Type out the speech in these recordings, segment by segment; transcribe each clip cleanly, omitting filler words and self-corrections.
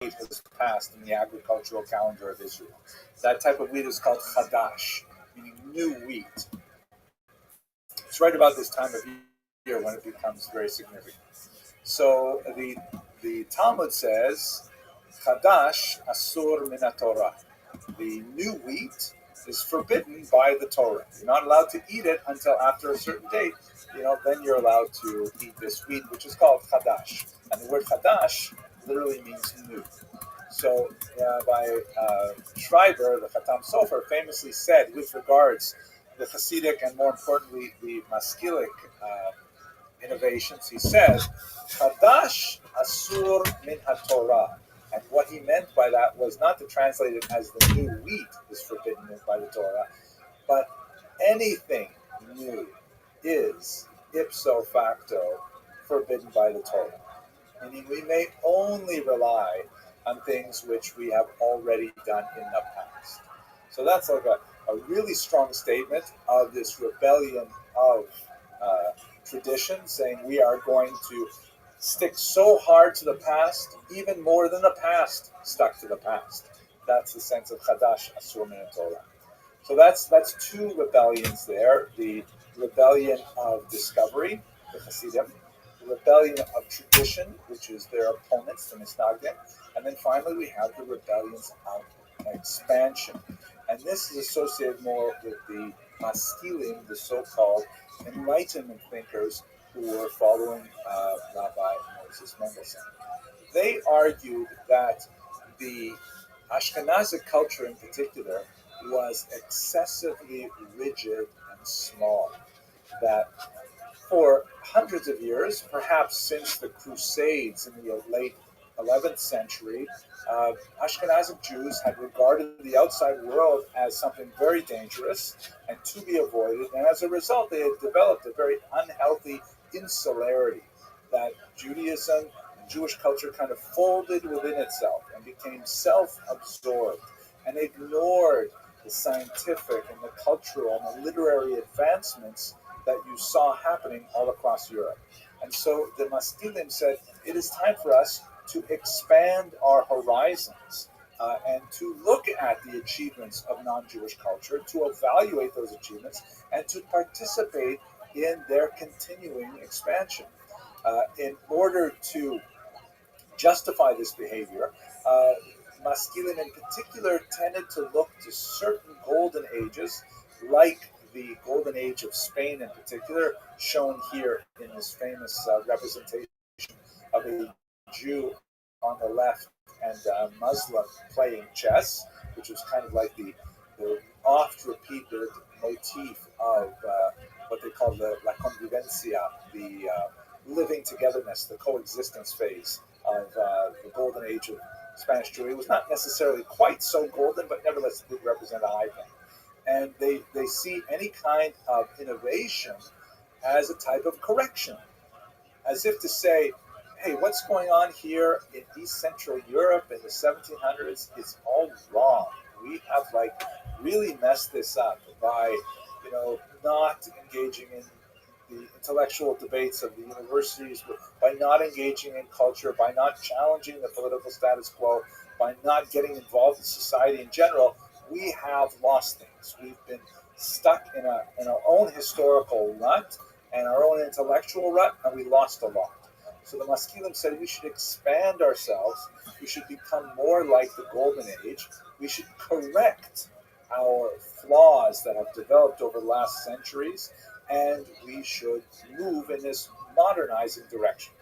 has passed in the agricultural calendar of Israel. That type of wheat is called chadash, meaning new wheat. It's right about this time of year when it becomes very significant. So the Talmud says, chadash asur min Torah. The new wheat is forbidden by the Torah. You're not allowed to eat it until after a certain date. Then you're allowed to eat this wheat, which is called chadash. And the word chadash literally means new. So by Schreiber, the Khatam Sofer, famously said with regards the Hasidic and more importantly the Maskilic innovations, he said, Chadash Asur min HaTorah. And what he meant by that was not to translate it as the new wheat is forbidden by the Torah, but anything new is ipso facto forbidden by the Torah. Meaning we may only rely on things which we have already done in the past. So that's like a really strong statement of this rebellion of tradition, saying we are going to stick so hard to the past, even more than the past stuck to the past. That's the sense of Chadash Asur min Torah. So that's two rebellions there. The rebellion of discovery, the Hasidim, the rebellion of tradition, which is their opponents, the Misnagdim, and then finally we have the rebellions of expansion. And this is associated more with the Maskilim, the so-called Enlightenment thinkers who were following Rabbi Moses Mendelssohn. They argued that the Ashkenazic culture in particular was excessively rigid and small, that for hundreds of years, perhaps since the Crusades in the late 11th century, Ashkenazic Jews had regarded the outside world as something very dangerous and to be avoided, and as a result they had developed a very unhealthy insularity, that Judaism and Jewish culture kind of folded within itself and became self-absorbed and ignored the scientific and the cultural and the literary advancements that you saw happening all across Europe. And so the Maskilim said, it is time for us to expand our horizons and to look at the achievements of non-Jewish culture, to evaluate those achievements, and to participate in their continuing expansion. In order to justify this behavior, Maskilim in particular tended to look to certain golden ages, like the golden age of Spain in particular, shown here in this famous representation of a Jew on the left and a Muslim playing chess, which was kind of like the oft-repeated motif of what they call the la convivencia, the living togetherness, the coexistence phase of the golden age of Spanish Jewry. It was not necessarily quite so golden, but nevertheless it did represent a high point. And they see any kind of innovation as a type of correction, as if to say, hey, what's going on here in East Central Europe in the 1700s is all wrong. We have really messed this up by, not engaging in the intellectual debates of the universities, by not engaging in culture, by not challenging the political status quo, by not getting involved in society in general. We have lost things. We've been stuck in our own historical rut and our own intellectual rut, and we lost a lot. So the Maskilim said we should expand ourselves. We should become more like the Golden Age. We should correct our flaws that have developed over the last centuries, and we should move in this modernizing direction.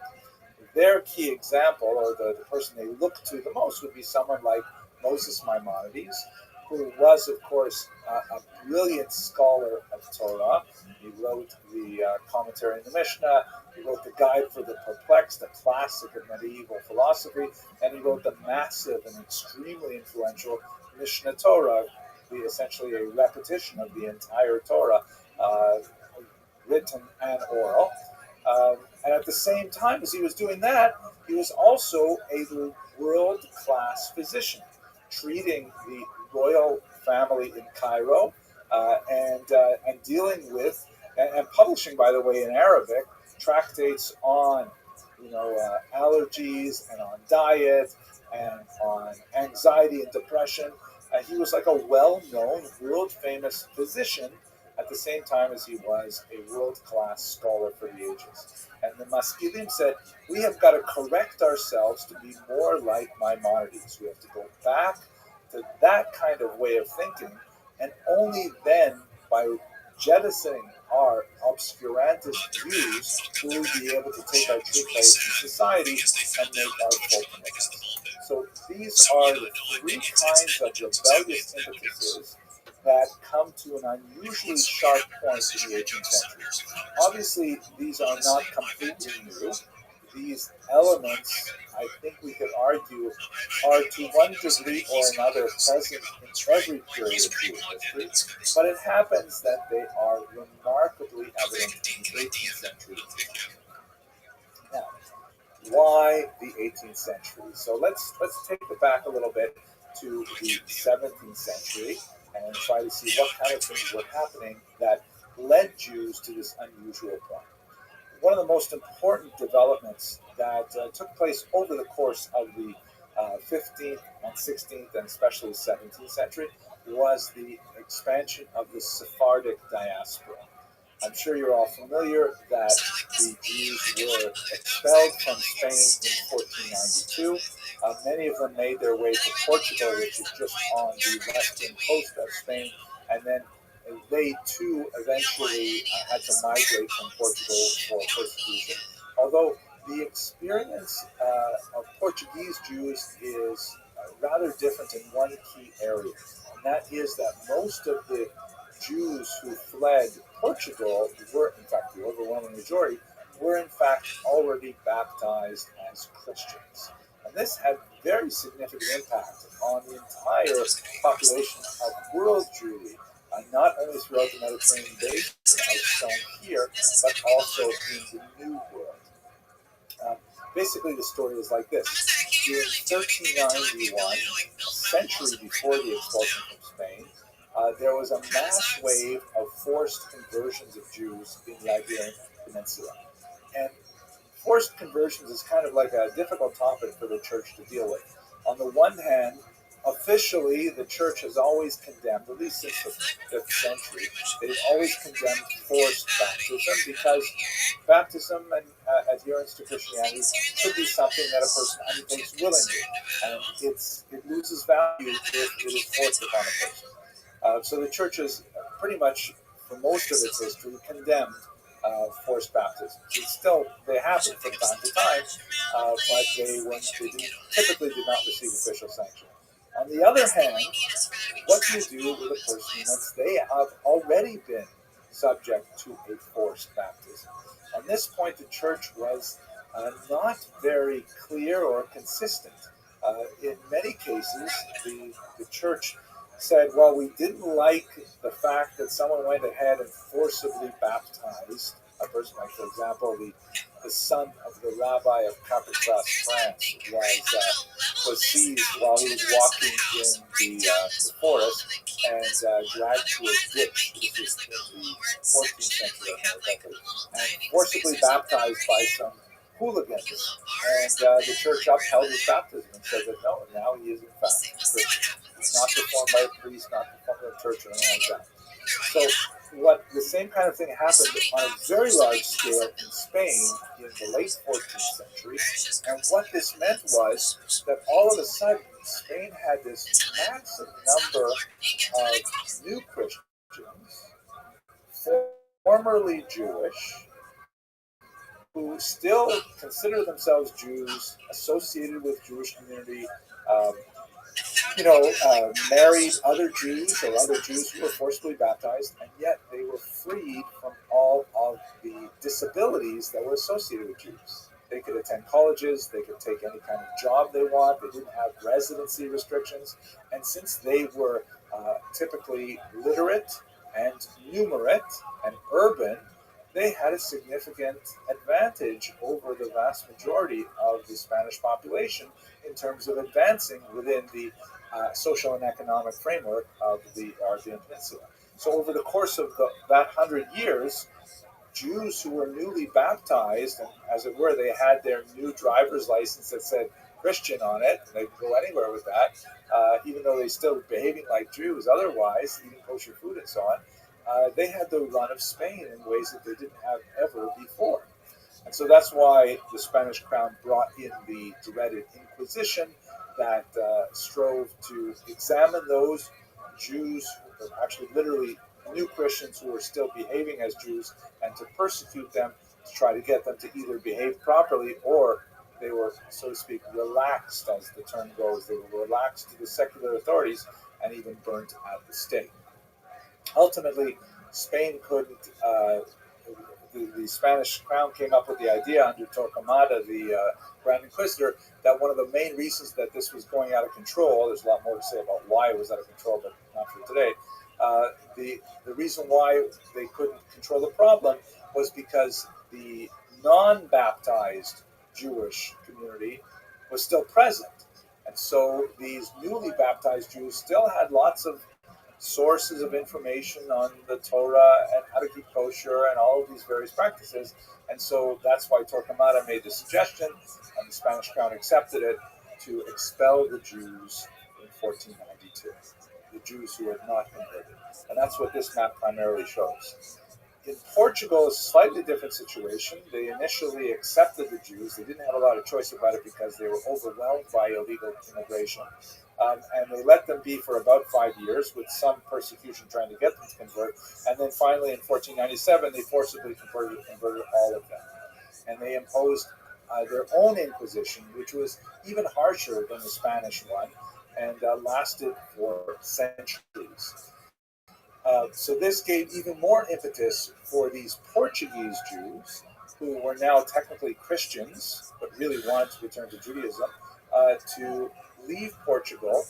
Their key example, or the person they look to the most, would be someone like Moses Maimonides, who was, of course, a brilliant scholar of Torah. He wrote the commentary in the Mishnah, he wrote the Guide for the Perplexed, a classic of medieval philosophy, and he wrote the massive and extremely influential Mishnah Torah, essentially a repetition of the entire Torah, written and oral. And at the same time as he was doing that, he was also a world-class physician, treating the royal family in Cairo and dealing with and publishing, by the way, in Arabic, tractates on allergies and on diet and on anxiety and depression. He was like a well-known, world-famous physician at the same time as he was a world-class scholar for the ages. And the Maskilim said, we have got to correct ourselves to be more like Maimonides. We have to go back to that kind of way of thinking, and only then, by jettisoning our obscurantist views, will we be able to take our true place in society and make our full commitment. So these are the three kinds of rebellious impetuses that come to an unusually sharp point in the 18th century. Obviously, these are not completely new. These elements, I think we could argue, are to one degree or another present in every period of Jewish history, but it happens that they are remarkably evident in the 18th century. Now, why the 18th century? So let's take it back a little bit to the 17th century and try to see what kind of things were happening that led Jews to this unusual point. One of the most important developments that took place over the course of the 15th and 16th and especially 17th century was the expansion of the Sephardic diaspora. I'm sure you're all familiar that the Jews were expelled from Spain in 1492. Many of them made their way to Portugal, which is just on the western coast of Spain, and then they too eventually had to migrate from Portugal for persecution. Although the experience of Portuguese Jews is rather different in one key area, and that is that most of the Jews who fled Portugal were, in fact, the overwhelming majority, were in fact already baptized as Christians. And this had very significant impact on the entire population of world Jewry, not only throughout the Mediterranean basin, as shown here, but also in the New World. Um, Basically, the story is like this. In 1391, a century before the expulsion from Spain, there was a mass wave of forced conversions of Jews in the Iberian Peninsula. And forced conversions is kind of like a difficult topic for the church to deal with. On the one hand, officially, the church has always condemned, at least since the 5th century, they've always condemned forced baptism because baptism and adherence to Christianity should be something that a person undertakes willingly, and it loses value if it is forced upon a person. So the church has pretty much, for most of its history, condemned forced baptisms. They happen from time to time, but they typically did not receive official sanction. On the other hand, what do you do with a person once they have already been subject to a forced baptism? On this point, the church was not very clear or consistent. In many cases, the church said, well, we didn't like the fact that someone went ahead and forcibly baptized a person, like, for example, the son of the Rabbi of Carpentras, France, was seized while he was walking in the forest and dragged to a ditch. This is in the 14th century, and forcibly baptized by some hooligans. And the church upheld his baptism and said that no, now he is in fact Christian. It's not performed by a priest, not performed by a church or anything like that. So the same kind of thing happened on a very large scale in Spain in the late 14th century. And what this meant was that all of a sudden Spain had this massive number of new Christians, formerly Jewish, who still consider themselves Jews, associated with Jewish community, um, married other Jews or other Jews who were forcibly baptized, and yet they were freed from all of the disabilities that were associated with Jews. They could attend colleges, they could take any kind of job they want, they didn't have residency restrictions, and since they were typically literate and numerate and urban, they had a significant advantage over the vast majority of the Spanish population in terms of advancing within the social and economic framework of the Arabian Peninsula. So over the course of that 100 years, Jews who were newly baptized, and as it were, they had their new driver's license that said Christian on it. They can go anywhere with that, even though they still behaving like Jews otherwise, eating kosher food and so on. They had the run of Spain in ways that they didn't have ever before. And so that's why the Spanish crown brought in the dreaded Inquisition that strove to examine those Jews, actually literally new Christians who were still behaving as Jews, and to persecute them, to try to get them to either behave properly, or they were, so to speak, relaxed, as the term goes. They were relaxed to the secular authorities and even burnt at the stake. Ultimately, Spain couldn't. The Spanish crown came up with the idea under Torquemada, the Grand Inquisitor, that one of the main reasons that this was going out of control. There's a lot more to say about why it was out of control, but not for today. The reason why they couldn't control the problem was because the non-baptized Jewish community was still present, and so these newly baptized Jews still had lots of sources of information on the Torah and how to keep kosher and all of these various practices. And so that's why Torquemada made the suggestion, and the Spanish crown accepted it, to expel the Jews in 1492, the Jews who had not converted. And that's what this map primarily shows. In Portugal, it's a slightly different situation. They initially accepted the Jews. They didn't have a lot of choice about it because they were overwhelmed by illegal immigration. And they let them be for about 5 years, with some persecution trying to get them to convert. And then finally, in 1497, they forcibly converted all of them. And they imposed their own Inquisition, which was even harsher than the Spanish one, and lasted for centuries. So this gave even more impetus for these Portuguese Jews, who were now technically Christians, but really wanted to return to Judaism, to leave Portugal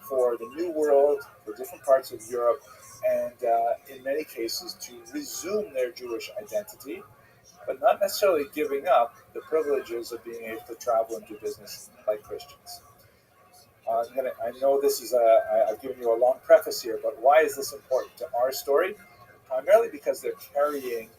for the New World, for different parts of Europe, and in many cases to resume their Jewish identity, but not necessarily giving up the privileges of being able to travel and do business like Christians. I know this is I've given you a long preface here, but why is this important to our story? Primarily because they're carrying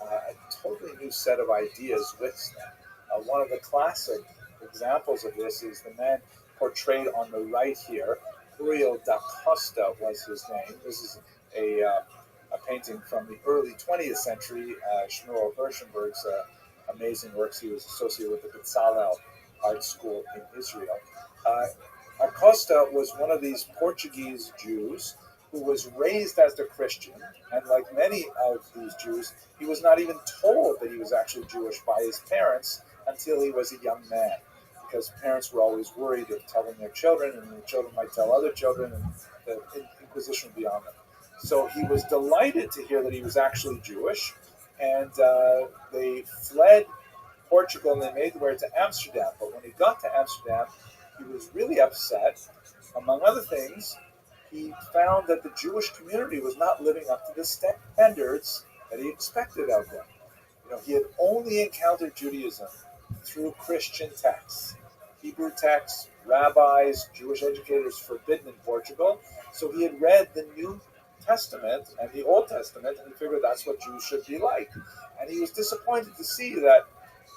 a totally new set of ideas with them. One of the classic examples of this is the man portrayed on the right here. Uriel da Costa was his name. This is a painting from the early 20th century. Shmuel Gershonberg's amazing works. He was associated with the Bezalel art school in Israel. Acosta was one of these Portuguese Jews who was raised as a Christian, and like many of these Jews, he was not even told that he was actually Jewish by his parents until he was a young man, because parents were always worried of telling their children, and the children might tell other children, and the Inquisition would be on them. So he was delighted to hear that he was actually Jewish, and they fled Portugal and they made their way to Amsterdam. But when he got to Amsterdam, he was really upset. Among other things, he found that the Jewish community was not living up to the standards that he expected of them. He had only encountered Judaism through Christian texts, Hebrew texts, rabbis, Jewish educators forbidden in Portugal. So he had read the New Testament and the Old Testament, and he figured that's what Jews should be like. And he was disappointed to see that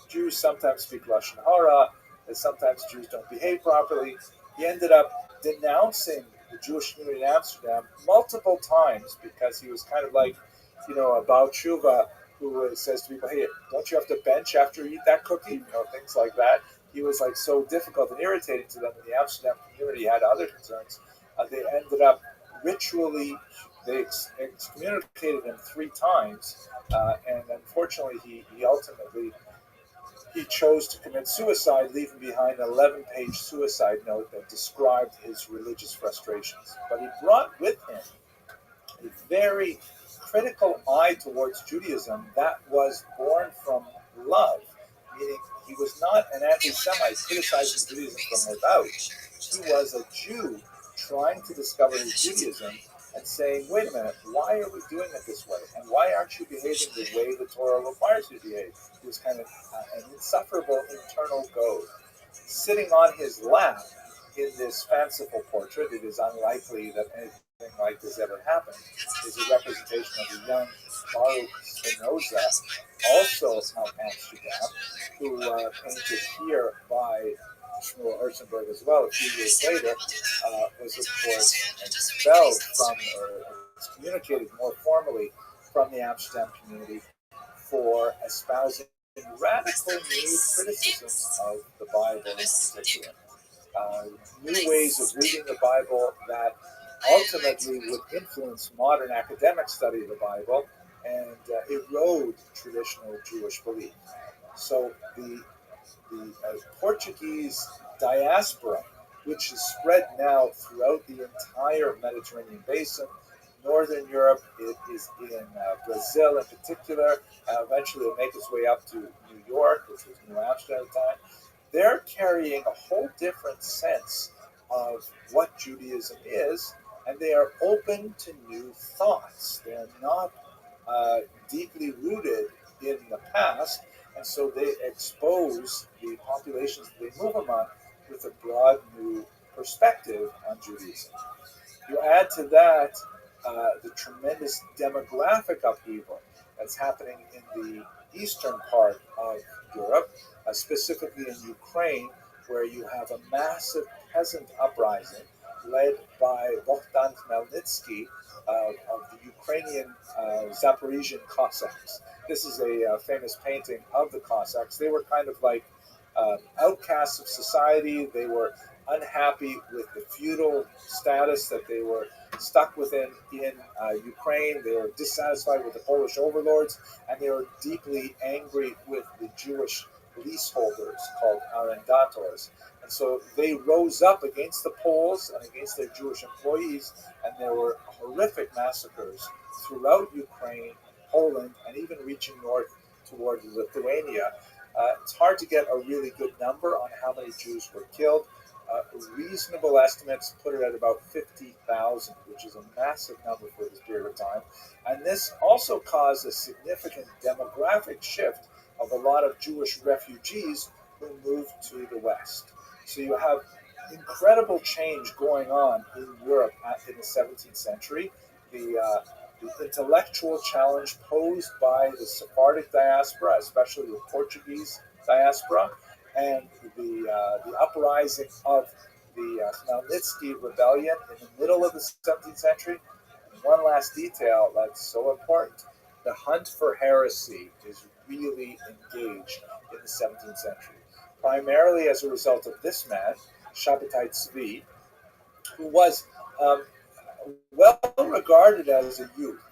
Jews sometimes speak Lashon Hara, that sometimes Jews don't behave properly. He ended up denouncing the Jewish community in Amsterdam multiple times because he was kind of like, a Baal Tshuva who says to people, hey, don't you have to bench after you eat that cookie? Things like that. He was like so difficult and irritating to them. And the Amsterdam community had other concerns. They ended up ritually, they excommunicated him 3 times. And unfortunately, he ultimately chose to commit suicide, leaving behind an 11-page suicide note that described his religious frustrations. But he brought with him a very critical eye towards Judaism that was born from love, meaning he was not an anti-Semite criticizing Judaism from without. He was a Jew trying to discover his Judaism and saying, wait a minute, why are we doing it this way? And why aren't you behaving the way the Torah requires you to behave? It was kind of an insufferable internal goad. Sitting on his lap in this fanciful portrait, it is unlikely that anything like this ever happened, is a representation of a young Baruch Spinoza, also of Amsterdam, who painted here by Shmuel Erzenberg as well, a few years later, was of course expelled from, or excommunicated more formally from the Amsterdam community for espousing radical new criticisms of the Bible in particular. Uh, New ways of reading the Bible that ultimately would influence modern academic study of the Bible and erode traditional Jewish belief. So the Portuguese diaspora, which is spread now throughout the entire Mediterranean basin. Northern Europe, it is in Brazil in particular. Eventually, it'll make its way up to New York, which was New Amsterdam at the time. They're carrying a whole different sense of what Judaism is, and they are open to new thoughts. They're not deeply rooted in the past, and so they expose the populations that they move among with a broad new perspective on Judaism. You add to that the tremendous demographic upheaval that's happening in the eastern part of Europe, specifically in Ukraine, where you have a massive peasant uprising led by Bogdan Khmelnytsky of the Ukrainian Zaporizhian Cossacks. This is a famous painting of the Cossacks. They were kind of like outcasts of society. They were unhappy with the feudal status that they were stuck within in Ukraine. They were dissatisfied with the Polish overlords, and they were deeply angry with the Jewish leaseholders called arrendators. And so they rose up against the Poles and against their Jewish employees, and there were horrific massacres throughout Ukraine, Poland, and even reaching north toward Lithuania. It's hard to get a really good number on how many Jews were killed. Reasonable estimates put it at about 50,000, which is a massive number for this period of time. And this also caused a significant demographic shift of a lot of Jewish refugees who moved to the West. So you have incredible change going on in Europe in the 17th century. The intellectual challenge posed by the Sephardic diaspora, especially the Portuguese diaspora, and the uprising of the Khmelnytsky rebellion in the middle of the 17th century. And one last detail that's so important: the hunt for heresy is really engaged in the 17th century, primarily as a result of this man, Shabbatai Tzvi, who was well regarded as a youth.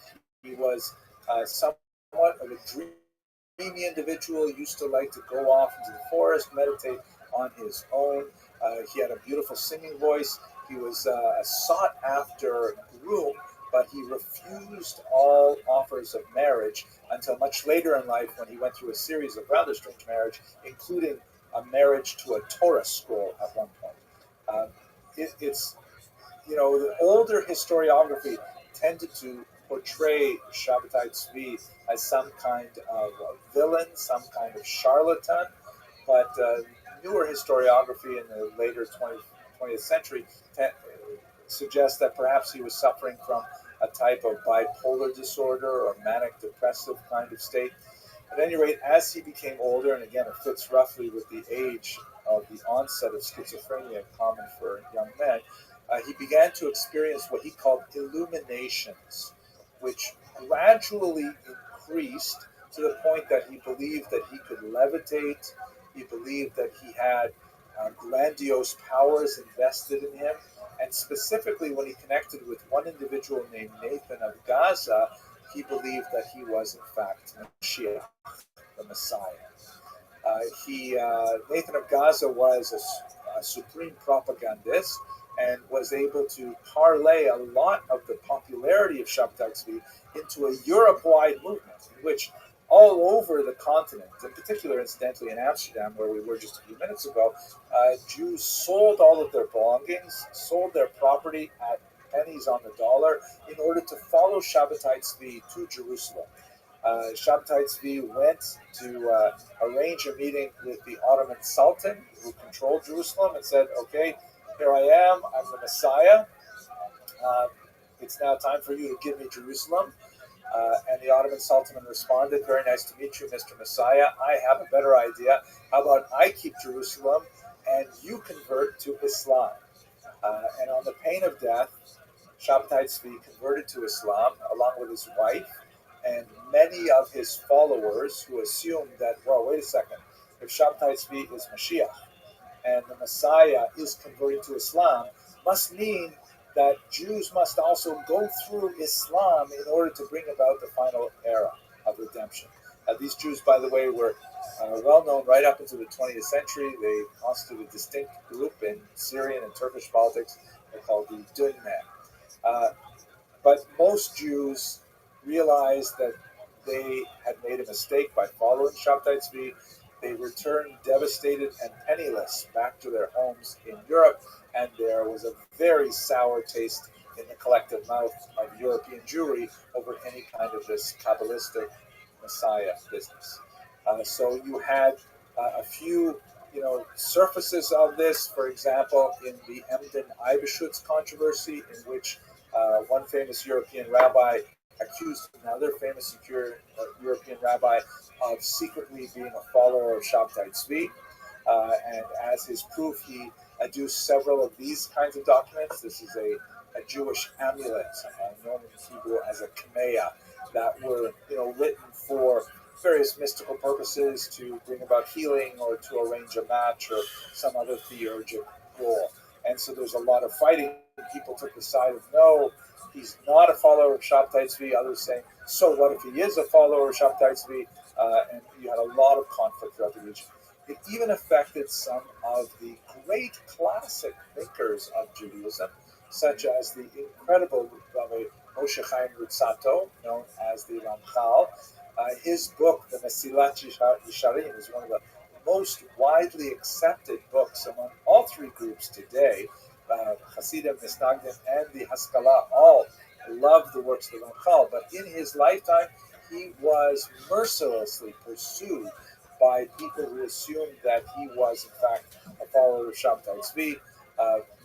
He was somewhat of a dreamy individual. He used to like to go off into the forest, meditate on his own. He had a beautiful singing voice. He was a sought-after groom, but he refused all offers of marriage until much later in life, when he went through a series of rather strange marriage, including a marriage to a Torah scroll at one point. It's the older historiography tended to portray Shabbatai Tzvi as some kind of a villain, some kind of charlatan, but newer historiography in the later 20th century suggests that perhaps he was suffering from a type of bipolar disorder or manic depressive kind of state. At any rate, as he became older, and again, it fits roughly with the age of the onset of schizophrenia common for young men, he began to experience what he called illuminations, which gradually increased to the point that he believed that he could levitate. He believed that he had grandiose powers invested in him. And specifically, when he connected with one individual named Nathan of Gaza, he believed that he was, in fact, Mashiach, the Messiah. Nathan of Gaza was a supreme propagandist and was able to parlay a lot of the popularity of Shabbatai Tzvi into a Europe-wide movement in which all over the continent, in particular, incidentally, in Amsterdam, where we were just a few minutes ago, Jews sold all of their belongings, sold their property at pennies on the dollar in order to follow Shabbatai Tzvi to Jerusalem. Shabbatai Tzvi went to arrange a meeting with the Ottoman Sultan, who controlled Jerusalem, and said, okay, here I am, I'm the Messiah. It's now time for you to give me Jerusalem. And the Ottoman Sultan responded, very nice to meet you, Mr. Messiah. I have a better idea. How about I keep Jerusalem and you convert to Islam. And on the pain of death, Shabtai Tzvi converted to Islam along with his wife and many of his followers who assumed that, well, wait a second, if Shabtai Tzvi is Mashiach and the Messiah is converting to Islam, must mean that Jews must also go through Islam in order to bring about the final era of redemption. These Jews, by the way, were well known right up into the 20th century. They constituted a distinct group in Syrian and Turkish politics. They're called the GUINNESS. But most Jews realized that they had made a mistake by following Shabtai Tzvi. They returned devastated and penniless back to their homes in Europe, and there was a very sour taste in the collective mouth of European Jewry over any kind of this Kabbalistic Messiah business. So you had a few, surfaces of this. For example, in the Emden Eibeshutz controversy, in which one famous European rabbi accused another famous European rabbi of secretly being a follower of Shabtai Tzvi. And as his proof, he adduced several of these kinds of documents. This is a Jewish amulet, known in Hebrew as a kameah, that were written for various mystical purposes, to bring about healing or to arrange a match or some other theurgic goal. And so there's a lot of fighting. People took the side of, no, he's not a follower of Shabtai Tzvi. Others saying, so what if he is a follower of Shabtai Tzvi? And you had a lot of conflict throughout the region. It even affected some of the great classic thinkers of Judaism, such as the incredible Rabbi Moshe Chaim Luzzatto, known as the Ramchal. His book, the Mesilat Yesharim, is one of the most widely accepted books among all three groups today. Hasidim, Misnagdim, and the Haskalah all love the works of the Ramchal, but in his lifetime, he was mercilessly pursued by people who assumed that he was, in fact, a follower of Shabtai Tzvi.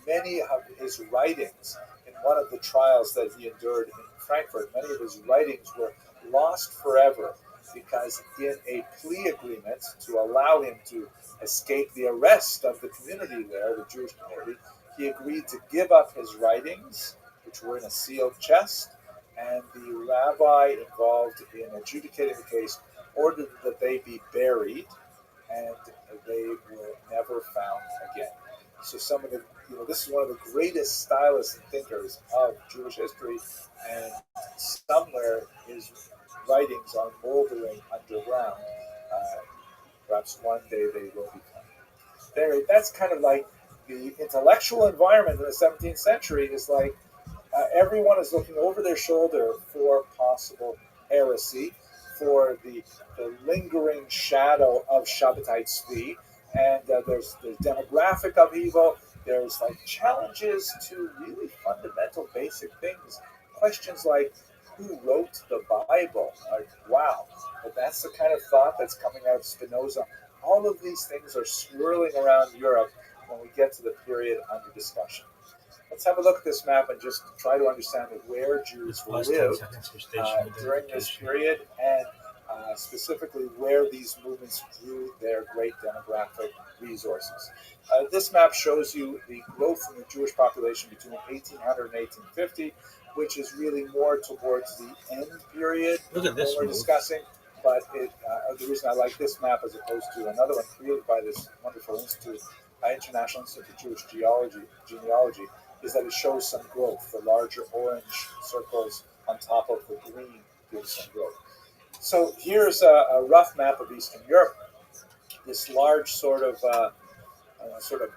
Many of his writings, in one of the trials that he endured in Frankfurt, many of his writings were lost forever because in a plea agreement to allow him to escape the arrest of the community there, the Jewish community, he agreed to give up his writings, which were in a sealed chest, and the rabbi involved in adjudicating the case ordered that they be buried, and they were never found again. So some of the, this is one of the greatest stylists and thinkers of Jewish history, and somewhere his writings are moldering underground. Perhaps one day they will be found. Anyway, that's kind of like the intellectual environment in the 17th century is like everyone is looking over their shoulder for possible heresy, for the lingering shadow of Shabtai Tzvi, and there's demographic upheaval. There's like challenges to really fundamental basic things. Questions like, who wrote the Bible? Like, wow, but that's the kind of thought that's coming out of Spinoza. All of these things are swirling around Europe when we get to the period under discussion. Let's have a look at this map and just try to understand where Jews lived during this period, and specifically where these movements drew their great demographic resources. This map shows you the growth in the Jewish population between 1800 and 1850, which is really more towards the end period. Look at this we're discussing. But the reason I like this map as opposed to another one created by this wonderful institute, International Institute for Jewish Genealogy, is that it shows some growth. The larger orange circles on top of the green give some growth. So here's a rough map of Eastern Europe. This large sort of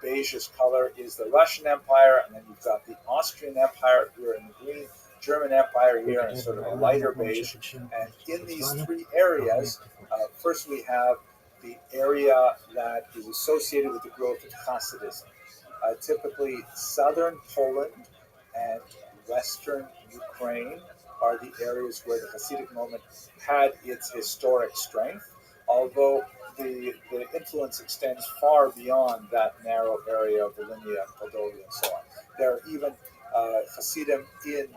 beigeish color is the Russian Empire, and then you've got the Austrian Empire here in the green, German Empire here in sort of a lighter beige. And in these three areas, first we have the area that is associated with the growth of Hasidism. Typically, southern Poland and western Ukraine are the areas where the Hasidic movement had its historic strength, although the influence extends far beyond that narrow area of Volhynia, Moldavia, and so on. There are even Hasidim in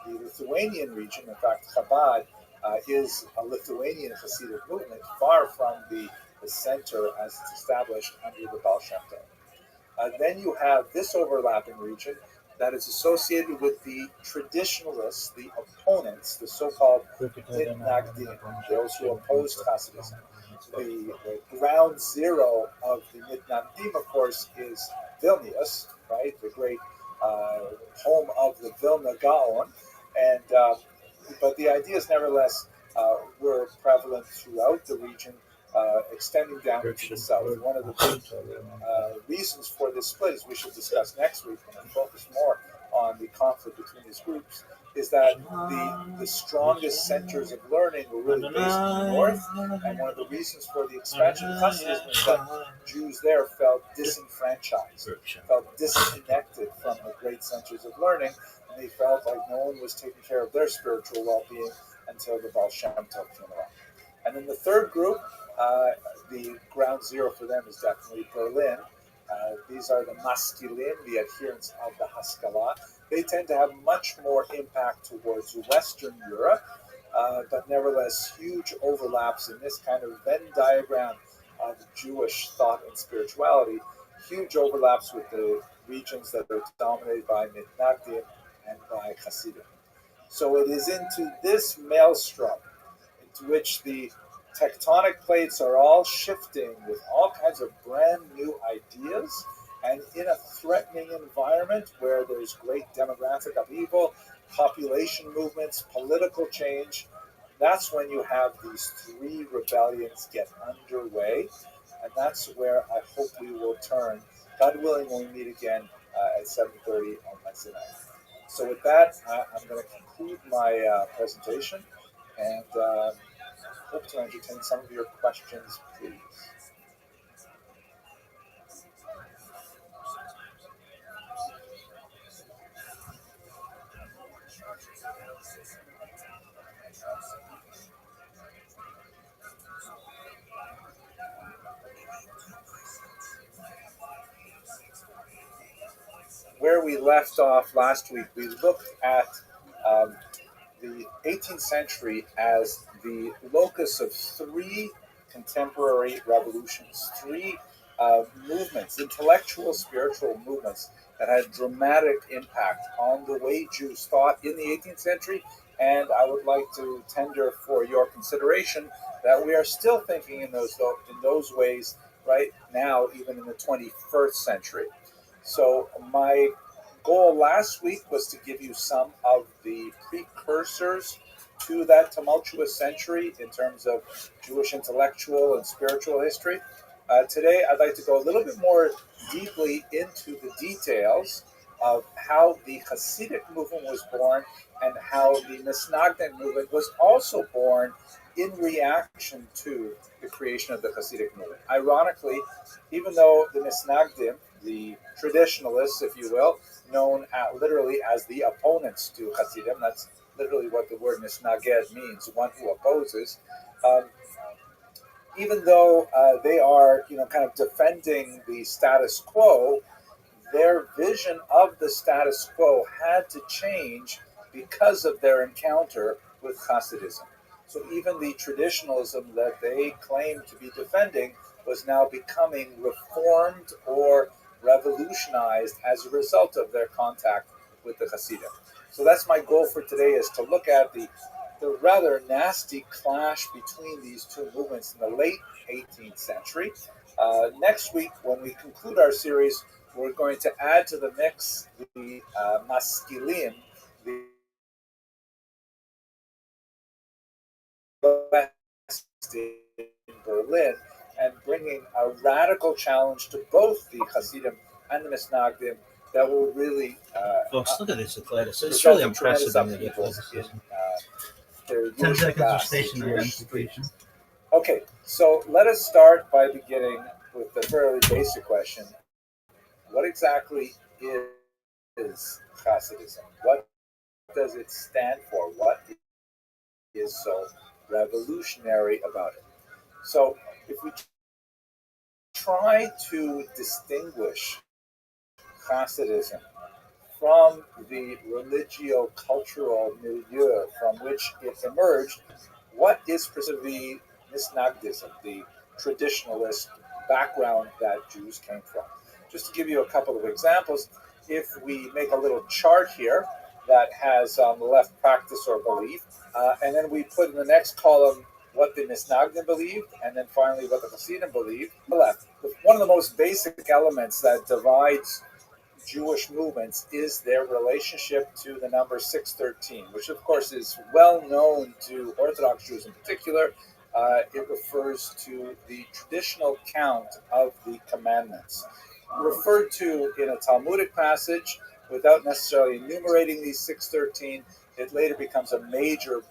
the Lithuanian region. In fact, Chabad is a Lithuanian Hasidic movement, far from the center as it's established under the Baal Shem Tov. Then you have this overlapping region that is associated with the traditionalists, the opponents, the so-called mitnagdim, those who opposed Hasidism. The ground zero of the mitnagdim, of course, is Vilnius, right? The great home of the Vilna Gaon, and but the ideas, nevertheless, were prevalent throughout the region, extending down into the south. One of the big reasons for this split, as we should discuss next week when we focus more on the conflict between these groups, is that the strongest centers of learning were really based in the north, and one of the reasons for the expansion of Hasidism is that Jews there felt disenfranchised, felt disconnected from the great centers of learning, and they felt like no one was taking care of their spiritual well-being until the Baal Shem Tov came along. And then the third group, the ground zero for them is definitely Berlin. These are the maskilim, the adherents of the Haskalah. They tend to have much more impact towards Western Europe, but nevertheless huge overlaps in this kind of Venn diagram of Jewish thought and spirituality, huge overlaps with the regions that are dominated by Mitnagdim and by Hasidim. So it is into this maelstrom into which the tectonic plates are all shifting with all kinds of brand new ideas, and in a threatening environment where there's great demographic upheaval, population movements, political change, that's when you have these three rebellions get underway, and that's where I hope we will turn, God willing, when we meet again at 7:30 on Wednesday night. So with that, I'm going to conclude my presentation, and hope to entertain some of your questions, please. Where we left off last week, we looked at the 18th century as the locus of three contemporary revolutions, three movements, intellectual, spiritual movements that had dramatic impact on the way Jews thought in the 18th century. And I would like to tender for your consideration that we are still thinking in those ways right now, even in the 21st century. So my goal last week was to give you some of the precursors to that tumultuous century in terms of Jewish intellectual and spiritual history. Today, I'd like to go a little bit more deeply into the details of how the Hasidic movement was born and how the Misnagdim movement was also born in reaction to the creation of the Hasidic movement. Ironically, even though the Misnagdim, the traditionalists, if you will, known literally as the opponents to Hasidim, that's literally what the word Misnaged means, one who opposes. Even though they are, kind of defending the status quo, their vision of the status quo had to change because of their encounter with Hasidism. So even the traditionalism that they claimed to be defending was now becoming reformed or revolutionized as a result of their contact with the Hasidim. So that's my goal for today, is to look at the rather nasty clash between these two movements in the late 18th century. Next week, when we conclude our series, we're going to add to the mix the maskilim, the West in Berlin, and bringing a radical challenge to both the Hasidim and the Misnagdim that will really Folks, look at this Eclatus. It's really impressive in their 10 seconds of Jewish stationary street. Okay, so let us start by beginning with the fairly basic question. What exactly is Hasidism? What does it stand for? What is so revolutionary about it? So if we try to distinguish Hasidism from the religio-cultural milieu from which it emerged, what is precisely Misnagdism, the traditionalist background that Jews came from? Just to give you a couple of examples, if we make a little chart here that has on the left practice or belief, and then we put in the next column what the Misnagdim believed, and then finally what the Hasidim believed, the left. One of the most basic elements that divides Jewish movements is their relationship to the number 613, which of course is well known to Orthodox Jews in particular. It refers to the traditional count of the commandments, referred to in a Talmudic passage without necessarily enumerating these 613. It later becomes a major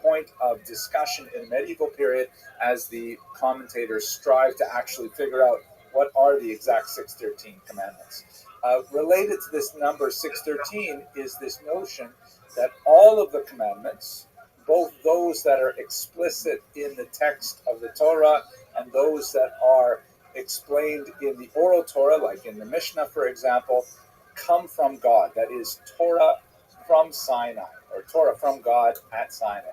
point of discussion in the medieval period as the commentators strive to actually figure out what are the exact 613 commandments. Related to this number 613 is this notion that all of the commandments, both those that are explicit in the text of the Torah and those that are explained in the oral Torah, like in the Mishnah, for example, come from God. That is Torah from Sinai, or Torah from God at Sinai.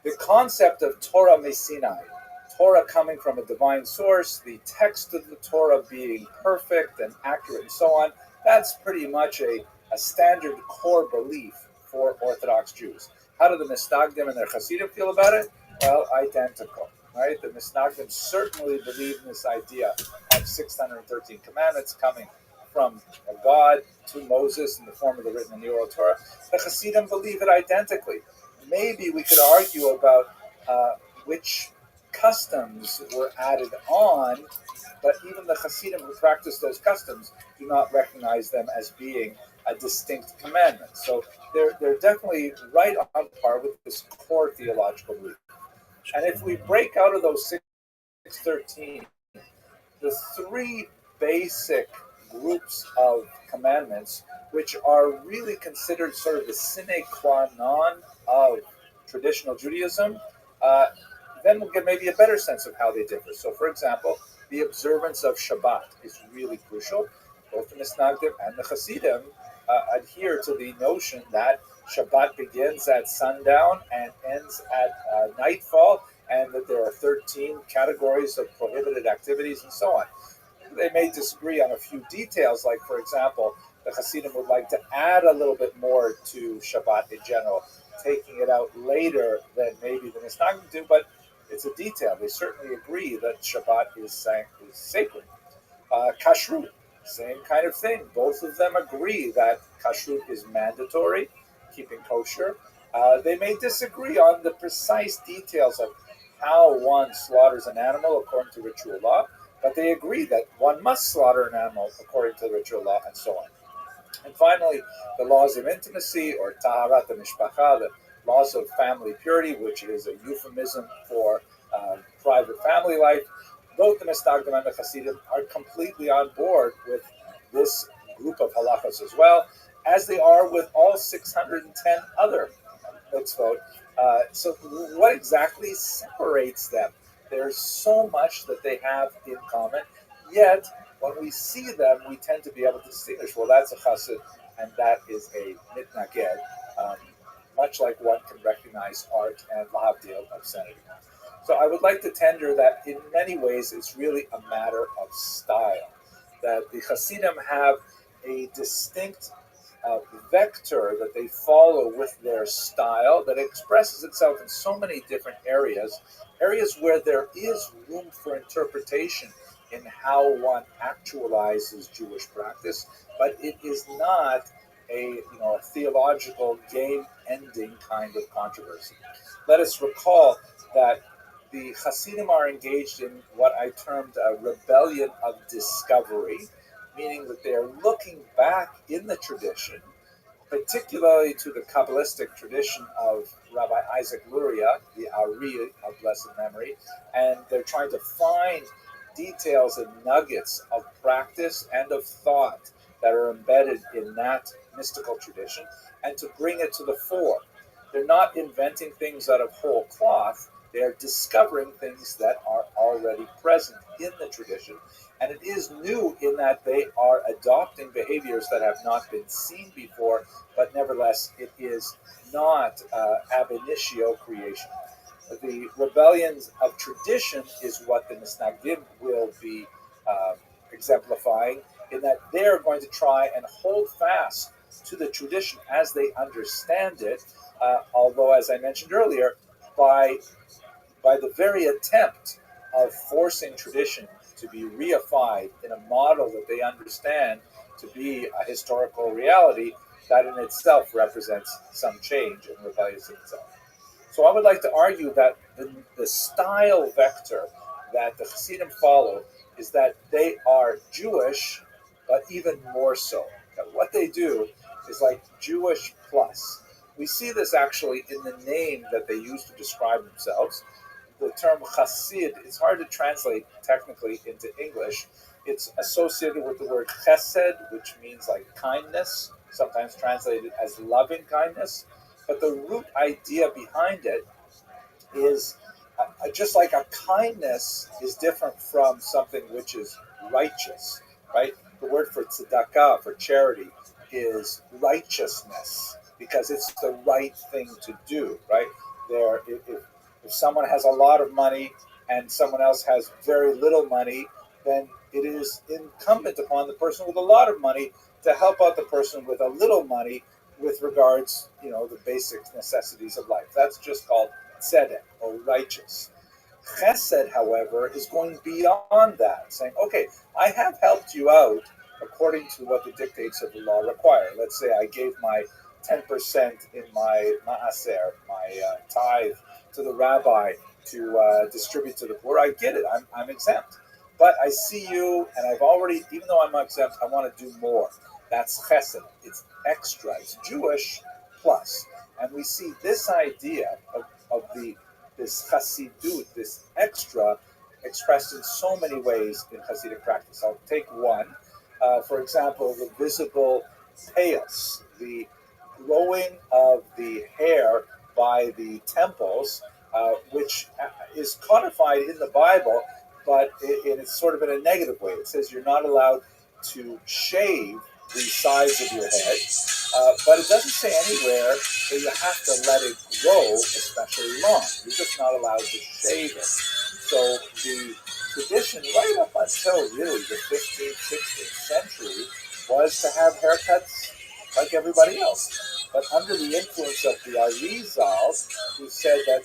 The concept of Torah Sinai, Torah coming from a divine source, the text of the Torah being perfect and accurate and so on, that's pretty much a standard core belief for Orthodox Jews. How do the Misnagdim and their Hasidim feel about it? Well, identical, right? The Misnagdim certainly believe in this idea of 613 commandments coming from God to Moses in the form of the written and the oral Torah. The Hasidim believe it identically. Maybe we could argue about which customs were added on, but even the Hasidim who practice those customs do not recognize them as being a distinct commandment. So they're definitely right on par with this core theological belief. And if we break out of those 613, the three basic groups of commandments, which are really considered sort of the sine qua non of traditional Judaism, then we'll get maybe a better sense of how they differ. So, for example, the observance of Shabbat is really crucial. Both the Misnagdim and the Hasidim adhere to the notion that Shabbat begins at sundown and ends at nightfall, and that there are 13 categories of prohibited activities and so on. They may disagree on a few details, like, for example, the Hasidim would like to add a little bit more to Shabbat in general, taking it out later than maybe the Misnagdim do, but it's a detail. They certainly agree that Shabbat is sacred. Kashrut, same kind of thing. Both of them agree that kashrut is mandatory, keeping kosher. They may disagree on the precise details of how one slaughters an animal according to ritual law, but they agree that one must slaughter an animal according to the ritual law, and so on. And finally, the laws of intimacy, or taharat mishpacha, the laws of family purity, which is a euphemism for private family life. Both the Misnagdim and the Hasidim are completely on board with this group of halachos as well, as they are with all 610 other mitzvot. So what exactly separates them? There's so much that they have in common, yet when we see them, we tend to be able to distinguish, well, that's a chassid and that is a mitnaged, much like one can recognize art and lahavdil obscenity. So I would like to tender that in many ways it's really a matter of style, that the Hasidim have a distinct vector that they follow with their style that expresses itself in so many different areas where there is room for interpretation in how one actualizes Jewish practice, but it is not a theological game-ending kind of controversy. Let us recall that the Hasidim are engaged in what I termed a rebellion of discovery, meaning that they are looking back in the tradition, particularly to the Kabbalistic tradition of Rabbi Isaac Luria, the Ari of blessed memory, and they're trying to find details and nuggets of practice and of thought that are embedded in that mystical tradition, and to bring it to the fore. They're not inventing things out of whole cloth. They are discovering things that are already present in the tradition. And it is new in that they are adopting behaviors that have not been seen before, but nevertheless, it is not ab initio creation. The rebellions of tradition is what the Misnagdim will be exemplifying in that they're going to try and hold fast to the tradition as they understand it, although, as I mentioned earlier, by the very attempt of forcing tradition to be reified in a model that they understand to be a historical reality, that in itself represents some change and rebellious in itself. So I would like to argue that the style vector that the Hasidim follow is that they are Jewish, but even more so. That what they do is like Jewish plus. We see this actually in the name that they use to describe themselves. The term Hasid is hard to translate technically into English. It's associated with the word chesed, which means like kindness, sometimes translated as loving kindness. But the root idea behind it is just like a kindness is different from something which is righteous, right? The word for tzedakah, for charity, is righteousness because it's the right thing to do, right? If someone has a lot of money and someone else has very little money, then it is incumbent upon the person with a lot of money to help out the person with a little money with regards, the basic necessities of life. That's just called tzedek, or righteous. Chesed, however, is going beyond that, saying, okay, I have helped you out according to what the dictates of the law require. Let's say I gave my 10% in my maaser, my tithe, to the rabbi to distribute to the poor. I get it. I'm exempt. But I see you, and I've already, even though I'm exempt, I want to do more. That's chesed. It's extra. It's Jewish plus. And we see this idea of this chassidut, this extra, expressed in so many ways in Hasidic practice. I'll take one. For example, the visible payos, the growing of the hair by the temples, which is codified in the Bible, but it's sort of in a negative way. It says you're not allowed to shave the sides of your head, but it doesn't say anywhere that you have to let it grow especially long. You're just not allowed to shave it. So the tradition right up until really the 15th, 16th century was to have haircuts like everybody else. But under the influence of the Arizal, who said that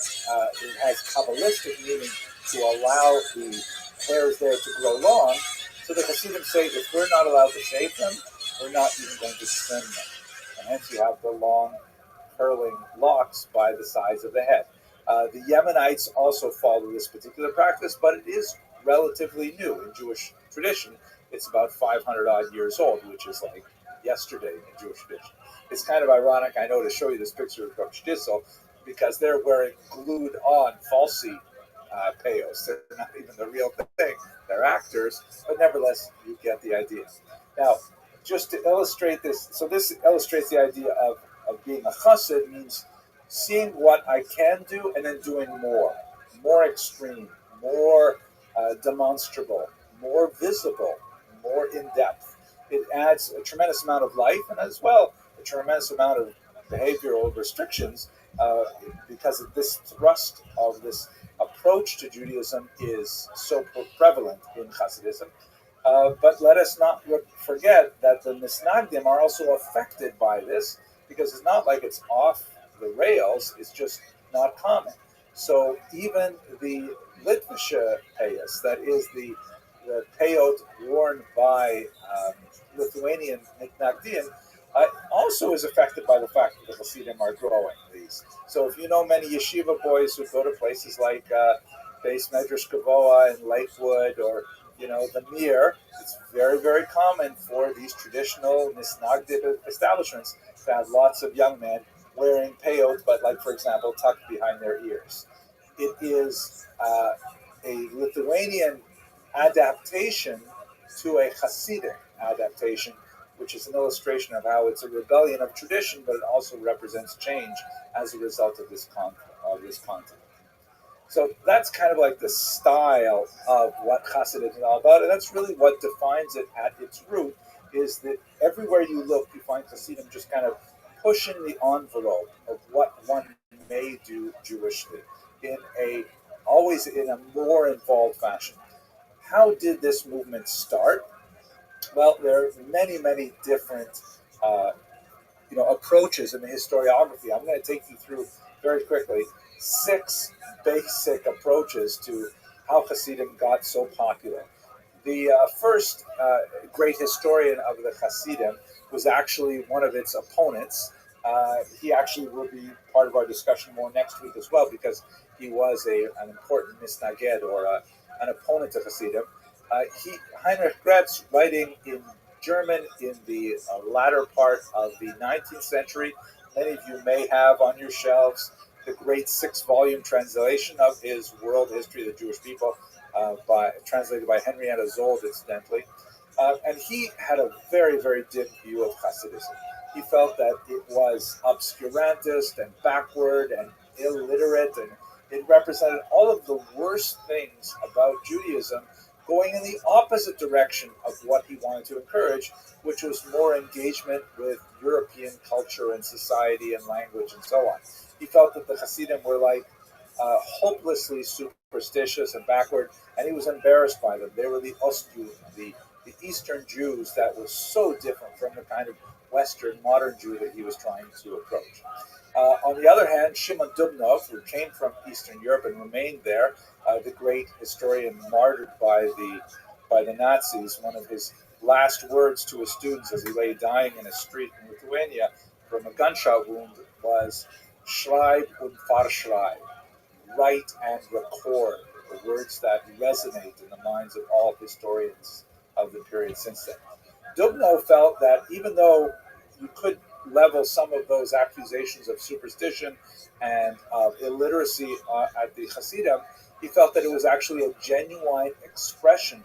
it has Kabbalistic meaning to allow the hairs there to grow long, so the Hasidim say if we're not allowed to shave them, we're not even going to trim them. And hence you have the long curling locks by the sides of the head. The Yemenites also follow this particular practice, but it is relatively new in Jewish tradition. It's about 500 odd years old, which is like yesterday in Jewish tradition. It's kind of ironic, I know, to show you this picture of Rabbi Shtisel, because they're wearing glued on falsy payos. They're not even the real thing. They're actors, but nevertheless, you get the idea. Now, just to illustrate this, so this illustrates the idea of being a chassid means seeing what I can do and then doing more extreme, more demonstrable, more visible, more in depth. It adds a tremendous amount of life and as well a tremendous amount of behavioral restrictions because of this thrust of this approach to Judaism is so prevalent in Hasidism. But let us not forget that the Misnagdim are also affected by this because it's not like it's off the rails, it's just not common. So even the Litvische payas, that is the payot worn by Lithuanian Mitnagdim, also is affected by the fact that the Hasidim are growing these. So if you know many yeshiva boys who go to places like Beis Medrash Gavoa in Lakewood or the Mir, it's very, very common for these traditional Misnagdim establishments to have lots of young men wearing payot, but like, for example, tucked behind their ears. It is a Lithuanian adaptation to a Hasidic adaptation, which is an illustration of how it's a rebellion of tradition, but it also represents change as a result of this content. So that's kind of like the style of what Hasidism is all about, and that's really what defines it at its root, is that everywhere you look, you find Hasidim just kind of pushing the envelope of what one may do Jewishly always in a more involved fashion. How did this movement start? Well, there are many, many different uh, approaches in the historiography. I'm going to take you through very quickly 6 basic approaches to how Hasidim got so popular. The first great historian of the Hasidim was actually one of its opponents. He actually will be part of our discussion more next week as well because he was an important misnaged or an opponent of Hasidim. Heinrich Gretz, writing in German in the latter part of the 19th century. Many of you may have on your shelves the great 6-volume translation of his World History of the Jewish People, translated by Henrietta Zold, incidentally. And he had a very, very dim view of Hasidism. He felt that it was obscurantist and backward and illiterate, and it represented all of the worst things about Judaism, going in the opposite direction of what he wanted to encourage, which was more engagement with European culture and society and language and so on. He felt that the Hasidim were like hopelessly superstitious and backward, and he was embarrassed by them. They were the Ostjuden, the Eastern Jews that was so different from the kind of Western modern Jew that he was trying to approach. On the other hand, Shimon Dubnov, who came from Eastern Europe and remained there, the great historian martyred by the Nazis, one of his last words to his students as he lay dying in a street in Lithuania from a gunshot wound was "Schreib und verschreib," write and record, the words that resonate in the minds of all historians of the period since then. Dubno felt that even though you could level some of those accusations of superstition and of illiteracy at the Hasidim, he felt that it was actually a genuine expression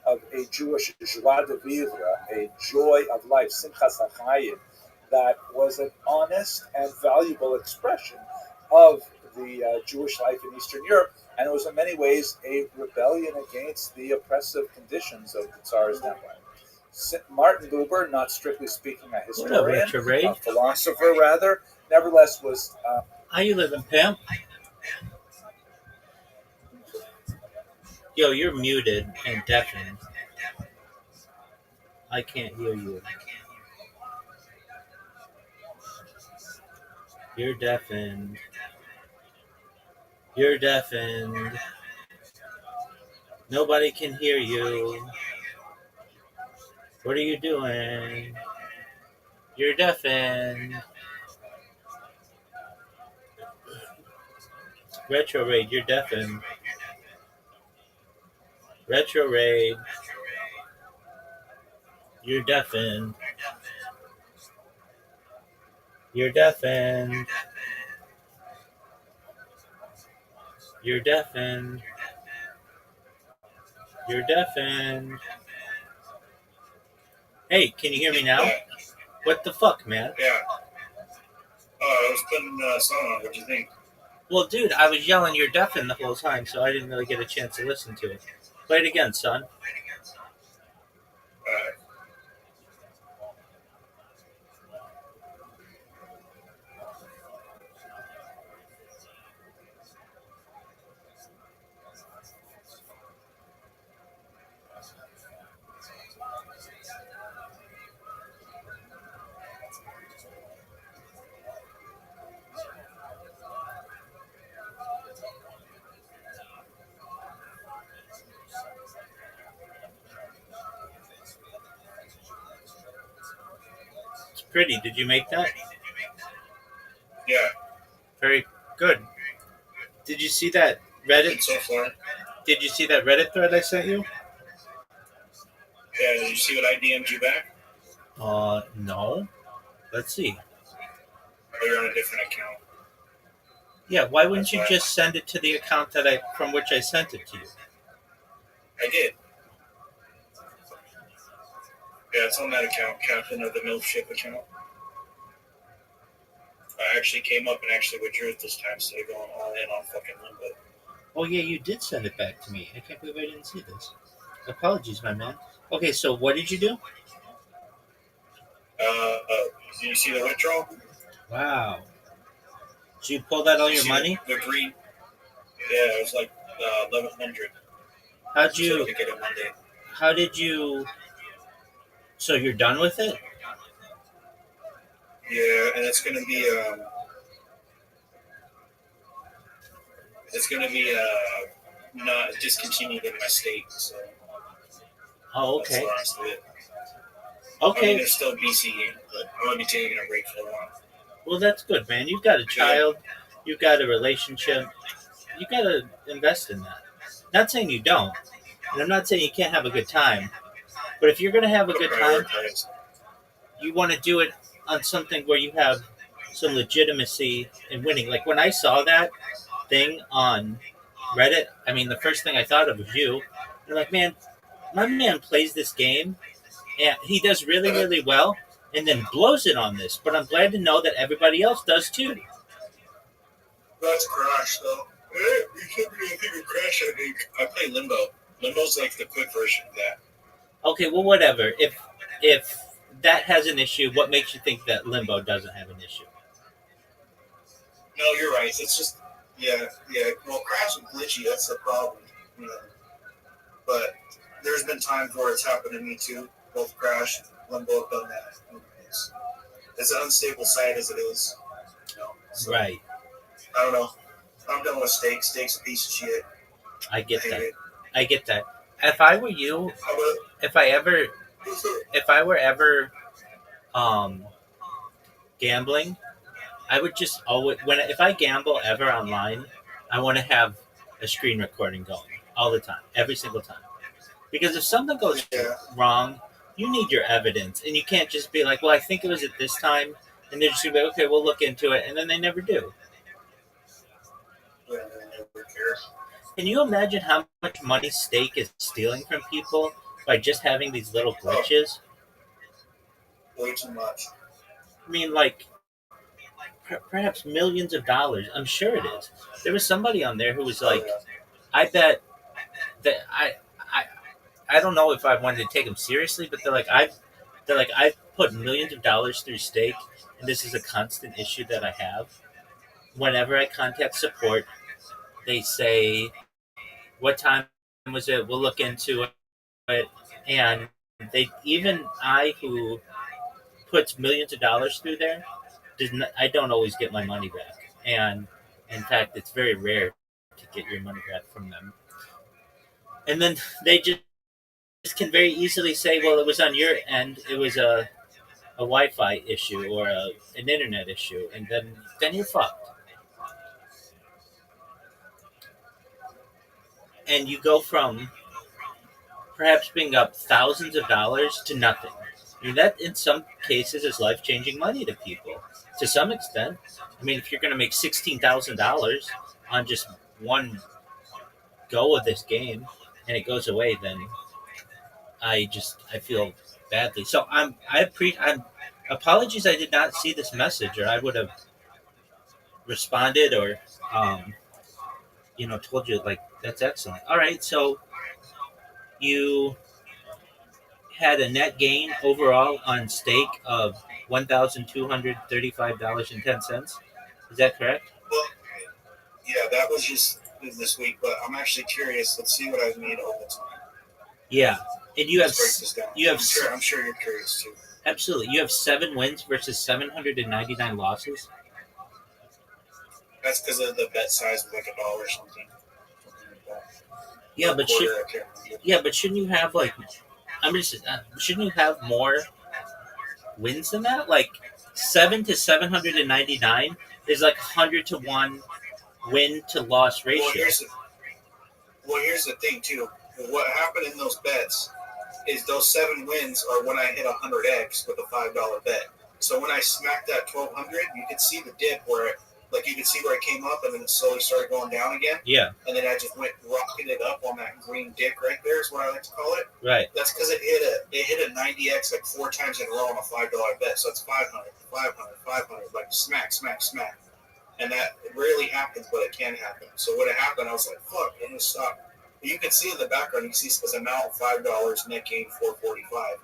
of a Jewish joie de vivre, a joy of life, simchas hachayim, that was an honest and valuable expression of the Jewish life in Eastern Europe, and it was in many ways a rebellion against the oppressive conditions of the Tsarist Empire. Martin Buber, not strictly speaking a historian, a philosopher rather, nevertheless was... How you living, Pam? Yo, you're muted and deafened. I can't hear you. You're deafened. You're deafened. Nobody can hear you. What are you doing? You're deafened. Retro Raid, you're deafened. Retro Raid, you're deafened. You're deafened. You're deafened. You're deafened. Hey, can you hear me now? What the fuck, man? Yeah. Oh, I was putting a song on. What'd you think? Well, dude, I was yelling you're deafened the whole time, so I didn't really get a chance to listen to it. Play it again, son. It's pretty. Did you make that? Yeah. Very good. Did you see that Reddit? So far. Did you see that Reddit thread I sent you? Yeah. Did you see what I DM'd you back? No. Let's see. Or you're on a different account? Yeah. Why wouldn't you just send it to the account from which I sent it to you? I did. Yeah, it's on that account, Captain of the Milk Ship account. I actually came up and actually withdrew it this time instead of going all in on fucking Limbo. Oh, yeah, you did send it back to me. I can't believe I didn't see this. Apologies, my man. Okay, so what did you do? Did you see the withdrawal? Wow. Did you pull out all your money? The green. Yeah, it was like 1,100. How did you So you're done with it? Yeah, and it's gonna be not discontinued in my state. So Oh, that's the okay. last of it. Okay. I mean, there's still BC, but I'm gonna be taking a break for a while. Well, that's good, man. You've got a child. You've got a relationship. You got to invest in that. Not saying you don't, and I'm not saying you can't have a good time. But if you're going to have a good time, Prioritize. you want to do it on something where you have some legitimacy in winning. Like when I saw that thing on Reddit, I mean, the first thing I thought of was you. You're like, man, my man plays this game and he does really, really well and then blows it on this. But I'm glad to know that everybody else does too. That's Crash, though. You took me to think of Crash, I think. I play Limbo. Limbo's like the quick version of that. Okay, well, whatever. If that has an issue, what makes you think that Limbo doesn't have an issue? No, you're right. It's just, yeah. Well, Crash is glitchy. That's the problem. You know. But there's been times where it's happened to me too. Both Crash, Limbo have done that. It's an unstable site as it is. You know. So, Right. I don't know. I'm done with Steak. Steak's a piece of shit. I get hate that. it. I get that. If I were you, How about if I were ever gambling, I would just always if I gamble ever online, I want to have a screen recording going all the time, every single time. Because if something goes yeah. wrong, you need your evidence, and you can't just be like, "Well, I think it was at this time," and they're just gonna be, "Okay, we'll look into it," and then they never do. I never care. Can you imagine how much money Stake is stealing from people by just having these little glitches? Way too much. I mean, like perhaps millions of dollars. I'm sure it is. There was somebody on there who was like, I bet that I I don't know if I wanted to take them seriously, but I've put millions of dollars through Stake, and this is a constant issue that I have. Whenever I contact support, they say, "What time was it? We'll look into it." And they even I who puts millions of dollars through there, I don't always get my money back. And in fact, it's very rare to get your money back from them. And then they just can very easily say, well, it was on your end. It was a Wi-Fi issue or an internet issue. And then you're fucked. And you go from perhaps being up thousands of dollars to nothing. I mean, that in some cases is life changing money to people. To some extent, I mean, if you're going to make $16,000 on just one go of this game, and it goes away, then I feel badly. So I'm apologies. I did not see this message, or I would have responded, or um, told you like that's excellent. All right, so you had a net gain overall on Stake of $1,235.10. Is that correct? Well, yeah, that was just this week, but I'm actually curious. Let's see what I've made over time. Yeah, and you have Let's break this down. you have I'm sure you're curious too. absolutely you have 7 wins versus 799 losses. That's because of the bet size of like $1 or something. Yeah, but Quarter, shouldn't you have like shouldn't you have more wins than that? Like 7 to 799 is like 100 to 1 win to loss ratio. Here's the thing too. What happened in those bets is those 7 wins are when I hit 100x with a $5 bet. So when I smacked that 1200, you could see the dip where you could see where it came up and then it slowly started going down again. Yeah. And then I just went rocking it up on that green dick right there is what I like to call it. Right. That's because it hit a 90x like 4 times in a row on a $5 bet. So it's 500, like smack. And that rarely happens, but it can happen. So when it happened, I was like, fuck, I'm going to stop. But you can see in the background, you can see it says amount $5, net gain $445.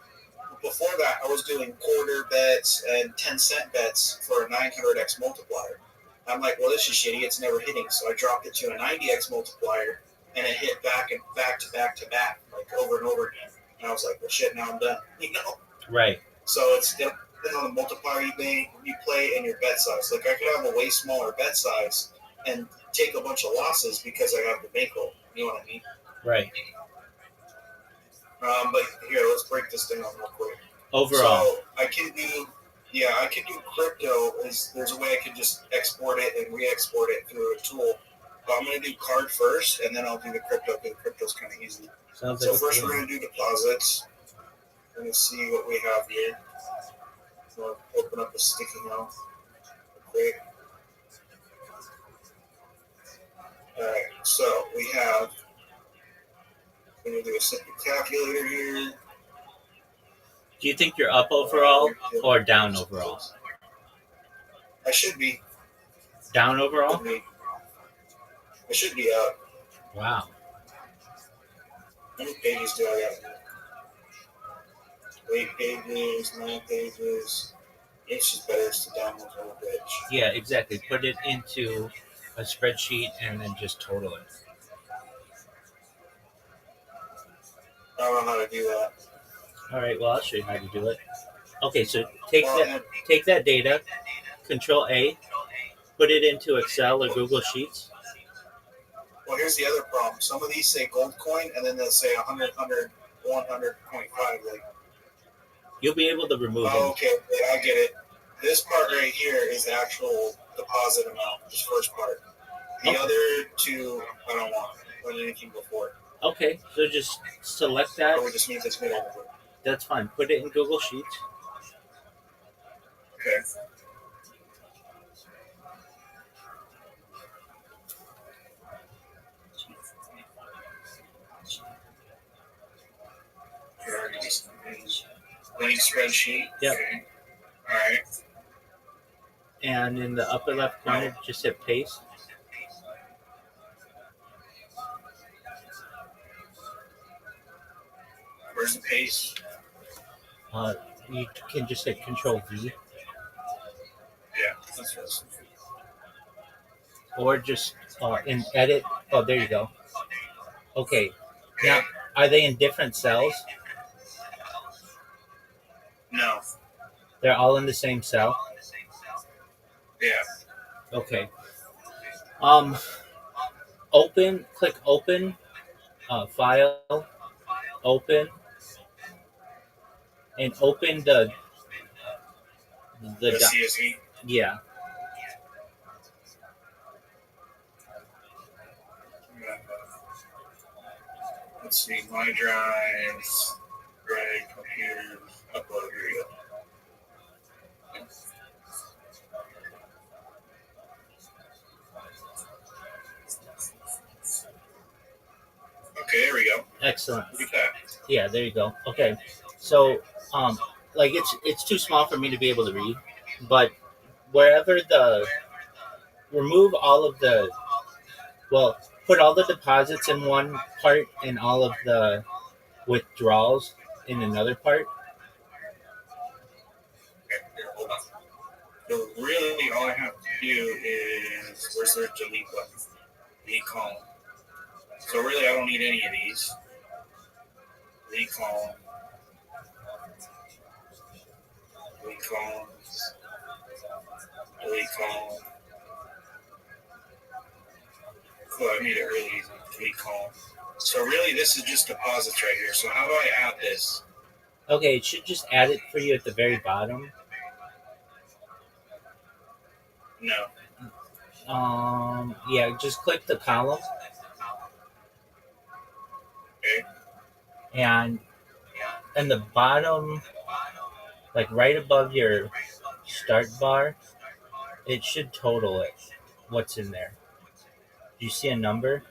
Before that, I was doing quarter bets and 10-cent bets for a 900x multiplier. I'm like, well, this is shitty. It's never hitting. So I dropped it to a 90x multiplier, and it hit back to back, like over and over again. And I was like, well, shit, now I'm done. Right. So it's depending on the multiplier you play and your bet size. Like I could have a way smaller bet size and take a bunch of losses because I have the bankroll. You know what I mean? Right. But here, let's break this thing down real quick. Overall. So I can do crypto. There's a way I can just export it and re-export it through a tool. But I'm going to do card first, and then I'll do the crypto because crypto's kind of easy. Sounds So like first we're going to do deposits. We're going to see what we have here. So I'll open up a sticky note quick. All right, so we have. We're going to do a simple calculator here. Do you think you're up overall or down overall? I should be Down overall? I should be up. Wow. How many pages do I have? 8 pages, 9 pages. It's just better to download the whole page. Yeah, exactly. Put it into a spreadsheet and then just total it. I don't know how to do that. All right. Well, I'll show you how to do it. Okay. So take that data, Control A, put it into Excel or Google Sheets. Well, here's the other problem. Some of these say gold coin, and then they'll say 100, 100.5. Like, You'll be able to remove oh, it. okay, I get it. This part right here is the actual deposit amount, this first part. The other two, I don't want anything before. Okay, so just select that. Or we just need this middle over. That's fine. Put it in Google Sheets. Okay. Blank spreadsheet. Yep. Okay. All right. And in the upper left corner, just hit paste. Where's the paste? You can just hit Control V. Yeah, that's what. Or just in edit. Oh, there you go. Okay. Now, are they in different cells? No. They're all in the same cell? Yeah. Okay. Click open, file, open, and open the CSV. Yeah. Let's see, my drives, Greg, computer, upload, here you go. Okay, there we go. Excellent. Look at that. Yeah, there you go. Okay. So, like it's too small for me to be able to read, but wherever remove all of put all the deposits in one part and all of the withdrawals in another part. Okay, here, hold on. So really all I have to do is, where's the delete button? Delete column. So really I don't need any of these. Delete column. Delete column. Delete column. Cool, I made it really easy. Delete column. So really this is just deposits right here. So how do I add this? Okay, it should just add it for you at the very bottom. No. Yeah, just click the column. Okay. And in the bottom, like right above your start bar, it should total it. What's in there? Do you see a number?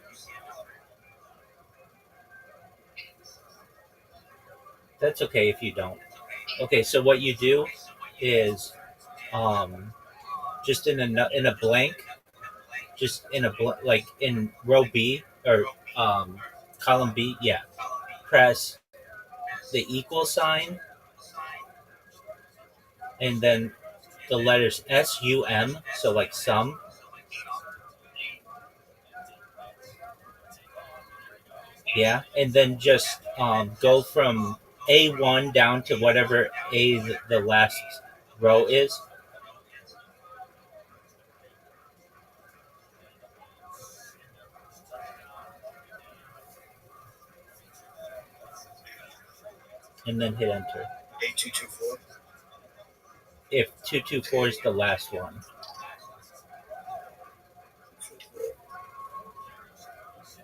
That's okay if you don't. Okay, so what you do is just in a blank, just in like in row B or column B, yeah. Press the equal sign and then the letters SUM, so like sum. Yeah, and then just go from A1 down to whatever the last row is. And then hit enter. 8224. If 224 is the last one.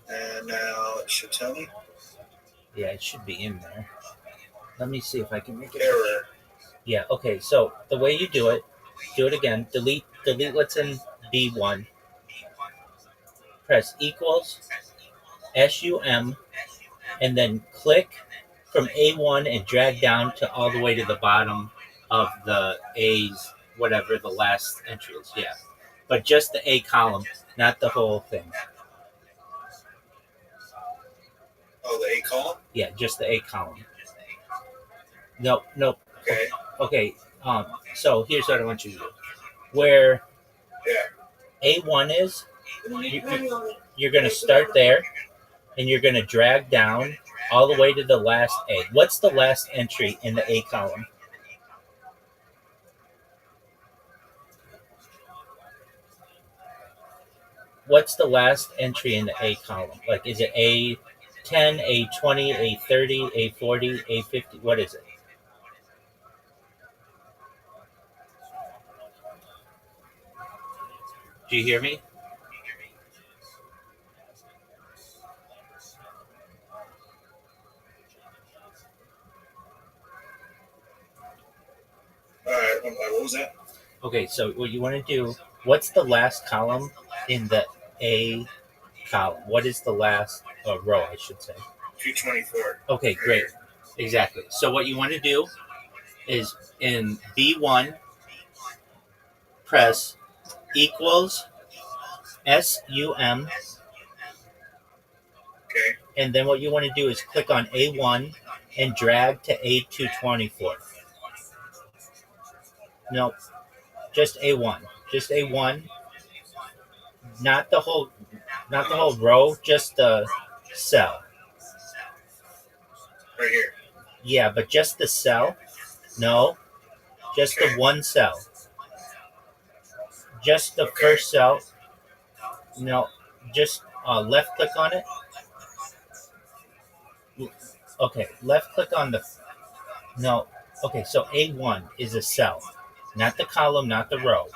And now it should tell me. Yeah, it should be in there. Let me see if I can make it. Error. Yeah, okay, so the way you do it again. Delete what's in B1. Press equals SUM and then click from A1 and drag down to all the way to the bottom of the A's, whatever the last entry is. Yeah. But just the A column, not the whole thing. Oh, the A column? Yeah, just the A column. Nope. Okay. Okay. So here's what I want you to do. Where Yeah. A1 is, you're going to start there, and you're going to drag down all the way to the last A. What's the last entry in the A column? What's the last entry in the A column? Like, is it A10, A20, A30, A40, A50? What is it? Do you hear me? All right. What was that? Okay, so what you want to do, what's the last column in the A column? What is the last row, I should say? 224. Okay, great. Exactly. So what you want to do is in B1, press equals SUM, Okay. and then what you want to do is click on A1 and drag to A224. Nope, just A1. Just A1. Not the whole row, just the cell. Right here. Yeah, but just the cell. No, just the one cell. Just the first cell. No, just left click on it. Okay, left click on the. No, okay, so A1 is a cell, not the column, not the row.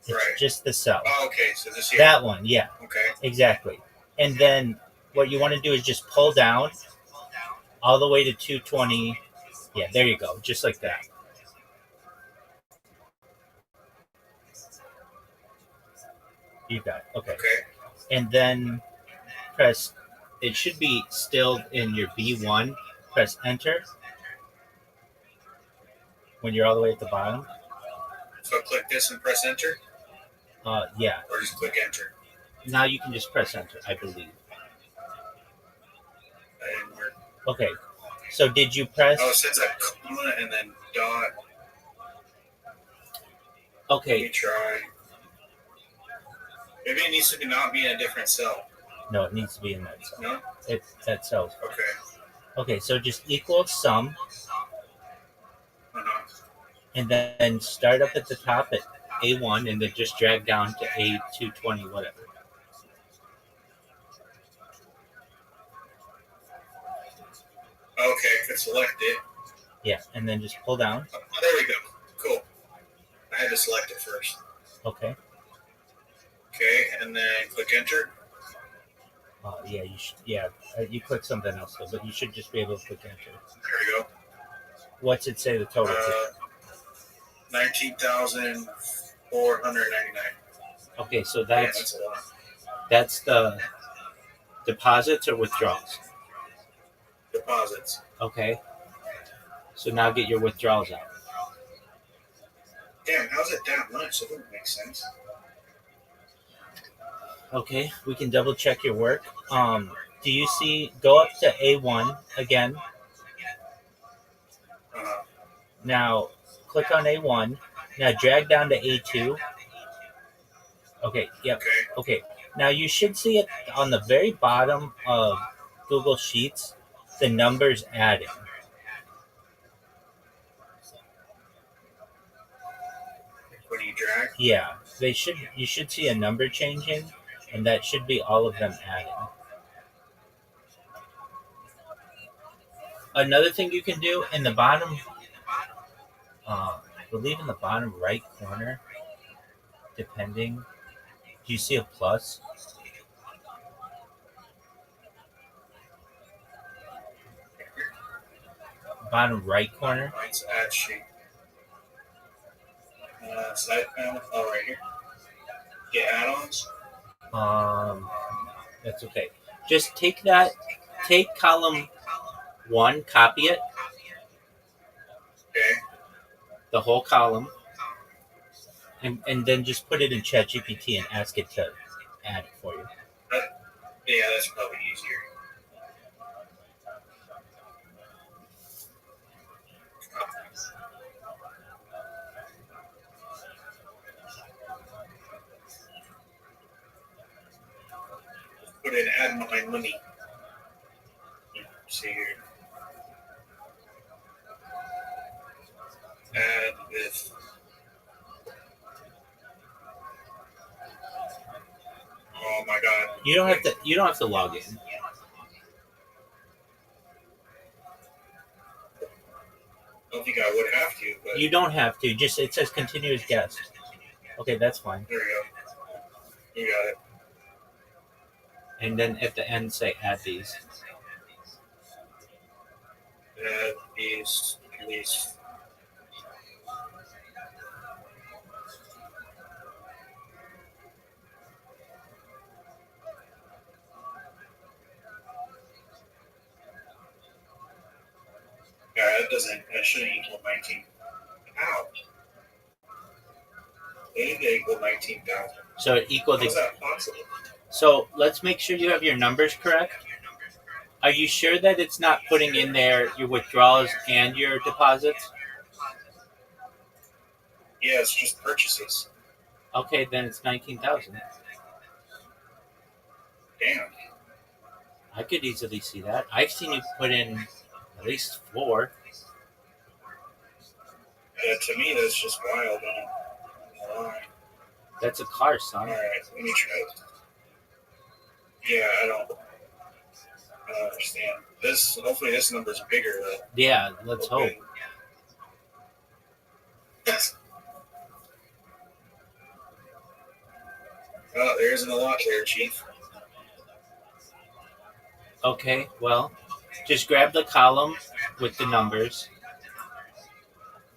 It's just the cell. Oh, okay, so this here. That one, yeah. Okay. Exactly. And then what you want to do is just pull down all the way to 220. Yeah, there you go, just like that. You got it. Okay. And then press, it should be still in your B1. Press enter when you're all the way at the bottom. So click this and press enter? Yeah. Or just click enter? Now you can just press enter, I believe. That didn't work. Okay. So did you press? Oh, it says a comma and then dot. Okay. Let me try. Maybe it needs to not be in a different cell. No, it needs to be in that cell. No? It's that cell. Okay. Okay, so just equal sum, and then start up at the top at A1, and then just drag down to A220, whatever. Okay, I could select it. Yeah, and then just pull down. Oh, there we go. Cool. I had to select it first. Okay. Okay, and then click enter. Yeah, you should. Yeah, you click something else, though, but you should just be able to click enter. There we go. What's it say the total? 19,499. Okay, so That's a lot. that's the deposits or withdrawals. Deposits. Okay. So now get your withdrawals out. Damn, how's it that much? That doesn't make sense. Okay, we can double check your work. Do you see? Go up to A1 again. Now click on A1. Now drag down to A2. Okay. Yep. Okay. Now you should see it on the very bottom of Google Sheets. the numbers adding. When you drag? Yeah, you should see a number changing, and that should be all of them adding. Another thing you can do in the bottom, I believe in the bottom right corner, depending, do you see a plus? Bottom right corner. Mine's add sheet. Side panel. Oh, right here. Get add-ons. That's okay. Just take column 1, copy it, Okay. the whole column, and then just put it in ChatGPT and ask it to add it for you. Yeah, that's probably easier. Put in add my money. See here. Add with. Oh my god. You don't have to log in. I don't think I would have to, but You don't have to. Just it says continue as guest. Okay, that's fine. there we go. You got it. And then at the end say add these. Add these, please. Yeah, that shouldn't equal 19. Ow. They need to equal 19,000. So it equals. How is that possible? So let's make sure you have your numbers correct. Are you sure that it's not putting in there your withdrawals and your deposits? Yeah, it's just purchases. Okay, then it's 19,000. Damn. I could easily see that. I've seen you put in at least 4. Yeah, to me, that's just wild. Why? That's a car, son. Alright, let me try it. Yeah, I don't understand. Hopefully this number's bigger, though. Yeah, let's hope. Oh, there isn't a lot there, Chief. Okay, well, just grab the column with the numbers,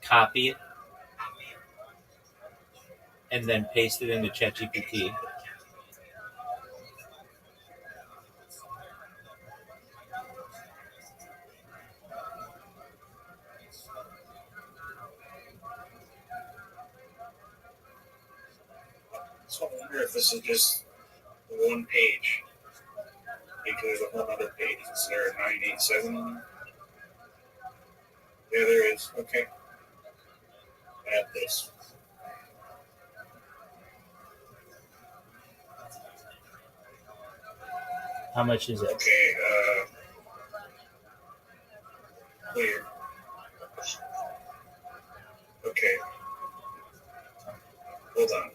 copy it, and then paste it into ChatGPT. So I wonder if this is just one page. Because there's a whole other page. Is there a 987 on there? Yeah, there is. Okay. Add this. How much is it? Okay, clear. Okay. Hold on.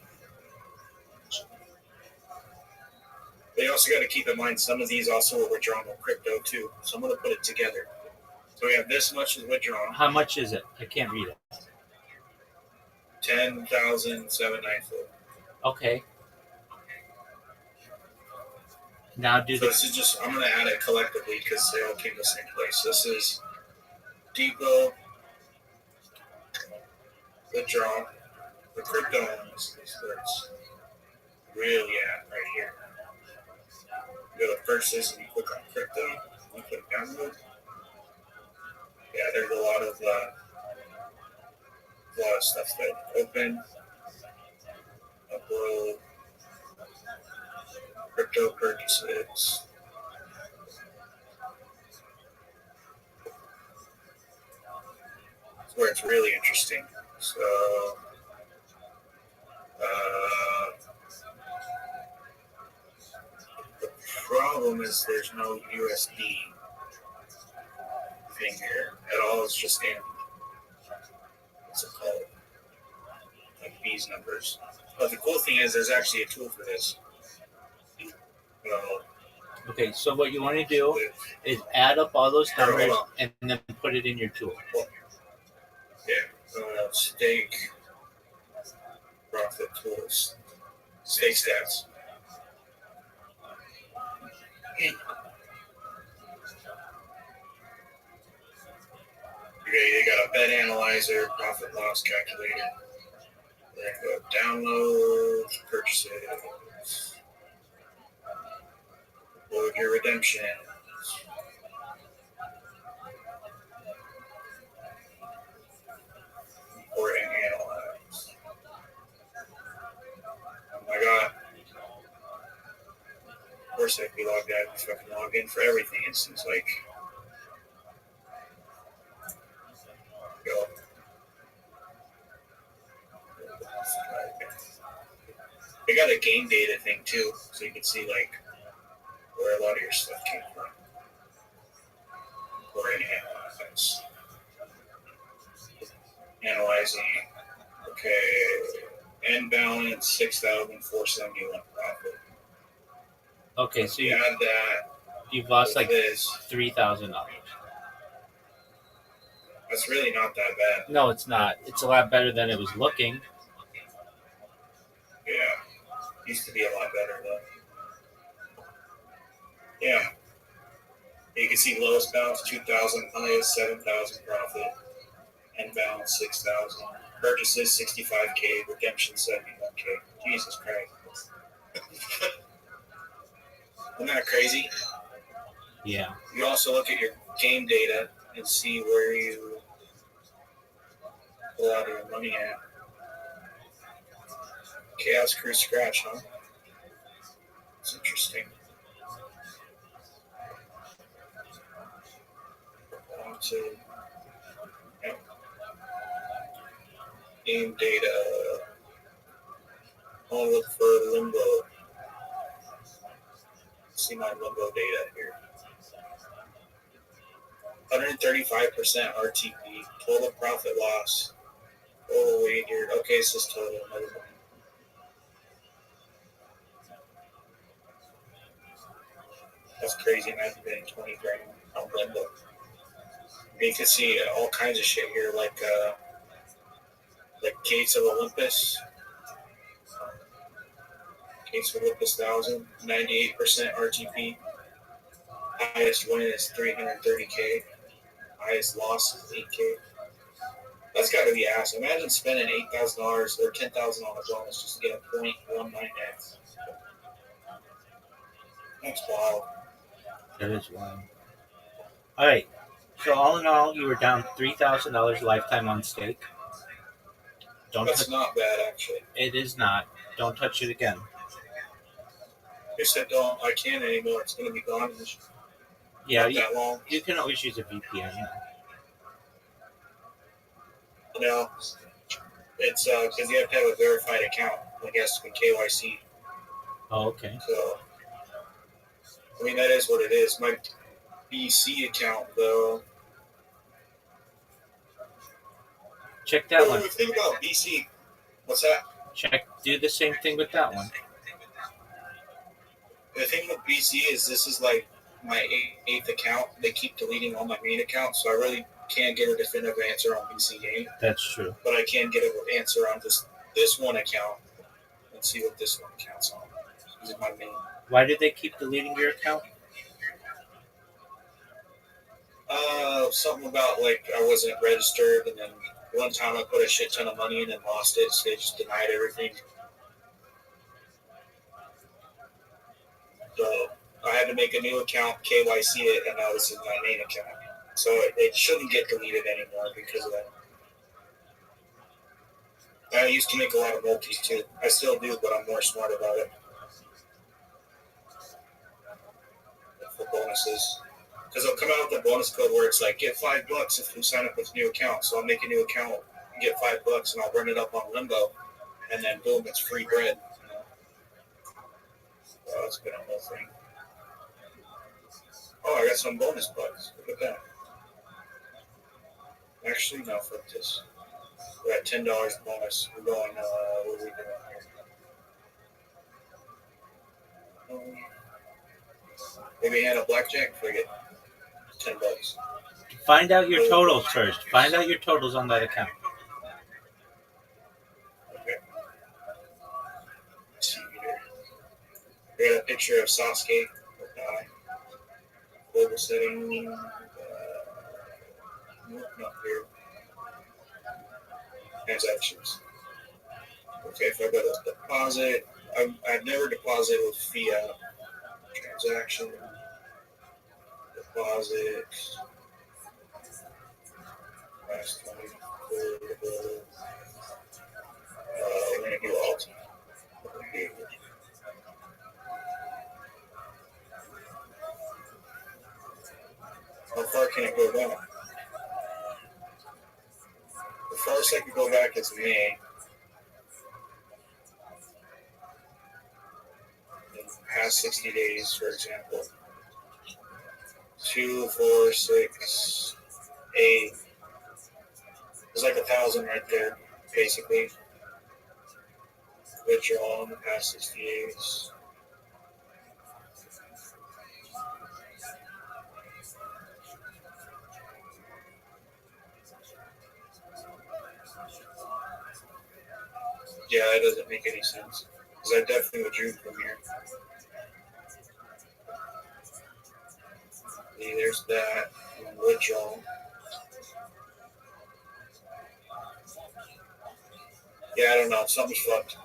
They also got to keep in mind some of these also were withdrawn with crypto too. So I'm going to put it together. So we have this much is withdrawn. How much is it? I can't read it. 10,794. Okay. Now do So the. this is just, I'm going to add it collectively because they all came to the same place. This is depot, withdraw, the crypto ones. This is where it's really at right here. You go to purchase and you click on crypto, you click download. Yeah, there's a lot of stuff that open, upload, crypto purchases. That's where it's really interesting. So, the problem is there's no USD. anything here at all. It's just in, what's it called? Like these numbers. But the cool thing is there's actually a tool for this. Okay, so what you want to do is add up all those numbers and then put it in your tool. Yeah. Stake profit tools. Stake stats. Okay, they got a bet analyzer, profit loss calculator. Then go download, purchases, load your redemption. Import and analyze. Oh my god. Of course I'd be logged out and fucking log in for everything. It seems like. Go. They got a game data thing too, so you can see like where a lot of your stuff came from. Or in analyze. Analyzing. Okay. End balance 6,471 profit. Okay, so you add that. You've lost like this. $3,000. That's really not that bad. No, it's not. It's a lot better than it was looking. Yeah. Used to be a lot better though. Yeah. You can see lowest balance 2,000, highest 7,000 profit, end balance 6,000, purchases 65K, redemption 71K. Jesus Christ. Isn't that crazy? Yeah. You also look at your game data and see where you pull out your money at. Chaos Crew Scratch, huh? That's interesting. To game data. I'll look for limbo. See my limbo data here. 135% RTP. Total profit loss. Total wager. Okay, it's just total. Never mind. That's crazy. Imagine getting 20 grand on limbo. You can see all kinds of shit here, like Gates of Olympus. Gates of Olympus 1,000, 98% RTP. Highest win is 330K. Highest loss is 8K. That's got to be ass. Imagine spending $8,000 or $10,000 on a bonus just to get a 0.19x. That's wild. That is wild. All right. So all in all, you were down $3,000 lifetime on stake. That's not bad, actually. It is not. Don't touch it again. They said don't. I can't anymore. It's going to be gone. Yeah, Not that long. You can always use a VPN. No, it's because you have to have a verified account. I guess with KYC. Oh, okay. So, I mean that is what it is. My BC account, though. Check that one. The thing about BC, what's that? Do the same thing with that one. The thing with BC is this is like my eighth account. They keep deleting all my main accounts, so I really can't get a definitive answer on BC game. That's true. But I can get an answer on this one account and see what this one counts on. This is my main. Why did they keep deleting your account? Something about like I wasn't registered, and then one time I put a shit ton of money in and lost it, so they just denied everything. So I had to make a new account, KYC it, and now this is my main account. So it shouldn't get deleted anymore because of that. I used to make a lot of multis too. I still do, but I'm more smart about it. For bonuses. Because they'll come out with a bonus code where it's like, get $5 if you sign up with a new account. So I'll make a new account, get $5, and I'll run it up on Limbo. And then boom, it's free bread. You know? Oh, that's been a whole thing. Oh, I got some bonus bucks. Look at that. Actually, no, fuck this. We're at $10 bonus. We're going, what are we doing here? Maybe hand a blackjack if we get $10. Find out your totals first. Find out your totals on that account. Okay. Let's see here. We got a picture of Sasuke. Global setting. Not here. Transactions. Okay, if I go to deposit, I've never deposited with fiat. Transaction. Deposit. Last 24. We're going to do alt. How far can it go back? The farthest I can go back is May. Past 60 days, for example. 2, 4, 6, 8. There's like 1,000 right there, basically. Withdrawal in the past 60 days. Yeah, that doesn't make any sense. Because I definitely withdrew from here. See, there's that. And withdrawal. Yeah, I don't know. Something's fucked.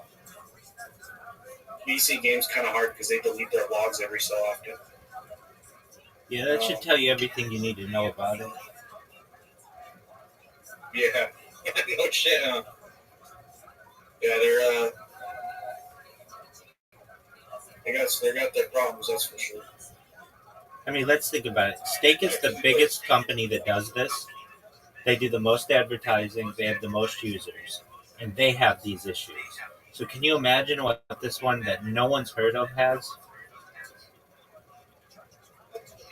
VC game's kind of hard because they delete their logs every so often. Yeah, that should tell you everything you need to know about it. Yeah. No shit, huh? Yeah, they got their problems, that's for sure. I mean, let's think about it. Stake is the biggest company that does this. They do the most advertising. They have the most users. And they have these issues. So can you imagine what this one that no one's heard of has?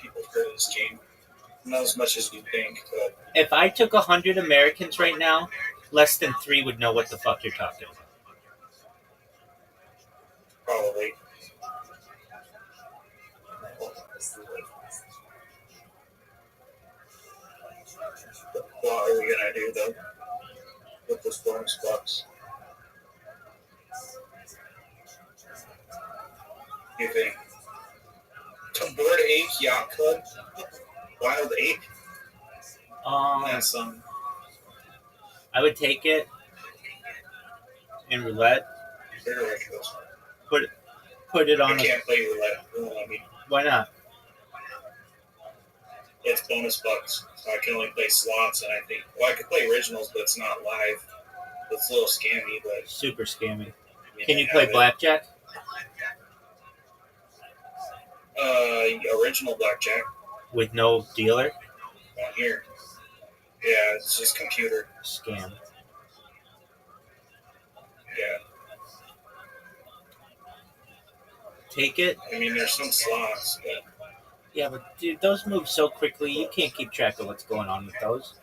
People heard of this game. Not as much as you think, but If I took 100 Americans right now, less than 3 would know what the fuck you're talking about. probably. What are we gonna do though with this bonus box? You think? Board Ape Yacht Club? Wild Ape? That's I would take it in roulette. very ridiculous. Put it I on. can't play roulette. It won't let me. Why not? It's bonus bucks, so I can only play slots, and I think I could play originals, but it's not live. It's a little scammy, but Super scammy. I mean, Can you I play have it. blackjack Original blackjack with no dealer? on here. Yeah, it's just computer. Scam. Yeah, Take it. I mean, there's some slots, but Yeah, but dude, those move so quickly. You can't keep track of what's going on with those.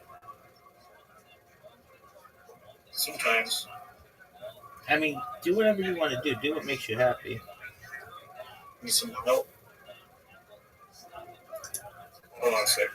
sometimes. I mean, do whatever you want to do. Do what makes you happy. Need some help. Hold on a sec.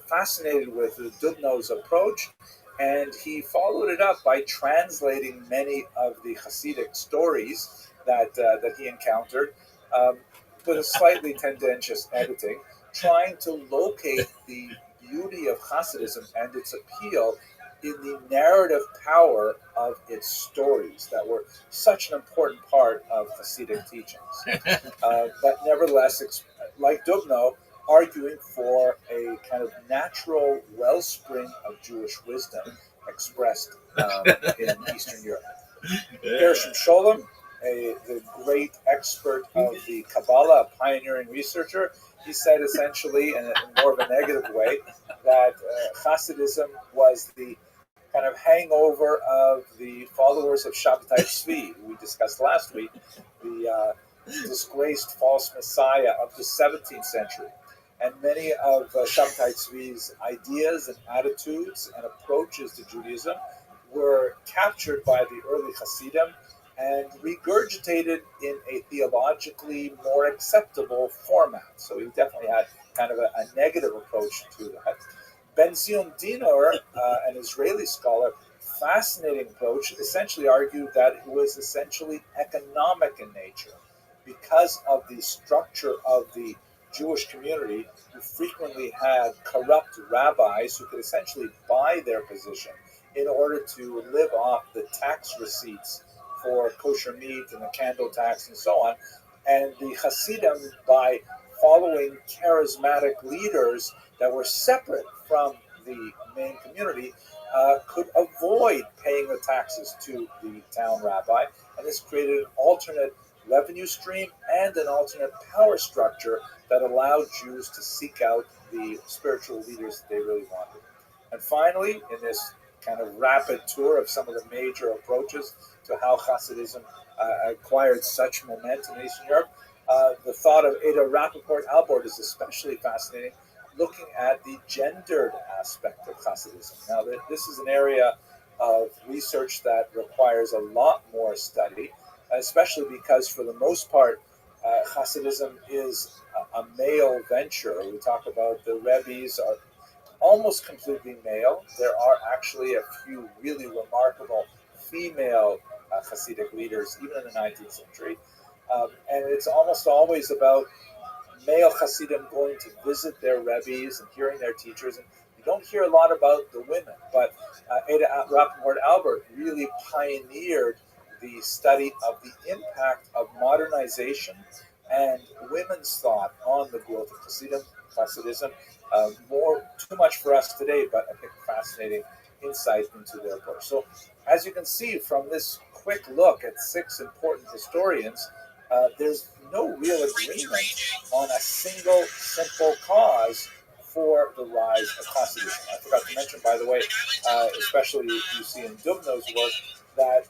fascinated with Dubno's approach, and he followed it up by translating many of the Hasidic stories that he encountered, with a slightly tendentious editing, trying to locate the beauty of Hasidism and its appeal in the narrative power of its stories that were such an important part of Hasidic teachings. But nevertheless, like Dubno, arguing for a kind of natural wellspring of Jewish wisdom expressed in Eastern Europe. Gershom Scholem, the great expert of the Kabbalah, a pioneering researcher, he said essentially, in more of a negative way, that Hasidism was the kind of hangover of the followers of Shabbatai Tzvi, we discussed last week, the disgraced false messiah of the 17th century. And many of Shabbatai Tzvi's ideas and attitudes and approaches to Judaism were captured by the early Hasidim and regurgitated in a theologically more acceptable format. So he definitely had kind of a negative approach to that. Ben Zion Dinor, an Israeli scholar, fascinating approach, essentially argued that it was essentially economic in nature because of the structure of the Jewish community, who frequently had corrupt rabbis who could essentially buy their position in order to live off the tax receipts for kosher meat and the candle tax and so on. And the Hasidim, by following charismatic leaders that were separate from the main community, could avoid paying the taxes to the town rabbi. And this created an alternate revenue stream and an alternate power structure that allowed Jews to seek out the spiritual leaders that they really wanted. And finally, in this kind of rapid tour of some of the major approaches to how Hasidism acquired such momentum in Eastern Europe, the thought of Ada Rappaport-Albert is especially fascinating, looking at the gendered aspect of Hasidism. Now, this is an area of research that requires a lot more study, especially because, for the most part, Hasidism is a male venture. We talk about the Rabbis are almost completely male. There are actually a few really remarkable female Hasidic leaders, even in the 19th century. And it's almost always about male Hasidim going to visit their Rabbis and hearing their teachers. And you don't hear a lot about the women, but Ada Rappaport-Albert really pioneered the study of the impact of modernization and women's thought on the growth of Hasidism. Too much for us today, but I think fascinating insight into their approach. So, as you can see from this quick look at 6 important historians, there's no real agreement on a single simple cause for the rise of Hasidism. I forgot to mention, by the way, especially you see in Dubno's work, that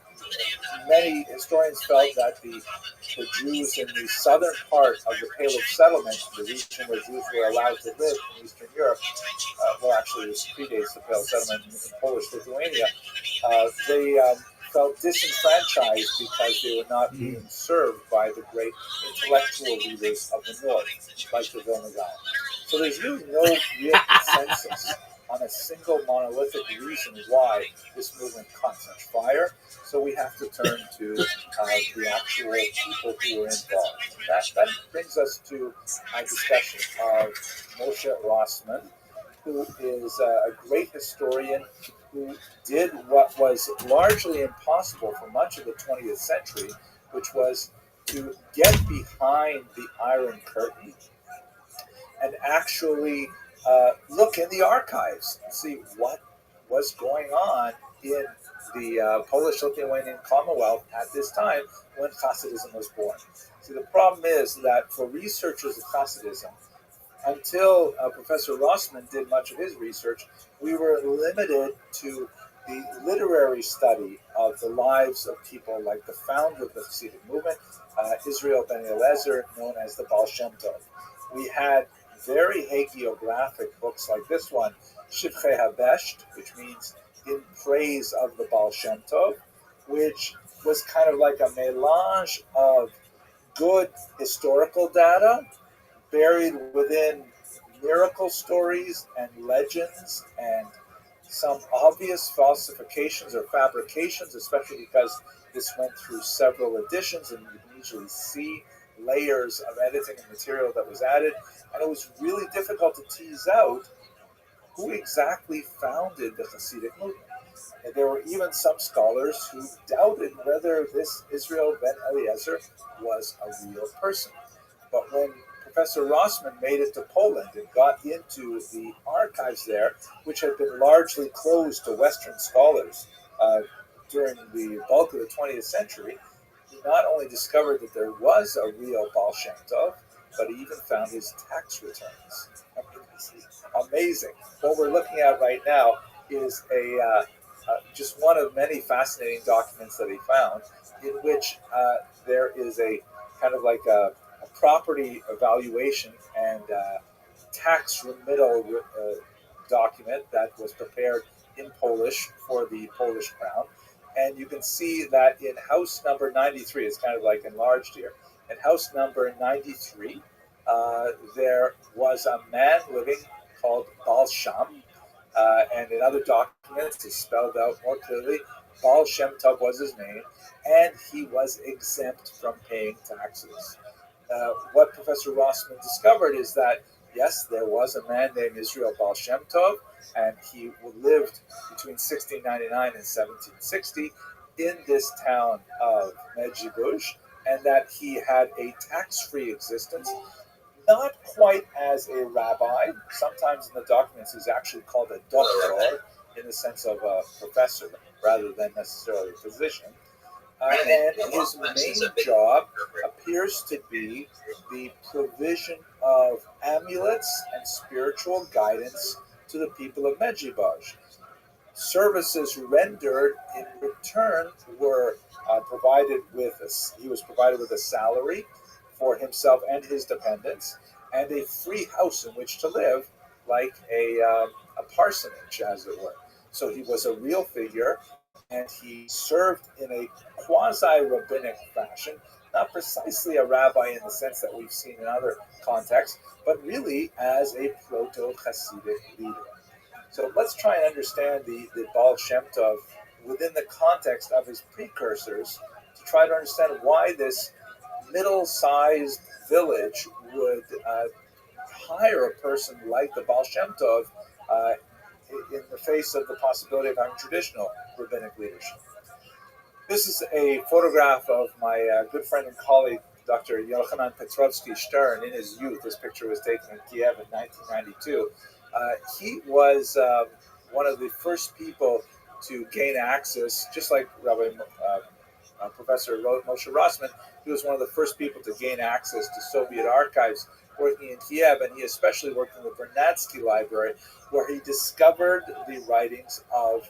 many historians felt that the Jews in the southern part of the Pale of Settlement, the region where Jews were allowed to live in Eastern Europe, actually this predates the Pale of Settlement in Polish Lithuania, they felt disenfranchised because they were not being served by the great intellectual leaders of the North, like the Vilna Gaon. So there's really no real consensus on a single monolithic reason why this movement caught such fire. So we have to turn to the actual people who were involved. That brings us to a discussion of Moshe Rossman, who is a great historian who did what was largely impossible for much of the 20th century, which was to get behind the Iron Curtain and actually look in the archives and see what was going on in the Polish-Lithuanian Commonwealth at this time when Hasidism was born. See, the problem is that for researchers of Hasidism, until Professor Rossman did much of his research, we were limited to the literary study of the lives of people like the founder of the Hasidic movement, Israel Ben Eliezer, known as the Baal Shem Tov. We had very hagiographic books like this one, Shivchei HaBesht, which means in praise of the Baal Shem Tov, which was kind of like a melange of good historical data buried within miracle stories and legends and some obvious falsifications or fabrications, especially because this went through several editions and you can usually see layers of editing and material that was added. And it was really difficult to tease out who exactly founded the Hasidic movement. And there were even some scholars who doubted whether this Israel ben Eliezer was a real person. But when Professor Rossman made it to Poland and got into the archives there, which had been largely closed to Western scholars during the bulk of the 20th century, he not only discovered that there was a real Baal Shem Tov, but he even found his tax returns. I mean, this is amazing. What we're looking at right now is just one of many fascinating documents that he found, in which there is a kind of like a property evaluation and tax remittal document that was prepared in Polish for the Polish crown. And you can see that in house number 93, it's kind of like enlarged here. In house number 93, there was a man living called Baal Shem, and in other documents it's spelled out more clearly. Baal Shem Tov was his name, and he was exempt from paying taxes. What Professor Rossman discovered is that, yes, there was a man named Israel Baal Shem Tov, and he lived between 1699 and 1760 in this town of Medjugorje, and that he had a tax-free existence, not quite as a rabbi. Sometimes in the documents he's actually called a doctor, in the sense of a professor rather than necessarily a physician. And his main job appears to be the provision of amulets and spiritual guidance to the people of Medjugorje. Services rendered in return were he was provided with a salary for himself and his dependents, and a free house in which to live, like a parsonage, as it were. So he was a real figure, and he served in a quasi-rabbinic fashion, not precisely a rabbi in the sense that we've seen in other contexts, but really as a proto-Hasidic leader. So let's try and understand the Baal Shem Tov within the context of his precursors, to try to understand why this middle-sized village would hire a person like the Baal Shem Tov in the face of the possibility of having traditional rabbinic leadership. This is a photograph of my good friend and colleague, Dr. Yochanan Petrovsky Stern, in his youth. This picture was taken in Kiev in 1992. He was one of the first people to gain access, just like Rabbi Professor Moshe Rossman. He was one of the first people to gain access to Soviet archives working in Kiev, and he especially worked in the Vernadsky Library, where he discovered the writings of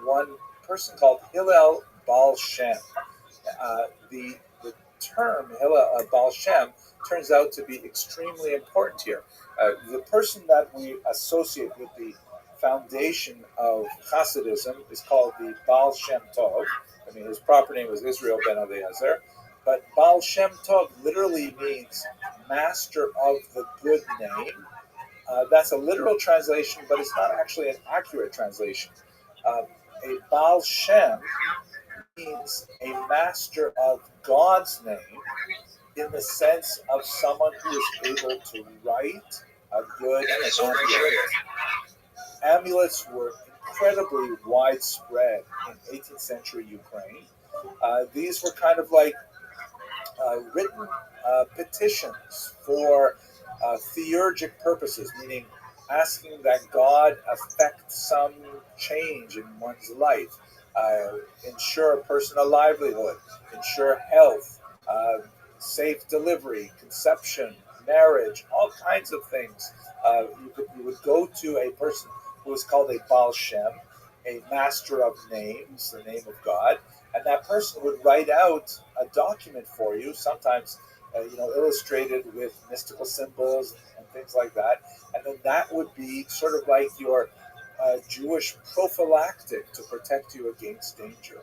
one person called Hillel Baal Shem. The term Hillel Baal Shem turns out to be extremely important here. The person that we associate with the foundation of Hasidism is called the Baal Shem Tov. I mean, his proper name was Israel ben Eliezer, but Baal Shem Tov literally means master of the good name. That's a literal translation, but it's not actually an accurate translation. A Baal Shem means a master of God's name, in the sense of someone who is able to write a good amulet. Amulets were incredibly widespread in 18th century Ukraine. These were kind of like written petitions for theurgic purposes, meaning asking that God affect some change in one's life, ensure a person a livelihood, ensure health, safe delivery, conception, marriage, all kinds of things. You would go to a person who was called a Baal Shem, a master of names, the name of God, and that person would write out a document for you, sometimes illustrated with mystical symbols and things like that, and then that would be sort of like your Jewish prophylactic to protect you against danger.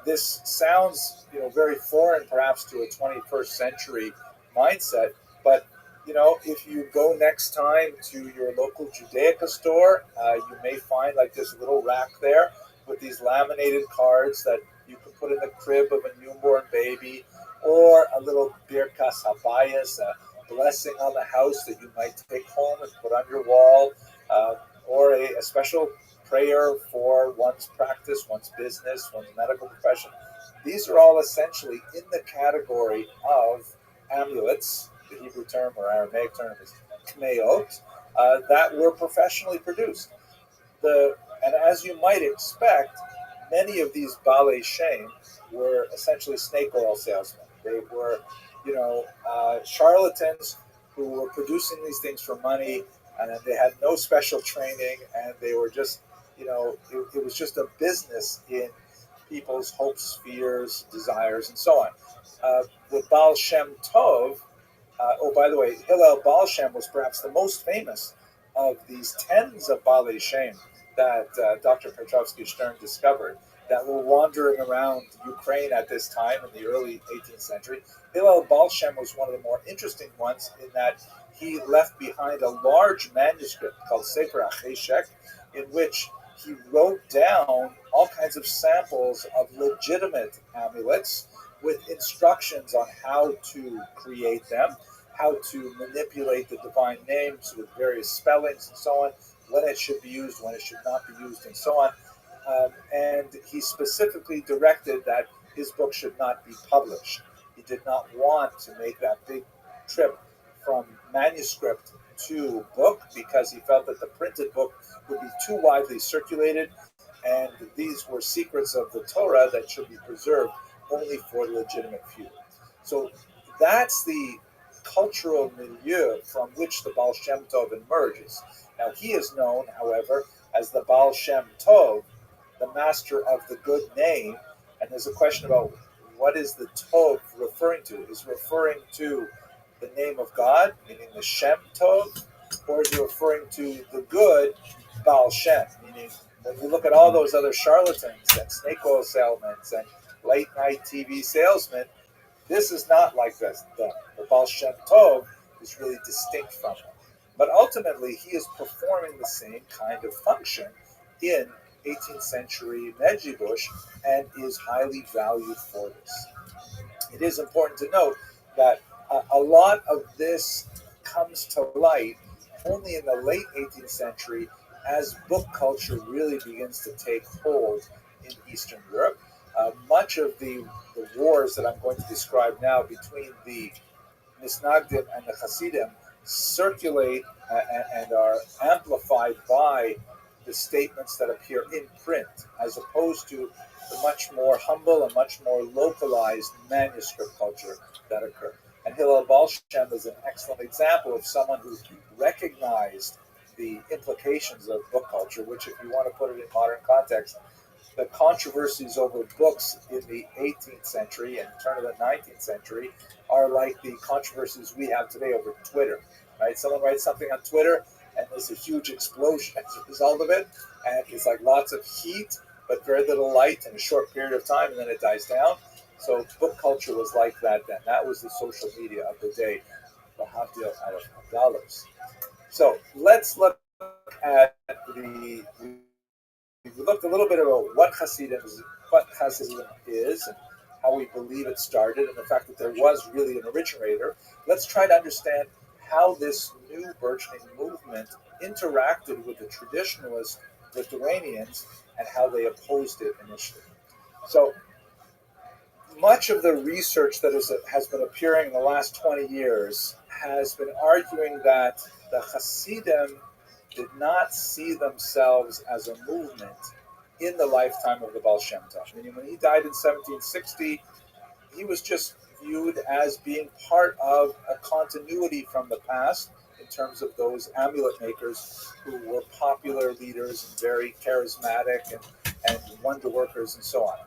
This sounds, very foreign, perhaps, to a 21st century mindset, but if you go next time to your local Judaica store, you may find like this little rack there with these laminated cards that you can put in the crib of a newborn baby, or a little birkas habayis, a blessing on the house that you might take home and put on your wall, or a special prayer for one's practice, one's business, one's medical profession. These are all essentially in the category of amulets. The Hebrew term or Aramaic term is kmeot, that were professionally produced. And as you might expect, many of these balei shem were essentially snake oil salesmen. They were, charlatans who were producing these things for money, and they had no special training, and they were just, it was just a business in people's hopes, fears, desires, and so on. The Baal Shem Tov. By the way, Hillel Baal Shem was perhaps the most famous of these tens of Balei Shem that Dr. Petrovsky Stern discovered that were wandering around Ukraine at this time in the early 18th century. Hillel Baal Shem was one of the more interesting ones in that he left behind a large manuscript called Sefer HaCheshek, in which he wrote down all kinds of samples of legitimate amulets with instructions on how to create them, how to manipulate the divine names with various spellings and so on, when it should be used, when it should not be used, and so on. And he specifically directed that his book should not be published. He did not want to make that big trip from manuscript to book because he felt that the printed book would be too widely circulated, and these were secrets of the Torah that should be preserved only for the legitimate few. So that's the cultural milieu from which the Baal Shem Tov emerges. Now he is known, however, as the Baal Shem Tov, the master of the good name, and there's a question about what is the Tov referring to? Is it referring to the name of God, meaning the Shem Tov, or is it referring to the good Baal Shem, meaning when you look at all those other charlatans and snake oil salesmen and late night TV salesmen, this is not like this. The Baal Shem Tov is really distinct from them. But ultimately, he is performing the same kind of function in 18th century Medjugorje and is highly valued for this. It is important to note that a lot of this comes to light only in the late 18th century as book culture really begins to take hold in Eastern Europe. Much of the wars that I'm going to describe now between the Misnagdim and the Hasidim circulate and are amplified by the statements that appear in print, as opposed to the much more humble and much more localized manuscript culture that occurred. And Hillel Baal Shem is an excellent example of someone who recognized the implications of book culture, which, if you want to put it in modern context, the controversies over books in the 18th century and turn of the 19th century are like the controversies we have today over Twitter, right? Someone writes something on Twitter and there's a huge explosion as a result of it, and it's like lots of heat but very little light in a short period of time, and then it dies down. So book culture was like that then. That was the social media of the day, the Havdil out of dollars. So let's look at we looked a little bit about what Hasidism is and how we believe it started and the fact that there was really an originator. Let's try to understand how this new burgeoning movement interacted with the traditionalist Lithuanians and how they opposed it initially. So much of the research that has been appearing in the last 20 years has been arguing that the Hasidim did not see themselves as a movement in the lifetime of the Baal Shem Tov. Meaning when he died in 1760, he was just viewed as being part of a continuity from the past in terms of those amulet makers who were popular leaders and very charismatic and wonder workers and so on.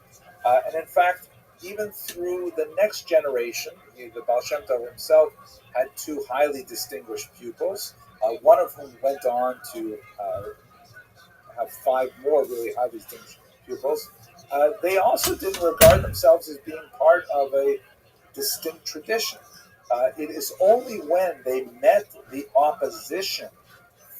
And in fact, even through the next generation, the Baal Shem Tov himself had two highly distinguished pupils, one of whom went on to have five more really highly distinguished pupils. They also didn't regard themselves as being part of a distinct tradition. It is only when they met the opposition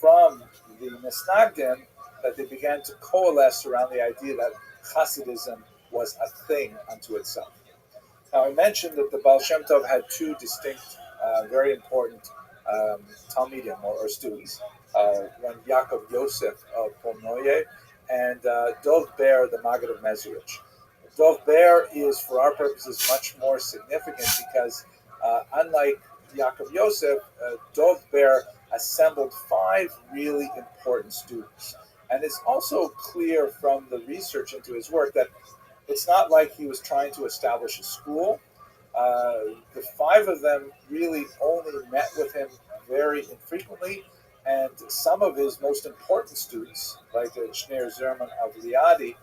from the Misnagdim that they began to coalesce around the idea that Hasidism was a thing unto itself. Now, I mentioned that the Baal Shem Tov had two distinct, very important Talmidim or students, one Yaakov Yosef of Polnoye and Dov Ber, the Maggid of Mezrich. Dov Ber is, for our purposes, much more significant because, unlike Yaakov Yosef, Dov Ber assembled 5 really important students. And it's also clear from the research into his work that it's not like he was trying to establish a school. The 5 of them really only met with him very infrequently, and some of his most important students, like Shneir Zerman of Liadi,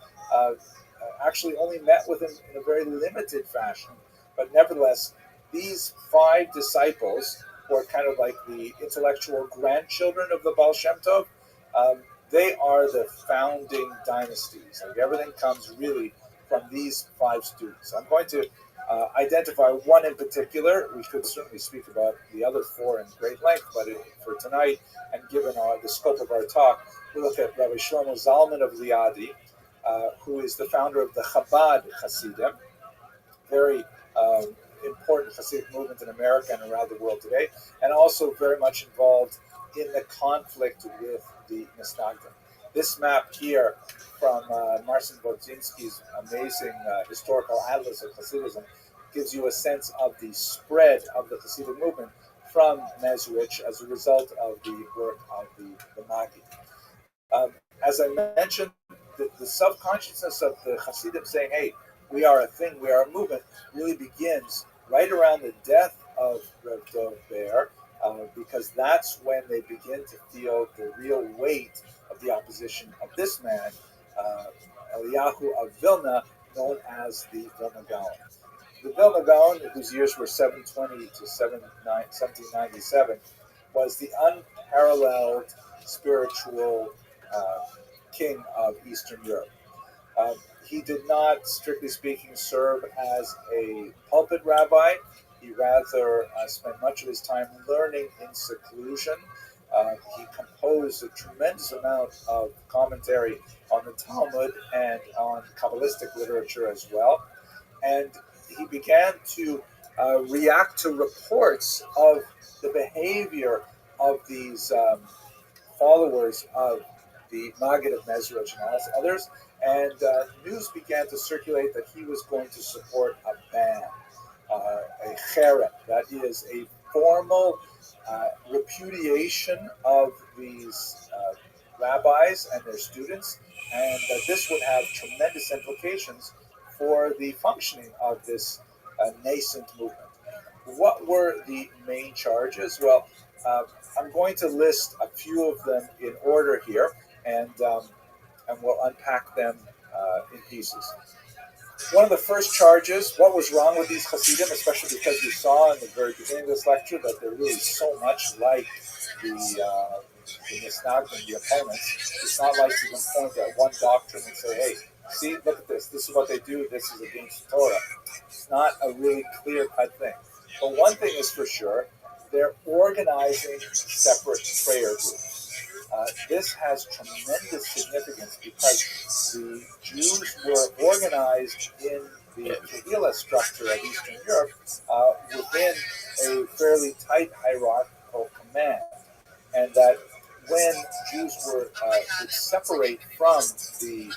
actually only met with him in a very limited fashion. But nevertheless, these 5 disciples, who are kind of like the intellectual grandchildren of the Baal Shem Tov, they are the founding dynasties. Like everything comes really from these 5 students. I'm going to identify one in particular. We could certainly speak about the other 4 in great length, but for tonight, and given the scope of our talk, we look at Rabbi Shlomo Zalman of Liadi, who is the founder of the Chabad Hasidim, very important Hasidic movement in America and around the world today, and also very much involved in the conflict with the Misnagdim. This map here from Marcin Bodzinski's amazing historical atlas of Hasidism gives you a sense of the spread of the Hasidic movement from Mezrich as a result of the work of the Magi. As I mentioned, the subconsciousness of the Hasidim saying, hey, we are a thing, we are a movement, really begins right around the death of Rav Dov Ber, because that's when they begin to feel the real weight of the opposition of this man, Eliyahu of Vilna, known as the Vilna Gaon. The Vilna Gaon, whose years were 720 to 1797, was the unparalleled spiritual king of Eastern Europe. He did not, strictly speaking, serve as a pulpit rabbi. He rather spent much of his time learning in seclusion. He composed a tremendous amount of commentary on the Talmud and on Kabbalistic literature as well. And he began to react to reports of the behavior of these followers of the Maggid of Mezrich and others, and news began to circulate that he was going to support a ban, a cherem, that is a formal repudiation of these rabbis and their students, and that this would have tremendous implications for the functioning of this nascent movement. What were the main charges? Well, I'm going to list a few of them in order here, and we'll unpack them in pieces. One of the first charges, what was wrong with these Hasidim, especially because we saw in the very beginning of this lecture that they're really so much like the Misnagdim, the opponents. It's not like you can point at one doctrine and say, hey, see, look at this. This is what they do. This is against Torah. It's not a really clear-cut thing. But one thing is for sure, they're organizing separate prayer groups. This has tremendous significance because the Jews were organized in the Kehillah structure of Eastern Europe within a fairly tight hierarchical command, and that when Jews would separate from the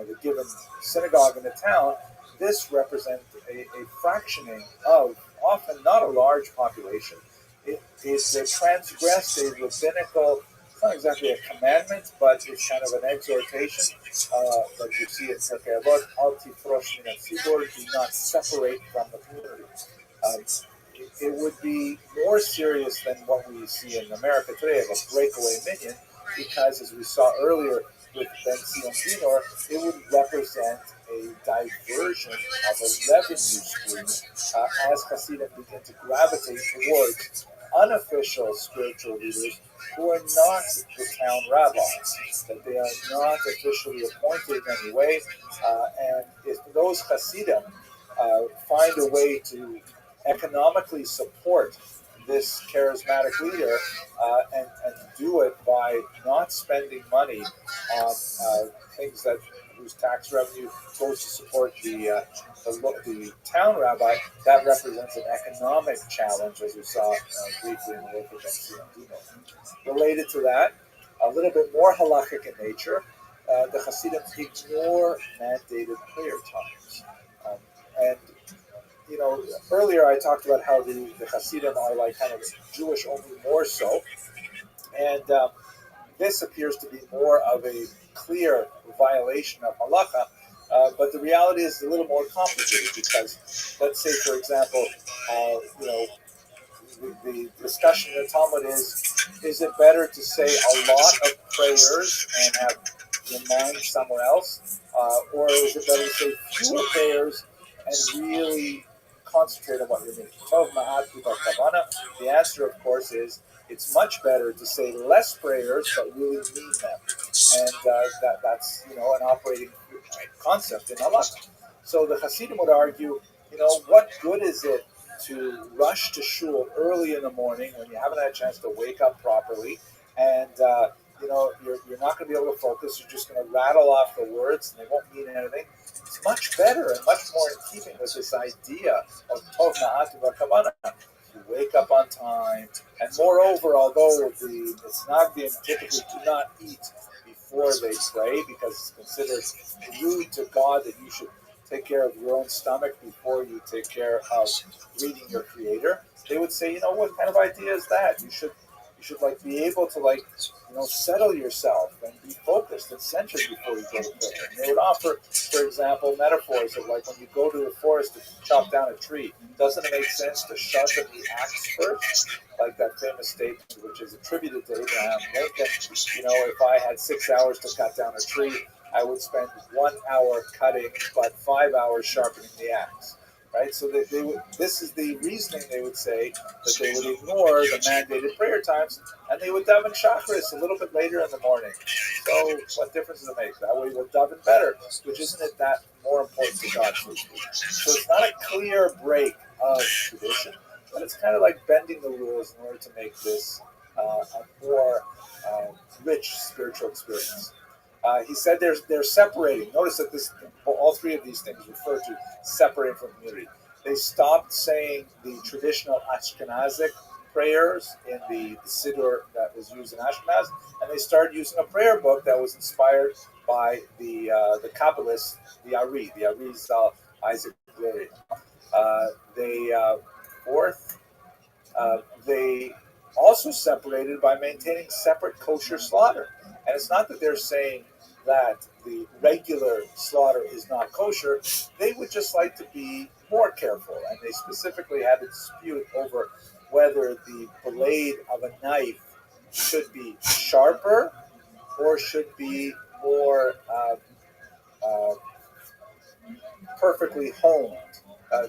the given synagogue in the town, this represents a fractioning of often not a large population. It transgressed a rabbinical, it's not exactly a commandment, but it's kind of an exhortation that you see in Pirkei Avot, Al tifrosh min hatzibur, do not separate from the community. It would be more serious than what we see in America today of a breakaway minion, because as we saw earlier with Ben Sion Dinor, it would represent a diversion of a revenue stream as Hasidim begin to gravitate towards unofficial spiritual leaders who are not the town rabbis, that they are not officially appointed in any way, and if those Hasidim find a way to economically support this charismatic leader and do it by not spending money on things that whose tax revenue goes to support the town rabbi, that represents an economic challenge, as we saw briefly in the work of Ben Dino. Related to that, a little bit more halakhic in nature, the Hasidim ignore mandated prayer times. And earlier I talked about how the Hasidim are like kind of Jewish only more so, and this appears to be more of a clear violation of halacha, but the reality is a little more complicated because, let's say, for example, the discussion in the Talmud is it better to say a lot of prayers and have your mind somewhere else, or is it better to say fewer prayers and really concentrate on what you're meaning? Tov ma'at u'bar kavana. The answer, of course, is it's much better to say less prayers but really mean them, and that's an operating concept in halakha. So the Hasidim would argue, what good is it to rush to shul early in the morning when you haven't had a chance to wake up properly, and you're not going to be able to focus. You're just going to rattle off the words, and they won't mean anything. It's much better and much more in keeping with this idea of tov na'at v'kavana. You wake up on time, and moreover, although the Misnagdim typically do not eat before they pray because it's considered rude to God that you should take care of your own stomach before you take care of greeting your Creator, they would say, what kind of idea is that? You should be able to settle yourself and be focused and centered before you go to prayer. And they would offer, for example, metaphors of when you go to the forest to chop down a tree, doesn't it make sense to sharpen the axe first? Like that famous statement which is attributed to Abraham Lincoln, if I had 6 hours to cut down a tree, I would spend 1 hour cutting, but 5 hours sharpening the axe. Right, so this is the reasoning they would say that they would ignore the mandated prayer times, and they would daven shacharis a little bit later in the morning. So what difference does it make? That way we'll daven better, which isn't it that more important to God? So it's not a clear break of tradition, but it's kind of like bending the rules in order to make this a more rich spiritual experience. He said they're separating. Notice that all three of these things refer to separating from community. They stopped saying the traditional Ashkenazic prayers in the Siddur that was used in Ashkenaz, and they started using a prayer book that was inspired by the Kabbalists, the Ari Zal Isaac Luria. They also separated by maintaining separate kosher slaughter. And it's not that they're saying that the regular slaughter is not kosher. They would just like to be more careful. And they specifically had a dispute over whether the blade of a knife should be sharper or should be more perfectly honed.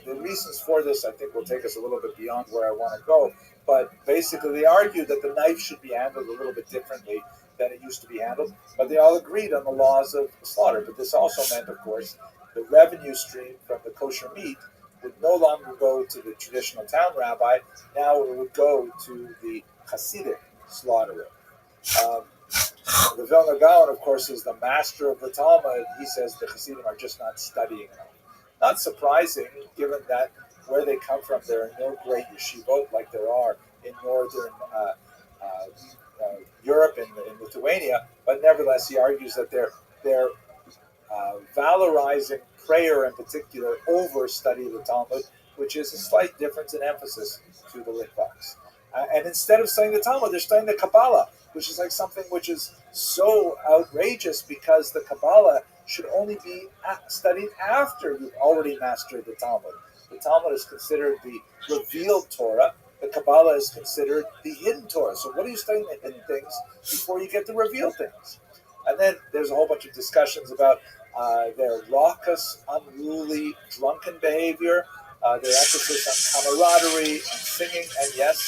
The reasons for this, I think, will take us a little bit beyond where I want to go. But basically, they argued that the knife should be handled a little bit differently than it used to be handled. But they all agreed on the laws of slaughter. But this also meant, of course, the revenue stream from the kosher meat would no longer go to the traditional town rabbi. Now it would go to the Hasidic slaughterer. The Vilna Gaon, of course, is the master of the Talmud. He says the Hasidim are just not studying enough. Not surprising, given that where they come from, there are no great yeshivot like there are in northern Europe and in Lithuania. But nevertheless, he argues that they're valorizing prayer in particular over study of the Talmud, which is a slight difference in emphasis to the Litvaks. And instead of studying the Talmud, they're studying the Kabbalah, which is like something which is so outrageous because the Kabbalah should only be studied after you've already mastered the Talmud. The Talmud is considered the revealed Torah. The Kabbalah is considered the hidden Torah. So what are you studying the hidden things before you get the revealed things? And then there's a whole bunch of discussions about their raucous, unruly, drunken behavior, their emphasis on camaraderie and singing. And yes,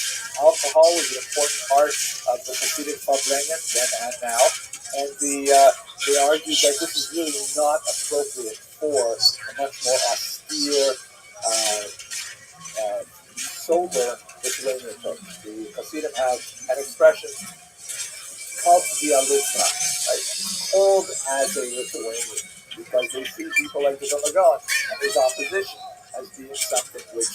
alcohol was an important part of the Hasidic Fabrengen then and now. And they argued that this is really not appropriate for a much more austere sober Lithuanian approach. The Hasidim have an expression called the Alitva, right? Cold as a Lithuanian, because they see people like the Domagon and his opposition as being something which,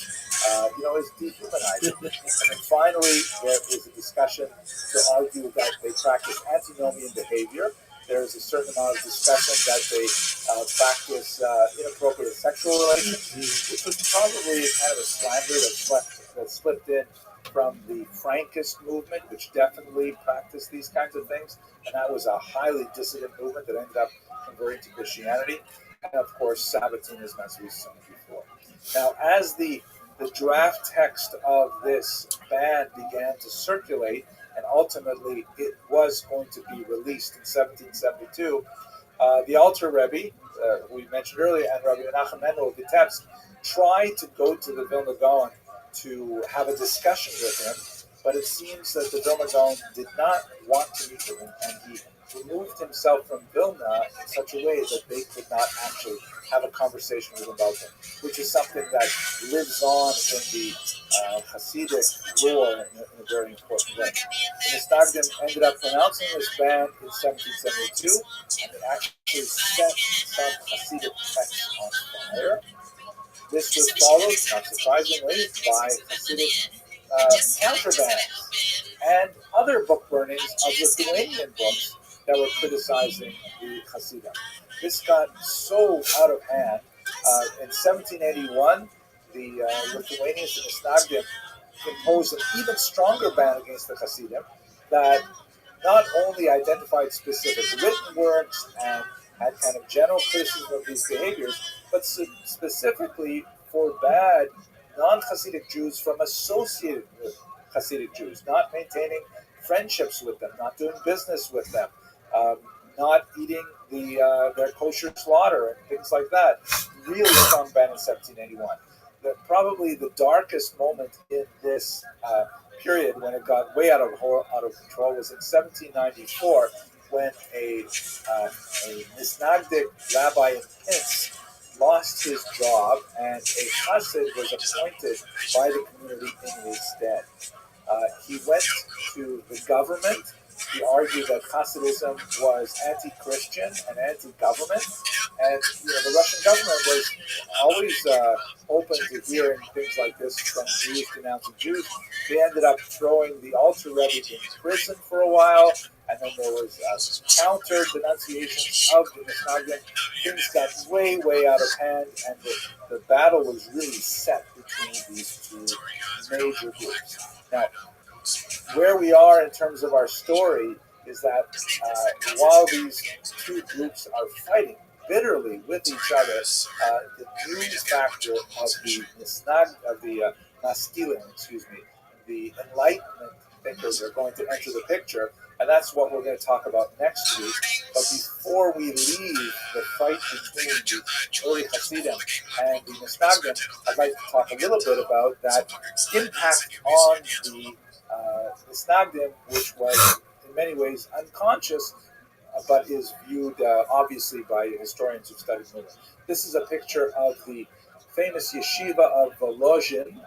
is dehumanizing. And then finally, there is a discussion to argue that they practice antinomian behavior. There is a certain amount of discussion that they practice inappropriate sexual relations, which was probably kind of a slander that slipped in from the Frankist movement, which definitely practiced these kinds of things. And that was a highly dissident movement that ended up converting to Christianity. And of course, Sabbatinism, as we've seen before. Now, as the draft text of this ban began to circulate, and ultimately it was going to be released in 1772, the Alter Rebbe, we mentioned earlier, and Rabbi Menachem Mendel of Vitebsk, tried to go to the Vilna Gaon to have a discussion with him, but it seems that the Vilna Gaon did not want to meet with him, and he removed himself from Vilna in such a way that they could not actually have a conversation with him about him, which is something that lives on in the Hasidic lore in a very important way. The Misnagdim ended up pronouncing this ban in 1772, and it actually set some Hasidic texts on fire. This was followed, not surprisingly, by Hasidic counterbans and other book burnings of Lithuanian books that were criticizing the Hasidim. This got so out of hand. In 1781, the Lithuanians and the Misnagdim imposed an even stronger ban against the Hasidim that not only identified specific written works and had kind of general criticism of these behaviors, but specifically forbade non-Hasidic Jews from associating with Hasidic Jews, not maintaining friendships with them, not doing business with them, not eating their kosher slaughter and things like that. Really strong ban in 1781. Probably the darkest moment in this period, when it got way out of control, was in 1794, when a Misnagdic rabbi in Pinsk lost his job, and a chassid was appointed by the community in his stead. He went to the government. He argued that Hasidism was anti-Christian and anti-government, and the Russian government was always open to hearing things like this from Jews denouncing Jews. They ended up throwing the Alter Rebbe in prison for a while, and then there was counter denunciations of the Misnagdim. Things got way, way out of hand, and the battle was really set between these two major groups. Now, where we are in terms of our story is that while these two groups are fighting bitterly with each other, the news factor of the Maskilim, the Enlightenment thinkers are going to enter the picture, and that's what we're going to talk about next week. But before we leave the fight between the early Hasidim and the Misnagdim, I'd like to talk a little bit about that impact on the Misnagdim, which was in many ways unconscious, but is viewed obviously by historians who study Muda. This is a picture of the famous yeshiva of Volozhin.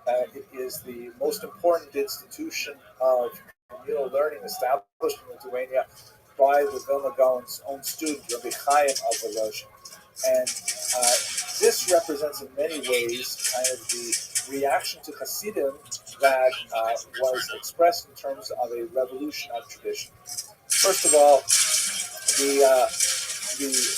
It is the most important institution of communal learning established in Lithuania by the Vilna Gaon's own student, Rabbi Chaim of Volozhin. And this represents in many ways kind of the reaction to Hasidim that was expressed in terms of a revolution of tradition. First of all, the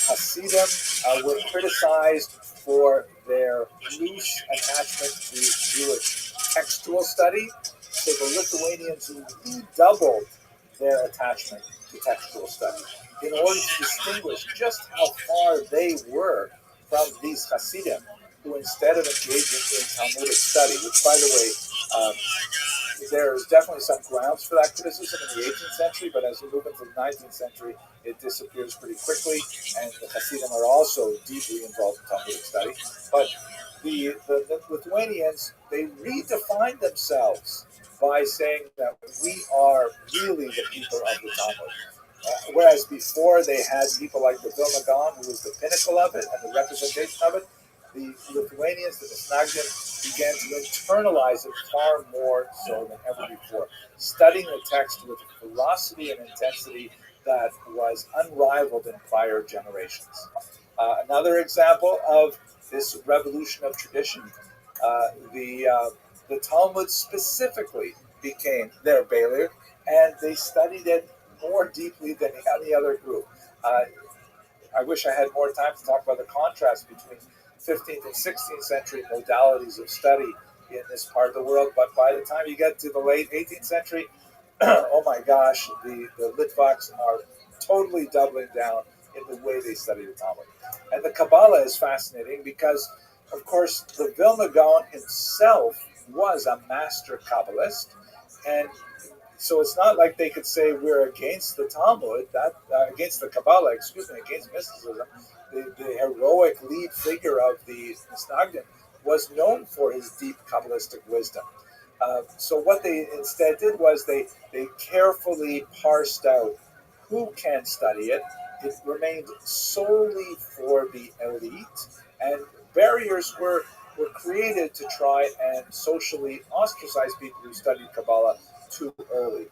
Hasidim were criticized for their loose attachment to Jewish textual study. So the Lithuanians redoubled their attachment to textual study in order to distinguish just how far they were from these Hasidim, who instead of engaging in Talmudic study, which, by the way, there is definitely some grounds for that criticism in the 18th century, but as we move into the 19th century, it disappears pretty quickly, and the Hasidim are also deeply involved in Talmudic study. But the Lithuanians, they redefined themselves by saying that we are really the people of the Talmud. Whereas before they had people like the Vilna Gaon, who was the pinnacle of it and the representation of it, the Lithuanians, the Misnagdim, began to internalize it far more so than ever before, studying the text with a ferocity and intensity that was unrivaled in prior generations. Another example of this revolution of tradition, the Talmud specifically became their Beilir, and they studied it more deeply than any other group. I wish I had more time to talk about the contrast between 15th and 16th century modalities of study in this part of the world, but by the time you get to the late 18th century, oh my gosh, the Litvaks are totally doubling down in the way they study the Talmud. And the Kabbalah is fascinating because, of course, the Vilna Gaon himself was a master Kabbalist, and so it's not like they could say we're against the Talmud, against the Kabbalah, against mysticism. The heroic lead figure of the Misnagdim was known for his deep Kabbalistic wisdom. So what they instead did was they carefully parsed out who can study it. It remained solely for the elite, and barriers were created to try and socially ostracize people who studied Kabbalah too early.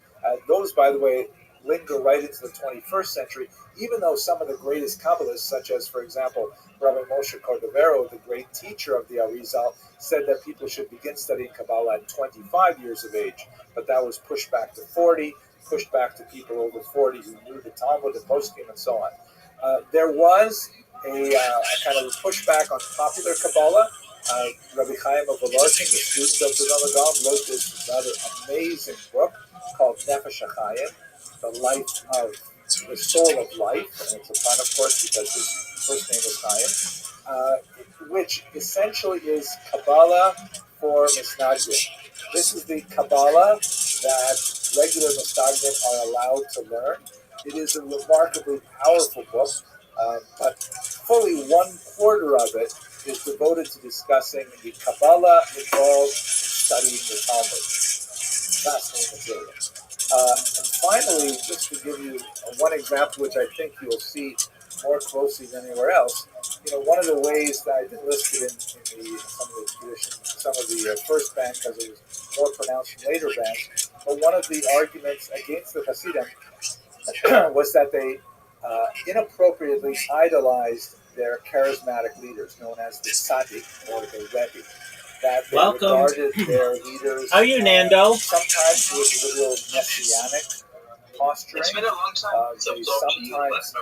Those, by the way, linger right into the 21st century, even though some of the greatest Kabbalists, such as, for example, Rabbi Moshe Cordovero, the great teacher of the Arizal, said that people should begin studying Kabbalah at 25 years of age, but that was pushed back to 40, pushed back to people over 40 who knew the Talmud, the poskim, and so on. There was a kind of a pushback on popular Kabbalah. Rabbi Chaim of Volozhin, the student of the Vilna Gaon, wrote this rather amazing book called Nefesh HaChaim, the life of the soul of life, and it's a pun, of course, because his first name is Chaim, which essentially is Kabbalah for Misnagdim. This is the Kabbalah that regular Misnagdim are allowed to learn. It is a remarkably powerful book, but fully 1/4 of it is devoted to discussing the Kabbalah involved in studying the Talmud. Fascinating material. And finally, just to give you one example, which I think you'll see more closely than anywhere else, one of the ways that I didn't list it in some of the traditions, some of the first band, because it was more pronounced in later bands, but one of the arguments against the Hasidim was that they inappropriately idolized their charismatic leaders, known as the Tzaddik or the Rebbe. That they regarded their leaders. How are you, Nando? Sometimes with a little messianic posturing. It's been a long time. Sometimes.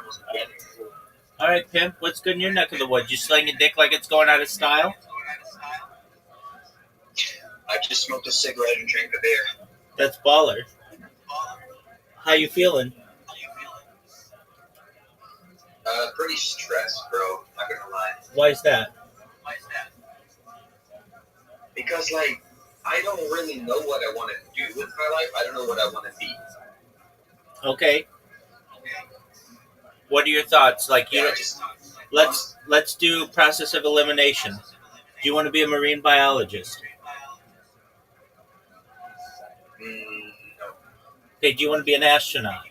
All right, Pimp, what's good in your neck of the woods? You slinging dick like it's going out of style? I just smoked a cigarette and drank a beer. That's baller. How you feeling? Pretty stressed, bro. Not gonna lie. Why is that? Because, I don't really know what I want to do with my life. I don't know what I want to be. Okay. What are your thoughts? Let's do process of elimination. Do you want to be a marine biologist? No. Okay, do you want to be an astronaut?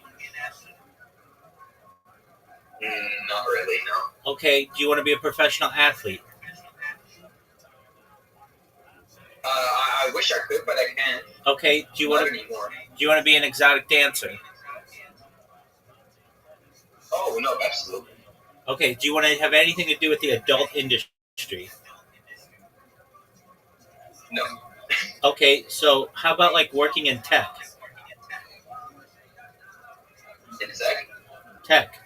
Not really, no. Okay, do you want to be a professional athlete? I wish I could, but I can't. Okay, do you want to be an exotic dancer? Oh, no, absolutely. Okay, do you want to have anything to do with the adult industry? No. Okay, so how about working in tech?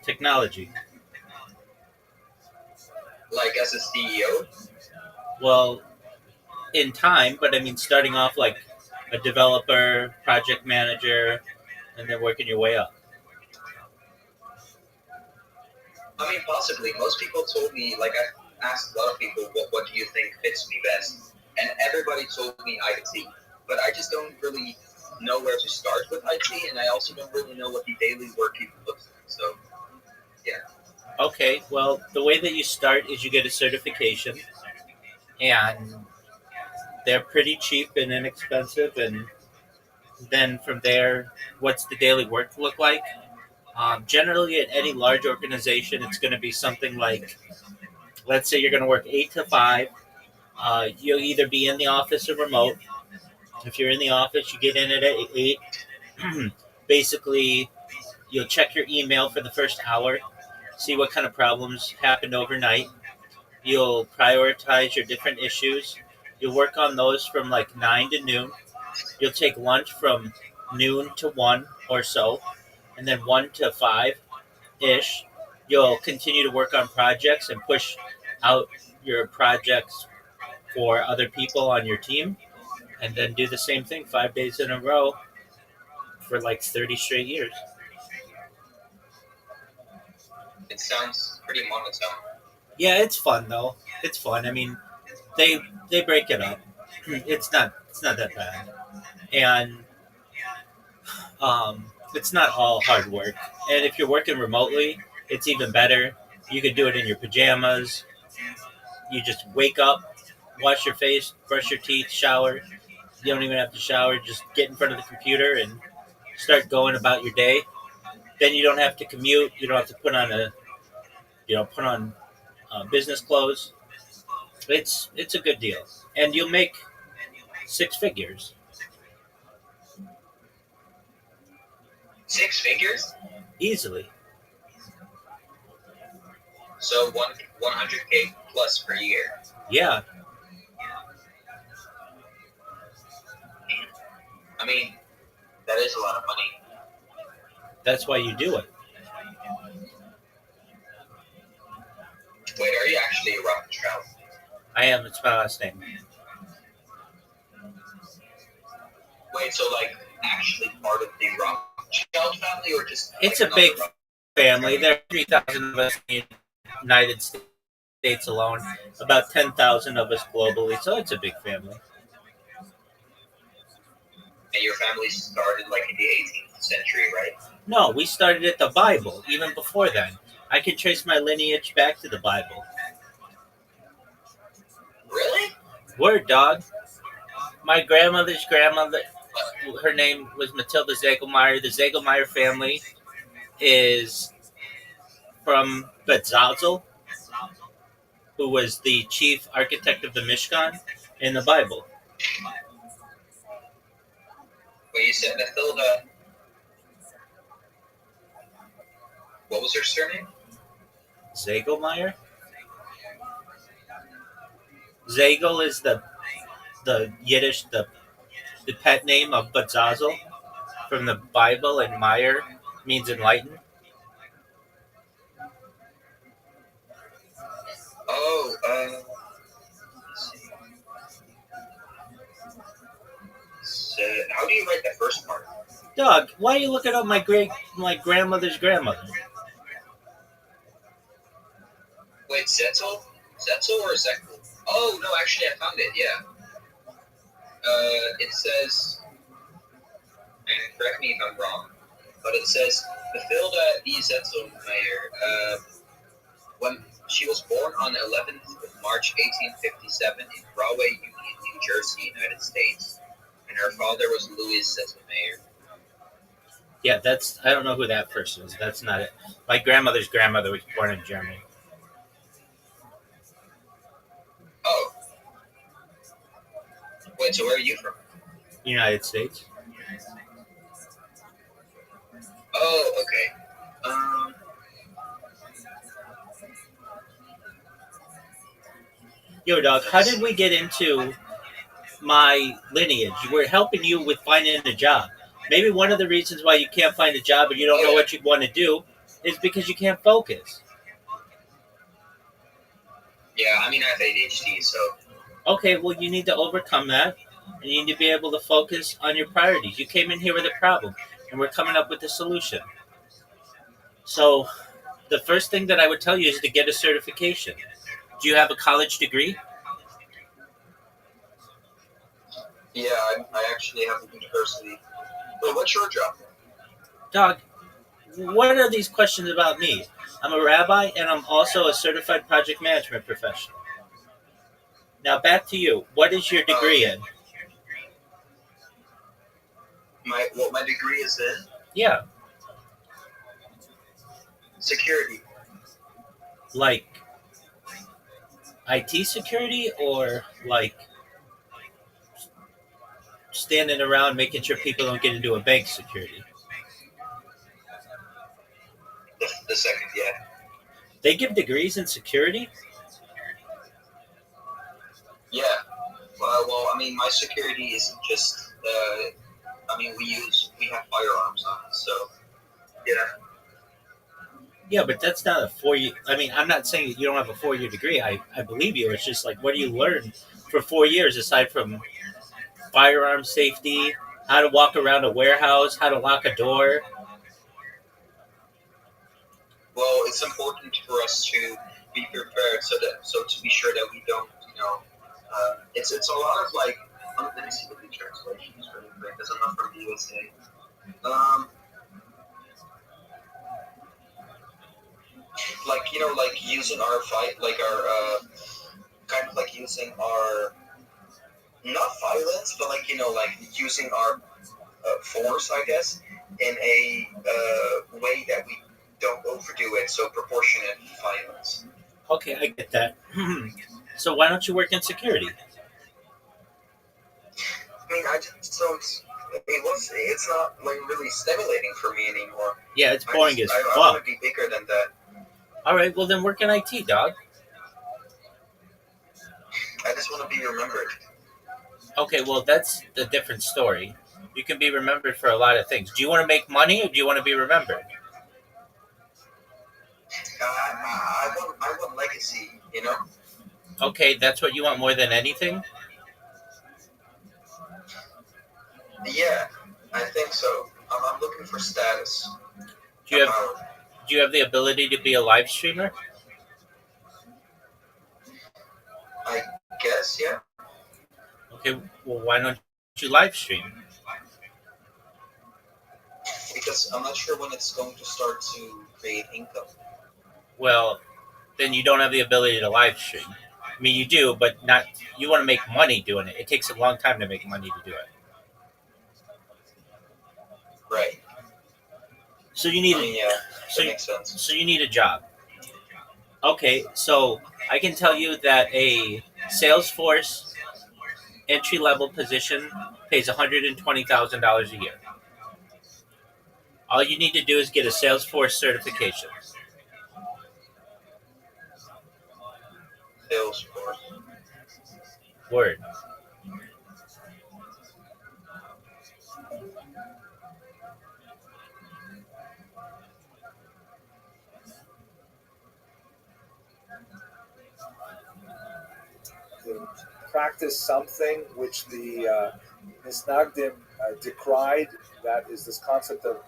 Technology. Like as a CEO? Well, in time, but I mean starting off like a developer, project manager, and then working your way up. I mean, possibly. Most people told me, I asked a lot of people, what do you think fits me best? And everybody told me IT. But I just don't really know where to start with IT, and I also don't really know what the daily work even looks like. So, yeah. Okay, well, the way that you start is you get a certification, and they're pretty cheap and inexpensive, and then from there, what's the daily work look like? Generally, at any large organization, it's going to be something like let's say you're going to work 8 to 5. You'll either be in the office or remote. If you're in the office, you get in at 8. Basically, you'll check your email for the first hour, see what kind of problems happened overnight. You'll prioritize your different issues. You'll work on those from like 9 to noon. You'll take lunch from noon to 1 or so, and then 1 to 5 ish. You'll continue to work on projects and push out your projects for other people on your team, and then do the same thing 5 days in a row for like 30 straight years. It sounds pretty monotone. Yeah, it's fun though. It's fun. I mean, they break it up. It's not that bad, and it's not all hard work. And if you're working remotely, it's even better. You could do it in your pajamas. You just wake up, wash your face, brush your teeth, shower. You don't even have to shower. Just get in front of the computer and start going about your day. Then you don't have to commute. You don't have to put on business clothes. It's a good deal, and you'll make 6 figures 6 figures? easily. So 100K plus per year. Yeah, I mean, that is a lot of money. that's why you do it. Wait, are you actually a Rothschild? I am. It's my last name. Wait, so like actually part of the Rothschild family, or just? It's like a big another family. There are 3,000 of us in the United States alone. About 10,000 of us globally. So it's a big family. And your family started like in the 18th century, right? No, we started at the Bible even before then. I can trace my lineage back to the Bible. Really? Word, dog. My grandmother's grandmother, her name was Matilda Zegelmeyer. The Zegelmeyer family is from Betzazel, who was the chief architect of the Mishkan in the Bible. Wait, you said Matilda. What was her surname? Zegelmeyer? Zegel is the Yiddish, the pet name of Betzazel from the Bible, and Meyer means enlightened. Oh, so how do you write that first part? Dog, why are you looking up my grandmother's grandmother? Wait, Zettel? Zettel or Zekel? Oh, no, actually, I found it, yeah. It says, and correct me if I'm wrong, but it says Mathilda E. Zettelmeyer, when she was born on 11th of March 1857 in Rahway Union, New Jersey, United States, and her father was Louis Zettelmeyer. Yeah, I don't know who that person is. That's not it. My grandmother's grandmother was born in Germany. Oh. Wait, so where are you from? United States. Oh, okay. Yo, dog, how did we get into my lineage? We're helping you with finding a job. Maybe one of the reasons why you can't find a job and you don't know what you want to do is because you can't focus. Yeah, I mean, I have ADHD, so. Okay, well, you need to overcome that, and you need to be able to focus on your priorities. You came in here with a problem, and we're coming up with a solution. So, the first thing that I would tell you is to get a certification. Do you have a college degree? Yeah, I actually have a university. But what's your job? Dog, what are these questions about me? I'm a rabbi, and I'm also a certified project management professional. Now, back to you. What is your degree in? What my degree is in? Yeah, Security. like IT security or like standing around making sure people don't get into a bank security? The second, yeah. They give degrees in security? Yeah. Well, I mean, my security isn't just. I mean, we have firearms on us, so yeah. Yeah, but that's not a 4 year. I mean, I'm not saying that you don't have a 4 year degree. I believe you. It's just like, what do you learn for 4 years aside from firearm safety, how to walk around a warehouse, how to lock a door? Well, it's important for us to be prepared, so to be sure that we don't, it's a lot of like. Let me see the translations really quick, because I'm not from the USA. Um, like like using our fight, like our kind of like using our not violence, but like like using our force, I guess, in a way that we don't overdo it. So proportionate violence. Okay, I get that. So why don't you work in security? I mean, I just don't. It's not like really stimulating for me anymore. Yeah, it's boring as I want fuck. to be bigger than that. All right, well then work in IT, dog. I just want to be remembered. Okay, well that's a different story. You can be remembered for a lot of things. Do you want to make money or do you want to be remembered? I want legacy. Okay, that's what you want more than anything. Yeah, I think so. I'm looking for status Do you and have power. do you have the ability to be a live streamer? I guess, yeah. Okay, well why don't you live stream? Because I'm not sure when it's going to start to create income. Well, then you don't have the ability to live stream. I mean, you do, but not. You want to make money doing it. It takes a long time to make money to do it. Right. So you need I a, mean, yeah, so that makes sense. so you need a job. Okay, so I can tell you that a Salesforce entry level position pays $120,000 a year. All you need to do is get a Salesforce certification. Salesforce. Word. To practice something which the Misnagdim decried. That is this concept of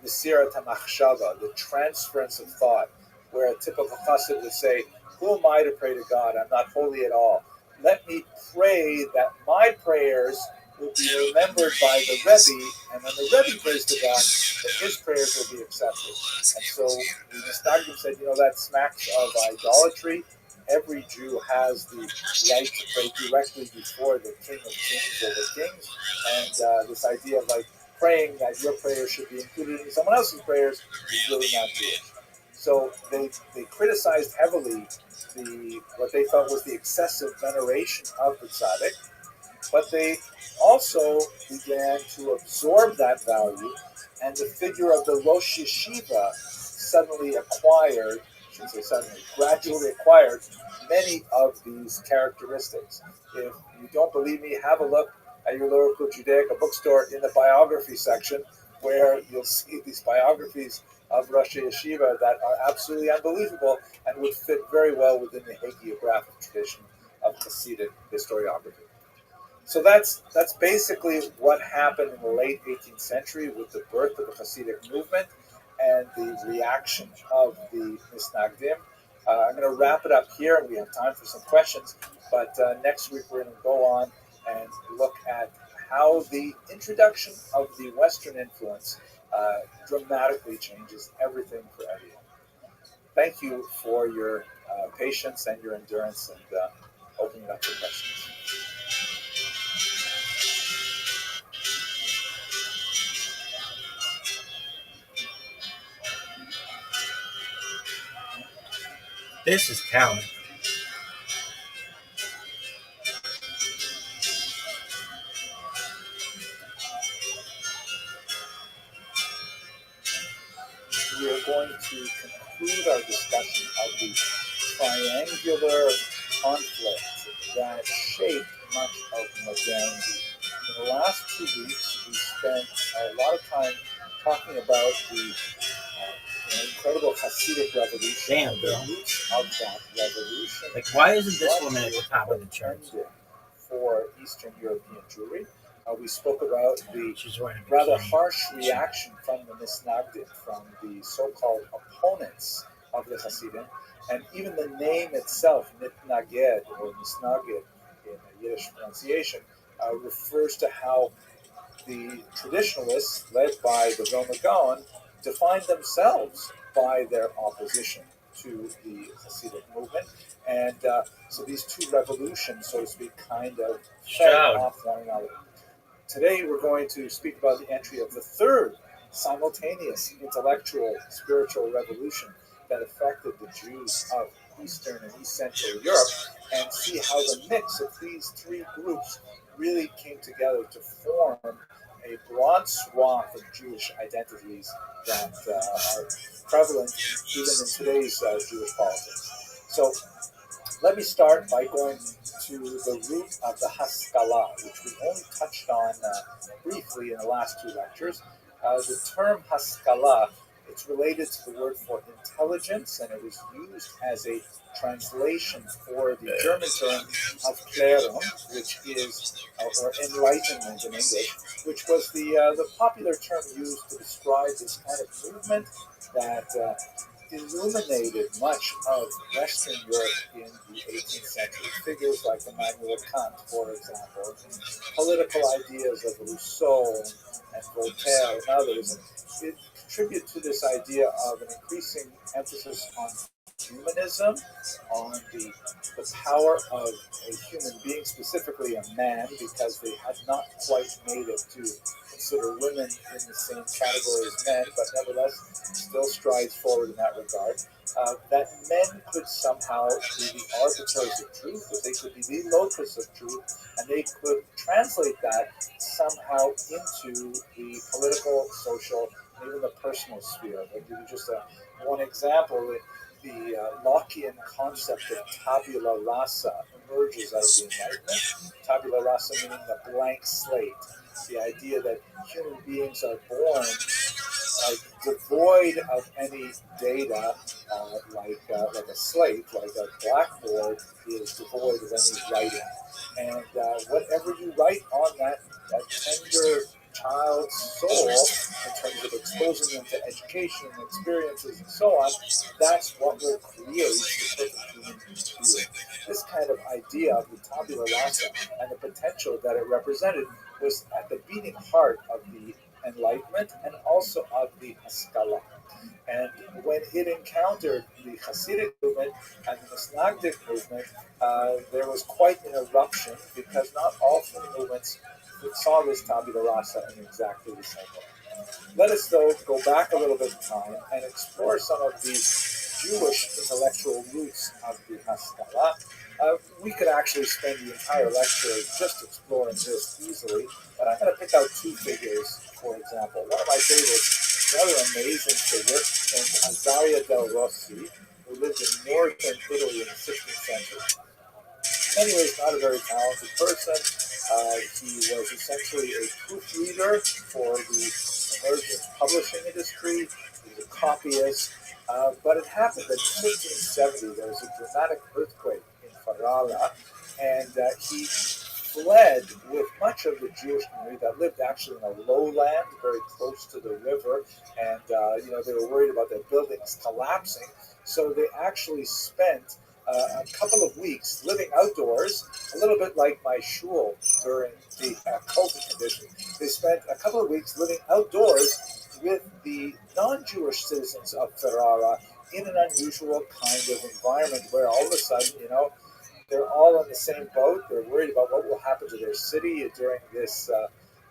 Mesirat HaMachshava, the transference of thought, where a typical chassid would say, "Who am I to pray to God? I'm not holy at all. Let me pray that my prayers will be remembered by the Rebbe, and when the Rebbe prays to God, that his prayers will be accepted." And so the Misnagdim said, that smacks of idolatry. Every Jew has the right to pray directly before the King of Kings over kings, and this idea of like praying that your prayer should be included in someone else's prayers is really not Jewish. So they criticized heavily the what they felt was the excessive veneration of the tzaddik, but they also began to absorb that value, and the figure of the Rosh Yeshiva suddenly acquired, I shouldn't say suddenly, gradually acquired many of these characteristics. If you don't believe me, have a look at your local Judaica bookstore in the biography section, where you'll see these biographies of Rosh Yeshiva that are absolutely unbelievable and would fit very well within the hagiographic tradition of Hasidic historiography. So that's basically what happened in the late 18th century with the birth of the Hasidic movement and the reaction of the Misnagdim. I'm going to wrap it up here. We have time for some questions, but next week we're going to go on and look at how the introduction of the Western influence dramatically changes everything for everyone. Thank you for your patience and your endurance and opening up for questions. This is talent. going to conclude our discussion of the triangular conflict that shaped much of modernity. In the last 2 weeks, we spent a lot of time talking about the incredible Hasidic revolution, Damn, the Bill. roots of that revolution. Like, why isn't this what woman at the top of the charts? intended for Eastern European Jewry. We spoke about the She's wearing a rather bikini. harsh reaction from the Misnagdim, from the so-called opponents of the Hasidim, and even the name itself, Mitnaged or Misnagid in Yiddish pronunciation, refers to how the traditionalists, led by the Vilna Gaon, defined themselves by their opposition to the Hasidic movement. And so these two revolutions, so to speak, kind of fed off one another. Today we're going to speak about the entry of the third simultaneous intellectual, spiritual revolution that affected the Jews of Eastern and East Central Europe, and see how the mix of these three groups really came together to form a broad swath of Jewish identities that are prevalent even in today's Jewish politics. So let me start by going to the root of the Haskalah, which we only touched on briefly in the last two lectures. The term Haskalah, it's related to the word for intelligence, and it was used as a translation for the German term Aufklärung, which is, or enlightenment in English, which was the popular term used to describe this kind of movement that illuminated much of Western Europe in the 18th century. Figures like Immanuel Kant, for example, and political ideas of Rousseau and Voltaire and others, it contribute to this idea of an increasing emphasis on humanism, on the power of a human being, specifically a man, because they had not quite made it to consider women in the same category as men, but nevertheless still strides forward in that regard. That men could somehow be the arbiters of truth, that they could be the locus of truth, and they could translate that somehow into the political, social, and even the personal sphere. I'll give you just one example. The Lockean concept of tabula rasa emerges out of the Enlightenment. Tabula rasa meaning the blank slate. The idea that human beings are born devoid of any data, like a slate, like a blackboard is devoid of any writing. And whatever you write on that tender child's soul, in terms of exposing them to education and experiences and so on, that's what will create the perfect human being. This kind of idea of the tabula rasa and the potential that it represented was at the beating heart of the Enlightenment and also of the Haskalah. And when it encountered the Hasidic movement and the Misnagdic movement, there was quite an eruption, because not all three movements saw this tabula rasa in exactly the same way. Let us, though, go back a little bit in time and explore some of the Jewish intellectual roots of the Haskalah. We could actually spend the entire lecture just exploring this easily, but I'm going to pick out two figures, for example. One of my favorites, another amazing figure, named Azaria del Rossi, who lived in northern Italy in the 16th century. In many ways, not a very talented person. He was essentially a proofreader for the emerging publishing industry. He was a copyist. But it happened that in 1570 there was a dramatic earthquake in Ferrara, and he fled with much of the Jewish community that lived actually in a lowland very close to the river, and they were worried about their buildings collapsing, so they actually spent a couple of weeks living outdoors, a little bit like my shul during the COVID condition. They spent a couple of weeks living outdoors with the non-Jewish citizens of Ferrara in an unusual kind of environment where all of a sudden, they're all in the same boat. They're worried about what will happen to their city during this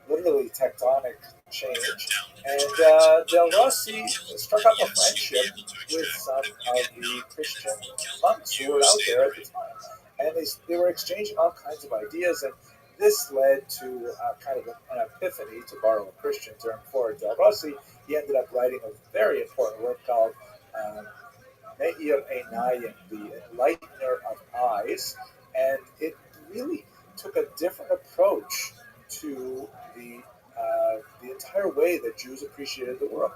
literally tectonic change. And Del Rossi struck up a friendship with some of the Christian monks who were out there at the time. And they were exchanging all kinds of ideas. And this led to kind of an epiphany, to borrow a Christian term, for Del Rossi. He ended up writing a very important work called Me'ir Einayim, the Enlightener of Eyes, and it really took a different approach to the entire way that Jews appreciated the world.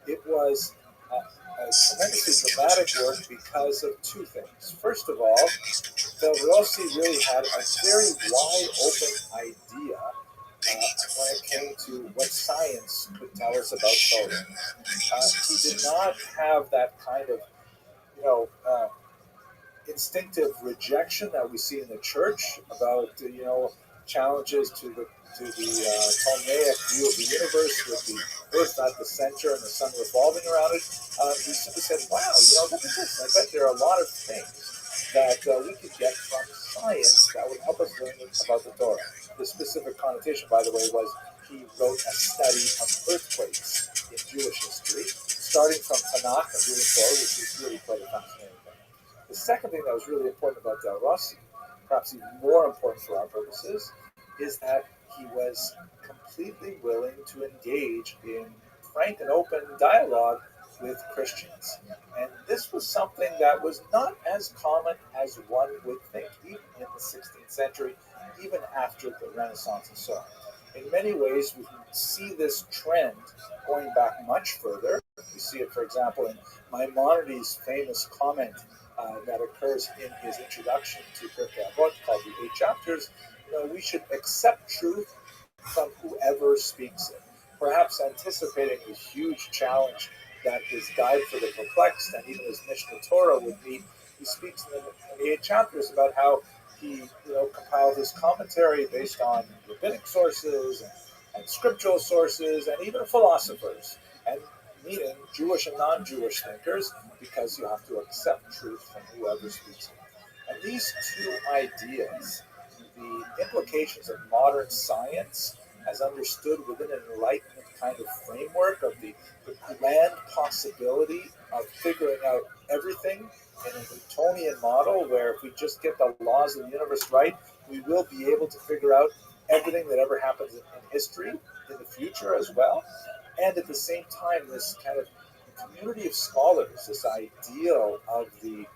It was a tremendously dramatic work because of two things. First of all, Del Rossi really had a very wide open idea when it came to what science could tell us about Torah. He did not have that kind of, you know, instinctive rejection that we see in the church about challenges to the Ptolemaic view of the universe with the Earth at the center and the sun revolving around it. He simply said, "Wow, look at this! I bet there are a lot of things that we could get from science that would help us learn about the Torah." The specific connotation, by the way, was he wrote a study of earthquakes in Jewish history, starting from Tanakh and moving forward, which is really quite a fascinating thing. The second thing that was really important about Del Rossi, perhaps even more important for our purposes, is that he was completely willing to engage in frank and open dialogue with Christians. And this was something that was not as common as one would think, even in the 16th century, even after the Renaissance and so on. In many ways, we can see this trend going back much further. We see it, for example, in Maimonides' famous comment that occurs in his introduction to Pirkei Avot, called the Eight Chapters. We should accept truth from whoever speaks it, perhaps anticipating the huge challenge that his Guide for the Perplexed and even his Mishnah Torah would meet. He speaks in the Eight Chapters about how he compiled his commentary based on rabbinic sources and scriptural sources and even philosophers, and meaning Jewish and non-Jewish thinkers, because you have to accept truth from whoever speaks it. And these two ideas, the implications of modern science as understood within an Enlightenment kind of framework of the grand possibility of figuring out everything in a Newtonian model, where if we just get the laws of the universe right, we will be able to figure out everything that ever happens in history in the future as well. And at the same time, this kind of community of scholars, this ideal of the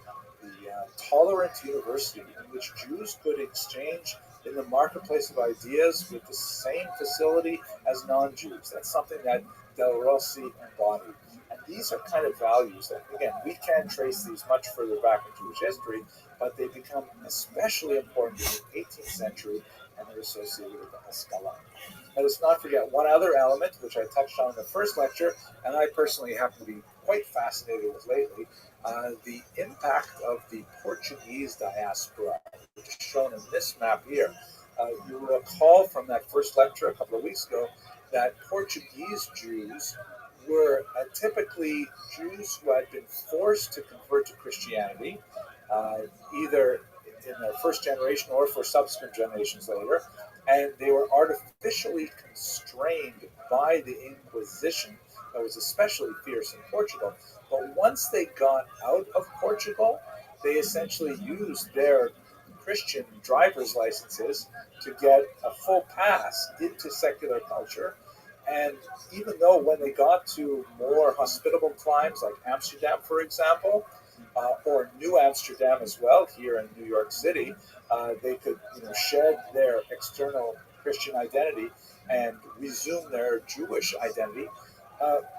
tolerant university in which Jews could exchange in the marketplace of ideas with the same facility as non-Jews. That's something that Del Rossi embodied. And these are kind of values that, again, we can trace these much further back in Jewish history, but they become especially important in the 18th century, and they're associated with the Haskalah. Now, let's not forget one other element, which I touched on in the first lecture, and I personally happen to be quite fascinated with lately, the impact of the Portuguese diaspora, which is shown in this map here. You will recall from that first lecture a couple of weeks ago that Portuguese Jews were typically Jews who had been forced to convert to Christianity, either in their first generation or for subsequent generations later, and they were artificially constrained by the Inquisition that was especially fierce in Portugal. But once they got out of Portugal, they essentially used their Christian driver's licenses to get a full pass into secular culture. And even though when they got to more hospitable climes like Amsterdam, for example, or New Amsterdam as well, here in New York City, they could shed their external Christian identity and resume their Jewish identity.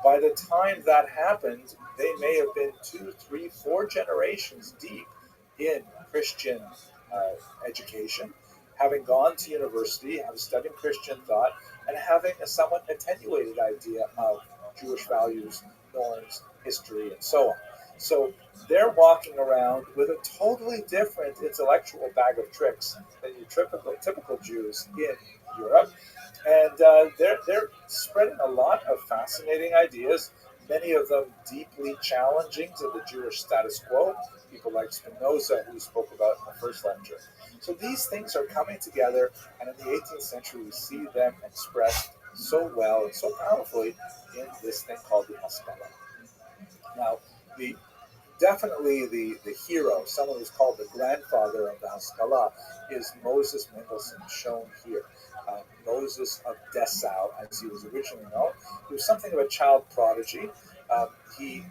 By the time that happened, they may have been 2, 3, 4 generations deep in Christian education, having gone to university, having studied Christian thought, and having a somewhat attenuated idea of Jewish values, norms, history, and so on. So they're walking around with a totally different intellectual bag of tricks than your typical Jews in Europe. And they're spreading a lot of fascinating ideas, many of them deeply challenging to the Jewish status quo, people like Spinoza, who we spoke about in the first lecture. So these things are coming together, and in the 18th century, we see them expressed so well and so powerfully in this thing called the Haskalah. Now, the definitely the hero, someone who's called the grandfather of the Haskalah, is Moses Mendelssohn, shown here. Moses of Dessau, as he was originally known. He was something of a child prodigy. He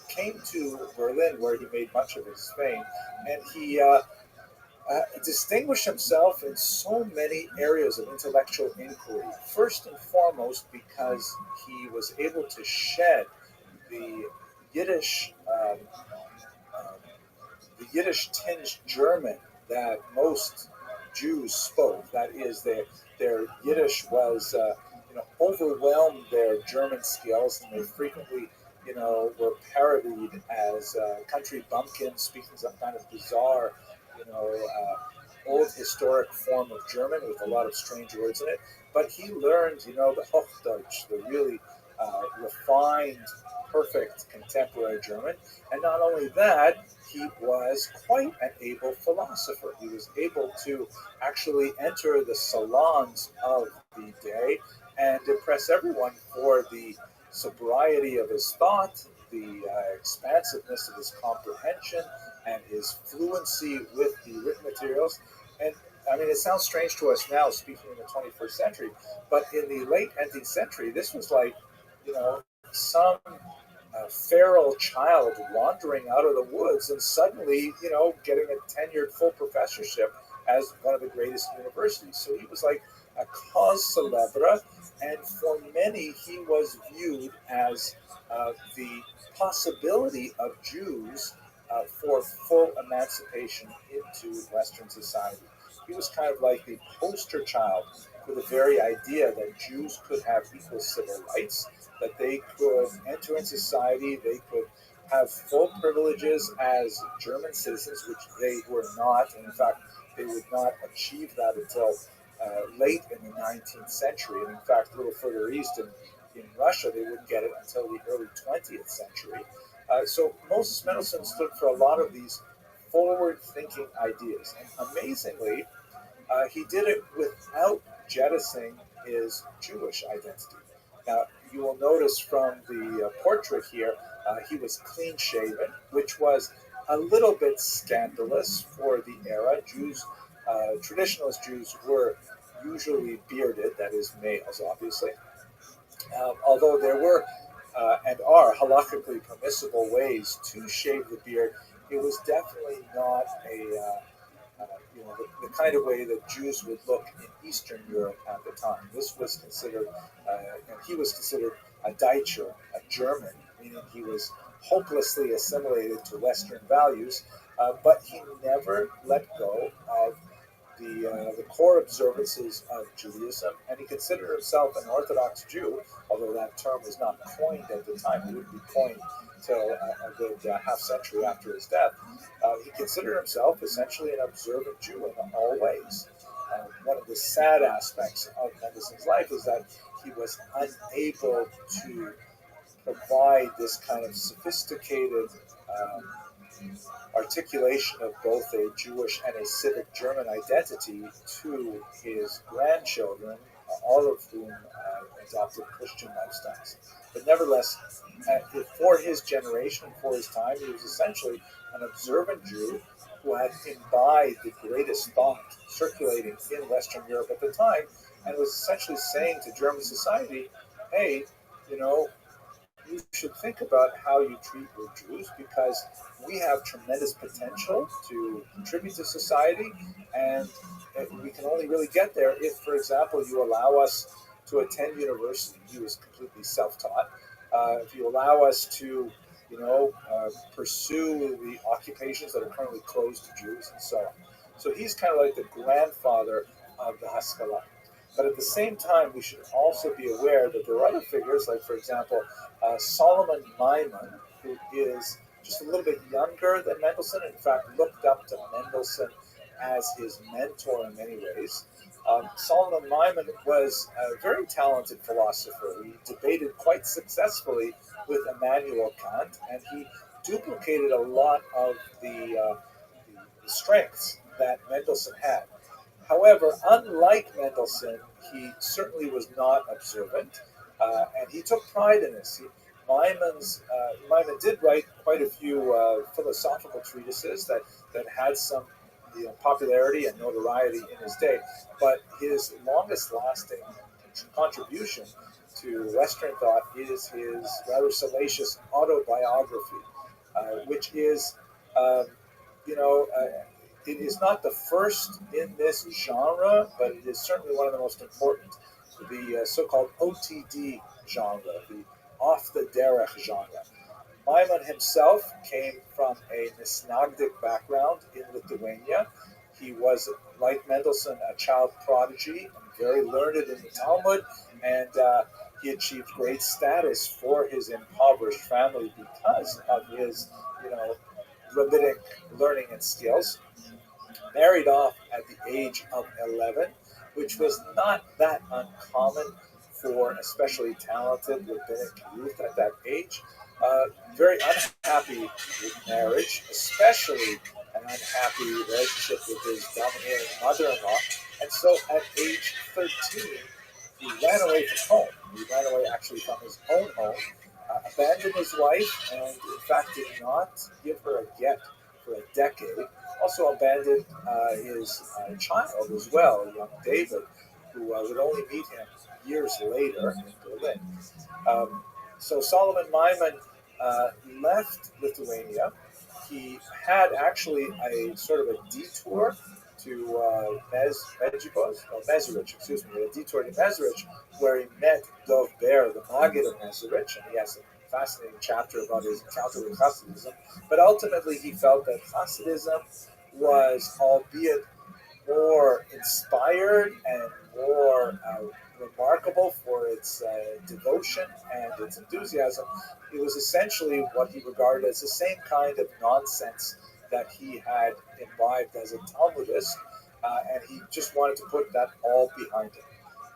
came to Berlin, where he made much of his fame, and he distinguished himself in so many areas of intellectual inquiry. First and foremost, because he was able to shed the Yiddish, the Yiddish tinged German that most Jews spoke. That is, their Yiddish was, overwhelmed their German skills, and they frequently, were parodied as country bumpkins speaking some kind of bizarre, old historic form of German with a lot of strange words in it. But he learned, the Hochdeutsch, the really refined, perfect contemporary German. And not only that, he was quite an able philosopher. He was able to actually enter the salons of the day and impress everyone for the sobriety of his thought, the expansiveness of his comprehension, and his fluency with the written materials. And I mean, it sounds strange to us now, speaking in the 21st century, but in the late 19th century, this was like, some feral child wandering out of the woods and suddenly, getting a tenured full professorship as one of the greatest universities. So he was like a cause célèbre, and for many, he was viewed as the possibility of Jews for full emancipation into Western society. He was kind of like the poster child for the very idea that Jews could have equal civil rights, that they could enter in society, they could have full privileges as German citizens, which they were not. And in fact, they would not achieve that until late in the 19th century. And in fact, a little further east in Russia, they wouldn't get it until the early 20th century. So Moses Mendelssohn stood for a lot of these forward-thinking ideas. And amazingly, he did it without jettisoning his Jewish identity. Now, you will notice from the portrait here, he was clean-shaven, which was a little bit scandalous for the era. Jews, traditionalist Jews, were usually bearded, that is, males, obviously. Although there were and are halakhically permissible ways to shave the beard, it was definitely not the kind of way that Jews would look in Eastern Europe at the time. This was considered, and he was considered a Deutscher, a German, meaning he was hopelessly assimilated to Western values, but he never let go of the core observances of Judaism, and he considered himself an Orthodox Jew, although that term was not coined at the time. It wouldn't be coined until a good half century after his death. He considered himself essentially an observant Jew in all ways. One of the sad aspects of Mendelssohn's life is that he was unable to provide this kind of sophisticated articulation of both a Jewish and a civic German identity to his grandchildren, all of whom adopted Christian lifestyles. But nevertheless, for his generation, for his time, he was essentially an observant Jew who had imbibed the greatest thought circulating in Western Europe at the time, and was essentially saying to German society, hey, you should think about how you treat your Jews, because we have tremendous potential to contribute to society, and we can only really get there if, for example, you allow us to attend university. He was completely self-taught. If you allow us to, pursue the occupations that are currently closed to Jews, and so on. So he's kind of like the grandfather of the Haskalah. But at the same time, we should also be aware that there are other figures, like, for example, Solomon Maimon, who is just a little bit younger than Mendelssohn, in fact, looked up to Mendelssohn as his mentor in many ways. Solomon Maimon was a very talented philosopher. He debated quite successfully with Immanuel Kant, and he duplicated a lot of the strengths that Mendelssohn had. However, unlike Mendelssohn, he certainly was not observant, and he took pride in this. Maimon did write quite a few philosophical treatises that had some popularity and notoriety in his day, but his longest lasting contribution to Western thought is his rather salacious autobiography, which is, um, you know, it is not the first in this genre, but it is certainly one of the most important. The so-called OTD genre, the off the derech genre. Maimon himself came from a Misnagdic background in Lithuania. He was, like Mendelssohn, a child prodigy and very learned in the Talmud, and he achieved great status for his impoverished family because of his, rabbinic learning and skills. Married off at the age of 11, which was not that uncommon for especially talented rabbinic youth at that age. Very unhappy with marriage, especially an unhappy relationship with his domineering mother-in-law. And so at age 13, he ran away from home. He ran away actually from his own home, abandoned his wife, and in fact did not give her a get for a decade. Also abandoned his child as well, young David, who would only meet him years later in Berlin. So Solomon Maimon left Lithuania. He had actually a sort of a detour to Mezrich, a detour to Mezrich, where he met Dov Ber, the Maggid of Mezrich, and he has a fascinating chapter about his encounter with Hasidism. But ultimately, he felt that Hasidism was, albeit more inspired and more remarkable for its devotion and its enthusiasm, it was essentially what he regarded as the same kind of nonsense that he had imbibed as a Talmudist, and he just wanted to put that all behind him.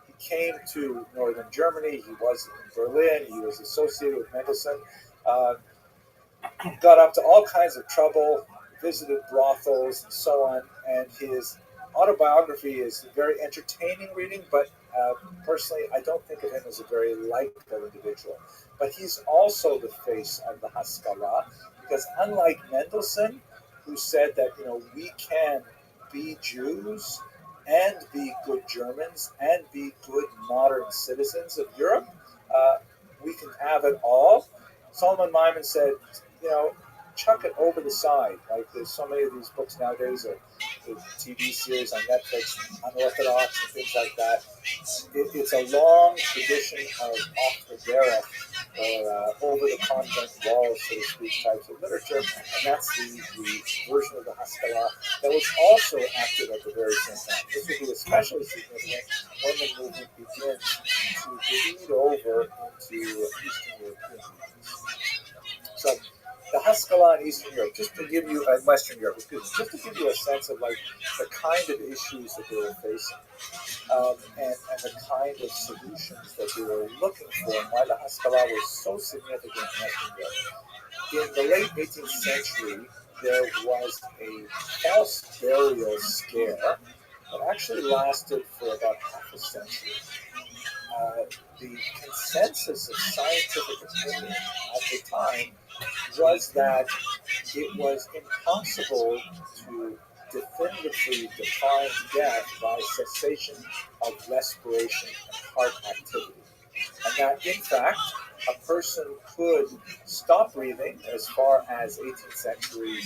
He came to northern Germany, he was in Berlin, he was associated with Mendelssohn, got up to all kinds of trouble, visited brothels and so on, and his autobiography is a very entertaining reading, but personally, I don't think of him as a very likable individual. But he's also the face of the Haskalah, because unlike Mendelssohn, who said that we can be Jews and be good Germans and be good modern citizens of Europe, we can have it all. Solomon Maimon said, chuck it over the side. Like there's so many of these books nowadays, or the TV series on Netflix, Unorthodox and things like that. It's a long tradition of off the derech, or over the convent walls, so to speak, types of literature, and that's the version of the Haskalah that was also active at the very same time. This would be especially significant when the movement begins to bleed over into Eastern European movements. So the Haskalah in Eastern Europe, just to give you, Western Europe, just to give you a sense of like the kind of issues that they were facing, and the kind of solutions that they were looking for, and why the Haskalah was so significant in Western Europe. In the late 18th century, there was a false burial scare that actually lasted for about half a century. The consensus of scientific opinion at the time was that it was impossible to definitively define death by cessation of respiration and heart activity. And that, in fact, a person could stop breathing as far as 18th century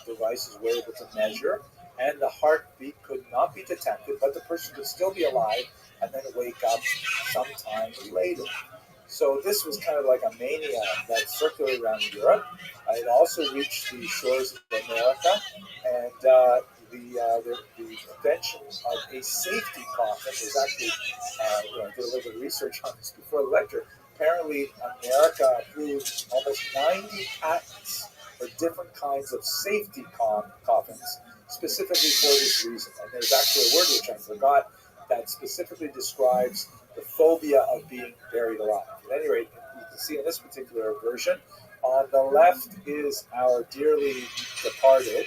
devices were able to measure, and the heartbeat could not be detected, but the person could still be alive and then wake up sometime later. So this was kind of like a mania that circulated around Europe. It also reached the shores of America, and the invention of a safety coffin was actually, I did a little bit of research on this before the lecture. Apparently, America approved almost 90 patents for different kinds of safety coffins, specifically for this reason. And there's actually a word which I forgot that specifically describes the phobia of being buried alive. At any rate, you can see in this particular version, on the left is our dearly departed,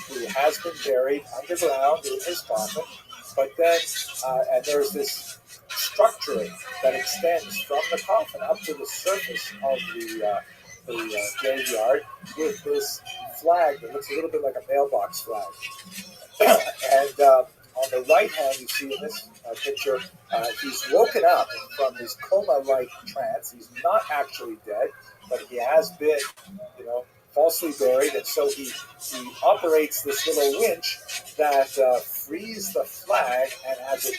who has been buried underground in his coffin. But then, and there's this structure that extends from the coffin up to the surface of the graveyard with this flag that looks a little bit like a mailbox flag. And on the right hand, you see in this picture, he's woken up from his coma-like trance. He's not actually dead, but he has been, falsely buried, and so he operates this little winch that frees the flag and has it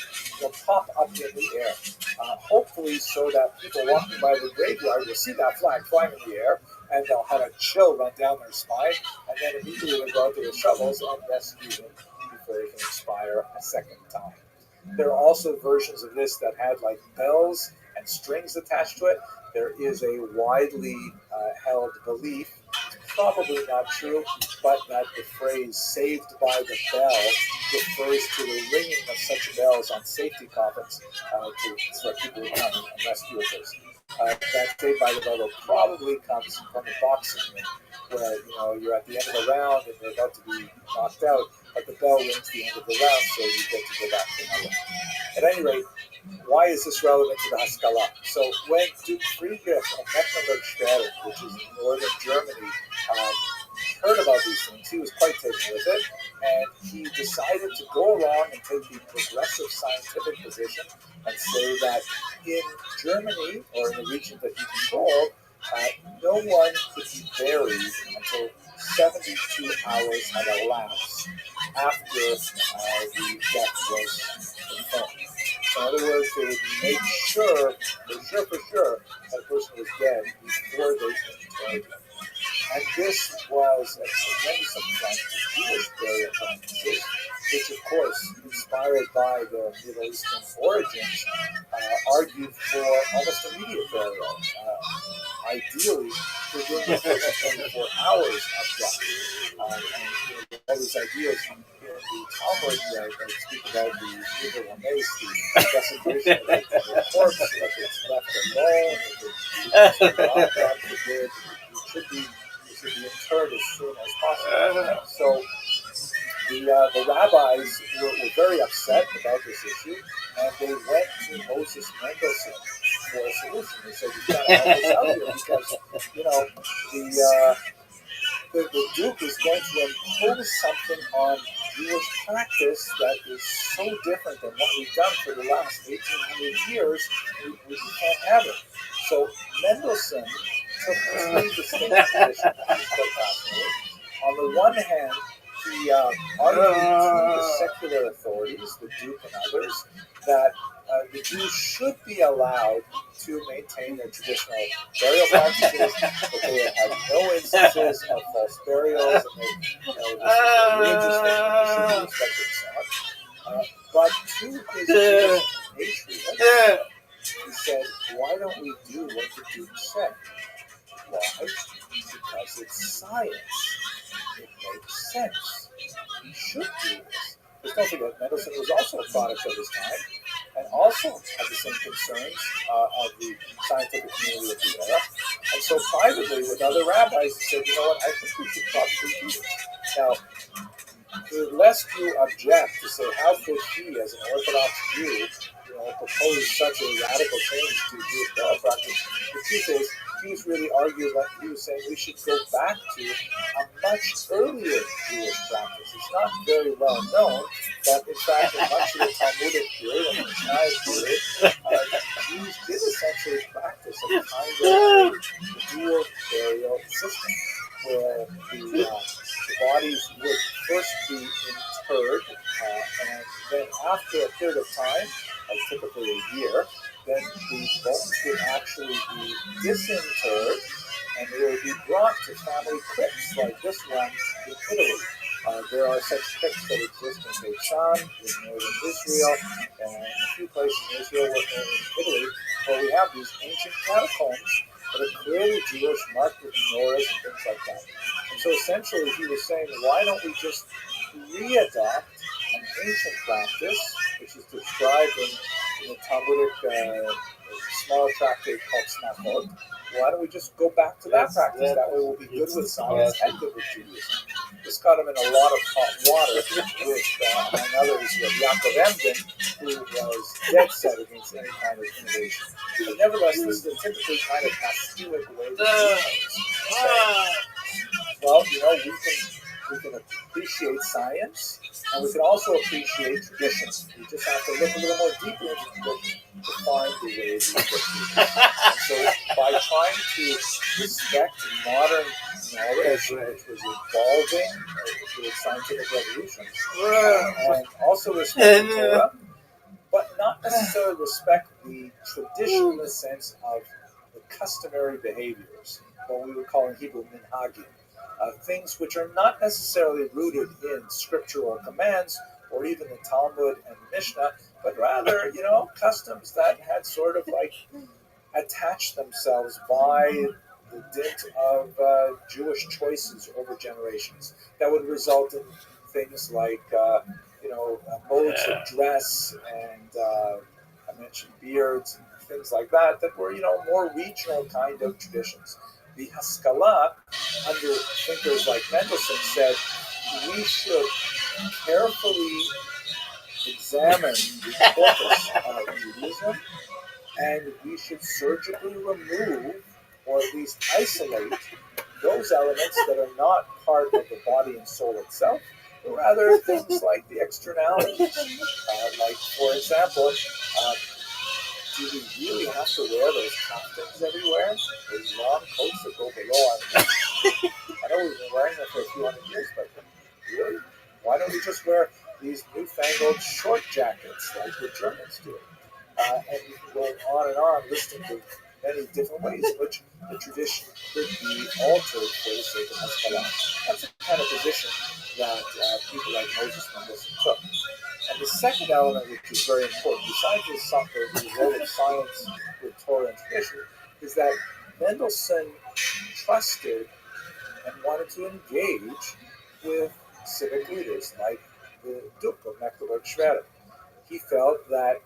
pop up in the air. Hopefully, so that people walking by the graveyard will see that flag flying in the air, and they'll have a chill run down their spine, and then immediately they'll go out to their shovels and rescue him before he can expire a second time. There are also versions of this that had like bells and strings attached to it. There is a widely held belief, probably not true, but that the phrase "saved by the bell" refers to the ringing of such bells on safety coffins so that people would come and rescue a person. That "saved by the bell" probably comes from a boxing ring, where you're at the end of the round and you're about to be knocked out, but the bell rings the end of the round, so you get to go back to another. At any rate, why is this relevant to the Haskalah? So when Duke Friedrich of Mecklenburg-Schwerin, which is in northern Germany, heard about these things, he was quite taken with it, and he decided to go along and take the progressive scientific position and say that in Germany, or in the region that he controlled, no one could be buried until 72 hours had elapsed after the death was confirmed. So in other words, they would make sure, for sure, that a person was dead before they interred him. And this was a tremendous affront to Jewish burial practices, which, of course, inspired by their Middle Eastern origins, argued for almost immediate burial. Ideally, within the first 24 hours of death. And all these ideas in the Talmud that speak about the Hebrew Hametz, the desecration of the corpse, if it's left alone, if it's God forbid, it should be interred as soon as possible. So the rabbis were very upset about this issue, and they went to Moses Mendelssohn for a solution. They said, "You've got to help us out here because, the Duke is going to impose something on Jewish practice that is so different than what we've done for the last 1,800 years. We can't have it." So Mendelssohn took three distinct positions, quite fascinating. On the one hand, he argued to the secular authorities, the Duke and others, that the Jews should be allowed to maintain their traditional burial practices, that they had no instances of false burials, and this is a religious thing, and they should be respected and so on. But to his compatriots, he said, "Why don't we do what the Duke said?" Why? Because it's science. It makes sense. We should do this. Because don't forget, Mendelssohn was also a product of his time, and also had the same concerns of the scientific community of the era. And so privately, with other rabbis, he said, "You know what, I think we should probably do this." Now, lest you object to say, how could he, as an Orthodox Jew, propose such a radical change to Jewish burial practice, the truth is, he was really arguing like he was saying we should go back to a much earlier Jewish practice. It's not very well known that, in fact, in much of the Talmudic period and the Tanaic period, Jews did essentially practice a kind of dual burial system, where the bodies would first be interred, and then after a period of time, like typically a year, then the bones would actually be disinterred, and they would be brought to family crypts like this one in Italy. There are such crypts that exist in Beit Shan, in northern Israel, and a few places in Israel and in Italy, where we have these ancient catacombs that are clearly Jewish, marked with menorahs and things like that. And so essentially he was saying, why don't we just readopt an ancient practice, which is described in the Talmudic small tractate called Snachot. Why don't we just go back to that practice? That way we'll be good with science and good with Judaism. This got him in a lot of hot water with, among others, Yaakov Emden, who was dead set against any kind of innovation. But nevertheless, this is a typically kind of Hasidic way to do things. Well, we can appreciate science, and we can also appreciate traditions. We just have to look a little more deeply into tradition to find the way these get used. And so, by trying to respect modern knowledge, which was evolving through scientific revolution, and also respect the Torah, but not necessarily respect the tradition in the sense of the customary behaviors, what we would call in Hebrew minhagim. Things which are not necessarily rooted in scriptural commands or even the Talmud and the Mishnah, but rather, customs that had sort of like attached themselves by the dint of Jewish choices over generations that would result in things like, modes of dress and I mentioned beards and things like that were, more regional kind of traditions. The Haskalah, under thinkers like Mendelssohn, said we should carefully examine the corpus of Judaism, and we should surgically remove, or at least isolate, those elements that are not part of the body and soul itself, but rather things like the externalities. Like, for example, do we really have to wear those costumes everywhere? Those long coats that go below our necks? I know we've been wearing them for a few hundred years, but really? Why don't we just wear these newfangled short jackets like the Germans do? And you can go on, listing the many different ways in which the tradition could be altered for the sake of Haskalah. That's the kind of position that people like Moses Mendelssohn took. And the second element, which is very important, besides the role of science with Torah and tradition, is that Mendelssohn trusted and wanted to engage with civic leaders like the Duke of Mecklenburg-Schwerin. He felt that,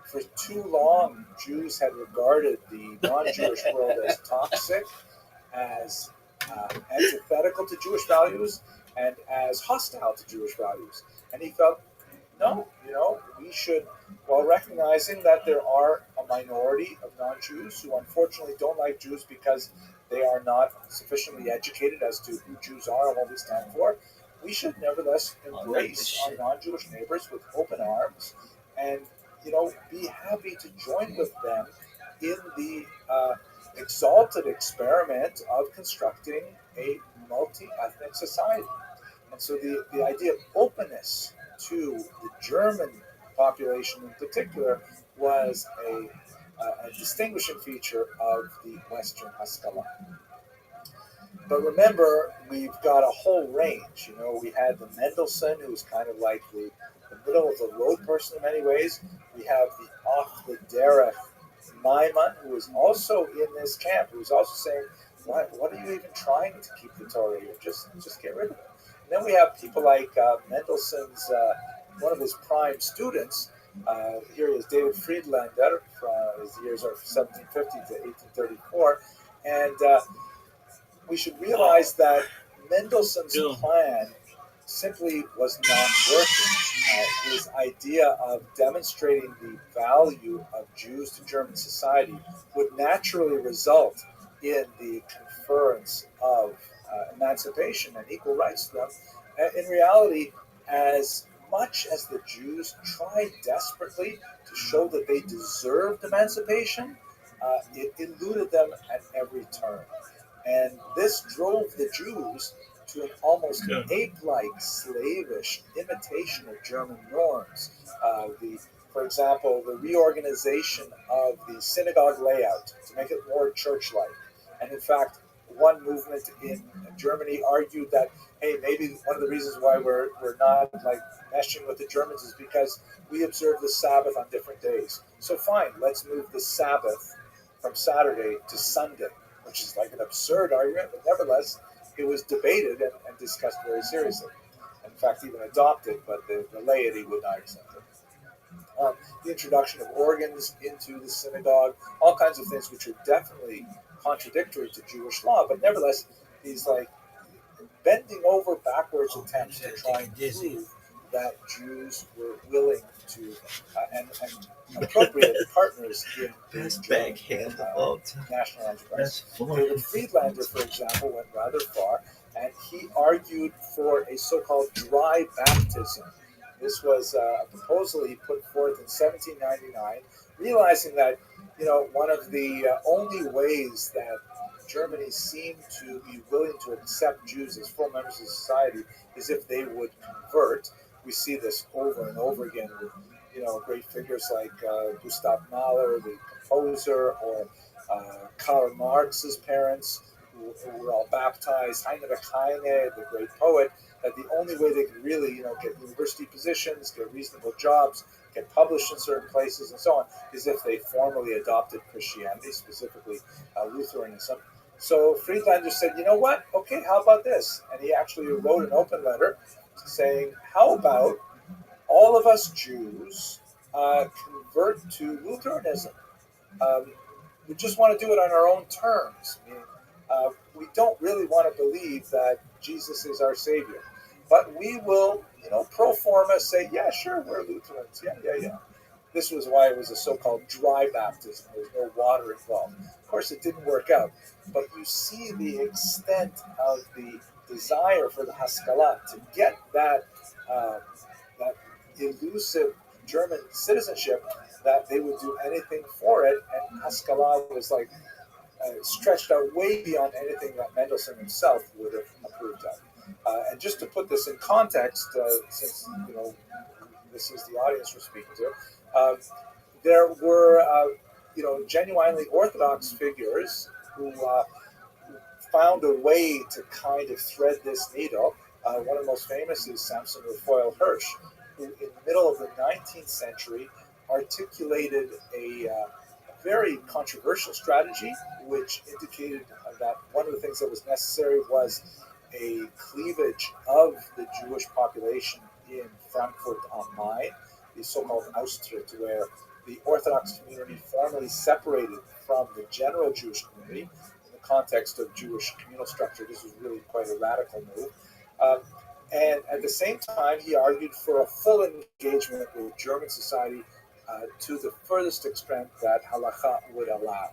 for too long, Jews had regarded the non-Jewish world as toxic, as antithetical to Jewish values, and as hostile to Jewish values. And he felt, no, we should, while recognizing that there are a minority of non-Jews who unfortunately don't like Jews because they are not sufficiently educated as to who Jews are and what we stand for, we should nevertheless embrace our non-Jewish neighbors with open arms and, be happy to join with them in the exalted experiment of constructing a multi-ethnic society. And so the idea of openness to the German population in particular was a distinguishing feature of the Western Haskalah. But remember, we've got a whole range. We had the Mendelssohn, who was kind of like the middle of the road person in many ways. We have the off the derech Maimon, who was also in this camp, who was also saying, what are you even trying to keep the Torah here? Just get rid of it. And then we have people like Mendelssohn's, one of his prime students. Here he is, David Friedlander, from his years are 1750 to 1834. And we should realize that Mendelssohn's plan simply was not working. His idea of demonstrating the value of Jews to German society would naturally result in the conference of emancipation and equal rights to them. In reality, as much as the Jews tried desperately to show that they deserved emancipation, it eluded them at every turn. And this drove the Jews to an almost ape-like, slavish imitation of German norms. For example, the reorganization of the synagogue layout to make it more church-like. And in fact, one movement in Germany argued that, hey, maybe one of the reasons why we're not meshing with the Germans is because we observe the Sabbath on different days. So fine, let's move the Sabbath from Saturday to Sunday, which is like an absurd argument, but nevertheless, it was debated and discussed very seriously. In fact, even adopted, but the laity would not accept it. The introduction of organs into the synagogue, all kinds of things which are definitely contradictory to Jewish law, but nevertheless, these bending over backwards attempts to try and prove that Jews were willing to and appropriate partners in Best German backhand of all time. national enterprise. That's David Friedlander, for example, went rather far, and he argued for a so-called dry baptism. This was a proposal he put forth in 1799, realizing that one of the only ways that Germany seemed to be willing to accept Jews as full members of society is if they would convert. We see this over and over again with great figures like Gustav Mahler, the composer, or Karl Marx's parents, who were all baptized. Heinrich Heine, the great poet, that the only way they could really get university positions, get reasonable jobs, get published in certain places, and so on, is if they formally adopted Christianity, specifically Lutheranism. So Friedlander said, you know what? Okay, how about this? And he actually wrote an open letter saying, how about all of us Jews convert to Lutheranism? We just want to do it on our own terms. I mean, we don't really want to believe that Jesus is our Savior. But we will, pro forma say, yeah, sure, we're Lutherans. Yeah. This was why it was a so-called dry baptism. There was no water involved. Of course, it didn't work out. But you see the extent of the desire for the Haskalah to get that elusive German citizenship, that they would do anything for it. And Haskalah was like stretched out way beyond anything that Mendelssohn himself would have approved of. And just to put this in context, since this is the audience we're speaking to, there were genuinely Orthodox figures who found a way to kind of thread this needle. One of the most famous is Samson Raphael Hirsch, who in the middle of the 19th century articulated a very controversial strategy, which indicated that one of the things that was necessary was a cleavage of the Jewish population in Frankfurt am Main, the so-called Austritt, where the Orthodox community formally separated from the general Jewish community. In the context of Jewish communal structure, this was really quite a radical move. And at the same time, he argued for a full engagement with German society to the furthest extent that halacha would allow.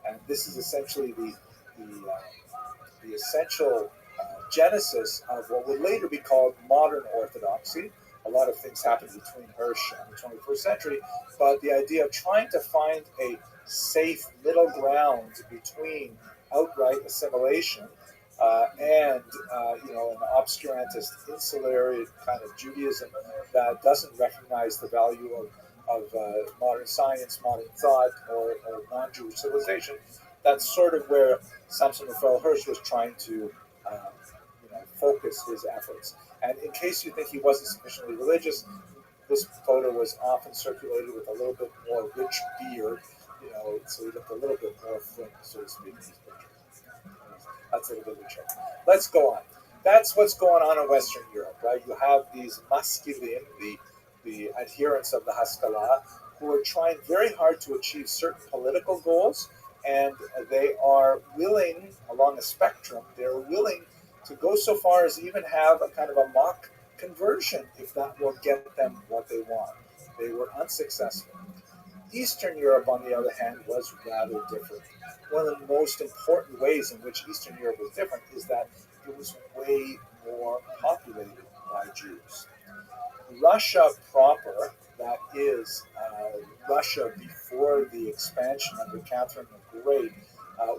And this is essentially the essential genesis of what would later be called modern Orthodoxy. A lot of things happened between Hirsch and the 21st century, but the idea of trying to find a safe middle ground between outright assimilation and an obscurantist, insular kind of Judaism that doesn't recognize the value of modern science, modern thought, or non-Jewish civilization. That's sort of where Samson Raphael Hirsch was trying to focus his efforts. And in case you think he wasn't sufficiently religious, this photo was often circulated with a little bit more rich beard, so he looked a little bit more flint, so to speak, in these pictures. That's a little bit of a check. Let's go on. That's what's going on in Western Europe, right? You have these maskilim, the adherents of the Haskalah, who are trying very hard to achieve certain political goals, and they are willing, along a spectrum, they're willing to go so far as even have a kind of a mock conversion if that will get them what they want. They were unsuccessful. Eastern Europe, on the other hand, was rather different. One of the most important ways in which Eastern Europe was different is that it was way more populated by Jews. Russia proper, that is Russia before the expansion under Catherine the Great,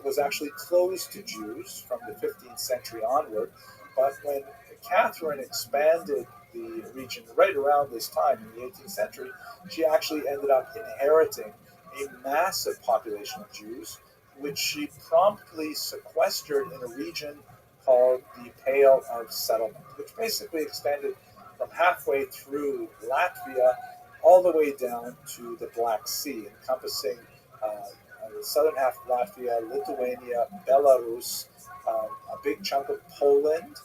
was actually closed to Jews from the 15th century onward. But when Catherine expanded the region right around this time in the 18th century, she actually ended up inheriting a massive population of Jews, which she promptly sequestered in a region called the Pale of Settlement, which basically extended from halfway through Latvia all the way down to the Black Sea, encompassing the southern half of Latvia, Lithuania, Belarus, a big chunk of Poland,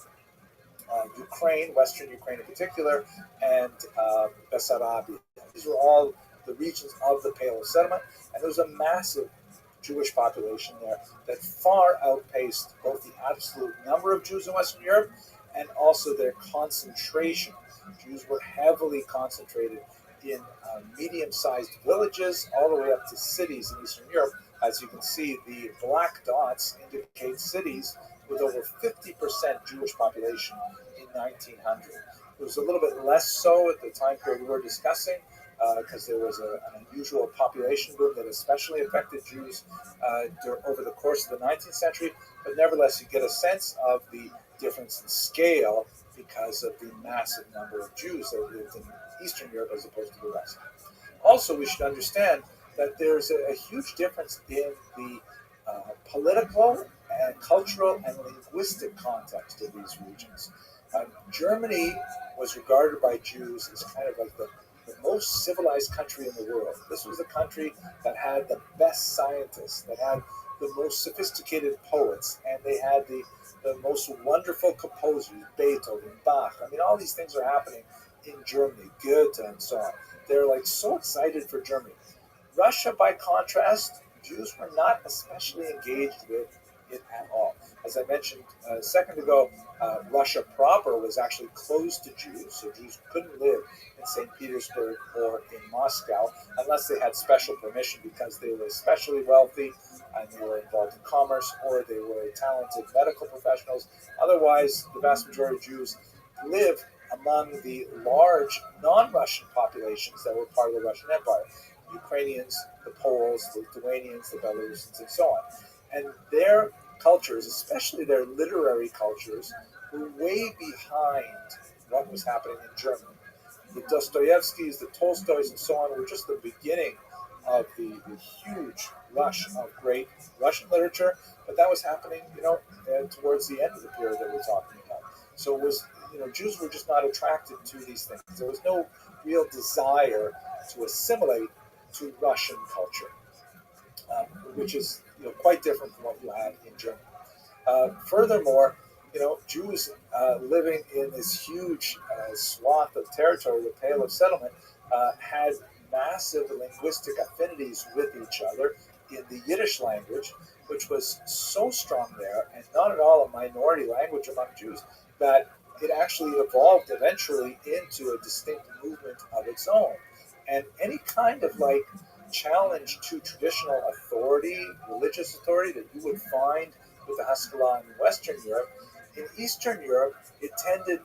Ukraine, Western Ukraine in particular, and Bessarabia. These were all the regions of the Pale of Settlement, and there was a massive Jewish population there that far outpaced both the absolute number of Jews in Western Europe and also their concentration. Jews were heavily concentrated in medium-sized villages all the way up to cities in Eastern Europe. As you can see, the black dots indicate cities with over 50% Jewish population in 1900. It was a little bit less so at the time period we were discussing, because there was an unusual population boom that especially affected Jews over the course of the 19th century. But nevertheless, you get a sense of the difference in scale because of the massive number of Jews that lived in Eastern Europe as opposed to the West. Also, we should understand that there's a huge difference in the political and cultural and linguistic context of these regions. Germany was regarded by Jews as kind of like the most civilized country in the world. This was the country that had the best scientists, that had the most sophisticated poets, and they had the most wonderful composers, Beethoven, Bach. I mean, all these things are happening in Germany, Goethe, and so on. They're like so excited for Germany. Russia, by contrast, Jews were not especially engaged with it at all. As I mentioned a second ago, Russia proper was actually closed to Jews, so Jews couldn't live in St. Petersburg or in Moscow unless they had special permission because they were especially wealthy and they were involved in commerce or they were talented medical professionals. Otherwise, the vast majority of Jews live among the large non-Russian populations that were part of the Russian Empire. Ukrainians, the Poles, the Lithuanians, the Belarusians, and so on. And their cultures, especially their literary cultures, were way behind what was happening in Germany. The Dostoevskys, the Tolstoys, and so on were just the beginning of the huge rush of great Russian literature, but that was happening, towards the end of the period that we're talking about. So it was, Jews were just not attracted to these things. There was no real desire to assimilate to Russian culture, which is quite different from what you had in Germany. Furthermore, Jews living in this huge swath of territory, the Pale of Settlement, had massive linguistic affinities with each other in the Yiddish language, which was so strong there, and not at all a minority language among Jews, that it actually evolved eventually into a distinct movement of its own. And any kind of challenge to traditional authority, religious authority that you would find with the Haskalah in Western Europe, in Eastern Europe, it tended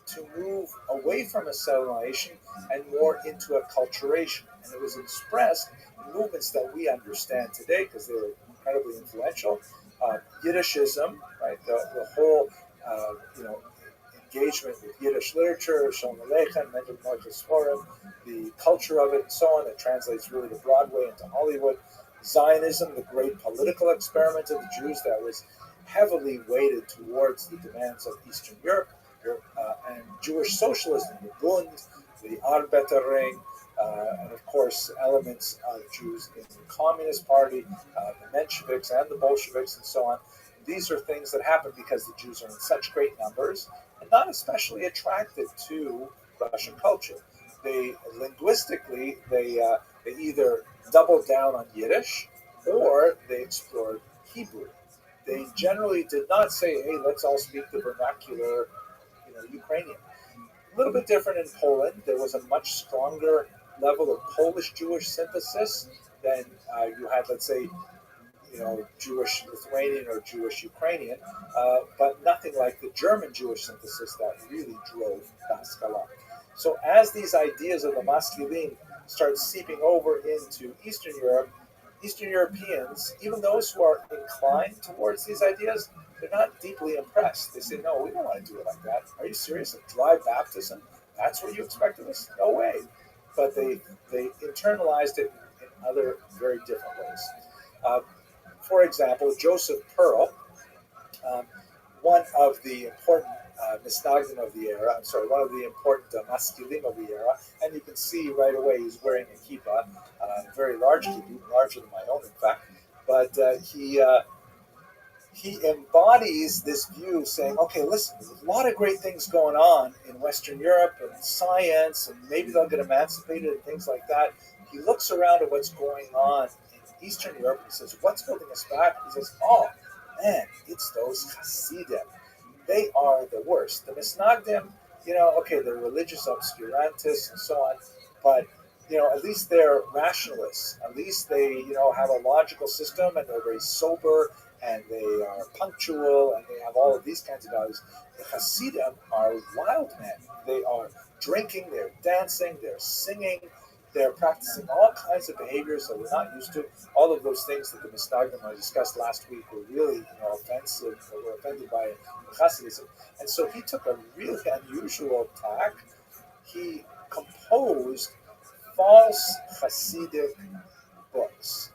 to move away from assimilation and more into a acculturation. And it was expressed in movements that we understand today because they were incredibly influential. Yiddishism, right? The whole, engagement with Yiddish literature, Shalom Aleichem, Mendel Marcus Forum, the culture of it, and so on, that translates really to Broadway and to Hollywood. Zionism, the great political experiment of the Jews that was heavily weighted towards the demands of Eastern Europe, and Jewish socialism, the Bund, the Arbeiterring, and of course elements of Jews in the Communist Party, the Mensheviks and the Bolsheviks, and so on. These are things that happen because the Jews are in such great numbers and not especially attracted to Russian culture. They linguistically they either doubled down on Yiddish or they explored Hebrew. They generally did not say, "Hey, let's all speak the vernacular, Ukrainian." A little bit different in Poland. There was a much stronger level of Polish Jewish synthesis than you had, let's say, Jewish Lithuanian or Jewish Ukrainian, but nothing like the German Jewish synthesis that really drove the Haskalah. So as these ideas of the Maskilim start seeping over into Eastern Europe, Eastern Europeans, even those who are inclined towards these ideas, they're not deeply impressed. They say, "No, we don't want to do it like that. Are you serious? A dry baptism? That's what you expect of us? No way." But they internalized it in other very different ways. For example, Joseph Pearl, one of the important Misnagdim of the era, one of the important Maskilim of the era, and you can see right away he's wearing a kippah, a very large kippah, larger than my own, in fact. But he embodies this view, saying, "Okay, listen, there's a lot of great things going on in Western Europe and science, and maybe they'll get emancipated and things like that." He looks around at what's going on in Eastern Europe. He says, what's holding us back? He says, oh, man, it's those Hasidim. They are the worst. The Misnagdim, okay, they're religious obscurantists and so on, but, at least they're rationalists. At least they, have a logical system, and they're very sober, and they are punctual, and they have all of these kinds of values. The Hasidim are wild men. They are drinking, they're dancing, they're singing, they're practicing all kinds of behaviors that we're not used to. All of those things that the Misnagdim I discussed last week were really offensive, or were offended by Hasidism. And so he took a really unusual tack. He composed false Hasidic books,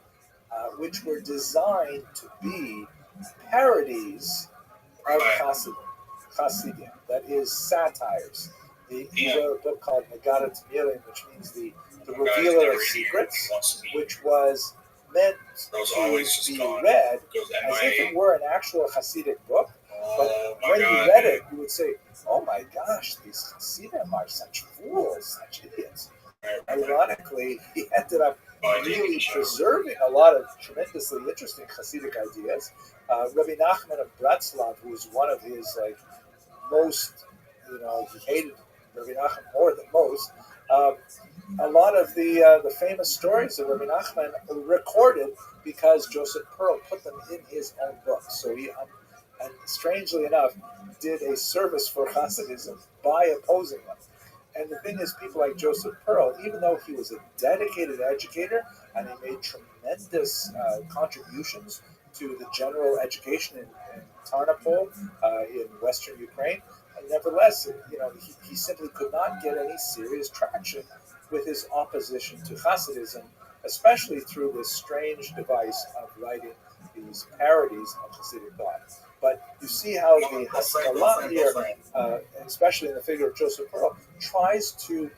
which were designed to be parodies of Hasidim, that is satires. He wrote a book called Megadat Milim, which means the revealer of secrets, which was meant to be read as if it were an actual Hasidic book. But when you read it, you would say, oh my gosh, these Hasidim are such fools, such idiots. Ironically, he ended up really preserving a lot of tremendously interesting Hasidic ideas. Rabbi Nachman of Bratslav, who was one of his most, he hated Rabbi Nachman more than most. A lot of the famous stories of Rabbi Nachman were recorded because Joseph Pearl put them in his own book. So he, and strangely enough, did a service for Hasidism by opposing them. And the thing is, people like Joseph Pearl, even though he was a dedicated educator and he made tremendous contributions to the general education in Tarnopol, in Western Ukraine, nevertheless, he simply could not get any serious traction with his opposition to Hasidism, especially through this strange device of writing these parodies of Hasidic thought. But you see how the Haskalah here, especially in the figure of Joseph Pearl, tries to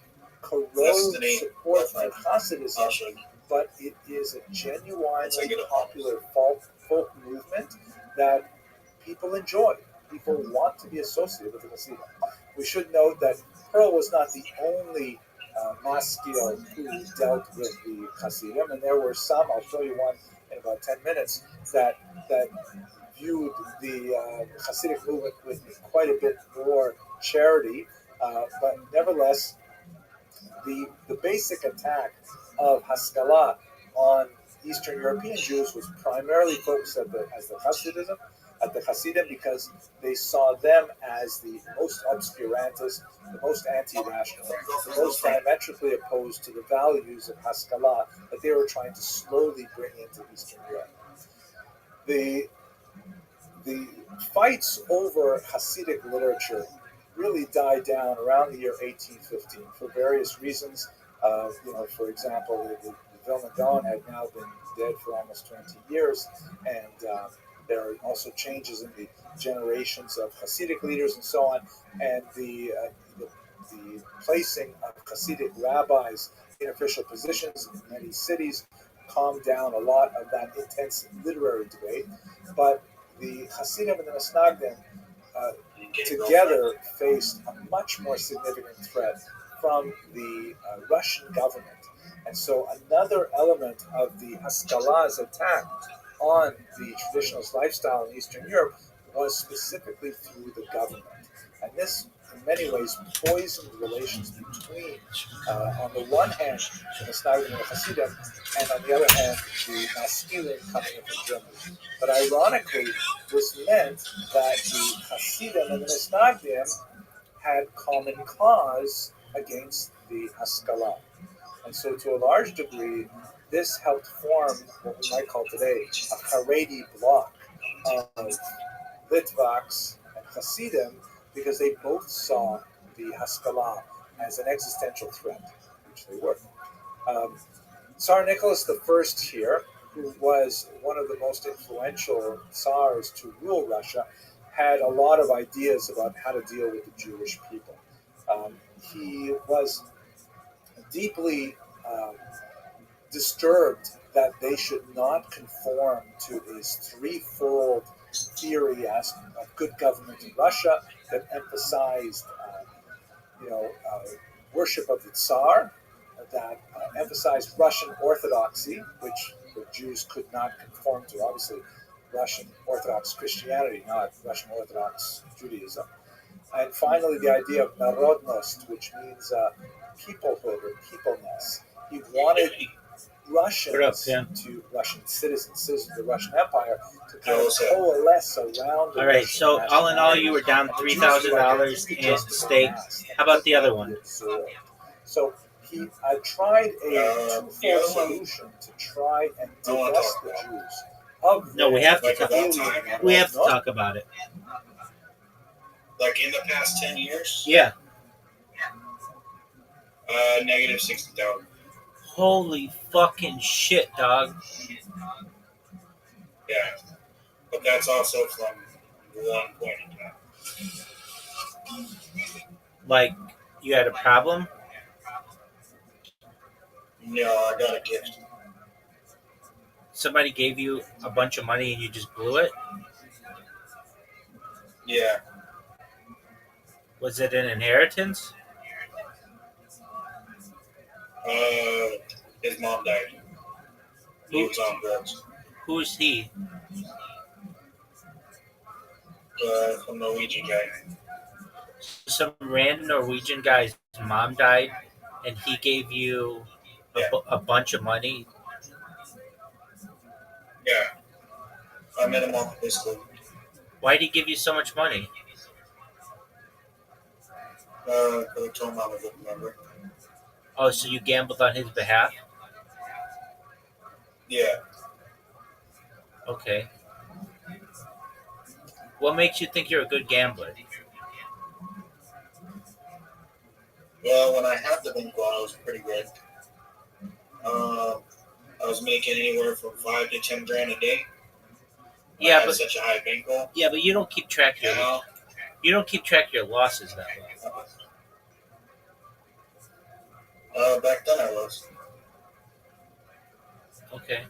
corrode support for Hasidism, but it is a genuinely popular folk movement that people enjoy. People want to be associated with the Hasidim. We should note that Pearl was not the only maskil who dealt with the Hasidim, and there were some, I'll show you one in about 10 minutes, that viewed the Hasidic movement with quite a bit more charity, but nevertheless, the basic attack of Haskalah on Eastern European Jews was primarily focused at the Hasidim, because they saw them as the most obscurantist, the most anti-rational, the most diametrically opposed to the values of Haskalah that they were trying to slowly bring into Eastern Europe. The fights over Hasidic literature really died down around the year 1815 for various reasons. For example, the Vilna Gaon had now been dead for almost 20 years, and there are also changes in the generations of Hasidic leaders and so on, and the placing of Hasidic rabbis in official positions in many cities calmed down a lot of that intense literary debate. But the Hasidim and the Misnagdim together faced a much more significant threat from the Russian government. And so another element of the Haskalah's attack on the traditionalist lifestyle in Eastern Europe was specifically through the government. And this, in many ways, poisoned relations between, on the one hand, the Misnagdim and the Hasidim, and on the other hand, the Maskilim coming in from Germany. But ironically, this meant that the Hasidim and the Misnagdim had common cause against the Haskalah. And so to a large degree, this helped form what we might call today a Haredi bloc of Litvaks and Hasidim, because they both saw the Haskalah as an existential threat, which they were. Tsar Nicholas I here, who was one of the most influential tsars to rule Russia, had a lot of ideas about how to deal with the Jewish people. He was deeply disturbed that they should not conform to his threefold theory as of good government in Russia that emphasized, worship of the Tsar, that emphasized Russian orthodoxy, which that Jews could not conform to. Obviously, Russian Orthodox Christianity, not Russian Orthodox Judaism. And finally, the idea of narodnost, which means peoplehood or peopleness. He wanted Russians Russian citizens of the Russian Empire to kind of coalesce around the All right, Russian so all in all, nationality. you were down And the Jews $3,000 were in steak. How about the other one? So he tried a twofold solution to try and divest the Jews of No, we have to Like talk. about time? We have to talk about it. Like in the past 10 years? Yeah. Negative 60,000. Holy fucking shit, dog. Yeah. But that's also from one point in time. Like, you had a problem? No, I got a gift. Somebody gave you a bunch of money and you just blew it? Yeah. Was it an inheritance? His mom died. He was on drugs. Who's he? Some Norwegian guy. Some random Norwegian guy's mom died and he gave you a bunch of money? Yeah. I met him off high school. Why'd he give you so much money? I told him I was a good member. Oh, so you gambled on his behalf? Yeah. Okay. What makes you think you're a good gambler? Well, when I had the bankroll, I was pretty good. I was making anywhere from 5 to 10 grand a day. Yeah, I had but such a high bankroll. yeah, but you don't keep track of You know? you don't keep track of your losses that way. Back then I was. Okay.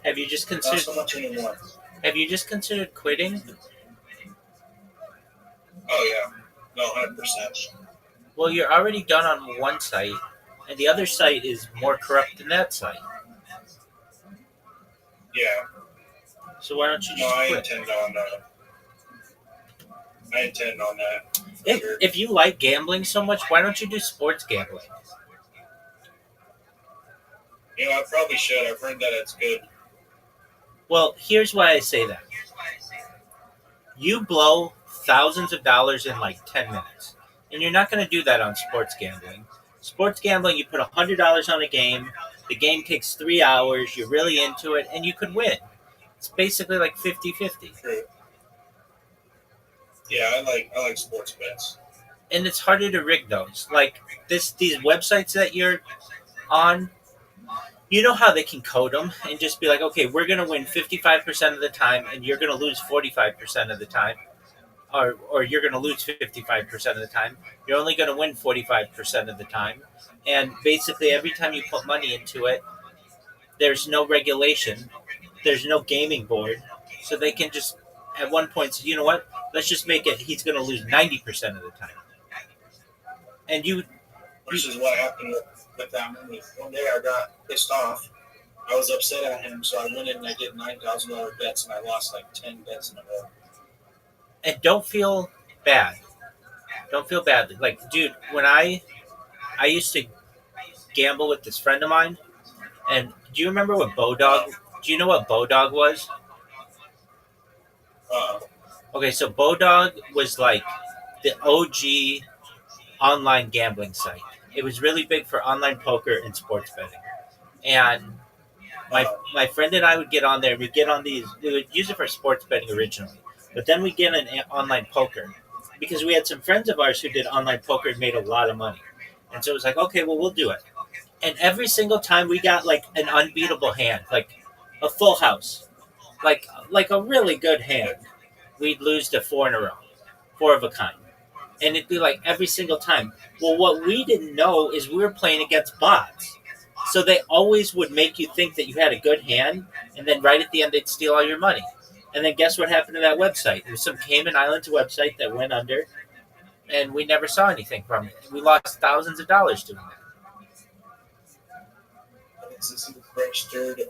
Have you just Not considered so much anymore. quitting? Oh yeah. No, 100%. Well, you're already done on one site, and the other site is more corrupt than that site. Yeah. So why don't you No, just I quit? intend on that. Sure. If you like gambling so much, why don't you do sports gambling? You know, I probably should. I've heard that it's good. Well, here's why I say that. You blow thousands of dollars in like 10 minutes. And you're not going to do that on sports gambling. Sports gambling, you put $100 on a game. The game takes 3 hours. You're really into it, and you could win. It's basically like 50-50. True. Yeah, I like sports bets. And it's harder to rig those. Like these websites that you're on, you know how they can code them and just be like, okay, we're going to win 55% of the time, and you're going to lose 45% of the time. Or you're going to lose 55% of the time. You're only going to win 45% of the time. And basically, every time you put money into it, there's no regulation. There's no gaming board. So they can just, at one point, say, you know what? Let's just make it, he's going to lose 90% of the time. And Which is what happened with that movie. One day I got pissed off. I was upset at him, so I went in and I did $9,000 bets, and I lost like 10 bets in a row. and don't feel bad. Don't feel badly. Like, dude, when I used to gamble with this friend of mine, and do you remember what Bodog? Do you know what Bodog was? Okay, so Bodog was like the OG online gambling site. It was really big for online poker and sports betting. And my friend and I would get on there. We'd get on these. We would use it for sports betting originally, but then we'd get an online poker because we had some friends of ours who did online poker and made a lot of money. And so it was like, okay, well, we'll do it. And every single time we got like an unbeatable hand, like a full house, like a really good hand, we'd lose to 4 in a row, 4 of a kind. And it'd be like every single time. Well, what we didn't know is we were playing against bots. So they always would make you think that you had a good hand, and then right at the end they'd steal all your money. And then guess what happened to that website? It was some Cayman Islands website that went under, and we never saw anything from it. We lost thousands of dollars doing that. registered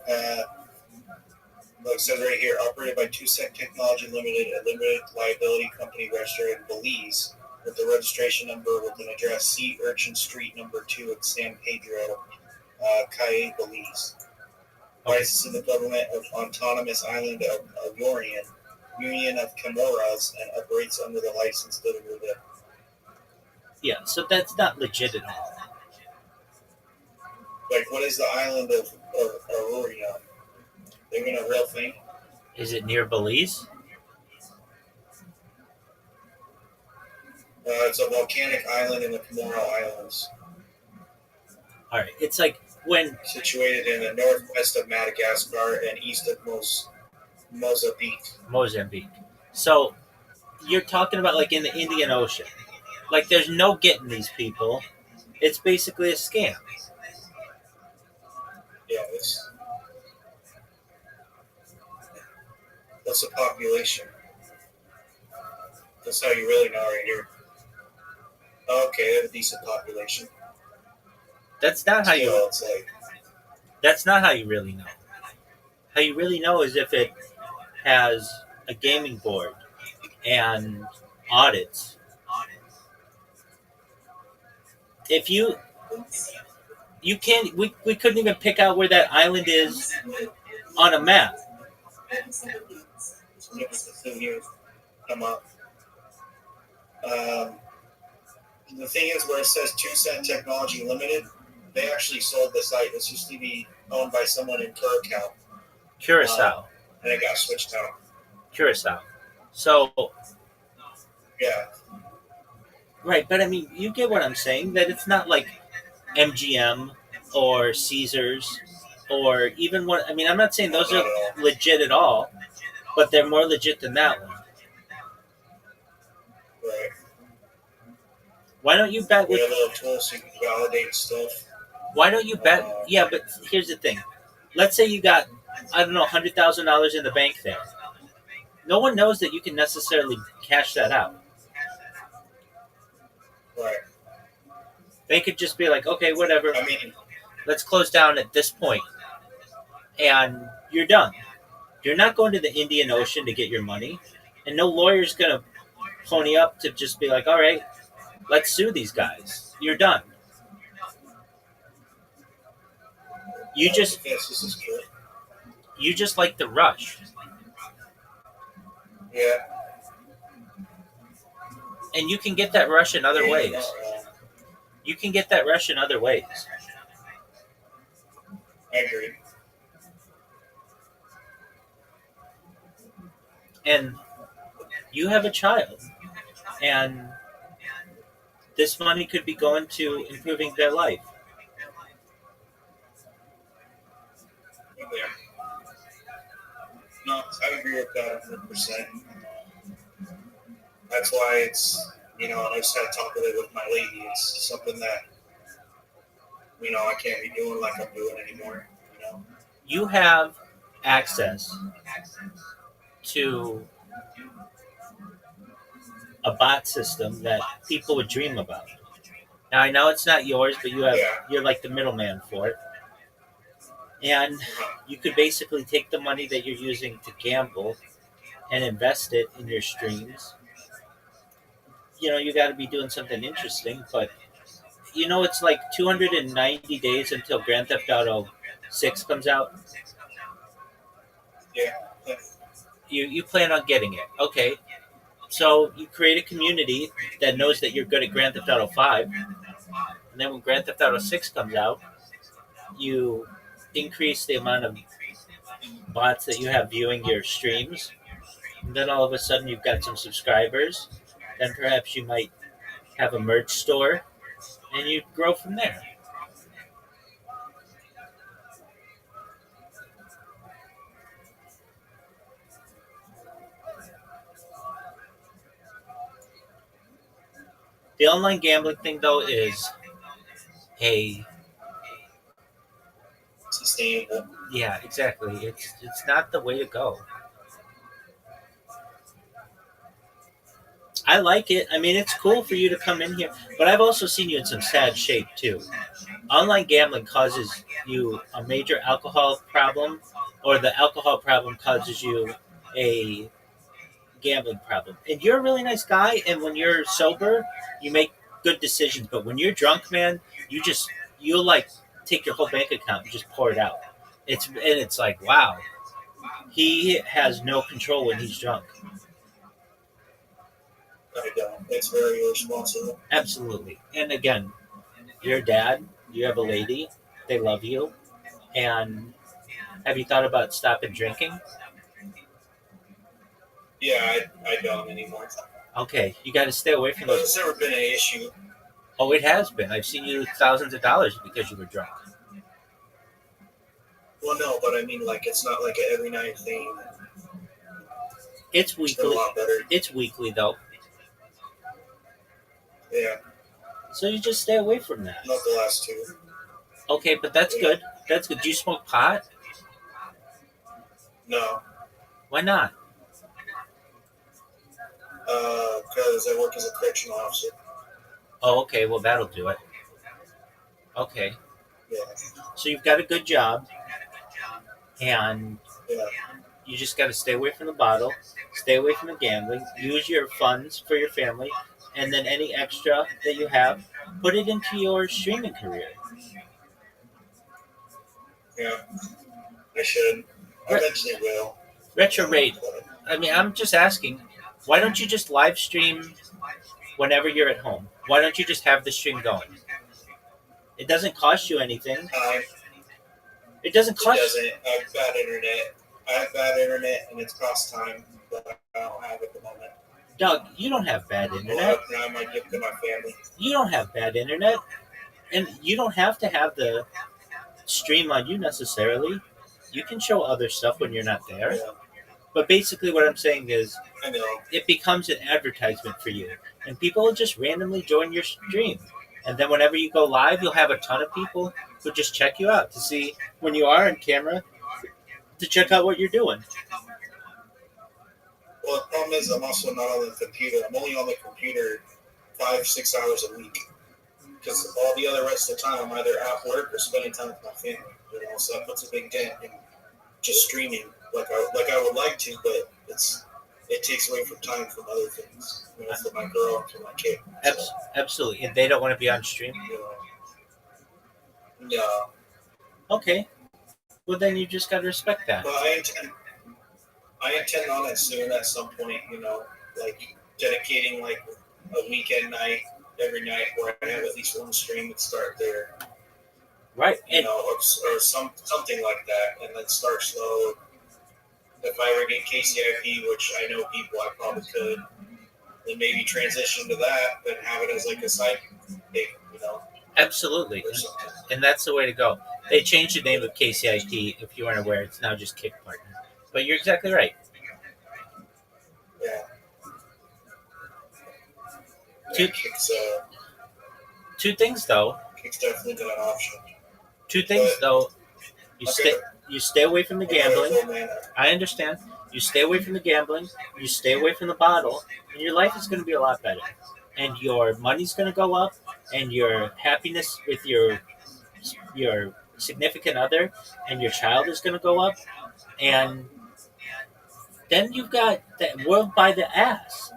like it says right here, operated by 2 Cent Technology Limited, a limited liability company registered in Belize, with the registration number with an address C. Urchin Street, number 2 at San Pedro, Cayenne, Belize. Licensed in the government of autonomous island of Yorian, Union of Comoros, and operates under the license. Yeah, so that's not legit at all. Like, what is the island of Yorian? They mean a real thing? Is it near Belize? It's a volcanic island in the Comoro Islands, All right, it's like when situated in the northwest of Madagascar and east of Mozambique. So you're talking about like in the Indian Ocean. Like there's no getting these people. It's basically a scam. Yeah, what's the population? That's how you really know right here. Okay, they have a decent population. That's not how you. Still, it's like, That's not how you really know. How you really know is if it has a gaming board and audits. If you can't, we couldn't even pick out where that island is on a map. come up. The thing is, where it says 2 Cent Technology Limited, they actually sold the site. This used to be owned by someone in Curacao. And it got switched out. Curacao. So, Yeah. right, but I mean, you get what I'm saying, that it's not like MGM or Caesars or even what, I mean, I'm not saying those are legit at all, but they're more legit than that one. Right. Why don't you bet We with, have little tools so you can validate stuff. why don't you bet, yeah, but here's the thing. Let's say you got, I don't know, $100,000 in the bank there. No one knows that you can necessarily cash that out. Right. They could just be like, okay, whatever, I mean, let's close down at this point, and you're done. You're not going to the Indian Ocean to get your money, and no lawyer's going to pony up to just be like, all right, let's sue these guys. You're done. You just yes, this is true. you just like the rush, Yeah. and you can get that rush in other ways. You can get that rush in other ways. I agree. And you have a child, and this money could be going to improving their life. Yeah. No, I agree with that 100%. That's why it's, I just had to talk with it with my lady. It's something that, I can't be doing like I'm doing anymore, You have access to a bot system that people would dream about. Now I know it's not yours, but you're like the middleman for it. And you could basically take the money that you're using to gamble and invest it in your streams. You got to be doing something interesting, but it's like 290 days until Grand Theft Auto 6 comes out. Yeah. You plan on getting it. Okay. So you create a community that knows that you're good at Grand Theft Auto 5. And then when Grand Theft Auto 6 comes out, you increase the amount of bots that you have viewing your streams. And then all of a sudden you've got some subscribers. Then perhaps you might have a merch store, and you grow from there. The online gambling thing, though, is Sustainable. yeah, exactly. It's not the way to go. I like it. I mean, it's cool for you to come in here, but I've also seen you in some sad shape too. Online gambling causes you a major alcohol problem, or the alcohol problem causes you a gambling problem. And you're a really nice guy, and when you're sober, you make good decisions. But when you're drunk, man, you just you'll like take your whole bank account and just pour it out. It's like, wow, he has no control when he's drunk. I don't. It's very irresponsible. Absolutely. And again, you're a dad. You have a lady. They love you. And have you thought about stopping drinking? Yeah, I don't anymore. Okay, you got to stay away from But those. it's never been an issue. Oh, it has been. I've seen you lose thousands of dollars because you were drunk. Well, no, but I mean, like, it's not like an every night thing. It's It's been a weekly. lot better. It's weekly though, Yeah, so you just stay away from that. not the last two. Okay, but that's good. That's good. Do you smoke pot? No, Why not? because I work as a correctional officer. Oh, okay. Well, that'll do it. Okay, Yeah, so you've got a good job, and yeah, you just got to stay away from the bottle, stay away from the gambling, use your funds for your family, and then any extra that you have, put it into your streaming career. yeah. I should. I Right. eventually will. Retro rate. But, I mean, I'm just asking, why don't you just live stream whenever you're at home? Why don't you just have the stream going? It doesn't cost you anything. It doesn't it cost. doesn't. I have bad internet. I have bad internet, and it's cost time that I don't have at the moment. Doug, you don't have bad A lot internet. of time I give to my family. You don't have bad internet, and you don't have to have the stream on you necessarily. You can show other stuff when you're not there. Yeah, But basically, what I'm saying is, I know. it becomes an advertisement for you, and people will just randomly join your stream. And then whenever you go live, you'll have a ton of people who just check you out to see when you are on camera, to check out what you're doing. Well, the problem is I'm also not on the computer. I'm only on the computer 5-6 hours a week because all the other rest of the time I'm either at work or spending time with my family. You know, so that puts a big dent in just streaming like I would like to, but it takes away from time from other things. You know, for my girl and for my kid. So, Absolutely, and they don't want to be on stream. you know, no, Okay, well then you just got to respect that. but I intend on it soon at some point. You know, like dedicating like a weekend night every night where I have at least one stream and start there. Right, You and know, or something like that, and then start slow. If I ever get KCIP, which I know people I probably could, then maybe transition to that and have it as like a side thing, you know, absolutely, or something. and that's the way to go. They changed the name of KCIP. If you weren't aware, it's now just Kick Partner. But you're exactly right. Yeah. Two- Two things though. Kick's definitely an option. Two things though. You Okay. stay away from the gambling. I understand. You stay away from the gambling. You stay away from the bottle, and your life is going to be a lot better. And your money's going to go up, and your happiness with your significant other and your child is going to go up, and then you've got the world by the ass.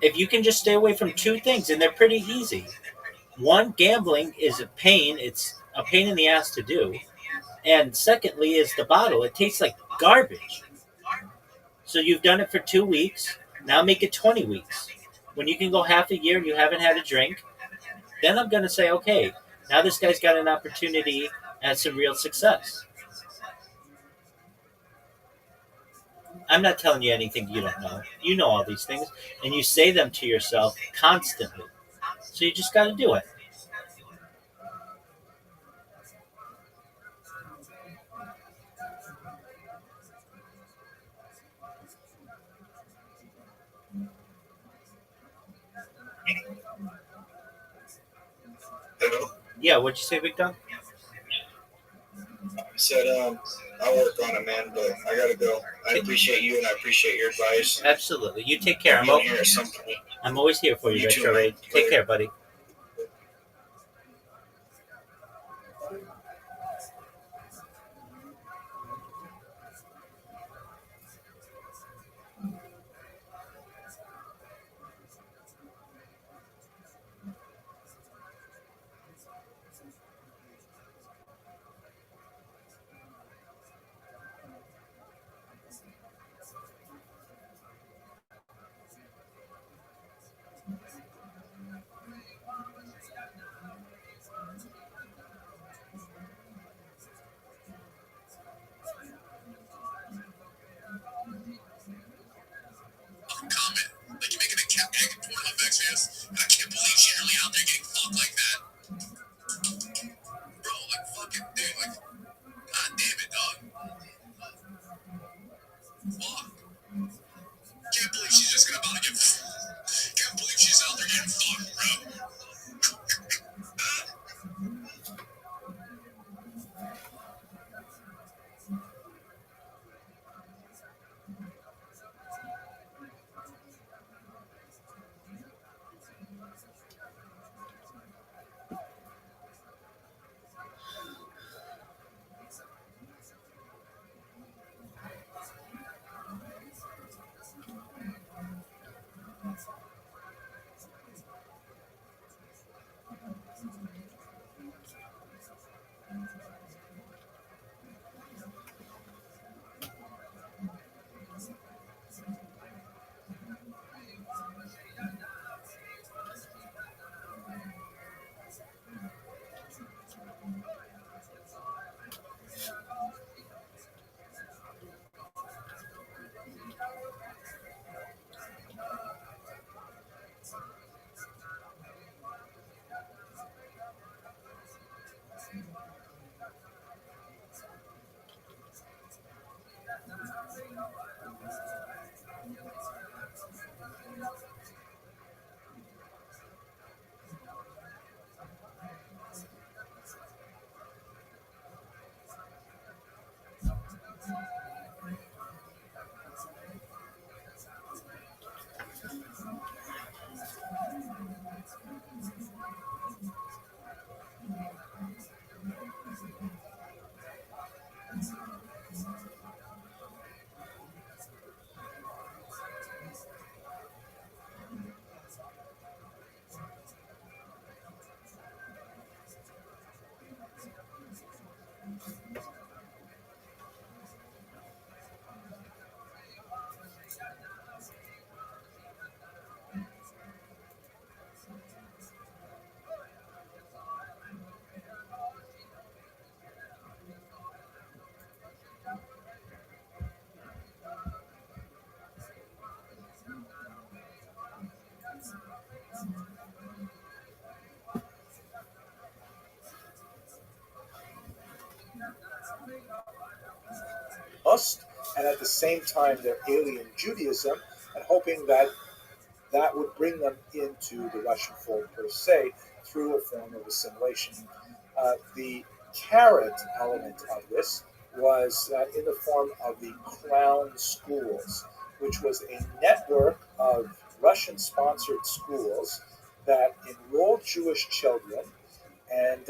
If you can just stay away from two things, and they're pretty easy. One, gambling is a pain. It's a pain in the ass to do. And secondly is the bottle. It tastes like garbage. So you've done it for 2 weeks. Now make it 20 weeks. When you can go half a year and you haven't had a drink, then I'm going to say, okay, now this guy's got an opportunity at some real success. I'm not telling you anything you don't know. You know all these things, and you say them to yourself constantly. So you just got to do it. Hello? Yeah, what'd you say, Big Dog? I said, I'll work on it, man, but I gotta go. I appreciate you and I appreciate your advice. Absolutely. You take care. I'm here at some point. I'm always here for you, You too, Retro man. Ray. Take care, buddy. And at the same time their alien Judaism, and hoping that that would bring them into the Russian fold per se through a form of assimilation. The carrot element of this was in the form of the Crown Schools, which was a network of Russian sponsored schools that enrolled Jewish children and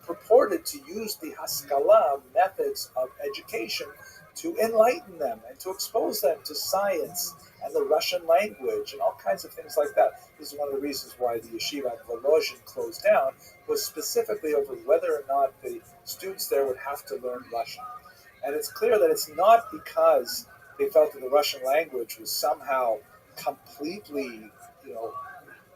purported to use the Haskalah methods of education to enlighten them and to expose them to science and the Russian language and all kinds of things like that. This is one of the reasons why the yeshiva at Volozhin closed down, was specifically over whether or not the students there would have to learn Russian. And it's clear that it's not because they felt that the Russian language was somehow completely,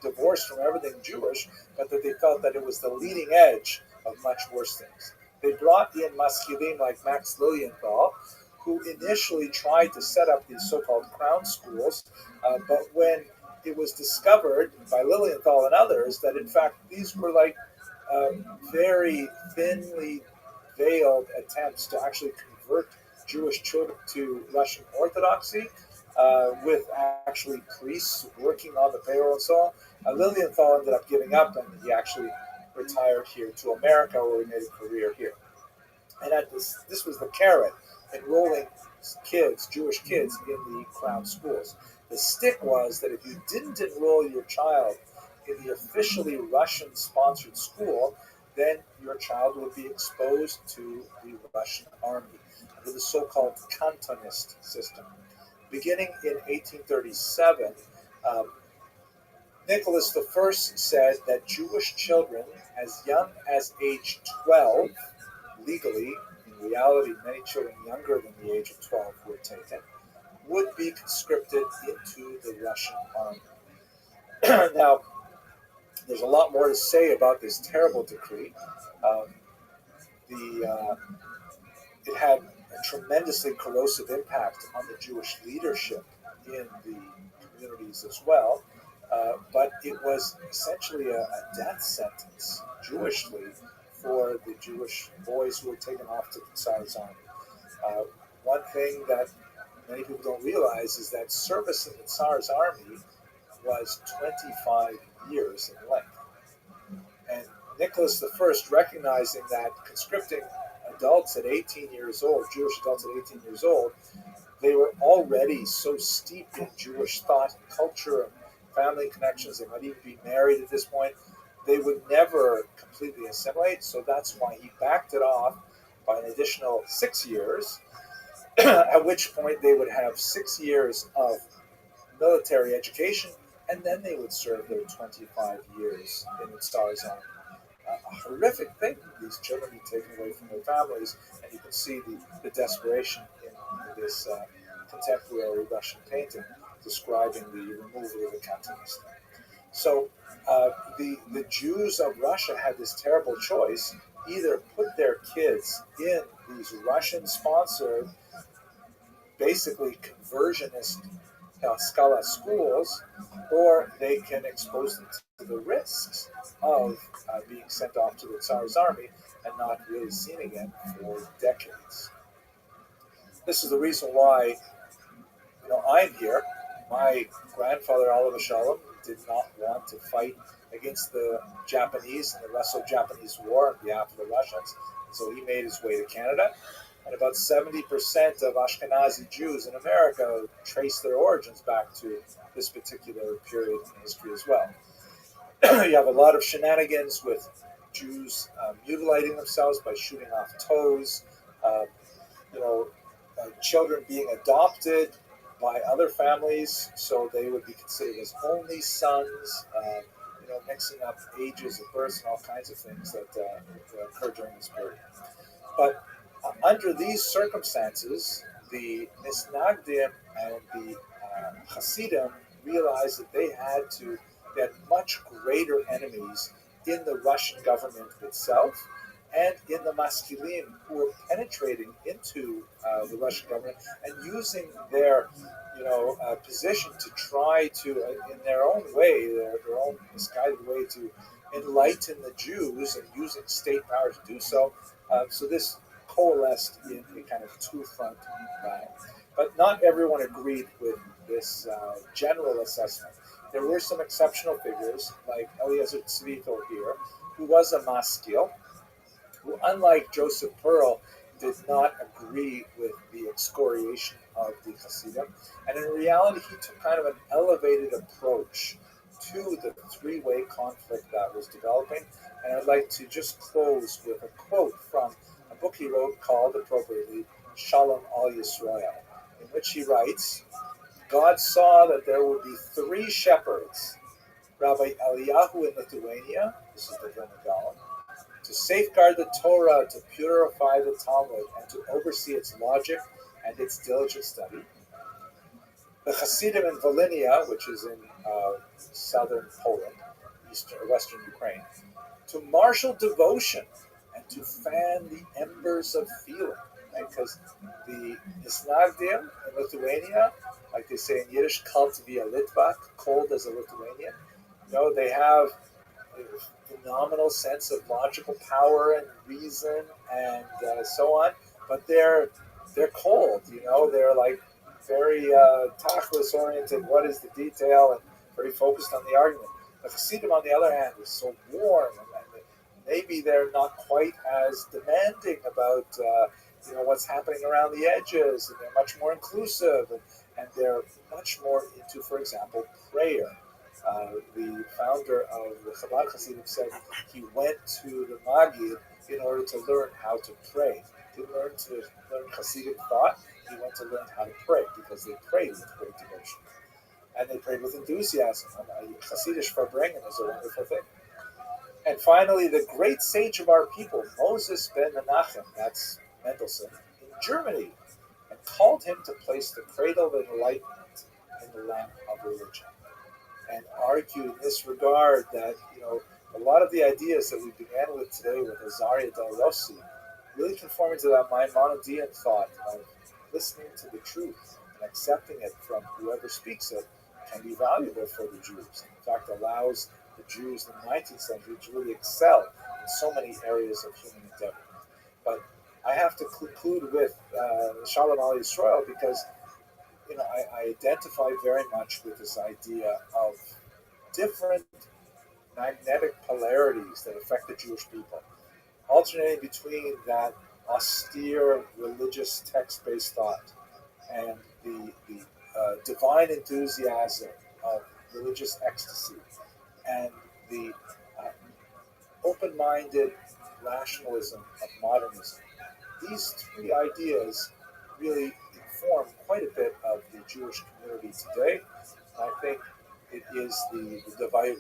divorced from everything Jewish, but that they felt that it was the leading edge of much worse things. They brought in maskilim like Max Lilienthal, who initially tried to set up these so-called crown schools, but when it was discovered by Lilienthal and others that in fact these were like very thinly veiled attempts to actually convert Jewish children to Russian Orthodoxy, with actually priests working on the payroll and so on. Lilienthal ended up giving up, and he actually retired here to America, where he made a career here. And this was the carrot, enrolling kids, Jewish kids, in the crown schools. The stick was that if you didn't enroll your child in the officially Russian-sponsored school, then your child would be exposed to the Russian army under the so-called cantonist system. Beginning in 1837, um, Nicholas I said that Jewish children as young as age 12, legally, in reality, many children younger than the age of 12 were taken, would be conscripted into the Russian army. Now, there's a lot more to say about this terrible decree. Um, the It had a tremendously corrosive impact on the Jewish leadership in the communities as well. But it was essentially a death sentence, Jewishly, for the Jewish boys who were taken off to the Tsar's army. One thing that many people don't realize is that service in the Tsar's army was 25 years in length. And Nicholas I, recognizing that conscripting adults at 18 years old, Jewish adults at 18 years old, they were already so steeped in Jewish thought and culture and family connections, they might even be married at this point, they would never completely assimilate. So that's why he backed it off by an additional 6 years, at which point they would have 6 years of military education, and then they would serve their 25 years in the Tsar's army. A horrific thing, these children be taken away from their families, and you can see the desperation in this contemporary Russian painting describing the removal of the Cantonist. So the Jews of Russia had this terrible choice: either put their kids in these Russian-sponsored, basically conversionist Scala schools, or they can expose them to the risks of being sent off to the Tsar's army and not really seen again for decades. This is the reason why I'm here. My grandfather, Oliver Shalom, did not want to fight against the Japanese in the Russo-Japanese War on behalf of the Russians, so he made his way to Canada. And about 70% of Ashkenazi Jews in America trace their origins back to this particular period in history as well. You have a lot of shenanigans with Jews mutilating themselves by shooting off toes, children being adopted by other families, so they would be considered as only sons, mixing up ages of birth and all kinds of things that occur during this period. But under these circumstances, the Misnagdim and the Hasidim realized that they had much greater enemies in the Russian government itself and in the Maskilim, who were penetrating into the Russian government and using their position to try to, in their own way, their own misguided way, to enlighten the Jews and using state power to do so. So this coalesced in a kind of two-front battle. But not everyone agreed with this general assessment. There were some exceptional figures, like Eliezer Tzvito here, who was a maskil, who, unlike Joseph Pearl, did not agree with the excoriation of the Hasidim. And in reality, he took kind of an elevated approach to the three-way conflict that was developing. And I'd like to just close with a quote from a book he wrote called, appropriately, Shalom Al Yisrael, in which he writes, God saw that there would be three shepherds, Rabbi Eliyahu in Lithuania, this is the Vilna Gaon, to safeguard the Torah, to purify the Talmud, and to oversee its logic and its diligent study. The Hasidim in Volhynia, which is in southern Poland, western Ukraine, to marshal devotion and to fan the embers of feeling. Right? Because the Misnagdim in Lithuania, like they say in Yiddish, kalt via Litvak, cold as a Lithuanian, they have a phenomenal sense of logical power and reason and so on, but they're cold. They're like very tachlis oriented. What is the detail? And very focused on the argument. The Hasidim, on the other hand, is so warm and maybe maybe they're not quite as demanding about what's happening around the edges, and they're much more inclusive, and they're much more into, for example, prayer. The founder of the Chabad Hasidim said he went to the Magid in order to learn how to pray. He learned to learn Hasidic thought. He went to learn how to pray because they prayed with great devotion. And they prayed with enthusiasm. And Hasidic Verbringen is a wonderful thing. And finally, the great sage of our people, Moses ben Menachem, that's Mendelssohn, in Germany, and called him to place the cradle of enlightenment in the lamp of religion, and argued in this regard that a lot of the ideas that we began with today with Azaria Del Rossi really conform into that Maimonidean thought of listening to the truth and accepting it from whoever speaks it can be valuable for the Jews. In fact, allows the Jews in the 19th century to really excel in so many areas of human endeavor. But I have to conclude with Shalom Al Yisrael because I identify very much with this idea of different magnetic polarities that affect the Jewish people, alternating between that austere religious text-based thought and the divine enthusiasm of religious ecstasy and the uh, open-minded rationalism of modernism. These three ideas really inform quite a bit of the Jewish community today. And I think it is the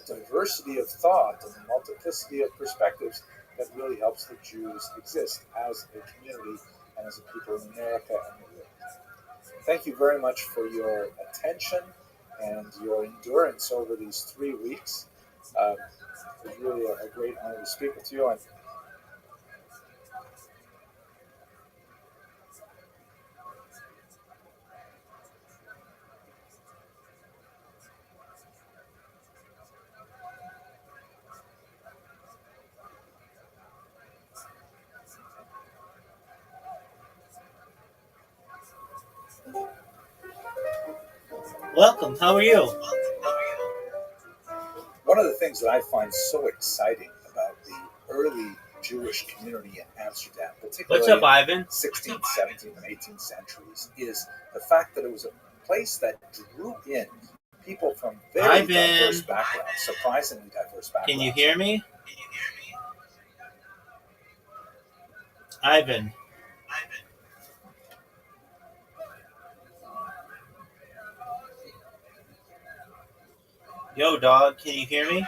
diversity of thought and the multiplicity of perspectives that really helps the Jews exist as a community and as a people in America and the world. Thank you very much for your attention and your endurance over these 3 weeks. It was really a great honor to speak with you. And Welcome. How are you? one of the things that I find so exciting about the early Jewish community in Amsterdam, particularly What's up, Ivan? in the 16th, 17th, and 18th centuries, is the fact that it was a place that drew in people from very diverse backgrounds, surprisingly diverse backgrounds. Can you hear me? Ivan. Yo, dog, can you hear me?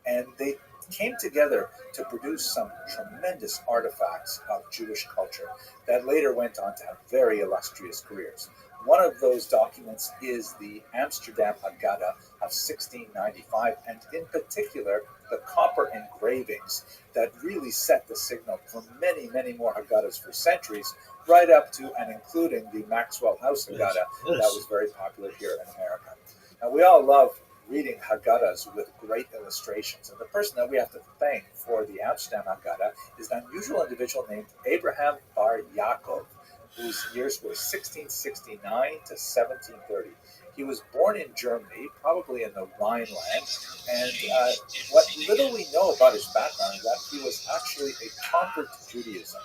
And they came together to produce some tremendous artifacts of Jewish culture that later went on to have very illustrious careers. One of those documents is the Amsterdam Haggadah of 1695, and in particular, the copper engravings that really set the signal for many, many more Haggadahs for centuries, right up to and including the Maxwell House Haggadah that was very popular here in America. Now, we all love reading Haggadahs with great illustrations. And the person that we have to thank for the Amsterdam Haggadah is an unusual individual named Abraham Bar Yaakov, whose years were 1669 to 1730. He was born in Germany, probably in the Rhineland, and what little we know about his background is that he was actually a convert to Judaism.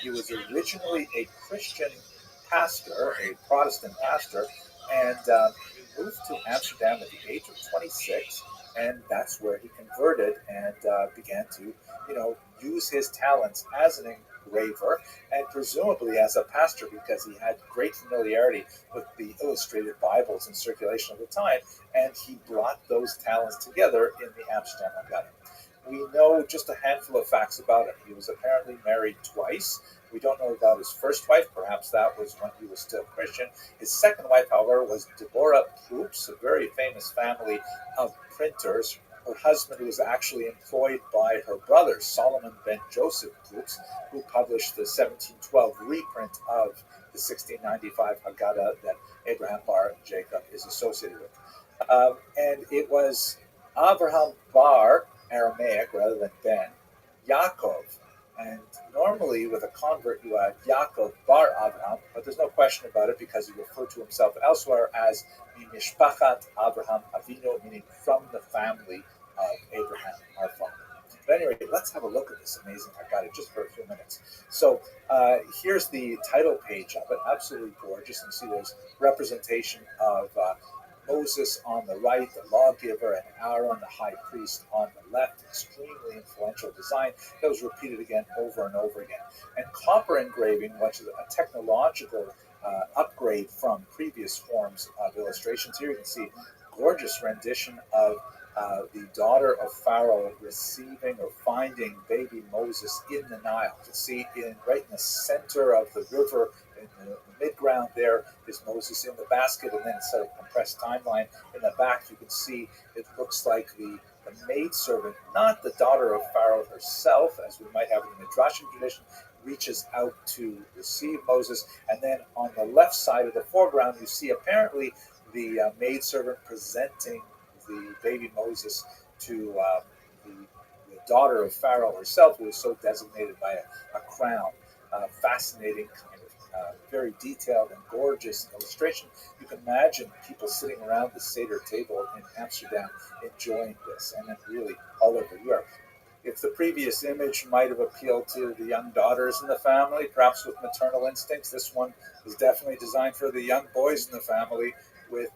He was originally a Christian pastor, a Protestant pastor, and he moved to Amsterdam at the age of 26, and that's where he converted and began to, use his talents as an engraver and presumably as a pastor because he had great familiarity with the illustrated Bibles in circulation at the time, and he brought those talents together in the Amsterdam Haggadah. We know just a handful of facts about him. He was apparently married twice. We don't know about his first wife. Perhaps that was when he was still Christian. His second wife, however, was Deborah Proops, a very famous family of printers. Her husband was actually employed by her brother, Solomon ben Joseph Proops, who published the 1712 reprint of the 1695 Haggadah that Abraham Bar Jacob is associated with. And it was Abraham Bar, Aramaic rather than Ben, Yaakov, And normally with a convert, you add Yaakov bar Abraham, but there's no question about it because he referred to himself elsewhere as Mishpachat Abraham Avinu, meaning from the family of Abraham, our father. But anyway, let's have a look at this amazing Haggadah just for a few minutes. So here's the title page of it, absolutely gorgeous. And see there's representation of Moses on the right, the lawgiver, and Aaron, the high priest, on the left. Extremely influential design that was repeated again over and over again. And copper engraving, which is a technological upgrade from previous forms of illustrations. Here you can see gorgeous rendition of the daughter of Pharaoh receiving or finding baby Moses in the Nile. You can see right in the center of the river, in the mid-ground there is Moses in the basket, and then instead of compressed timeline in the back, you can see it looks like the maidservant, not the daughter of Pharaoh herself, as we might have in the Midrashic tradition, reaches out to receive Moses. And then on the left side of the foreground, you see apparently the maidservant presenting the baby Moses to the daughter of Pharaoh herself, who is so designated by a crown. Fascinating kind of very detailed and gorgeous illustration. You can imagine people sitting around the Seder table in Amsterdam enjoying this, and then really all over Europe. If the previous image might have appealed to the young daughters in the family, perhaps with maternal instincts, this one is definitely designed for the young boys in the family, with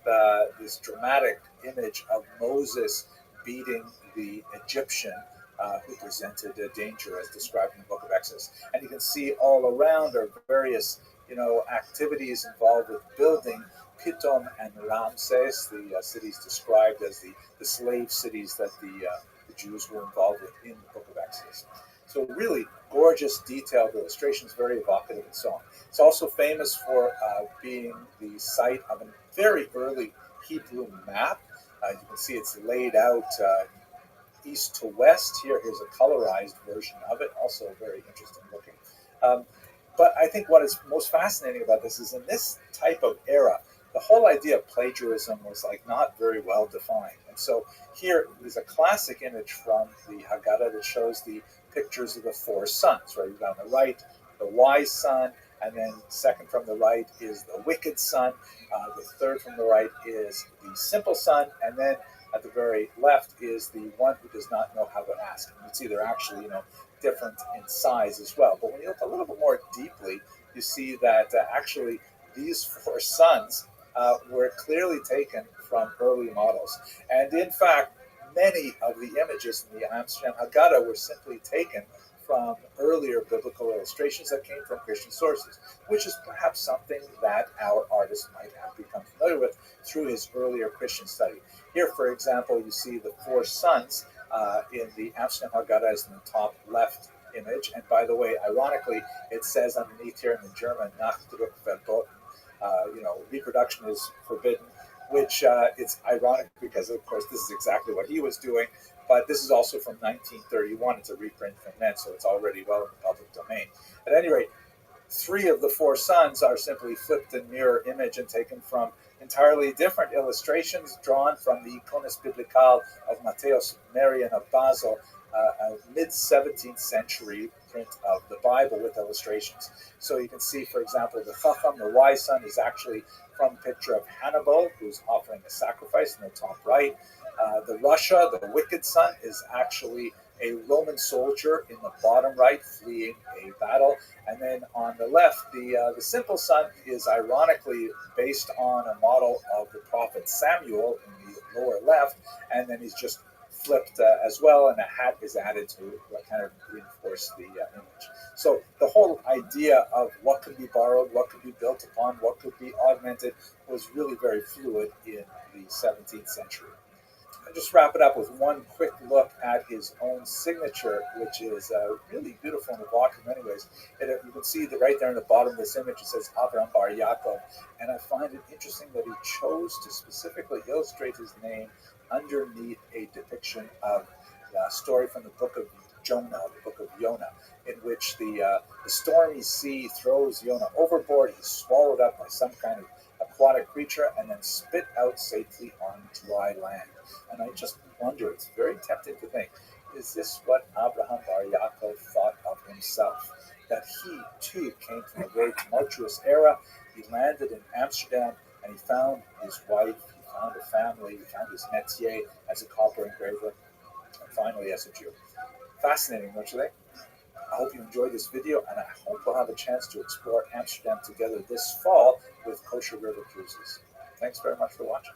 this dramatic image of Moses beating the Egyptian who presented a danger as described in the book of Exodus. And you can see all around are various activities involved with building Pitom and Ramses, the cities described as the slave cities that the Jews were involved with in the book of Exodus. So really gorgeous, detailed illustrations, very evocative and so on. It's also famous for being the site of a very early Hebrew map. You can see it's laid out east to west. Here's a colorized version of it, also very interesting looking. But I think what is most fascinating about this is in this type of era, the whole idea of plagiarism was not very well defined. And so here is a classic image from the Haggadah that shows the pictures of the four sons, right? You've got on the right, the wise son, and then second from the right is the wicked son. The third from the right is the simple son, and then at the very left is the one who does not know how to ask. And you can see they're actually, different in size as well. But when you look a little bit more deeply, you see that actually these four sons were clearly taken from early models. And in fact, many of the images in the Amsterdam Haggadah were simply taken from earlier biblical illustrations that came from Christian sources, which is perhaps something that our artist might have become familiar with through his earlier Christian study. Here, for example, you see the four sons in the Amsterdam Haggadah is in the top left image. And by the way, ironically, it says underneath here in the German, Nachdruck verboten, reproduction is forbidden, which it's ironic because, of course, this is exactly what he was doing. But this is also from 1931. It's a reprint from then, so it's already well in the public domain. At any rate, three of the four sons are simply flipped and mirror image and taken from entirely different illustrations drawn from the Icones Biblicale of Matthäus Marian of Basel, a mid-17th century print of the Bible with illustrations. So you can see, for example, the Chacham, the wise son, is actually from a picture of Hannibal, who's offering a sacrifice in the top right. The Rasha, the wicked son, is actually a Roman soldier in the bottom right fleeing a battle. And then on the left, the simple son is ironically based on a model of the prophet Samuel in the lower left, and then he's just flipped as well, and a hat is added to kind of reinforce the image. So the whole idea of what could be borrowed, what could be built upon, what could be augmented was really very fluid in the 17th century. I'll just wrap it up with one quick look at his own signature, which is really beautiful and evocative in many ways. And you can see that right there in the bottom of this image, it says Avraham Bar Yaakov. And I find it interesting that he chose to specifically illustrate his name underneath a depiction of a story from the book of Jonah, the book of Yonah, in which the stormy sea throws Yonah overboard. He's swallowed up by some kind of aquatic creature and then spit out safely on dry land. And I just wonder, it's very tempting to think, Is this what Abraham Bar Yaakov thought of himself? That he too came from a very tumultuous era. He landed in Amsterdam and he found his wife, he found a family, he found his métier as a copper engraver, and finally as a Jew. Fascinating, don't you think? I hope you enjoyed this video, and I hope we'll have a chance to explore Amsterdam together this fall with Kosher River Cruises. Thanks very much for watching.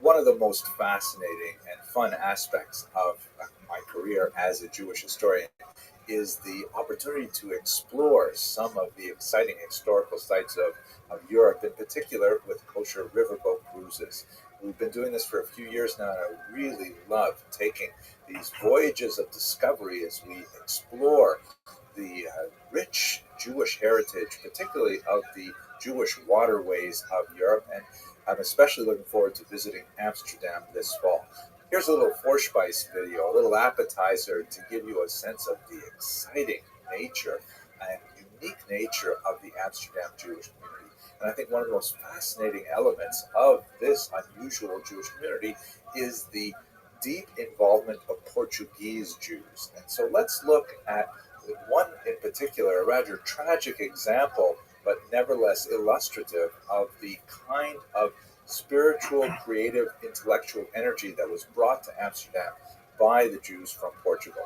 One of the most fascinating and fun aspects of my career as a Jewish historian is the opportunity to explore some of the exciting historical sites of Europe, in particular with kosher riverboat cruises. We've been doing this for a few years now, and I really love taking these voyages of discovery as we explore the rich Jewish heritage, particularly of the Jewish waterways of Europe. And I'm especially looking forward to visiting Amsterdam this fall. Here's a little Vorspeise video, a little appetizer to give you a sense of the exciting nature and unique nature of the Amsterdam Jewish community. And I think one of the most fascinating elements of this unusual Jewish community is the deep involvement of Portuguese Jews. And so let's look at one in particular, a rather tragic example, but nevertheless illustrative of the kind of spiritual, creative, intellectual energy that was brought to Amsterdam by the Jews from Portugal.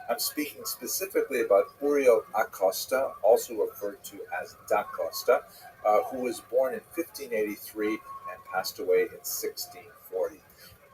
I'm speaking specifically about Uriel Acosta, also referred to as Da Costa, who was born in 1583 and passed away in 1640.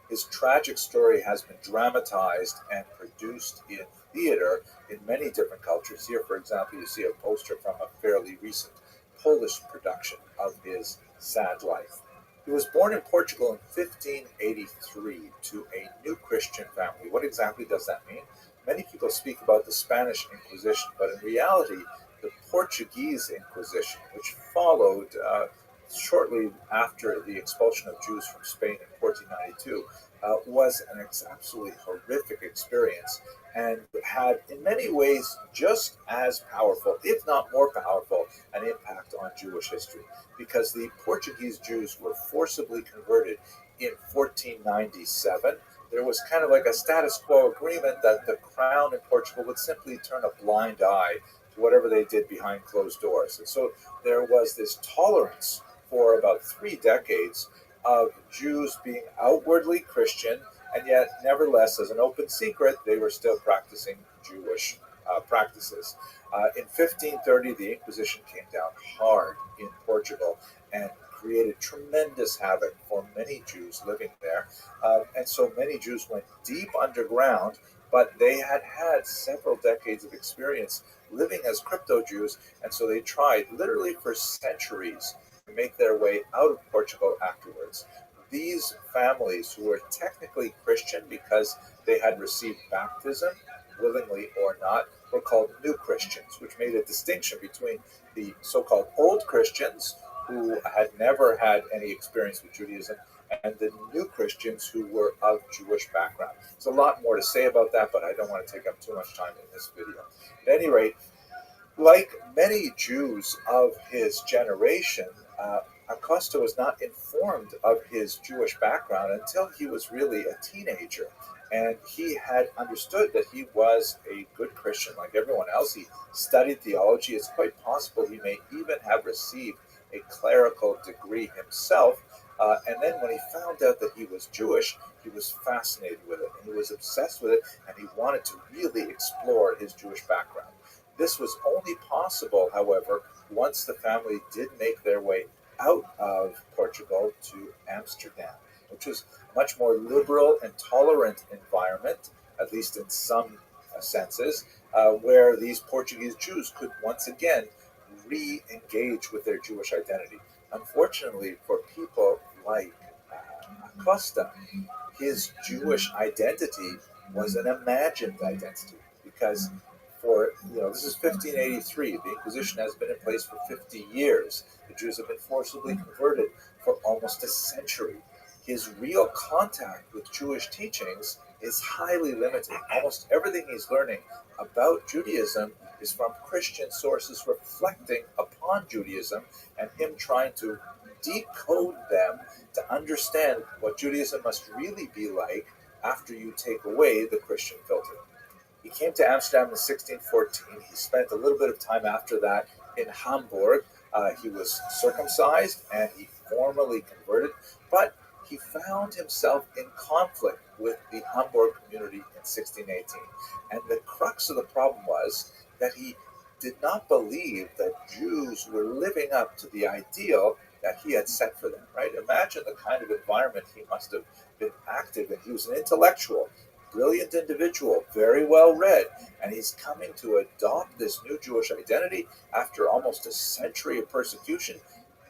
His tragic story has been dramatized and produced in theater in many different cultures. Here, for example, you see a poster from a fairly recent Polish production of his sad life. He was born in Portugal in 1583 to a new Christian family. What exactly does that mean? Many people speak about the Spanish Inquisition, but in reality, the Portuguese Inquisition, which followed shortly after the expulsion of Jews from Spain in 1492, was an absolutely horrific experience and had in many ways just as powerful, if not more powerful, an impact on Jewish history, because the Portuguese Jews were forcibly converted in 1497. There was kind of like a status quo agreement that the crown in Portugal would simply turn a blind eye to whatever they did behind closed doors. And so there was this tolerance for about 3 decades of Jews being outwardly Christian, and yet, nevertheless, as an open secret, they were still practicing Jewish practices. In 1530, the Inquisition came down hard in Portugal and created tremendous havoc for many Jews living there. And so many Jews went deep underground, but they had had several decades of experience living as crypto Jews, and so they tried literally for centuries to make their way out of Portugal afterwards. These families, who were technically Christian because they had received baptism, willingly or not, were called new Christians, which made a distinction between the so-called old Christians, who had never had any experience with Judaism, and the new Christians who were of Jewish background. There's a lot more to say about that, but I don't want to take up too much time in this video. At any rate, like many Jews of his generation, Acosta was not informed of his Jewish background until he was really a teenager. And he had understood that he was a good Christian like everyone else. He studied theology. It's quite possible he may even have received a clerical degree himself. And then when he found out that he was Jewish, he was fascinated with it, and he was obsessed with it, and he wanted to really explore his Jewish background. This was only possible, however, once the family did make their way out of Portugal to Amsterdam, which was a much more liberal and tolerant environment, at least in some senses, where these Portuguese Jews could once again re-engage with their Jewish identity. Unfortunately, for people like Acosta, his Jewish identity was an imagined identity, because for, this is 1583. The Inquisition has been in place for 50 years. The Jews have been forcibly converted for almost a century. His real contact with Jewish teachings is highly limited. Almost everything he's learning about Judaism is from Christian sources reflecting upon Judaism and him trying to decode them to understand what Judaism must really be like after you take away the Christian filter. He came to Amsterdam in 1614. He spent a little bit of time after that in Hamburg. He was circumcised and he formally converted, but he found himself in conflict with the Hamburg community in 1618. And the crux of the problem was that he did not believe that Jews were living up to the ideal that he had set for them, right? Imagine the kind of environment he must have been active in. He was an intellectual, brilliant individual, very well read, and he's coming to adopt this new Jewish identity after almost a century of persecution,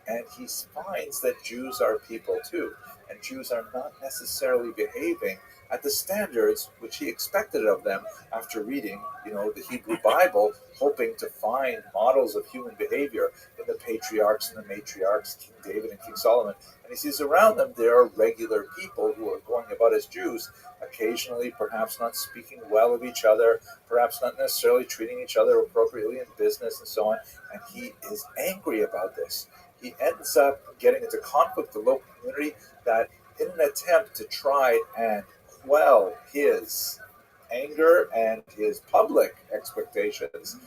and he finds that Jews are people too, and Jews are not necessarily behaving at the standards which he expected of them after reading, the Hebrew Bible, hoping to find models of human behavior in the patriarchs and the matriarchs, King David and King Solomon. And he sees around them there are regular people who are going about as Jews, occasionally perhaps not speaking well of each other, perhaps not necessarily treating each other appropriately in business and so on. And he is angry about this. He ends up getting into conflict with the local community that, in an attempt to try and quell his anger and his public expectations,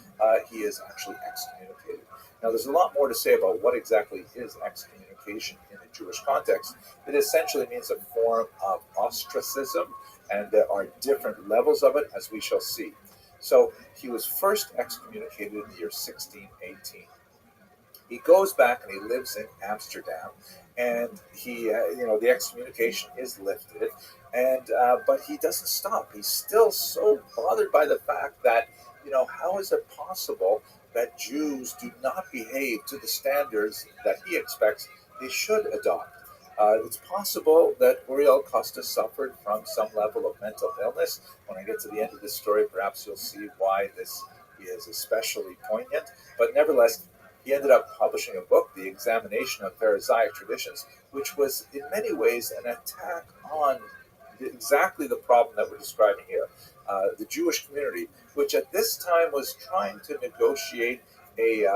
he is actually excommunicated. Now, there's a lot more to say about what exactly is excommunication in a Jewish context. It essentially means a form of ostracism, and there are different levels of it, as we shall see. So he was first excommunicated in the year 1618. He goes back and he lives in Amsterdam, and he, the excommunication is lifted, and but he doesn't stop. He's still so bothered by the fact that, how is it possible that Jews do not behave to the standards that he expects they should adopt? It's possible that Uriel Costa suffered from some level of mental illness. When I get to the end of this story, perhaps you'll see why this is especially poignant. But nevertheless, he ended up publishing a book, The Examination of Pharisaic Traditions, which was in many ways an attack on exactly the problem that we're describing here. The Jewish community, which at this time was trying to negotiate a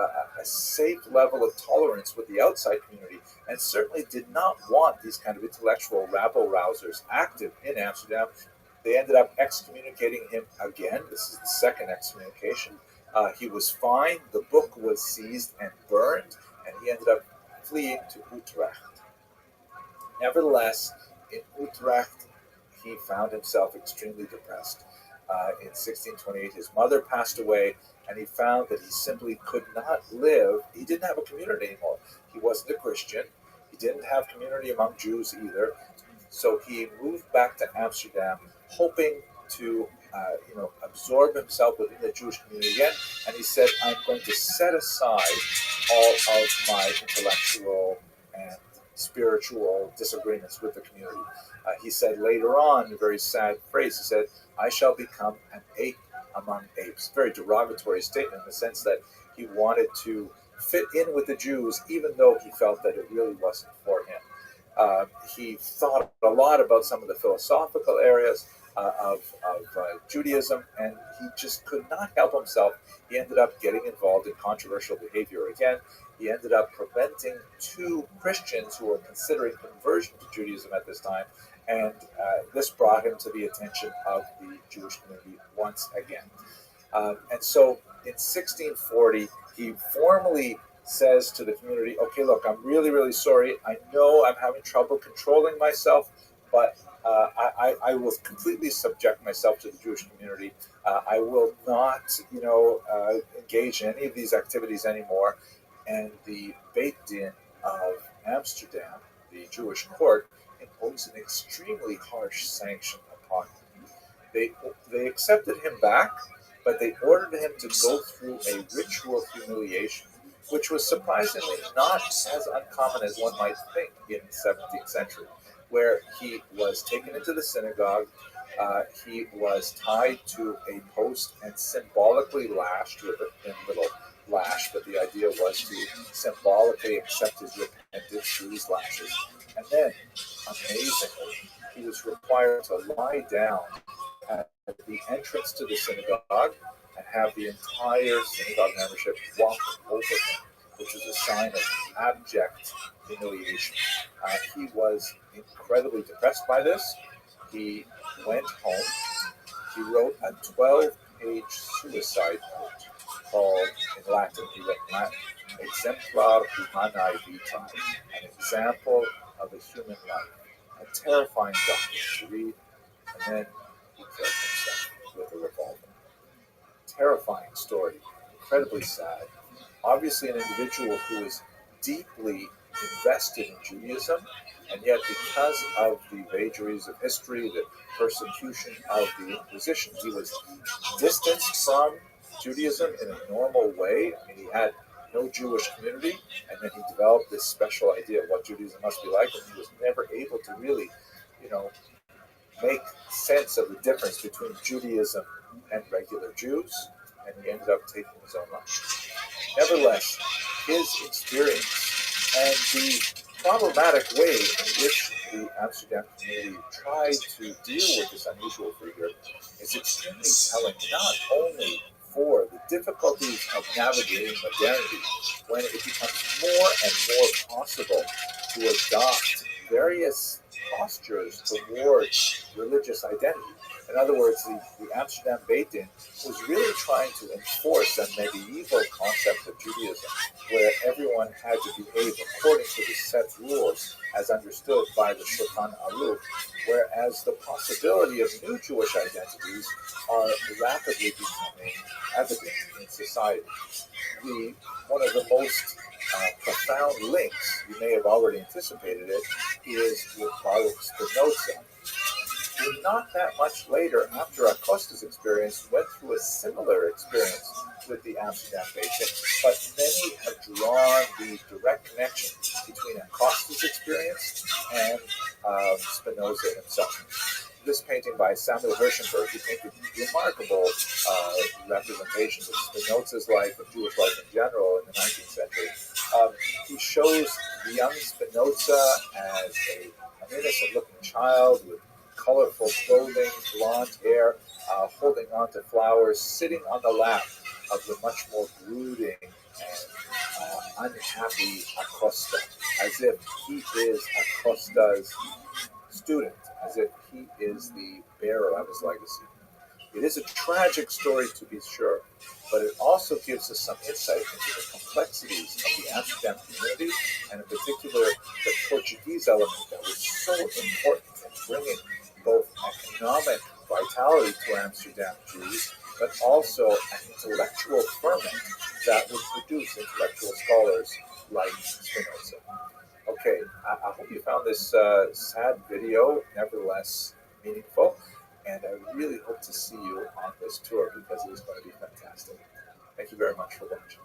safe level of tolerance with the outside community, and certainly did not want these kind of intellectual rabble-rousers active in Amsterdam. They ended up excommunicating him again. This is the second excommunication. He was fined, the book was seized and burned, and he ended up fleeing to Utrecht. Nevertheless, in Utrecht, he found himself extremely depressed. In 1628, his mother passed away, and he found that he simply could not live. He didn't have a community anymore. He wasn't a Christian. He didn't have community among Jews either. So he moved back to Amsterdam, hoping to absorb himself within the Jewish community again. And he said, I'm going to set aside all of my intellectual and spiritual disagreements with the community. He said later on, a very sad phrase, he said, I shall become an ape among apes. Very derogatory statement in the sense that he wanted to fit in with the Jews, even though he felt that it really wasn't for him. He thought a lot about some of the philosophical areas of Judaism, and he just could not help himself. He ended up getting involved in controversial behavior again. He ended up preventing two Christians who were considering conversion to Judaism at this time, and this brought him to the attention of the Jewish community once again. And so in 1640, he formally says to the community, okay, look, I'm really, really sorry. I know I'm having trouble controlling myself, but I will completely subject myself to the Jewish community. I will not, engage in any of these activities anymore. And the Beit Din of Amsterdam, the Jewish court, imposed an extremely harsh sanction upon him. They accepted him back, but they ordered him to go through a ritual humiliation, which was surprisingly not as uncommon as one might think in the 17th century, where he was taken into the synagogue, He was tied to a post and symbolically lashed with a thin little lash, but the idea was to symbolically accept his repentance through these lashes. And then, amazingly, he was required to lie down at the entrance to the synagogue and have the entire synagogue membership walk over him, which is a sign of abject humiliation. He was incredibly depressed by this. He went home. He wrote a 12-page suicide note called, in Latin, he wrote in Latin, Exemplar Humanae Vitae, an example of a human life. A terrifying document to read, and then he killed himself with a revolver. Terrifying story, incredibly sad. Obviously, an individual who is deeply invested in Judaism, and yet because of the vagaries of history, the persecution of the Inquisition, he was distanced from Judaism in a normal way. I mean, he had no Jewish community, and then he developed this special idea of what Judaism must be like, and he was never able to really, make sense of the difference between Judaism and regular Jews, and he ended up taking his own life. Nevertheless, his experience and the problematic way in which the Amsterdam community tried to deal with this unusual figure is extremely telling, not only for the difficulties of navigating modernity when it becomes more and more possible to adopt various postures towards religious identity. In other words, the Amsterdam Beit Din was really trying to enforce a medieval concept of Judaism, where everyone had to behave according to the set rules as understood by the Shulchan Aruch, whereas the possibility of new Jewish identities are rapidly becoming evident in society. One of the most profound links, you may have already anticipated it, is with Baruch Spinoza, who not that much later, after Acosta's experience, went through a similar experience with the Amsterdam Beit Din, but many have drawn the direct connection between Acosta's experience and Spinoza himself. This painting by Samuel Hirschenberg, who painted remarkable representations of Spinoza's life and Jewish life in general in the 19th century. He shows the young Spinoza as an innocent-looking child with colorful clothing, blonde hair, holding on to flowers, sitting on the lap of the much more brooding and unhappy Acosta, as if he is Acosta's student, as if he is the bearer of his legacy. It is a tragic story, to be sure, but it also gives us some insight into the complexities of the Amsterdam community, and in particular the Portuguese element that was so important in bringing both economic vitality to Amsterdam Jews, but also an intellectual ferment that would produce intellectual scholars like Spinoza. Okay, I hope you found this sad video nevertheless meaningful, and I really hope to see you on this tour because it is going to be fantastic. Thank you very much for watching.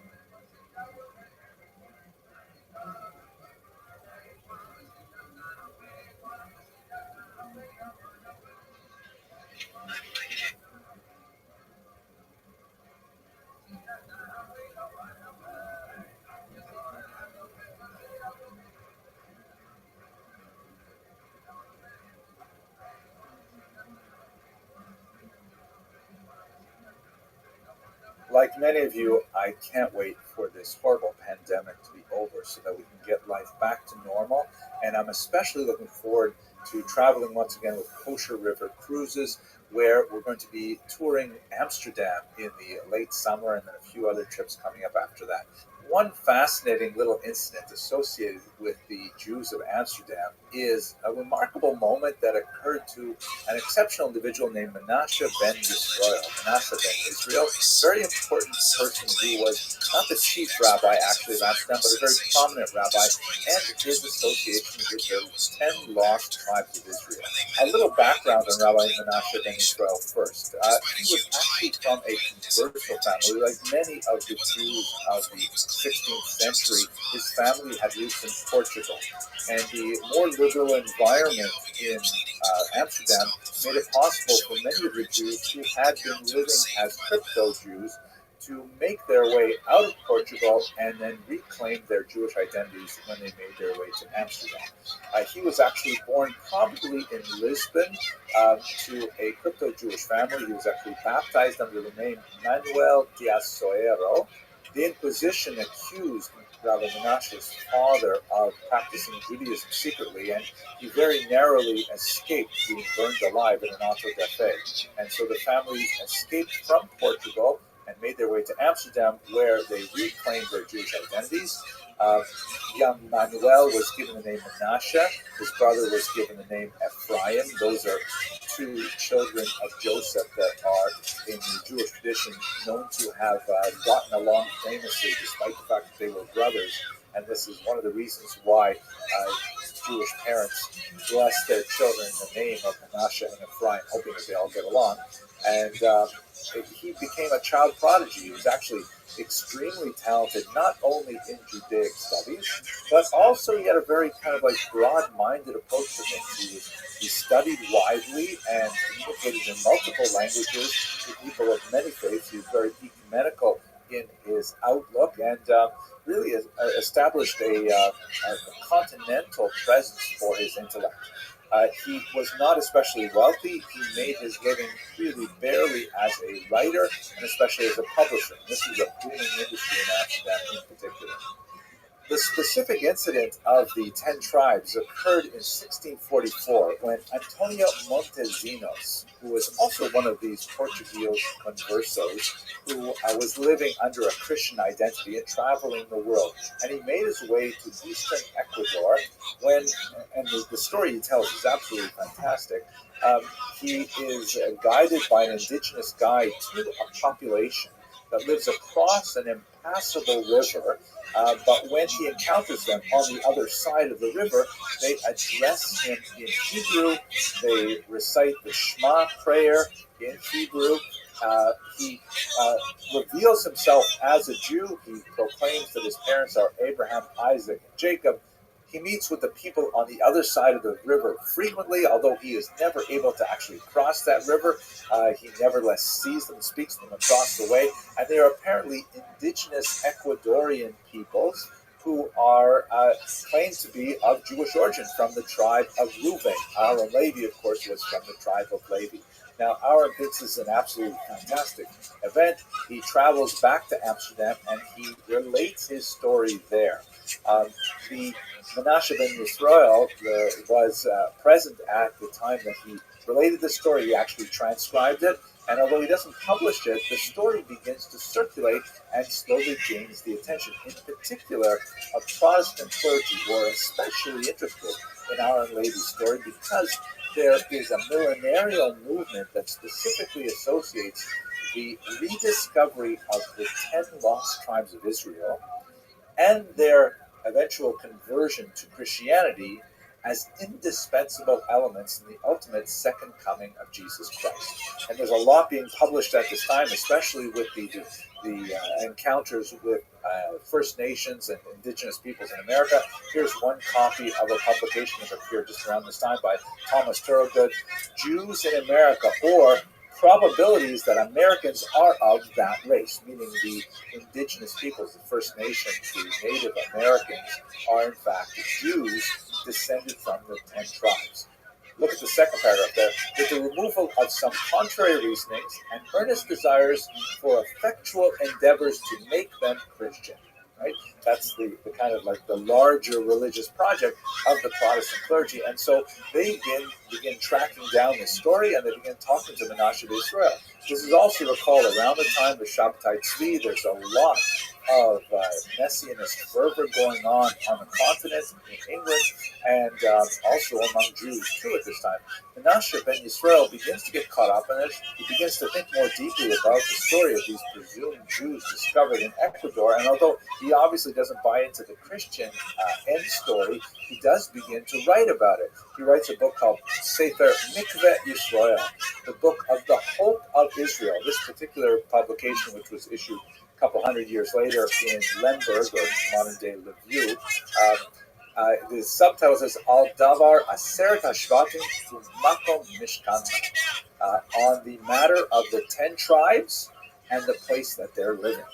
Like many of you, I can't wait for this horrible pandemic to be over so that we can get life back to normal. And I'm especially looking forward to traveling once again with Kosher River Cruises, where we're going to be touring Amsterdam in the late summer and then a few other trips coming up after that. One fascinating little incident associated with the Jews of Amsterdam is a remarkable moment that occurred to an exceptional individual named Menashe ben Yisrael. Menashe ben Israel, very important person who was not the chief rabbi actually of Amsterdam, but a very prominent rabbi, and his association with the 10 lost tribes of Israel. A little background on Rabbi Menashe ben Israel first. He was actually from a controversial family, like many of the Jews of the 16th century, his family had roots in Portugal. And the more liberal environment in Amsterdam made it possible for many of the Jews who had been living as crypto-Jews to make their way out of Portugal and then reclaim their Jewish identities when they made their way to Amsterdam. He was actually born probably in Lisbon to a crypto-Jewish family. He was actually baptized under the name Manuel Diaz Soero. The Inquisition accused Rabbi Menashe's father of practicing Judaism secretly, and he very narrowly escaped being burned alive in an auto da fe. And so the family escaped from Portugal and made their way to Amsterdam, where they reclaimed their Jewish identities. Young Manuel was given the name Menashe. His brother was given the name Ephraim. Those are two children of Joseph that are, in the Jewish tradition, known to have gotten along famously, despite the fact that they were brothers. And this is one of the reasons why Jewish parents bless their children in the name of Menashe and Ephraim, hoping that they all get along. And he became a child prodigy. He was actually extremely talented, not only in Judaic studies, but also he had a very kind of like broad-minded approach to things. He studied widely and communicated in multiple languages to people of many faiths. He was very ecumenical in his outlook and really established a continental presence for his intellect. He was not especially wealthy. He made his living really barely as a writer and especially as a publisher. This was a booming industry in Amsterdam in particular. The specific incident of the 10 tribes occurred in 1644 when Antonio Montesinos, who was also one of these Portuguese conversos, who was living under a Christian identity and traveling the world, and he made his way to eastern Ecuador when, and the story he tells is absolutely fantastic, he is guided by an indigenous guide to a population that lives across an impassable river, but when he encounters them on the other side of the river, they address him in Hebrew. They recite the Shema prayer in Hebrew. He reveals himself as a Jew. He proclaims that his parents are Abraham, Isaac, and Jacob. He meets with the people on the other side of the river frequently, although he is never able to actually cross that river. He nevertheless sees them, speaks to them across the way, and they are apparently indigenous Ecuadorian peoples who are claimed to be of Jewish origin from the tribe of Reuven. Aaron Levi, of course, was from the tribe of Levi. Now, Aaron thinks this is an absolutely fantastic event. He travels back to Amsterdam and he relates his story there. The Menashe ben Yisrael was present at the time that he related the story. He actually transcribed it, and although he doesn't publish it, the story begins to circulate and slowly gains the attention, in particular of Protestant clergy who are especially interested in Aaron Levi's story because there is a millenarial movement that specifically associates the rediscovery of the 10 lost tribes of Israel and their eventual conversion to Christianity as indispensable elements in the ultimate second coming of Jesus Christ. And there's a lot being published at this time, especially with the encounters with First Nations and indigenous peoples in America. Here's one copy of a publication that appeared just around this time by Thomas Thorogood, Jews in America, or Probabilities that Americans are of that race, meaning the indigenous peoples, the First Nations, the Native Americans, are in fact Jews descended from the 10 tribes. Look at the second paragraph there. With the removal of some contrary reasonings and earnest desires for effectual endeavors to make them Christian. Right? That's the kind of like the larger religious project of the Protestant clergy. And so they begin tracking down this story and they begin talking to Menashe ben Israel. This is also recalled around the time of Shabbatai Tzvi. There's a lot of messianist fervor going on the continent in England and also among Jews too at this time. Menashe ben Yisrael begins to get caught up in it. He begins to think more deeply about the story of these presumed Jews discovered in Ecuador, and although he obviously doesn't buy into the Christian end story, he does begin to write about it. He writes a book called Sefer Mikveh Yisrael, the book of the hope of Israel. This particular publication, which was issued a couple hundred years later in Lemberg, or modern-day Lviv, the subtitle says Al Davar Aseret Hashvatim Umakom Mishkan, on the matter of the 10 tribes and the place that they're living.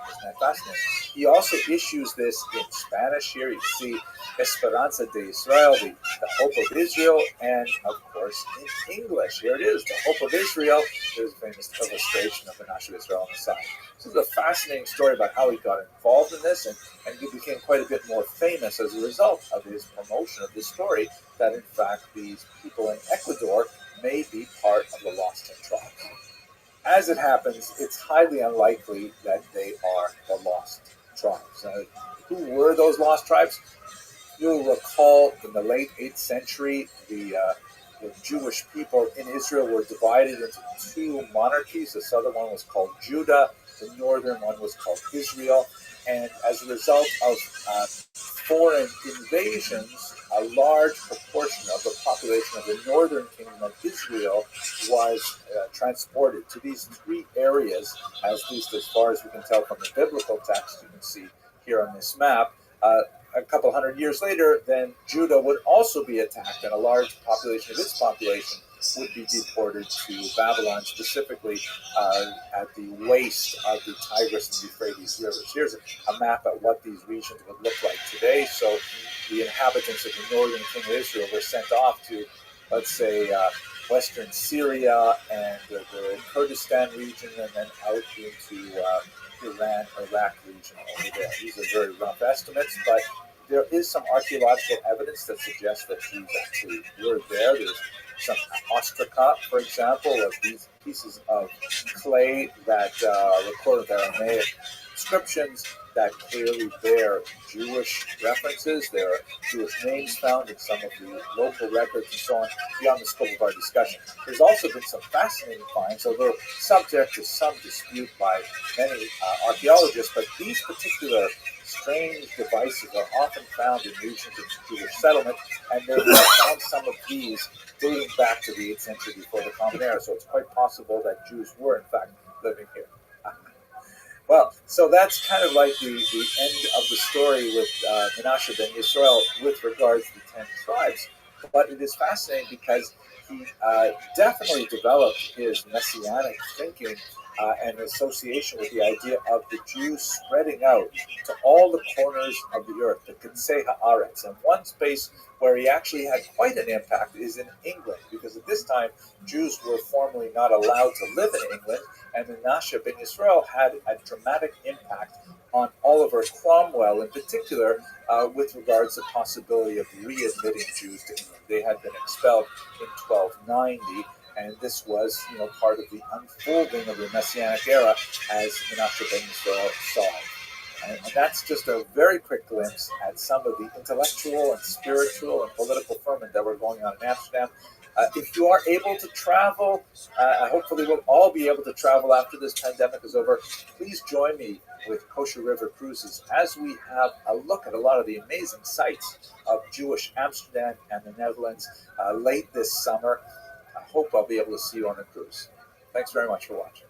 Isn't that fascinating? He also issues this in Spanish here. You see Esperanza de Israel, the hope of Israel, and of course in English. Here it is, the hope of Israel. There's a famous illustration of the Menashe of Israel on the side. This is a fascinating story about how he got involved in this, and he became quite a bit more famous as a result of his promotion of this story, that in fact these people in Ecuador may be part of the lost 10 tribes. As it happens, it's highly unlikely that they are the lost tribes. Who were those lost tribes? You'll recall in the late 8th century, the Jewish people in Israel were divided into two monarchies. The southern one was called Judah, the northern one was called Israel. And as a result of foreign invasions, a large proportion of the population of the northern kingdom of Israel was transported to these three areas, at least as far as we can tell from the biblical text. You can see here on this map. A couple hundred years later, then Judah would also be attacked, and a large population of its population would be deported to Babylon, specifically at the waist of the Tigris and Euphrates rivers. Here's a map at what these regions would look like today. So the inhabitants of the northern kingdom of Israel were sent off to, let's say, western Syria and the Kurdistan region, and then out into Iran, Iraq region over there. These are very rough estimates, but there is some archaeological evidence that suggests that Jews actually were there. There's some ostraca, for example, of these pieces of clay that are recorded with Aramaic inscriptions that clearly bear Jewish references. There are Jewish names found in some of the local records and so on, beyond the scope of our discussion. There's also been some fascinating finds, although subject to some dispute by many archaeologists, but these particular strange devices are often found in regions of Jewish settlement, and they found some of these dating back to the 8th century before the Common Era, so it's quite possible that Jews were in fact living here. Well, so that's kind of like the end of the story with Menashe ben Yisrael with regards to the 10 tribes. But it is fascinating because he definitely developed his messianic thinking and association with the idea of the Jews spreading out to all the corners of the earth, the Kitsei Haaretz. And one space where he actually had quite an impact is in England, because at this time Jews were formally not allowed to live in England, and Menashe ben Yisrael had a dramatic impact on Oliver Cromwell in particular with regards to the possibility of readmitting Jews to England. They had been expelled in 1290, and this was, part of the unfolding of the Messianic era as Menashe ben Yisrael saw it. And that's just a very quick glimpse at some of the intellectual and spiritual and political ferment that were going on in Amsterdam. If you are able to travel, hopefully we'll all be able to travel after this pandemic is over. Please join me with Kosher River Cruises as we have a look at a lot of the amazing sights of Jewish Amsterdam and the Netherlands late this summer. I hope I'll be able to see you on the cruise. Thanks very much for watching.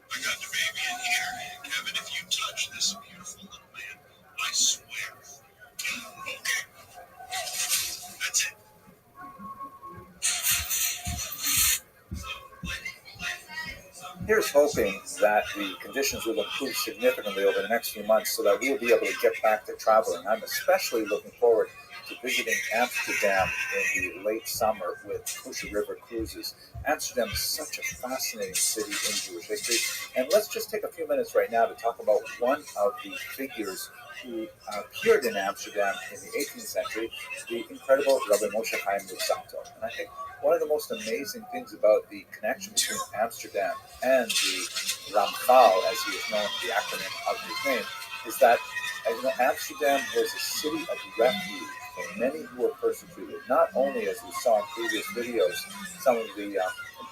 I got the baby in here. Kevin, if you touch this beautiful little man, I swear. Okay. That's it. Here's hoping that the conditions will improve significantly over the next few months so that we will be able to get back to traveling. I'm especially looking forward to visiting Amsterdam in the late summer with Kosher River Cruises. Amsterdam is such a fascinating city in Jewish history. And let's just take a few minutes right now to talk about one of the figures who appeared in Amsterdam in the 18th century, the incredible Rabbi Moshe Chaim Luzzatto. And I think one of the most amazing things about the connection between Amsterdam and the Ramchal, as he is known, the acronym of his name, is that Amsterdam was a city of refuge for many who were persecuted. Not only, as we saw in previous videos, some of the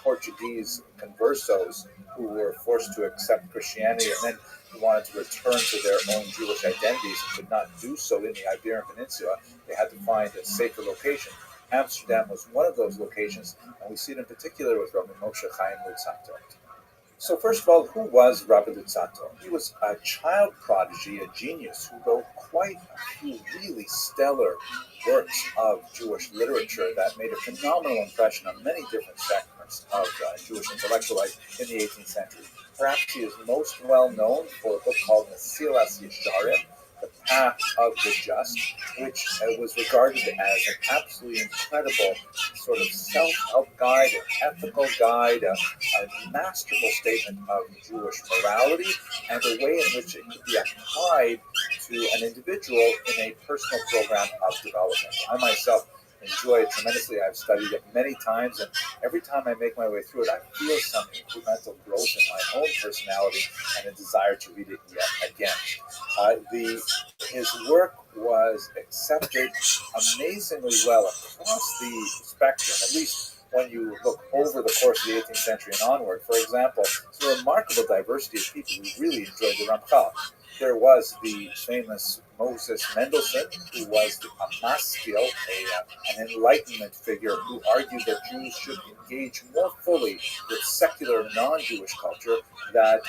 Portuguese conversos who were forced to accept Christianity and then wanted to return to their own Jewish identities and could not do so in the Iberian Peninsula. They had to find a safer location. Amsterdam was one of those locations, and we see it in particular with Rabbi Moshe Chaim Luzzatto. So first of all, who was Rabbi Luzzatto? He was a child prodigy, a genius who wrote quite a few really stellar works of Jewish literature that made a phenomenal impression on many different segments of Jewish intellectual life in the 18th century. Perhaps he is most well known for a book called Mesilas Yesharim, The Path of the Just, which was regarded as an absolutely incredible sort of self-help guide, an ethical guide, a masterful statement of Jewish morality, and the way in which it could be applied to an individual in a personal program of development. I myself enjoy it tremendously. I've studied it many times, and every time I make my way through it, I feel some incremental growth in my own personality and a desire to read it yet again. His work was accepted amazingly well across the spectrum, at least when you look over the course of the 18th century and onward. For example, there's a remarkable diversity of people who really enjoyed the Ramchal. There was the famous Moses Mendelssohn, who was a maskil, an Enlightenment figure, who argued that Jews should engage more fully with secular non-Jewish culture, that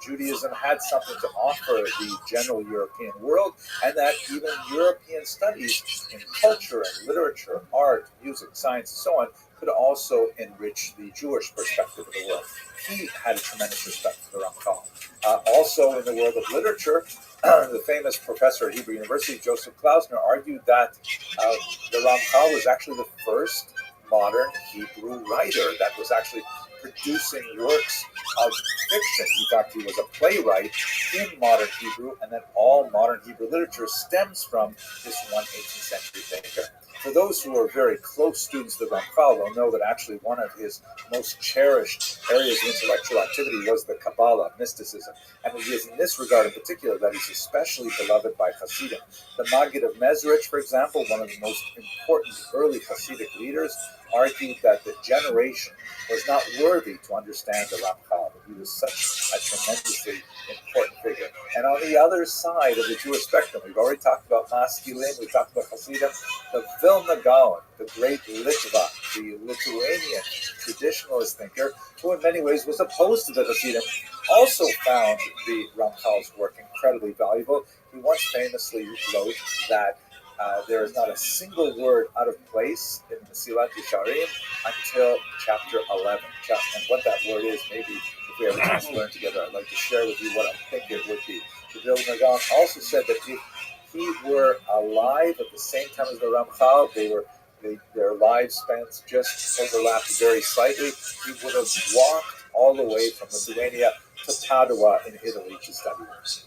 Judaism had something to offer the general European world, and that even European studies in culture and literature, art, music, science, and so on, could also enrich the Jewish perspective of the world. He had a tremendous respect for the Ramchal. Also in the world of literature, the famous professor at Hebrew University, Joseph Klausner, argued that the Ramchal was actually the first modern Hebrew writer that was actually producing works of fiction. In fact, he was a playwright in modern Hebrew, and that all modern Hebrew literature stems from this one 18th century thinker. For those who are very close students of the Ramchal, will know that actually one of his most cherished areas of intellectual activity was the Kabbalah, mysticism. And it is in this regard in particular that he's especially beloved by Hasidim. The Maggid of Mezrich, for example, one of the most important early Hasidic leaders, argued that the generation was not worthy to understand the Ramchal. He was such a tremendously important figure. And on the other side of the Jewish spectrum, we've already talked about Maskilim, we've talked about Hasidim, the Vilna Gaon, the great Litva, the Lithuanian traditionalist thinker, who in many ways was opposed to the Hasidim, also found the Ramchal's work incredibly valuable. He once famously wrote that there is not a single word out of place in Mesilat Yesharim until chapter 11. And what that word is, maybe if we have a chance to learn together, I'd like to share with you what I think it would be. The Vilna Gaon also said that if he were alive at the same time as the Ramchal, their lifespans just overlapped very slightly, he would have walked all the way from Lithuania to Padua in Italy to study this.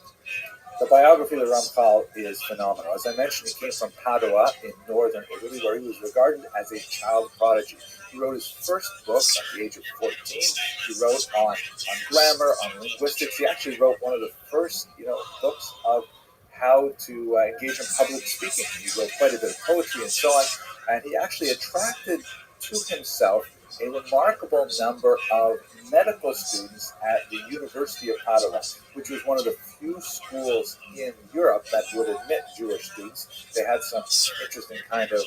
The biography of the Ramchal is phenomenal. As I mentioned, he came from Padua in northern Italy, where he was regarded as a child prodigy. He wrote his first book at the age of 14. He wrote on grammar, on linguistics. He actually wrote one of the first, books of how to engage in public speaking. He wrote quite a bit of poetry and so on, and he actually attracted to himself a remarkable number of medical students at the University of Padua, which was one of the few schools in Europe that would admit Jewish students. They had some interesting kind of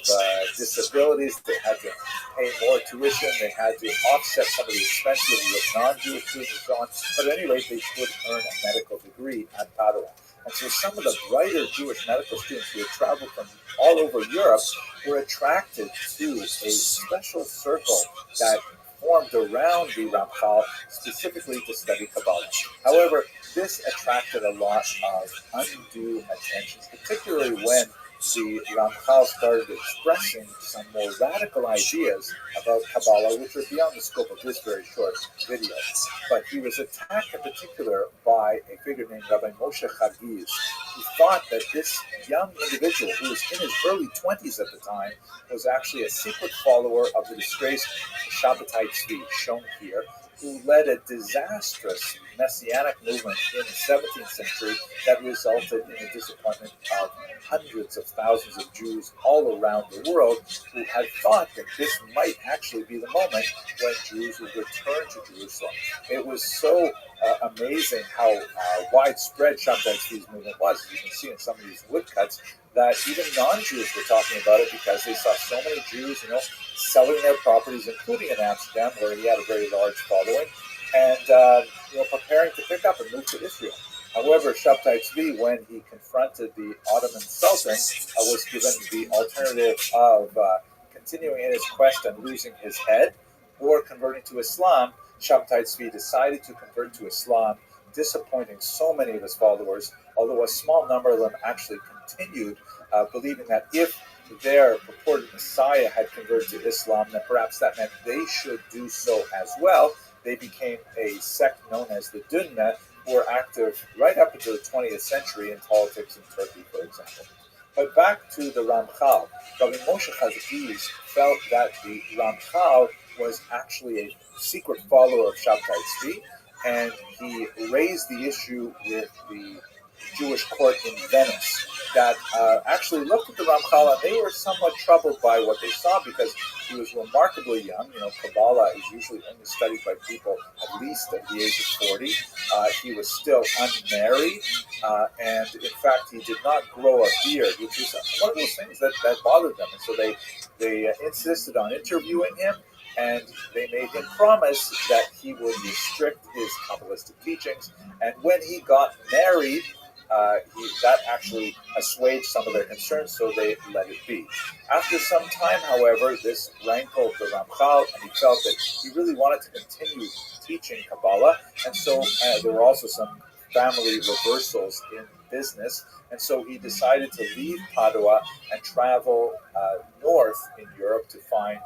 disabilities. They had to pay more tuition. They had to offset some of the expenses with non-Jewish students and so on. But at any rate, they could earn a medical degree at Padua. And so some of the brighter Jewish medical students who had traveled from all over Europe were attracted to a special circle that formed around the Ramchal specifically to study Kabbalah. However, this attracted a lot of undue attention, particularly when the Ramchal started expressing some more radical ideas about Kabbalah, which are beyond the scope of this very short video. But he was attacked in particular by a figure named Rabbi Moshe Chagiz, who thought that this young individual, who was in his early 20s at the time, was actually a secret follower of the disgraced Shabbatai Tzvi, shown here, who led a disastrous Messianic movement in the 17th century that resulted in the disappointment of hundreds of thousands of Jews all around the world who had thought that this might actually be the moment when Jews would return to Jerusalem. It was so amazing how widespread Shabtai Tzvi's movement was. As you can see in some of these woodcuts, that even non-Jews were talking about it because they saw so many Jews, selling their properties, including in Amsterdam, where he had a very large following, and preparing to pick up and move to Israel. However, Shabtai Tzvi, when he confronted the Ottoman Sultan, was given the alternative of continuing in his quest and losing his head, or converting to Islam. Shabtai Tzvi decided to convert to Islam, disappointing so many of his followers, although a small number of them actually continued, believing that if their purported Messiah had converted to Islam, then perhaps that meant they should do so as well. They became a sect known as the Güinnesses, who were active right up until the 20th century in politics in Turkey, for example. But back to the Ramchal. Rabbi Moshe Chazkiz felt that the Ramchal was actually a secret follower of Shabtai Tzvi, and he raised the issue with the Jewish court in Venice that actually looked at the Ramchal, and they were somewhat troubled by what they saw because he was remarkably young. Kabbalah is usually only studied by people at least at the age of 40. He was still unmarried, and in fact, he did not grow a beard, which is one of those things that bothered them. And so they insisted on interviewing him, and they made him promise that he would restrict his Kabbalistic teachings. And when he got married, that actually assuaged some of their concerns, so they let it be. After some time, however, this rankled the Ramchal, and he felt that he really wanted to continue teaching Kabbalah, and so there were also some family reversals in business, and so he decided to leave Padua and travel north in Europe to find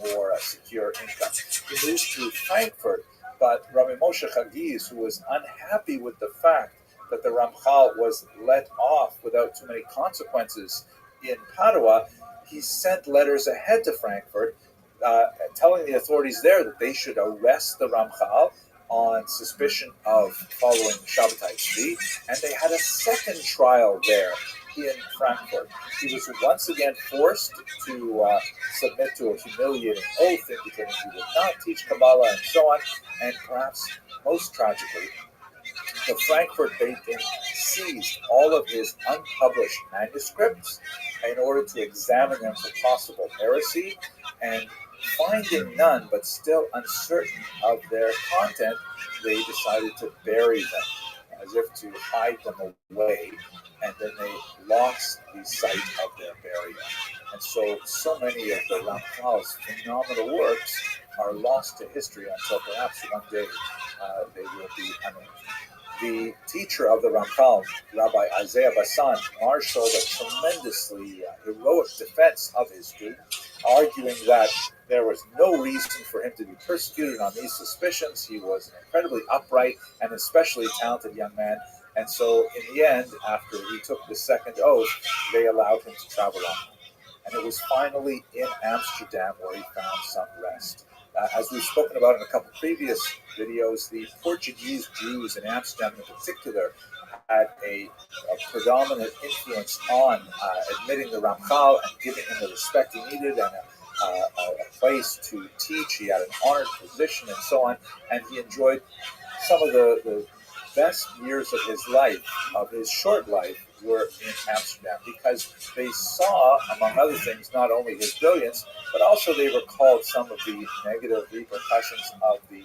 a more secure income. He moved to Frankfurt, but Rabbi Moshe Chazkiz, who was unhappy with the fact that the Ramchal was let off without too many consequences in Padua, he sent letters ahead to Frankfurt telling the authorities there that they should arrest the Ramchal on suspicion of following Shabtai Tzvi, and they had a second trial there in Frankfurt. He was once again forced to submit to a humiliating oath indicating he would not teach Kabbalah and so on, and perhaps most tragically, the Frankfurt Beit Din seized all of his unpublished manuscripts in order to examine them for possible heresy, and finding none but still uncertain of their content, they decided to bury them as if to hide them away, and then they lost the site of their burial. And so many of the Ramchal's phenomenal works are lost to history until perhaps one day they will be unearthed. The teacher of the Ramchal, Rabbi Isaiah Bassan, marshaled a tremendously heroic defense of his student, arguing that there was no reason for him to be persecuted on these suspicions. He was an incredibly upright and especially talented young man. And so in the end, after he took the second oath, they allowed him to travel on. And it was finally in Amsterdam where he found some rest. As we've spoken about in a couple previous videos, the Portuguese Jews in Amsterdam in particular had a predominant influence on admitting the Ramchal and giving him the respect he needed and a place to teach. He had an honored position and so on, and he enjoyed some of the best years of his life, of his short life, were in Amsterdam because they saw, among other things, not only his brilliance, but also they recalled some of the negative repercussions of the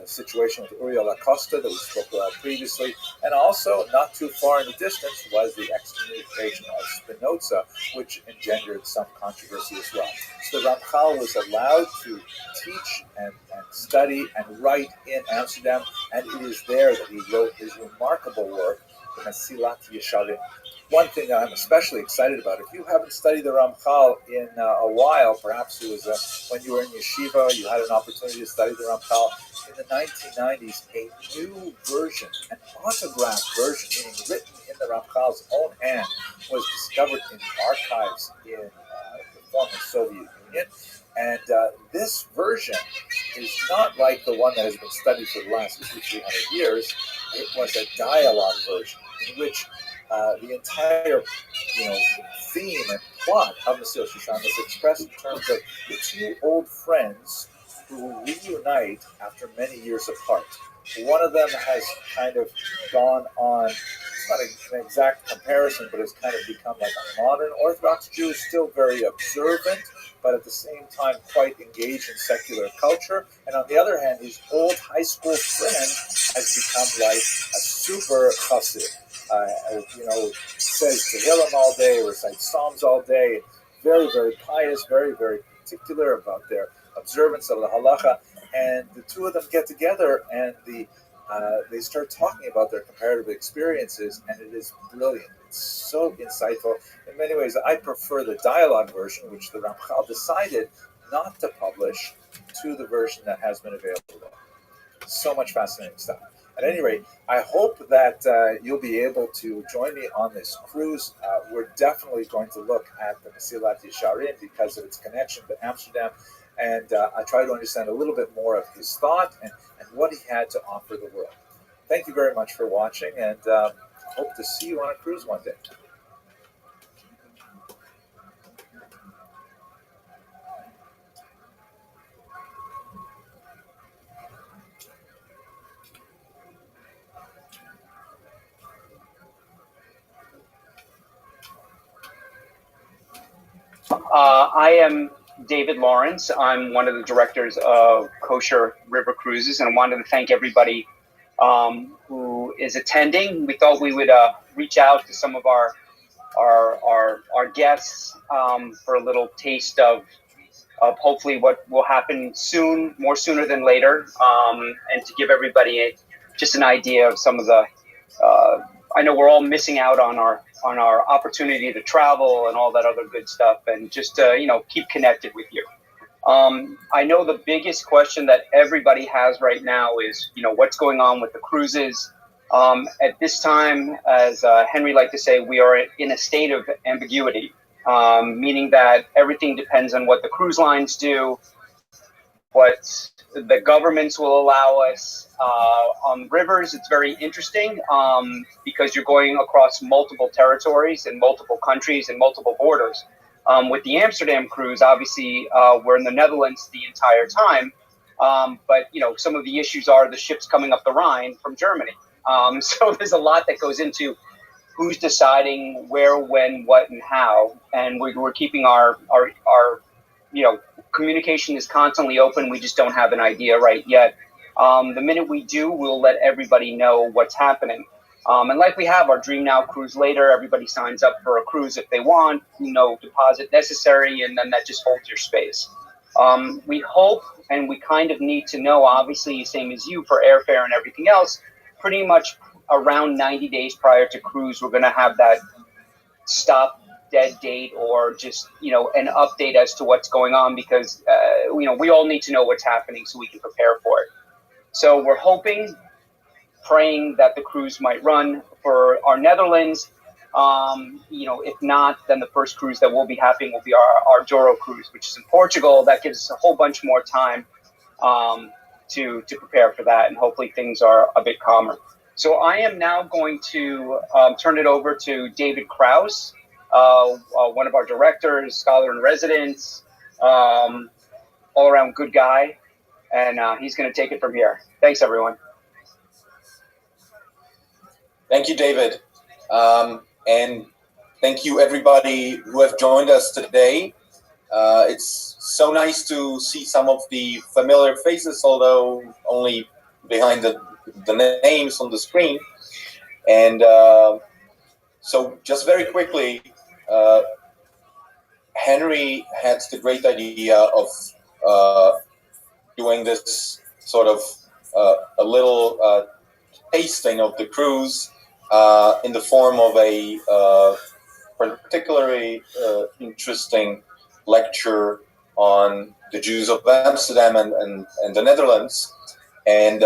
situation with Uriel Acosta that we spoke about previously, and also not too far in the distance was the excommunication of Spinoza, which engendered some controversy as well. So the Ramchal was allowed to teach and study and write in Amsterdam, and it is there that he wrote his remarkable work, the Mesilat Yesharim. One thing that I'm especially excited about, if you haven't studied the Ramchal in a while, perhaps it was when you were in yeshiva, you had an opportunity to study the Ramchal. In the 1990s, a new version, an autographed version, meaning written in the Ramchal's own hand, was discovered in archives in the former Soviet Union. And this version is not like the one that has been studied for the last 200-300 years. It was a dialogue version in which the entire, theme and plot of Mesilas Yesharim is expressed in terms of the two old friends who reunite after many years apart. One of them has kind of gone on, it's not an exact comparison, but has kind of become like a modern Orthodox Jew, still very observant, but at the same time quite engaged in secular culture. And on the other hand, his old high school friend has become like a super chassid. Says Tehillim all day, recites Psalms all day, very, very pious, very, very particular about their observance of the halacha. And the two of them get together and they start talking about their comparative experiences, and it is brilliant. It's so insightful. In many ways, I prefer the dialogue version, which the Ramchal decided not to publish, to the version that has been available. So much fascinating stuff. At any rate, I hope that you'll be able to join me on this cruise. We're definitely going to look at the Mesilas Yesharim because of its connection to Amsterdam, and I try to understand a little bit more of his thought and what he had to offer the world. Thank you very much for watching, and hope to see you on a cruise one day. I am David Lawrence. I'm one of the directors of Kosher River Cruises, and I wanted to thank everybody who is attending. We thought we would reach out to some of our guests for a little taste of hopefully what will happen soon, more sooner than later, and to give everybody just an idea of some of the. I know we're all missing out on our opportunity to travel and all that other good stuff, and just keep connected with you. I know the biggest question that everybody has right now is what's going on with the cruises. At this time, as Henry liked to say, we are in a state of ambiguity, meaning that everything depends on what the cruise lines do, what the governments will allow us. On rivers, it's very interesting because you're going across multiple territories and multiple countries and multiple borders. With the Amsterdam cruise, obviously, we're in the Netherlands the entire time, but some of the issues are the ships coming up the Rhine from Germany. So there's a lot that goes into who's deciding where, when, what, and how, and we're keeping our communication is constantly open. We just don't have an idea right yet. The minute we do, we'll let everybody know what's happening. And like we have our Dream Now cruise later, everybody signs up for a cruise if they want, deposit necessary, and then that just holds your space. We hope, and we kind of need to know, obviously, same as you, for airfare and everything else, pretty much around 90 days prior to cruise, we're going to have that stop dead date or just an update as to what's going on, because we all need to know what's happening so we can prepare for it. So we're hoping, praying that the cruise might run for our Netherlands. If not, then the first cruise that will be happening will be our Douro cruise, which is in Portugal. That gives us a whole bunch more time to prepare for that, and hopefully things are a bit calmer. So I am now going to turn it over to David Krause, one of our directors, scholar in residence, all-around good guy, and he's going to take it from here. Thanks, everyone. Thank you, David. And thank you, everybody who have joined us today. It's so nice to see some of the familiar faces, although only behind the names on the screen. And so just very quickly, Henry had the great idea of doing this sort of a little tasting of the cruise in the form of a particularly interesting lecture on the Jews of Amsterdam and the Netherlands. And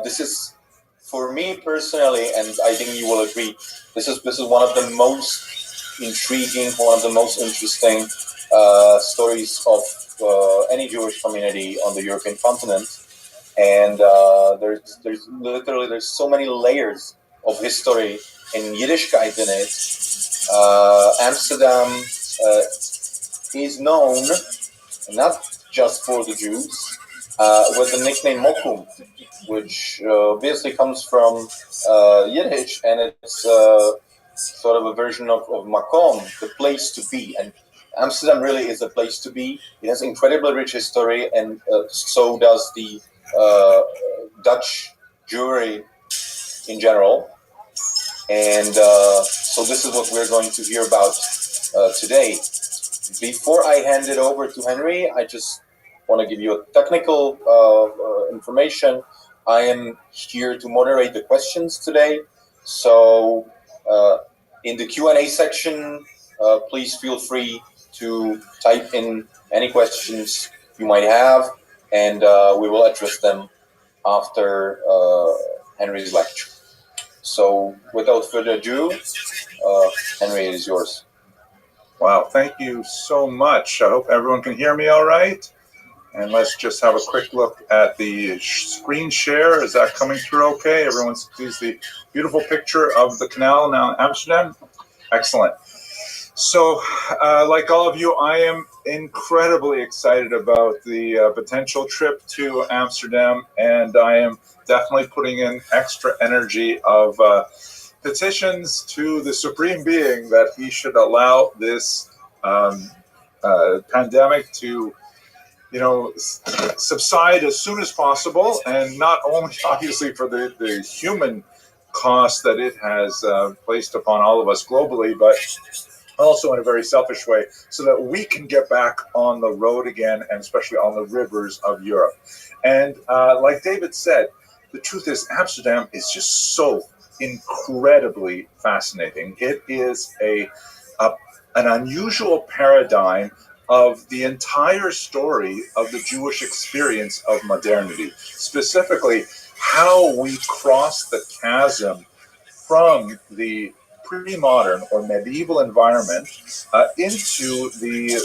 this is, for me personally, and I think you will agree, this is one of the most intriguing, one of the most interesting stories of any Jewish community on the European continent, and there's so many layers of history in Yiddishkeit in it. Amsterdam is known not just for the Jews with the nickname Mokum, which obviously comes from Yiddish, and it's sort of a version of Makom, the place to be. And Amsterdam really is a place to be. It has incredibly rich history, and so does the Dutch Jewry in general. And so this is what we're going to hear about today. Before I hand it over to Henry, I just want to give you a technical information. I am here to moderate the questions today. So in the Q&A section, please feel free to type in any questions you might have, and we will address them after Henry's lecture. So without further ado, Henry, it is yours. Wow, thank you so much. I hope everyone can hear me all right. And let's just have a quick look at the screen share. Is that coming through okay? Everyone sees the beautiful picture of the canal now in Amsterdam? Excellent. So, like all of you, I am incredibly excited about the potential trip to Amsterdam, and I am definitely putting in extra energy of petitions to the Supreme Being that he should allow this pandemic to, subside as soon as possible, and not only obviously for the human cost that it has placed upon all of us globally, but also in a very selfish way, so that we can get back on the road again, and especially on the rivers of Europe. And like David said, the truth is Amsterdam is just so incredibly fascinating. It is an unusual paradigm of the entire story of the Jewish experience of modernity, specifically how we cross the chasm from the pre-modern or medieval environment into the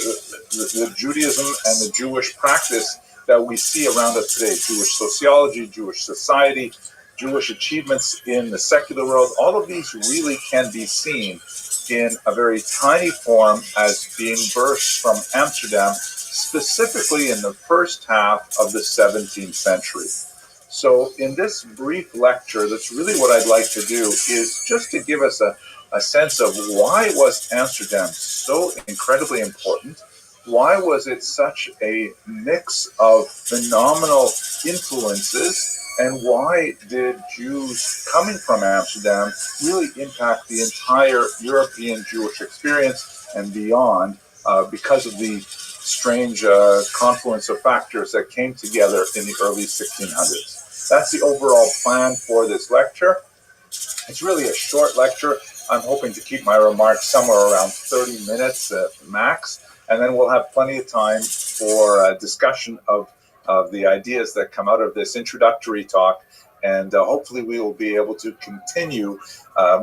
Judaism and the Jewish practice that we see around us today. Jewish sociology, Jewish society, Jewish achievements in the secular world, all of these really can be seen in a very tiny form as being birthed from Amsterdam, specifically in the first half of the 17th century. So in this brief lecture, that's really what I'd like to do, is just to give us a sense of why was Amsterdam so incredibly important? Why was it such a mix of phenomenal influences? And why did Jews coming from Amsterdam really impact the entire European Jewish experience and beyond because of the strange confluence of factors that came together in the early 1600s? That's the overall plan for this lecture. It's really a short lecture. I'm hoping to keep my remarks somewhere around 30 minutes max, and then we'll have plenty of time for discussion of the ideas that come out of this introductory talk, and hopefully we will be able to continue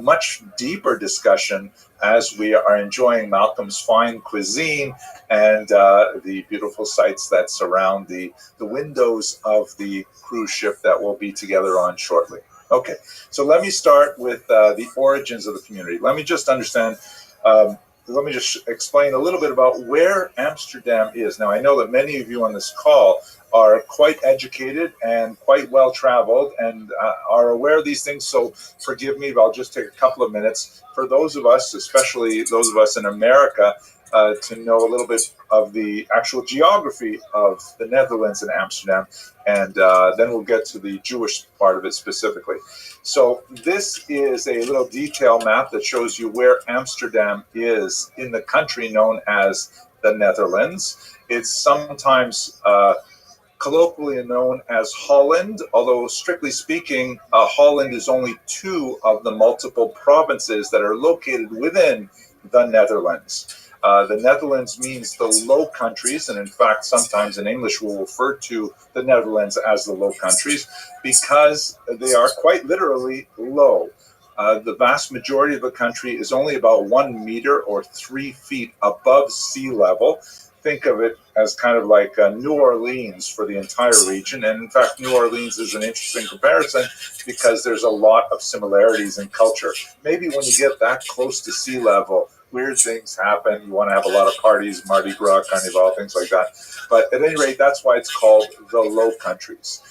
much deeper discussion as we are enjoying Malcolm's fine cuisine and the beautiful sights that surround the windows of the cruise ship that we'll be together on shortly. Okay, so let me start with the origins of the community. Let me just explain a little bit about where Amsterdam is. Now, I know that many of you on this call are quite educated and quite well-traveled and are aware of these things, so forgive me, but I'll just take a couple of minutes for those of us, especially those of us in America, to know a little bit of the actual geography of the Netherlands and Amsterdam, and then we'll get to the Jewish part of it specifically. So this is a little detail map that shows you where Amsterdam is in the country known as the Netherlands. It's sometimes colloquially known as Holland, although strictly speaking, Holland is only two of the multiple provinces that are located within the Netherlands. The Netherlands means the Low Countries, and in fact, sometimes in English we'll refer to the Netherlands as the Low Countries because they are quite literally low. The vast majority of the country is only about 1 meter or 3 feet above sea level. Think of it as kind of like New Orleans for the entire region. And in fact, New Orleans is an interesting comparison because there's a lot of similarities in culture. Maybe when you get that close to sea level, weird things happen. You want to have a lot of parties, Mardi Gras, Carnival, things like that. But at any rate, that's why it's called the Low Countries.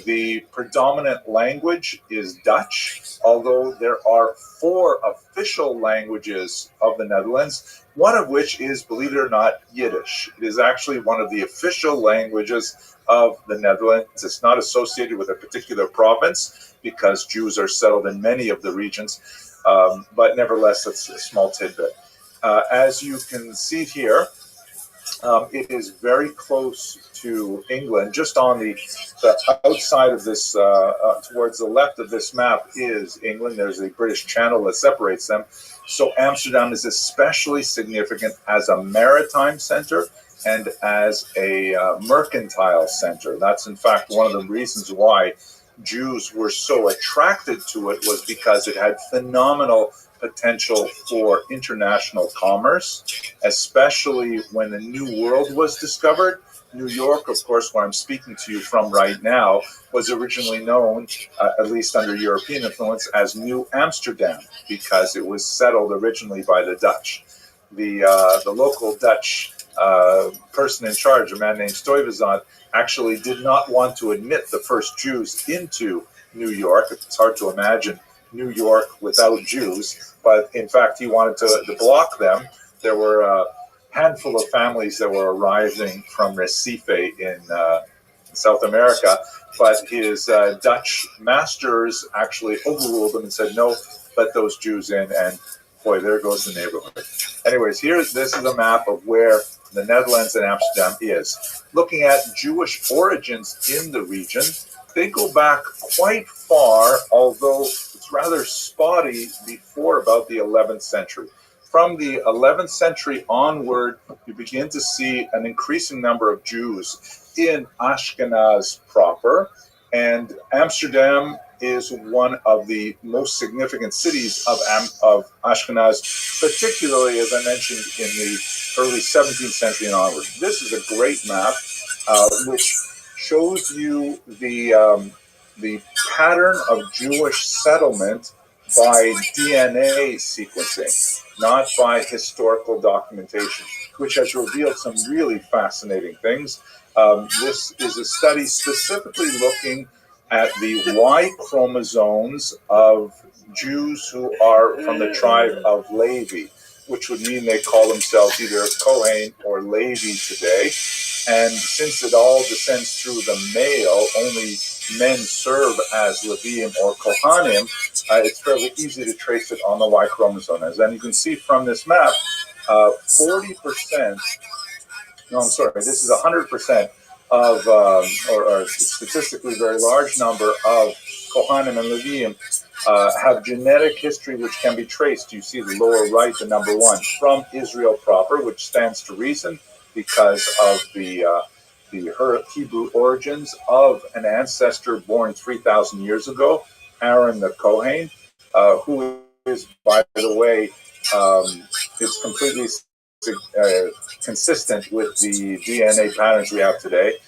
The predominant language is Dutch, although there are 4 official languages of the Netherlands, one of which is, believe it or not, Yiddish. It is actually one of the official languages of the Netherlands. It's not associated with a particular province because Jews are settled in many of the regions, but nevertheless, it's a small tidbit. As you can see here, it is very close to England. Just on the outside of this, towards the left of this map is England. There's a British Channel that separates them. So Amsterdam is especially significant as a maritime center and as a mercantile center. That's in fact one of the reasons why Jews were so attracted to it, was because it had phenomenal potential for international commerce, especially when the New World was discovered. New York, of course, where I'm speaking to you from right now, was originally known, at least under European influence, as New Amsterdam, because it was settled originally by the Dutch. The local Dutch person in charge, a man named Stuyvesant, actually did not want to admit the first Jews into New York. It's hard to imagine New York without Jews, but in fact he wanted to block them. There were a handful of families that were arriving from Recife in South America, but his Dutch masters actually overruled them and said, no, let those Jews in, and boy, there goes the neighborhood. Anyways, this is a map of where the Netherlands and Amsterdam is. Looking at Jewish origins in the region, they go back quite far, although it's rather spotty before about the 11th century. From the 11th century onward, you begin to see an increasing number of Jews in Ashkenaz proper, and Amsterdam is one of the most significant cities of Ashkenaz, particularly, as I mentioned, in the early 17th century and onward. This is a great map, which shows you the pattern of Jewish settlement by DNA sequencing, not by historical documentation, which has revealed some really fascinating things. This is a study specifically looking at the Y chromosomes of Jews who are from the tribe of Levi, which would mean they call themselves either Kohen or Levi today. And since it all descends through the male, only men serve as Leviim or Kohanim, it's fairly easy to trace it on the Y chromosome. As then you can see from this map, 40%, no, I'm sorry, this is 100% of, or a statistically very large number of Kohanim and Leviim have genetic history which can be traced. You see the lower right, the number 1, from Israel proper, which stands to reason because of the Hebrew origins of an ancestor born 3,000 years ago, Aaron the Kohen, who is, by the way, is completely consistent with the DNA patterns we have today.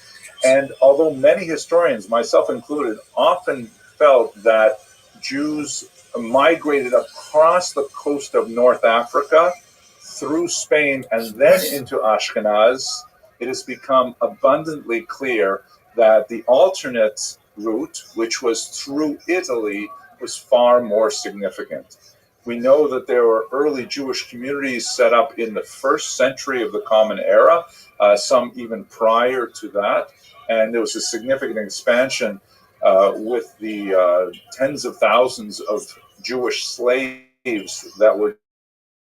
And although many historians, myself included, often felt that Jews migrated across the coast of North Africa through Spain and then into Ashkenaz, it has become abundantly clear that the alternate route, which was through Italy, was far more significant. We know that there were early Jewish communities set up in the 1st century of the Common Era, some even prior to that, and there was a significant expansion with the tens of thousands of Jewish slaves that were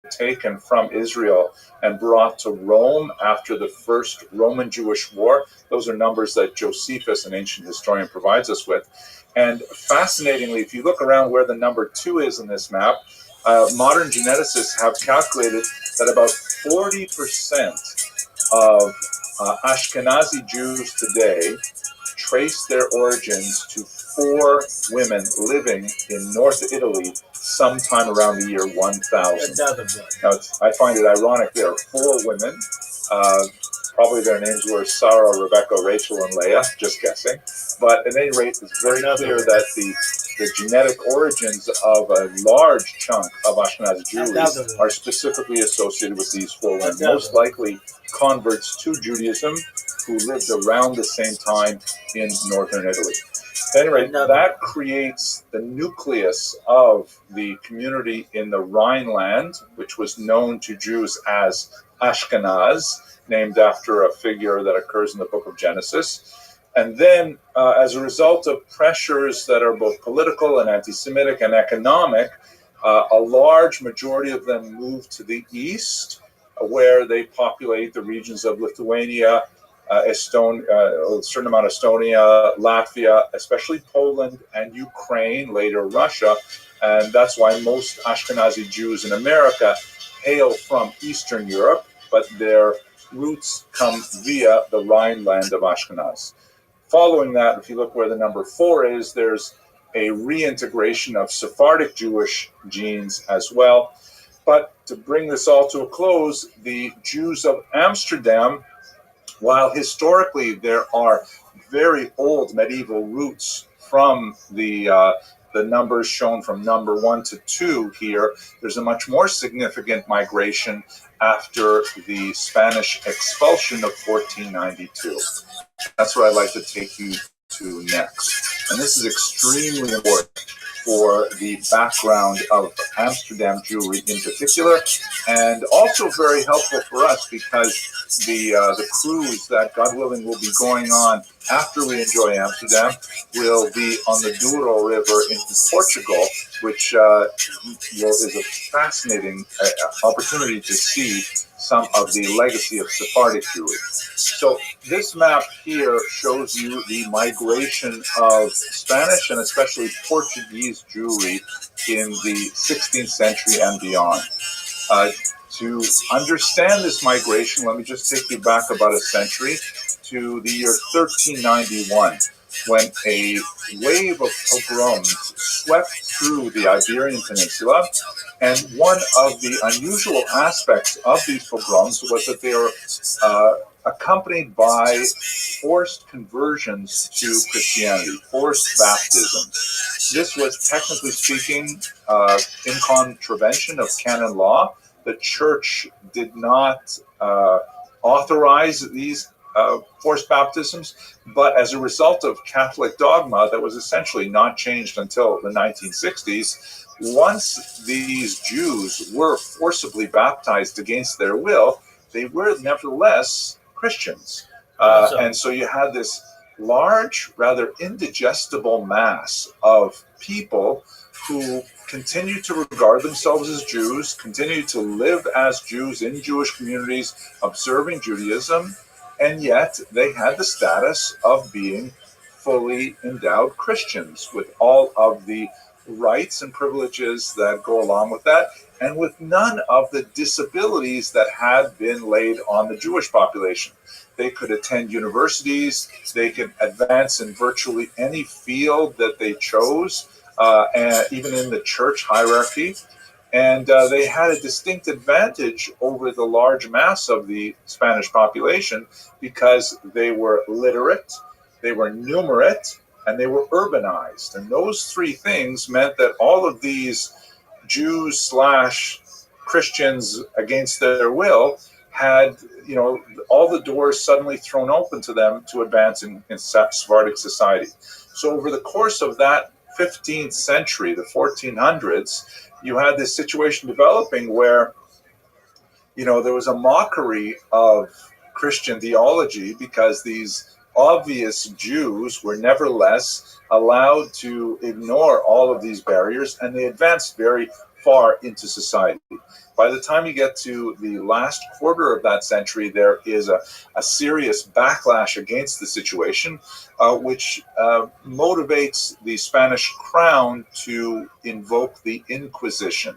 taken from Israel and brought to Rome after the First Roman-Jewish War. Those are numbers that Josephus, an ancient historian, provides us with. And fascinatingly, if you look around where the number 2 is in this map, modern geneticists have calculated that about 40% of Ashkenazi Jews today trace their origins to 4 women living in North Italy sometime around the year 1000. Another one. Now, I find it ironic there are 4 women. Probably their names were Sarah, Rebecca, Rachel, and Leah, just guessing. But at any rate, it's very clear that the genetic origins of a large chunk of Ashkenazi Jewry are specifically associated with these 4 women, most likely converts to Judaism who lived around the same time in northern Italy. At any rate, that creates the nucleus of the community in the Rhineland, which was known to Jews as Ashkenaz, named after a figure that occurs in the book of Genesis. And then, as a result of pressures that are both political and anti-Semitic and economic, a large majority of them move to the east, where they populate the regions of Lithuania, Estonia, a certain amount of Estonia, Latvia, especially Poland and Ukraine, later Russia. And that's why most Ashkenazi Jews in America hail from Eastern Europe, but their roots come via the Rhineland of Ashkenaz. Following that, if you look where the number 4 is, there's a reintegration of Sephardic Jewish genes as well. But to bring this all to a close, the Jews of Amsterdam, while historically there are very old medieval roots from the numbers shown from number 1 to 2 here, there's a much more significant migration after the Spanish expulsion of 1492. That's what I'd like to take you to next. And this is extremely important for the background of Amsterdam Jewry in particular, and also very helpful for us because the cruise that, God willing, will be going on after we enjoy Amsterdam will be on the Douro River in Portugal, which is a fascinating opportunity to see some of the legacy of Sephardic Jewry. So this map here shows you the migration of Spanish and especially Portuguese Jewry in the 16th century and beyond. To understand this migration, let me just take you back about a century to the year 1391, when a wave of pogroms swept through the Iberian Peninsula. And one of the unusual aspects of these pogroms was that they were accompanied by forced conversions to Christianity, forced baptisms. This was, technically speaking, in contravention of canon law. The church did not authorize these forced baptisms, but as a result of Catholic dogma that was essentially not changed until the 1960s, once these Jews were forcibly baptized against their will, they were nevertheless Christians. And so you had this large, rather indigestible mass of people who continued to regard themselves as Jews, continued to live as Jews in Jewish communities, observing Judaism, and yet they had the status of being fully endowed Christians with all of the rights and privileges that go along with that, and with none of the disabilities that had been laid on the Jewish population. They could attend universities, they could advance in virtually any field that they chose, and even in the church hierarchy. And they had a distinct advantage over the large mass of the Spanish population because they were literate, they were numerate, and they were urbanized. And those 3 things meant that all of these Jews / Christians against their will had, all the doors suddenly thrown open to them to advance in Sephardic society. So over the course of that 15th century, the 1400s, you had this situation developing where, there was a mockery of Christian theology because these obvious Jews were nevertheless allowed to ignore all of these barriers, and they advanced very far into society. By the time you get to the last quarter of that century, there is a serious backlash against the situation, which motivates the Spanish crown to invoke the Inquisition.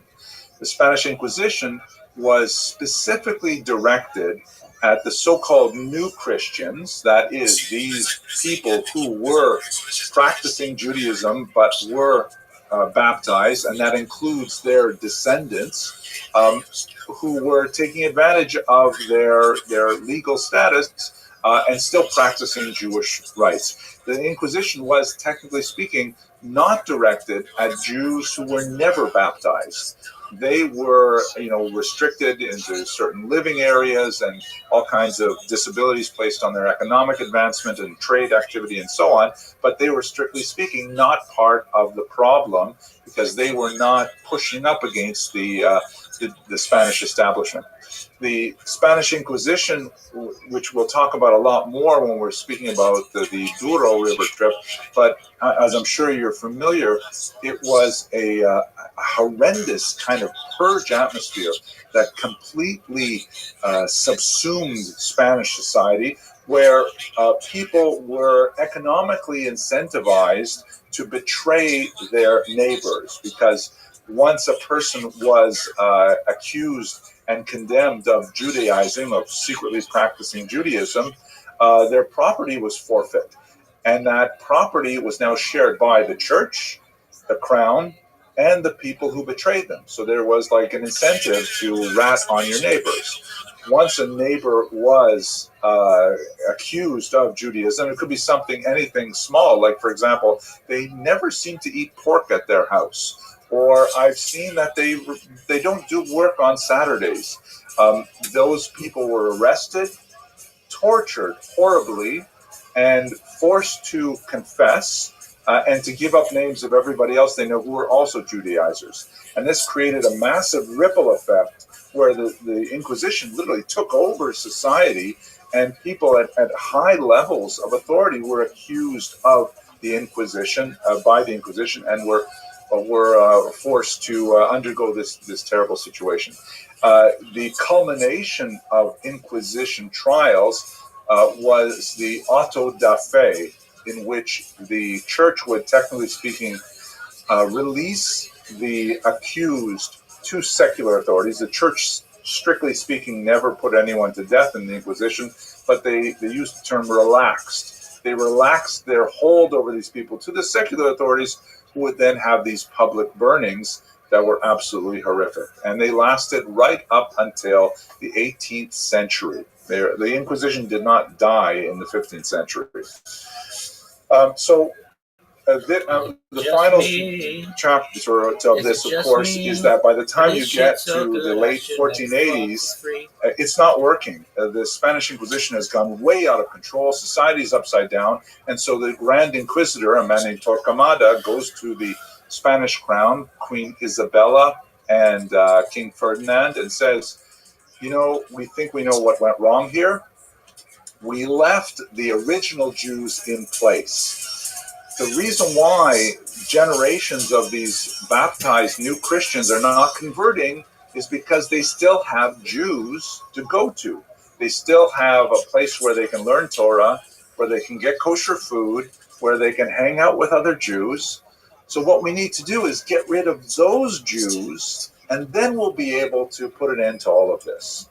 The Spanish Inquisition was specifically directed at the so-called new Christians, that is, these people who were practicing Judaism but were baptized, and that includes their descendants, who were taking advantage of their legal status and still practicing Jewish rites. The Inquisition was, technically speaking, not directed at Jews who were never baptized. They were, restricted into certain living areas and all kinds of disabilities placed on their economic advancement and trade activity and so on. But they were, strictly speaking, not part of the problem because they were not pushing up against the Spanish establishment. The Spanish Inquisition, which we'll talk about a lot more when we're speaking about the Douro River trip, but as I'm sure you're familiar, it was a horrendous kind of purge atmosphere that completely subsumed Spanish society, where people were economically incentivized to betray their neighbors, because once a person was accused and condemned of Judaizing, of secretly practicing Judaism, their property was forfeit. And that property was now shared by the church, the crown, and the people who betrayed them. So there was like an incentive to rat on your neighbors. Once a neighbor was accused of Judaism, it could be anything small, like, for example, they never seem to eat pork at their house. Or I've seen that they don't do work on Saturdays. Those people were arrested, tortured horribly, and forced to confess and to give up names of everybody else they know who were also Judaizers. And this created a massive ripple effect where the Inquisition literally took over society, and people at high levels of authority were accused of the Inquisition, by the Inquisition, and were forced to undergo this terrible situation. The culmination of Inquisition trials was the auto da fe, in which the church would, technically speaking, release the accused to secular authorities. The church, strictly speaking, never put anyone to death in the Inquisition, but they used the term relaxed. They relaxed their hold over these people to the secular authorities, who would then have these public burnings that were absolutely horrific. And they lasted right up until the 18th century. The Inquisition did not die in the 15th century. The final chapter of this, of course, is that by the time you get to the late 1480s, it's not working. The Spanish Inquisition has gone way out of control. Society is upside down. And so the Grand Inquisitor, a man named Torquemada, goes to the Spanish crown, Queen Isabella and King Ferdinand, and says, we think we know what went wrong here. We left the original Jews in place. The reason why generations of these baptized new Christians are not converting is because they still have Jews to go to. They still have a place where they can learn Torah, where they can get kosher food, where they can hang out with other Jews. So what we need to do is get rid of those Jews, and then we'll be able to put an end to all of this.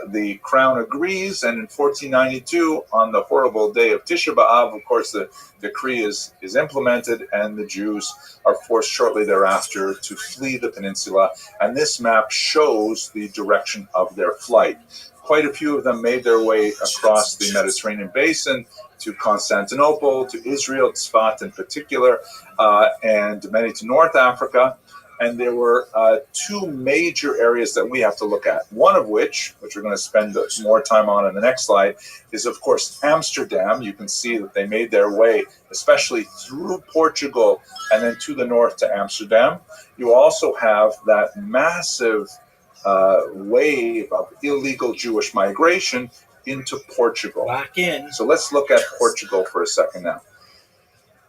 The crown agrees, and in 1492, on the horrible day of Tisha B'Av, of course, the decree is implemented, and the Jews are forced shortly thereafter to flee the peninsula. And this map shows the direction of their flight. Quite a few of them made their way across the Mediterranean basin to Constantinople, to Israel, Tzfat in particular, and many to North Africa. And there were two major areas that we have to look at. One of which we're going to spend more time on in the next slide, is, of course, Amsterdam. You can see that they made their way, especially through Portugal and then to the north to Amsterdam. You also have that massive wave of illegal Jewish migration into Portugal. Lock in. So let's look at Portugal for a second now.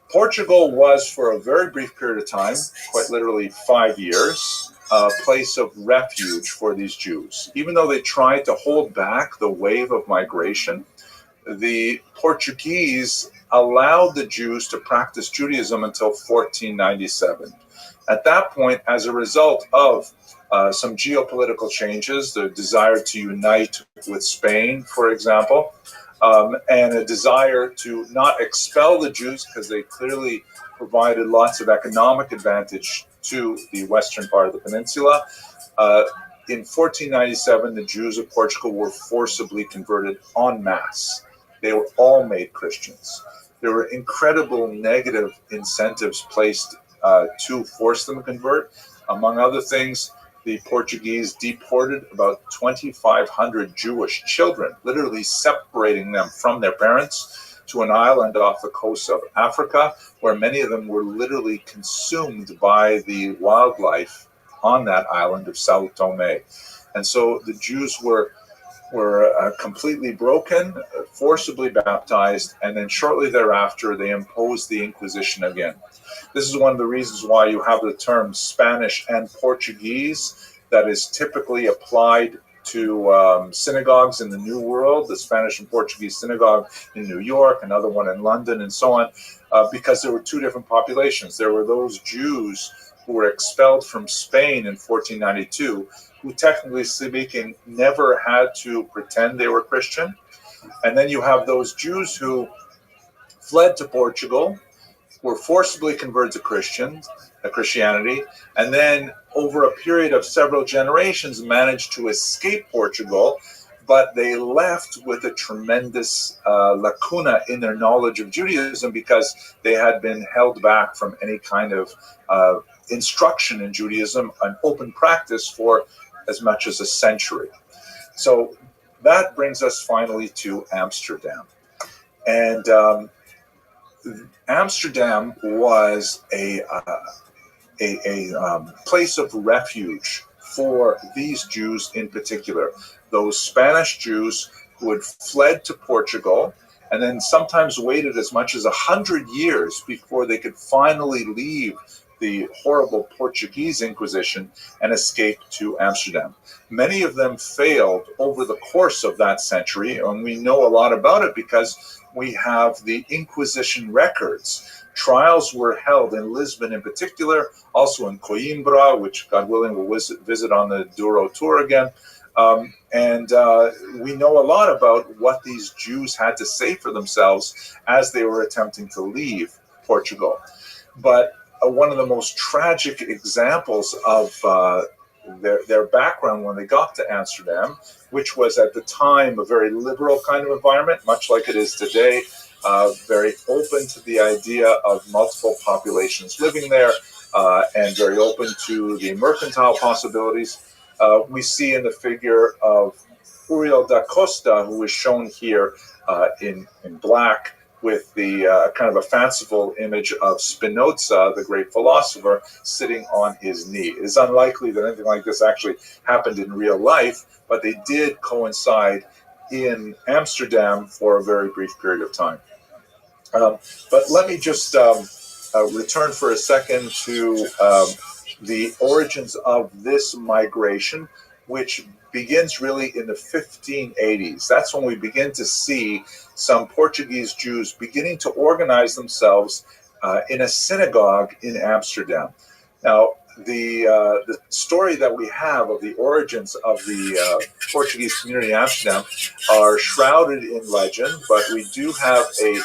Portugal was, for a very brief period of time, quite literally 5 years, a place of refuge for these Jews. Even though they tried to hold back the wave of migration, the Portuguese allowed the Jews to practice Judaism until 1497. At that point, as a result of some geopolitical changes, the desire to unite with Spain, for example, and a desire to not expel the Jews because they clearly provided lots of economic advantage to the western part of the peninsula. In 1497, the Jews of Portugal were forcibly converted en masse. They were all made Christians. There were incredible negative incentives placed to force them to convert. Among other things, the Portuguese deported about 2,500 Jewish children, literally separating them from their parents, to an island off the coast of Africa, where many of them were literally consumed by the wildlife on that island of Sao Tome. And so the Jews were completely broken, forcibly baptized, and then shortly thereafter they imposed the Inquisition again. This is one of the reasons why you have the term Spanish and Portuguese that is typically applied to synagogues in the New World, the Spanish and Portuguese synagogue in New York, another one in London, and so on, because there were two different populations. There were those Jews who were expelled from Spain in 1492, who technically speaking never had to pretend they were Christian. And then you have those Jews who fled to Portugal, were forcibly converted to Christianity, and then over a period of several generations managed to escape Portugal, but they left with a tremendous lacuna in their knowledge of Judaism because they had been held back from any kind of instruction in Judaism, an open practice for as much as a century. So that brings us finally to Amsterdam. And Amsterdam was a place of refuge for these Jews in particular, those Spanish Jews who had fled to Portugal and then sometimes waited as much as 100 years before they could finally leave the horrible Portuguese Inquisition and escape to Amsterdam. Many of them failed over the course of that century, and we know a lot about it because we have the Inquisition records. Trials were held in Lisbon in particular, also in Coimbra, which God willing we'll visit on the Douro tour again. And we know a lot about what these Jews had to say for themselves as they were attempting to leave Portugal. But one of the most tragic examples of their background when they got to Amsterdam, which was at the time a very liberal kind of environment, much like it is today, very open to the idea of multiple populations living there, and very open to the mercantile possibilities. We see in the figure of Uriel da Costa, who is shown here in black, with the kind of a fanciful image of Spinoza, the great philosopher, sitting on his knee. It is unlikely that anything like this actually happened in real life, but they did coincide in Amsterdam for a very brief period of time. But let me just return for a second to the origins of this migration, which begins really in the 1580s. That's when we begin to see some Portuguese Jews beginning to organize themselves in a synagogue in Amsterdam. Now, the story that we have of the origins of the Portuguese community in Amsterdam are shrouded in legend, but we do have a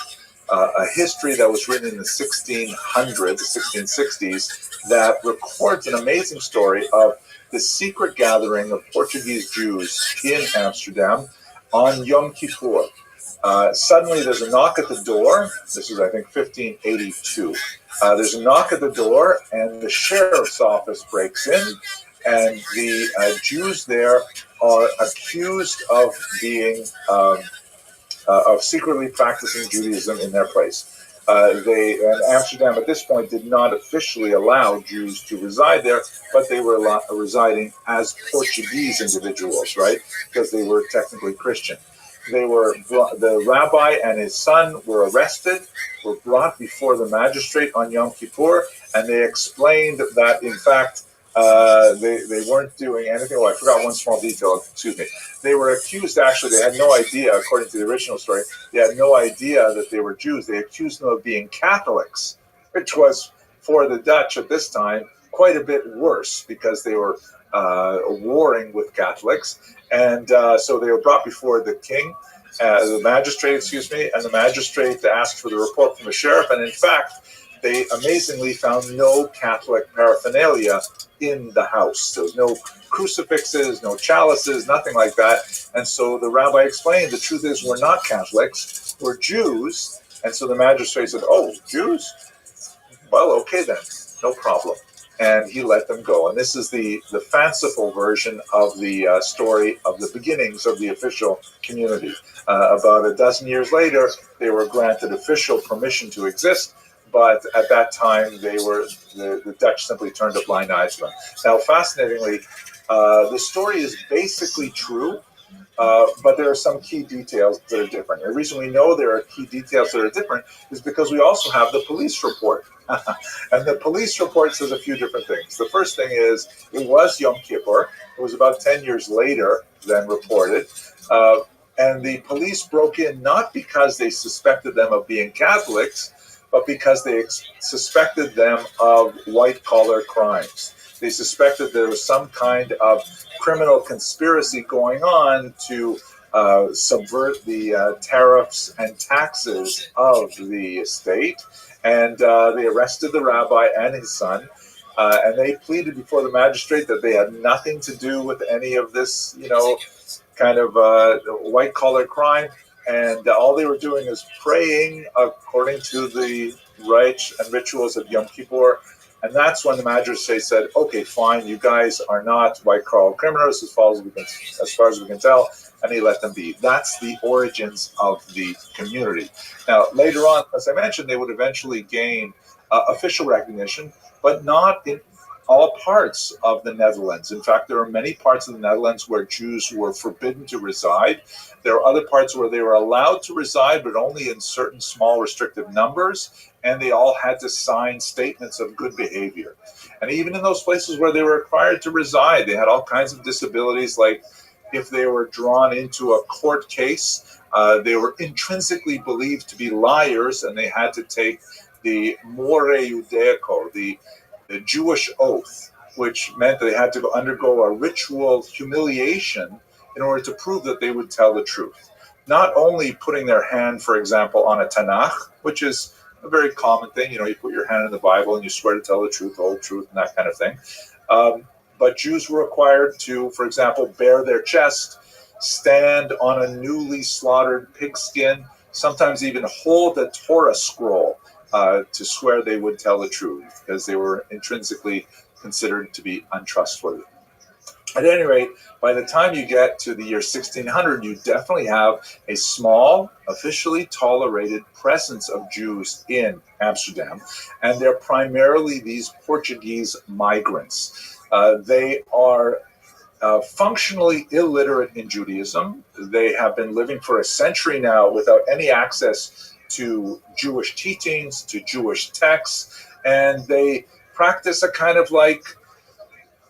history that was written in the 1660s, that records an amazing story of the secret gathering of Portuguese Jews in Amsterdam on Yom Kippur. Suddenly there's a knock at the door. This is, I think, 1582. There's a knock at the door, and the sheriff's office breaks in, and the Jews there are accused of being of secretly practicing Judaism in their place. Amsterdam at this point did not officially allow Jews to reside there, but they were residing as Portuguese individuals, right? Because they were technically Christian. The rabbi and his son were arrested, were brought before the magistrate on Yom Kippur, and they explained that, in fact, they weren't doing anything. Oh, I forgot one small detail. Excuse me. They were accused, actually, they had no idea, according to the original story, they had no idea that they were Jews. They accused them of being Catholics, which was, for the Dutch at this time, quite a bit worse because they were warring with Catholics. And so they were brought before the king. the magistrate, and the magistrate asked for the report from the sheriff, and in fact, they amazingly found no Catholic paraphernalia in the house. There was no crucifixes, no chalices, nothing like that. And so the rabbi explained, the truth is we're not Catholics, we're Jews. And so the magistrate said, oh, Jews? Well, okay then, no problem. And he let them go. And this is the fanciful version of the story of the beginnings of the official community. About a dozen years later, they were granted official permission to exist, but at that time, the Dutch simply turned a blind eye to them. Now, fascinatingly, the story is basically true, but there are some key details that are different. The reason we know there are key details that are different is because we also have the police report. And the police report says a few different things. The first thing is, it was Yom Kippur. It was about 10 years later than reported. And the police broke in not because they suspected them of being Catholics, but because they suspected them of white-collar crimes. They suspected there was some kind of criminal conspiracy going on to subvert the tariffs and taxes of the state. And they arrested the rabbi and his son. And they pleaded before the magistrate that they had nothing to do with any of this, kind of white-collar crime. And all they were doing is praying according to the rites and rituals of Yom Kippur. And that's when the magistrate said, okay, fine, you guys are not white-collar criminals as far as we can tell. And he let them be. That's the origins of the community. Now, later on, as I mentioned, they would eventually gain official recognition, but not in all parts of the Netherlands. In fact, there are many parts of the Netherlands where Jews were forbidden to reside. There are other parts where they were allowed to reside, but only in certain small restrictive numbers, and they all had to sign statements of good behavior. And even in those places where they were required to reside, they had all kinds of disabilities, like if they were drawn into a court case, they were intrinsically believed to be liars, and they had to take the more judaico, the Jewish oath, which meant they had to undergo a ritual humiliation in order to prove that they would tell the truth. Not only putting their hand, for example, on a Tanakh, which is a very common thing, you put your hand in the Bible and you swear to tell the truth, the whole truth, and that kind of thing. But Jews were required to, for example, bare their chest, stand on a newly slaughtered pigskin, sometimes even hold a Torah scroll to swear they would tell the truth, because they were intrinsically considered to be untrustworthy. At any rate, by the time you get to the year 1600, you definitely have a small, officially tolerated presence of Jews in Amsterdam, and they're primarily these Portuguese migrants. They are functionally illiterate in Judaism. They have been living for a century now without any access to Jewish teachings, to Jewish texts, and they practice a kind of like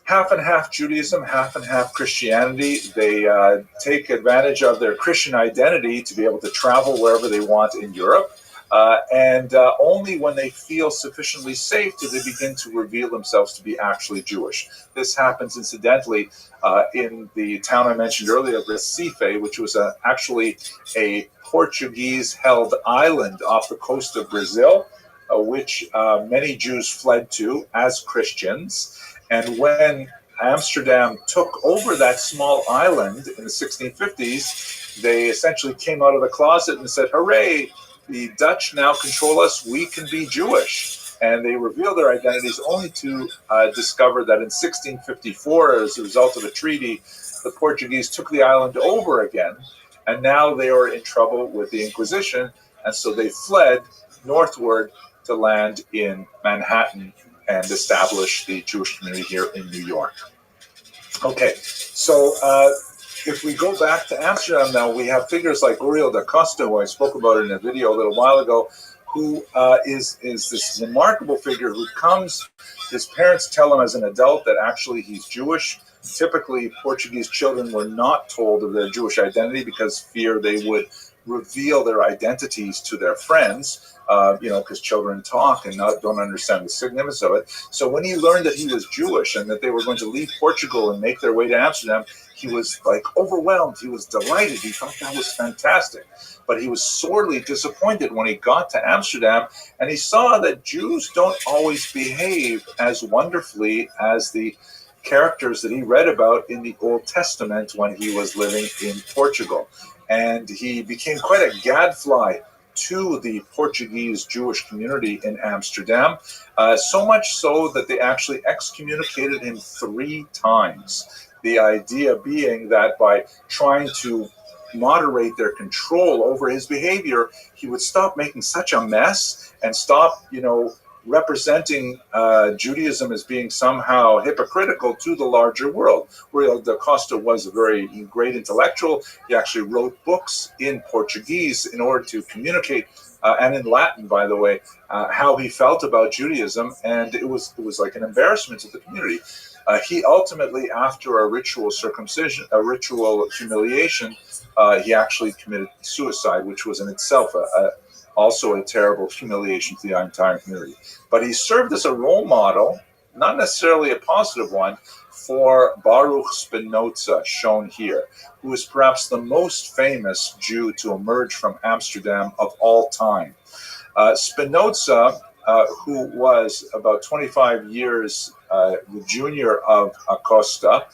half and half Judaism, half and half Christianity. They take advantage of their Christian identity to be able to travel wherever they want in Europe. And only when they feel sufficiently safe do they begin to reveal themselves to be actually Jewish. This happens, incidentally, in the town I mentioned earlier, Recife, which was actually a Portuguese-held island off the coast of Brazil, which many Jews fled to as Christians. And when Amsterdam took over that small island in the 1650s, they essentially came out of the closet and said, hooray, the Dutch now control us, we can be Jewish. And they revealed their identities only to discover that in 1654, as a result of a treaty, the Portuguese took the island over again, and now they were in trouble with the Inquisition, and so they fled northward to land in Manhattan and establish the Jewish community here in New York. Okay, so if we go back to Amsterdam now, we have figures like Uriel da Costa, who I spoke about in a video a little while ago, who is this remarkable figure who comes, his parents tell him as an adult that actually he's Jewish. Typically, Portuguese children were not told of their Jewish identity because fear they would reveal their identities to their friends, because children talk and don't understand the significance of it. So when he learned that he was Jewish and that they were going to leave Portugal and make their way to Amsterdam, he was like overwhelmed. He was delighted. He thought that was fantastic. But he was sorely disappointed when he got to Amsterdam and he saw that Jews don't always behave as wonderfully as the characters that he read about in the Old Testament when he was living in Portugal. And he became quite a gadfly to the Portuguese Jewish community in Amsterdam, so much so that they actually excommunicated him 3 times. The idea being that by trying to moderate their control over his behavior, he would stop making such a mess and stop, representing Judaism as being somehow hypocritical to the larger world. Where da Costa was a very great intellectual, he actually wrote books in Portuguese in order to communicate, and in Latin, by the way, how he felt about Judaism, and it was like an embarrassment to the community. He ultimately, after a ritual circumcision, a ritual humiliation, he actually committed suicide, which was in itself also a terrible humiliation to the entire community. But he served as a role model, not necessarily a positive one, for Baruch Spinoza, shown here, who is perhaps the most famous Jew to emerge from Amsterdam of all time. Spinoza, who was about 25 years the junior of Acosta,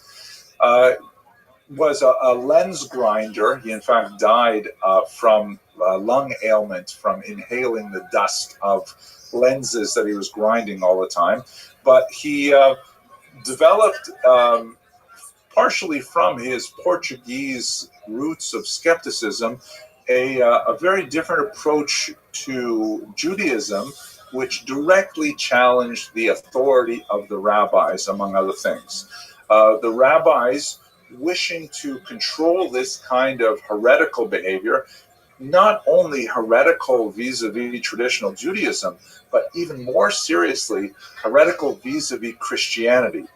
was a lens grinder. He in fact died from lung ailment from inhaling the dust of lenses that he was grinding all the time. But he developed, partially from his Portuguese roots of skepticism, a very different approach to Judaism, which directly challenged the authority of the rabbis, among other things. The rabbis, wishing to control this kind of heretical behavior, not only heretical vis-a-vis traditional Judaism, but even more seriously, heretical vis-a-vis Christianity.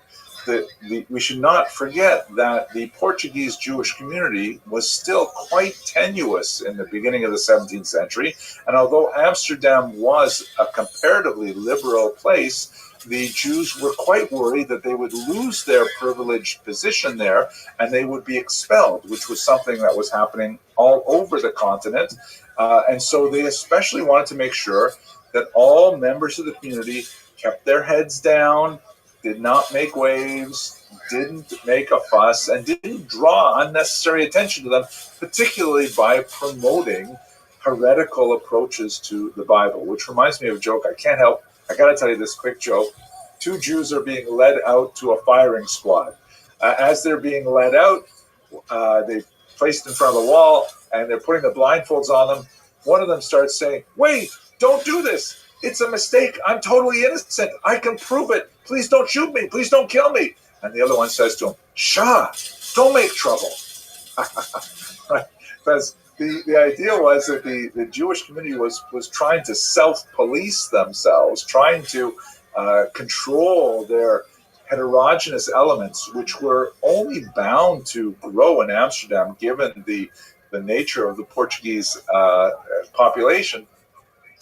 We should not forget that the Portuguese Jewish community was still quite tenuous in the beginning of the 17th century, and although Amsterdam was a comparatively liberal place, the Jews were quite worried that they would lose their privileged position there and they would be expelled, which was something that was happening all over the continent. And so they especially wanted to make sure that all members of the community kept their heads down, did not make waves, didn't make a fuss, and didn't draw unnecessary attention to them, particularly by promoting heretical approaches to the Bible, which reminds me of a joke I can't help. I got to tell you this quick joke. 2 Jews are being led out to a firing squad. As they're being led out, they placed in front of the wall, and they're putting the blindfolds on them. One of them starts saying, "Wait, don't do this. It's a mistake. I'm totally innocent. I can prove it. Please don't shoot me. Please don't kill me." And the other one says to him, "Shah, don't make trouble." Because the idea was that the Jewish community was trying to self-police themselves, trying to control their heterogeneous elements, which were only bound to grow in Amsterdam, given the nature of the Portuguese population.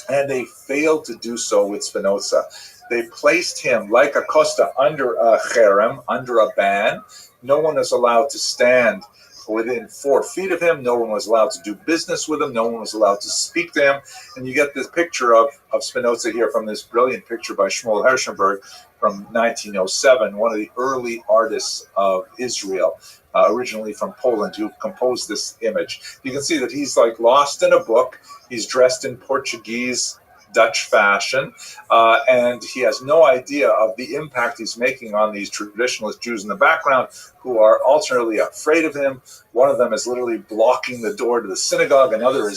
And they failed to do so with Spinoza. They placed him, like Acosta, under a cherem, under a ban. No one is allowed to stand within 4 feet of him. No one was allowed to do business with him. No one was allowed to speak to him. And you get this picture of Spinoza here from this brilliant picture by Shmuel Herschenberg from 1907, one of the early artists of Israel, originally from Poland, who composed this image. You can see that he's like lost in a book. He's dressed in Portuguese Dutch fashion, and he has no idea of the impact he's making on these traditionalist Jews in the background, who are alternately afraid of him. One of them is literally blocking the door to the synagogue. Another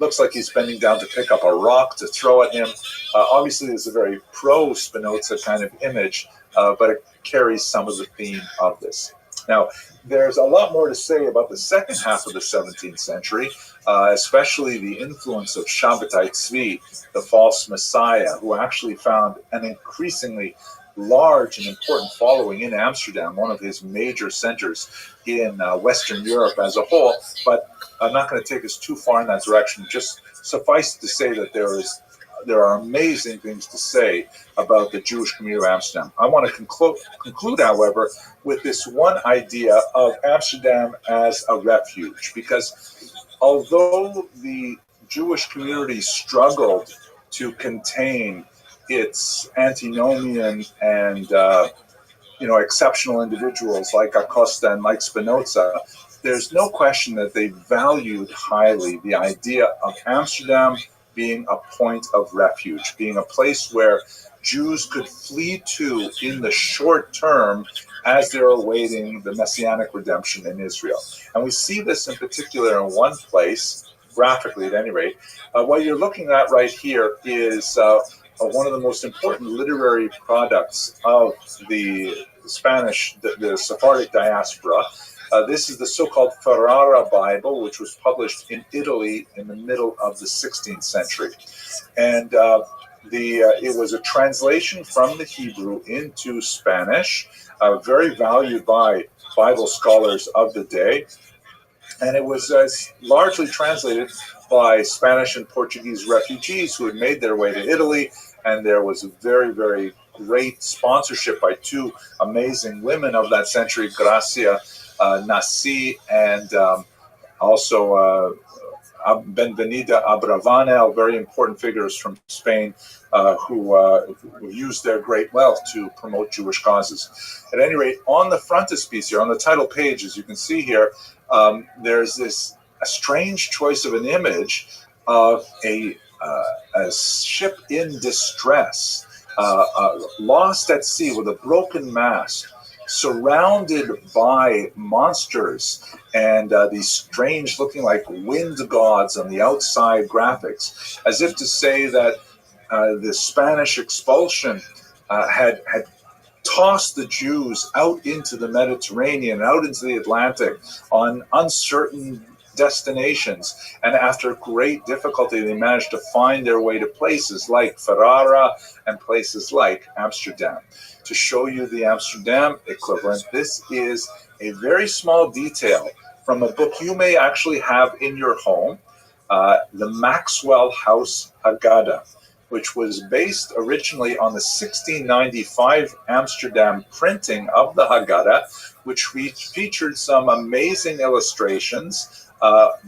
looks like he's bending down to pick up a rock to throw at him. Obviously, it's a very pro-Spinoza kind of image, but it carries some of the theme of this. Now, there's a lot more to say about the second half of the 17th century, especially the influence of Shabbatai Tzvi, the false messiah, who actually found an increasingly large and important following in Amsterdam, one of his major centers in Western Europe as a whole. But I'm not going to take us too far in that direction. Just suffice to say that there is there are amazing things to say about the Jewish community of Amsterdam. I want to conclude, however, with this one idea of Amsterdam as a refuge, because although the Jewish community struggled to contain its antinomian and exceptional individuals like Acosta and like Spinoza, there's no question that they valued highly the idea of Amsterdam being a point of refuge, being a place where Jews could flee to in the short term as they're awaiting the messianic redemption in Israel. And we see this in particular in one place, graphically at any rate. What you're looking at right here is one of the most important literary products of the Spanish, the Sephardic diaspora. This is the so-called Ferrara Bible, which was published in Italy in the middle of the 16th century. And it was a translation from the Hebrew into Spanish, very valued by Bible scholars of the day. And it was largely translated by Spanish and Portuguese refugees who had made their way to Italy. And there was a very, very great sponsorship by two amazing women of that century, Gracia Nasi and also Benvenida Abravanel, very important figures from Spain who used their great wealth to promote Jewish causes. At any rate, on the frontispiece here, on the title page, as you can see here, there's a strange choice of an image of a ship in distress, lost at sea with a broken mast, surrounded by monsters and these strange looking like wind gods on the outside graphics, as if to say that the Spanish expulsion had tossed the Jews out into the Mediterranean, out into the Atlantic on uncertain destinations, and after great difficulty they managed to find their way to places like Ferrara and places like Amsterdam. To show you the Amsterdam equivalent, this is a very small detail from a book you may actually have in your home, the Maxwell House Haggadah, which was based originally on the 1695 Amsterdam printing of the Haggadah, which featured some amazing illustrations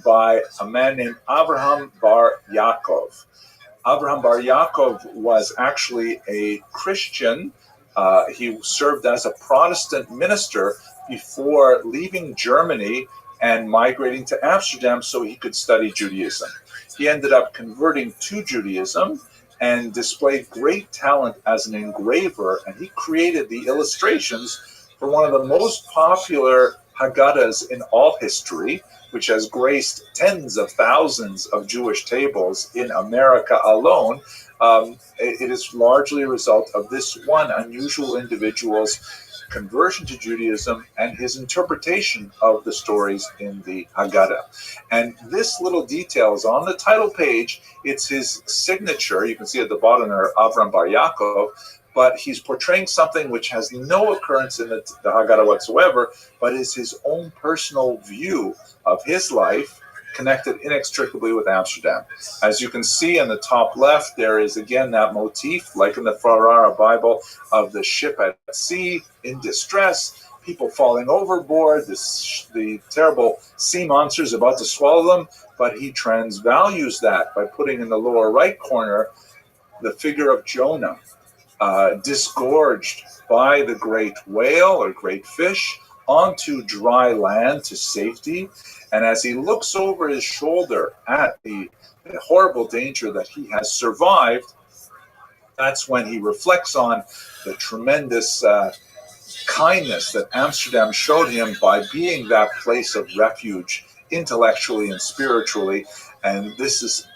by a man named Avraham Bar Yaakov. Avraham Bar Yaakov was actually a Christian. He served as a Protestant minister before leaving Germany and migrating to Amsterdam so he could study Judaism. He ended up converting to Judaism and displayed great talent as an engraver, and he created the illustrations for one of the most popular Haggadahs in all history, which has graced tens of thousands of Jewish tables in America alone. It is largely a result of this one unusual individual's conversion to Judaism and his interpretation of the stories in the Haggadah. And this little detail is on the title page. It's his signature. You can see at the bottom there, Avraham Bar Yaakov, but he's portraying something which has no occurrence in the Haggadah whatsoever, but is his own personal view of his life connected inextricably with Amsterdam. As you can see in the top left, there is again that motif, like in the Ferrara Bible, of the ship at sea in distress, people falling overboard, the terrible sea monsters about to swallow them, but he transvalues that by putting in the lower right corner the figure of Jonah, disgorged by the great whale or great fish onto dry land to safety. And as he looks over his shoulder at the horrible danger that he has survived, that's when he reflects on the tremendous kindness that Amsterdam showed him by being that place of refuge intellectually and spiritually. And this is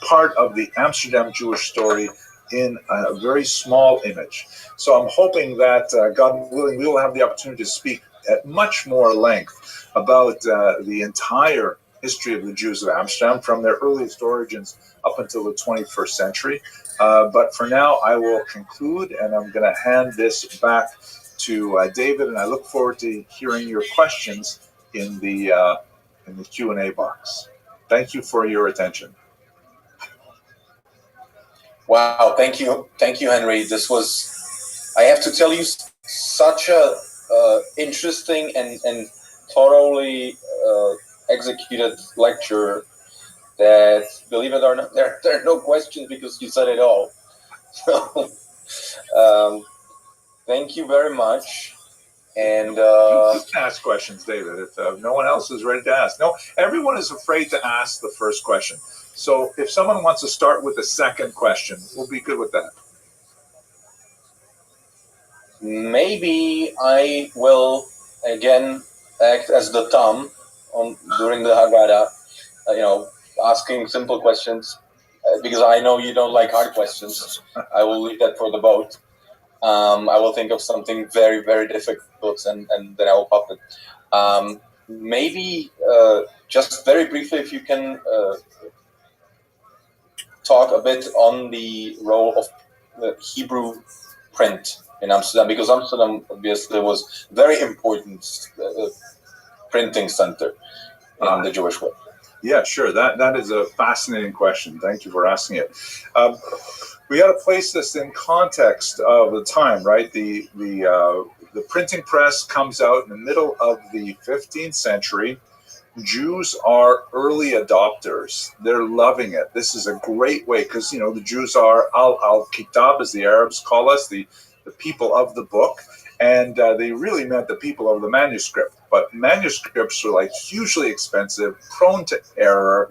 part of the Amsterdam Jewish story in a very small image. So I'm hoping that, God willing, we will have the opportunity to speak at much more length about the entire history of the Jews of Amsterdam from their earliest origins up until the 21st century. But for now, I will conclude, and I'm going to hand this back to David, and I look forward to hearing your questions in the Q&A box. Thank you for your attention. Wow, thank you, Henry. This was, I have to tell you, such a interesting and thoroughly executed lecture that, believe it or not, there are no questions because you said it all. So, thank you very much. And you can ask questions, David, if no one else is ready to ask. No, everyone is afraid to ask the first question. So if someone wants to start with the second question, we'll be good with that. maybe I will again act as the thumb during the Haggadah, asking simple questions, because I know you don't like hard questions. I will leave that for the vote. I will think of something very, very difficult, and then I will pop it. Maybe just very briefly, if you can talk a bit on the role of the Hebrew print in Amsterdam, because Amsterdam obviously was very important printing center in the Jewish world. Yeah, sure. That is a fascinating question. Thank you for asking it. We got to place this in context of the time, right? The printing press comes out in the middle of the 15th century. Jews are early adopters. They're loving it. This is a great way because, the Jews are al-kitab, as the Arabs call us, the people of the book. And they really meant the people of the manuscript. But manuscripts are like hugely expensive, prone to error,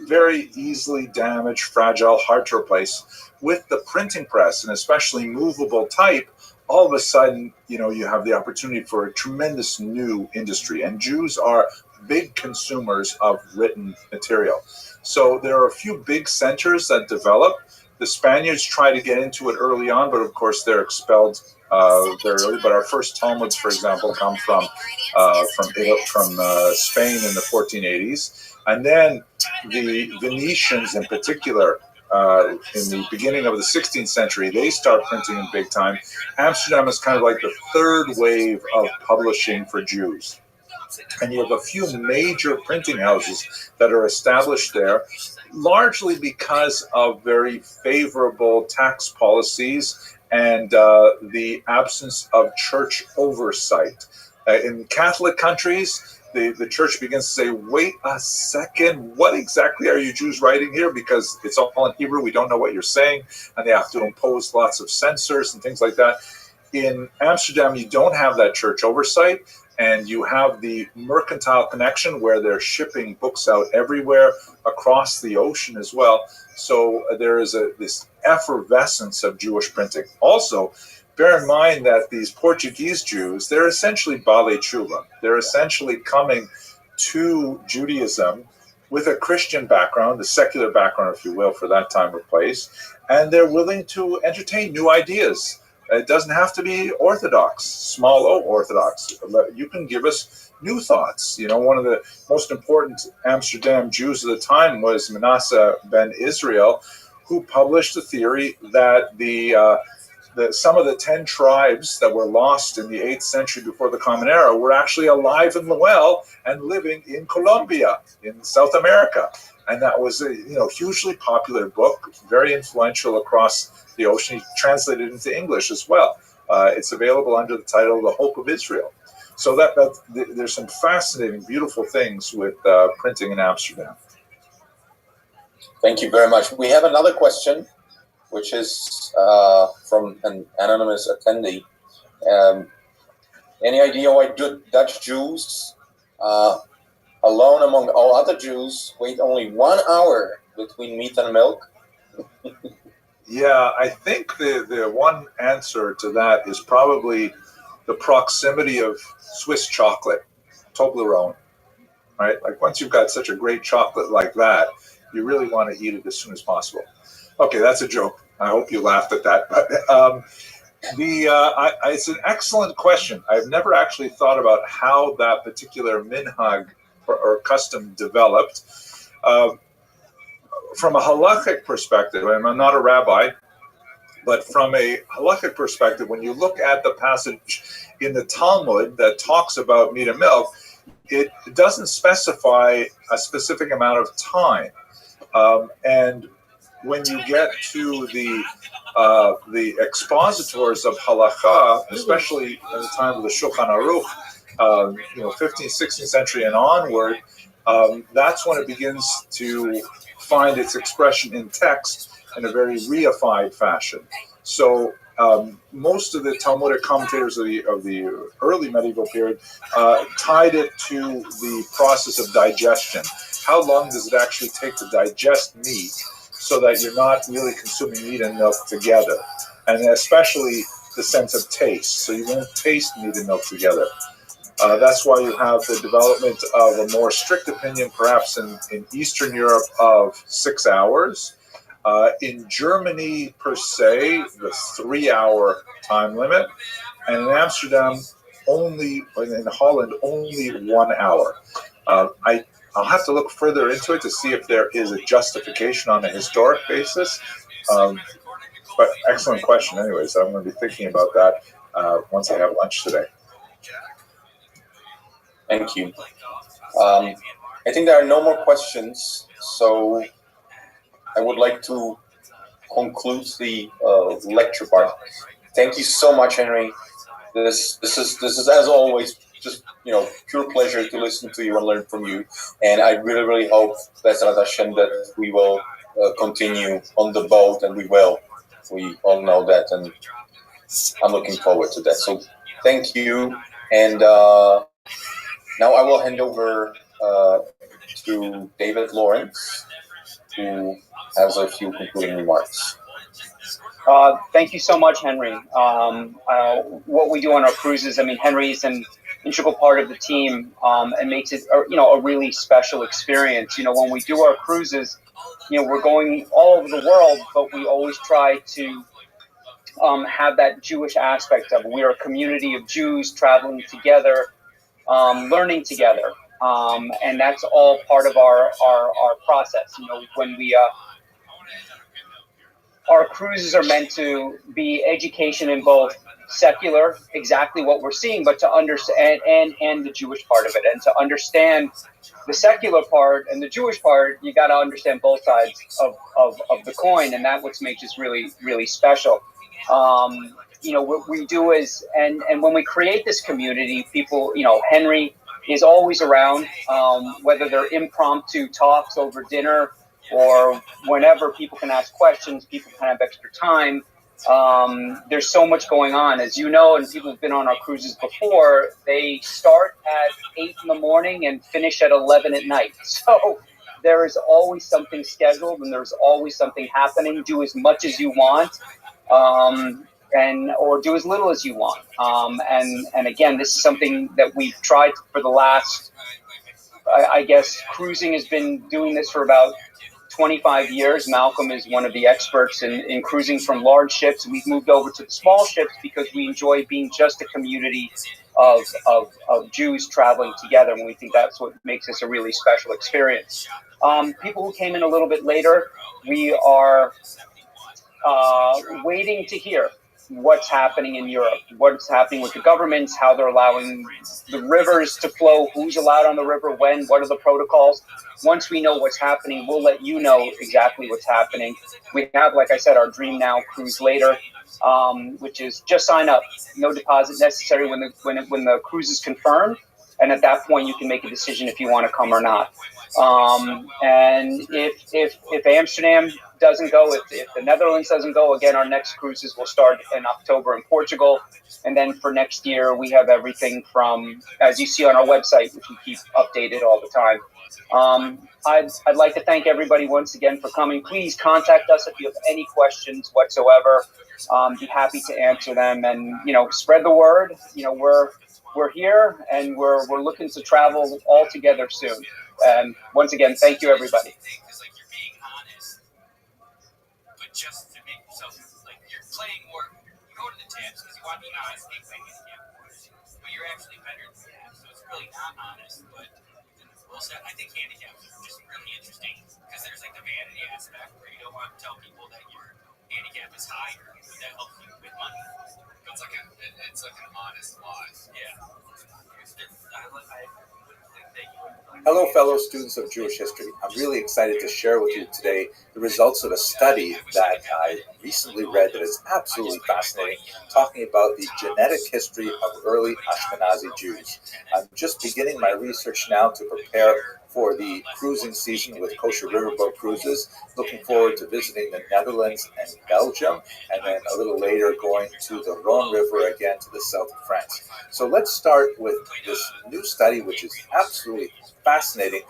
very easily damaged, fragile, hard to replace. With the printing press, and especially movable type, all of a sudden, you have the opportunity for a tremendous new industry. And Jews are big consumers of written material. So there are a few big centers that develop. The Spaniards try to get into it early on, but of course they're expelled very early. But our first Talmuds, for example, come from Spain in the 1480s. And then the Venetians in particular, in the beginning of the 16th century, they start printing in big time. Amsterdam is kind of like the third wave of publishing for Jews. And you have a few major printing houses that are established there, largely because of very favorable tax policies and the absence of church oversight. In Catholic countries, the church begins to say, wait a second, what exactly are you Jews writing here? Because it's all in Hebrew, we don't know what you're saying, and they have to impose lots of censors and things like that. In Amsterdam, you don't have that church oversight, and you have the mercantile connection where they're shipping books out everywhere across the ocean as well. So there is this effervescence of Jewish printing. Also, bear in mind that these Portuguese Jews, they're essentially Baalei Tshuva. They're essentially coming to Judaism with a Christian background, the secular background, if you will, for that time or place, and they're willing to entertain new ideas. It doesn't have to be orthodox, small o orthodox. You can give us new thoughts. One of the most important Amsterdam Jews of the time was Manasseh ben Israel, who published the theory that some of the 10 tribes that were lost in the 8th century before the Common Era were actually alive and well and living in Colombia, in South America. And that was a hugely popular book, very influential across the ocean. He translated it into English as well. It's available under the title The Hope of Israel. So there's some fascinating, beautiful things with printing in Amsterdam. Thank you very much. We have another question, which is from an anonymous attendee. Any idea why Dutch Jews, alone among all other Jews, wait only 1 hour between meat and milk? Yeah, I think the one answer to that is probably the proximity of Swiss chocolate, Toblerone, right? Like once you've got such a great chocolate like that, you really want to eat it as soon as possible. Okay, that's a joke. I hope you laughed at that. But it's an excellent question. I've never actually thought about how that particular minhag or custom developed. From a halachic perspective, I'm not a rabbi, but from a halachic perspective, when you look at the passage in the Talmud that talks about meat and milk, it doesn't specify a specific amount of time. And when you get to the expositors of halacha, especially at the time of the Shulchan Aruch, 15th, 16th century and onward, that's when it begins to find its expression in text in a very reified fashion. So most of the Talmudic commentators of the early medieval period tied it to the process of digestion. How long does it actually take to digest meat so that you're not really consuming meat and milk together? And especially the sense of taste, so you won't taste meat and milk together. That's why you have the development of a more strict opinion, perhaps in Eastern Europe, of 6 hours. In Germany, per se, the 3-hour time limit. And in Amsterdam, in Holland, only 1 hour. I'll have to look further into it to see if there is a justification on a historic basis. But excellent question anyways. I'm going to be thinking about that once I have lunch today. Thank you. I think there are no more questions, so I would like to conclude the lecture part. Thank you so much, Henry. This is as always just pure pleasure to listen to you and learn from you. And I really hope Bezrat Hashem that we will continue on the boat, and we will. We all know that, and I'm looking forward to that. So thank you, and now I will hand over to David Lawrence, who has a few concluding remarks. Thank you so much, Henry. What we do on our cruises, Henry is an integral part of the team, and makes it, a really special experience. When we do our cruises, we're going all over the world, but we always try to have that Jewish aspect of it. We are a community of Jews traveling together, learning together, and that's all part of our process. When we our cruises are meant to be education in both secular, exactly what we're seeing, but to understand and the Jewish part of it, and to understand the secular part and the Jewish part. You got to understand both sides of the coin, and that's what makes this really special. What we do is, and when we create this community, people, Henry is always around, whether they're impromptu talks over dinner or whenever people can ask questions, people can have extra time. There's so much going on, as you know, and people who've been on our cruises before, they start at 8 in the morning and finish at 11 at night. So there is always something scheduled, and there's always something happening. Do as much as you want, or do as little as you want. And again, this is something that we've tried for the last, I guess, cruising has been doing this for about 25 years. Malcolm is one of the experts in cruising from large ships. We've moved over to the small ships because we enjoy being just a community of Jews traveling together, and we think that's what makes this a really special experience. People who came in a little bit later, we are waiting to hear what's happening in Europe, what's happening with the governments, how they're allowing the rivers to flow, who's allowed on the river, when, what are the protocols. Once we know what's happening, we'll let you know exactly what's happening. We have, like I said, our Dream Now cruise later, which is just sign up, no deposit necessary when the cruise is confirmed, and at that point you can make a decision if you want to come or not. And if Amsterdam doesn't go, if the Netherlands doesn't go, again, our next cruises will start in October in Portugal. And then for next year, we have everything from, as you see on our website, which we keep updated all the time. I'd like to thank everybody once again for coming. Please contact us if you have any questions whatsoever. Be happy to answer them, and spread the word. We're here, and we're looking to travel all together soon. And once again, thank you, everybody. Just to make yourself you're playing more. You go to the tips because you want to be honest, but you're actually better than that. So it's really not honest. But also, I think handicaps are just really interesting because there's the vanity aspect where you don't want to tell people that your handicap is higher, but that helps you with money. It's like an honest lie. Yeah. I wouldn't think Hello, fellow students of Jewish history. I'm really excited to share with you today the results of a study that I recently read that is absolutely fascinating, talking about the genetic history of early Ashkenazi Jews. I'm just beginning my research now to prepare for the cruising season with Kosher Riverboat Cruises. Looking forward to visiting the Netherlands and Belgium, and then a little later going to the Rhone River again to the south of France. So let's start with this new study, which is absolutely fascinating.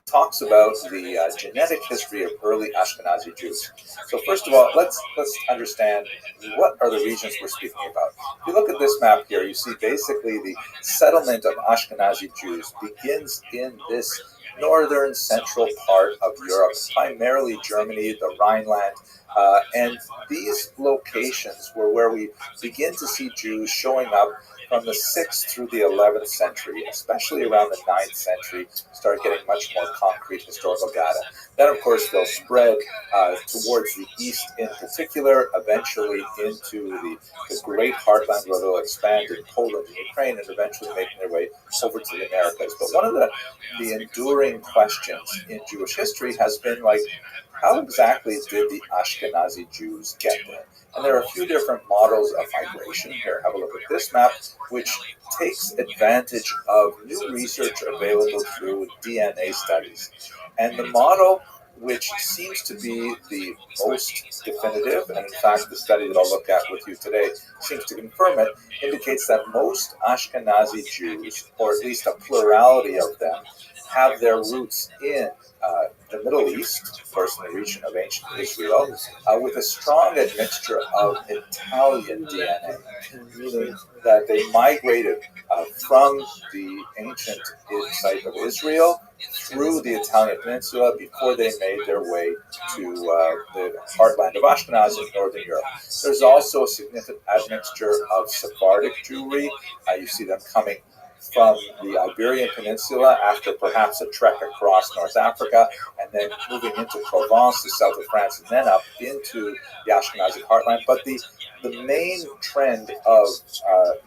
Talks about the genetic history of early Ashkenazi Jews. So first of all, let's understand what are the regions we're speaking about. If you look at this map here, you see basically the settlement of Ashkenazi Jews begins in this northern central part of Europe, primarily Germany, the Rhineland, and these locations were where we begin to see Jews showing up from the 6th through the 11th century, especially around the 9th century, start getting much more concrete historical data. Then, of course, they'll spread towards the east in particular, eventually into the great heartland where they'll expand in Poland and Ukraine and eventually making their way over to the Americas. But one of the enduring questions in Jewish history has been like, how exactly did the Ashkenazi Jews get there? And there are a few different models of migration. Here, have a look at this map, which takes advantage of new research available through DNA studies. And the model, which seems to be the most definitive, and in fact the study that I'll look at with you today seems to confirm it, indicates that most Ashkenazi Jews, or at least a plurality of them, have their roots in the Middle East, of course, in the region of ancient Israel, with a strong admixture of Italian DNA, meaning that they migrated from the ancient site of Israel through the Italian peninsula before they made their way to the heartland of Ashkenaz in northern Europe. There's also a significant admixture of Sephardic Jewry. You see them coming from the Iberian Peninsula after perhaps a trek across North Africa, and then moving into Provence, the south of France, and then up into the Ashkenazi heartland. But the main trend of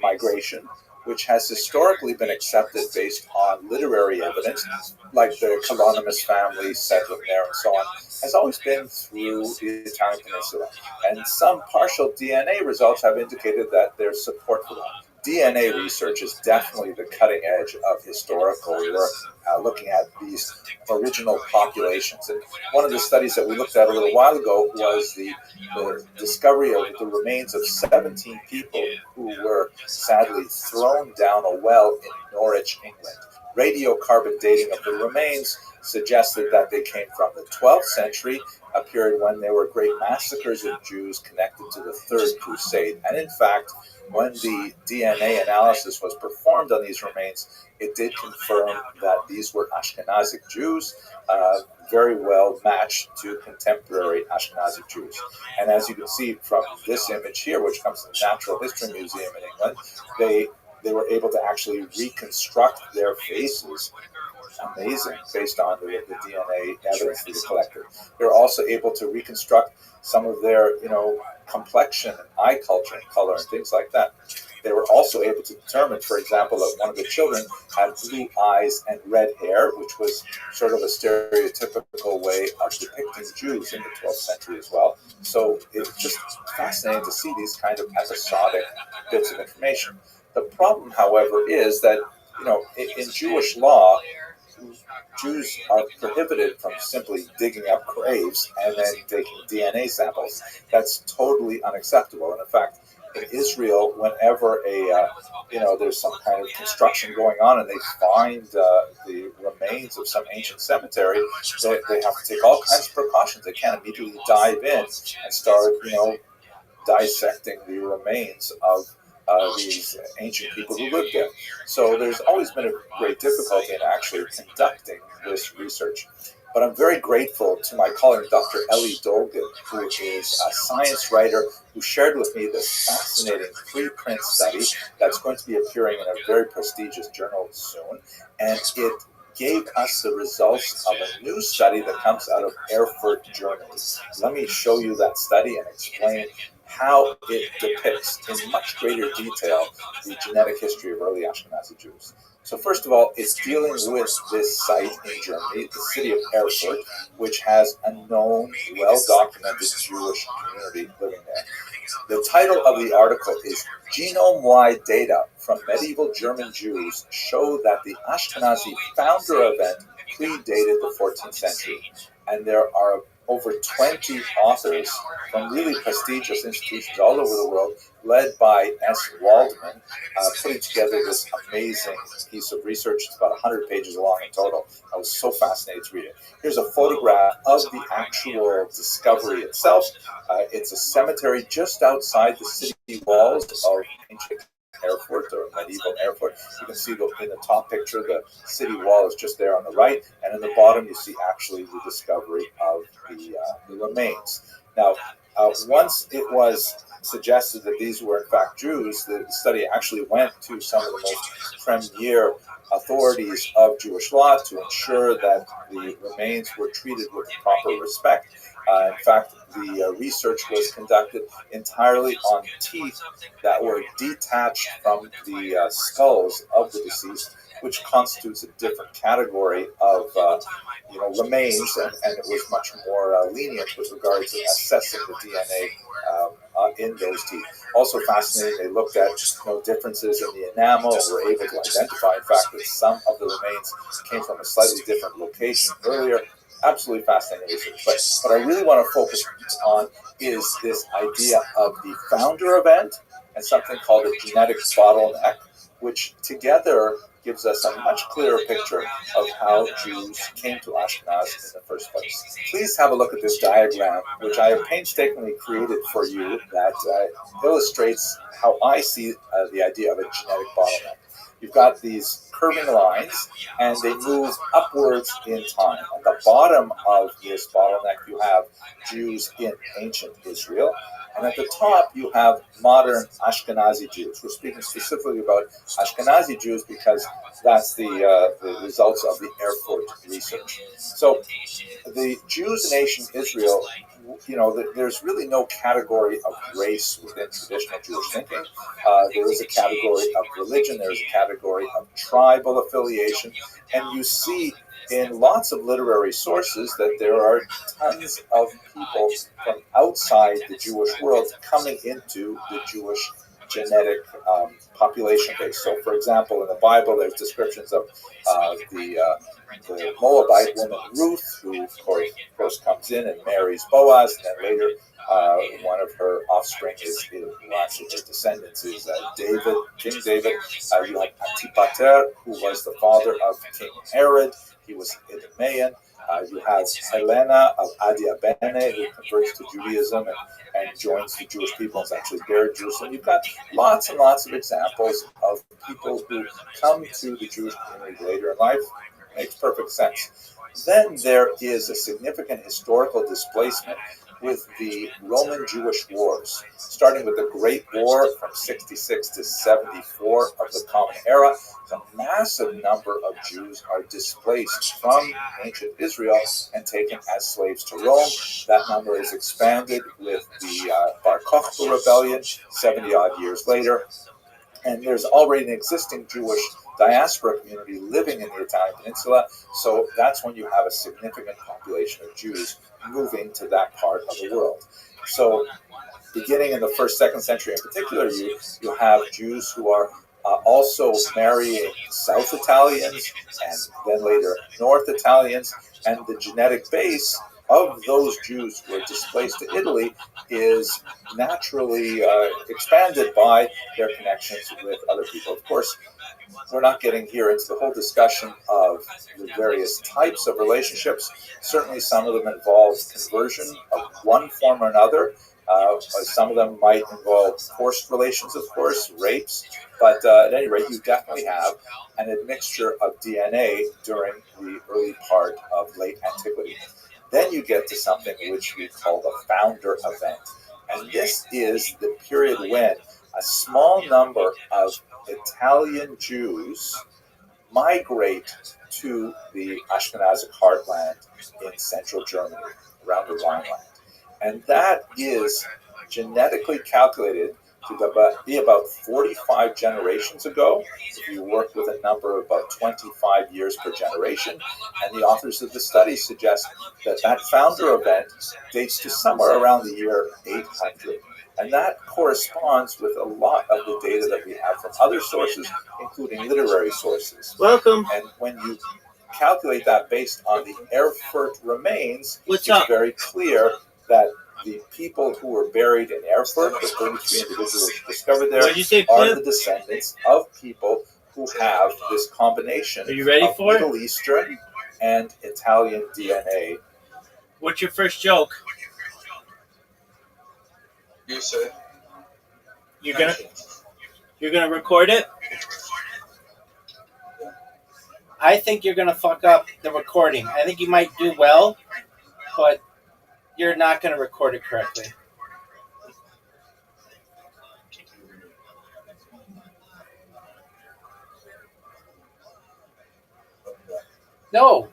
migration, which has historically been accepted based on literary evidence, like the Colonimus family settling there and so on, has always been through the Italian Peninsula. And some partial DNA results have indicated that there's support for that. DNA research is definitely the cutting edge of historical work, looking at these original populations. And one of the studies that we looked at a little while ago was the discovery of the remains of 17 people who were sadly thrown down a well in Norwich, England. Radiocarbon dating of the remains suggested that they came from the 12th century, a period when there were great massacres of Jews connected to the Third Crusade. And in fact, when the DNA analysis was performed on these remains, it did confirm that these were Ashkenazic Jews, very well matched to contemporary Ashkenazi Jews. And as you can see from this image here, which comes from the Natural History Museum in England, they were able to actually reconstruct their faces. Amazing, based on the DNA evidence that they collected. They're also able to reconstruct some of their, complexion and eye culture and color and things like that. They were also able to determine, for example, that one of the children had blue eyes and red hair, which was sort of a stereotypical way of depicting Jews in the 12th century as well. So it's just fascinating to see these kind of episodic bits of information. The problem, however, is that, in Jewish law, Jews are prohibited from simply digging up graves and then taking DNA samples. That's totally unacceptable. And in fact, in Israel, whenever there's some kind of construction going on and they find the remains of some ancient cemetery, they have to take all kinds of precautions. They can't immediately dive in and start, dissecting the remains of these ancient people who lived there. So there's always been a great difficulty in actually conducting this research. But I'm very grateful to my colleague, Dr. Ellie Dolgan, who is a science writer who shared with me this fascinating preprint study that's going to be appearing in a very prestigious journal soon. And it gave us the results of a new study that comes out of Erfurt, Germany. Let me show you that study and explain how it depicts in much greater detail the genetic history of early Ashkenazi Jews. So first of all, it's dealing with this site in Germany, the city of Erfurt, which has a known, well-documented Jewish community living there. The title of the article is Genome-Wide Data from Medieval German Jews Show that the Ashkenazi founder event predated the 14th century. And there are over 20 authors from really prestigious institutions all over the world, led by S. Waldman, putting together this amazing piece of research. It's about 100 pages long in total. I was so fascinated to read it. Here's a photograph of the actual discovery itself. It's a cemetery just outside the city walls of ancient Erfurt, or medieval Erfurt. You can see in the top picture, the city wall is just there on the right, and in the bottom you see actually the discovery of the remains. Now, once it was suggested that these were in fact Jews, the study actually went to some of the most premier authorities of Jewish law to ensure that the remains were treated with proper respect. In fact, the research was conducted entirely on teeth that were detached from the skulls of the deceased, which constitutes a different category of remains, and it was much more lenient with regards to assessing the DNA in those teeth. Also fascinating, they looked at differences in the enamel and were able to identify, in fact, that some of the remains came from a slightly different location earlier. Absolutely fascinating research. But what I really want to focus on is this idea of the founder event and something called a genetic bottleneck, which together gives us a much clearer picture of how Jews came to Ashkenaz in the first place. Please have a look at this diagram, which I have painstakingly created for you, that illustrates how I see the idea of a genetic bottleneck. You've got these curving lines, and they move upwards in time. At the bottom of this bottleneck, you have Jews in ancient Israel, and at the top, you have modern Ashkenazi Jews. We're speaking specifically about Ashkenazi Jews because that's the results of the Erfurt research. So the Jews in ancient Israel, there's really no category of race within traditional Jewish thinking. There is a category of religion, there's a category of tribal affiliation, and you see in lots of literary sources that there are tons of people from outside the Jewish world coming into the Jewish genetic population base. So, for example, in the Bible, there's descriptions of the Moabite woman Ruth, who of course comes in and marries Boaz, and then later one of her offspring actually her descendants is David, King David. You have Antipater, who was the father of King Herod. He was Idumean. You have Helena of Adiabene, who converts to Judaism and joins the Jewish people and is actually buried in Jerusalem. You've got lots and lots of examples of people who come to the Jewish community later in life. Makes perfect sense. Then there is a significant historical displacement with the Roman-Jewish wars, starting with the Great War from 66 to 74 of the Common Era. A massive number of Jews are displaced from ancient Israel and taken as slaves to Rome. That number is expanded with the Bar Kokhba rebellion 70-odd years later. And there's already an existing Jewish diaspora community living in the Italian peninsula, so that's when you have a significant population of Jews moving to that part of the world. So beginning in the 1st, 2nd century in particular, you have Jews who are also marrying South Italians and then later North Italians, and the genetic base of those Jews who are displaced to Italy is naturally expanded by their connections with other people. Of course, we're not getting here into the whole discussion of the various types of relationships. Certainly some of them involve conversion of one form or another. Some of them might involve forced relations, of course, rapes. But at any rate, you definitely have an admixture of DNA during the early part of late antiquity. Then you get to something which we call the founder event. And this is the period when a small number of Italian Jews migrate to the Ashkenazic heartland in central Germany, around the Rhineland. And that is genetically calculated to be about 45 generations ago, if you work with a number of about 25 years per generation. And the authors of the study suggest that that founder event dates to somewhere around the year 800. And that corresponds with a lot of the data that we have from other sources, including literary sources. Welcome. And when you calculate that based on the Erfurt remains, What's it's up? very clear that the people who were buried in Erfurt, the 33 individuals discovered there, What did you say, are Flip? the descendants of people who have this combination Are you ready of for it? Middle Eastern and Italian DNA. What's your first joke? You say. You're gonna record it? I think you're gonna fuck up the recording. I think you might do well, but you're not gonna record it correctly. No.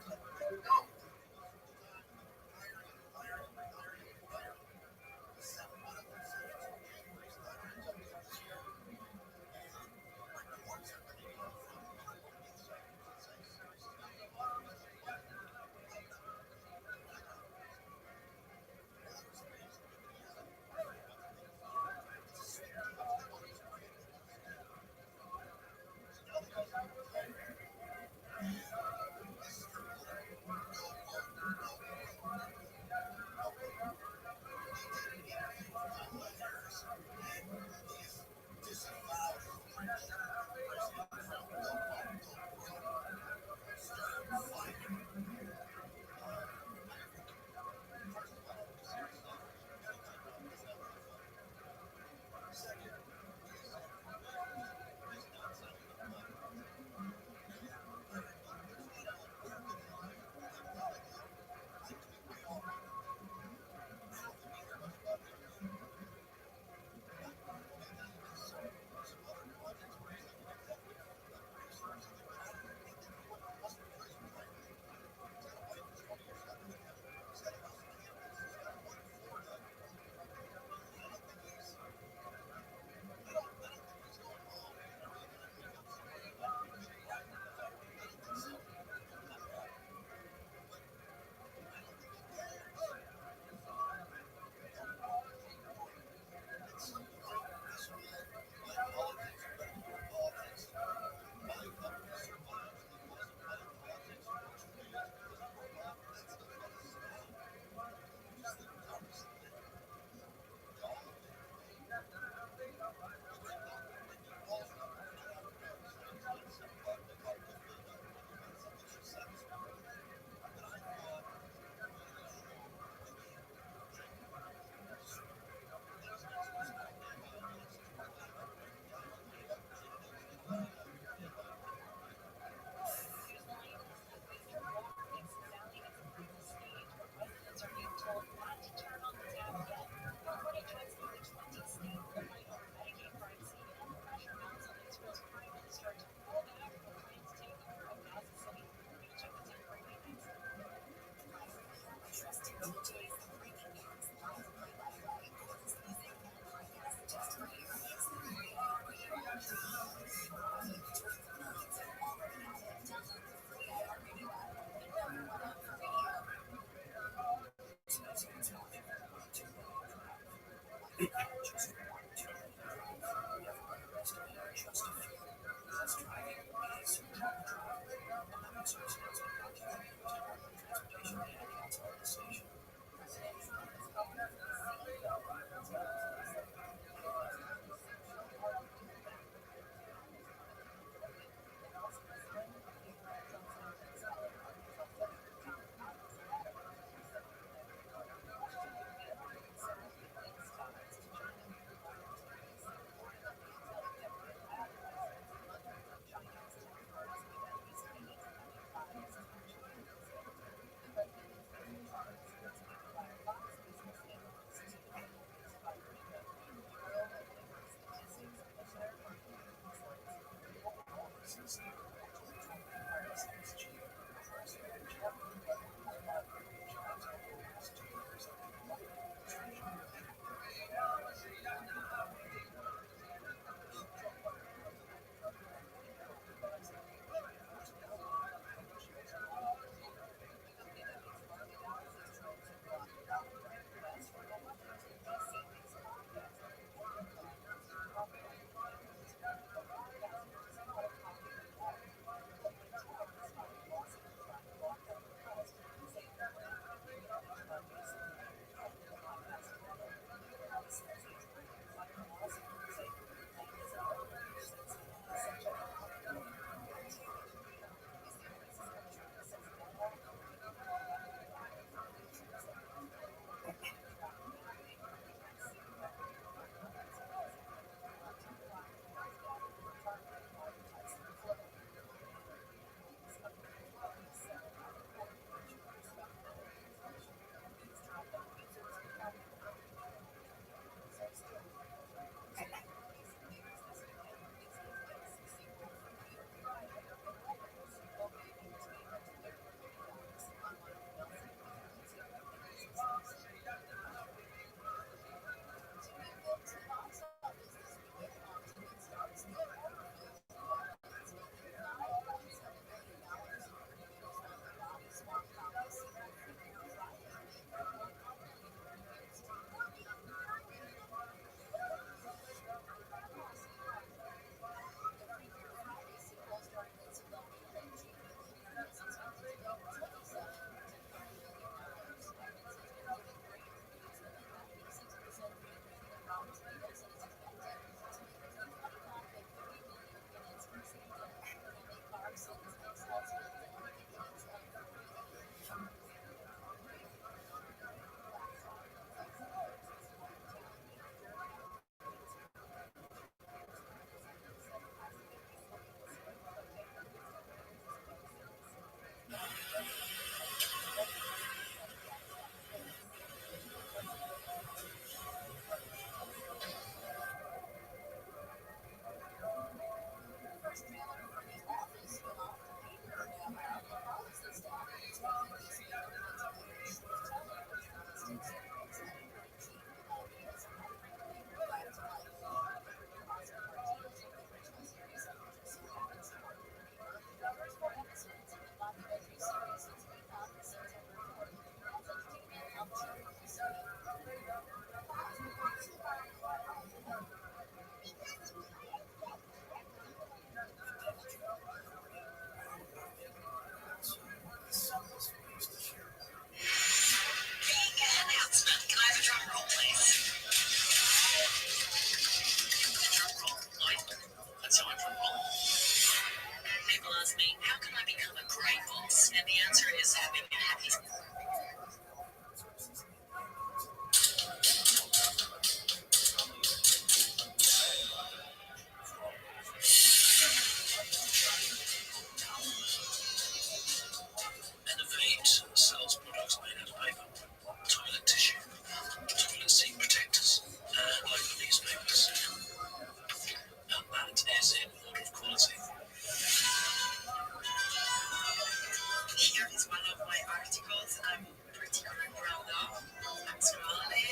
I'm particularly proud of. I'm schooling,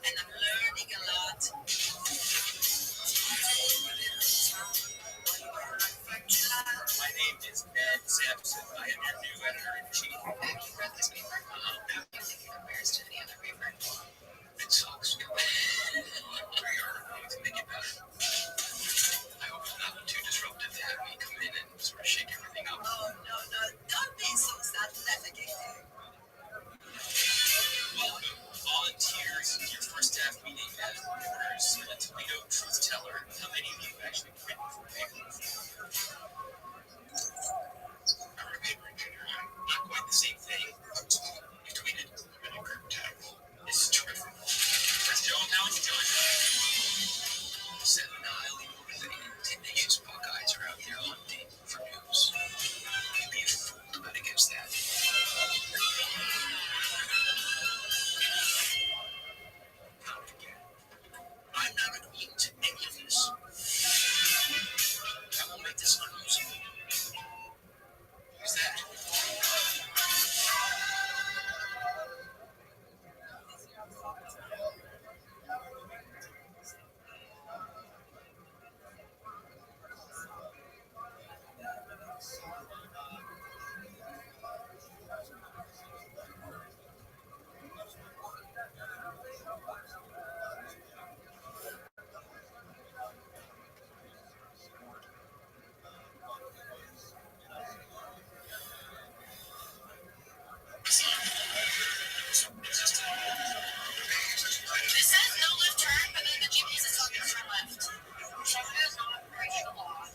and I'm learning a lot. My name is Ned Sampson. I am your new editor-in-chief. Have you read this paper? How do you think it compares to any other paper? It sucks. Every article to make it better. I hope it's not too disruptive to have me come in and sort of shake everything up. Oh, no. Don't be so self-defecating. Welcome, volunteers, to your first staff meeting as reporters in a Toledo truth teller. How many of you have actually written for a paper? I wrote a paper in junior high. Not quite the same thing. You tweeted. Really terrible. This is terrific. Let's show them how it's done. 7 Nile, the tenacious Buckeyes are out there hunting for news. You'd be a fool to bet against that. Not again. I'm not going to yield to any of this. I will make this unusable. Who's that? It says no left turn, but then the GPS is telling me to turn left. So it is not breaking the law.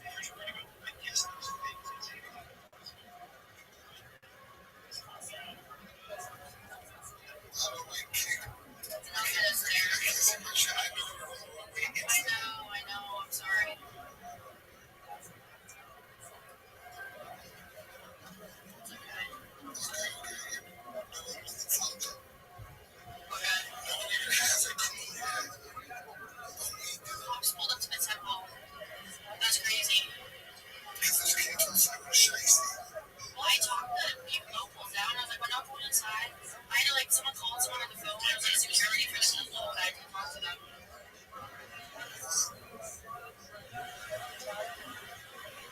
I know, I'm sorry. I just pulled up to Mid-South Mall. That's crazy. Well, I talked to people locals down. I was like, we're not going inside. I had to, someone called someone on the phone. I was like, security for the local, and I had to talk to them.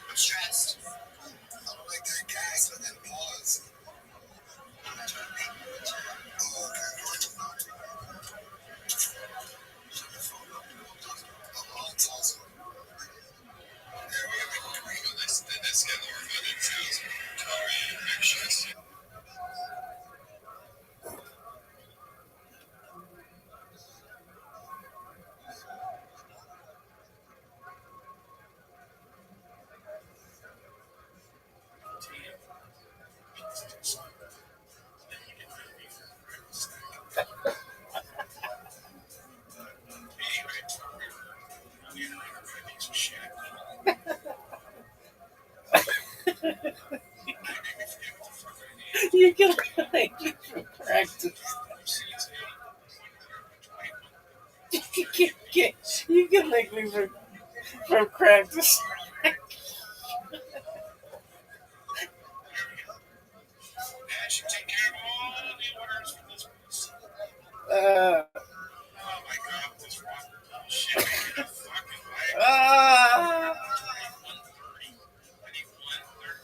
I'm stressed. I don't like that gas and then pause. You can like practice. You can make me from practice. Should take care of all the orders from this place. Uh, Oh my god, what's wrong with this shit? Get a fucking way. 1:30. I need 1:30.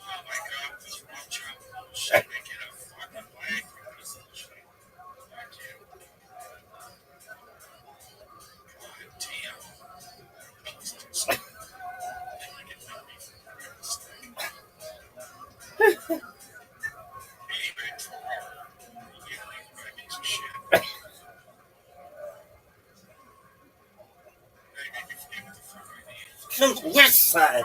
Oh my god, what's wrong, Chuck? Shit, get a fucking way. Fuck you. God damn. Please do something. Then you get me for this thing. from the west side.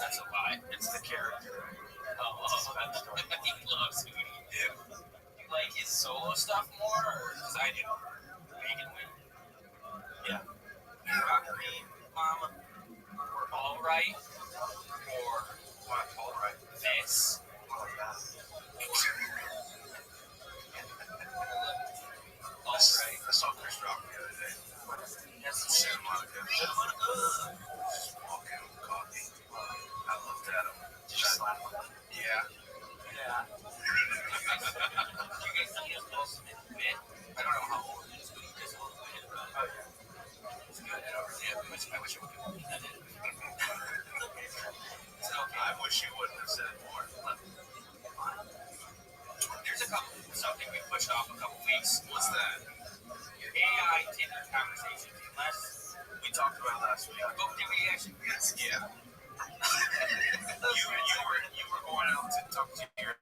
That's a lie. It's the character. Oh, he loves Hootie. You like his solo stuff more, or because I do? Make it win. Yeah. Rock Green, Mama, or All Right, or what? All Right. This. All Right. I saw Chris Rock the other day. That's in Santa Monica. Walking with coffee. I looked at him. Just slap him. Yeah. Yeah. You guys see his most bit? I don't know how old it is, but he does a little bit. Oh, yeah. It's good. I wish it would have been that. So, I wish you wouldn't have said more. There's a couple something we pushed off a couple weeks. What's that? Your AI Tinder conversations. Unless we talked about last week. Oh, did we actually? Yes. Yeah. you were going out to talk to your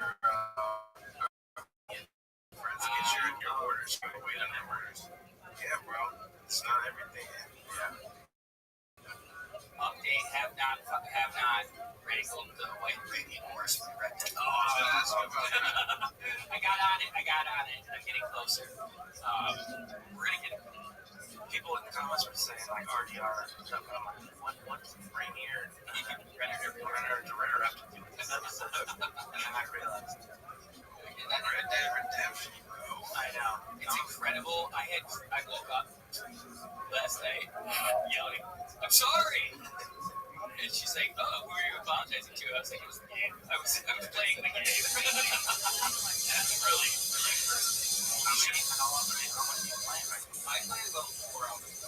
friends to get your orders. You were waiting on their orders. Yeah, bro. It's not everything. Yeah. Update. Have not wrangled the white premium horse. Oh, that's I got on it. I'm getting closer. We're gonna get people in the comments were saying like RDR stuff. I'm like, what's Rainier? Render up to do this episode. And then I realized Red Dead Redemption, bro. I know. It's incredible. I woke up last night yelling, I'm sorry. And she's like, oh, who are you apologizing to? I was like, it was the game. I was playing the game. That's really how much do you play right now? I play about 4 hours.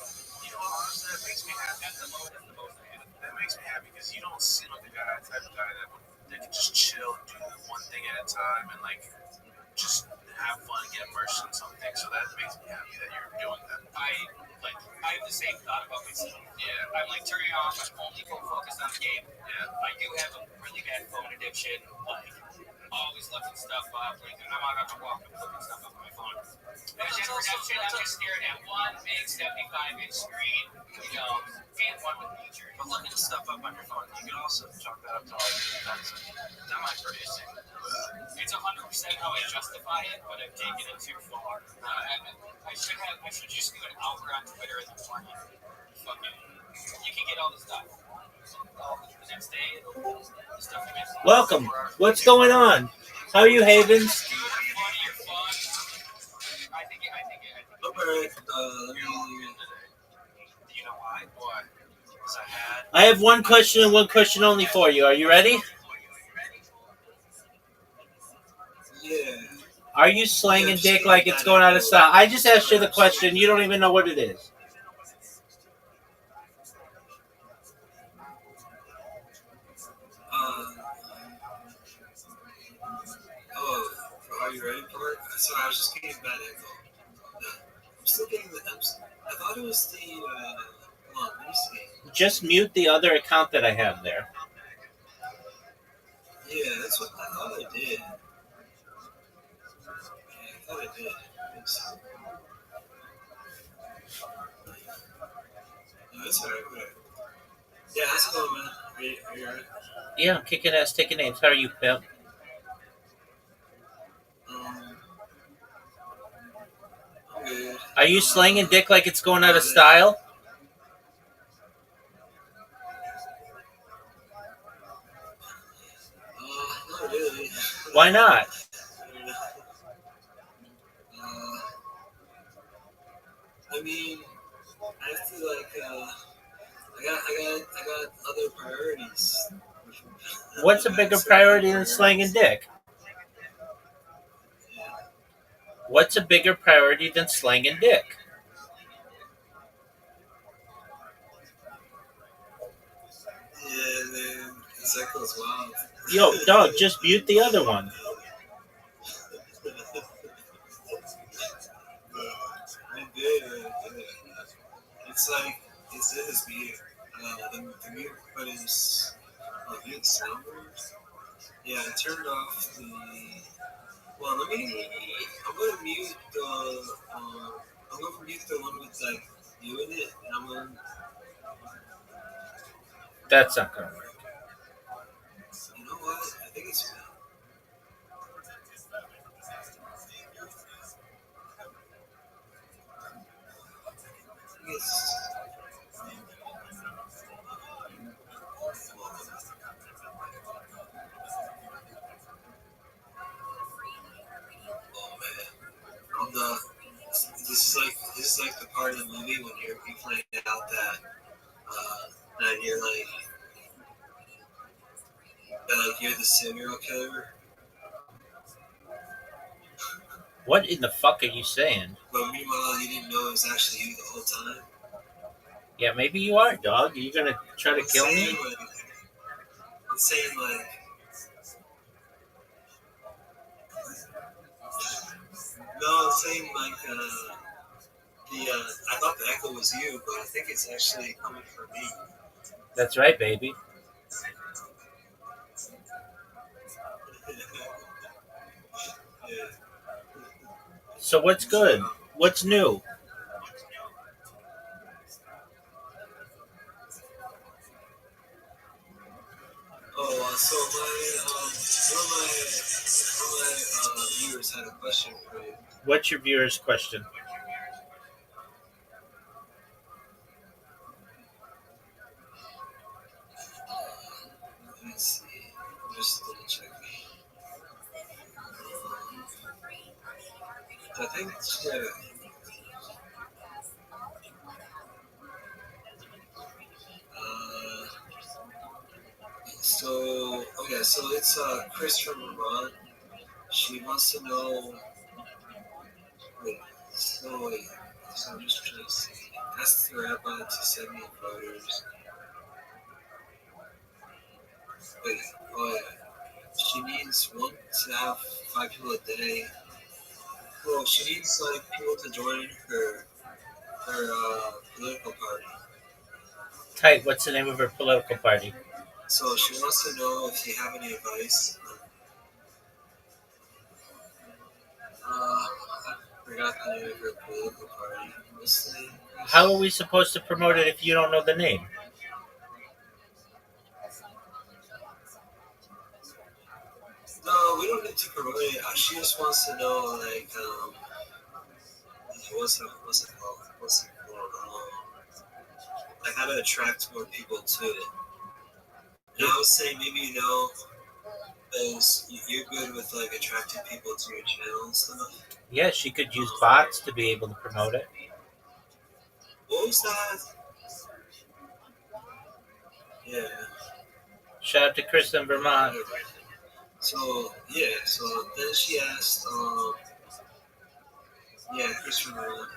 You know, honestly, that makes me happy. That's the most I have. That makes me happy because you don't seem like the type of guy that can just chill and do one thing at a time and like just have fun and get immersed in something. So that makes me happy that you're doing that. I have the same thought about myself. Yeah. I'm like turning off. I'm only focused on the game. Yeah. I do have a really bad phone addiction. Like always looking stuff up. Like I'm out on the walk and looking stuff up on my phone. Red Dead Redemption, I'm just staring at one big 75-inch screen, you know, and one with nature. But looking stuff up on your phone, you can also chalk that up to all that might produce it. It's 100% how I justify it, but I've taken it too far. I should just do an hour on Twitter in the morning. Fucking, you can get all the stuff. The next day, the stuff you miss. Welcome. What's going on? How are you, Havens? I have one question and one question only for you. Are you ready? Yeah. Are you slanging dick like it's going out of style? I just asked you the question. You don't even know what it is. Are you ready for it? Sorry, I was just getting bad echo. No, I'm still getting I thought it was the. Hold on, let me see. Just mute the other account that I have there. Yeah, that's what I thought I did. No, it's alright, whatever. Yeah, how's it going, man? Are you alright? Yeah, I'm kicking ass, taking names. How are you, pimp? I'm good. Are you slanging dick like it's going out of style? Not really. Why not? I mean, I have to I got other priorities. What's a bigger priority than slanging dick? What's a bigger priority than slanging dick? Yeah, man, that goes wild. Yo, dog, just mute the other one. I did. It's like it says mute. The mute button is mute soundboard. Yeah, I turned off the. Well, I'm gonna mute the one with like you in it, and I'm gonna. That's not gonna work. part of the movie when you find out that you're you're the serial killer? What in the fuck are you saying? But meanwhile, you didn't know it was actually you the whole time. Yeah, maybe you are, dog. Are you gonna try to kill me? I'm saying no, I'm saying I thought the echo was you, but I think it's actually coming from me. That's right, baby. Yeah. So what's good? What's new? Oh, so one of my viewers had a question for you. What's your viewer's question? Let me see. I'm just double checking. I think it's so it's Chris from Vermont. She wants to know. Wait, so I'm just trying to see. Ask the rabbi to send me photos. Wait, oh yeah. She needs to have 5 people a day. Well, she needs people to join her political party. Tight, what's the name of her political party? So she wants to know if you have any advice. I forgot the name of her political party. How are we supposed to promote it if you don't know the name? No, we don't need to promote it. She just wants to know, what's it called? Like how to attract more people to it. And I was saying maybe you're good with attracting people to your channel and stuff. Yeah, she could use bots to be able to promote it. What was that? Yeah. Shout out to Chris in Vermont. So then she asked, Chris from Vermont.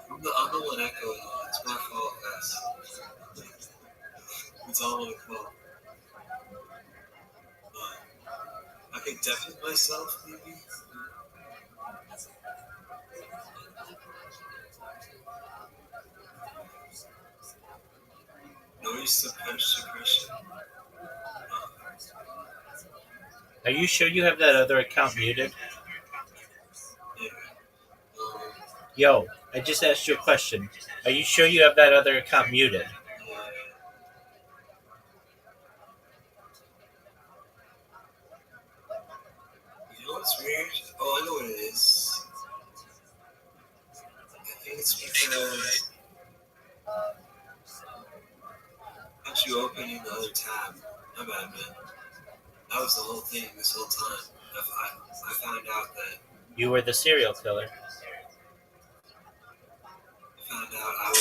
I'm the one echoing. It's my fault, guys. It's all my fault. I could deafen myself, maybe. Noise suppression. Are you sure you have that other account muted? Yeah. Yo, I just asked you a question. Are you sure you have that other account muted? You know what's weird? Oh, I know what it is. I think it's because once you open another tab, my bad, man. That was the whole thing this whole time. I found out that You were the serial killer. I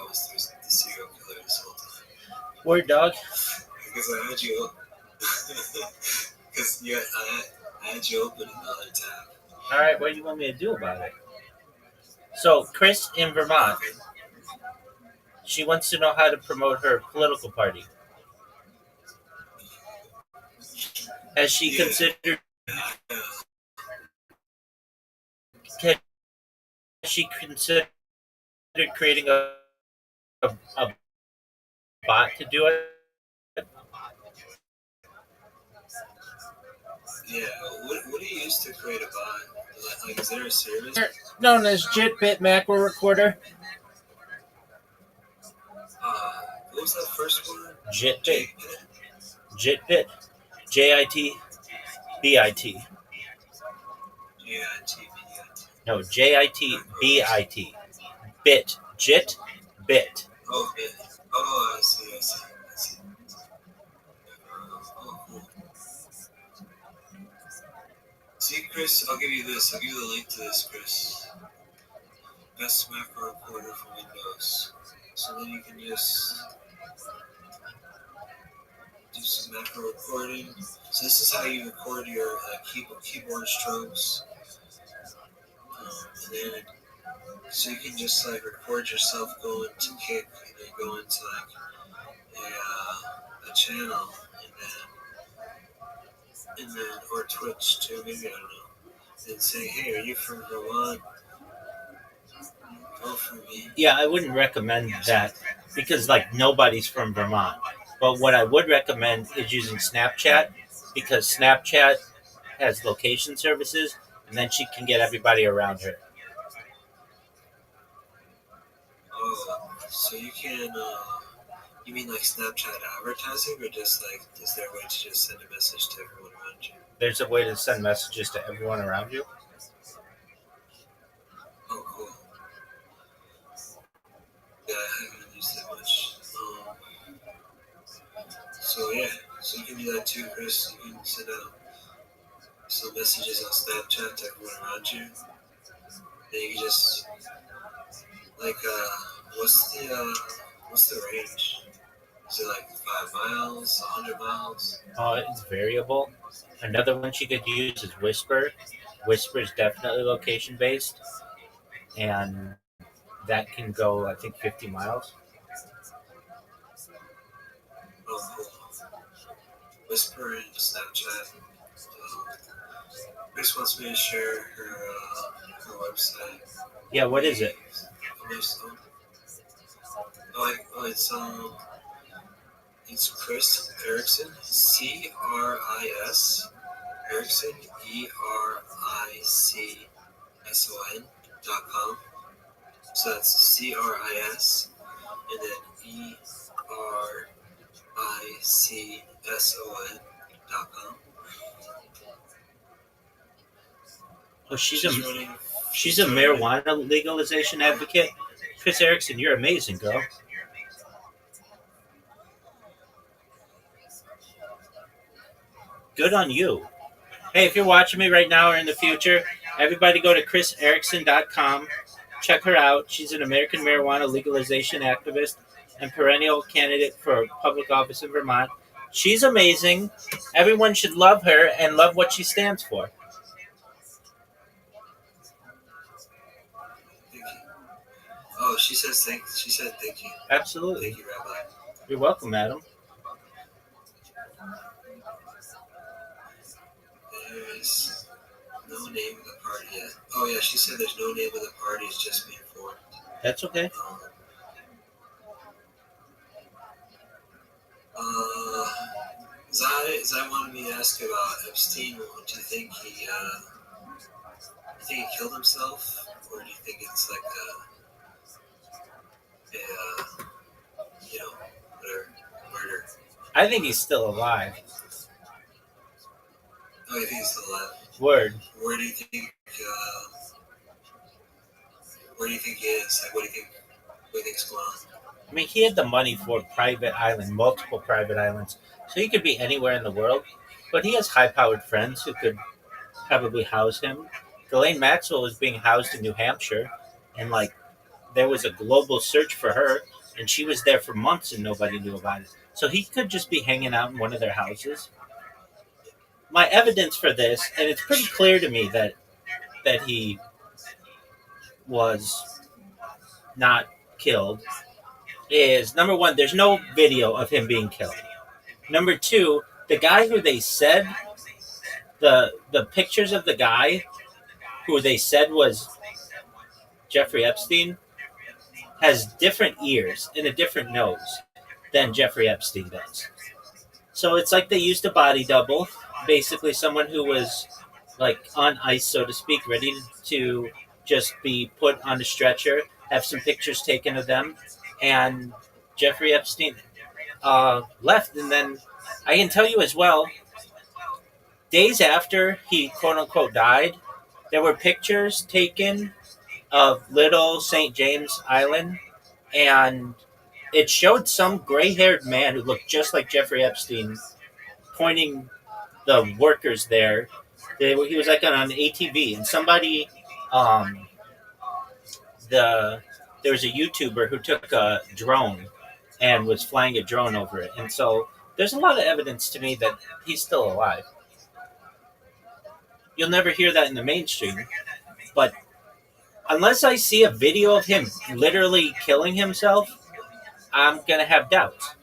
was the serial killer this whole time. Word, dog. Because I had you because I had you open another tab. Alright, what do you want me to do about it? So, Chris in Vermont, she wants to know how to promote her political party. Has she considered creating a bot to do it? Yeah, what do you use to create a bot? Is there a service? Known as JitBit Macro Recorder. What was that first one? JitBit. JitBit. JITBIT. No, JITBIT. Bit. JIT. Bit. Oh, bit. Oh, I see. See, Chris, I'll give you this. I'll give you the link to this, Chris. Best macro recorder for Windows. So then you can just do some macro recording. So this is how you record your keyboard strokes. And then, so you can just like record yourself going to kick, and then go into like a channel, and then or Twitch too, maybe, I don't know. And say, hey, are you from Vermont? Vote for me. Yeah, I wouldn't recommend that because like nobody's from Vermont. But what I would recommend is using Snapchat because Snapchat has location services, and then she can get everybody around her. Oh, so you can, you mean like Snapchat advertising, or just like, is there a way to just send a message to everyone around you? There's a way to send messages to everyone around you. Oh, cool. Yeah, I haven't used that much. So yeah, so you can do that too, Chris. You can send out some messages on Snapchat to everyone around you. And you can just, like, what's the range? Is it like 5 miles, 100 miles? It's variable. Another one she could use is Whisper. Whisper is definitely location based, and that can go, I think, 50 miles. Oh, cool. Whisper and Snapchat. Chris wants me to share her website. Yeah, what is it? It's Chris Erickson, CRIS Erickson, ERICSON.com. So that's CRIS and then ERICSON.com. Oh, she's a marijuana legalization advocate. Chris Erickson, you're amazing, girl. Good on you. Hey, if you're watching me right now or in the future, everybody go to chriserickson.com. Check her out. She's an American marijuana legalization activist and perennial candidate for public office in Vermont. She's amazing. Everyone should love her and love what she stands for. Oh, she said thank you. Absolutely. Thank you, Rabbi. You're welcome, madam. There's no name of the party yet. Oh yeah, she said there's no name of the party. It's just being formed. That's okay. Zai wanted me to ask about Epstein. Do you think he killed himself, or do you think it's like whatever, murder? I think he's still alive. Oh, you think he's still alive? Word. Where do you think? Where do you think he is? Like, what do you think's going on? I mean, he had the money for a private island, multiple private islands, so he could be anywhere in the world. But he has high-powered friends who could probably house him. Ghislaine Maxwell was being housed in New Hampshire, and there was a global search for her, and she was there for months and nobody knew about it. So he could just be hanging out in one of their houses. My evidence for this, and it's pretty clear to me that he was not killed, is number one, there's no video of him being killed. Number two, the guy who they said, the pictures of the guy who they said was Jeffrey Epstein has different ears and a different nose than Jeffrey Epstein does. So it's like they used a body double, basically someone who was like on ice, so to speak, ready to just be put on a stretcher, have some pictures taken of them, and Jeffrey Epstein left. And then I can tell you as well, days after he quote-unquote died, there were pictures taken of Little St. James Island, and it showed some gray-haired man who looked just like Jeffrey Epstein pointing the workers there He was like on an ATV, and somebody, um, there was a YouTuber who took a drone and was flying a drone over it, and so there's a lot of evidence to me that he's still alive. You'll never hear that in the mainstream, but unless I see a video of him literally killing himself, I'm gonna have doubts.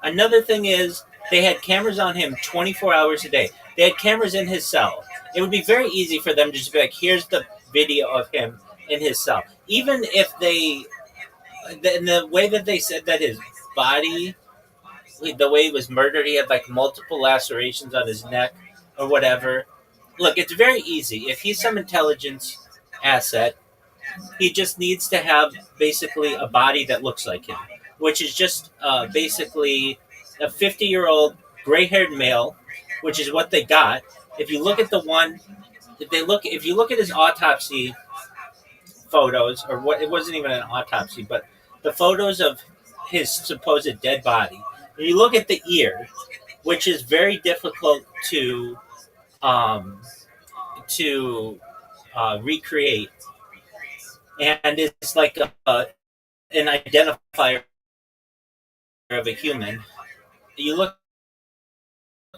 Another thing is they had cameras on him 24 hours a day. They had cameras in his cell. It would be very easy for them to just be like, here's the video of him in his cell. Even if the way that they said that his body, the way he was murdered, he had like multiple lacerations on his neck or whatever. Look, it's very easy. If he's some intelligence asset, he just needs to have basically a body that looks like him, which is just basically a 50-year-old gray-haired male, which is what they got. If you look at the one, if you look at his autopsy photos, or what, it wasn't even an autopsy, but the photos of his supposed dead body, and you look at the ear, which is very difficult um, to recreate, and it's like an identifier of a human. You look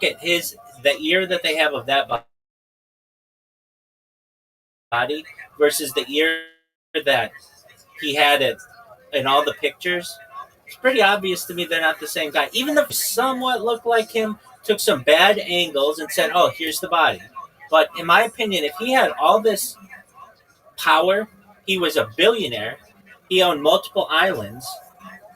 at the ear that they have of that body versus the ear that he had in all the pictures. It's pretty obvious to me they're not the same guy. Even though somewhat looked like him, took some bad angles and said, "Oh, here's the body." But in my opinion, if he had all this power, he was a billionaire. He owned multiple islands.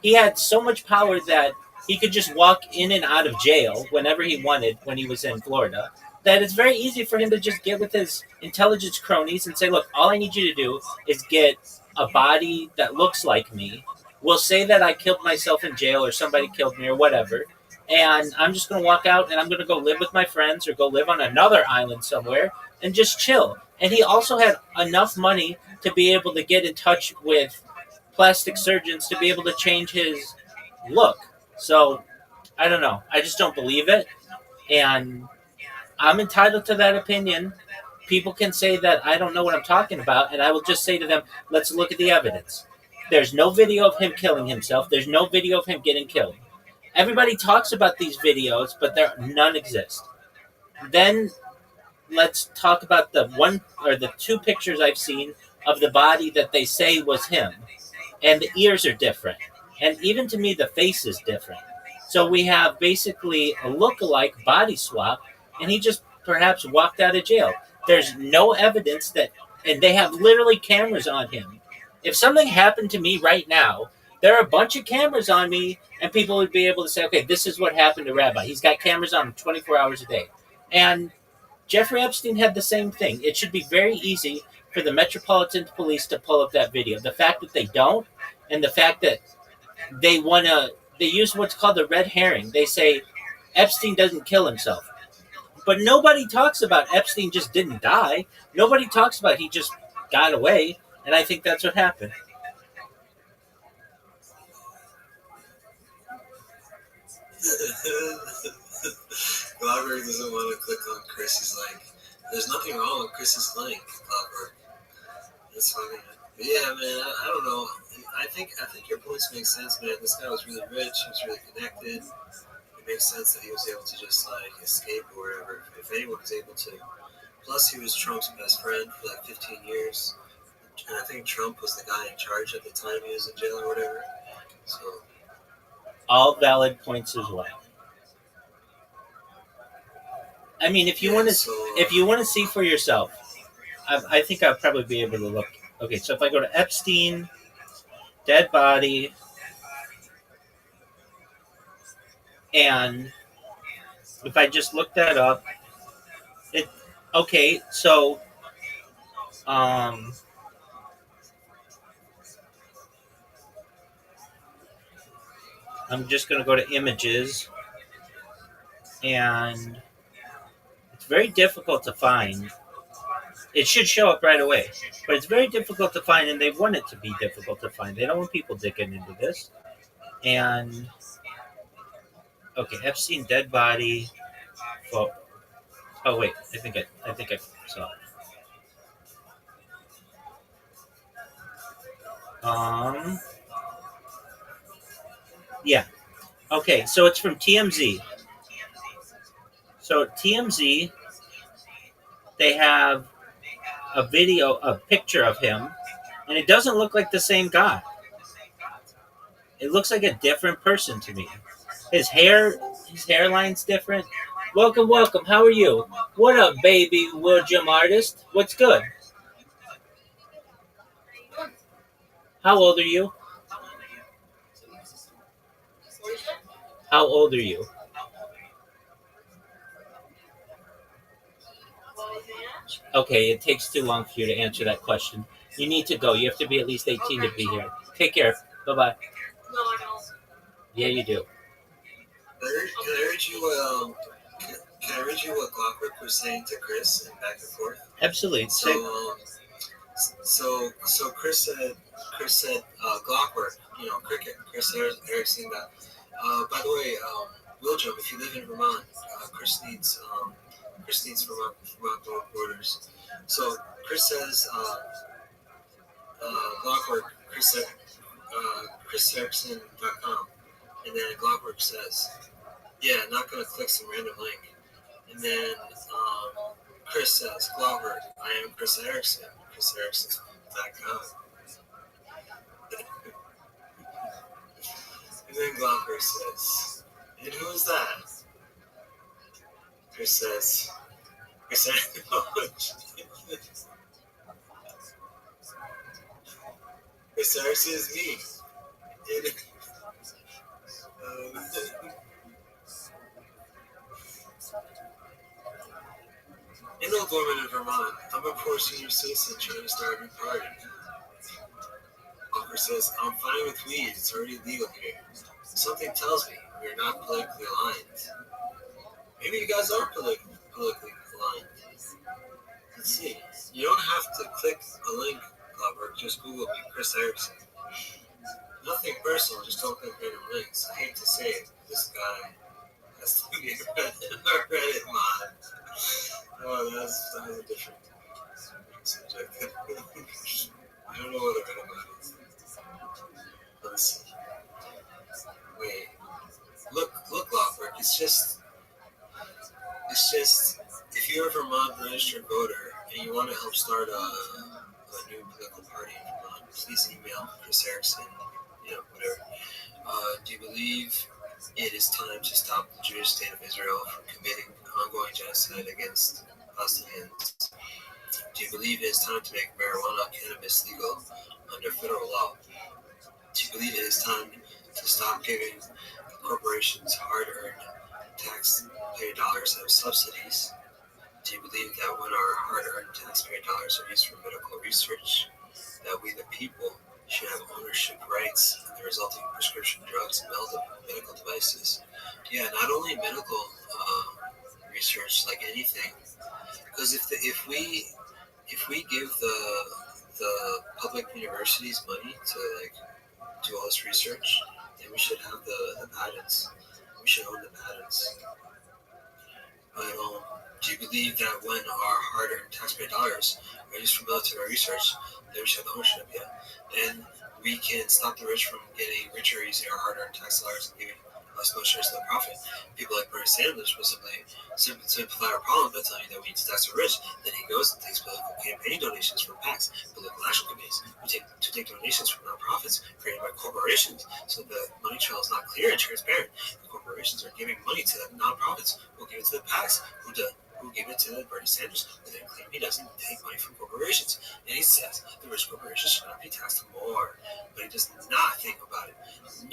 He had so much power that he could just walk in and out of jail whenever he wanted when he was in Florida. That it's very easy for him to just get with his intelligence cronies and say, look, all I need you to do is get a body that looks like me. We'll say that I killed myself in jail or somebody killed me or whatever. And I'm just going to walk out and I'm going to go live with my friends or go live on another island somewhere and just chill. And he also had enough money to be able to get in touch with plastic surgeons to be able to change his look. So, I don't know. I just don't believe it. And I'm entitled to that opinion. People can say that I don't know what I'm talking about, and I will just say to them, let's look at the evidence. There's no video of him killing himself. There's no video of him getting killed. Everybody talks about these videos, but none exist. Then let's talk about the one or the two pictures I've seen of the body that they say was him. And the ears are different. And even to me, the face is different. So we have basically a look-alike body swap, and he just perhaps walked out of jail. There's no evidence that, and they have literally cameras on him. If something happened to me right now, there are a bunch of cameras on me, and people would be able to say, okay, this is what happened to Rabbi. He's got cameras on him 24 hours a day. And Jeffrey Epstein had the same thing. It should be very easy for the Metropolitan Police to pull up that video. The fact that they don't, and the fact that they use what's called the red herring. They say Epstein doesn't kill himself. But nobody talks about Epstein just didn't die. Nobody talks about he just got away. And I think that's what happened. Glauberg doesn't want to click on Chris. He's like, there's nothing wrong with Chris's link, Glauberg. That's funny. But yeah, man, I don't know. I think your points make sense, man. This guy was really rich. He was really connected. It makes sense that he was able to just like escape or whatever. If anyone was able to. Plus, he was Trump's best friend for like 15 years. And I think Trump was the guy in charge at the time he was in jail or whatever. So all valid points as well. I mean, if you want to see for yourself, I think I'll probably be able to look. Okay, so if I go to Epstein, dead body, and if I just look that up, so I'm just going to go to images, and it's very difficult to find. It should show up right away, but it's very difficult to find, and they want it to be difficult to find. They don't want people digging into this. And Okay, Epstein dead body. Well, oh wait, I think I saw it. Yeah. Okay, so it's from TMZ. So TMZ, they have a picture of him, and it doesn't look like the same guy. It looks like a different person to me. His hairline's different. Welcome, welcome. How are you? What up, baby? William artist. What's good? How old are you? How old are you? Okay, it takes too long for you to answer that question. You need to go. You have to be at least 18 to be here. Take care. Bye bye. Yeah, you do. Can I read you can I read you what Glockwork was saying to Chris and back and forth? Absolutely. So Chris said Glockwork, cricket. Chris Erickson got. By the way, William, if you live in Vermont, Chris needs Vermont borders. So Chris says Glockwork. Chris said ChrisErickson.com, and then Glockwork says, yeah, not gonna click some random link. And then Chris says, Glover, I am Chris Erickson, ChrisErickson.com. And then Glover says, and who is that? Chris says, Chris Erickson is me. And, an old woman in Vermont. I'm a poor senior citizen trying to start a new party. Glover says, I'm fine with weed. It's already legal here. Something tells me we're not politically aligned. Maybe you guys are politically aligned. Let's see. You don't have to click a link, Glover. Just Google me, Chris Erickson. Nothing personal, just don't click random links. I hate to say it, this guy has to be a Reddit mod. Oh, that was a different subject. I don't know what a Reddit mod is. Let's see. Wait. Look, Glover. It's just if you're a Vermont registered voter and you want to help start a new political party in Vermont, please email Chris Erickson, whatever. Do you believe it is time to stop the Jewish state of Israel from committing ongoing genocide against Palestinians? Do you believe it is time to make marijuana cannabis legal under federal law? Do you believe it is time to stop giving corporations hard-earned taxpayer dollars as subsidies? Do you believe that when our hard-earned taxpayer dollars are used for medical research, that we the people should have ownership rights in the resulting prescription drugs and medical devices? Yeah, not only medical research, like anything, because if we give the public universities money to do all this research, then we should have the patents. We should own the patents. But do you believe that when our hard-earned taxpayer dollars are used for military research, then we should have ownership? Yeah. And we can stop the rich from getting richer using our hard-earned tax dollars and giving us no shares of the profit. People like Bernie Sanders will simplify our problem by telling you that we need to tax the rich. Then he goes and takes political campaign donations from PACs, political action committees, to take donations from nonprofits created by corporations, so the money trail is not clear and transparent. The corporations are giving money to the nonprofits, who give it to the PACs, who give it to Bernie Sanders, who then claim he doesn't take money from corporations. And he says the rich corporations should not be taxed more. But he does not think about it.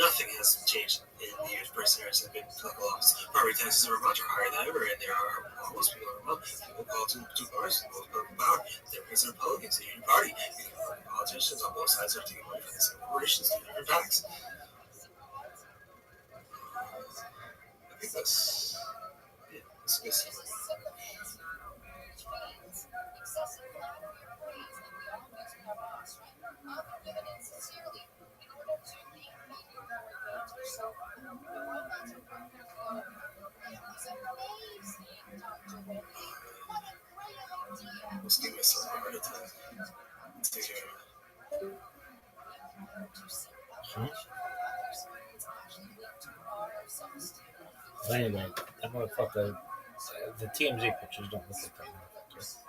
Nothing has changed in the years Bernie Sanders has been in political office. Property taxes in Vermont are higher than ever, and there are homeless people in Vermont. People call two cars, most political power. They're President Republicans, the Union Party. You can find politicians on both sides are taking money from the same corporations to different tax. I think that's basically. Take care. But anyway, that motherfucker, the TMZ pictures don't look like that motherfucker.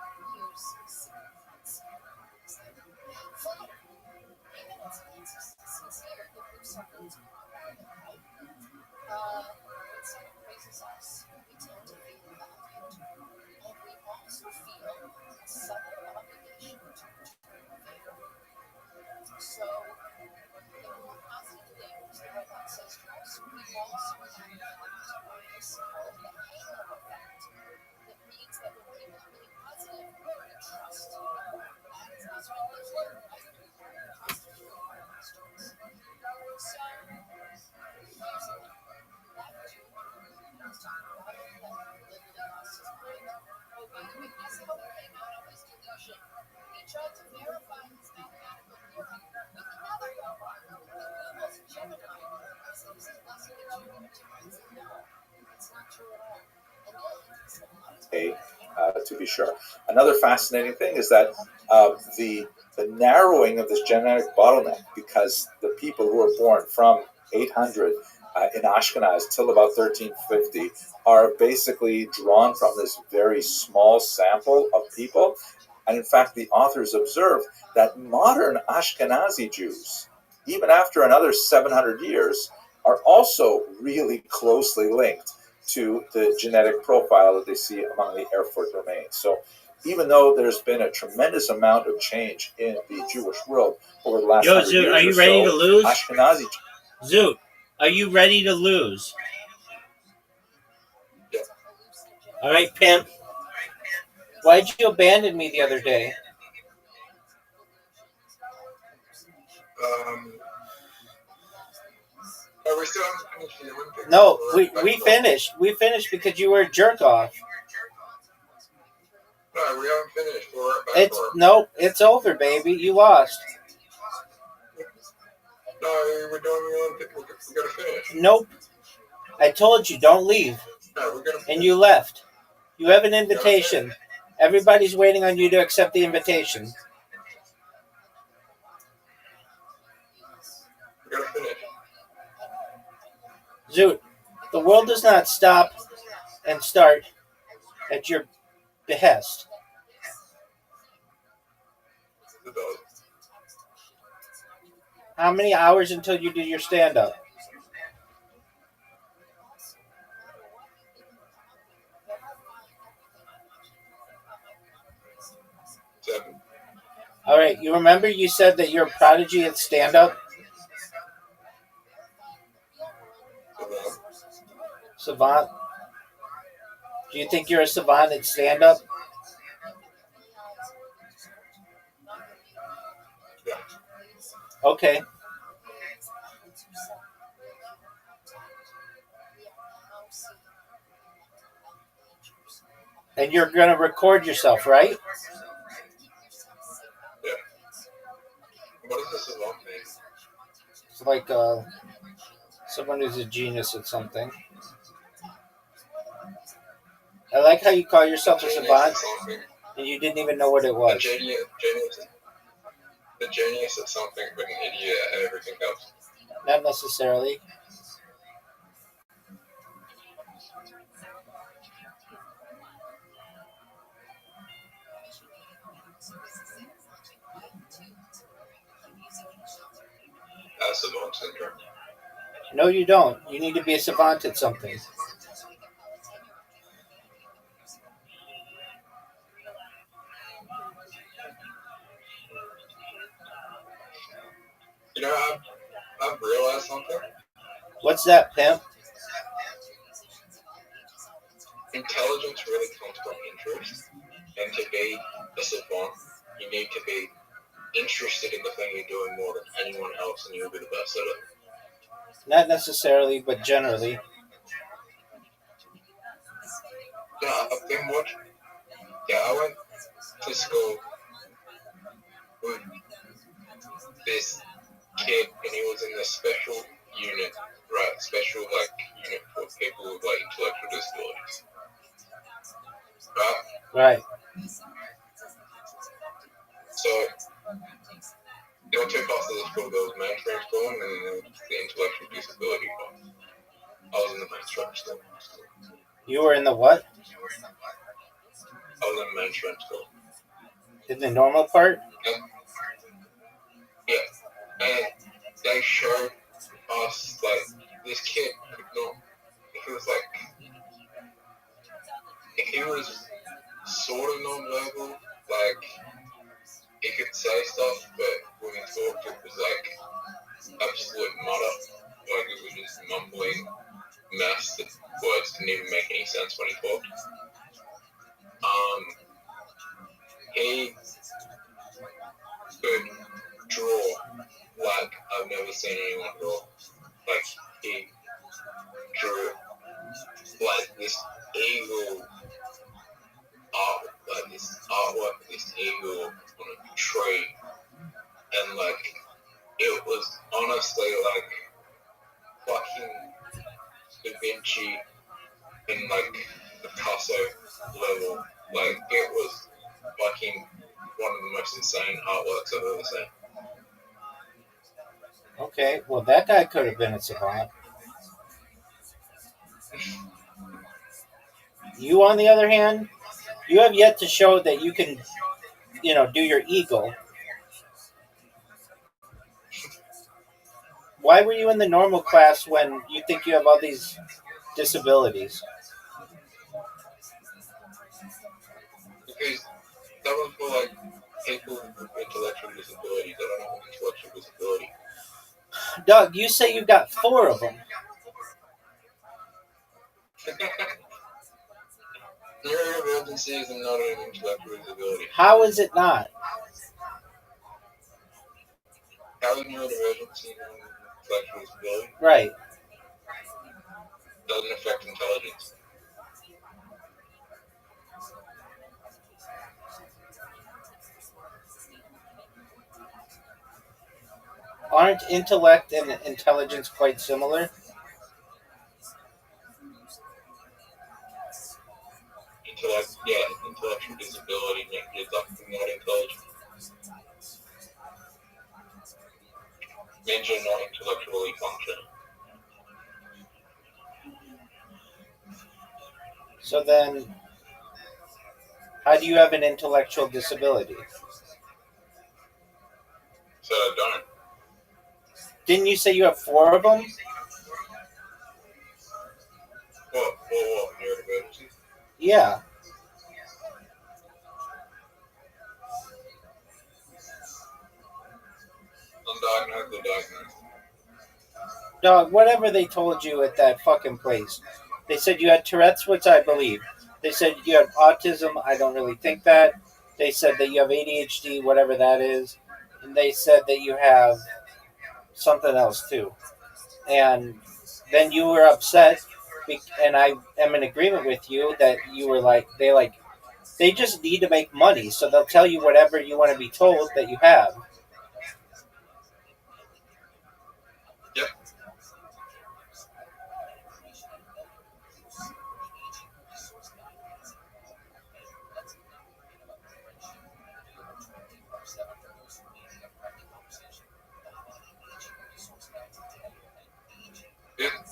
To be sure. Another fascinating thing is that the narrowing of this genetic bottleneck, because the people who were born from 800 in Ashkenaz till about 1350 are basically drawn from this very small sample of people. And in fact, the authors observe that modern Ashkenazi Jews, even after another 700 years, are also really closely linked to the genetic profile that they see among the Erfurt remains. So even though there's been a tremendous amount of change in the Jewish world over the last 100 Zoot, years are you or ready so, to lose? Ashkenazi Zoot, are you ready to lose? All right, pimp. Why'd you abandon me the other day? Are we still finishing the Olympics? No, we finished. We finished because you were a jerk off. No, we haven't finished. It's over, baby. You lost. No, we're doing the Olympics. We gotta finish. Nope. I told you, don't leave. No, we're gonna finish. And you left. You have an invitation. Everybody's waiting on you to accept the invitation. We gotta finish. Zoot, the world does not stop and start at your behest. It does. How many hours until you do your stand-up? Seven. All right, you remember you said that you're a prodigy at stand-up? Savant? Do you think you're a savant at stand-up? Yeah. Okay. And you're going to record yourself, right? Yeah. What is this savant thing? It's like someone who's a genius at something. I like how you call yourself a savant, and you didn't even know what it was. The genius at something, but an idiot at everything else. Not necessarily. Savant syndrome. No, you don't. You need to be a savant at something. You know, I've realized something. What's that, pimp? Intelligence really comes from interest. And to be a savant, you need to be interested in the thing you're doing more than anyone else, and you'll be the best at it. Not necessarily, but generally. Yeah, I've been watching. Yeah, I went to school with this kid, and he was in the special unit, right? Special, unit for people with, intellectual disabilities. Right? Right. So there were two parts of the school. There was mainstream school and then there was the intellectual disability part. I was in the mainstream school. You were in the what? I was in the mainstream school. In the normal part? Yeah. And they showed us, like, this kid could not, he was like, if he was sort of non-verbal, like, he could say stuff, but when he talked, it was like absolute mutter. Like, it was just mumbling mess that words didn't even make any sense when he talked. He could draw like I've never seen anyone draw. Like, he drew like this eagle art, like this artwork, this eagle on a tree, and like it was honestly like fucking Da Vinci in like Picasso level. Like, it was fucking one of the most insane artworks I've ever seen. Okay, well, that guy could have been a savant. You, on the other hand, you have yet to show that you can, do your eagle. Why were you in the normal class when you think you have all these disabilities? Because that was for like people with intellectual disabilities. I don't know what intellectual disability. Doug, you say you've got 4 of them. Neurodivergency is not an intellectual disability. How is it not? How is neurodivergency not an intellectual disability? Right. Doesn't affect intelligence. Aren't intellect and intelligence quite similar? Intellectual disability means you're not intelligent. Means you're not intellectually functioning. So then, how do you have an intellectual disability? So I don't. Didn't you say you have 4 of them? What? Neurodivergency? Yeah. Undiagnosed or diagnosed? Dog, whatever they told you at that fucking place. They said you had Tourette's, which I believe. They said you had autism. I don't really think that. They said that you have ADHD, whatever that is. And they said that you have something else too. And then you were upset, and I am in agreement with you that you were like, they just need to make money, so they'll tell you whatever you want to be told that you have. Yep.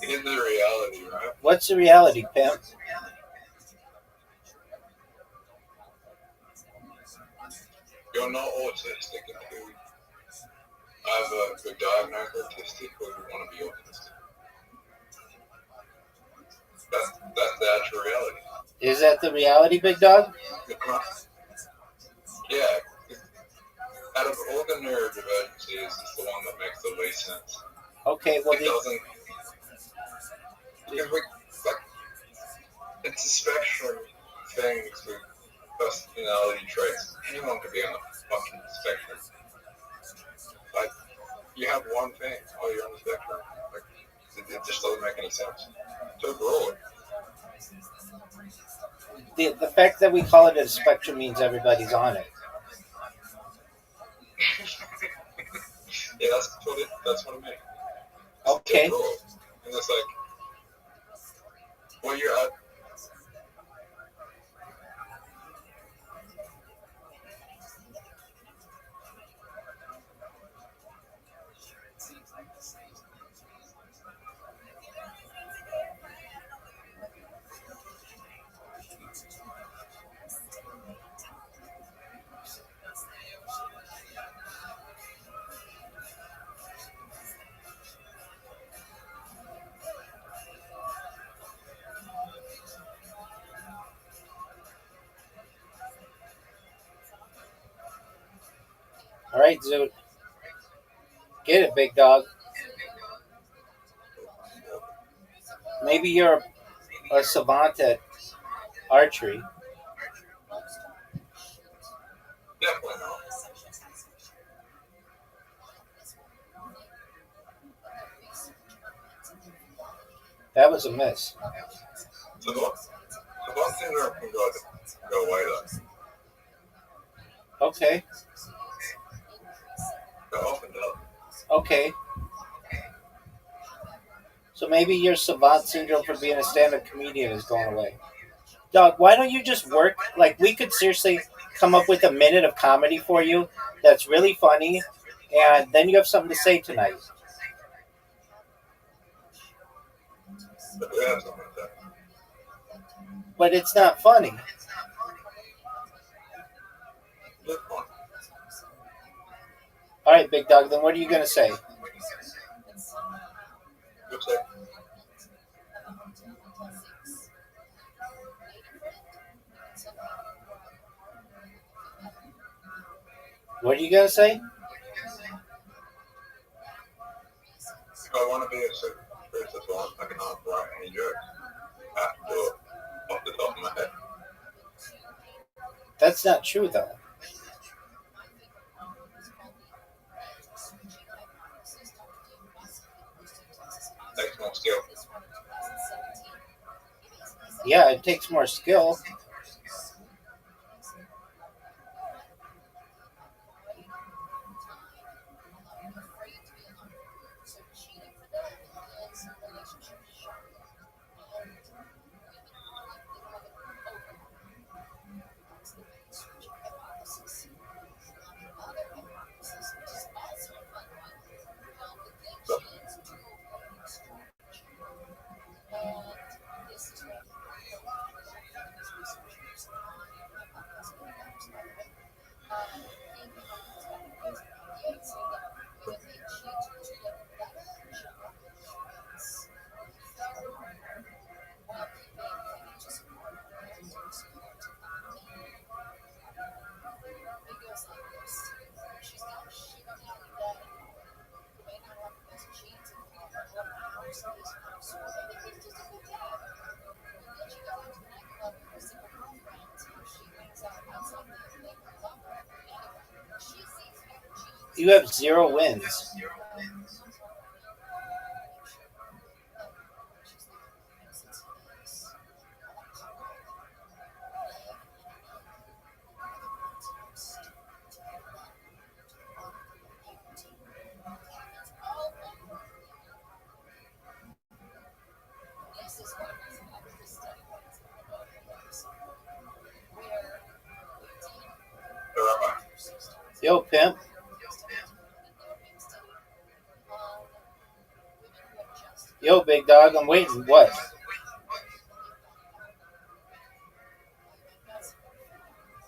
In the reality, right? What's the reality, pimp? You're not autistic until either you're diagnosed autistic or you want to be autistic. That's the actual reality. Is that the reality, big dog? Yeah. Out of all the neurodivergencies, it's the one that makes the least sense. Okay, well, It doesn't. Because it's a spectrum of things with personality traits. Anyone could be on the fucking spectrum. Like, you have one thing, oh, you're on the spectrum. Like, it just doesn't make any sense. So broad. The fact that we call it a spectrum means everybody's on it. Yeah, that's what it means. Okay. So broad. And it's like, well, you're at. All right, Zoot. Get it, big dog. Maybe you're a savant at archery. Definitely not. That was a miss. Savant syndrome can go away though. Okay. It often does. Okay. So maybe your savant syndrome for being a stand-up comedian is going away. Dog, why don't you just work? Like, we could seriously come up with a minute of comedy for you that's really funny, and then you have something to say tonight. But we have something like that. But it's not funny. It's fun. All right, big dog, then what are you going to say? Good say. What are you going to say? If I want to be a super savant, I cannot write any jokes. I have to do it off the top of my head. That's not true, though. Takes more skill. Yeah, it takes more skill. You have 0 wins. Rabbi. Yo, pimp. Yo, big dog, I'm waiting. What?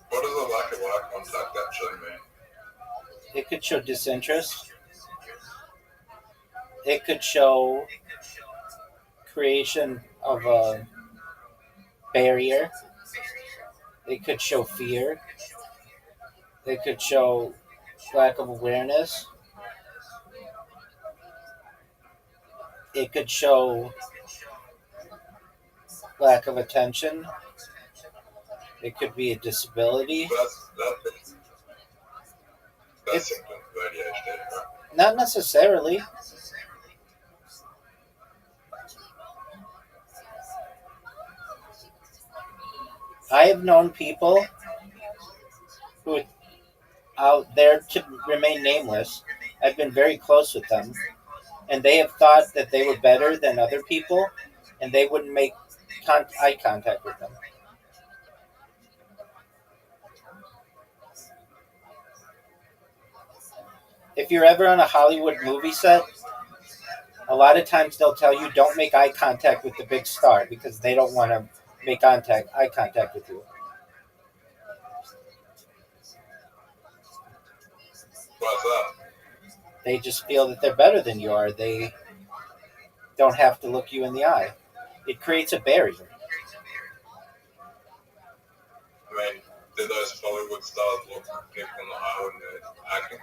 What does a lack of eye contact actually mean? It could show disinterest. It could show creation of a barrier. It could show fear. It could show lack of awareness. It could show lack of attention. It could be a disability. That's symptoms of ADHD, right? Not necessarily. I have known people who, out there to remain nameless, I've been very close with them, and they have thought that they were better than other people, and they wouldn't make eye contact with them. If you're ever on a Hollywood movie set, a lot of times they'll tell you don't make eye contact with the big star because they don't want to make eye contact with you. What's that? They just feel that they're better than you are. They don't have to look you in the eye. It creates a barrier. I mean, do those Hollywood stars look people in the eye when they're acting?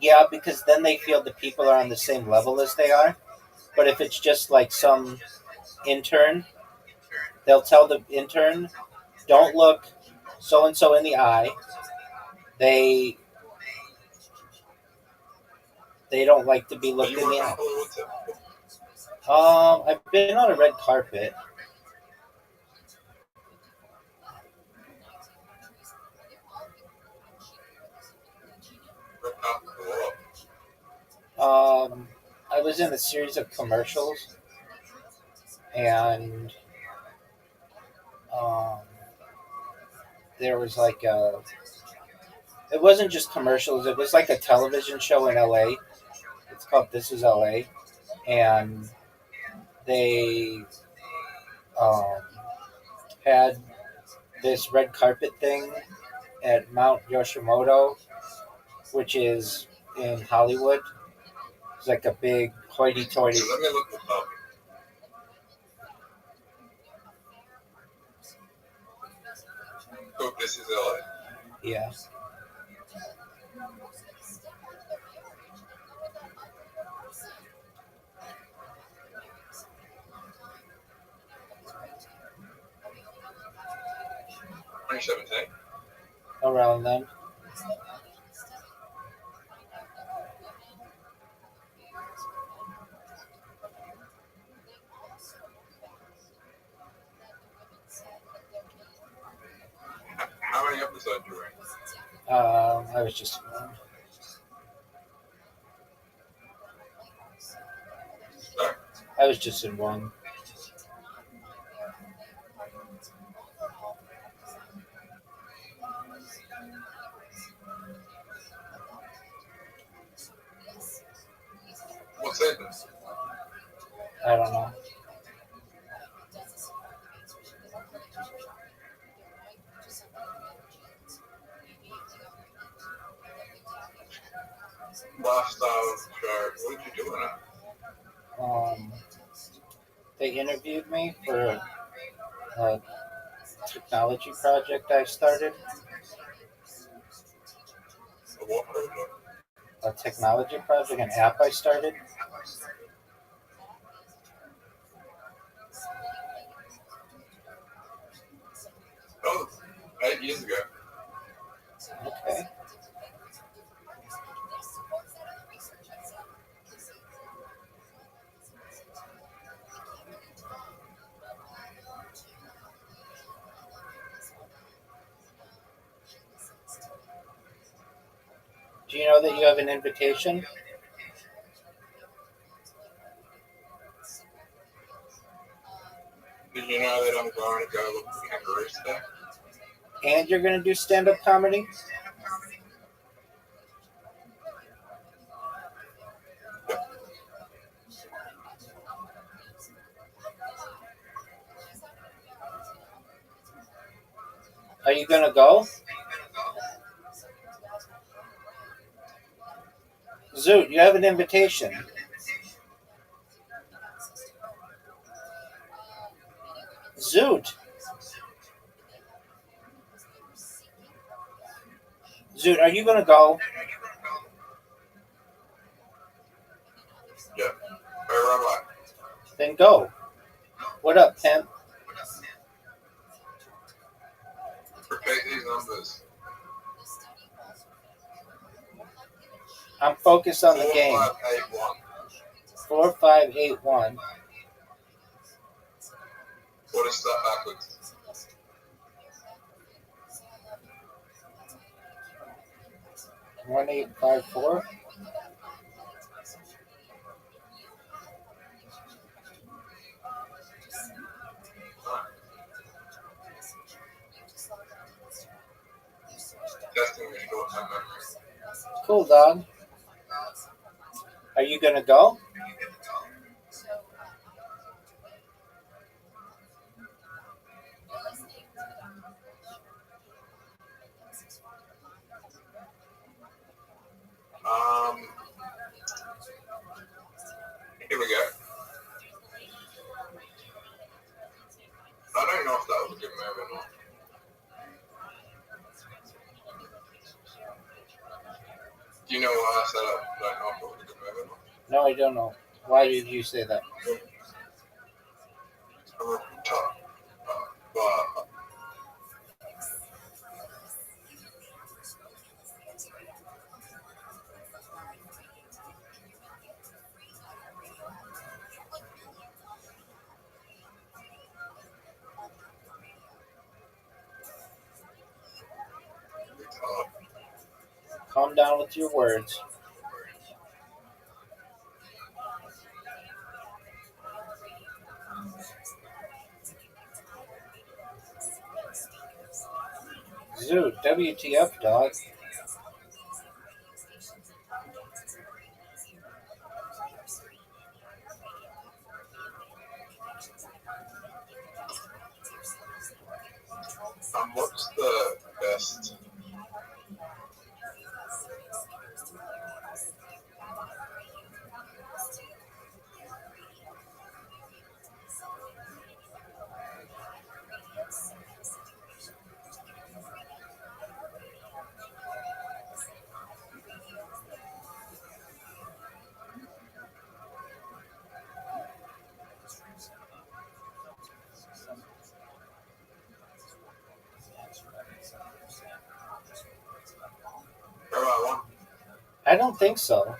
Yeah, because then they feel the people are on the same level as they are. But if it's just like some intern, they'll tell the intern, don't look so and so in the eye. They don't like to be Are looked you in the working eye. for Hollywood? I've been on a red carpet. I was in a series of commercials, and um, there was like it wasn't just commercials. It was like a television show in LA. It's called This Is LA, and they um, had this red carpet thing at Mount Yoshimoto, which is in Hollywood. It's like a big hoity-toity. Let me look this up. Oh, this is LA. Yeah. Around then. How many episodes you in? I was just one. Sorry? I was just in one. What's that? I don't know. Lifestyle chart. What did you do in it? They interviewed me for a technology project I started. What project? A technology project, an app I started. Oh, 8 years ago. Okay. Do you know that you have an invitation? Did you know that I'm going to go look for kangaroos today? And you're going to do stand-up comedy? Are you going to go? Zoot, you have an invitation. Zoot. Zoot, are you going to go? Yeah. Hey, Rabbi. Then go. What up, pimp? Repeat these numbers. I'm focused on the game. 4581. 4581. What is that backwards? 1854. Testing your short-term memory. Cool, dog. Are you going to go? Here we go. I don't know if that was a good move or not. Do you know why I said that offer was a good move? No, I don't know. Why did you say that? Tough. But Calm down with your words. Zoo, WTF, dog. what's the best? I don't think so.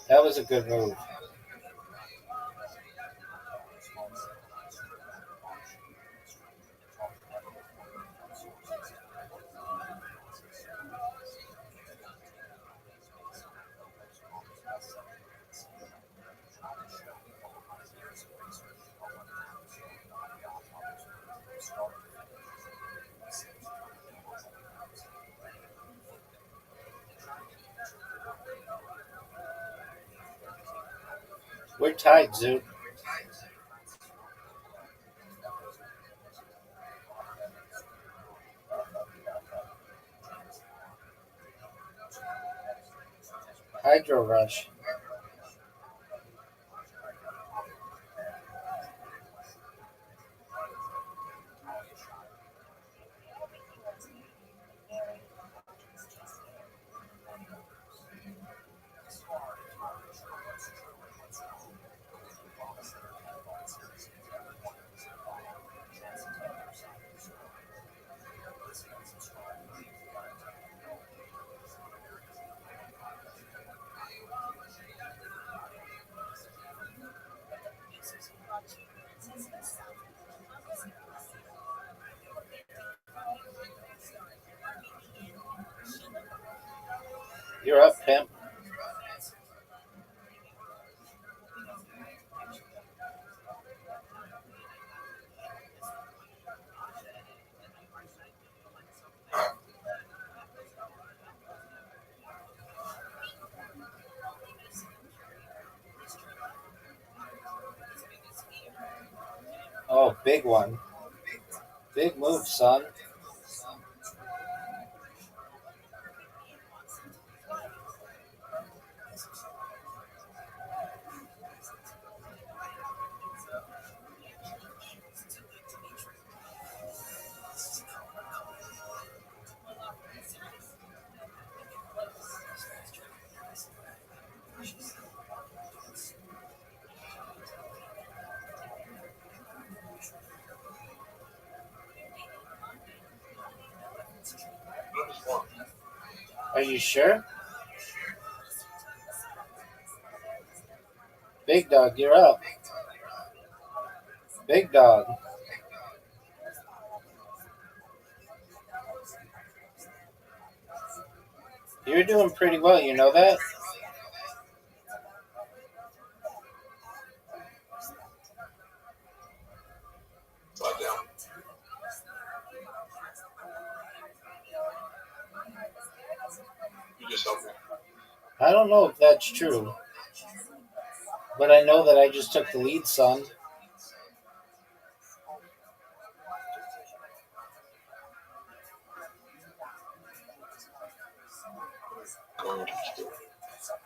That was a good move. We're tied, Zoo. Hydro Rush. You're up, pimp. Oh, big one. Big move, son. Are you sure? Big dog, you're up. Big dog. You're doing pretty well, you know that? Slide down. You just help me. I don't know if that's true. But I know that I just took the lead, son.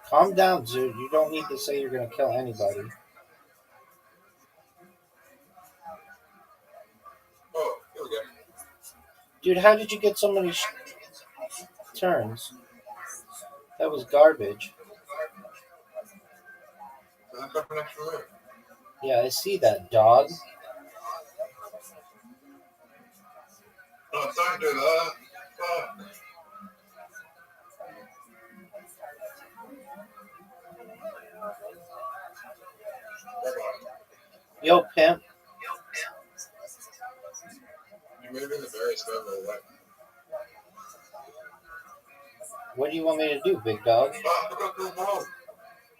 Calm down, dude. You don't need to say you're going to kill anybody. Dude, how did you get so many turns? That was garbage. Doesn't come an extra move. Yeah, I see that, dog. No, don't do that. Fuck. Yo, pimp. You're moving the very smoothly away. What do you want me to do, big dog? Ah, I got to evolve.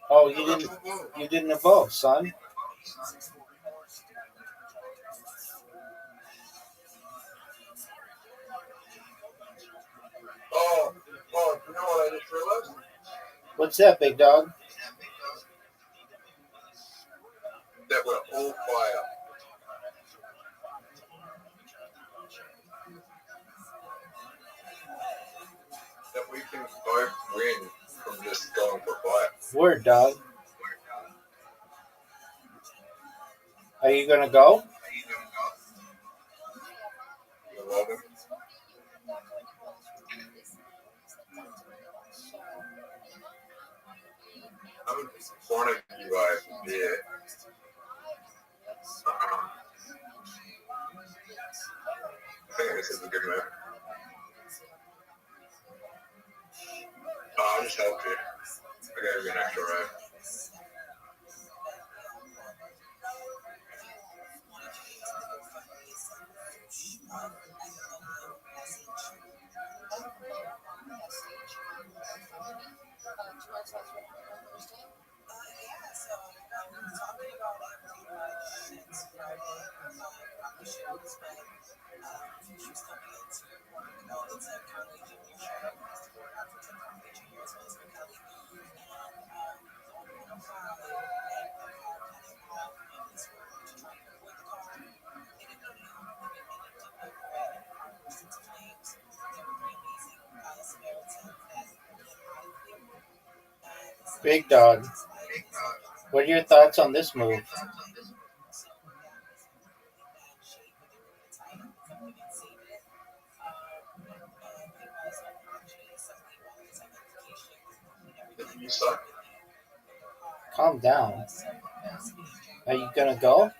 Oh, I got to evolve. you didn't evolve, son. Oh, you know what I just realized? What's that, big dog? That we're all fire. That we can both win from just going for fire. Word, dog. Are you gonna go? You love him? I'm one of you guys, yeah. I think this is a good move. I just helped you. I gave you an extra ride. Big dog. What are your thoughts on this move? You suck. Calm down. Are you gonna go?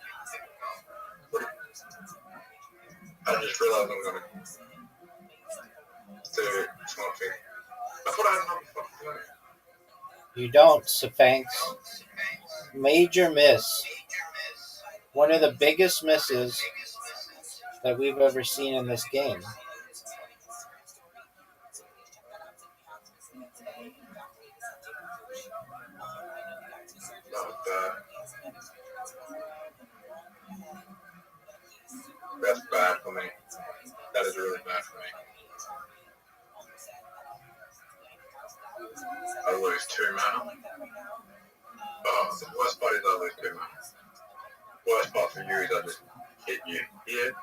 I just realized I'm gonna do something. I thought I had another fucking thing. You don't, Sphinx. Major miss. One of the biggest misses that we've ever seen in this game. Not bad. That's bad for me. That is really bad for me. I lose 2 mana. Oh, the worst part is I lose 2 mana. Worst part for you is I just hit you here.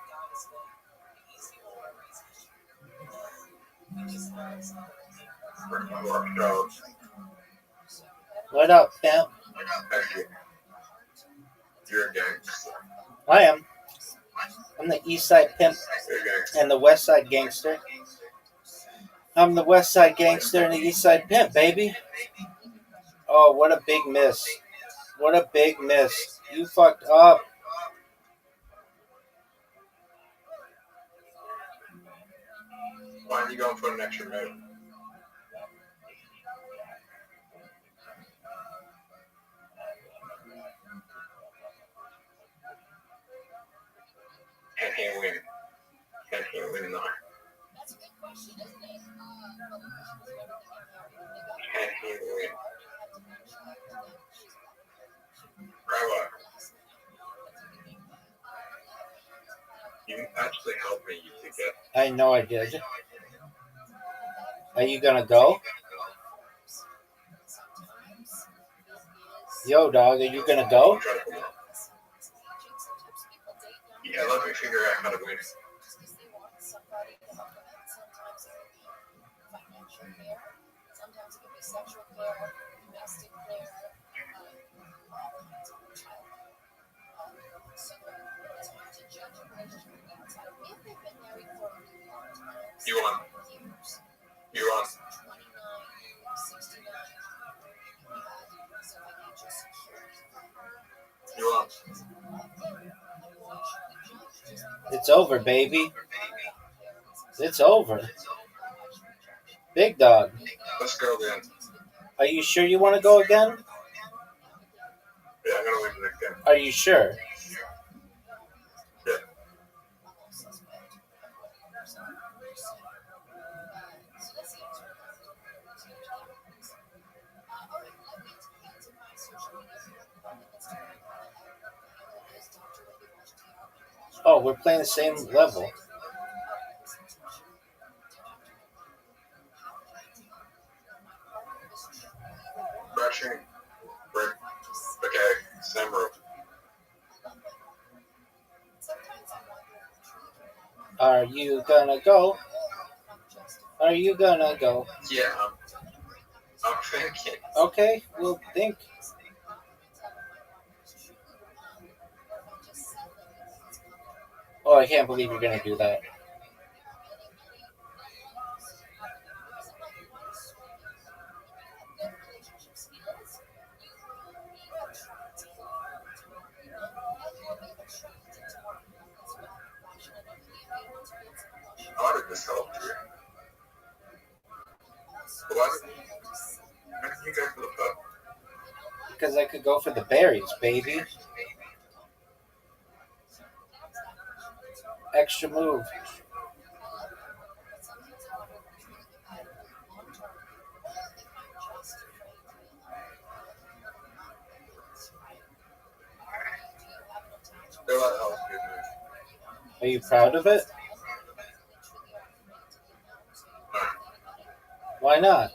What up, pimp? Actually, you're a gangster. I am. I'm the East Side pimp You're a gangster. and the West Side gangster. I'm the West Side gangster and the East Side pimp, baby. Oh, what a big miss. What a big miss. You fucked up. Why aren't you going for an extra move? Can he win? Can he win though? Can he win? Rabbi, you actually helped me to get. I know I did. Are you gonna go? Yo, dog, are you gonna go? Yeah, let me figure out how to win. You on? You're on. You're on. It's over, baby. It's over. Big dog. Let's go again. Are you sure you want to go again? Yeah, I'm gonna win it again. Are you sure? Yeah. Oh, we're playing the same level. Crashing. Break. Okay. Same room. Are you gonna go? Are you gonna go? Yeah. I'm thinking. Okay, we'll think. Oh, I can't believe you're gonna do that. How did this help you? Why did you go for the pub? Because I could go for the berries, baby. Extra move. They're like, oh, good news. Are you proud of it? Why not?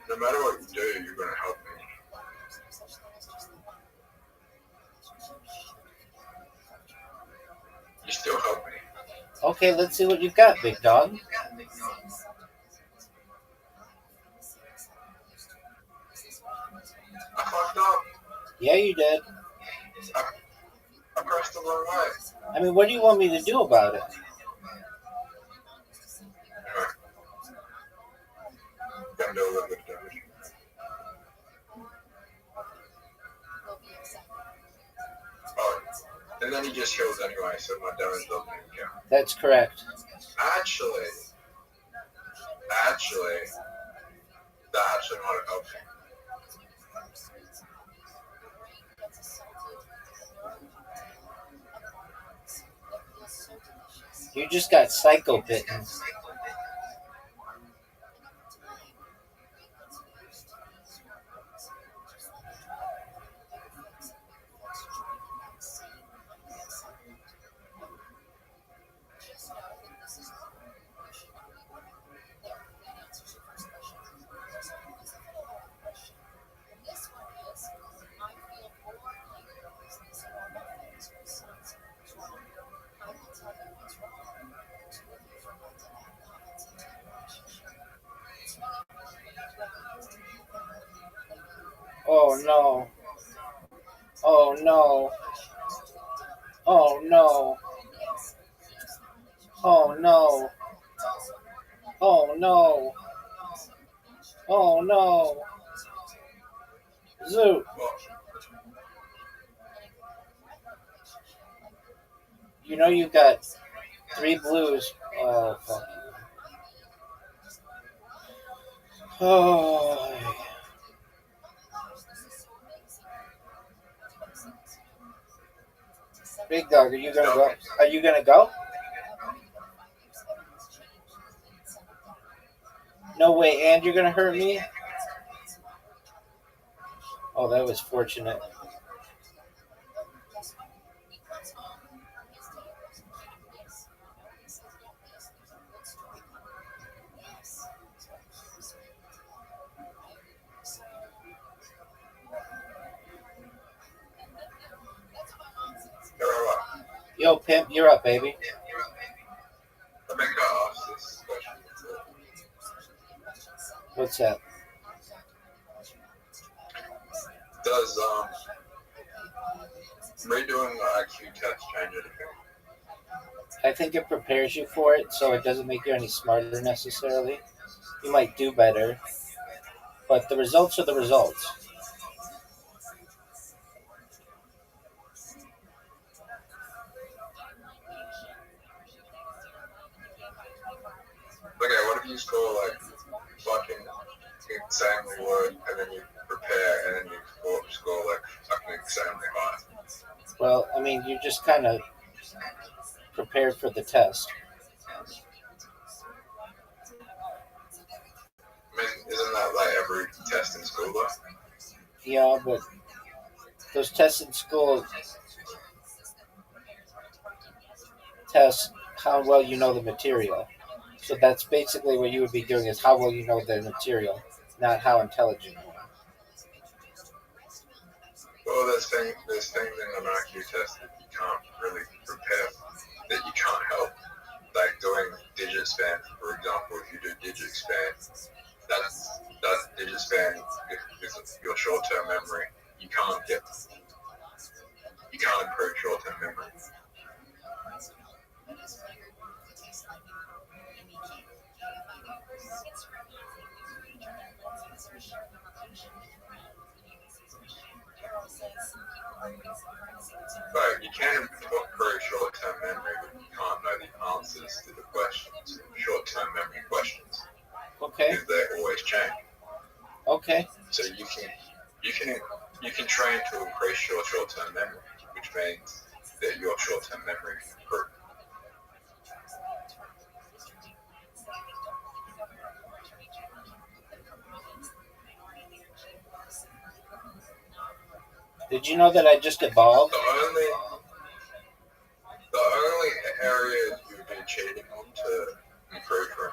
No matter what you do, you're gonna help me. You still help me. Okay, let's see what you've got, big dog. I fucked up. Yeah, you did. I pressed the wrong way. I mean, what do you want me to do about it? Anyway. Gotta do a little bit of damage. Oh, and then he just heals anyway, so my damage doesn't even count. That's correct. Actually, that actually might have helped me. You just got psycho bitten. Oh no. Oh no. Oh no. Oh no. Oh no. Oh no. Zoo. You know you've got 3 blues. Oh, fuck you. Oh. Big dog, are you gonna go? Are you gonna go? No way, and you're gonna hurt me? Oh, that was fortunate. Yo, pimp, you're up, baby. What's that? Does redoing the IQ test change anything? I think it prepares you for it, so it doesn't make you any smarter necessarily. You might do better, but the results are the results. Okay, what if you score like fucking insanely low, and then you prepare, and then you score like fucking insanely high? Well, I mean, you just kind of prepared for the test. I mean, isn't that like every test in school though? Yeah, but those tests in school test how well you know the material. So that's basically what you would be doing is how well you know the material, not how intelligent you are. Well, there's things in an IQ test that you can't really prepare, that you can't help. Like doing digit span, for example, if you do digit span, that digit span is your short-term memory. You can't improve short-term memory. But you can improve short-term memory, but you can't know the answers to the questions, short-term memory questions, Okay. because they always change. Okay. So you can train to increase your short-term memory, which means that your short-term memory can improve. Did you know that I just evolved? The only areas you would be cheating on to improve from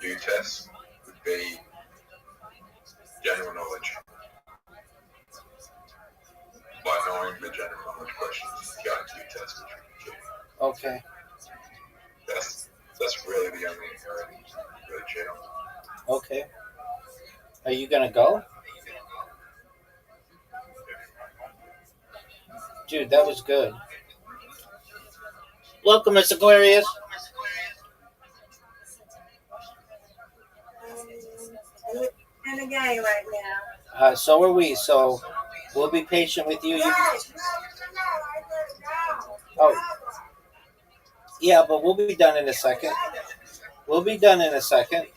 U tests would be general knowledge. By knowing the general knowledge questions, you got Q test, which would be cheating. Okay. That's really the only area you can really cheat on. Okay. Are you gonna go? Dude, that was good. Welcome, Miss Aquarius. In the game right now. So are we. So we'll be patient with you. Oh, yeah, but we'll be done in a second. We'll be done in a second.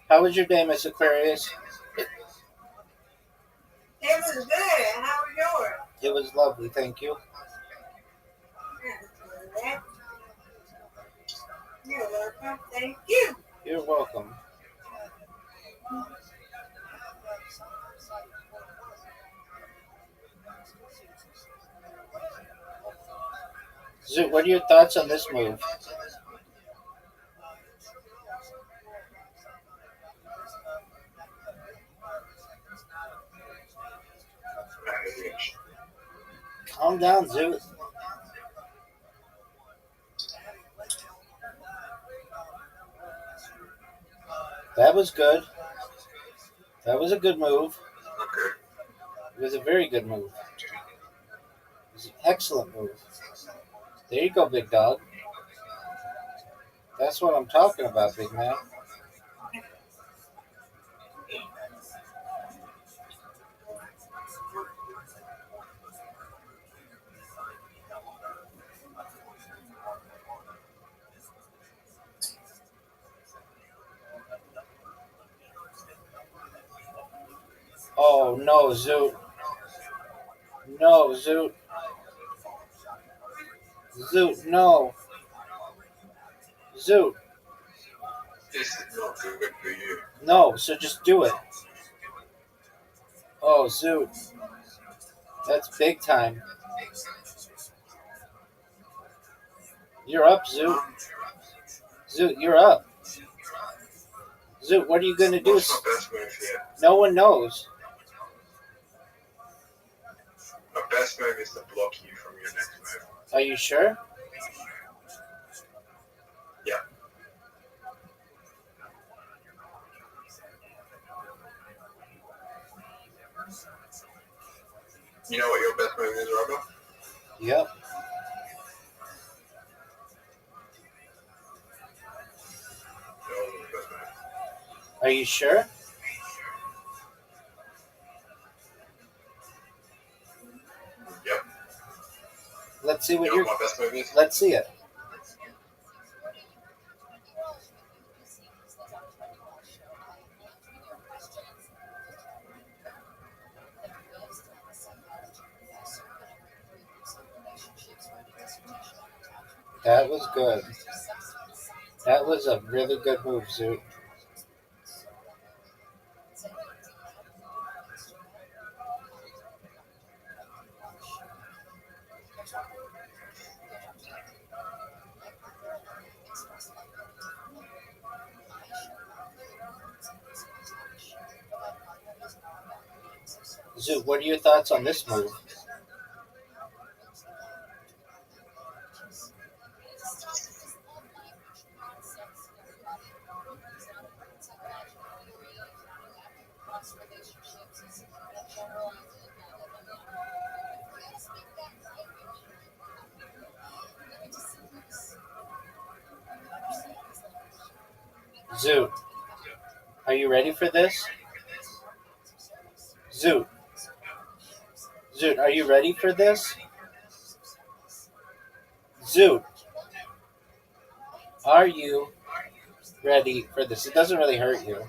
How was your day, Miss Aquarius? It was good. How was yours? It was lovely, thank you. You're welcome. Thank you. You're welcome. Zoot, what are your thoughts on this move? Calm down, Zoot. That was good. That was a good move. It was a very good move. It was an excellent move. There you go, big dog. That's what I'm talking about, big man. Oh, no, Zoot. No, Zoot. Zoot, no. Zoot. This is not good for you. No, so just do it. Oh, Zoot. That's big time. You're up, Zoot. Zoot, you're up. Zoot, what are you going to do? What's my best move here? No one knows. best move is to block you from your next move. Are you sure? Yeah. You know what your best move is, Robert? Yep. Yours is the best move. Are you sure? Yep. Let's see what You know you're. what my best move is? Let's see it. That was good. That was a really good move, Zoot. Zoot, what are your thoughts on this move? Zoot, are you ready for this? Zoot. Zoot, are you ready for this? Zoot, are you ready for this? It doesn't really hurt you.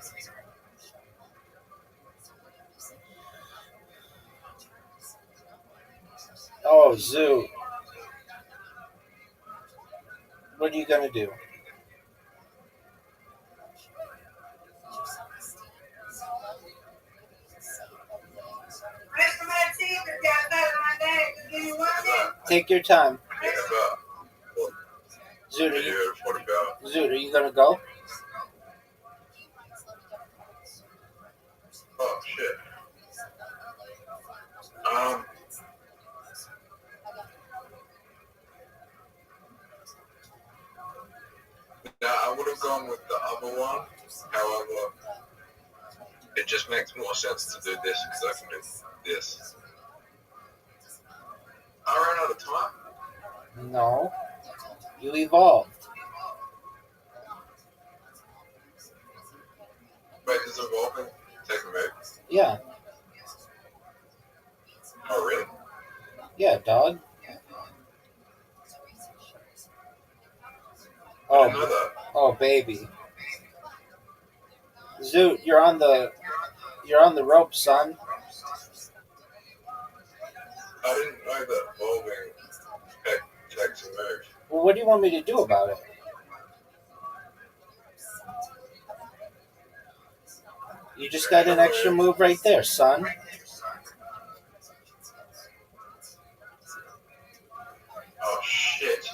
Oh, Zoot. What are you going to do? Take your time. Zoot, are you going to go? Oh, shit. Yeah, I would have gone with the other one. However, it just makes more sense to do this because I can do this. I ran out of time. No. You evolved. Wait, does evolving take a move? Yeah. Oh, really? Yeah, dog. I didn't know that. Oh, baby. Zoot, you're on the rope, son. I didn't know that evolving takes a move. Well, what do you want me to do about it? You just got an extra move right there, son. Oh, shit.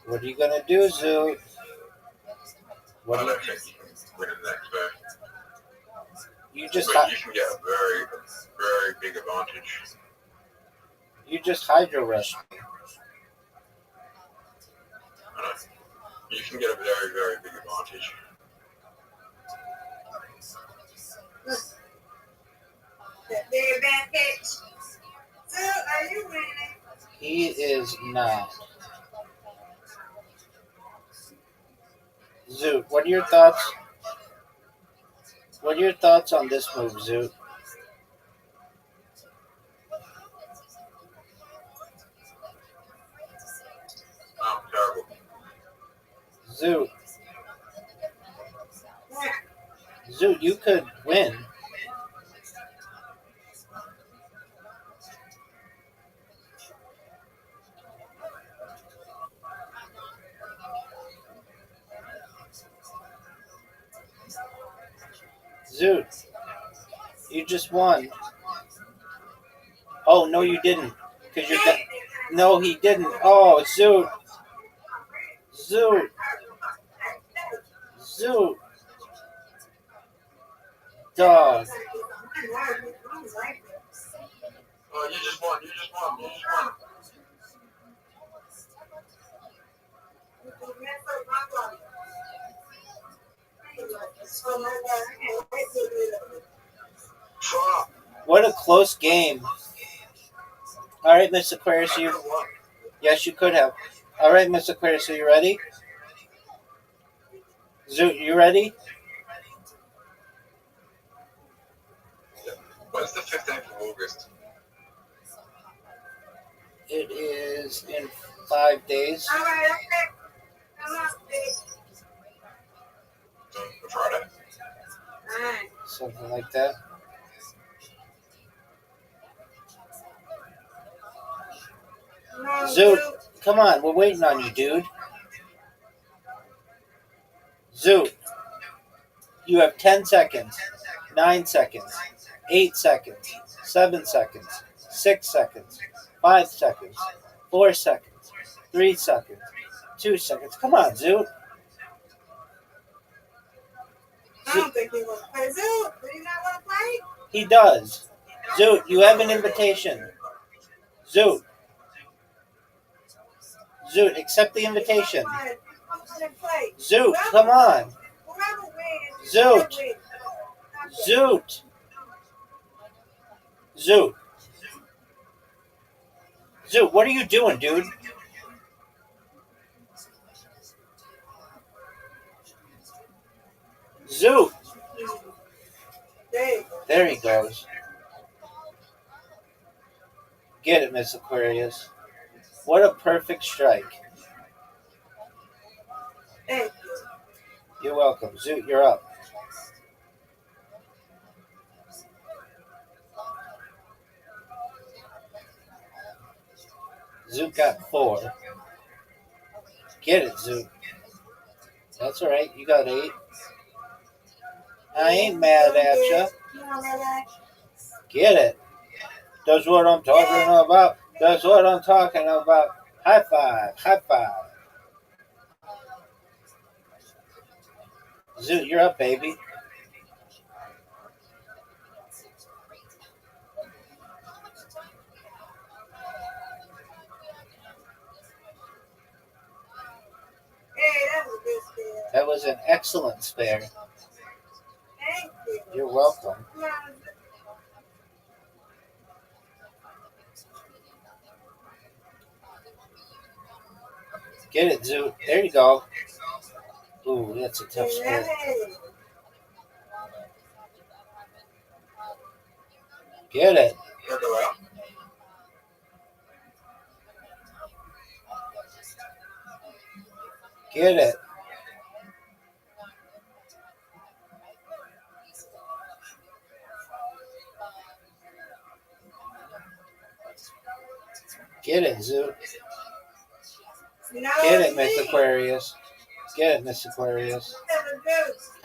What are you gonna do, Zoot? I don't think you can win in the next move. You just But you can get a very, very big advantage. You just hydro rush me. I know. You can get a very, very big advantage. Very bad catch. So, are you winning? He is not. Zoot, what are your thoughts? What are your thoughts on this move, Zoot? Terrible. Zoot. Zoot, you could win. Zoot, you just won. Oh, no, you didn't. Because you're no, he didn't. Oh, Zoot. Zoot. Zoot. Dog. Oh, you just won. You just won. You just won. Fuck. What a close game. All right, Miss Aquarius, I you. could've won. Yes, you could have. All right, Miss Aquarius, are you ready? Zoot, you ready? What's the 15th of August? It is in 5 days. All right, okay. Come on, please. The Friday? All right. Something like that. Come on, Zoot, come on, we're waiting on you, dude. Zoot, you have 10 seconds, 9 seconds, 8 seconds, 7 seconds, 6 seconds, 5 seconds, 4 seconds, 3 seconds, 2 seconds. Come on, Zoot. I don't think he wants to play. Zoot, do you not want to play? He does. Zoot, you have an invitation. Zoot. Zoot, accept the invitation. Come on and play. Zoot, come on. Whoever wins, Zoot. wins. Zoot. Zoot. Zoot, what are you doing, dude? Zoot. There he goes. Get it, Miss Aquarius. What a perfect strike. Thank You're welcome. Zoot, you're up. Zoot got 4. Get it, Zoot. That's all right. You got 8. I ain't mad at you. Come on, relax. Get it. That's what I'm talking about. That's what I'm talking about. High five. High five. Zoot, you're up, baby. Hey, that was a good spin. That was an excellent spare. Thank you. You're welcome. Come on. Get it, Zoot. There you go. Ooh, that's a tough spare. Hey. Get it. Get it. Get it, Zoot. No, Get it, Miss Aquarius. Get it, Miss Aquarius.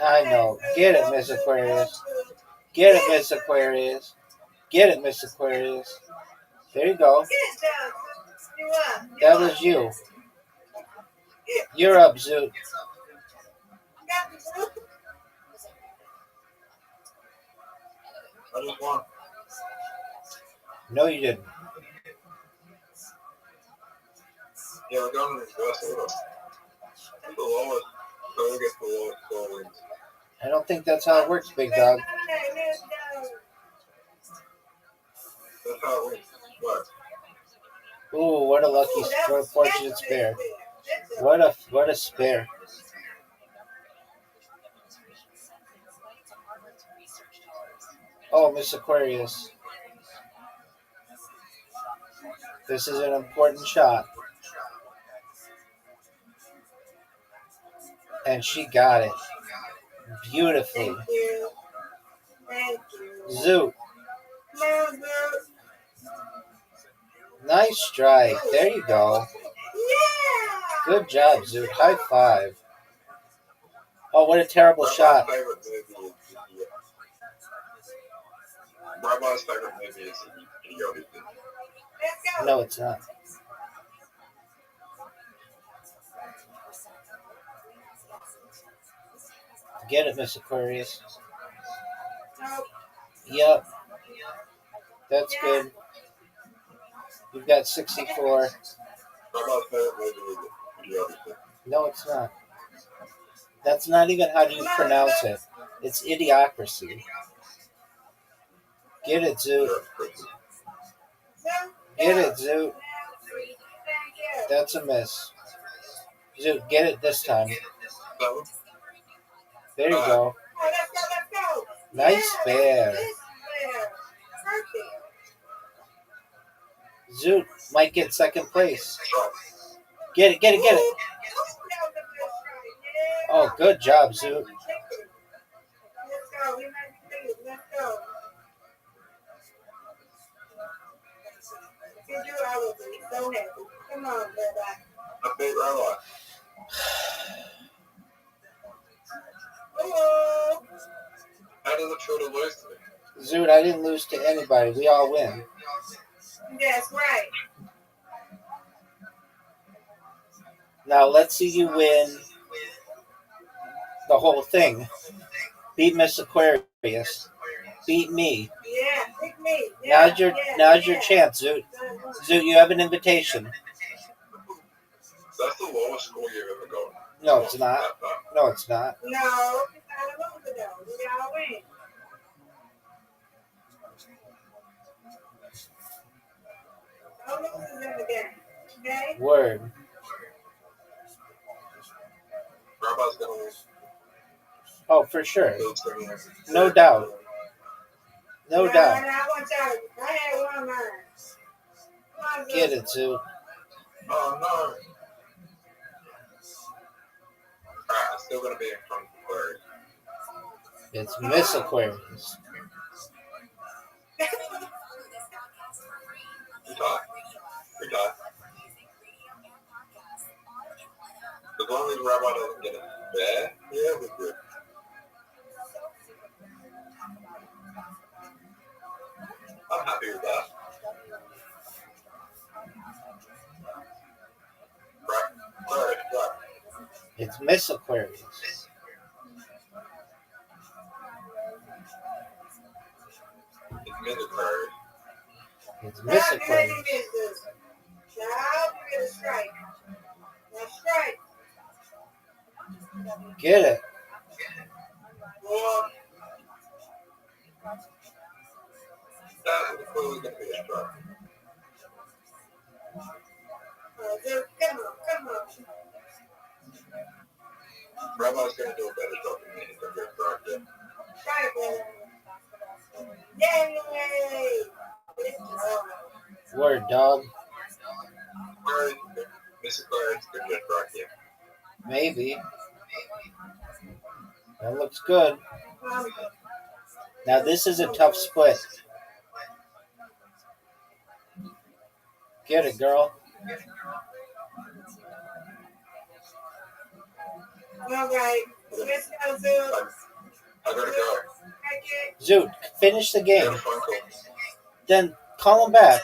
I know. Get it, Miss Aquarius. Get it, Miss Aquarius. Get it, Miss Aquarius. There you go. That was you. You're up, Zoot. I just won. No, you didn't. Yeah, we're going to the best order. The lowest, whoever gets the lowest score wins. I don't think that's how it works, big dog. That's how it wins. What? Ooh, what a lucky, fortunate spare. What a spare. Oh, Miss Aquarius. This is an important shot. And she got it. Beautifully. Thank you. Zoot. Nice strike. There you go. Yeah. Good job, Zoot. High five. Oh, what a terrible shot. Rabbi's favorite movie is Yoda. Let's go. No, it's not. Get it, Miss Aquarius. Nope. Yep. That's good. You've got 64. Rabbi's parent made the idiocracy. No, it's not. That's not even how you pronounce it. It's idiocracy. Get it, Zoot. Get it, Zoot. That's a miss. Zoot, get it this time. So, There you go. Let's go. Nice bear. Zoot might get second place. Get it, get it, get it. Oh, good job, Zoot. Let's go. Let's go. If you do, I will be so happy. Come on, Rabbi. I beat Rabbi. Hello. How did the children lose today? Zoot, I didn't lose to anybody. We all win. That's right. Now let's see you win the whole thing. Beat Miss Aquarius. Beat me. Yeah, pick me. Yeah, Now's your chance, Zoot. Zoot, you have an invitation. That's the lowest score you've ever gotten. No, it's not. No, it's not. No, it's not a loser though. We all win. No losers in the game. Okay? Word. Rabbi's gonna lose. Oh, for sure. Zoot's gonna lose. No doubt. No No, doubt. I want y'all. I had one line. Come on, Get Zoot. it, Zoot. Oh, no. Alright, I'm still gonna be in front of the bird. It's Miss Aquarius. You're tied. You're tied. As long as Rabbi doesn't get it bad, yeah, we're good. I'm happy with that. Right. It's Miss Aquarius. It's mid-Aquarius. It's Miss Now, Aquarius. you get a strike. Now, strike. Get it. Well, that was clearly going to be a strike. Zoot, come on. Rabbi's going to do a better job than me. He's going to get a strike. Yay! Word, dog. Miss Aquarius is going to get a strike here. Maybe. That looks good. Now this is a tough split. Get it, girl. All right. Let's go, Zoot. I gotta go. Zoot, finish the I game. got a phone call. Then call him back.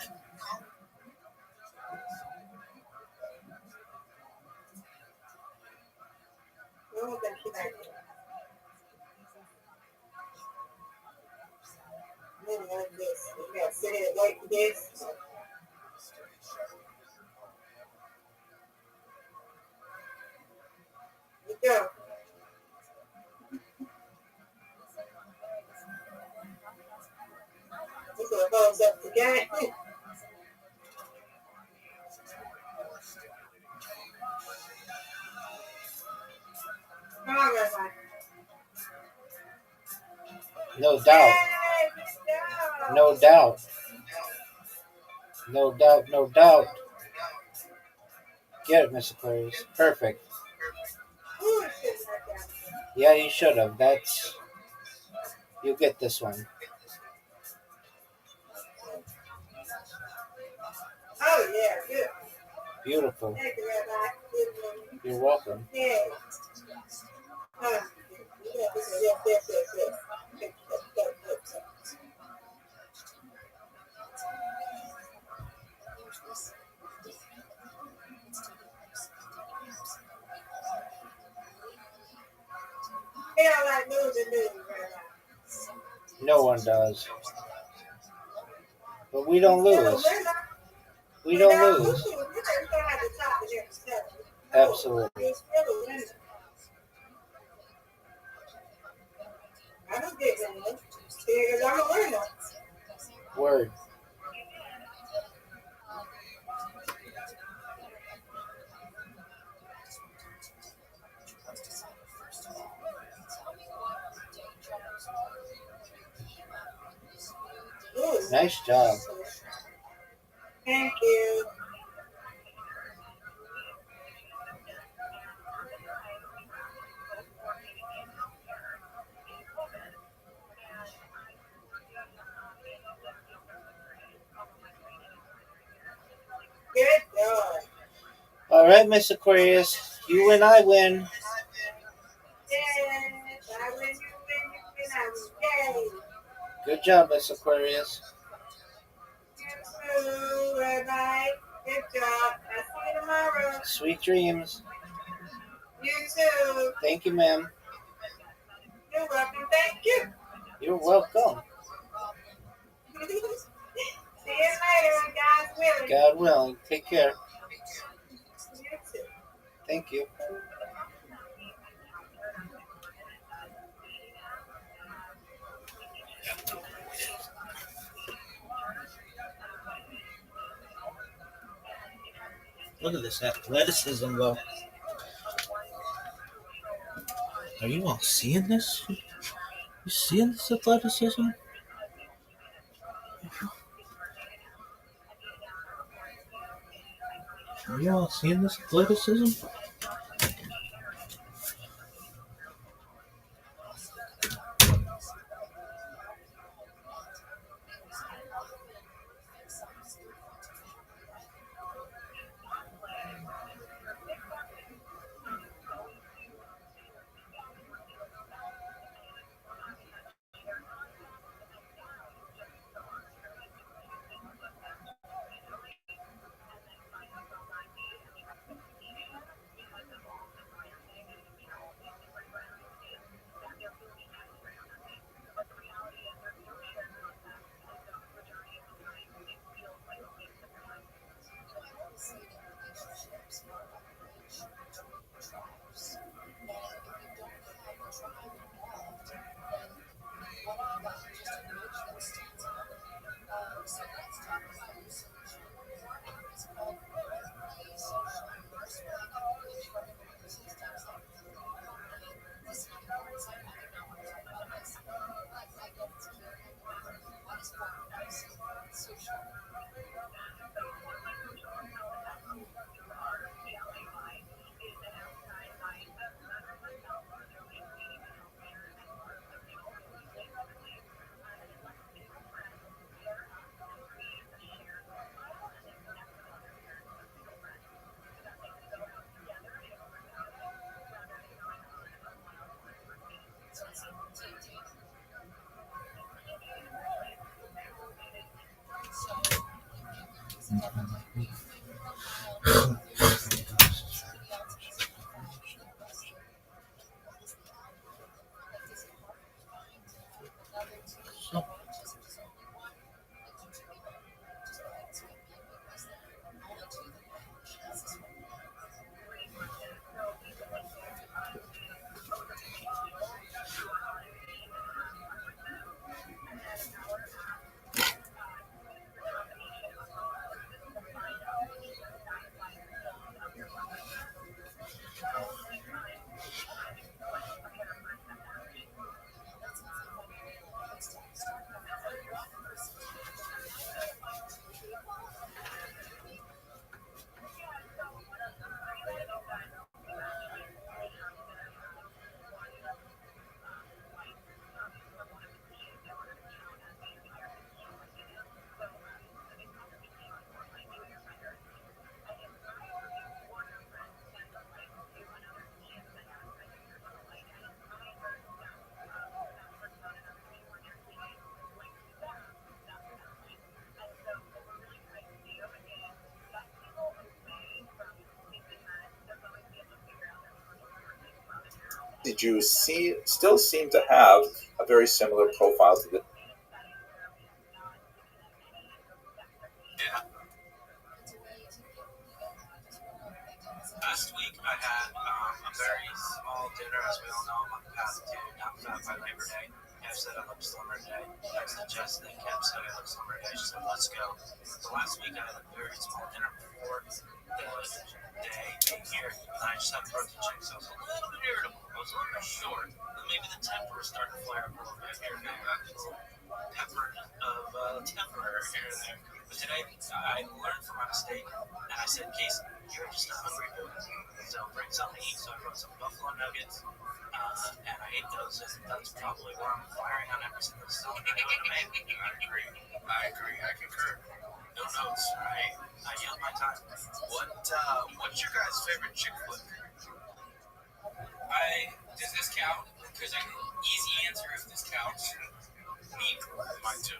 We gotta sit here and wait for this. Let's go. This will close up the game. Come on, Rabbi. No doubt. No doubt. No doubt, no doubt. Get it, Miss Aquarius. Perfect. Yeah, you should have. That's... You get this one. Oh, yeah, good. Beautiful. Thank you, Rabbi. You're welcome. Yeah. Yes. He don't like losing, Rabbi. No one does. But we don't lose. We don't You lose. just don't have to talk to them. Absolutely. You're still a winner. I don't get that. Because I'm a winner. Word. Ooh. Nice job. Thank you. Good job. All right, Miss Aquarius. You and I win. Yes, I win, you win, I win. Yay. Good job, Miss Aquarius. You too, Rabbi. Good job. I'll see you tomorrow. Sweet dreams. You too. Thank you, ma'am. You're welcome. Thank you. You're welcome. See you later, God's willing. God willing. Take care. You too. Thank you. Look at this athleticism, though. Are you all seeing this? You seeing this athleticism? Are you all seeing this athleticism? The Jews still seem to have a very similar profile to the had a very small dinner, as we all know. I'm on the path to not fat by Labor Day. Kev said I look slimmer today. I suggested Kev said I look slimmer today. She said, let's go. The last week I had a very small dinner before the day being here, and I just had protein shakes, so I was a little bit irritable. I was a little bit short. And maybe the temper was starting to flare up a little bit here and there. A little pepper of temper here and there. But today, I learned from my mistake, and I said, Casey, you're just a hungry boy. So bring something to eat. So I brought some buffalo nuggets, and I ate those, and that's probably where I'm firing on every single cell. I agree. I concur. No notes. All right. I yield my time. What's your guys' favorite chick flick? Does this count? Because easy answer if this counts. Me, mine too.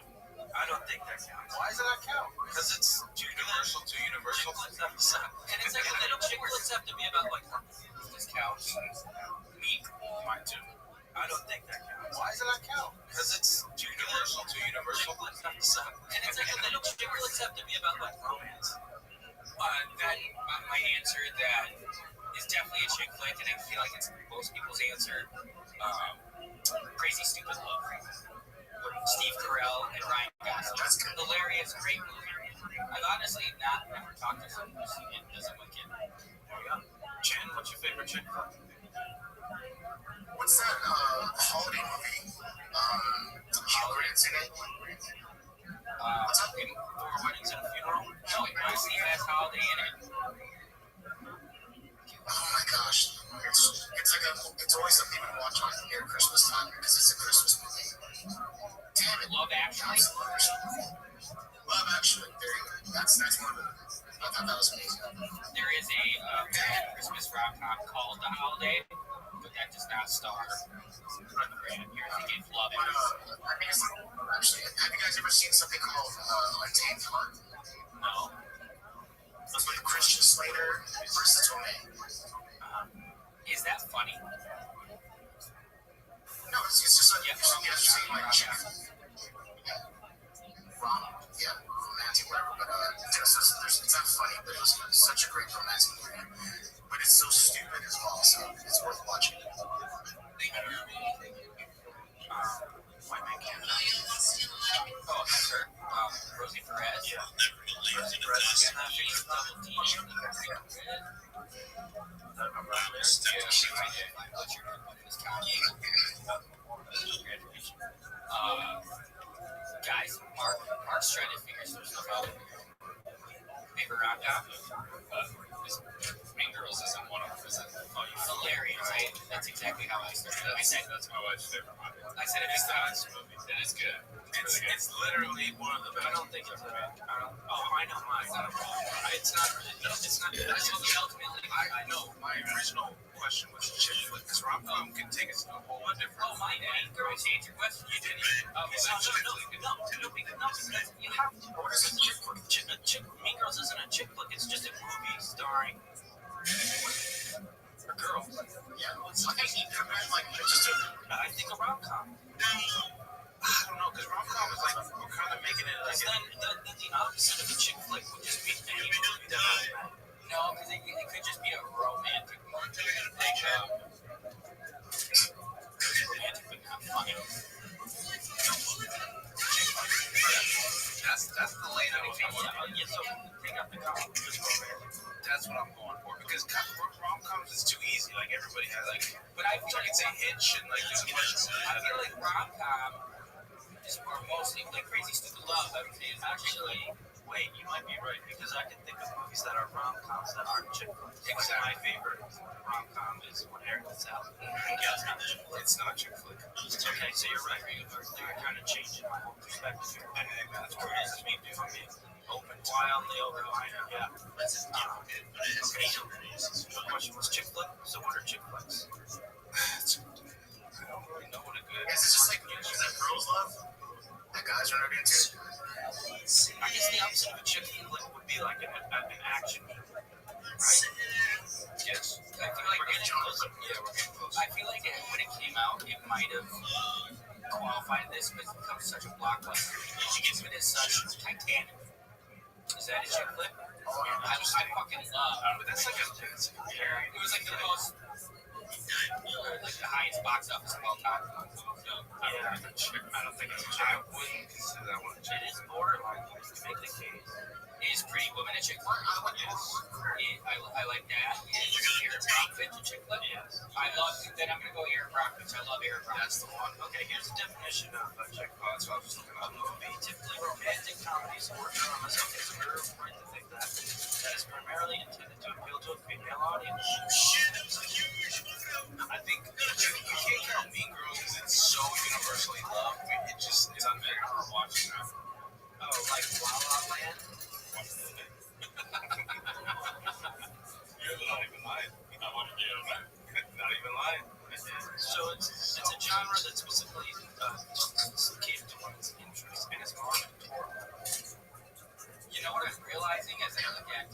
I don't think that counts. Why does it not count? Because it's too universal. And it's like a little chick flicks have to be about like this counts. Me, mine too. I don't think that counts. Why does it not count? Because it's too universal. And it's like a little chick flicks have to be about like romance. My answer that is definitely a chick flick, and I feel like it's most people's answer. Crazy Stupid Love. Steve Carell and Ryan Gosling. That's hilarious, great movie. I've honestly never talked to someone who's seen it as a wicked. There you go. Jen, what's your favorite chick flick? What's that holiday movie? Hugh Grant's in it. What's up? Four Weddings and a Funeral? No, it mostly has holiday in it. Oh my gosh. It's always something we watch on here at Christmas time because it's a Christmas movie. Damn it. Love Actually. Love Actually. There you go. That's one of them. I thought that was amazing. There is a Christmas rom-com called The Holiday, but that does not star Ryan Grant. You're thinking Love Actually. Actually, have you guys ever seen something called Untamed Heart? No. It's with Christian Slater versus Tomei. Is that funny? No, it's just like, you guys are saying like chick. Romantic, whatever, but it's not funny, but it was such a great romantic movie. But it's so stupid as well, so it's worth watching. White Man Canada. Oh, that's her. Rosie Perez. Yeah. Rosie Perez is in that face double D. Guys, Mark's trying to figure some stuff out. Paper rom-com. Mean Girls isn't one of them, is it? Oh, you're hilarious. That's exactly how I started. I said That's my wife's favorite movie. I said it It's is a nice movie. It is good. It's literally one of the best. I don't think it's right. I know mine. It's not really. It's not. Ultimately, I know. My original question was chick flick, because rom-com can take us to a whole different. Oh, mine. Girls, to answer your question, you didn't. No, because you have to. What is a chick flick? Mean Girls isn't a chick flick. It's just a movie starring a girl. Yeah, I think a rom-com. I don't know, because rom-com is like, we're kind of making it like... Then the opposite of a chick flick would just be any movie that has... No, because it could just be a romantic movie. Romantic, but not funny. That's the lane I was going for. Yeah, so take out the comic. That's what I'm going for, because rom-coms is too easy. Like, everybody has, like... But I feel like it's a Hitch and, like, there's a bunch of... I feel like rom-com are mostly like Crazy Stupid Love. I would say is actually. Wait, you might be right because I can think of movies that are rom-coms that aren't chick flicks. Exactly. My favorite rom-com is When Harry Gets Out. It's not chick flick. Okay, so you're right. You're kind of changing my whole perspective here. That's what it is. Me doing it. Wildly open-minded. Yeah. Okay. So the question was chick flick. So what are chick flicks? I don't really know what a good. Is it just like movies that girls love? That guys are not into? I guess the opposite of a chick flick would be like an action movie, right? Yes. I feel like we're getting close. Yeah, we're getting close. I feel like when it came out, it might have qualified this, but it's become such a blockbuster. You give it as such Titanic. Is that a chick flick? I fucking love. But that's like a it was like the most, like the highest box office of all time. So, I don't think it's a chick. I wouldn't consider that one a chick. It is borderline. You can make the case. Is Pretty Woman a chick flick? Yes. I like that. Is Aaron Brockovich a chick flick? Yes. I love. Then I'm gonna go Aaron Brockovich. I love Aaron Brockovich. That's the one. Okay, here's the definition of a chick flick. So I was just looking up a movie. Typically romantic comedies or dramas. It's very important to think that is primarily intended to appeal to a female audience. Shit, that was a huge movie. I think you can't count Mean Girls because it's so universally loved. It just is unfair for watching that. Oh, like La La Land? You're not even lying. I want to do it. Not even lying. So it's a genre that specifically caters to women's interests and is marketed toward. You know what I'm realizing as I look at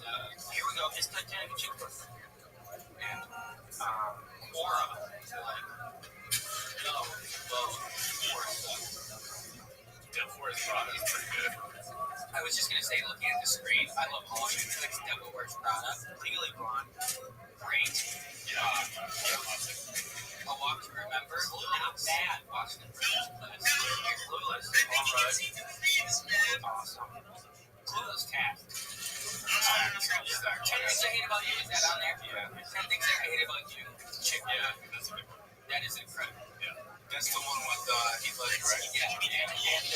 here we go, is Titanic a chick flick? And Quora, like no, well, Forrest Prada is pretty good. I was just gonna say, looking at the screen, I love all the flicks. Devil Wears Prada, Legally Blonde, great. A Walk to Remember, not bad. Washington Clueless, Clueless, alright, awesome. Clueless cast. 10 Things I Hate About You, is that on there? Yeah. 10 Things I Hate About You. Chick. Yeah, that is incredible. Yeah. That's the one with Heath Ledger, right? Yeah, and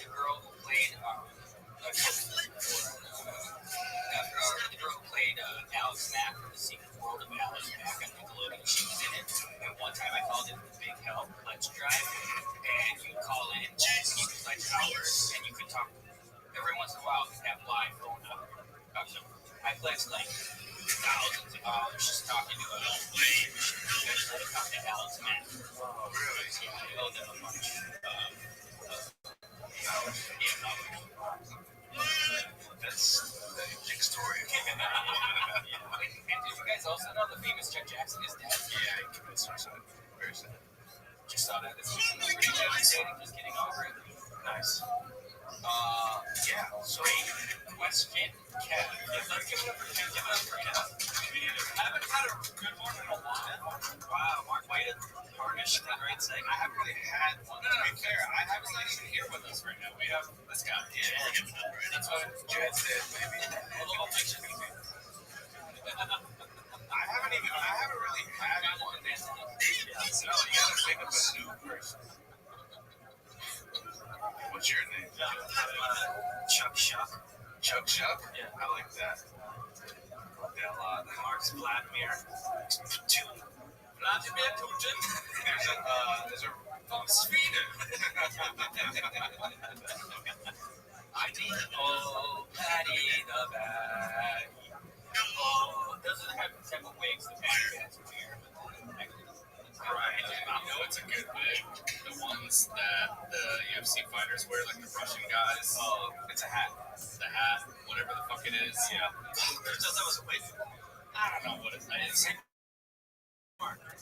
the girl who played the girl who played Alice Mack from the Secret World of Alice Mack on Nickelodeon. She was in it, and one time I called it the Big Help Let's Drive, and you call in, you could like hours, and you could talk. Every once in a while, you have live phone so I pledged like thousands of dollars just talking to a lady. Eventually, I talked to Alex Mack. Oh, really? Yeah, I owe them a bunch. That's a big story. And did you guys also know the famous Chuck Jackson is dead? Yeah, he committed suicide. Very sad. Just saw that this week. Pretty devastating. Just getting over it. Nice. Yeah. So, question, Kev. Let's give it up for Kev. Give it up for Kev. I haven't had a good one in a while. Wow, Mark, way to tarnish the great segment. I haven't really had one. No, to be fair, I haven't even here with us right now. We have this guy. Yeah, that's what Jed said. Maybe a little fiction. I haven't really had one. So, you gotta think of a new person. What's your name? Chuck Shuck. Chuck Shuck? Yeah. I like that. I like that a lot. Mark's Vladimir. Vladimir Putin. There's a Sweden. I need Patty the bag. Those are the type of wigs the bad guys wear. Right. You know, it's a good wig. The ones that the UFC fighters wear, like the Russian guys. Oh, it's a hat. The hat, whatever the fuck it is. Yeah. There's just that was a wig. I don't know what it is. Mark. Well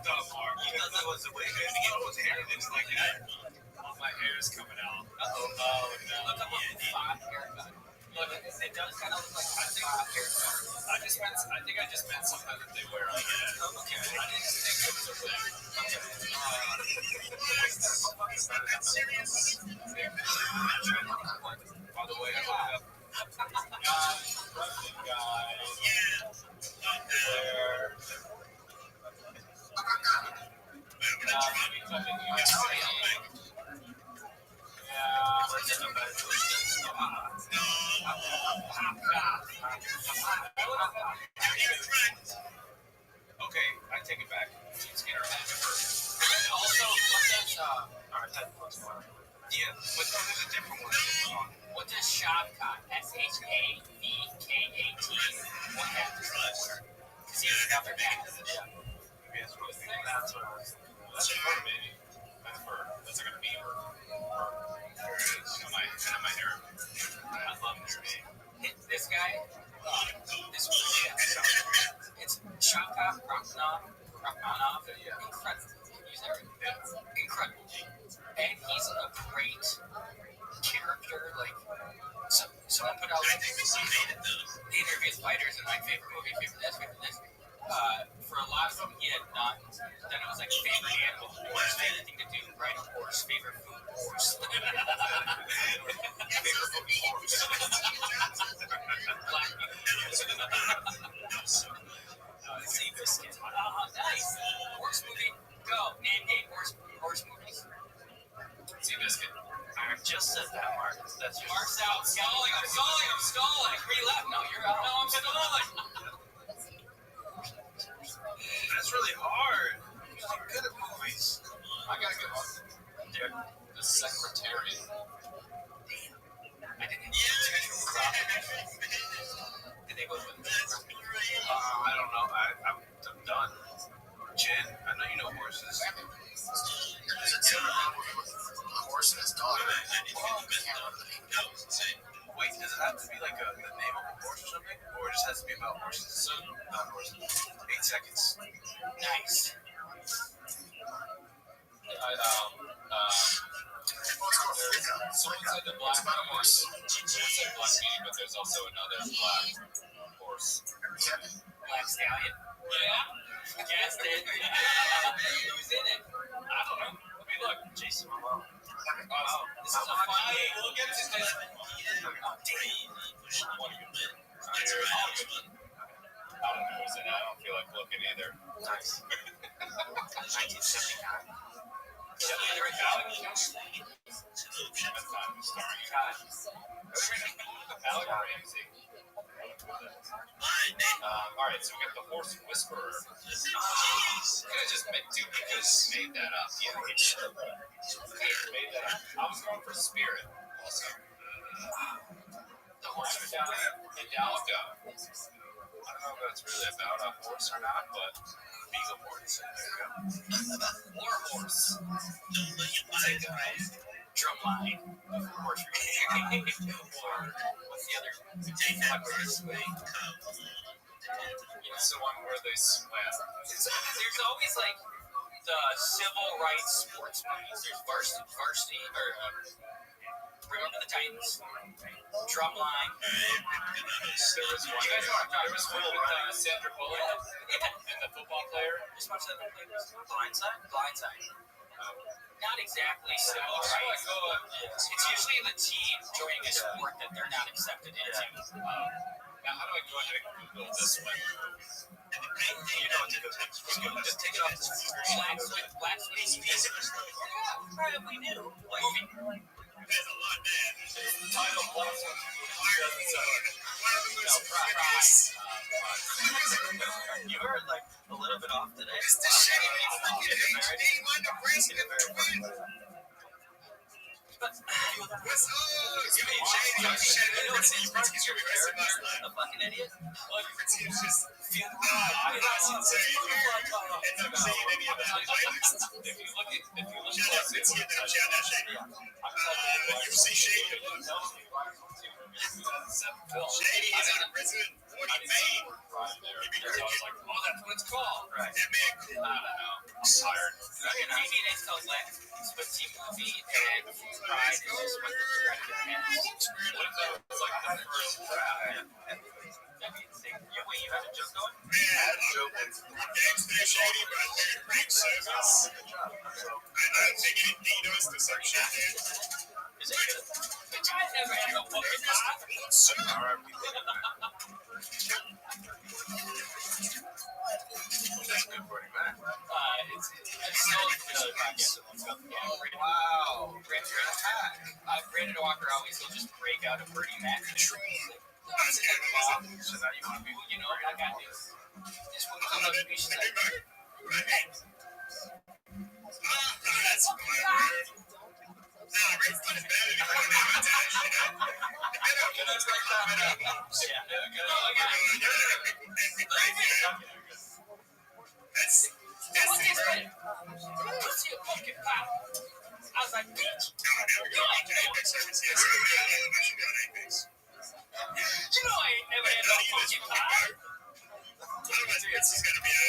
done, Mark. You thought that was a wig? His hair looks like that. My hair is coming out. Oh no. Look up a fat haircut. Look, it does kind of look like a fat haircut. I think I just meant something that they wear on it. Okay. I didn't think it was a wig. Okay. Is that serious? By the way, I looked up Russian guys. Where okay, I take it back. Also, what does yeah, but no, there's a different one. What does Shavkat, Shavkat, what that does? See, it's after that. Maybe that's what I think. That's a fur, maybe. That's fur. That's like a beaver. There it is. On my hair. I love this guy. This it's Shavkat Rachmanov. Incredible. Incredible. And he's a great character. Like, so someone put out the interviews fighters and my favorite movie, favorite this, favorite this. For a lot of them, he had none. Then it was like favorite animal, horse, anything to do, ride a horse, favorite food, horse. Favorite food, horse. Black Sea biscuit. Nice. Horse movie. Go. Name game. Horse movies. Sea biscuit. I just said that, Mark. That's Mark's out. Stalling. I'm stalling. Where you left? No, you're out. No, I'm stalling. That's really hard. I'm good at movies. I got a good one. The Secretary. I didn't Did they go with I don't know. I'm done. Jen, I know you know horses. There's a horse and his dog. Wait, does it have to be like the name of a horse or something? Or it just has to be about horses? Not horses. 8 seconds. Nice. Someone said the black horse. Someone said black meaning, but there's also another black horse. Black Stallion. Yeah. Guessed it. Who's in it? I don't know. Let me look. Jason Momoa. Oh, this is a fun game. Look at this guy. I don't know who's in it. I don't feel like looking either. Nice. 1979. Alec Ramsey. Alright, so we got the horse whisperer. Could have just made that up. Yeah, he should have made that up. I was going for spirit also. The horse Hidalgo. I don't know if that's really about a horse or not, but beagle horse. There you go. War horse. Take drumline. Horse racing. Or what's the other? It's the one where they swim. There's always like the civil rights sports movies. There's varsity or Remember the Titans. Drumline. There was one. You guys know what I'm talking There was about? one with Sandra Bullock Yeah. and the football player. Just watch that movie. Blindside. Not exactly civil rights. It's usually the team joining a sport that they're not accepted into. Now, how do I go ahead and Google this one? You know what to do. Just take it off the speaker. Black Swiss. Yeah, probably knew. Movie. There's a lot there. The title Black Swiss. You were like a little bit off today. A fucking idiot. Shady is out of prison. What he made. I was like, oh, that's what it's called. Right. That man, I don't know. I'm tired. Maybe they called Black Swiss movie and Pride is just what the director has. What if that was like the first draft? That'd be insane. Wait, you had a joke going? Gangster Shady, but great service. I think it DDoS to some shit, dude. Is it good? The guy never had no fucking pot. That's good for him, man. It's still good. Wow. Brandon Walker always will just break out a Bernie Mac. So now you want to be, You know, I got this. This one comes up to me, she's like, that's Rick's not as bad as you want to advertise, you know? That's let's see a pumpkin pie. I was like, bitch. You know I ain't never had no pumpkin pie. Otherwise, Bitsy is going to be a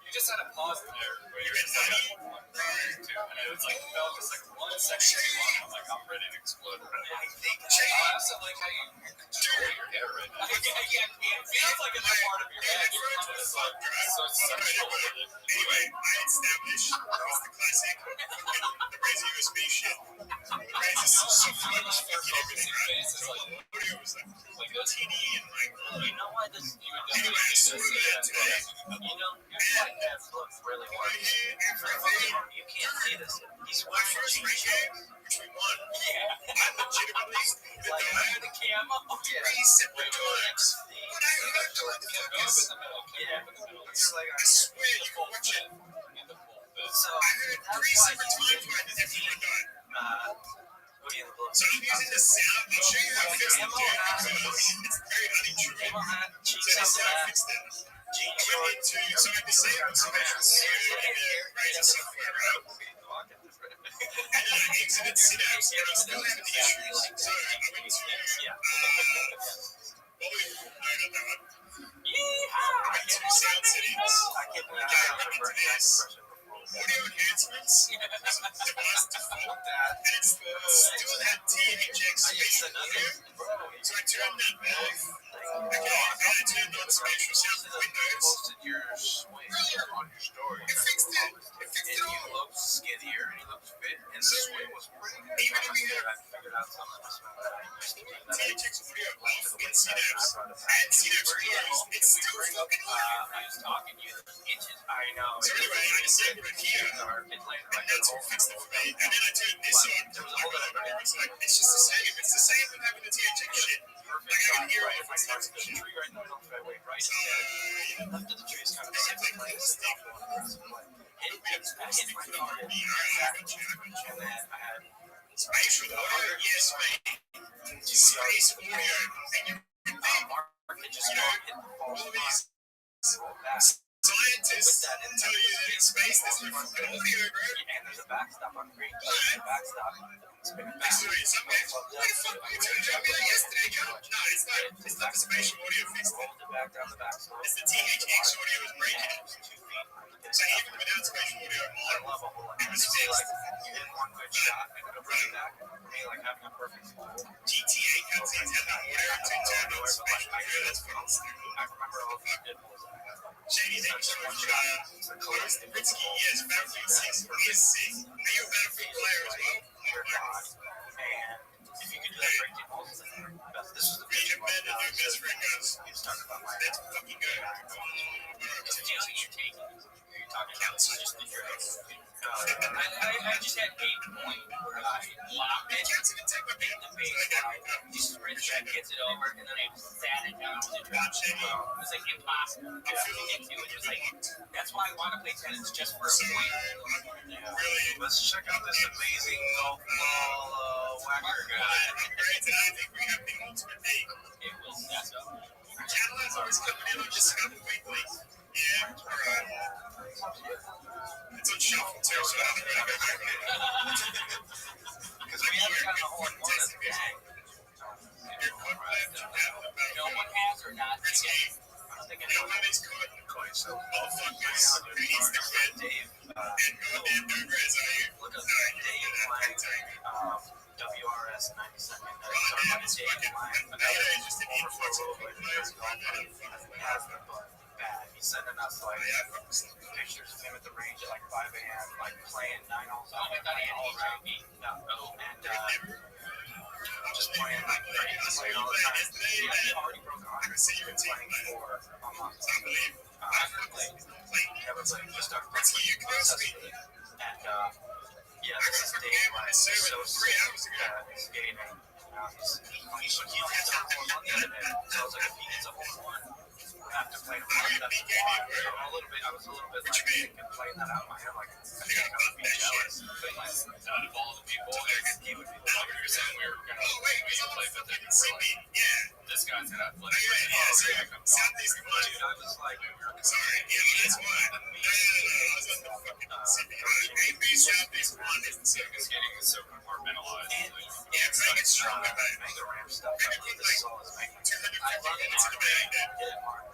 You just had a pause there where you're just like, too, and it was like felt just like 1 second too long. I'm like, I'm ready to explode. I also like how you control your hair right now. It feels like it's a part of your head. You're kind of just like so sexual with it. Anyway, I established that's the classic. The Razor USB shit. The Razor's so much fucking everything, right? So audio was like TD and like. You know why this? You would Anyway, I definitely sorted it out today. You know, your podcast looks really hard. You can't see this. He's My wearing first jeans. ring game, which we won, I legitimately Like under the camo. three separate times. But I heard what the fuck is. It's like I swear you can watch it. so. I heard three separate times where everyone died. What do you look? So I'm using the sound. I'll show you how to fix it, dude, because it's very unintrusive. Camo hat, So jeans this is how I hat, fixed it. jean I shorts. went into, so I disabled some extra security in the Razor software, right? And then I exited Synapse, and I'm still having the issues. So I went to, I went to sound settings. I can't believe Okay, I I went remember into this. Audio enhancements, device default, and it still had THX spatial audio. So I turned that off. Okay, and I turned on spatial sound for Windows. Posted your swing on your story. It fixed it. It fixed it And he all. looked skinnier and he looked fit and the swing was pretty good. Even if we I have figured out something to smell that I used to do that. THX audio off in Synapse and Synapse closed, it's still fucking audio. I was talking to you inches. I know. So anyway, I disabled it here, and that's what fixed it for me. And then I turned this on, and it was like, it's just the same. It's the same with having the THX shit. Like I can hear it if it's not some shit. Tree right in the middle of the fairway, right? So, Left of the tree is kind of the same place. It hit my car and then I had spatial audio, yes, mate. Space audio. And you Mark had just hit the all phone. these scientists tell you that in space there's no fucking audio, bro. And there's a backstop on green. There's a backstop. Actually, some guys, what the fuck were you telling me that yesterday, Joe? No, it's not the spatial audio fixed it. Rolled it back down the backstop. It's the THX audio was breaking it. So even without spatial audio on, it was fixed. You did one good shot and it'll bring it back. For me, like having a perfect GTA cutscenes had the audio to turn on spatial audio. That's fucking stupid. I remember all the did was Shady, thank you so much. Close the Britsky, yes, Battlefield 6 is sick. Are you a Battlefield player as well? and if you could do that breaking balls, this was the Major band and your best friend goes, you started about my that's fucking good. you're taking. You're talking about just the drills. I just had 8 point where I locked it. Can't even take my Hit the baseline, he sprints back, gets it over, and then I sat it down to drop it. It was like impossible to get to. It's just like, that's why I want to play tennis, just for a point. Let's check out this amazing golf ball whacker guy. Great, and I think we have the ultimate date. It will mess up. Cadillacs always coming in on Discover Weekly. Yeah, alright. It's on shuffle too, so I don't know how to go back. Because we haven't gotten a horn one of the gang. No one has or not. I'm thinking No one is caught in the coin, so motherfuckers who needs the credit Dave. and goddamn Douglas are you? Look at Sorry, Dave playing WRS 92nd. goddamn, it's fucking, Nato is just an Over inflexible player. bad. He's sending us like pictures of him at the range at like 5 a.m. like playing 9 holes all around me. And just playing like playing all the time. He already broke on. Been playing for a month. Never played. Just started playing. And yeah, this is Dave when it's so skating. He only has a hole on the other end. So I was like, if he gets a hole one, I have to play him. I was a little bit like thinking, playing that out in my head, like, I think I would be jealous. But like, out of all the people, he would be like, we were saying we were going to play, but then we're like, this guy's going to play. Southeast one. Dude, I was like, Sorry, yeah, that's why. No, I was on the fucking CBI. mega ramp stuff. I love the Souls mega. I love it.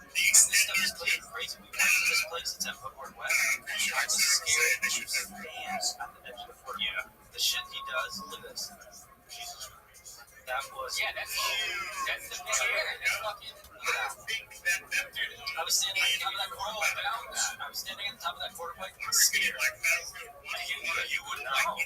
This stuff is fucking crazy. We went to this place. It's at Woodward West. I was scared. His hands on the edge of the floor. Yeah. The shit he does. Look at this. That was that's the big air. That's fucking. I was standing at the top of that quarterback. I was standing at the top of that quarterback. Scared. You wouldn't know.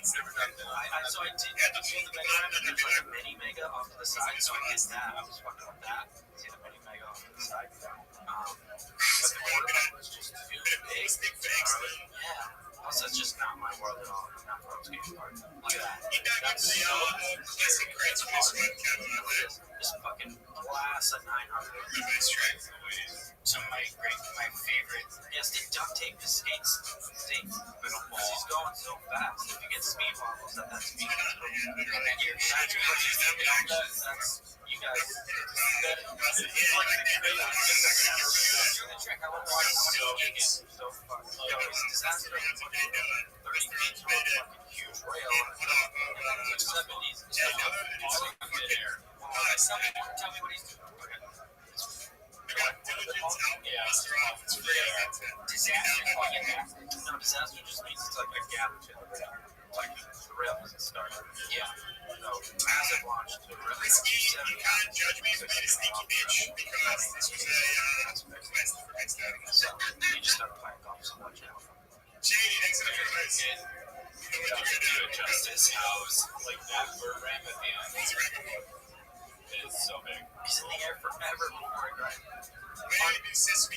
So I did the mega ramp, and there's like a mini mega off to the side. So I did that. I was fucking with that. See the mini mega off to the side. But the quarterback was just too big. Yeah. Also, it's just not my world at all. Not for a skate park. Look at that. That's so just fucking glass at 900. So my favorite is to duct tape his skates. Because he's going so fast. If you get speed wobbles at that speed, and then you're that's you guys. It's like the trick. I want to watch how many so fucking. It's disaster. 30 feet from a fucking huge rail in the 70s. Tell me what he's doing. Disaster. No, disaster just means it's like a gap to the rail. Like the rail doesn't start. Yeah. No, massive launch to the rail. You can't judge me as a sneaky bitch because this was a quest for next time. So you just start playing golf so much now. Shady, thanks so much for advice. You know what you're gonna do at Justice House, like that bird ramp at the end. It's so big. He's in the air forever before it drives. Like resistant,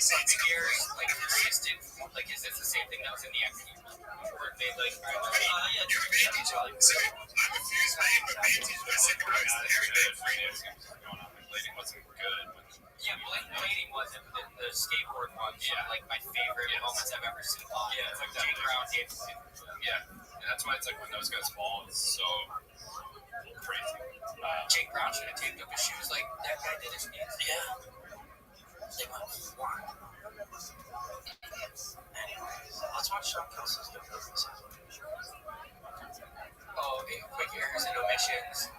like is this the same thing that was in the acting? Or they like You're a vantage. So I'm confused by vantage. My second one is the Harry going on. Blading wasn't good. Yeah, blading wasn't the skateboard one. Yeah, like my favorite moments I've ever seen. Yeah, it's like that. Jake Brown did. Yeah, and that's why it's like when those guys fall, it's so crazy. Jake Brown should have taped up his shoes like that guy did his knees. Yeah. They went flying. Anyways, let's watch Sean Kelsey's do this. Oh, quick errors and omissions.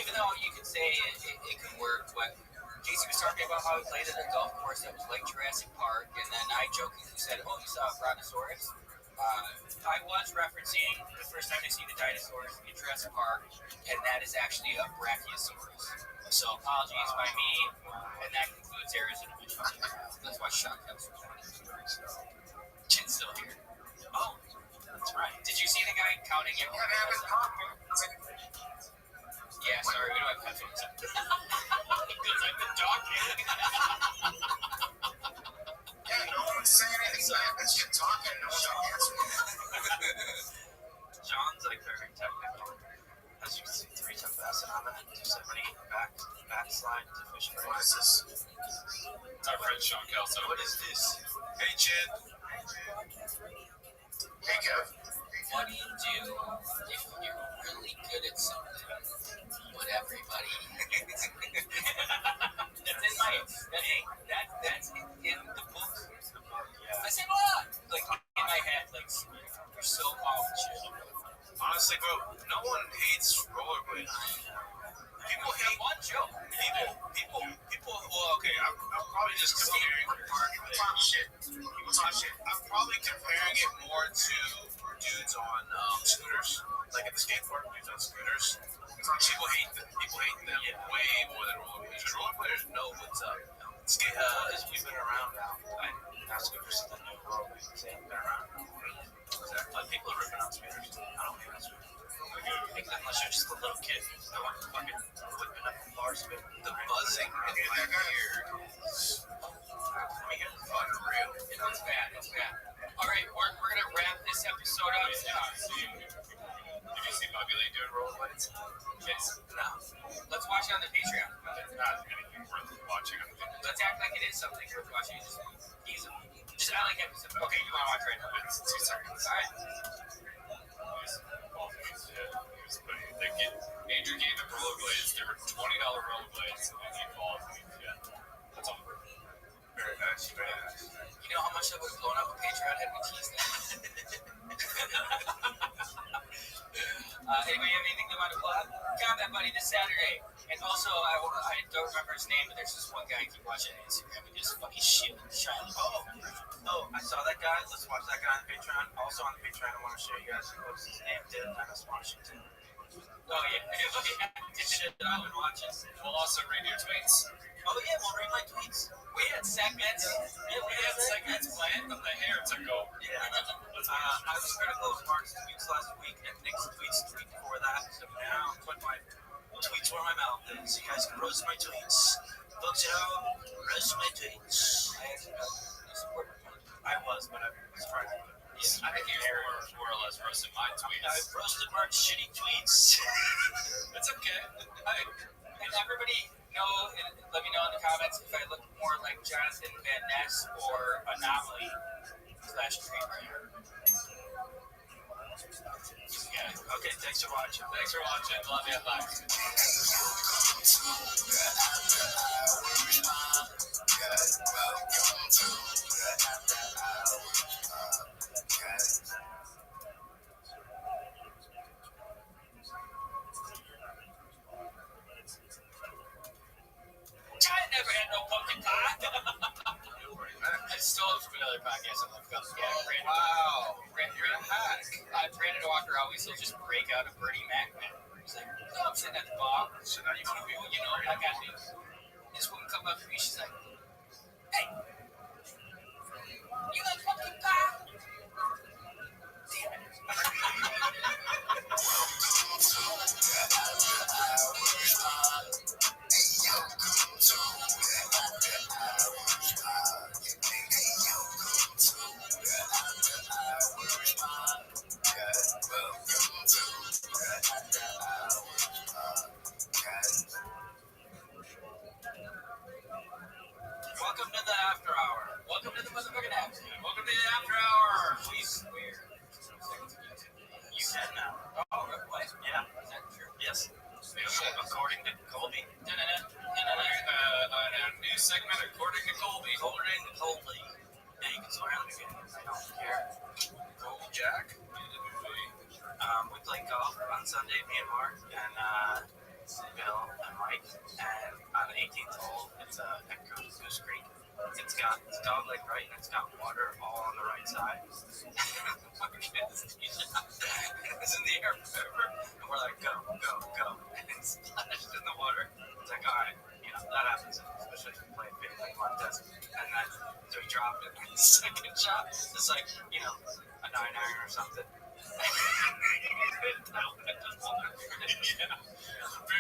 Even though you could say it can work, but Casey was talking about how he played at a golf course that was like Jurassic Park, and then I jokingly said, "Oh, you saw a Brontosaurus?" I was referencing the first time I see the dinosaurs in Jurassic Park, and that is actually a Brachiosaurus. So apologies by me, and that concludes errors and omissions. That's why Sean Kelsey was one of the stories. Chin's still here. Oh, that's right. Did you see the guy counting it? Yeah, sorry, we don't have headphones. Because I've been talking. Yeah, no one's saying anything back. That's just talking. No one's answering. John's like very technical. As you can see, 3-10 passing on that. 270 backslide to fish for. What is this? It's our friend Sean Kelso. What is this? Hey, Chin. Hey, Kev. What do you do if you're really good at something? What everybody. That's in my. That's in the book. I said what? Like in my head, like you're so off the shit. Honestly, bro, no one hates rollerblades. People hate one joke. People. Well, okay, I'm probably just comparing. People talk shit. I'm probably comparing it more to dudes on scooters, like at the skate park, dudes on scooters. People hate them way more than rollerbladers. Rollerbladers know what's up. Skate, Because we've been around now. Not scooters in the new world. We've been around. Like people are ripping out scooters. I don't think that's good. Unless you're just a little kid. I want to fucking whipping up a bar spin. the buzzing in my ear is unreal. It's bad. All right, we're going to wrap this episode up. Did you see Bobby Lee doing rollerblades? Yes. No. Let's watch it on the Patreon. Not anything worth watching. Let's act like it is something worth watching. Just I like episode. Okay, you want to watch right now? It's 2 seconds. All right. Andrew gave him rollerblades. They were $20 rollerblades, and he falls. That's all. Very nice. You know how much that would have blown up on Patreon had we teased that? Anybody have anything they want to plug? Combat Buddy this Saturday. And also, I don't remember his name, but there's this one guy I keep watching on Instagram and just fucking shit with Charlie. Oh, I saw that guy. Let's watch that guy on Patreon. Also on the Patreon, I want to show you guys what's his name did on this Washington. Oh, yeah. Shit that I've been watching. We'll also read your tweets. Oh, yeah, we'll read my tweets. We had segments. Yeah, we had segments planned, but the hair took over. Yeah. I was critical of Mark's tweets last week and Nick's tweets the week before that. So now I'm putting my tweets where my mouth is. You guys can roast my tweets. Folks at home, roast my tweets. I was, but I was trying to. Yeah, I think you were more or less roasting my tweets. I've roasted Mark's shitty tweets. It's okay. And everybody know, and let me know in the comments if I look more like Jonathan Van Ness or Anomaly / Creeper. Yeah. Okay, thanks for watching. Thanks for watching. Love you. Bye. I never had no pumpkin pie. I still have another podcast on the film. Yeah, Brandon. Wow. You're a hack. Brandon Walker always will just break out a Bernie Mac man. He's like, no, I'm sitting at the bar. So now you want to be You know, I got this. This woman come up to me. She's like, hey, you like pumpkin pie? Damn it. Welcome to the after hour. Welcome to the motherfucking after. Welcome to the after hour. Please swear. You can now. Oh, what? Yeah. Is that true? Yes. According to Colby. A new segment according to Colby. According to Colby. Yeah, you can smile again. I don't care. Gold Jack. We played golf on Sunday, me and Mark, and Bill and Mike. And on the 18th hole, it's a Goose Creek. It's got dog leg right, and it's got water all on the right side. It's in the air forever. And we're like, go, go, go. And it's splashed in the water. It's like, all right, that happens, especially if you play a big contest. And then, so we dropped it. And the second shot, it's like, a 9-iron or something.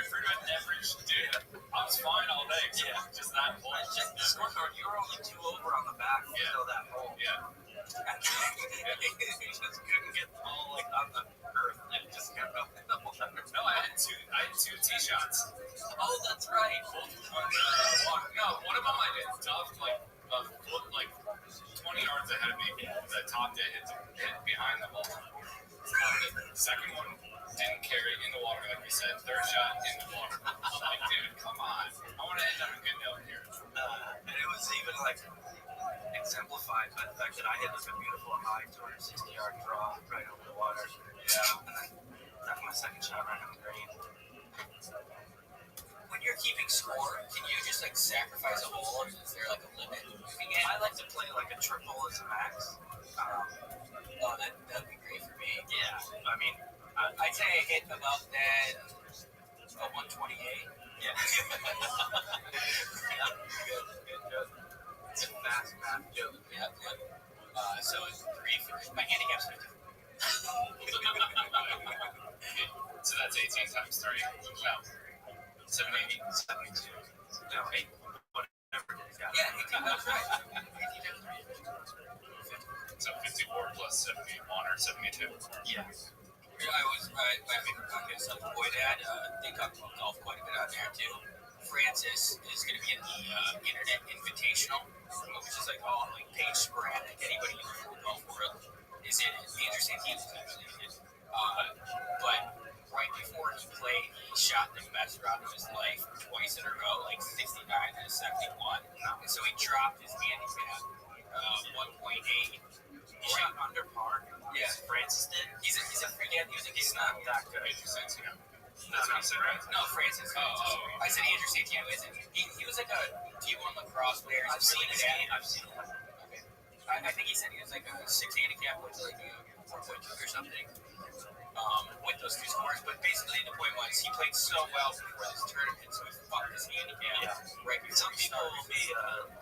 Pretty much average, dude. I was fine all day. Yeah. Just that hole. I checked the scorecard. You were only 2 over on the back until that hole. Yeah. You just couldn't get the ball on the earth. It just kept going in the water. No, I had two tee shots. Oh, that's right. Both on the water. No, one of them I hit duffed like 20 yards ahead of me. The top did hit behind the ball. The second one didn't carry in the water, like we said. Third shot in the water. I'm like, dude, come on. I want to end on a good note here. And it was even exemplified by the fact that I hit a beautiful high 260-yard draw right over the water. Yeah. And then that's my second shot right on the green. When you're keeping score, can you just sacrifice a hole? Or is there a limit? I like to play a triple as a max. That'd be great for me. Yeah, I mean, I'd say I hit about that a 128. Yeah. Good. It's a fast math joke. Yeah. So it's 3. My handicap's 50. So that's 18 times 3. No. 780. 72. No, 8. Whatever it is. Yeah, 18 times right. 18 times 3. So 54 plus 71 or 72. Yeah. My favorite podcast, Boy Dad, they talk about golf quite a bit out there too. Francis is going to be at the Internet Invitational, which is page sporadic. Anybody in the golf world is in it. Andrew Santini is actually in it. But right before he played, he shot the best round of his life twice in a row, 69 and 71. And so he dropped his handicap 1.8. He shot under par. Yeah. Francis did. He's a freak. He's not not good. Andrew Santino. That's what you said, right? No, Francis. Oh. I said Andrew Santino isn't. He was like a D1 lacrosse player. I've He's seen really his good at game. it. I've seen him. Okay. I think he said he was like a 6 handicap with like a 4.2 or something. With those two scores, but basically the point was he played so well before this tournament, so he fucked his handicap right before Some he people started. will be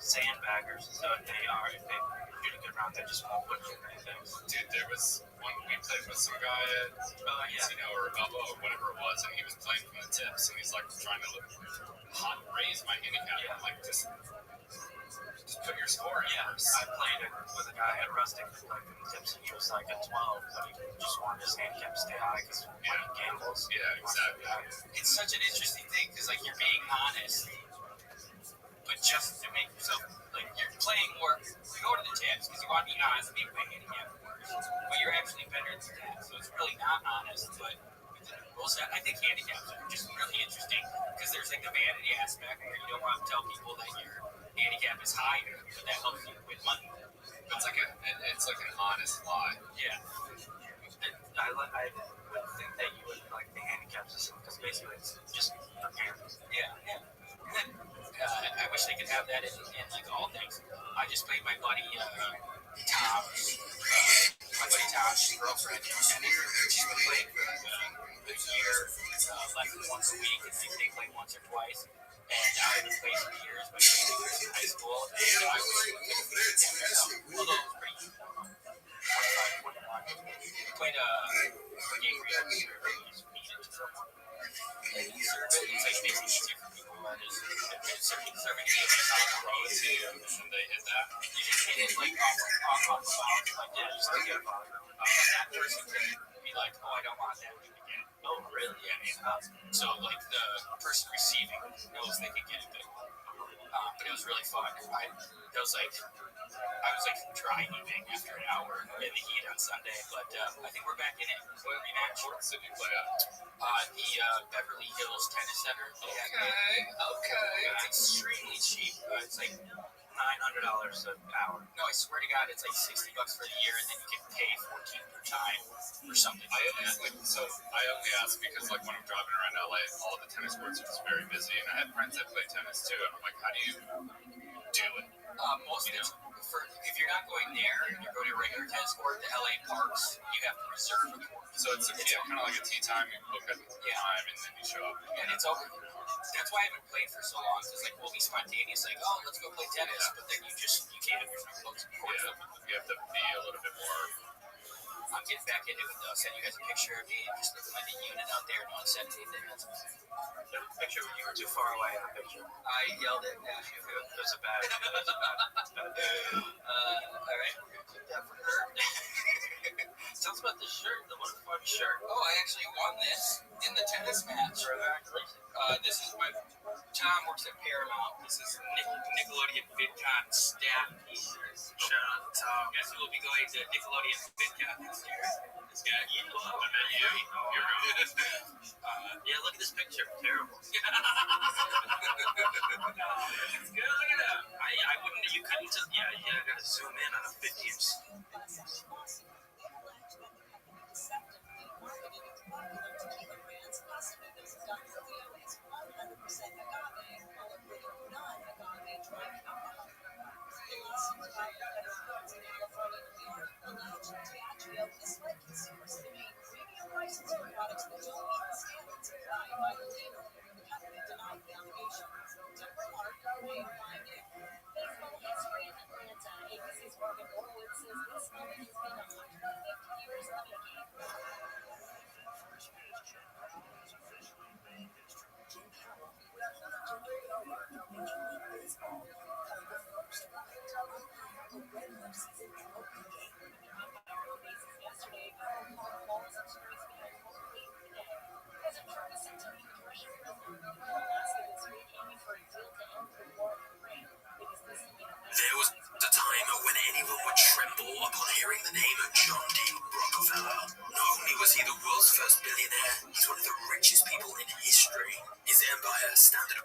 sandbaggers, so they are. If they do a good round, they just won't put in anything. Dude, there was one we played with some guy at Casino or Elbow or whatever it was, and he was playing from the tips, and he's like trying to hot raise my handicap. Yeah. I'm like, just put your score in first. I played it with a guy at Rustic who played from the tips, and he was like at 12, but he just wanted his handicap to stay high because when he gambles. Yeah, exactly. It's such an interesting thing because like you're being honest, but just to make yourself like you're playing more. You go to the tabs because you want to be honest and make my handicap worse, but you're actually better than that. So it's really not honest, but. I think handicaps are just really interesting because there's like the vanity aspect where you don't want to tell people that your handicap is higher, but that helps you win money. It's like an honest lie. Yeah. I would think that you would like the handicap system because basically it's just for parents. Yeah. And then, I wish they could have that in like all things. I just played my buddy Tom's girlfriend, and she's been playing for a year, less than once a week, and they play once or twice. And I haven't played for years, but I played in high school, and I wish we could have played together. Although it was pretty easy. 25, 21. We played a game where you really just beat it to someone. And you serve it, it's like makes it easier for people who are just serving it on the road too, and they hit that. You just hit it like off the bounce, like just to get that person could be like, oh, I don't want that again. Oh, really? Yeah. So like the person receiving knows they can get it good. But it was really fun. I was like dry heaving after an hour in the heat on Sunday, but I think we're back in it. What rematch? What city you play at? The Beverly Hills Tennis Center. Okay. It's extremely cheap. It's like $900 an hour. no, I swear to God, it's like $60 for the year, and then you can pay $14 per time or something. I only ask because like when I'm driving around LA, all the tennis courts are just very busy, and I have friends that play tennis too, and I'm like, how do you do it? Most of if you're not going there, you're going to a regular tennis court, the LA parks, you have to reserve a court. So it's kind of like a tee time. You book at the time, and then you show up. And it's over. That's why I haven't played for so long. Because like we'll be spontaneous, like let's go play tennis, but then you can't. There's no close court. You have to be a little bit more. I'm getting back into it though. Send you guys a picture of me just looking like a unit out there. No one said anything. The picture when you were too far away in the picture. I yelled at Ashley. It was a bad. All right, we're gonna clip that for her. Tell us about this shirt. The one fun shirt. Oh, I actually won this in the tennis match. Congratulations. This is my Tom works at Paramount. This is Nickelodeon VidCon staff t-shirts. Shout out to Tom. Guess who will be going to Nickelodeon VidCon this year? This guy. I met you. You're going. Yeah, look at this picture. Terrible. It's good. Look at that. I wouldn't. You couldn't just. Yeah, I gotta zoom in on a 50-inch. There was a time when anyone would tremble upon hearing the name of John D. Rockefeller. Not only was he the world's first billionaire, he's one of the richest people in history. His empire standard.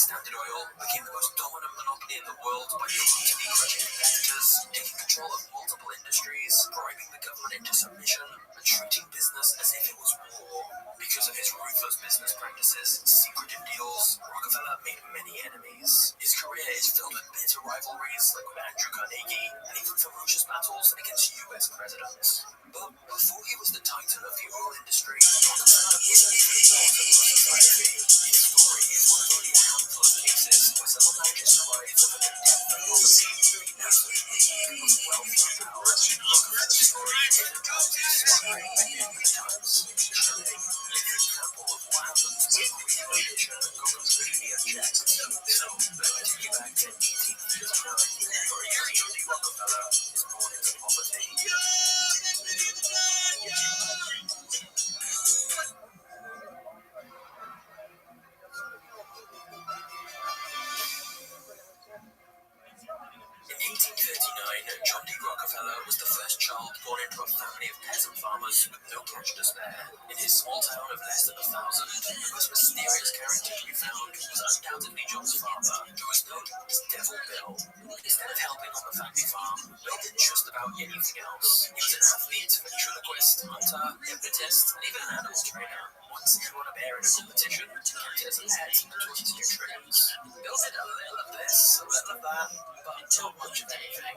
Standard Oil became the most dominant monopoly in the world by repeatedly crushing competitors, taking control of multiple industries, bribing the government into submission, and treating business as if it was war. Because of his ruthless business practices and secretive deals, Rockefeller made many enemies. His career is filled with bitter rivalries like with Andrew Carnegie, and even ferocious battles against U.S. presidents. But before he was the titan of the oil industry, Rockefeller was the bottom of society. His story is one of only a handful of cases where someone manages to rise over their death and poverty. With wealth and power, Rockefeller's story is a dramatic inspiring many of the times. Showing an example of what happens when creation goes completely unchecked. So, let me take you back to 1859, where a young Johnny Rockefeller is born into poverty. In 1839, John D. Rockefeller was the first child born into a family of peasant farmers with no cash to spare. In his small town of less than 1,000, the most mysterious character to be found was undoubtedly John's father, who was known as Devil Bill. Instead of helping on the family farm, Bill did just about anything else. He was an athlete, ventriloquist, hunter, hypnotist, and even an animal trainer. Once he won a bear in a competition, kept it as a pet and taught it to do tricks. Bill did a little of this, a little of that, but not much of anything.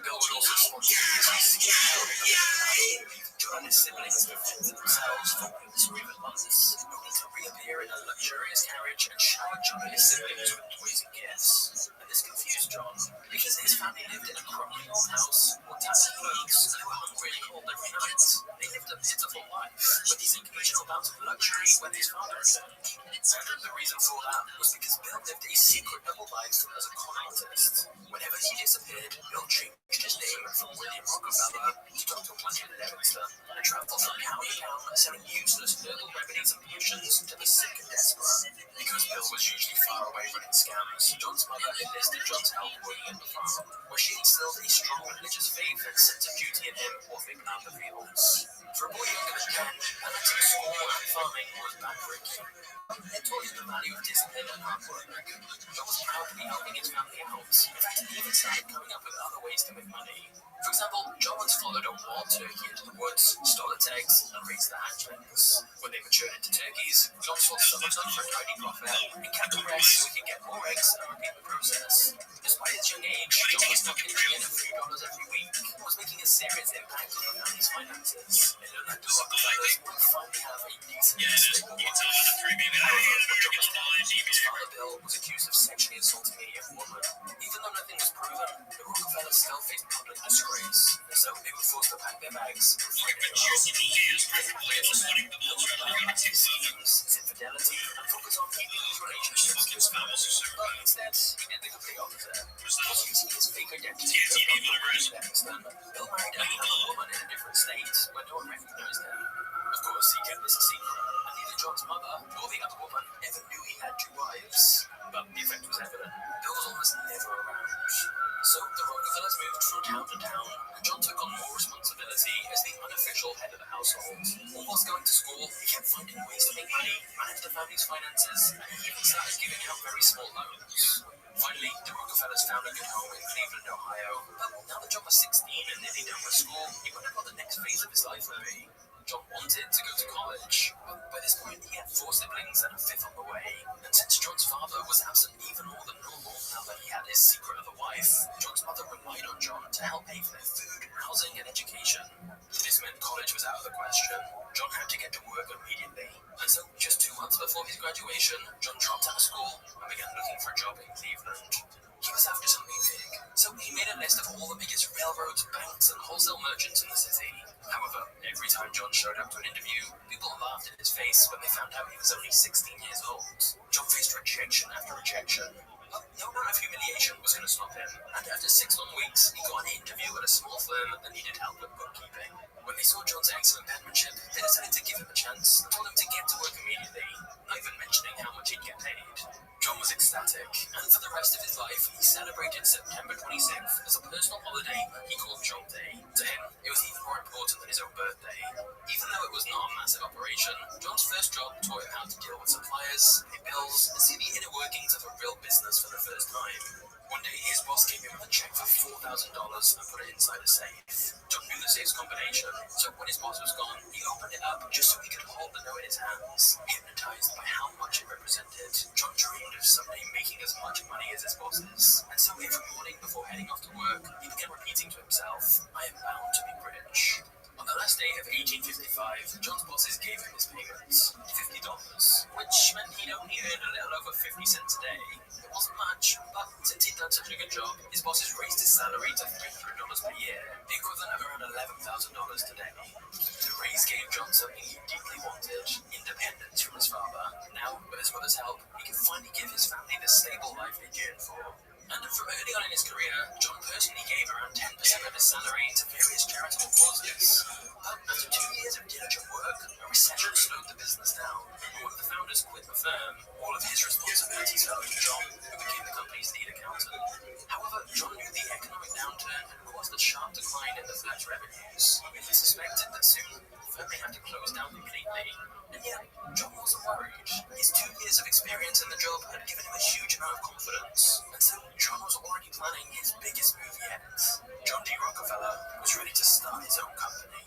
Bill would also spontaneously skip out of the night. John and his siblings would fend for themselves for weeks or even months, only to reappear in a luxurious carriage and shower John and his siblings with toys and gifts. And this confused John, because his family lived in a crumbling old house, wore tattered clothes, and they were hungry and cold every night. They lived a pitiful life, with these occasional bouts of luxury when his father returned. And the reason for that was because Bill lived a secret double life as a con artist. Whenever he disappeared, Bill changed his name from William Rockefeller to Dr. William Levingston and traveled from town to town selling useless herbal remedies and potions to the sick and desperate. Because Bill was usually far away running scams, John's mother enlisted John's help working on the farm, where she instilled a strong religious faith and sense of duty in him while thinking out the fields. For a boy younger than 10, balancing school and farming was backbreaking. It taught him the value of discipline and hard work. John was proud to be helping his family out. In fact, he even started coming up with other ways to make money. For example, John once followed a wild turkey into the woods, stole its eggs, and raised the hatchlings. When they matured into turkeys, John sold some of them for a tidy profit and kept the rest so he could get more eggs and repeat the process. Despite his young age, John was not getting in a few dollars every week and was making a serious impact on the family's finances. It looked like the Rockefellers would finally have a decent and stable life. However, what John was told, his father Bill was accused of sexually assaulting a young woman. Even though nothing was proven, the Rockefellers still faced public disgrace, and so they were forced to pack their bags and fight their schemes, his infidelity, and focus on keeping his relationships to his family. But instead, he did the complete opposite. Using his fake identity to Levingston, Bill married another woman in a different state where no one recognized him. Of course, he kept this a secret, and neither John's mother nor the other woman ever knew he had two wives. But the effect was evident. Bill was almost never around. So the Rockefellers moved from town to town, and John took on more responsibility as the unofficial head of the household. All whilst going to school, he kept finding ways to make money, manage the family's finances, and he even started giving out very small loans. Finally, the Rockefellers found a good home in Cleveland, Ohio. But now that John was 16 and nearly done with school, he wondered what the next phase of his life would be. John wanted to go to college, but by this point he had 4 siblings and a 5th on the way. And since John's father was absent even more than normal now that he had his secret of a wife, John's mother relied on John to help pay for their food, housing, and education. This meant college was out of the question. John had to get to work immediately. And so, just 2 months before his graduation, John dropped out of school and began looking for a job in Cleveland. He was after something big, so he made a list of all the biggest railroads, banks, and wholesale merchants in the city. However, every time John showed up to an interview, people laughed in his face when they found out he was only 16 years old. John faced rejection after rejection. But no amount of humiliation was going to stop him, and after 6 long weeks, he got an interview at a small firm that needed help with bookkeeping. When they saw John's excellent penmanship, they decided to give him a chance and told him to get to work immediately, not even mentioning how much he'd get paid. John was ecstatic, and And for the rest of his life, he celebrated September 26th as a personal holiday he called Job Day. To him, it was even more important than his own birthday. Even though it was not a massive operation, John's first job taught him how to deal with suppliers, pay bills, and see the inner workings of a real business for the first time. One day, his boss came in with a check for $4,000 and put it inside a safe. John knew the safe's combination, so when his boss was gone, he opened it up just so he could hold the note in his hands. Hypnotized by how much it represented, John dreamed of someday making as much money as his bosses. And so every morning before heading off to work, he began repeating to himself, "I am bound to be rich." On the last day of 1855, John's bosses gave him his payments, $50, which meant he'd only earned a little over 50 cents a day. It wasn't much, but since he'd done such a good job, his bosses raised his salary to $300 per year, the equivalent of around $11,000 today. The raise gave John something he deeply wanted, independence from his father. Now, with his mother's help, he could finally give his family the stable life they yearned for. And from early on in his career, John personally gave around 10% of his salary to various charitable causes. But after 2 years of diligent work, a recession slowed the business down. And when the founders quit the firm, all of his responsibilities fell to John, who became the company's lead accountant. However, John knew the economic downturn had caused a sharp decline in the firm's revenues. He suspected that soon the firm may have to close down completely. And yet, John wasn't worried. His 2 years of experience in the job had given him a huge amount of confidence. And so John was already planning his biggest move yet. John D. Rockefeller was ready to start his own company.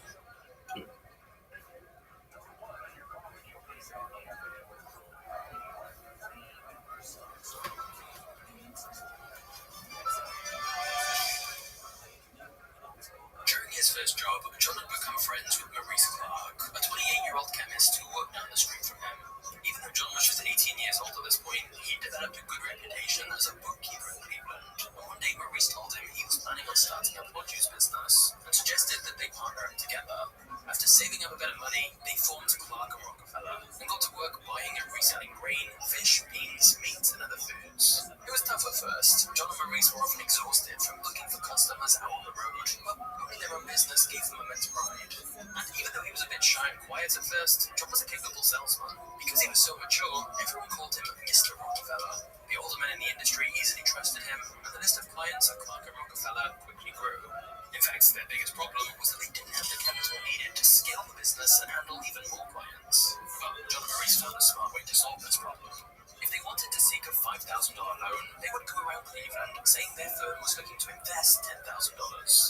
During his first job, John had become friends with Maurice Clark, a 28-year-old chemist who worked down the street from him. Even though John was just 18 years old at this point, he developed a good reputation as a bookkeeper in Cleveland. And one day Maurice told him he was planning on starting a produce business and suggested that they partner up together. After saving up a bit of money, they formed Clark and Rockefeller and got to work buying and reselling grain, fish, beans, meat, and other foods. It was tough at first. John and Maurice were often exhausted from looking for customers out on the road, but owning their own business gave them immense pride. And even though he was a bit shy and quiet at first, John was a capable salesman. Because he was so mature, everyone called him Mr. Rockefeller. The older men in the industry easily trusted him, and the list of clients of Clark and Rockefeller quickly grew. In fact, their biggest problem was that they didn't have the capital needed to scale the business and handle even more clients. But John and Maurice found a smart way to solve this problem. If they wanted to seek a $5,000 loan, they would go around Cleveland saying their firm was looking to invest $10,000,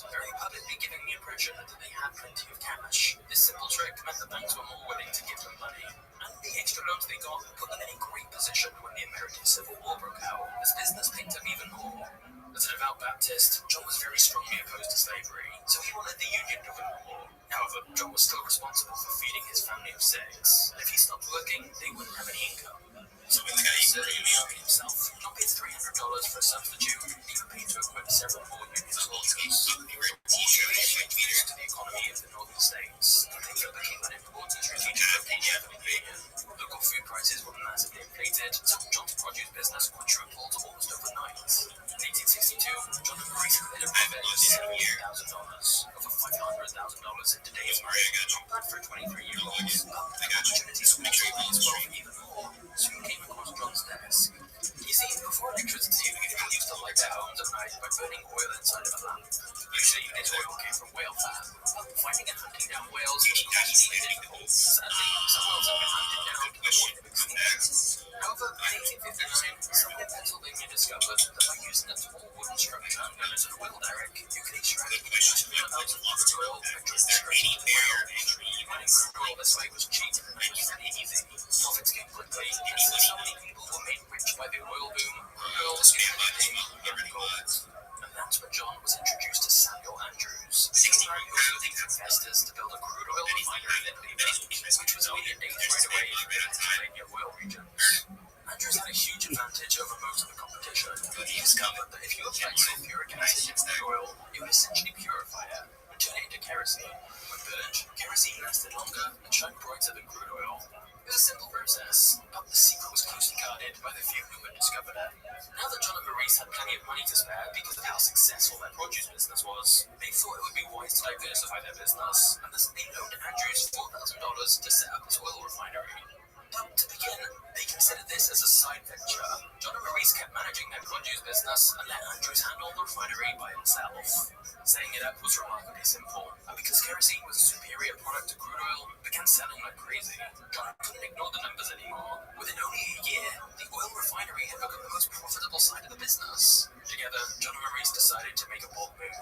very publicly giving the impression that they had plenty of cash. This simple trick meant the banks were more willing to give them money. And the extra loans they got put them in a great position when the American Civil War broke out, as business picked up even more. As a devout Baptist, John was very strongly opposed to slavery, so he wanted the Union to win the war. However, John was still responsible for feeding his family of 6, and if he stopped working, they wouldn't have any income. So when the guy started himself, John paid $300 for a substitute, even paid to equip several more Union soldiers. All contributed to the economy of the northern states, and Cleveland became an important strategic location for the Union. Local food prices were massively inflated, so John's produce business quadrupled almost overnight. In 1862, John and Maurice cleared a profit of $70,000, over $500,000 in today's money. Not bad for a 23-year-old, but the opportunities to make his wealth even more soon came across John's desk. You see, before electricity, people used to light their homes at night by burning oil inside of a lamp. Usually, this oil came from whale fat, but finding and hunting down whales was costly and difficult. Sadly, some whales have been hunted down to the point of extinction. However, in 1859, someone in Pennsylvania discovered that by using a tall wooden structure known as an oil derrick, you could extract massive amounts of crude oil and drip straight into the whale. Mining crude oil this way was cheap and it was really easy. Profits came quickly, and even so many people were made rich by the oil boom, crude oil was given a name in gold. And that's when John was introduced to Samuel Andrews, a young man who was looking for investors to build a crude oil refinery in Cleveland, which was only a day's right away from the Pennsylvania oil regions. Andrews had a huge advantage over most of the competition. He discovered that if you applied sulfuric acid into crude oil, it would essentially purify it and turn it into kerosene. When burned, kerosene lasted longer and shined brighter than crude oil. It was a simple process, but the secret was closely guarded by the few who had discovered it. Now that John and Maurice had plenty of money to spare because of how successful their produce business was, they thought it would be wise to diversify their business, and thus they loaned Andrews $4,000 to set up his oil refinery. But to begin, they considered this as a side venture. John and Maurice kept managing their produce business and let Andrews handle the refinery by himself. Setting it up was remarkably simple, and because kerosene was a superior product to crude oil, began selling like crazy. John couldn't ignore the numbers anymore. Within only a year, the oil refinery had become the most profitable side of the business. Together, John and Maurice decided to make a bold move.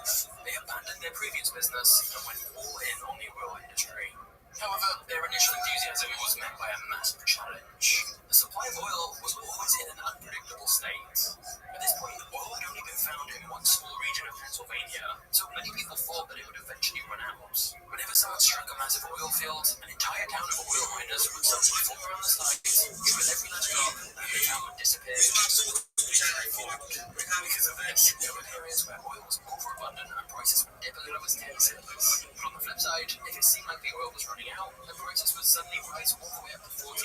They abandoned their previous business and went all in on the oil industry. However, their initial enthusiasm was met by a massive challenge. The supply of oil was always in an unpredictable state. At this point, oil had only been found in one small region of Pennsylvania, so many people thought that it would eventually run out. Whenever someone struck a massive oil field, an entire town of oil miners would suddenly form around the site, with every last drop, and the town would disappear. Because of this, there were areas where oil was overabundant and prices would dip as low as 10 cents. But on the flip side, if it seemed like the oil was running out, the prices would suddenly rise all the way up to $14.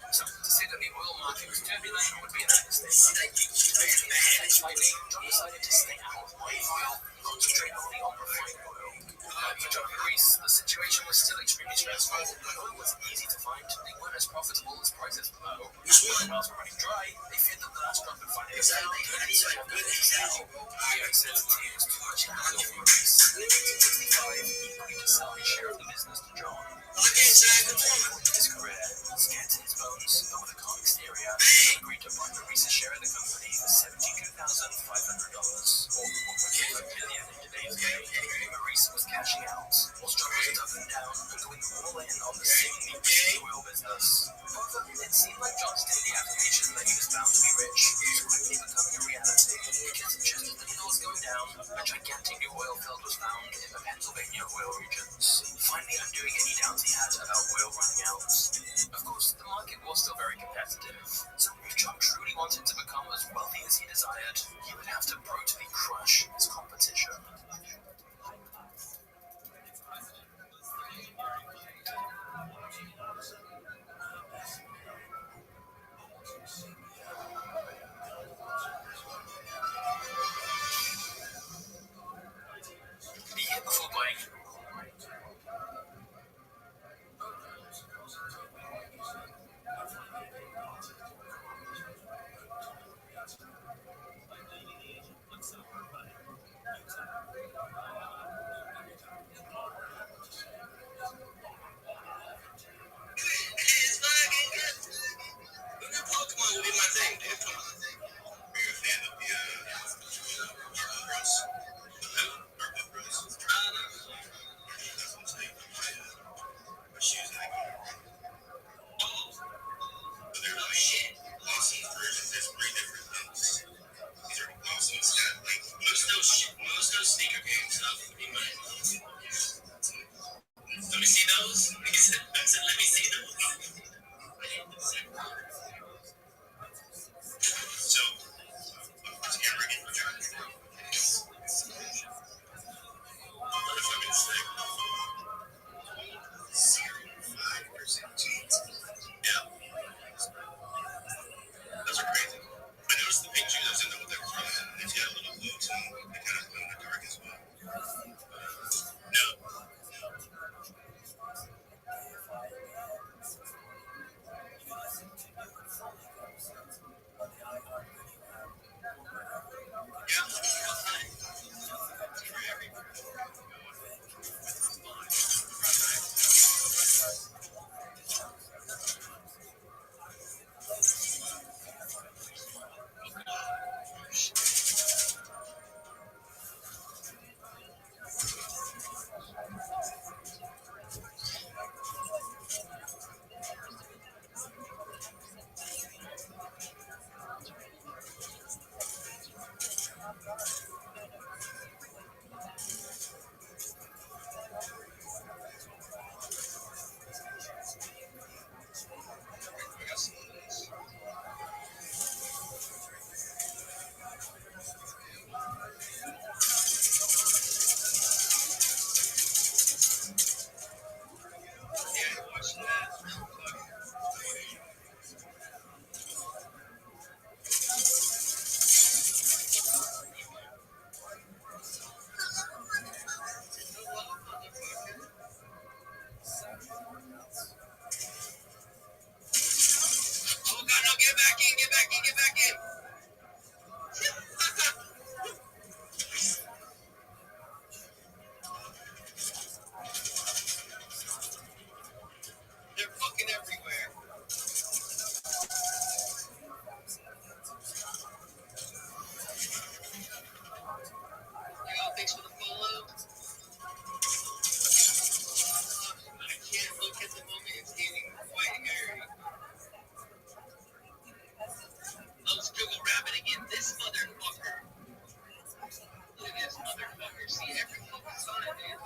So to say that the oil market was turbulent would be an understatement. John decided to stay out of oil and concentrate only on refined oil. For John and Maurice, the situation was still extremely stressful. When oil was easy to find, they weren't as profitable as prices were low. When wells were running dry, they feared that the last drop would finally go down, and so had nothing to sell. The uncertainty was too much to handle for Maurice. In 1865, he agreed to sell his share of the business to John. His career, scared to his bones, but with a calm exterior, John agreed to buy Maurice's share of the company for $72,500, or $1.5 million in today's money. Maurice was cashing out, while John was doubling down and going all in on the seemingly risky oil business. However, it seemed like John's daily affirmation that he was bound to be rich was quickly becoming a reality, because just as the hill was going down, a gigantic new oil field was found in the Pennsylvania oil regions, finally undoing any doubts he had about oil running out. Of course, the market was still very competitive, so if John truly wanted to become as wealthy as he desired, he would have to brutally crush his competition. The year before buying Pokemon would be my thing, dude. Come on. Are you a fan of the Marvel Bros? Marvel Bros? No. That's what I'm saying. My shoes, I go. But they're not shit. Awesome versions. There's 3 different things. These are awesome. It's got like most those sneaker game stuff. Let me see those. I said, let me see those. They're fucking everywhere. Yo, thanks for the follow. I can't look at the moment. It's getting quite hairy. Let's Google Rabbit again. This motherfucker. Look at this motherfucker. See every fucking sign, dude.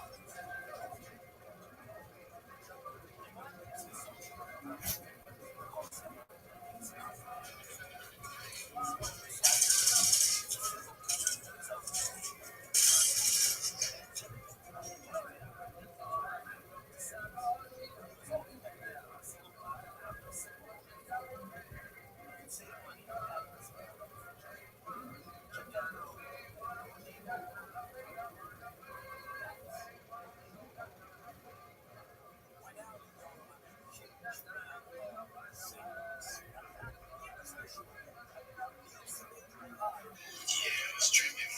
Yeah, it's tripping.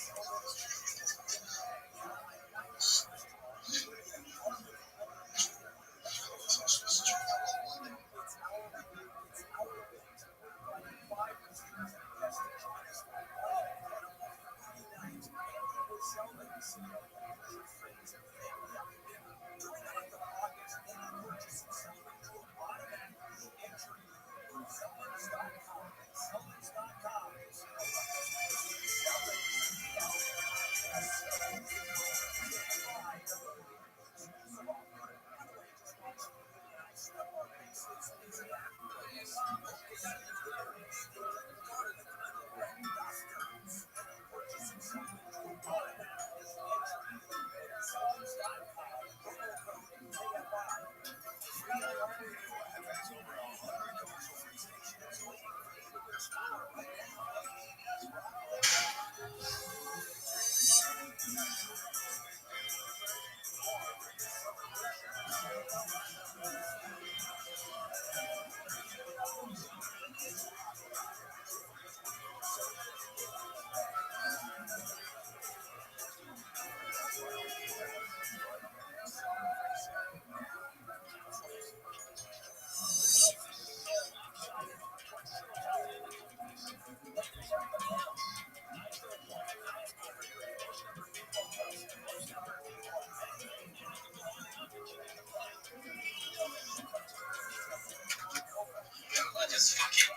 I just fucking.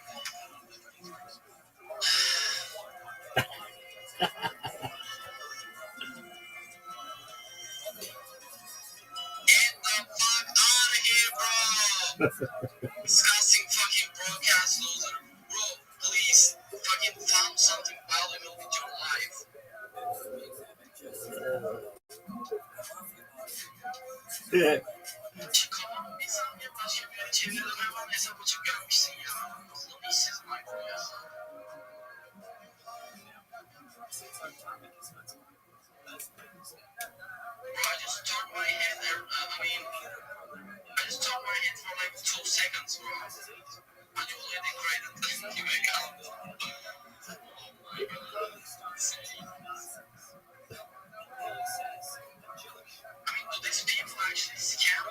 Get the fuck out of here, bro! Disgusting fucking broadcast loser. Bro, please fucking found something valuable with your life. Yeah. İnsan bir başka bir yere çevirilir ama hesap açıp gelmişsin ya. Allah'ım işsiz Michael ya. Bro, I just turned my head there. I just turned my head for like 2 seconds, bro. And you already created you account. Oh my god. Do these people actually scam?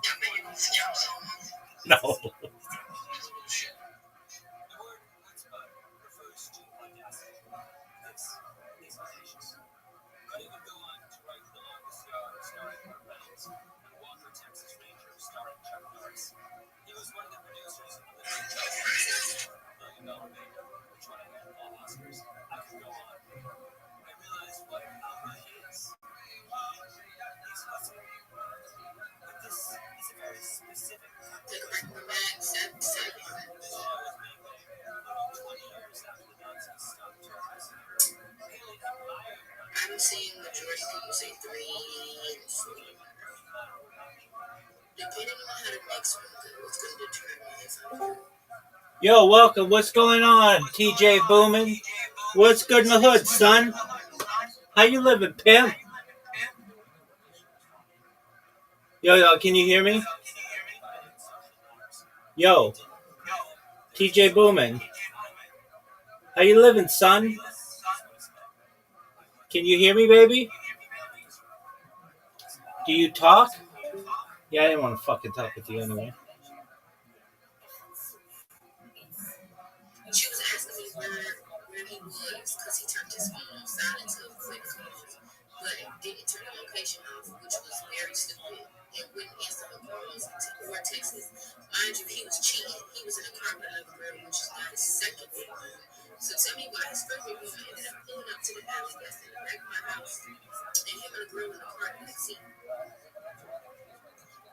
Can they even scam someone? No. That's bullshit. I'm seeing majority people say 3 and 4. Depending on how the next one goes, it's going to determine if I'm. Yo, welcome. What's going on, TJ Boomin? What's good in the hood, son? How you living, pimp? Yo, can you hear me? Yo, TJ Boomin. How you living, son? Can you hear me, baby? Do you talk? Yeah, I didn't want to fucking talk with you anyway. She was asking me where he was because he turned his phone on silent to avoid calls, but didn't turn the location off, which was very stupid, and wouldn't answer her calls or texts. Mind you, he was cheating. He was in a car with another girl, which is not his second girl. So tell me why his first woman ended up pulling up to the alley that's in the back of my house, and him and the girl in the car in the seat.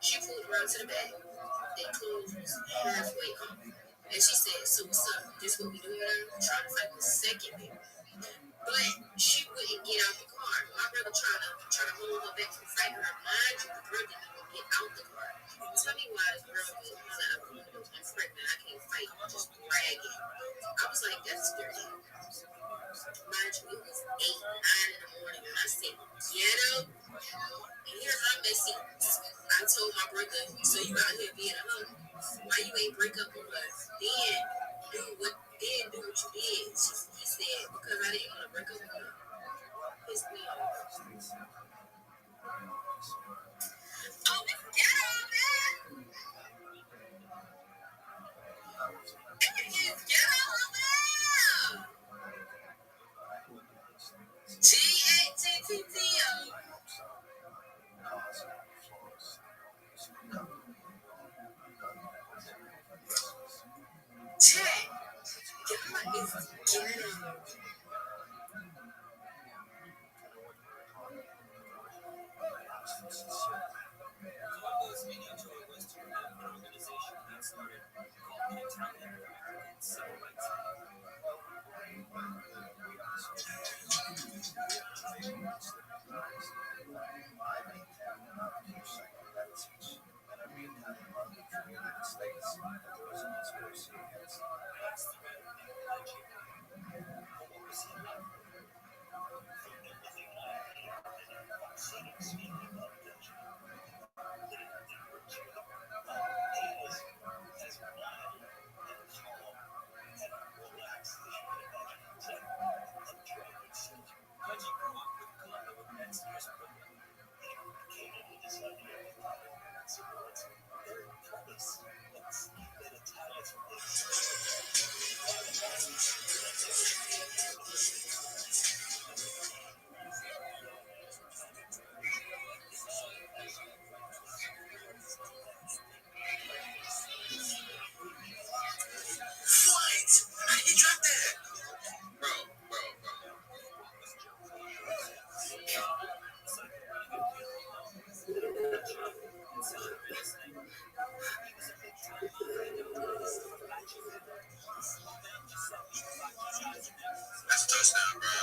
She pulled around to the back. Their clothes was halfway off. And she said, so what's up? This what we doing now? Trying to fight the second baby. But she wouldn't get out the car. My brother trying to hold her back from fighting her. Mind you, the girl didn't even get out the car. Tell me why this girl would holler out the window, I'm pregnant, I can't fight, just bragging. I was like, that's dirty. Mind you, it was 8, 9 in the morning, and I said, get up. And here's my message. I told my brother, so you out here being a hoe. Why you ain't break up with us? Then do what you did. He said, because I didn't want to break up with her. Pissed me off. Oh, get on, man! Get on now! G-A-T-T-T-O. Check. God is ghetto. He dropped that. Bro. That's a touchdown, bro.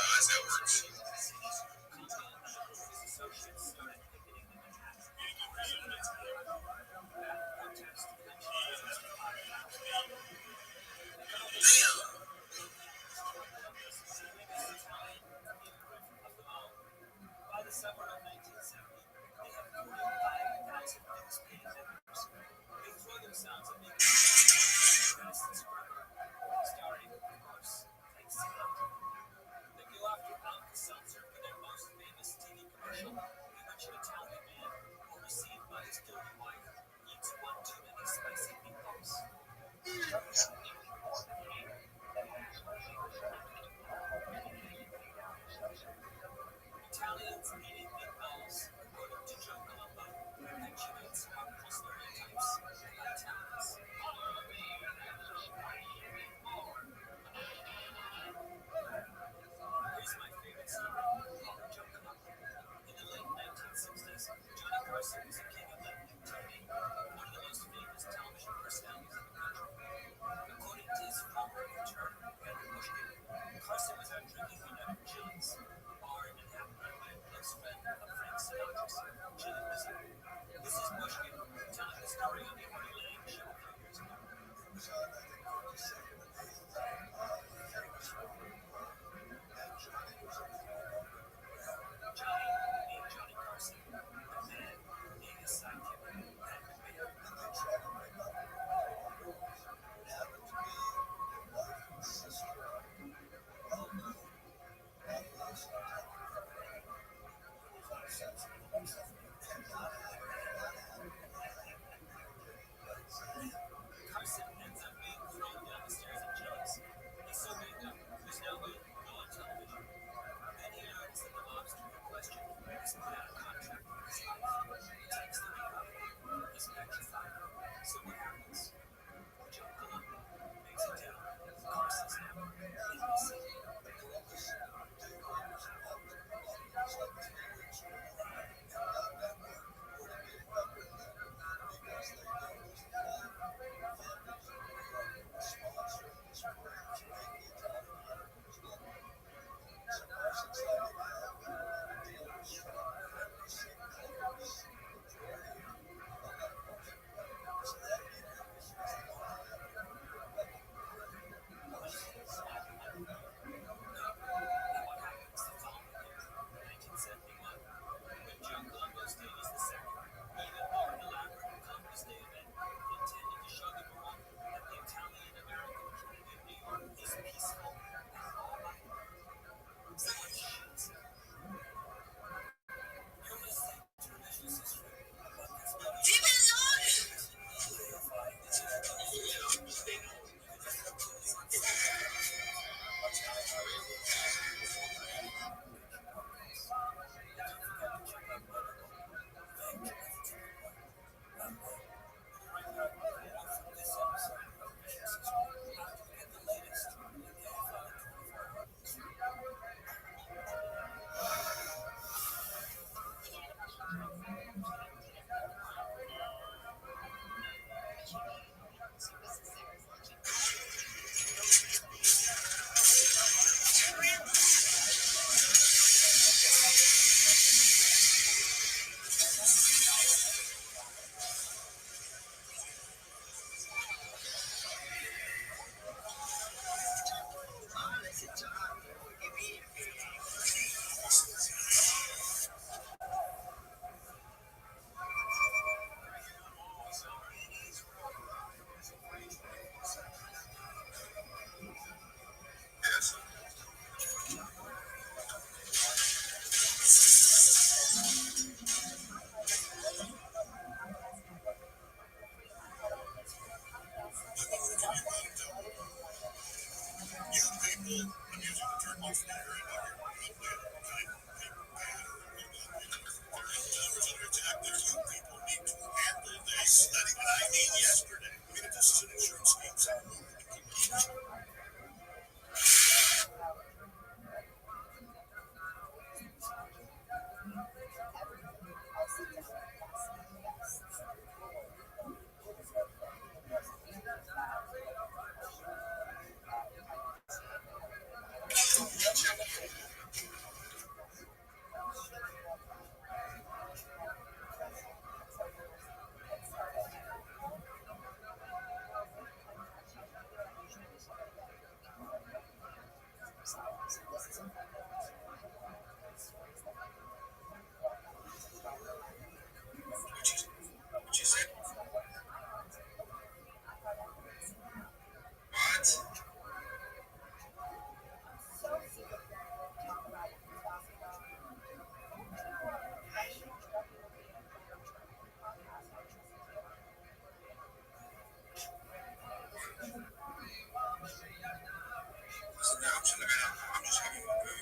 I'm just having a very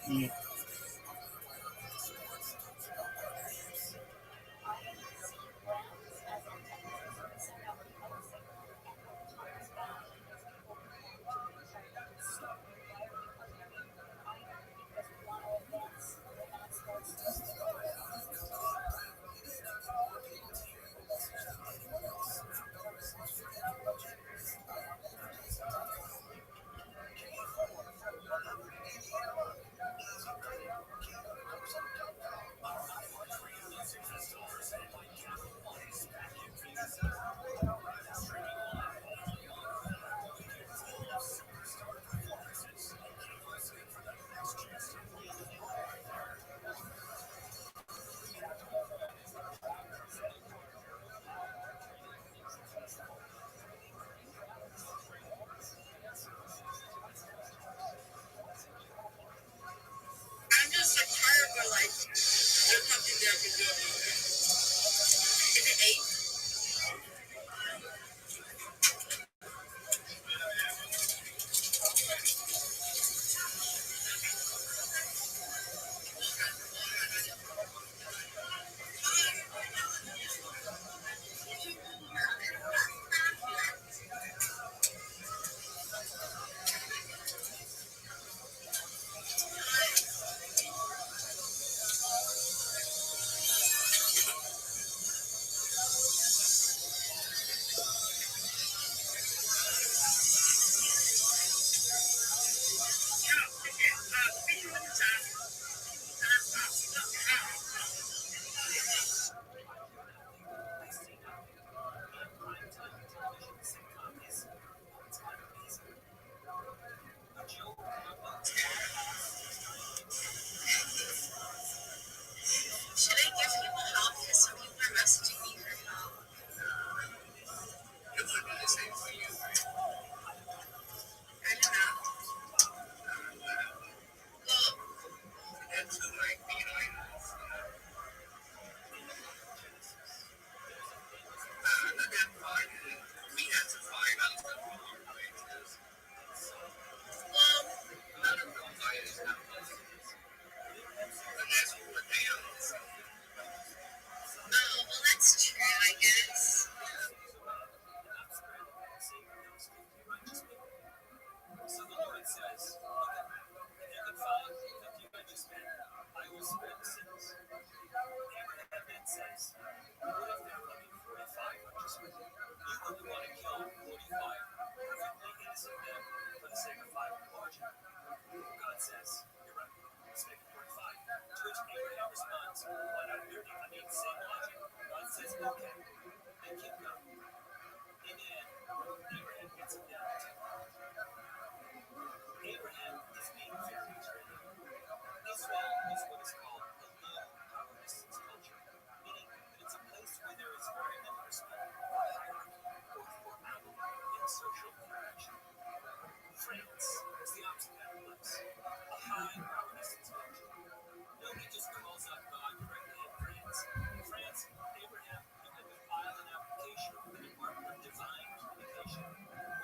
Mm. I'm just like tired, but like there's nothing there to do about it. Is it 8? Should I give people help? Because some people are messaging me for help. It would be the same for you. I don't know. Well, that's like, not that far. We have to find out stuff along the way, too. Well, not a real fight is not possible. But that's what they are. Oh, well, that's true, I guess. So the Lord says, okay, if you can find that you can just spend, I will spare the sins. Abraham then says, what if they're looking 45 righteous men? You wouldn't want to kill 45 perfectly innocent men for the sake of 5 margin. God says, you're right, let's make it 45. To which Abraham responds, why not 30? I mean, same logic. God says, okay, and keep going. In the end, Abraham gets it down to Abraham is being very training. Israel is what is called a low power distance culture, meaning that it's a place where there is very little respect for hierarchy or formality in social interaction. France is the opposite kind of place, a high power distance culture. Nobody just calls up God directly in France. In France, Abraham, you had to file an application with the Department of Divine Communication,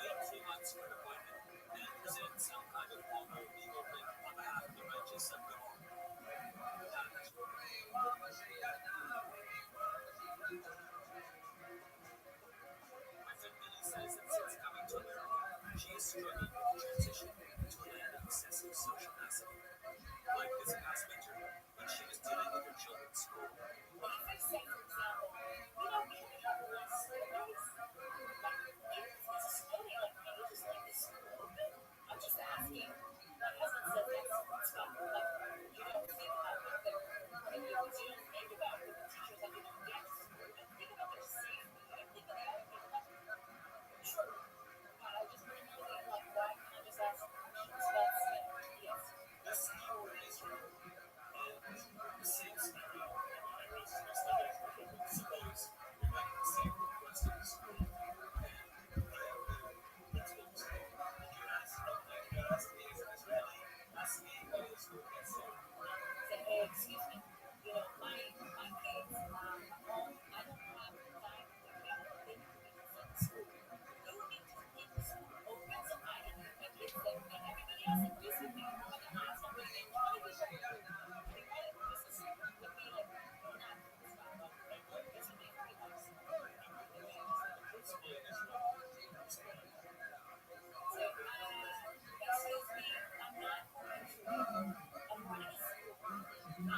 wait 3 months for an appointment, then present some kind of formal legal writ on behalf of the righteous of God. My friend Billy says that since coming to America, she is struggling with the transition to a land of excessive social acid. Like this past winter, when she was dealing with her children's school. Well, if I say, for example, we don't need to have less space, like there's this facility like me, just like this school open. I'm just asking. My husband said that's not like you don't think about what they're putting you to think about what the teachers are going to get. Think about their safety. I think of everything. True. But I just want to know that, like, why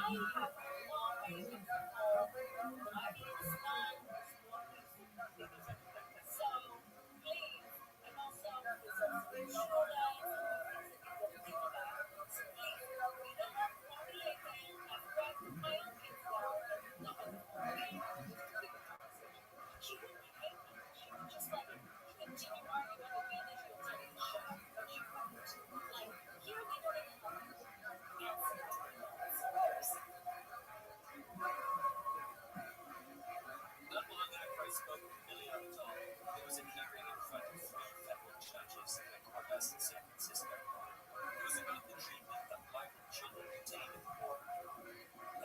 Not long after I spoke with Billy Abitol, there was a hearing in front of 3 federal judges at courthouse in San Francisco. It was about the treatment of migrant children detained at the border.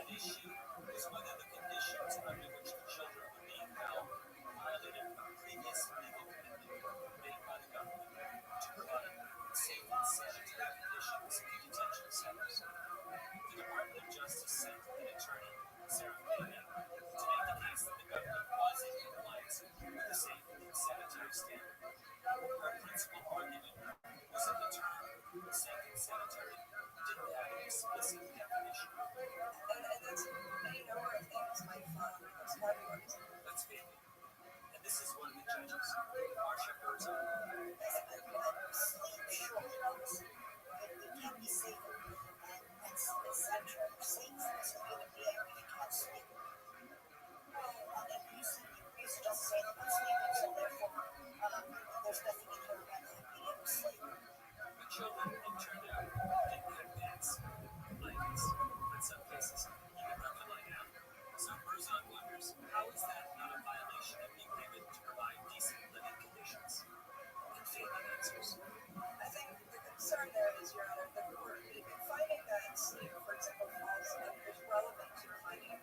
At issue was whether the conditions under which the children were being held violated a previous legal commitment made by the government to provide safe and sanitary conditions in detention centers. The Department of Justice sent an attorney, Sarah Payne, to make the case that the government was in compliance with the safe and sanitary standard. Her principal argument was that the term safe and sanitary didn't have an explicit definition. And that's any number of things might fall under those categories. Let's face it. And this is one of the judges, Marcia Herzog. Sleep shortcuts. It can't be safe and sanitary or safe to be in the area you can't sleep. Well, and you just say that I'm sleeping, so therefore there's nothing in here about not being able to sleep. The children, it turned out, didn't have beds, blankets, in some cases, even nothing like that. So Herzog wonders, how is that not a violation of the agreement to provide decent living conditions? And Phelan answers. I think the concern there is, Your Honor, that we're finding that sleep, for example, falls is relevant to finding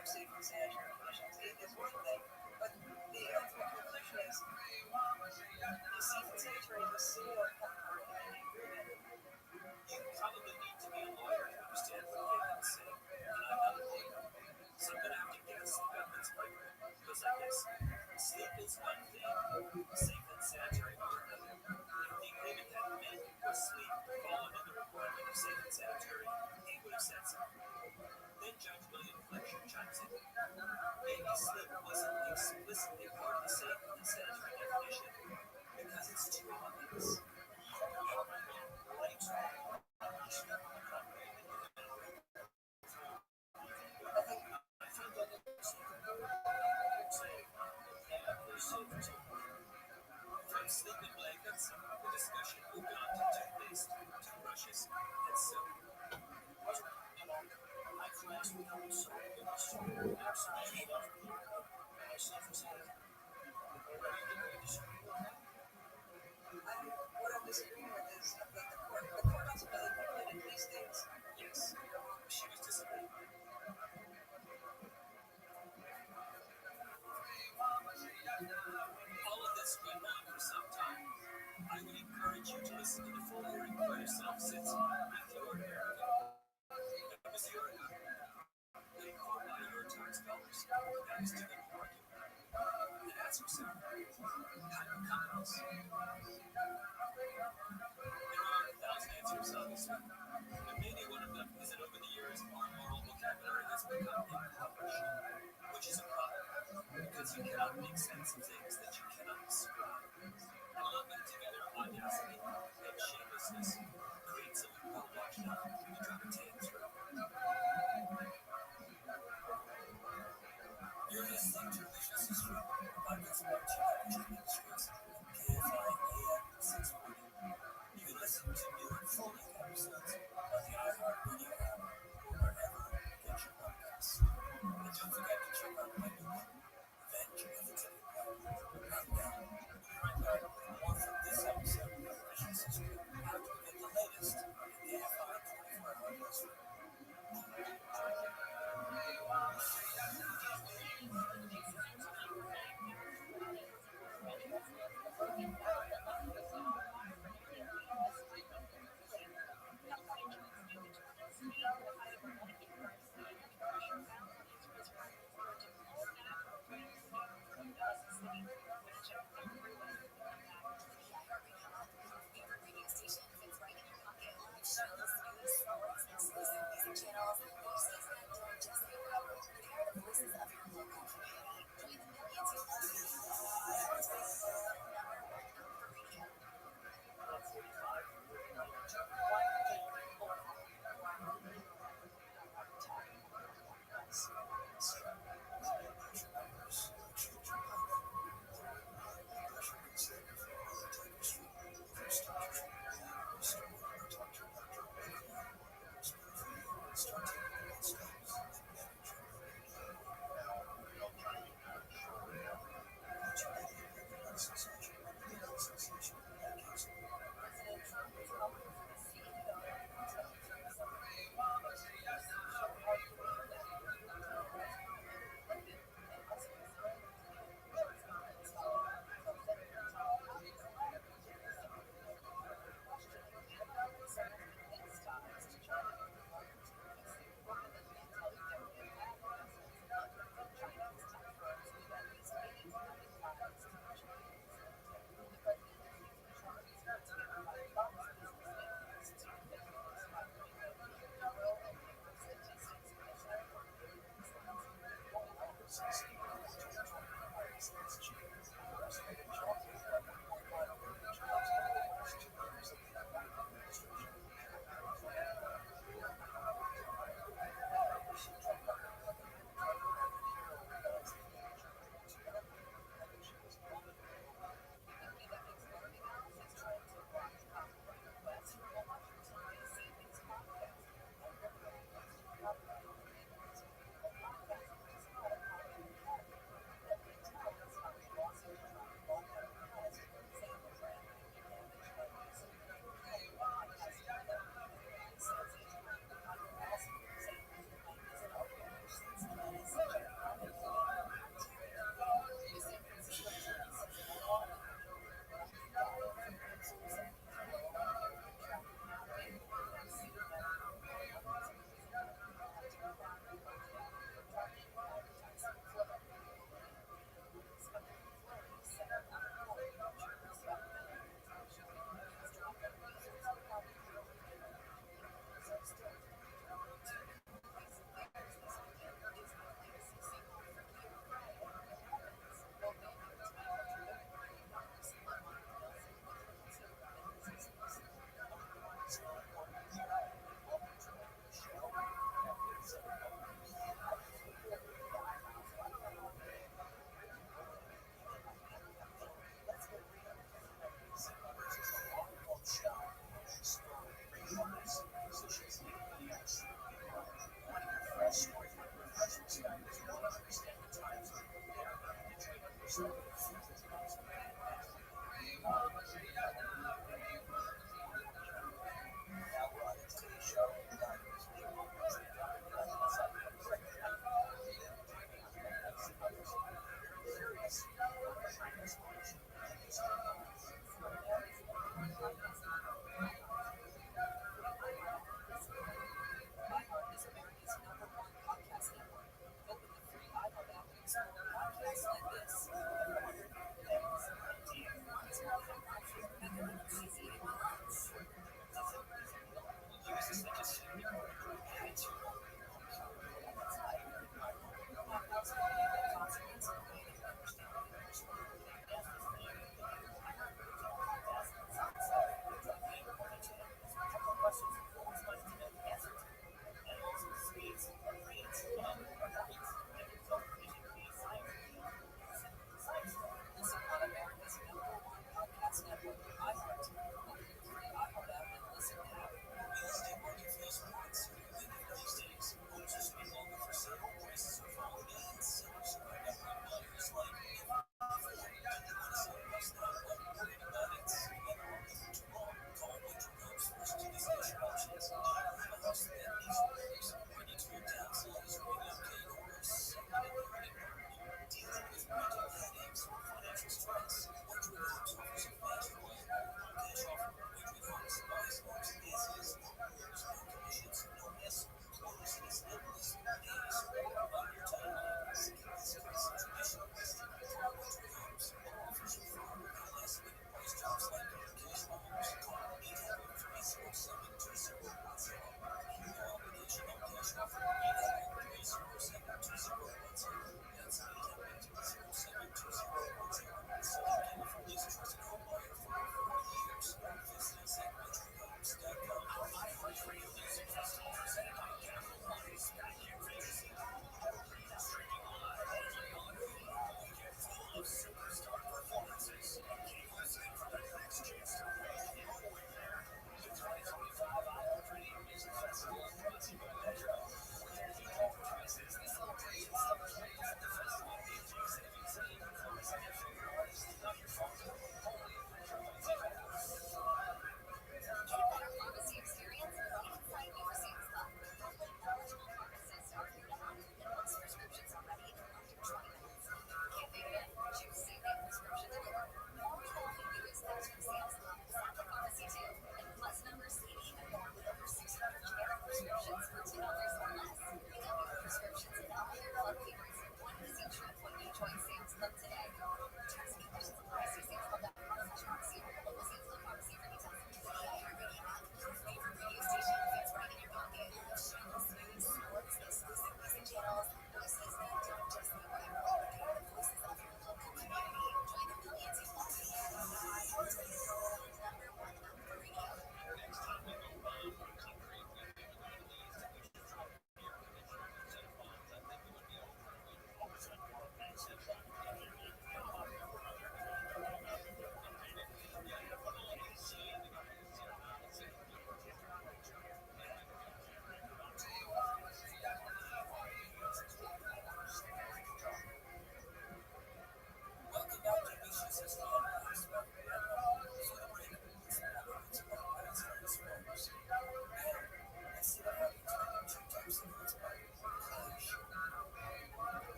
safe and sanitary conditions. It is one thing, but the ultimate conclusion is the safe and sanitary is a single part of the agreement. You probably need to be a lawyer to understand what Phelan is saying, and I'm not a lawyer. So I'm going to have to guess the government's point goes like this. Sleep is one thing, safe and sanitary are another. If the agreement had meant that sleep fall under the requirement of safe and sanitary, he would have said so. Then Judge William Fletcher chimes in. Maybe sleep wasn't explicitly part of the safe and sanitary definition because it's too obvious. From sleeping blankets, the discussion moved on to toothpaste, toothbrushes, and soap. My class would have soap in the store, absolutely love it. I sleep for sanity. What I'm disagreeing with is that the court ultimately concluded these things. Yes, she was disagreeing. All of this went on for some time. I would encourage you to listen to the full hearing for yourself since Matthew or Erica, that was your paid for by your tax dollars. That was to the argument. And ask yourself, how do you come to this? There are 1,000 answers, obviously. And maybe one of them is that over the years, our moral vocabulary has become impoverished, which is a problem, because you cannot make sense of things that you cannot describe. Lumping together audacity and shamelessness creates a loophole large enough to drop a tan through. You're listening to Religious History, podcast brought to you by Christian Ministries, KFI AM 640. You can listen to new and full-length episodes on the iHeartRadio app or wherever you get your podcasts. And don't forget to check out my new one, Evangelism right now. We'll be right back with more from this episode of Religious History after we get the latest in the AFI 24-hour newsroom.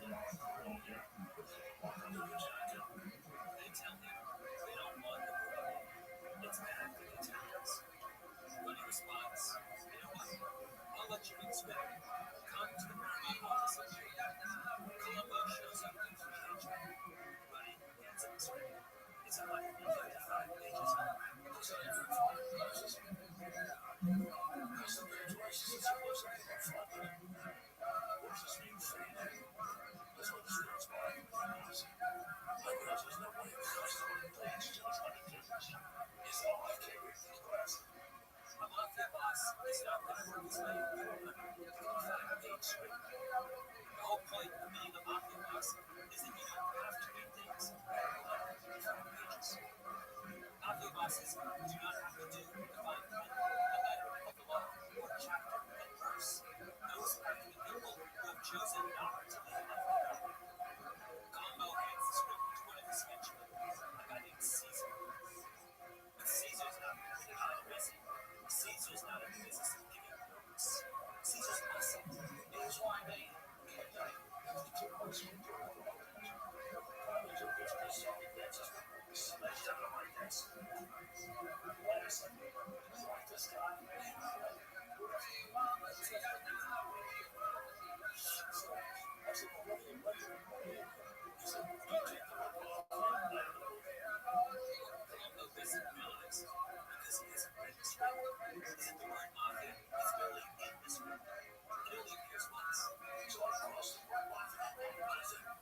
They tell him they don't want the movie. It's bad for the Italians. But he responds, you know what? I'll let you inspect. Come to the Paramount office and pay. Columbo shows up with 3 henchmen. Buddy hands him a script. It's 155 pages long. A mafia boss is not going to work his way into a 155-page script. The whole point of being a mafia boss is that you don't have to read things that are 155 pages. Mafia bosses do not have to do the fine print, a letter of the law, or chapter and verse. Those are the people who have chosen not to live like the government. Columbo hands the script to one of his henchmen, a guy named Caesar. But Caesar's not really hot and messy. Caesar's not in the business of giving orders. Caesar's muscle. Here's why they Columbo doesn't realize, because he hasn't read the script, is that the word mafia is barely in the script. It only appears once. What is it?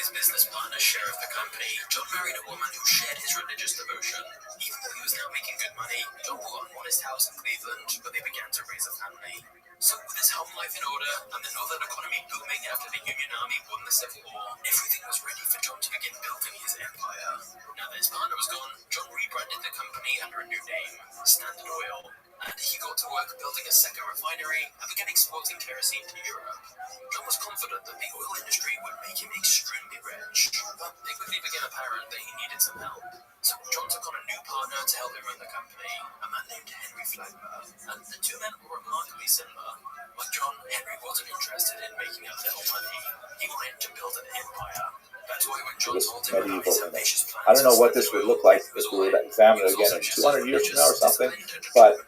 his business partner's share of the company, John married a woman who shared his religious devotion. Even though he was now making good money, John bought a modest house in Cleveland where they began to raise a family. So with his home life in order and the northern economy booming after the Union Army won the Civil War, everything was ready for John to begin building his empire. Now that his partner was gone, John rebranded the company under a new name, Standard Oil, and he got to work building a second refinery and began exporting kerosene to Europe. John was confident that the oil industry would make him extremely rich, but it quickly became apparent that he needed some help. So John took on a new partner to help him run the company, a man named Henry Flagler, and the two men were remarkably similar. Like John, Henry wasn't interested in making a little money. He wanted to build an empire. That's why when John told him about his ambitious plans, I don't know what this would look like if we were to examine it again in 200 years from now or something, but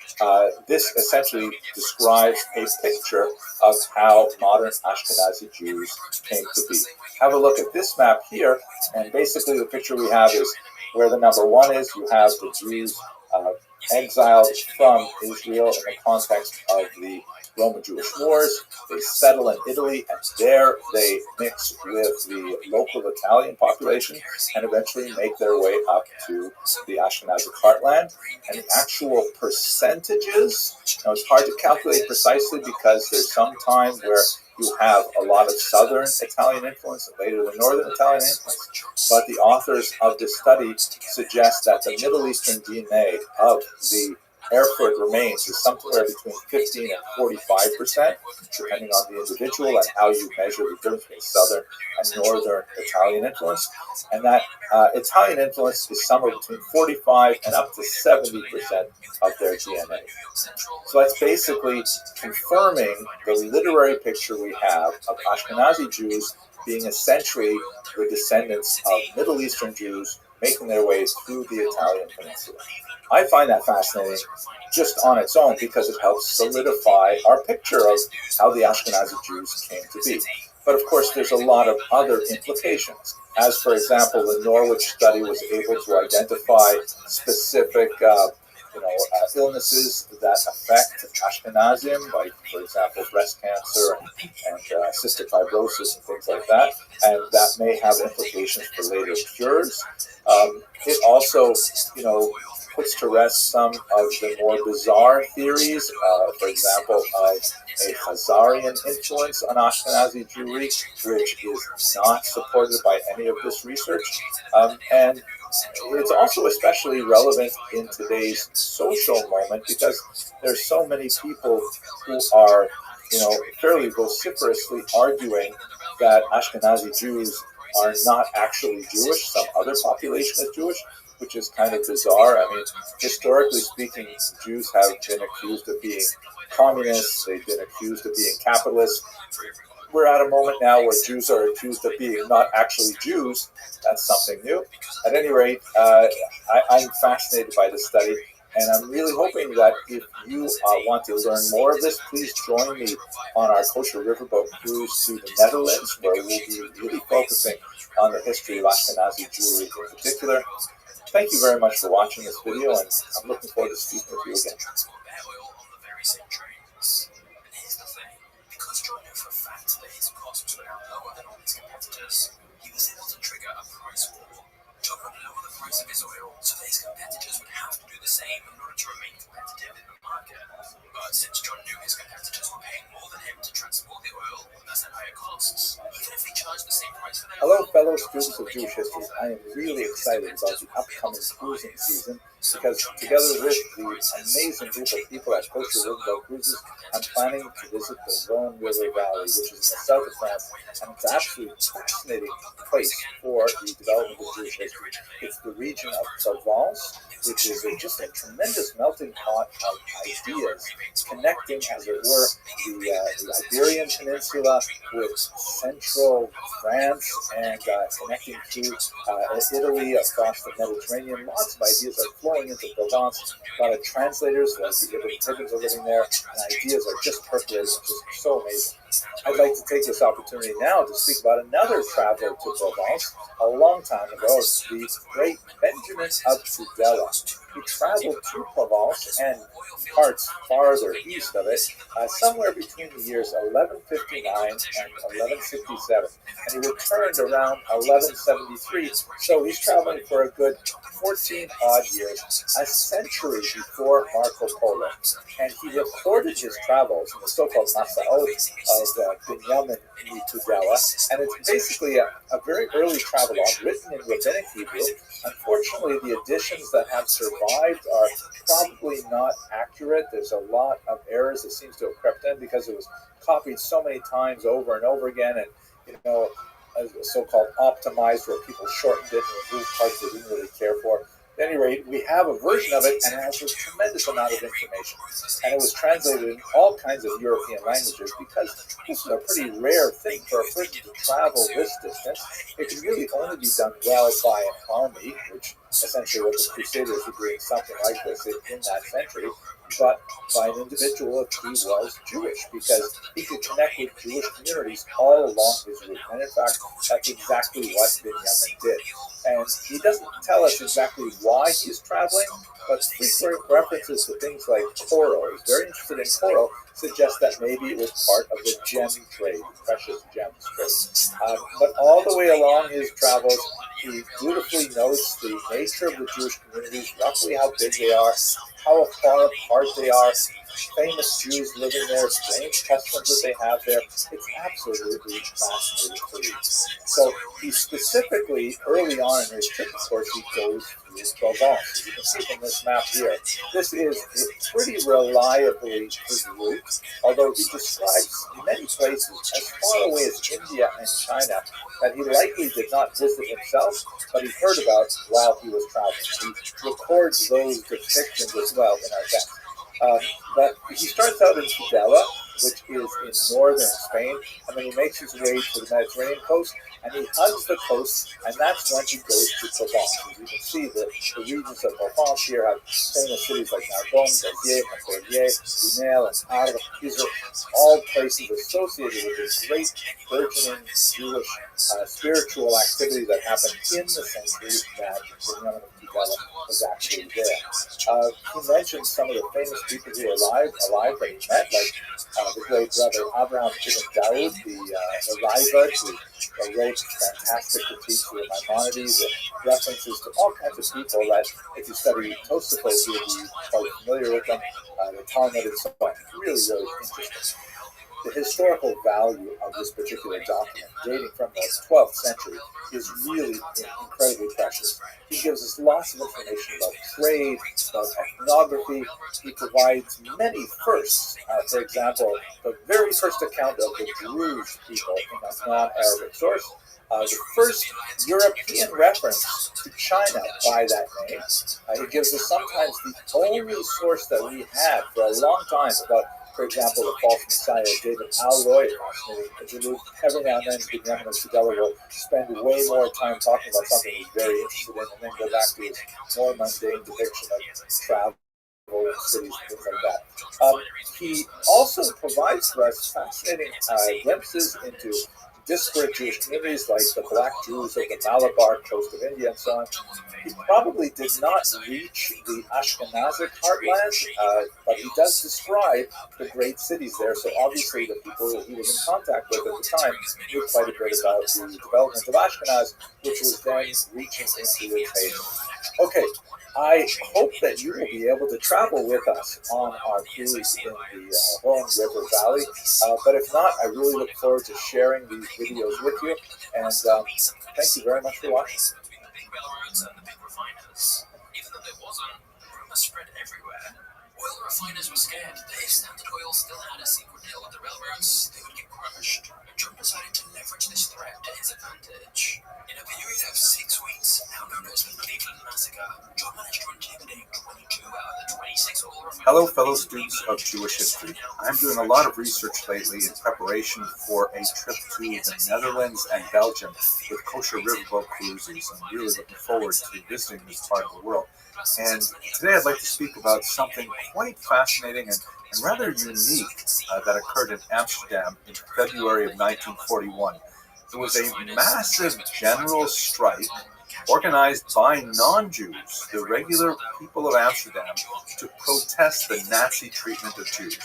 this essentially describes a picture of how modern Ashkenazi Jews came to be. Have a look at this map here, and basically the picture we have is where the number one is. You have the Jews exiled from Israel in the context of the Roman-Jewish wars. They settle in Italy, and there they mix with the local Italian population and eventually make their way up to the Ashkenazic heartland. And the actual percentages, now it's hard to calculate precisely because there's some time where you have a lot of southern Italian influence and later the northern Italian influence, but the authors of this study suggest that the Middle Eastern DNA of the Erfurt remains is somewhere between 15 and 45%, depending on the individual and how you measure the difference between southern and northern Italian influence. And that Italian influence is somewhere between 45 and up to 70% of their DNA. So that's basically confirming the literary picture we have of Ashkenazi Jews being essentially the descendants of Middle Eastern Jews making their way through the Italian peninsula. I find that fascinating just on its own because it helps solidify our picture of how the Ashkenazi Jews came to be. But of course, there's a lot of other implications. As, for example, the Norwich study was able to identify specific illnesses that affect Ashkenazim, like, for example, breast cancer and cystic fibrosis and things like that, and that may have implications for later cures. It also, puts to rest some of the more bizarre theories, for example, of a Khazarian influence on Ashkenazi Jewry, which is not supported by any of this research. And it's also especially relevant in today's social moment because there's so many people who are, fairly vociferously arguing that Ashkenazi Jews are not actually Jewish. Some other population is Jewish, which is kind of bizarre. I mean, historically speaking, Jews have been accused of being communists. They've been accused of being capitalists. We're at a moment now where Jews are accused of being not actually Jews. That's something new. At any rate, I'm fascinated by this study, and I'm really hoping that if you want to learn more of this, please join me on our Kosher Riverboat cruise to the Netherlands, where we'll be really focusing on the history of Ashkenazi Jewry in particular. Thank you very much for watching this video, and I'm looking forward to speaking with you again. Because John knew for a fact that his costs were now lower than all his competitors, he was able to trigger a price war. John would lower the price of his oil so that his competitors would have to do the same in order to remain competitive in the market. But since John knew his competitors were paying more than him to transport the oil, thus at higher costs, even if they charged the same price for their Hello, fellow students of Jewish history. I am really excited about the upcoming cruising season because together with the amazing group of people at Kosher Riverboat Cruises, I'm planning to visit the Rhone River Valley, which is in the south of France, and it's actually a fascinating place for the development of Jewish history. It's the region of Provence, which is just a tremendous melting pot of ideas, connecting, as it were, the Iberian Peninsula with central France and connecting to Italy across the Mediterranean. Lots of ideas are flowing into Provence. A lot of translators like the Ibn Tibbins are living there, and ideas are just percolating, which is so amazing. I'd like to take this opportunity now to speak about another traveler to Provence a long time ago, the great Benjamin of Tudela. he traveled to Provence and parts farther east of it, somewhere between the years 1159 and 1167. And he returned around 1173, so he's traveling for a good 14 odd years, a century before Marco Polo. And he recorded his travels in the so-called Masa'ot of Binyamin Tudela, and it's basically a very early travelogue written in Rabbinic Hebrew. Unfortunately, the editions that have survived are probably not accurate. There's a lot of errors that seems to have crept in because it was copied so many times over and over again, and a so-called optimized where people shortened it and removed parts they didn't really care for. At any rate, we have a version of it, and it has a tremendous amount of information. And it was translated in all kinds of European languages because this is a pretty rare thing for a person to travel this distance. It can really only be done well by an army, which essentially what the Crusaders were doing something like this in that century, but by an individual if he was Jewish, because he could connect with Jewish communities all along his route. And in fact, that's exactly what Binyamin did. And he doesn't tell us exactly why he's traveling, but frequent references to things like coral, he's very interested in coral, suggest that maybe it was part of the gem trade, precious gems trade. But all the way along his travels, he beautifully notes the nature of the Jewish communities, roughly how big they are, how far apart they are, famous Jews living there, strange customs that they have there. It's absolutely fascinating to read. So he specifically, early on in his trip, of course, he goes through Provence. As you can see from this map here, this is pretty reliably his route, although he describes many places as far away as India and China that he likely did not visit himself, but he heard about while he was traveling. He records those depictions as well in our text. But he starts out in Tudela, which is in northern Spain, and then he makes his way to the Mediterranean coast, and he hugs the coast, and that's when he goes to Provence. As you can see, the regions of Provence here have famous cities like Narbonne, Béziers, Montpellier, Bunel, and Arles. These are all places associated with this great burgeoning Jewish spiritual activity that happened in the century that Binyamin Tudela was actually there. He mentions some of the famous people who were alive that he met, like the great Rabbi Abraham Ibn Daoud, the Ravid, who wrote fantastic critiques of Maimonides and references to all kinds of people that, if you study Tosafot, you'll be quite familiar with them, the Talmud and so on. Really, really interesting. The historical value of this particular document, dating from the 12th century, is really incredibly precious. He gives us lots of information about trade, about ethnography. He provides many firsts. For example, the very first account of the Druze people in a non-Arabic source, the first European reference to China by that name. It gives us sometimes the only source that we had for a long time about, for example, the false messiah, David Alroy, every now and then Binyamin Tudela will spend way more time talking about something he's very interested in, and then go back to his more mundane depiction of travel and cities and things like that. He also provides for us fascinating glimpses into disparate Jewish communities like the Black Jews of the Malabar coast of India and so on. He probably did not reach the Ashkenazic heartland, but he does describe the great cities there, so obviously the people that he was in contact with at the time knew quite a bit about the development of Ashkenaz, which was then reaching into its heyday. Okay, I hope that you will be able to travel with us on our cruise in the Rhone River Valley, but if not, I really look forward to sharing these videos with you, and thank you very much for watching. Railroads and the big refiners. Even though there wasn't, rumors spread everywhere. Oil refiners were scared that if Standard Oil still had a secret deal with the railroads, they would get crushed. John decided to leverage this threat to his advantage. In a period of 6 weeks, now known as the Cleveland Massacre, John managed to intimidate 22 out of the 26 oil refiners. Hello, fellow students of Jewish history. I'm doing a lot of research lately in preparation for a trip to the Netherlands and Belgium with kosher riverboat cruises. I'm really looking forward to visiting this part of the world. And today I'd like to speak about something quite fascinating and rather unique that occurred in Amsterdam in February of 1941. It was a massive general strike organized by non-Jews, the regular people of Amsterdam, to protest the Nazi treatment of Jews.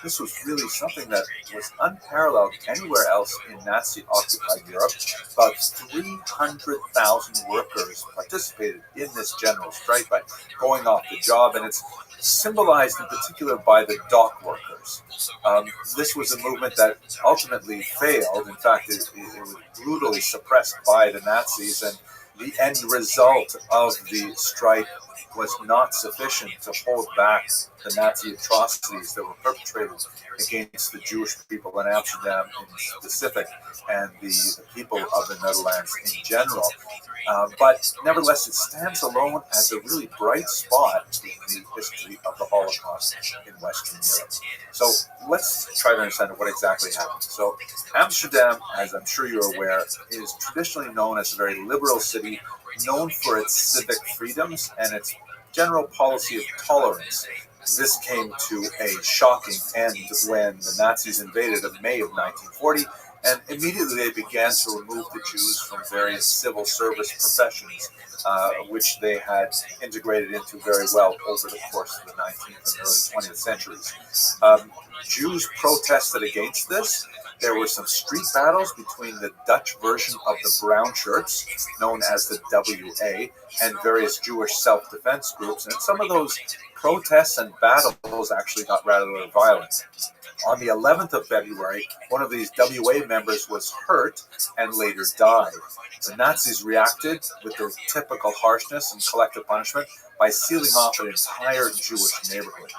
This was really something that was unparalleled anywhere else in Nazi-occupied Europe. About 300,000 workers participated in this general strike by going off the job, and it's symbolized in particular by the dock workers. This was a movement that ultimately failed. In fact, it was brutally suppressed by the Nazis, and the end result of the strike was not sufficient to hold back the Nazi atrocities that were perpetrated against the Jewish people in Amsterdam in specific and the people of the Netherlands in general. But nevertheless, it stands alone as a really bright spot in the history of the Holocaust in Western Europe. So let's try to understand what exactly happened. So Amsterdam, as I'm sure you're aware, is traditionally known as a very liberal city, known for its civic freedoms and its general policy of tolerance. This came to a shocking end when the Nazis invaded in May of 1940, and immediately they began to remove the Jews from various civil service professions, which they had integrated into very well over the course of the 19th and early 20th centuries. Jews protested against this. There were some street battles between the Dutch version of the Brown Shirts, known as the WA, and various Jewish self-defense groups, and some of those protests and battles actually got rather violent. On the 11th of February, one of these WA members was hurt and later died. The Nazis reacted with their typical harshness and collective punishment by sealing off an entire Jewish neighborhood.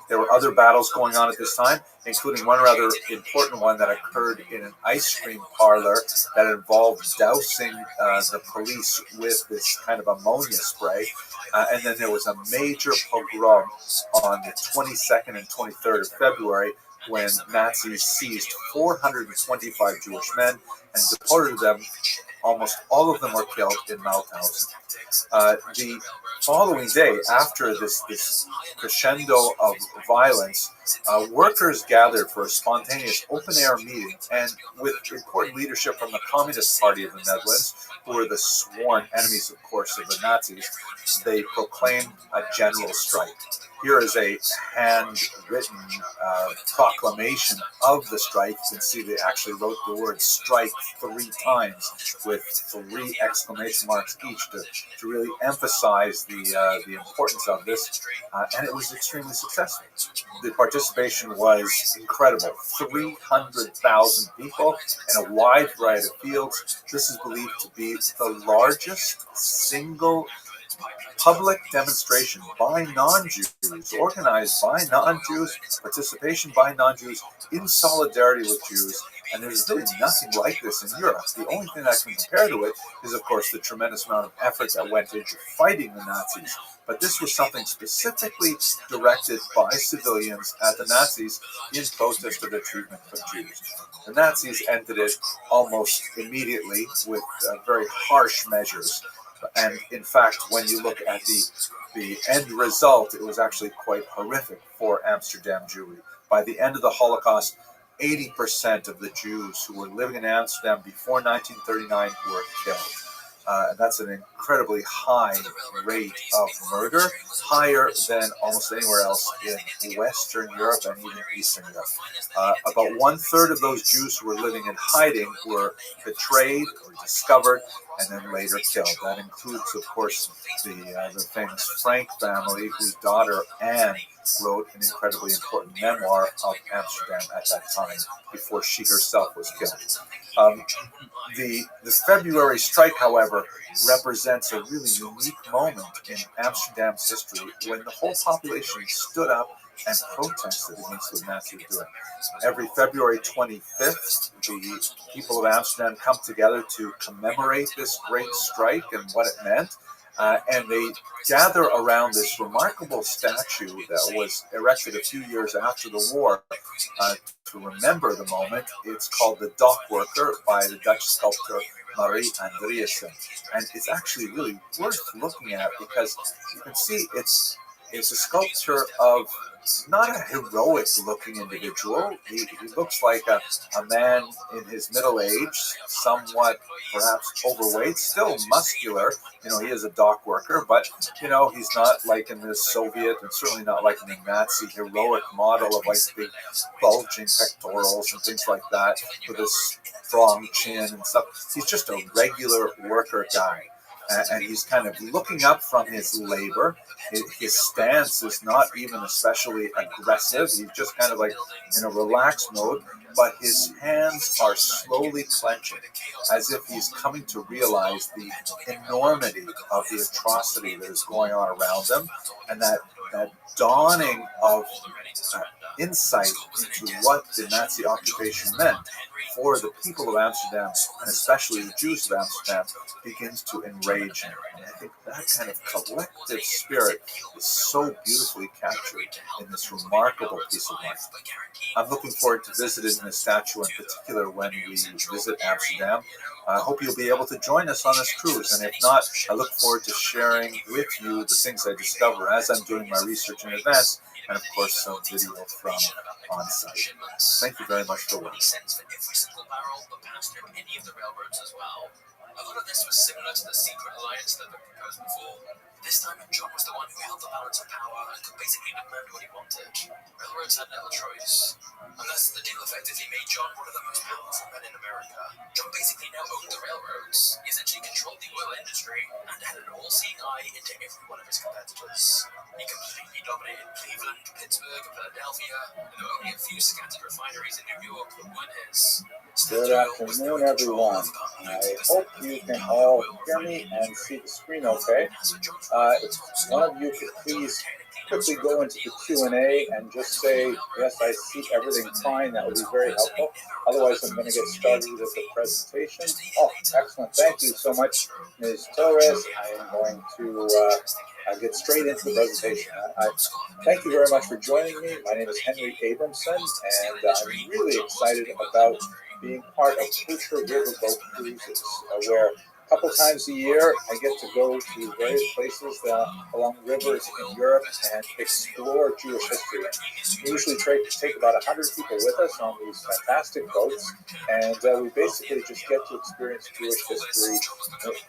There were other battles going on at this time, including one rather important one that occurred in an ice cream parlor that involved dousing the police with this kind of ammonia spray. And then there was a major pogrom on the 22nd and 23rd of February when Nazis seized 425 Jewish men and deported them. Almost all of them were killed in Mauthausen. The following day, after this crescendo of violence, workers gathered for a spontaneous open-air meeting, and with important leadership from the Communist Party of the Netherlands, who were the sworn enemies, of course, of the Nazis, they proclaimed a general strike. Here is a handwritten proclamation of the strike. You can see they actually wrote the word strike 3 times with 3 exclamation marks each to really emphasize the importance of this, and it was extremely successful. The participation was incredible. 300,000 people in a wide variety of fields. This is believed to be the largest single public demonstration by non-Jews, organized by non-Jews, participation by non-Jews in solidarity with Jews, and there's really nothing like this in Europe. The only thing that can compare to it is, of course, the tremendous amount of effort that went into fighting the Nazis. But this was something specifically directed by civilians at the Nazis in protest of the treatment of Jews. The Nazis ended it almost immediately with very harsh measures. And in fact, when you look at the end result, it was actually quite horrific for Amsterdam Jewry. By the end of the Holocaust, 80% of the Jews who were living in Amsterdam before 1939 were killed. And that's an incredibly high rate of murder, higher than almost anywhere else in Western Europe and even Eastern Europe. About 1/3 of those Jews who were living in hiding were betrayed or discovered and then later killed. That includes, of course, the famous Frank family, whose daughter Anne wrote an incredibly important memoir of Amsterdam at that time before she herself was killed. The February strike, however, represents a really unique moment in Amsterdam's history when the whole population stood up and protested against what Nazis were doing. Every February 25th, the people of Amsterdam come together to commemorate this great strike and what it meant. And they gather around this remarkable statue that was erected a few years after the war to remember the moment. It's called the Dock Worker by the Dutch sculptor Marie Andreasen. And it's actually really worth looking at because you can see it's is a sculpture of not a heroic-looking individual. He looks like a man in his middle age, somewhat perhaps overweight, still muscular. He is a dock worker, but, he's not like in the Soviet and certainly not like in the Nazi heroic model of like big bulging pectorals and things like that with a strong chin and stuff. He's just a regular worker guy. And he's kind of looking up from his labor. His stance is not even especially aggressive. He's just kind of like in a relaxed mode, but his hands are slowly clenching as if he's coming to realize the enormity of the atrocity that is going on around him, and that dawning of insight into what the Nazi occupation meant for the people of Amsterdam, and especially the Jews of Amsterdam, begins to enrage him. And I think that kind of collective spirit is so beautifully captured in this remarkable piece of art. I'm looking forward to visiting the statue in particular when we visit Amsterdam. I hope you'll be able to join us on this cruise, and if not, I look forward to sharing with you the things I discover as I'm doing my research in advance, and of course some video from on-site. Thank you very much for watching. Every single barrel that passed through any of the railroads as well. A lot of this was similar to the secret alliance that had been proposed before. This time, John was the one who held the balance of power and could basically demand what he wanted. Railroads had little choice. Unless the deal effectively made John one of the most powerful men in America. John basically now owned the railroads. He essentially controlled the oil industry and had an all-seeing eye into every one of his competitors. He completely dominated Cleveland, Pittsburgh, and Philadelphia, and there were only a few scattered refineries in New York that weren't his. Good afternoon, everyone. I hope you can all hear me and see the screen okay. If one of you could please quickly go into the Q&A and just say, yes, I see everything fine, that would be very helpful. Otherwise, I'm going to get started with the presentation. Oh, excellent. Thank you so much, Ms. Torres. I am going to get straight into the presentation. Thank you very much for joining me. My name is Henry Abramson, and I'm really excited about being part of Future Riverboat Cruises, where a couple times a year I get to go to various places along rivers in Europe and explore Jewish history. We usually take about 100 people with us on these fantastic boats, and we basically just get to experience Jewish history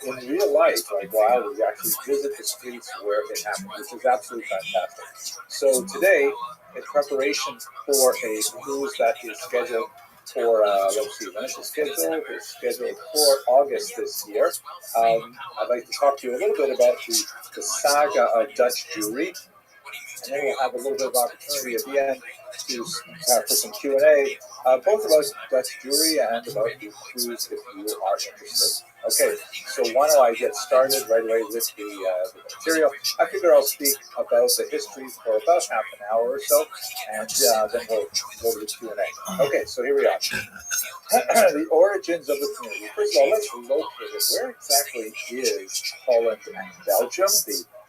in real life, like while we actually visit the streets where it happened, which is absolutely fantastic. So today, in preparation for a cruise that is scheduled for, let's see, when is it scheduled? It's scheduled for August this year. I'd like to talk to you a little bit about the saga of Dutch Jewry, and then we'll have a little bit of opportunity at the end for some Q&A, both about Dutch Jewry and about the cruise if you are interested. Okay, so why don't I get started right away with the material. I figure I'll speak about the history for about half an hour or so, and then we'll go to the Q&A. Okay, so here we are. The origins of the community. First of all, let's locate it. Where exactly is Holland and Belgium,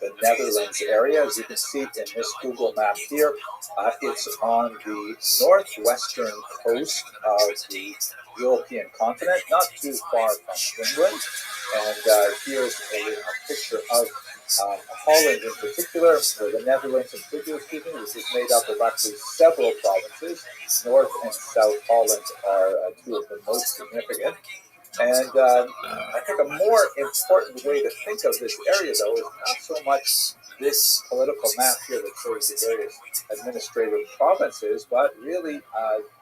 the Netherlands area? As you can see in this Google map here, it's on the northwestern coast of the European continent, not too far from England. And here's a picture of Holland in particular, or the Netherlands in particular, which is made up of actually several provinces. North and South Holland are two of the most significant. And I think a more important way to think of this area, though, is not so much this political map here that shows the various administrative provinces, but really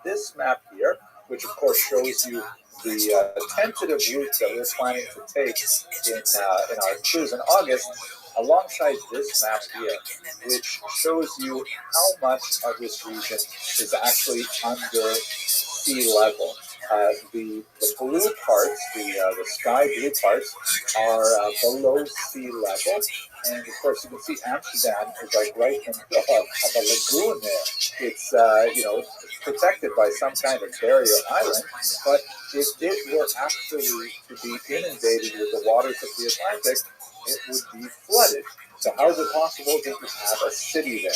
this map here, which of course shows you the tentative route that we're planning to take in our cruise in August, alongside this map here, which shows you how much of this region is actually under sea level. The blue parts, the sky blue parts, are below sea level, and of course you can see Amsterdam is like right in the middle of a lagoon there. It's protected by some kind of barrier island, but if it were actually to be inundated with the waters of the Atlantic, it would be flooded. So how is it possible that you have a city there?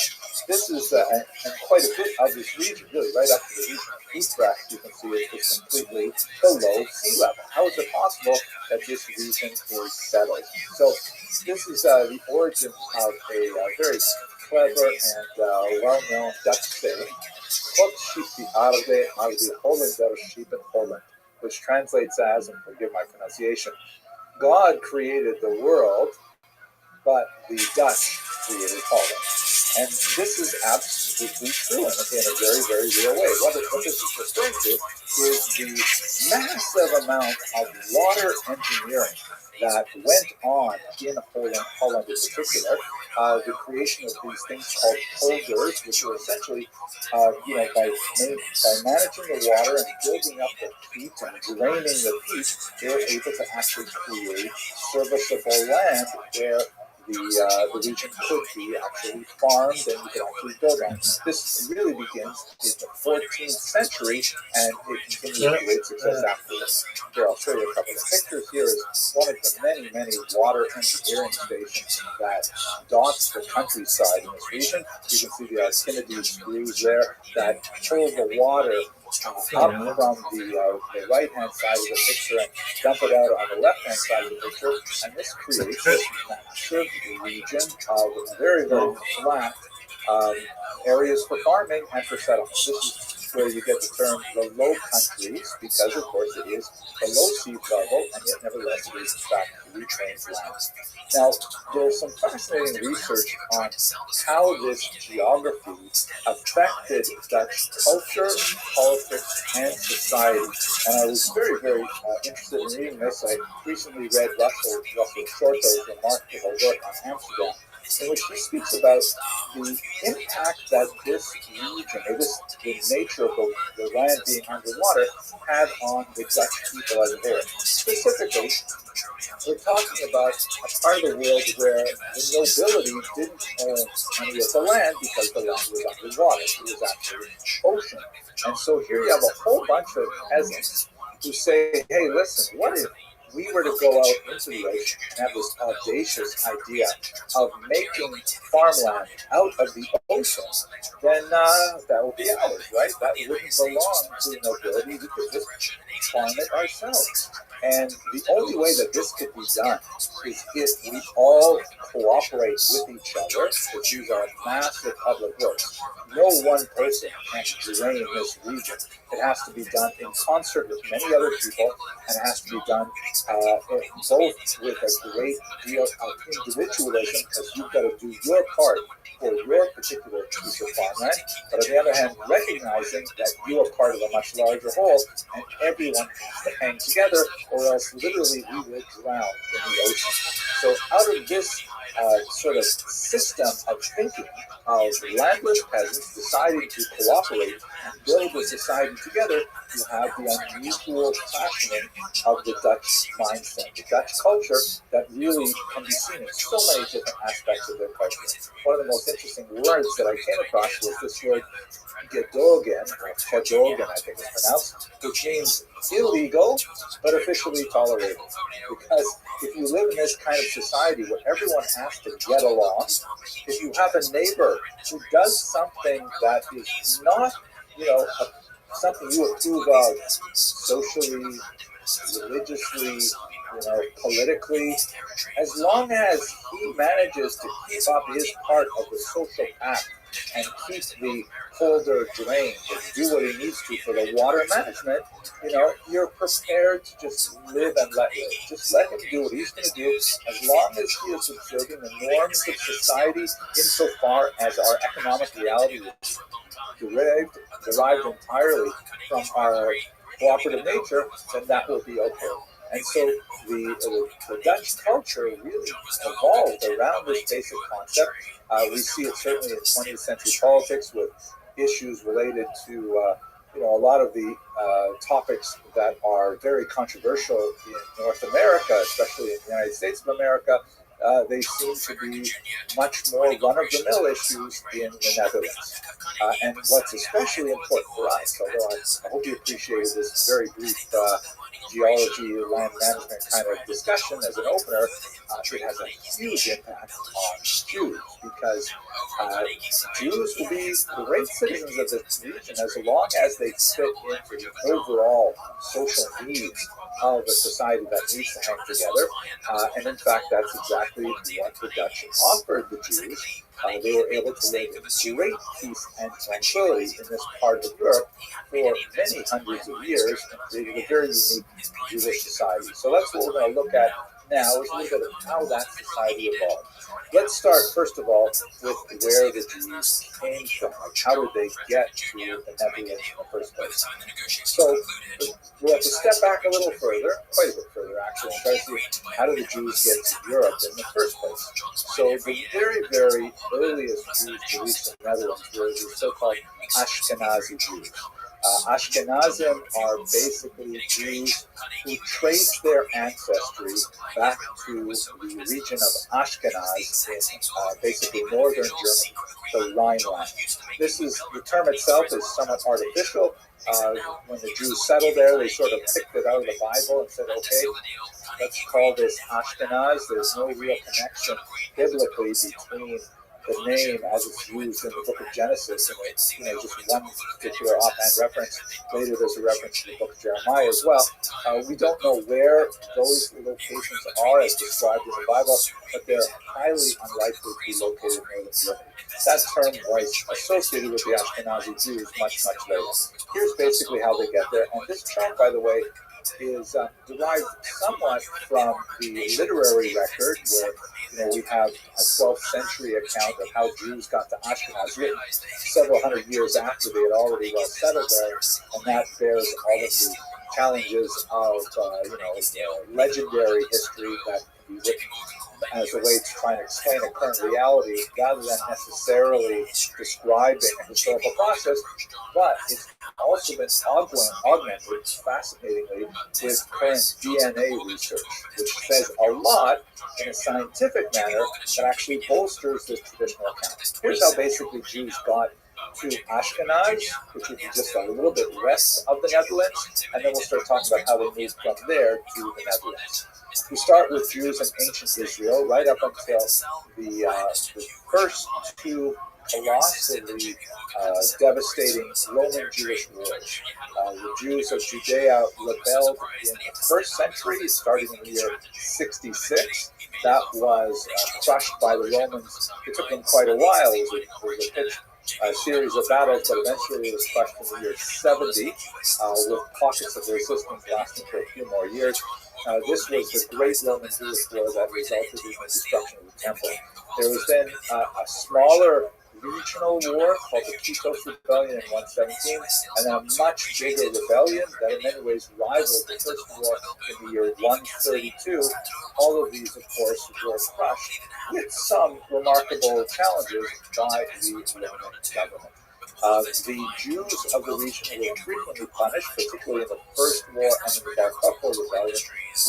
This is and quite a bit of this region, really right up to the region of Utrecht, you can see it is completely below sea level. How is it possible that this region is settled? So this is the origin of a very clever and well-known Dutch saying, "God schiep die aarde, maar de Hollander schiepen Holland," which translates as, and forgive my pronunciation, God created the world, but the Dutch created Holland. And this is absolutely true in a very, very real way. What this is referring to is the massive amount of water engineering that went on in Holland in particular. The creation of these things called polders, which were essentially, by managing the water and building up the peat and draining the peat, they were able to actually create serviceable land where the region could be actually farmed and you could actually build on. This really begins in the 14th century and it continues to great success afterwards. Here, I'll show you a couple of pictures. Here is one of the many, many water engineering stations that dots the countryside in this region. You can see the Archimedes screws there that pull the water up from the right-hand side of the picture and dump it out on the left-hand side of the picture, and this creates this massive region of very, very flat areas for farming and for settlement. This is where you get the term the Low Countries, because of course it is below sea level, and yet nevertheless it is in fact reclaimed land. Now, there's some fascinating research on how this geography affected Dutch culture, politics, and society. And I was very, very interested in reading this. I recently read Russell Shorto's remarkable work on Amsterdam, in which he speaks about the impact that this region, or the nature of the land being underwater, had on the Dutch people as a whole. Specifically, we're talking about a part of the world where the nobility didn't own any of the land because the land was underwater. It was actually ocean. And so here you have a whole bunch of peasants who say, hey, listen, what if we were to go out into the ocean and have this audacious idea of making farmland out of the ocean, then that would be ours, right? That wouldn't belong to the nobility. We could just farm it ourselves. And the only way that this could be done is if we all cooperate with each other, because these are massive public works. No one person can drain this region. It has to be done in concert with many other people, and it has to be done both with a great deal of individualism, because you've got to do your part for your particular piece of farmland, but on the other hand, recognizing that you are part of a much larger whole, and everyone has to hang together, or else literally we will drown in the ocean. So out of this sort of system of thinking of landless peasants deciding to cooperate and build a society together, you have the unusual fashioning of the Dutch mindset, the Dutch culture that really can be seen in so many different aspects of their culture. One of the most interesting words that I came across was this word gedogen, or gedogen I think it's pronounced, which means illegal but officially tolerated. Because if you live in this kind of society where everyone has to get along, if you have a neighbor who does something that is not, something you approve of socially, religiously, politically, as long as he manages to keep up his part of the social pact and keep the polder drained and do what he needs to for the water management, you're prepared to just live and let live. Just let him do what he's going to do, as long as he is observing the norms of society insofar as our economic reality is derived entirely from our cooperative nature, then that will be okay. And so the Dutch culture really evolved around this basic concept. We see it certainly in 20th century politics with issues related to a lot of the topics that are very controversial in North America, especially in the United States of America. They seem to be much more run-of-the-mill issues in the Netherlands. And what's especially important for us, although I hope you appreciated this very brief geology, land management kind of discussion as an opener, it has a huge impact on Jews because Jews will be great citizens of this region as long as they fit into the overall social needs of a society that needs to hang together. And in fact, that's exactly what the Dutch offered the Jews. They were able to live in great peace and tranquility in this part of Europe for many hundreds of years and created a very unique Jewish society. So that's what we're going to look at now, is a little bit of how that society evolved. Let's start, first of all, with where the Jews came from. Like, how did they get to the Netherlands in the first place? So we have to step back a little further, quite a bit further actually, and try to see how did the Jews get to Europe in the first place. So the very, very earliest Jews to reach the Netherlands were the so-called Ashkenazi Jews. Ashkenazim are basically Jews who trace their ancestry back to the region of Ashkenaz in basically northern Germany, the Rhineland. The term itself is somewhat artificial. When the Jews settled there, they sort of picked it out of the Bible and said, okay, let's call this Ashkenaz. There's no real connection biblically between the name as it's used in the book of Genesis, and it's just one particular offhand reference. Later there's a reference to the book of Jeremiah as well. We don't know where those locations are as described in the Bible, but they're highly unlikely to be located in northern Germany. That term was associated with the Ashkenazi Jews much, much later. Here's basically how they get there, and this chart, by the way, is derived somewhat from the literary record, where we have a 12th century account of how Jews got to Ashkenaz, written several hundred years after they had already well settled there, and that bears all of the challenges of legendary history that can be written as a way to try and explain a current reality rather than necessarily describing a historical process, but it's also been augmented fascinatingly with current DNA research, which says a lot in a scientific manner that actually bolsters this traditional account. Here's how basically Jews got to Ashkenaz, which would be just a little bit west of the Netherlands, and then we'll start talking about how they moved from there to the Netherlands. We start with Jews in ancient Israel, right up until the first two colossally devastating Roman Jewish wars. The Jews of Judea rebelled in the first century, starting in the year 66. That was crushed by the Romans. It took them quite a while. It was a series of battles, but eventually it was crushed in the year 70, with pockets of resistance lasting for a few more years. This was the Great Roman Jewish War that resulted in the destruction of the temple. There was then a smaller regional war called the Kitos Rebellion in 117, and then a much bigger rebellion that in many ways rivaled the first war in the year 132. All of these, of course, were crushed with some remarkable challenges by the Roman government. The Jews of the region were frequently punished, particularly in the First War and in the Bar Kokhba Rebellion,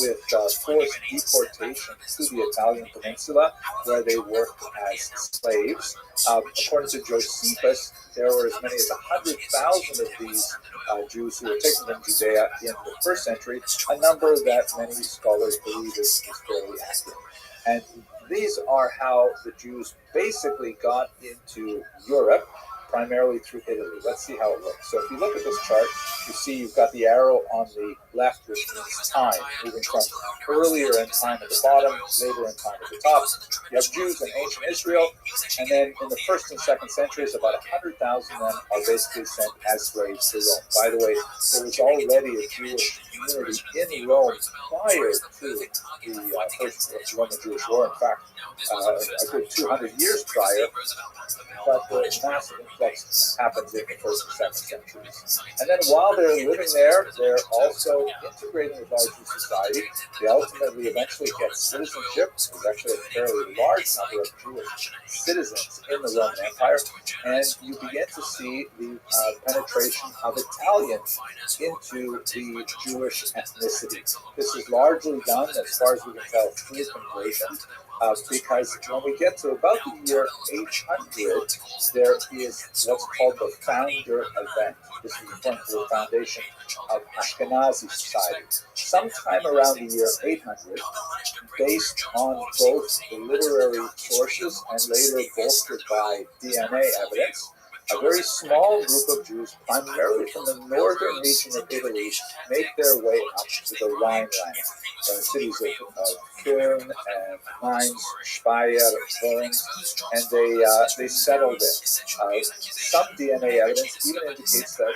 with forced deportation to the Italian peninsula, where they worked as slaves. According to Josephus, there were as many as 100,000 of these Jews who were taken from Judea in the first century, a number that many scholars believe is fairly accurate. And these are how the Jews basically got into Europe, primarily through Italy. Let's see how it looks. So if you look at this chart, you see you've got the arrow on the left, which means time, moving from earlier in time at the bottom, later in time at the top. You have Jews in ancient Israel, and then in the first and second centuries, about 100,000 men are basically sent as slaves to Rome. By the way, there was already a Jewish community in Rome prior to the First Roman Jewish War. In fact, a good 200 years prior, but the massive influx happens in the first and second centuries. And then while they're living there, they're also integrating with larger society. They ultimately eventually get citizenship. There's actually a fairly large number of Jewish citizens in the Roman Empire, and you begin to see the penetration of Italians into the Jewish ethnicity. This is largely done, as far as we can tell, through conversion. Because when we get to about the year 800, there is what's called the founder event. This is referring to the foundation of Ashkenazi society. Sometime around the year 800, based on both the literary sources and later bolstered by DNA evidence, a very small group of Jews, primarily from the northern region of Italy, make their way up to the Rhineland, the cities of Köln and Mainz, Speyer, Worms, and they settled there. Some DNA evidence even indicates that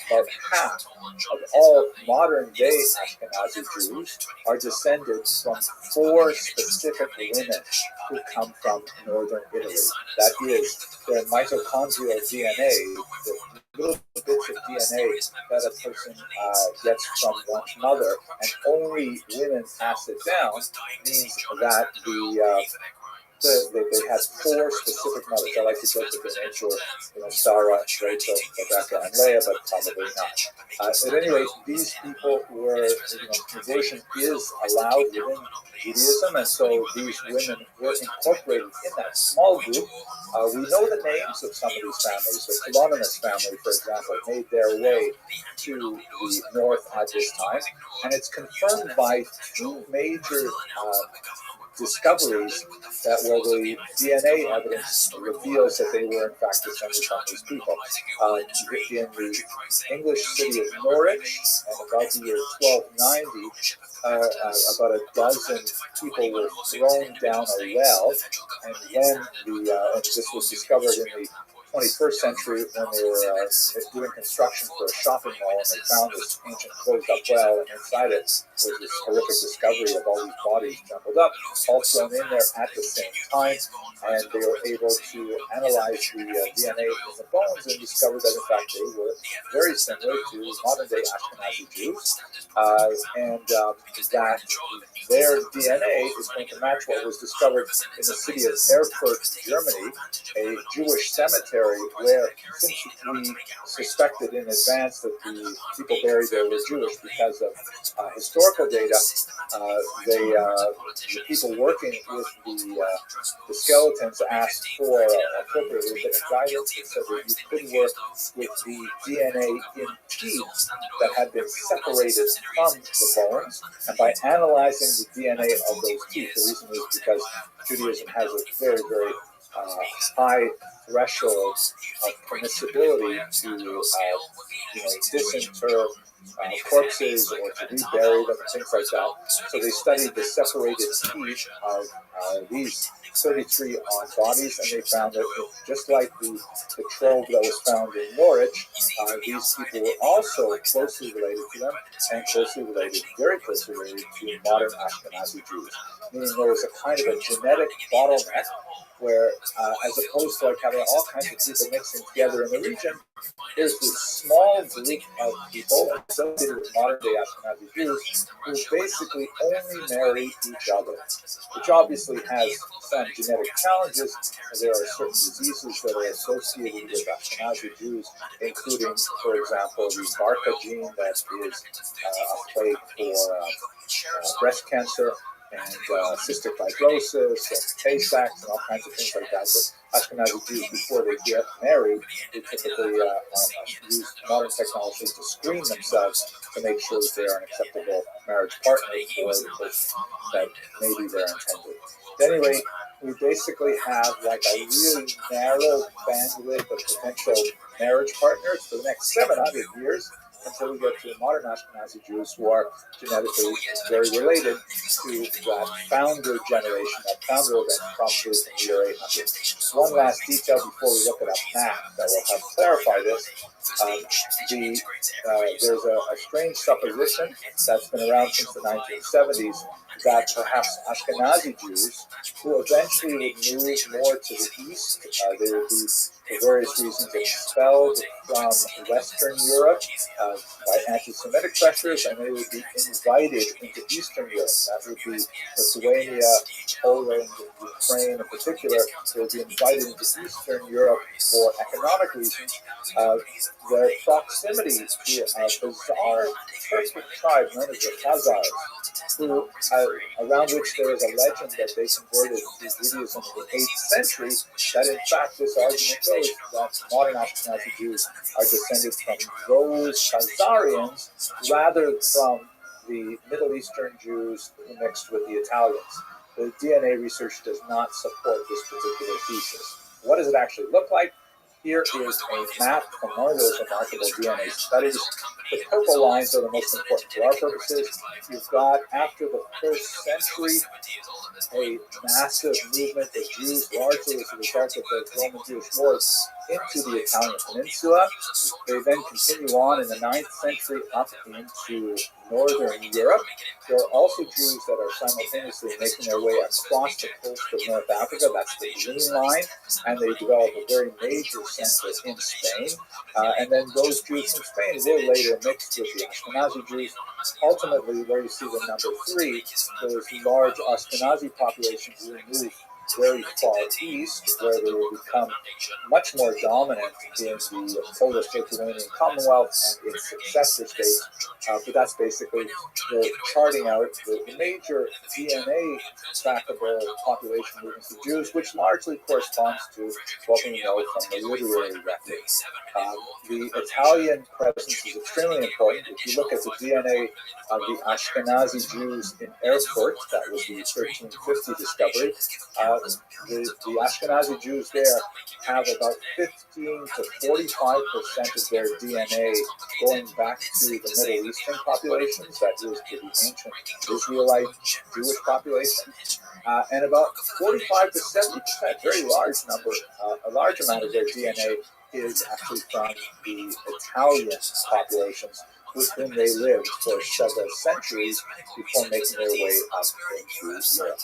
about half of all modern-day Ashkenazi Jews are descended from 4 specific women who come from northern Italy. That is, their mitochondrial DNA, the little bits of DNA that a person gets from one's mother, and only women pass it down, means that they had 4 specific mothers. I like to joke that the names were, Sarah, Rachel, Rebecca, and Leah, but probably not. At any rate, these people were, conversion is allowed within Judaism, and so these women were incorporated in that small group. We know the names of some of these families. The Colonus family, for example, made their way to the north at this time, and it's confirmed by 2 major discoveries that where the DNA evidence reveals that they were in fact descended from these people. In the English city of Norwich, and about the year 1290, about a dozen people were thrown down a well, and when and this was discovered in the 21st century when they were doing construction for a shopping mall, and they found this ancient closed-up well, and inside it was this horrific discovery of all these bodies jumbled up, all thrown in there at the same time, and they were able to analyze the DNA in the bones and discover that, in fact, they were very similar to modern-day Ashkenazi Jews, and that their DNA is going to match what was discovered in the city of Erfurt, Germany, a Jewish cemetery where, since we suspected in advance that the people buried there were Jewish because of historical data, the people working with the skeletons asked for appropriate rabbinic guidance, and said that you could work with the DNA in teeth that had been separated from the bones, and by analyzing the DNA of those teeth, the reason is because Judaism has a very, very high threshold of permissibility to disinter corpses or to rebury them and things like that. So they studied the separated teeth of these 33 odd bodies, and they found that just like the trove that was found in Norwich, these people were also closely related to them, and very closely related to modern Ashkenazi Jews. Meaning there was a kind of a genetic bottleneck where, as opposed to like having all kinds of people mixing together in the region, there's this small group of people associated with modern-day Ashkenazi Jews who basically only marry each other, which obviously has some genetic challenges. There are certain diseases that are associated with Ashkenazi Jews, including, for example, the BRCA gene that is a plague for breast cancer, and cystic fibrosis, and Tay-Sachs, and all kinds of things like that. But Ashkenazi Jews, before they get married, they typically use modern technology to screen themselves to make sure that they are an acceptable marriage partner for the person that maybe they're intended. At any rate, we basically have like a really narrow bandwidth of potential marriage partners for the next 700 years, until we get to modern Ashkenazi Jews who are genetically very related to that founder generation, that founder event probably from the year 800. One last detail before we look at a map that will help clarify this. There's a strange supposition that's been around since the 1970s that perhaps Ashkenazi Jews, who eventually would move more to the east, they would be, for various reasons, expelled from Western Europe by anti-Semitic pressures, and they would be invited into Eastern Europe. That would be Lithuania, Poland and Ukraine in particular, will be invited into Eastern Europe for economic reasons. Their proximity to a bizarre Turkic tribe known as the Khazars, who, around which there is a legend that they converted to Judaism in the 8th century, that in fact this argument goes that modern Ashkenazi Jews are descended from those Khazarians rather from the Middle Eastern Jews who mixed with the Italians. The DNA research does not support this particular thesis. What does it actually look like? Here is a map from one of those remarkable DNA studies. The purple lines are the most important for our purposes. You've got, after the first century, a massive movement of Jews, largely as a result of the Roman Jewish wars, into the Italian peninsula. They then continue on in the 9th century up into northern Europe. There are also Jews that are simultaneously making their way across the coast of North Africa. That's the green line. And they develop a very major center in Spain. And then those Jews from Spain will later mix with the Ashkenazi Jews. Ultimately, where you see the number 3, those large Ashkenazi populations will move very far east, where they will become much more dominant in the Polish-Lithuanian Commonwealth and its successor states. But that's basically the charting out the major DNA trackable population movements of Jews, which largely corresponds to what we know from the literary record. The Italian presence is extremely important. If you look at the DNA of the Ashkenazi Jews in Erfurt, that was the 1350 discovery, the Ashkenazi Jews there have about 15 to 45% of their DNA going back to the Middle Eastern populations, that is, to the ancient Israelite Jewish population, and about 45 to 70%, very large number, a large amount of their DNA is actually from the Italian populations with whom they lived for several centuries before making their way up into Europe.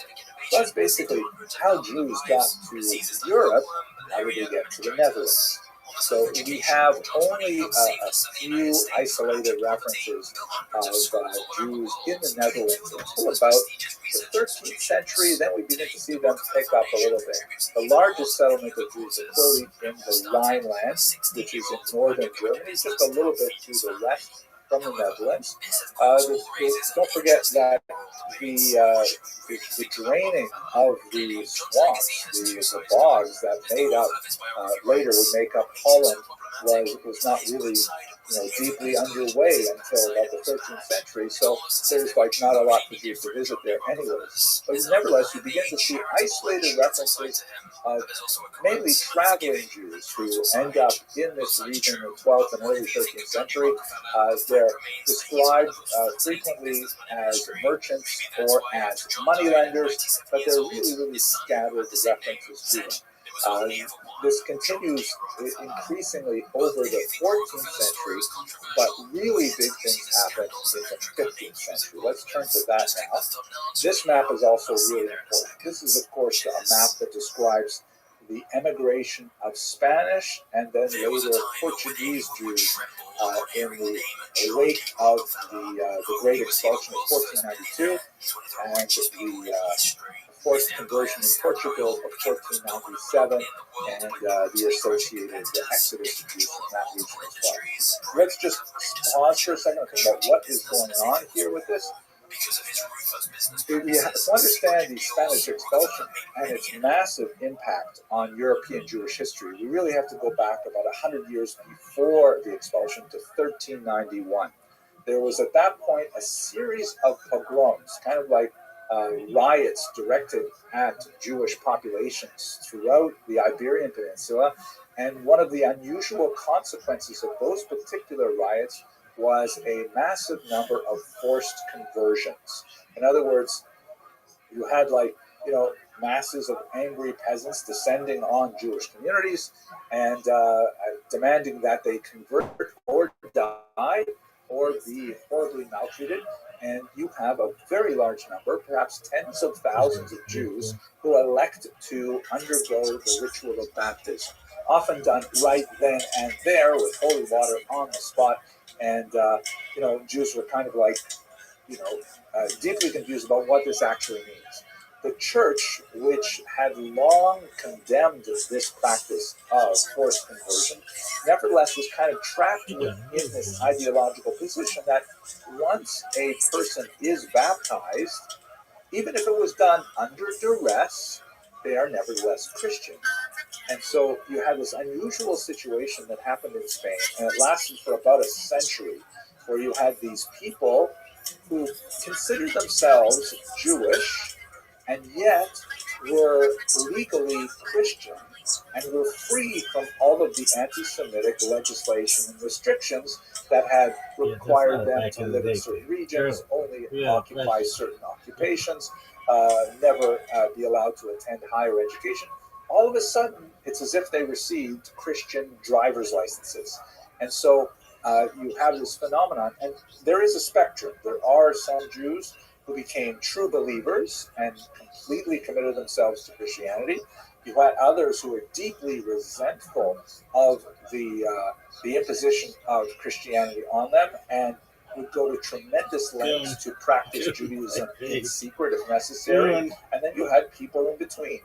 So that's basically how Jews got to Europe. How did they get to the Netherlands? So we have only a few isolated references of Jews in the Netherlands until about the 13th century. Then we begin to see them pick up a little bit. The largest settlement of Jews is clearly in the Rhineland, which is in northern Germany, just a little bit to the west from the Netherlands. Don't forget that the draining of the swamps, the bogs that made up later would make up Holland was not really deeply underway until about the 13th century. So there's not a lot for Jews to visit there anyways. But nevertheless, you begin to see isolated references of mainly traveling Jews who end up in this region in the 12th and early 13th century. They're described frequently as merchants or as moneylenders, but they're really scattered references to them. This continues increasingly over the 14th century, but really big things happen in the 15th century. Let's turn to that now. This map is also really important. This is, of course, a map that describes the emigration of Spanish and then later Portuguese Jews in the wake of the Great Expulsion of 1492 and the forced conversion in Portugal of 1497 and the associated exodus of Jews from that region as well. Let's just pause for a second and think about what is going on here with this. We have to understand the Spanish expulsion and its massive impact on European Jewish history. We really have to go back about 100 years before the expulsion to 1391. There was at that point a series of pogroms, kind of like riots directed at Jewish populations throughout the Iberian Peninsula. And one of the unusual consequences of those particular riots was a massive number of forced conversions. In other words, you had masses of angry peasants descending on Jewish communities and demanding that they convert or die or be horribly maltreated. And you have a very large number, perhaps tens of thousands of Jews who elect to undergo the ritual of baptism, often done right then and there with holy water on the spot. And, Jews were kind of deeply confused about what this actually means. the church, which had long condemned this practice of forced conversion, nevertheless was kind of trapped within this ideological position that once a person is baptized, even if it was done under duress, they are nevertheless Christian. And so you had this unusual situation that happened in Spain, and it lasted for about a century, where you had these people who considered themselves Jewish and yet were legally Christian and were free from all of the anti-Semitic legislation and restrictions that had required them to live in certain regions, only occupy certain occupations, never be allowed to attend higher education. All of a sudden, it's as if they received Christian driver's licenses. And so you have this phenomenon, and there is a spectrum. There are some Jews who became true believers and completely committed themselves to Christianity. You had others who were deeply resentful of the imposition of Christianity on them and would go to tremendous lengths to practice Judaism in secret if necessary. And then you had people in between,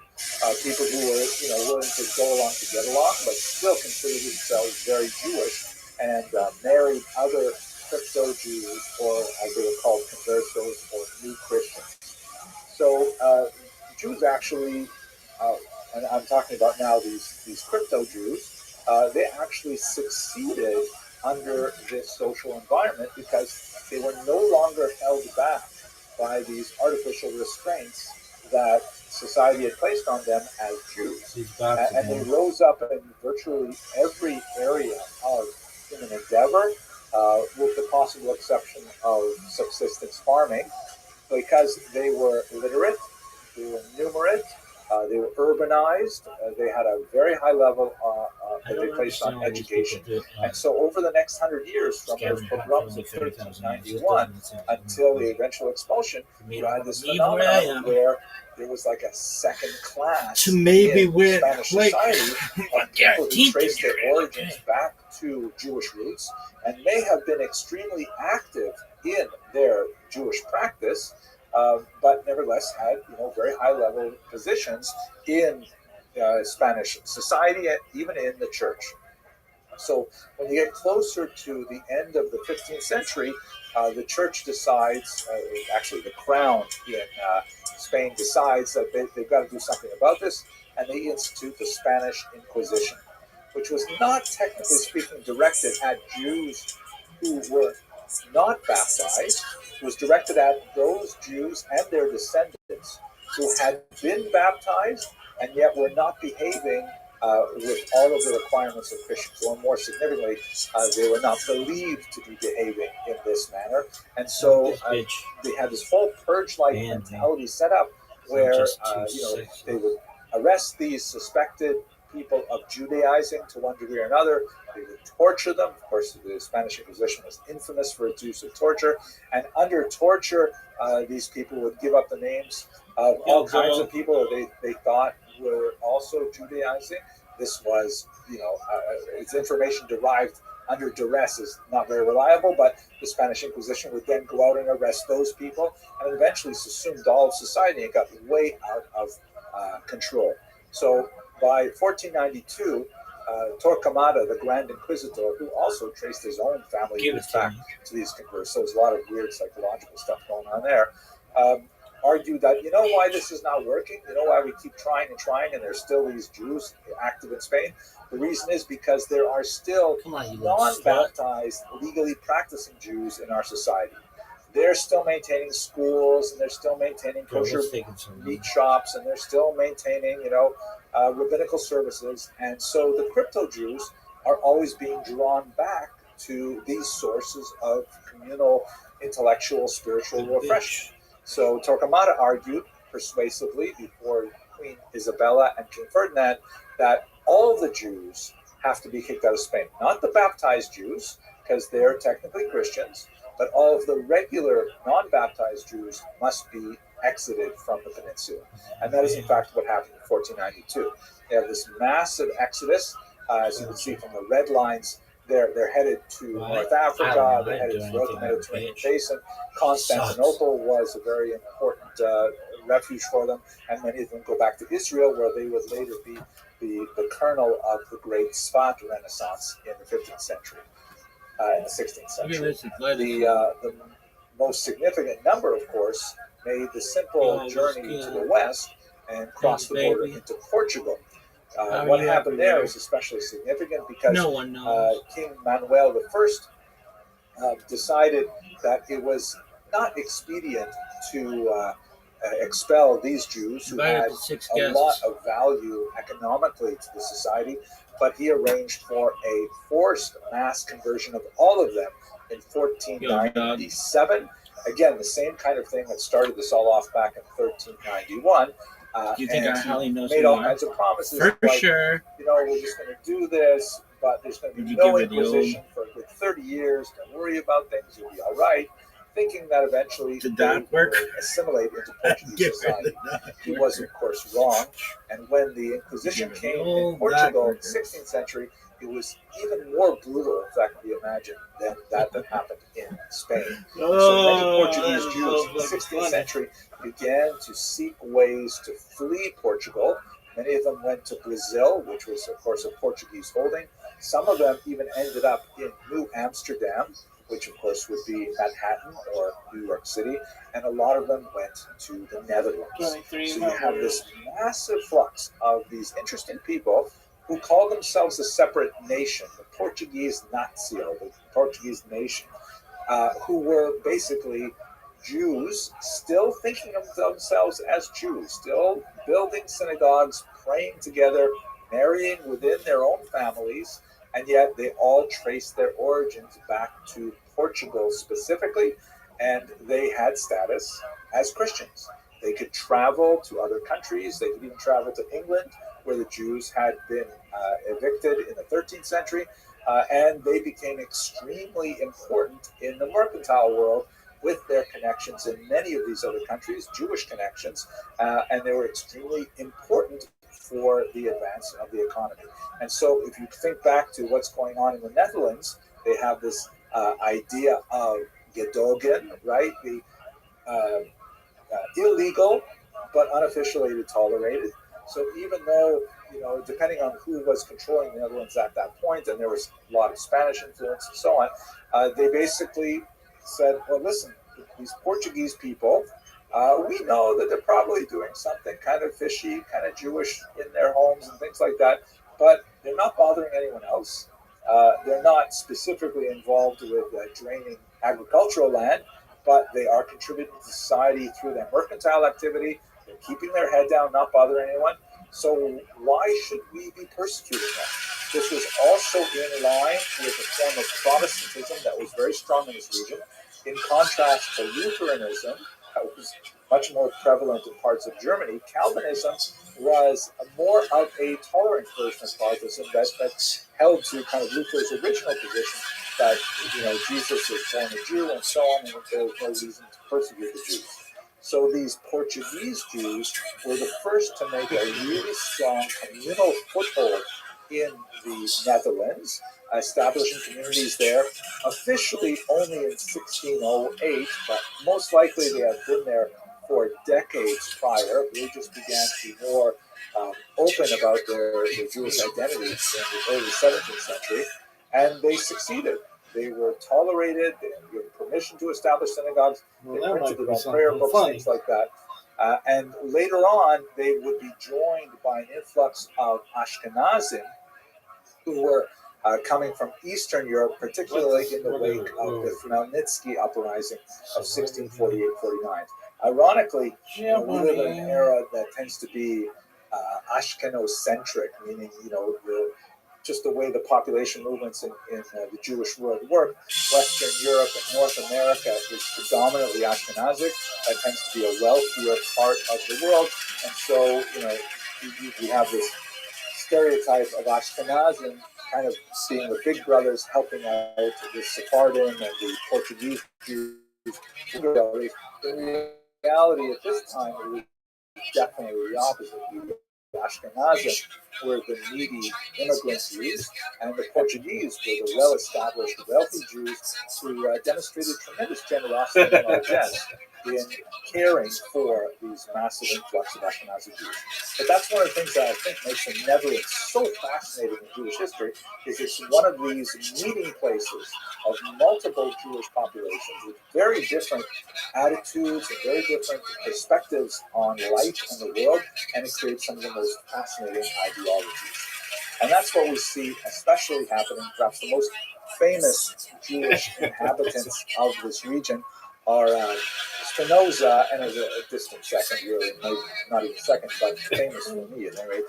people who were willing to go along to get along, but still considered themselves very Jewish and married other crypto Jews, or as they were called, conversos or new Christians. So Jews actually, and I'm talking about now these crypto Jews, they actually succeeded under this social environment because they were no longer held back by these artificial restraints that society had placed on them as Jews. And they rose up in virtually every area of human endeavor, with the possible exception of subsistence farming, because they were literate, they were numerate, they were urbanized, they had a very high level that they placed on education. And so over the next 100 years, from those pogroms of 1391 until the eventual expulsion, you had this phenomenon where there was like a second class in Spanish society of people who traced their origins back to Jewish roots and may have been extremely active in their Jewish practice, but nevertheless had very high level positions in Spanish society and even in the church. So when you get closer to the end of the 15th century, the church decides, actually the crown in Spain decides that they've got to do something about this, and they institute the Spanish Inquisition, which was not technically speaking directed at Jews who were not baptized. It was directed at those Jews and their descendants who had been baptized and yet were not behaving with all of the requirements of Christians, or more significantly, they were not believed to be behaving in this manner. And so they had this whole purge-like mentality set up where they would arrest these suspected people of Judaizing to one degree or another. They would torture them. Of course, the Spanish Inquisition was infamous for its use of torture. And under torture, these people would give up the names of all kinds of people that they thought were also Judaizing. This was, it's information derived under duress is not very reliable, but the Spanish Inquisition would then go out and arrest those people, and it eventually assumed all of society and got way out of control. So by 1492, Torquemada, the Grand Inquisitor, who also traced his own family roots back to these converts, so there's a lot of weird psychological stuff going on there, argued that, why this is not working? Why we keep trying and there's still these Jews active in Spain? The reason is because there are still non-baptized, legally practicing Jews in our society. They're still maintaining schools, and they're still maintaining kosher meat shops, and they're still maintaining, rabbinical services. And so the crypto Jews are always being drawn back to these sources of communal, intellectual, spiritual refreshment. So Torquemada argued persuasively before Queen Isabella and King Ferdinand that all the Jews have to be kicked out of Spain. Not the baptized Jews, because they're technically Christians, but all of the regular non-baptized Jews must be exited from the peninsula. And that is in fact what happened in 1492. They have this massive exodus. As you can see from the red lines, they're headed to North Africa, they're headed throughout the Mediterranean basin. Constantinople was a very important refuge for them, and many of them go back to Israel, where they would later be the kernel of the great Sfat Renaissance in the 15th century, in the 16th century. The most significant number, of course, made the simple journey to the west and crossed the border into Portugal. What happened there is especially significant because King Manuel I decided that it was not expedient to expel these Jews who had a lot of value economically to the society, but he arranged for a forced mass conversion of all of them in 1497. Again, the same kind of thing that started this all off back in 1391. Do you think and Aunt Holly knows made who all you are? kinds of promises, For like, sure. we're just going to do this, but there's going to Did be you no give her the Inquisition for a good 30 years. Don't worry about things; you'll be all right. Thinking that eventually Did they that work? would assimilate into Portuguese society. He was, of course, wrong. And when the Inquisition came in Portugal in the 16th century, it was even more brutal, if that can be imagined, than that happened in Spain. So many Portuguese Jews in the 16th century began to seek ways to flee Portugal. Many of them went to Brazil, which was, of course, a Portuguese holding. Some of them even ended up in New Amsterdam, which, of course, would be Manhattan or New York City. And a lot of them went to the Netherlands. So you have this massive flux of these interesting people who call themselves a separate nation, the Portuguese Nacio, the Portuguese nation, who were basically Jews still thinking of themselves as Jews, still building synagogues, praying together, marrying within their own families, and yet they all trace their origins back to Portugal specifically, and they had status as Christians. They could travel to other countries. They could even travel to England, where the Jews had been evicted in the 13th century, and they became extremely important in the mercantile world with their connections in many of these other countries, Jewish connections, and they were extremely important for the advance of the economy. And so if you think back to what's going on in the Netherlands, they have this idea of gedogen, right? The illegal but unofficially tolerated. So even though, depending on who was controlling the Netherlands at that point, and there was a lot of Spanish influence and so on, they basically said, well, listen, these Portuguese people, we know that they're probably doing something kind of fishy, kind of Jewish in their homes and things like that, but they're not bothering anyone else. They're not specifically involved with draining agricultural land, but they are contributing to society through their mercantile activity. They're keeping their head down, not bothering anyone. So why should we be persecuting them? This was also in line with a form of Protestantism that was very strong in this region, in contrast to Lutheranism, that was much more prevalent in parts of Germany. Calvinism was more of a tolerant version of Protestantism that held to kind of Luther's original position that Jesus was born a Jew and so on, and there was no reason to persecute the Jews. So these Portuguese Jews were the first to make a really strong communal foothold in the Netherlands, establishing communities there, officially only in 1608, but most likely they have been there for decades prior. They just began to be more open about their Jewish identity in the early 17th century, and they succeeded. They were tolerated, they were given permission to establish synagogues, they printed their own prayer books, things like that. And later on, they would be joined by an influx of Ashkenazim who were coming from Eastern Europe, particularly in the wake of the Khmelnytsky uprising of 1648-49. Ironically, we live in an era that tends to be Ashkenocentric, meaning, just the way the population movements in the Jewish world work. Western Europe and North America is predominantly Ashkenazic. That tends to be a wealthier part of the world. And so, we have this stereotype of Ashkenazim kind of being the big brothers helping out the Sephardim and the Portuguese Jews. In reality, at this time, it was definitely the opposite. The Ashkenazim were the needy immigrant Jews, and the Portuguese were the well-established, wealthy Jews who demonstrated tremendous generosity and largesse in caring for these massive influx of Ashkenazi Jews. But that's one of the things that I think makes the Netherlands so fascinating in Jewish history, is it's one of these meeting places of multiple Jewish populations with very different attitudes and very different perspectives on life and the world, and it creates some of the most fascinating ideologies. And that's what we see especially happening. Perhaps the most famous Jewish inhabitants of this region are Spinoza, and as a distant second, really, maybe not even second, but famous for me at any rate,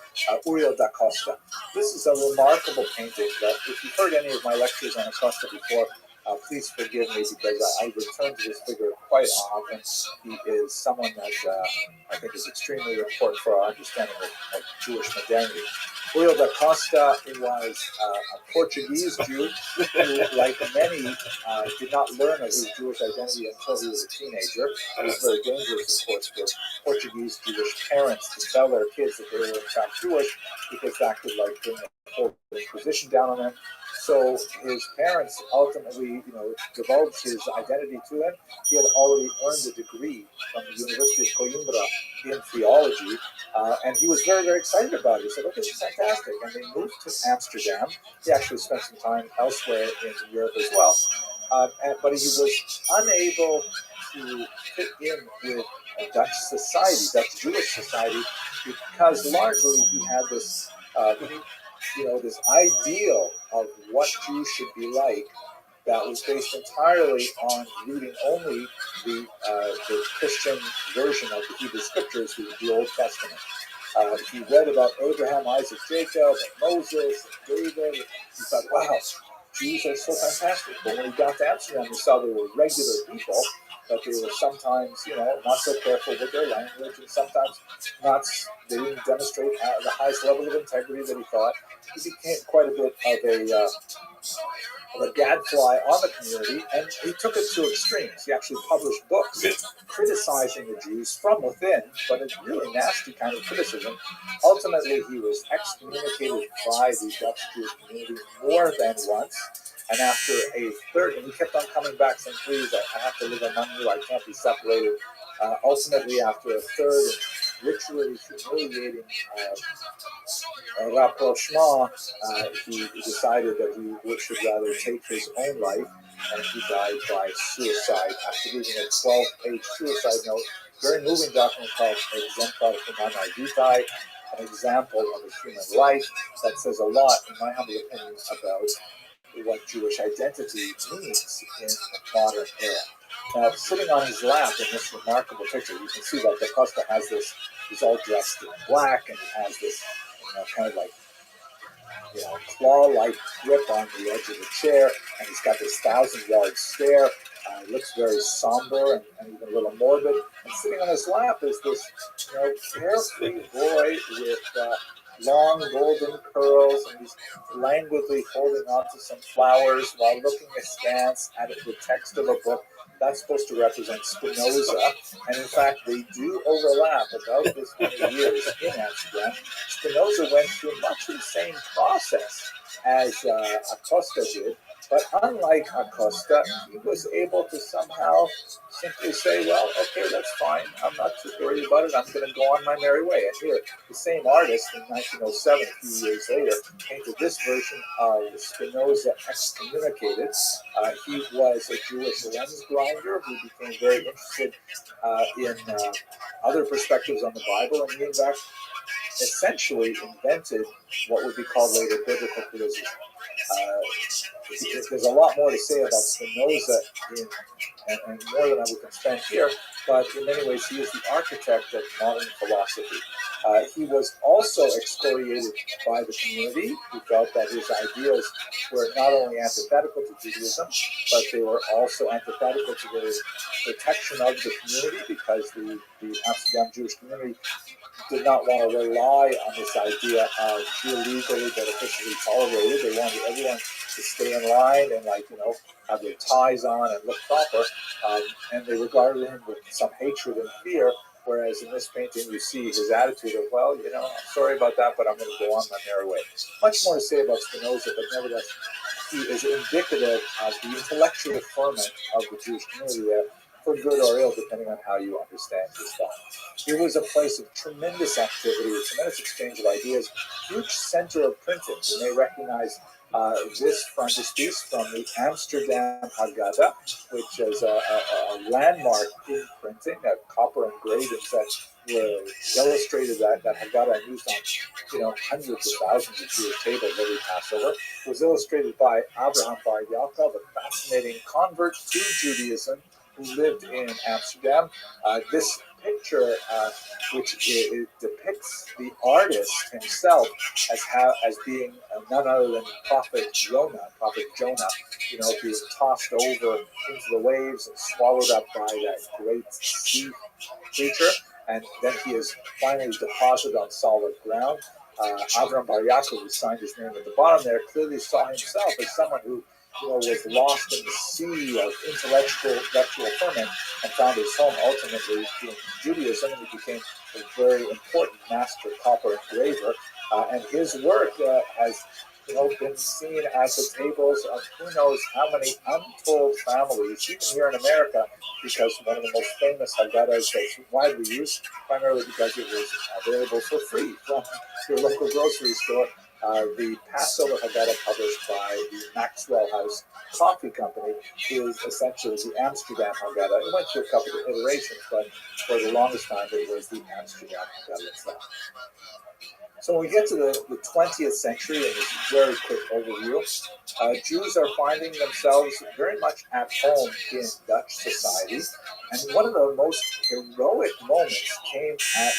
Uriel da Costa. This is a remarkable painting that, if you've heard any of my lectures on Acosta before, please forgive me, because I return to this figure quite often. He is someone that I think is extremely important for our understanding of Jewish modernity. Uriel da Costa was a Portuguese Jew who, like many, did not learn of his Jewish identity until he was a teenager. It was very dangerous, of course, for Portuguese Jewish parents to tell their kids that they were in fact Jewish, because that could bring the whole Inquisition down on them. So his parents ultimately, divulged his identity to him. He had already earned a degree from the University of Coimbra in theology, and he was very, very excited about it. He said, "Okay, this is fantastic." And they moved to Amsterdam. He actually spent some time elsewhere in Europe as well, but he was unable to fit in with Dutch society, Dutch Jewish society, because largely he had this this ideal of what Jews should be like that was based entirely on reading only the Christian version of the Hebrew Scriptures, the Old Testament. He read about Abraham, Isaac, Jacob, and Moses, and David. He thought, wow, Jews are so fantastic. But when he got to Amsterdam, he saw they were regular people, but they were sometimes, not so careful with their language, and sometimes they didn't demonstrate the highest level of integrity that he thought. He became quite a bit of a gadfly on the community, and he took it to extremes. He actually published books criticizing the Jews from within, but a really nasty kind of criticism. Ultimately, he was excommunicated by the Dutch Jewish community more than once. And after a third, and he kept on coming back saying, "Please, I have to live among you. I can't be separated." Ultimately, after a third literally humiliating rapprochement, he decided that he should rather take his own life, and he died by suicide after reading a 12-page suicide note, very moving document called Exemplar Humanae Vitae, an example of a human life that says a lot, in my humble opinion, about what Jewish identity means in the modern era. Now, sitting on his lap in this remarkable picture, you can see that Da Costa has this, he's all dressed in black, and he has this, kind of claw-like grip on the edge of the chair, and he's got this 1,000-yard stare. He looks very somber and even a little morbid. And sitting on his lap is this, carefree boy with long golden curls, and he's languidly holding on to some flowers while looking askance at the text of a book. That's supposed to represent Spinoza, and in fact, they do overlap about this many years in Amsterdam. Spinoza went through much of the same process as Acosta did, but unlike Acosta, he was able to somehow simply say, "Well, okay, that's fine. I'm not too worried about it. I'm going to go on my merry way." And here, the same artist in 1907, a few years later, painted this version of Spinoza excommunicated. He was a Jewish lens grinder who became very interested in other perspectives on the Bible, and he, in fact, essentially invented what would be called later biblical criticism. There's a lot more to say about Spinoza and more than I can spend here, but in many ways he is the architect of modern philosophy. He was also excoriated by the community, who felt that his ideas were not only antithetical to Judaism, but they were also antithetical to the protection of the community, because the Amsterdam Jewish community did not want to rely on this idea of illegally but officially tolerated. They wanted everyone to stay in line and, have their ties on and look proper. And they regarded him with some hatred and fear Whereas in this painting, you see his attitude of, well, I'm sorry about that, but I'm going to go on my merry way. Much more to say about Spinoza, but nevertheless, he is indicative of the intellectual ferment of the Jewish community there, for good or ill, depending on how you understand his thought. It was a place of tremendous activity, a tremendous exchange of ideas, huge center of printing. You may recognize this frontispiece from the Amsterdam Haggadah, which is a landmark in printing, a copper engravings that were illustrated that Haggadah and used on hundreds of thousands of Jewish tables every Passover. It was illustrated by Abraham Bar Yaakov, a fascinating convert to Judaism who lived in Amsterdam. This picture, which it depicts the artist himself as being none other than Prophet Jonah, being tossed over into the waves and swallowed up by that great sea creature, and then he is finally deposited on solid ground. Avraham Bar Yaakov, who signed his name at the bottom there, clearly saw himself as someone who was lost in the sea of intellectual ferment and found his home ultimately in Judaism, and he became a very important master copper engraver. And his work has been seen at the tables of who knows how many untold families, even here in America, because one of the most famous Haggadahs that's widely used, primarily because it was available for free from your local grocery store. The Passover Haggadah, published by the Maxwell House Coffee Company, is essentially the Amsterdam Haggadah. It went through a couple of iterations, but for the longest time it was the Amsterdam Haggadah itself. So when we get to the 20th century, and this is a very quick overview, Jews are finding themselves very much at home in Dutch society, and one of the most heroic moments came at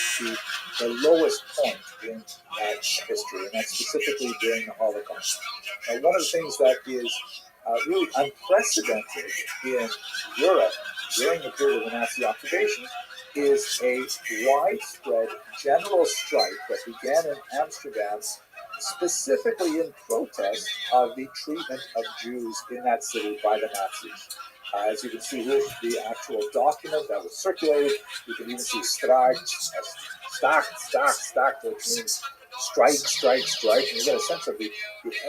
the lowest point in that history, and that's specifically during the Holocaust. Now, one of the things that is really unprecedented in Europe during the period of the Nazi occupation is a widespread general strike that began in Amsterdam, specifically in protest of the treatment of Jews in that city by the Nazis. As you can see, here's the actual document that was circulated. You can even see staakt, which means strike, and you get a sense of the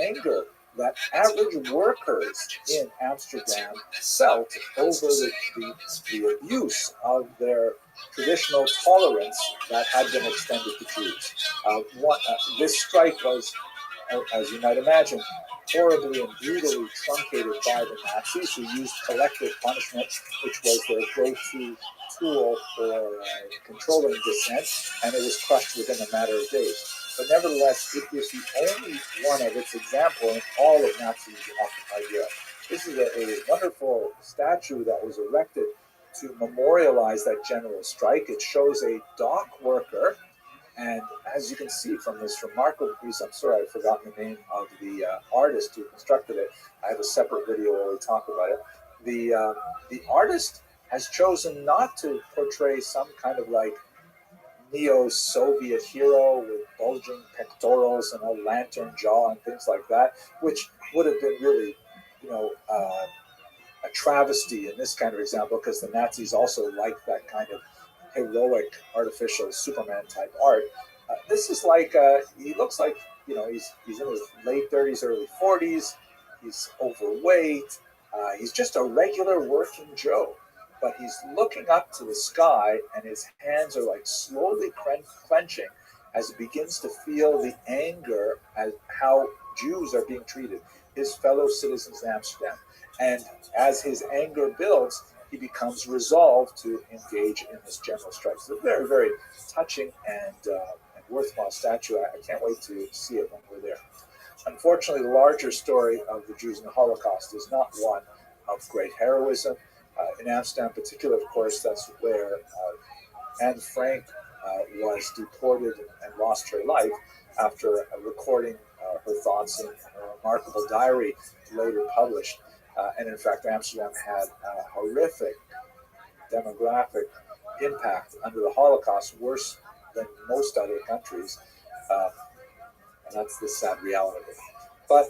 anger that average workers in Amsterdam felt over the abuse of their traditional tolerance that had been extended to Jews. This strike was, as you might imagine, horribly and brutally truncated by the Nazis, who used collective punishment, which was their go-to tool for controlling dissent, and it was crushed within a matter of days. But nevertheless, it is the only one of its example in all of Nazi occupied Europe. This is a wonderful statue that was erected to memorialize that general strike. It shows a dock worker, and as you can see from this remarkable piece, I'm sorry I've forgotten the name of the artist who constructed it. I have a separate video where we talk about it. The artist has chosen not to portray some kind of like neo-Soviet hero with bulging pectorals and a lantern jaw and things like that, which would have been really, a travesty in this kind of example, because the Nazis also liked that kind of heroic, artificial Superman type art. This is like he looks like he's in his late 30s, early 40s. He's overweight. He's just a regular working Joe, but he's looking up to the sky, and his hands are like slowly clenching as he begins to feel the anger at how Jews are being treated, his fellow citizens in Amsterdam. And as his anger builds, he becomes resolved to engage in this general strike. It's a very, very touching and worthwhile statue. I can't wait to see it when we're there. Unfortunately, the larger story of the Jews in the Holocaust is not one of great heroism. In Amsterdam in particular, of course, that's where Anne Frank was deported and lost her life after recording her thoughts in a remarkable diary later published. And in fact, Amsterdam had a horrific demographic impact under the Holocaust, worse than most other countries. And that's the sad reality of it. But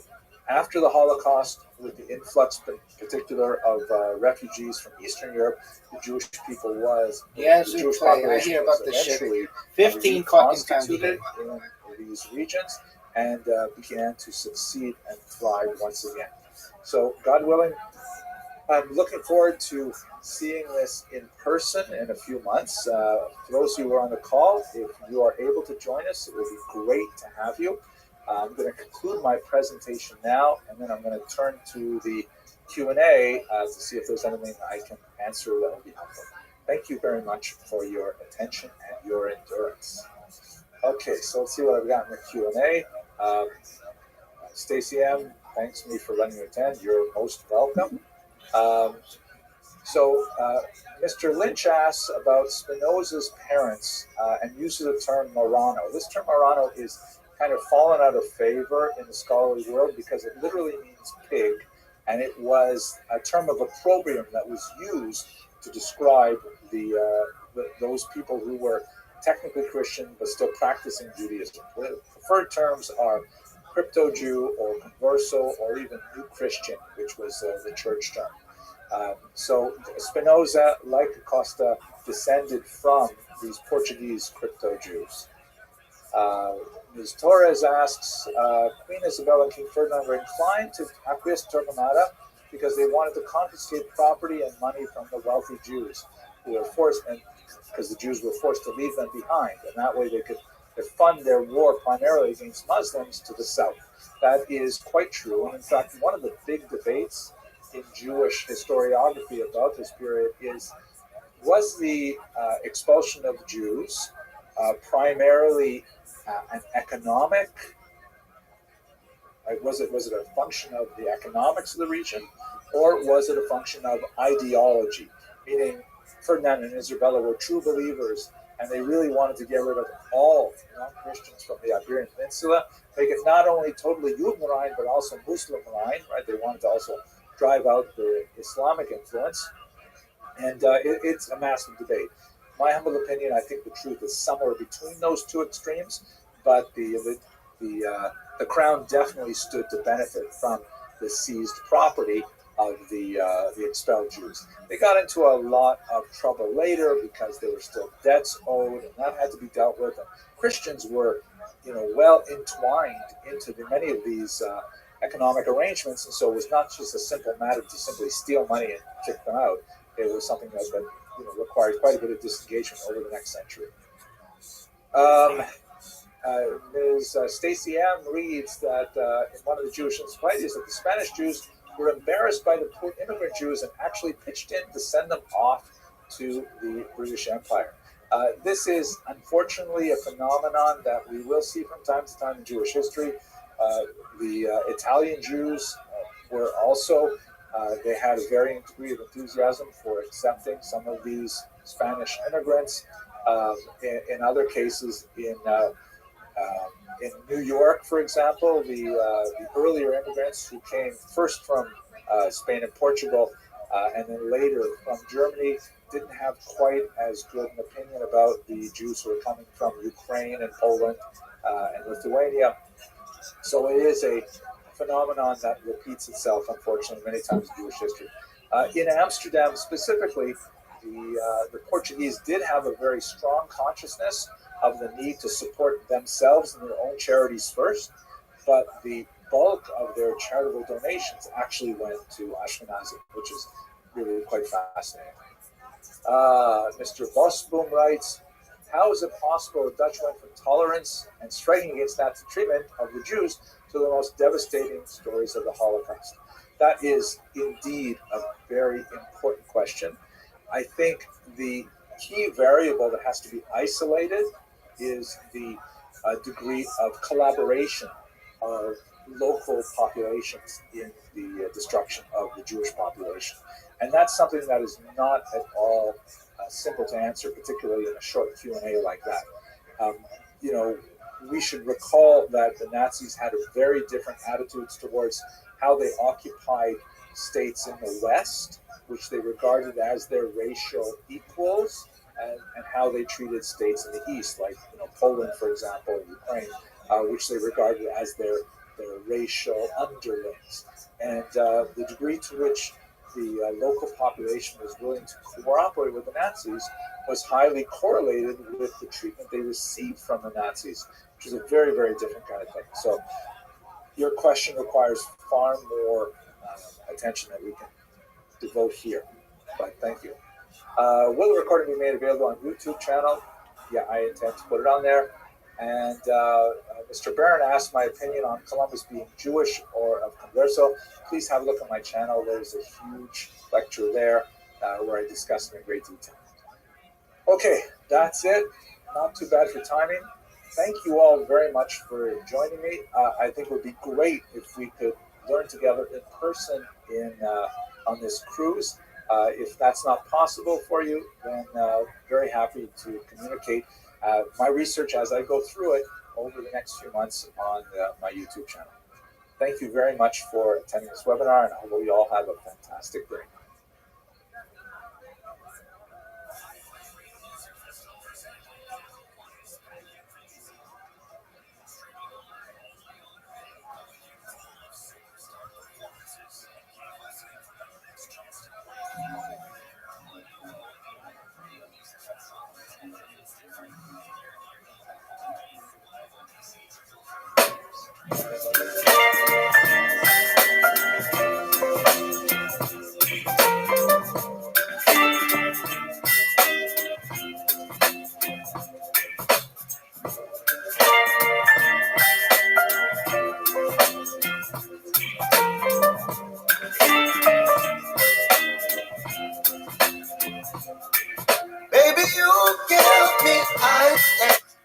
After the Holocaust, with the influx in particular of refugees from Eastern Europe, the Jewish people was Yeah, the Jewish I population hear was about this shit. eventually 15 fucking times a day. reconstituted in these regions and began to succeed and thrive once again. So, God willing, I'm looking forward to seeing this in person in a few months. For those who are on the call, if you are able to join us, it would be great to have you. I'm going to conclude my presentation now, and then I'm going to turn to the Q&A to see if there's anything I can answer that would be helpful. Thank you very much for your attention and your endurance. Okay, so let's see what I've got in the Q&A. Stacy M, thanks me for letting me attend. You're most welcome. Mr. Lynch asks about Spinoza's parents and uses the term Marano. This term Marano is kind of fallen out of favor in the scholarly world because it literally means pig, and it was a term of opprobrium that was used to describe those people who were technically Christian but still practicing Judaism. The preferred terms are crypto-Jew or converso or even new Christian, which was the church term. So Spinoza, like Acosta, descended from these Portuguese crypto-Jews. Ms. Torres asks, Queen Isabella and King Ferdinand were inclined to acquiesce to Torquemada because they wanted to confiscate property and money from the wealthy Jews who were forced, and because the Jews were forced to leave them behind, and that way they could fund their war primarily against Muslims to the south. That is quite true, and in fact, one of the big debates in Jewish historiography about this period was the expulsion of Jews primarily an economic? Was it a function of the economics of the region, or was it a function of ideology? Meaning, Ferdinand and Isabella were true believers, and they really wanted to get rid of all non-Christians from the Iberian Peninsula, make it not only totally Judenrein, but also Muslimrein, right? They wanted to also drive out the Islamic influence, and it's a massive debate. My humble opinion, I think the truth is somewhere between those two extremes, but the crown definitely stood to benefit from the seized property of the expelled Jews. They got into a lot of trouble later because there were still debts owed, and that had to be dealt with. And Christians were, well entwined into many of these economic arrangements, and so it was not just a simple matter to simply steal money and kick them out. It was something that required quite a bit of disengagement over the next century. Ms. Stacy M. reads that in one of the Jewish encyclopedias that the Spanish Jews were embarrassed by the poor immigrant Jews and actually pitched in to send them off to the British Empire. This is unfortunately a phenomenon that we will see from time to time in Jewish history. The Italian Jews were also, they had a varying degree of enthusiasm for accepting some of these Spanish immigrants. In other cases, in New York, for example, the earlier immigrants who came first from Spain and Portugal and then later from Germany didn't have quite as good an opinion about the Jews who were coming from Ukraine and Poland and Lithuania. So it is a phenomenon that repeats itself, unfortunately, many times in Jewish history. In Amsterdam specifically, the Portuguese did have a very strong consciousness of the need to support themselves and their own charities first, but the bulk of their charitable donations actually went to Ashkenazi, which is really quite fascinating. Mr. Bosboom writes, how is it possible the Dutch went from tolerance and striking against Nazi treatment of the Jews to the most devastating stories of the Holocaust? That is indeed a very important question. I think the key variable that has to be isolated is the degree of collaboration of local populations in the destruction of the Jewish population. And that's something that is not at all simple to answer, particularly in a short Q&A like that. We should recall that the Nazis had a very different attitudes towards how they occupied states in the West, which they regarded as their racial equals, and how they treated states in the East, like Poland, for example, Ukraine, which they regarded as their their racial underlings. And the degree to which the local population was willing to cooperate with the Nazis was highly correlated with the treatment they received from the Nazis, which is a very, very different kind of thing. So your question requires far more attention that we can devote here. But thank you. Will the recording be made available on YouTube channel? Yeah, I intend to put it on there. And Mr. Barron asked my opinion on Columbus being Jewish or of Converso. Please have a look at my channel. There's a huge lecture there where I discuss it in great detail. Okay, that's it. Not too bad for timing. Thank you all very much for joining me. I think it would be great if we could learn together in person on this cruise. If that's not possible for you, then very happy to communicate my research as I go through it over the next few months on my YouTube channel. Thank you very much for attending this webinar, and I hope you all have a fantastic day.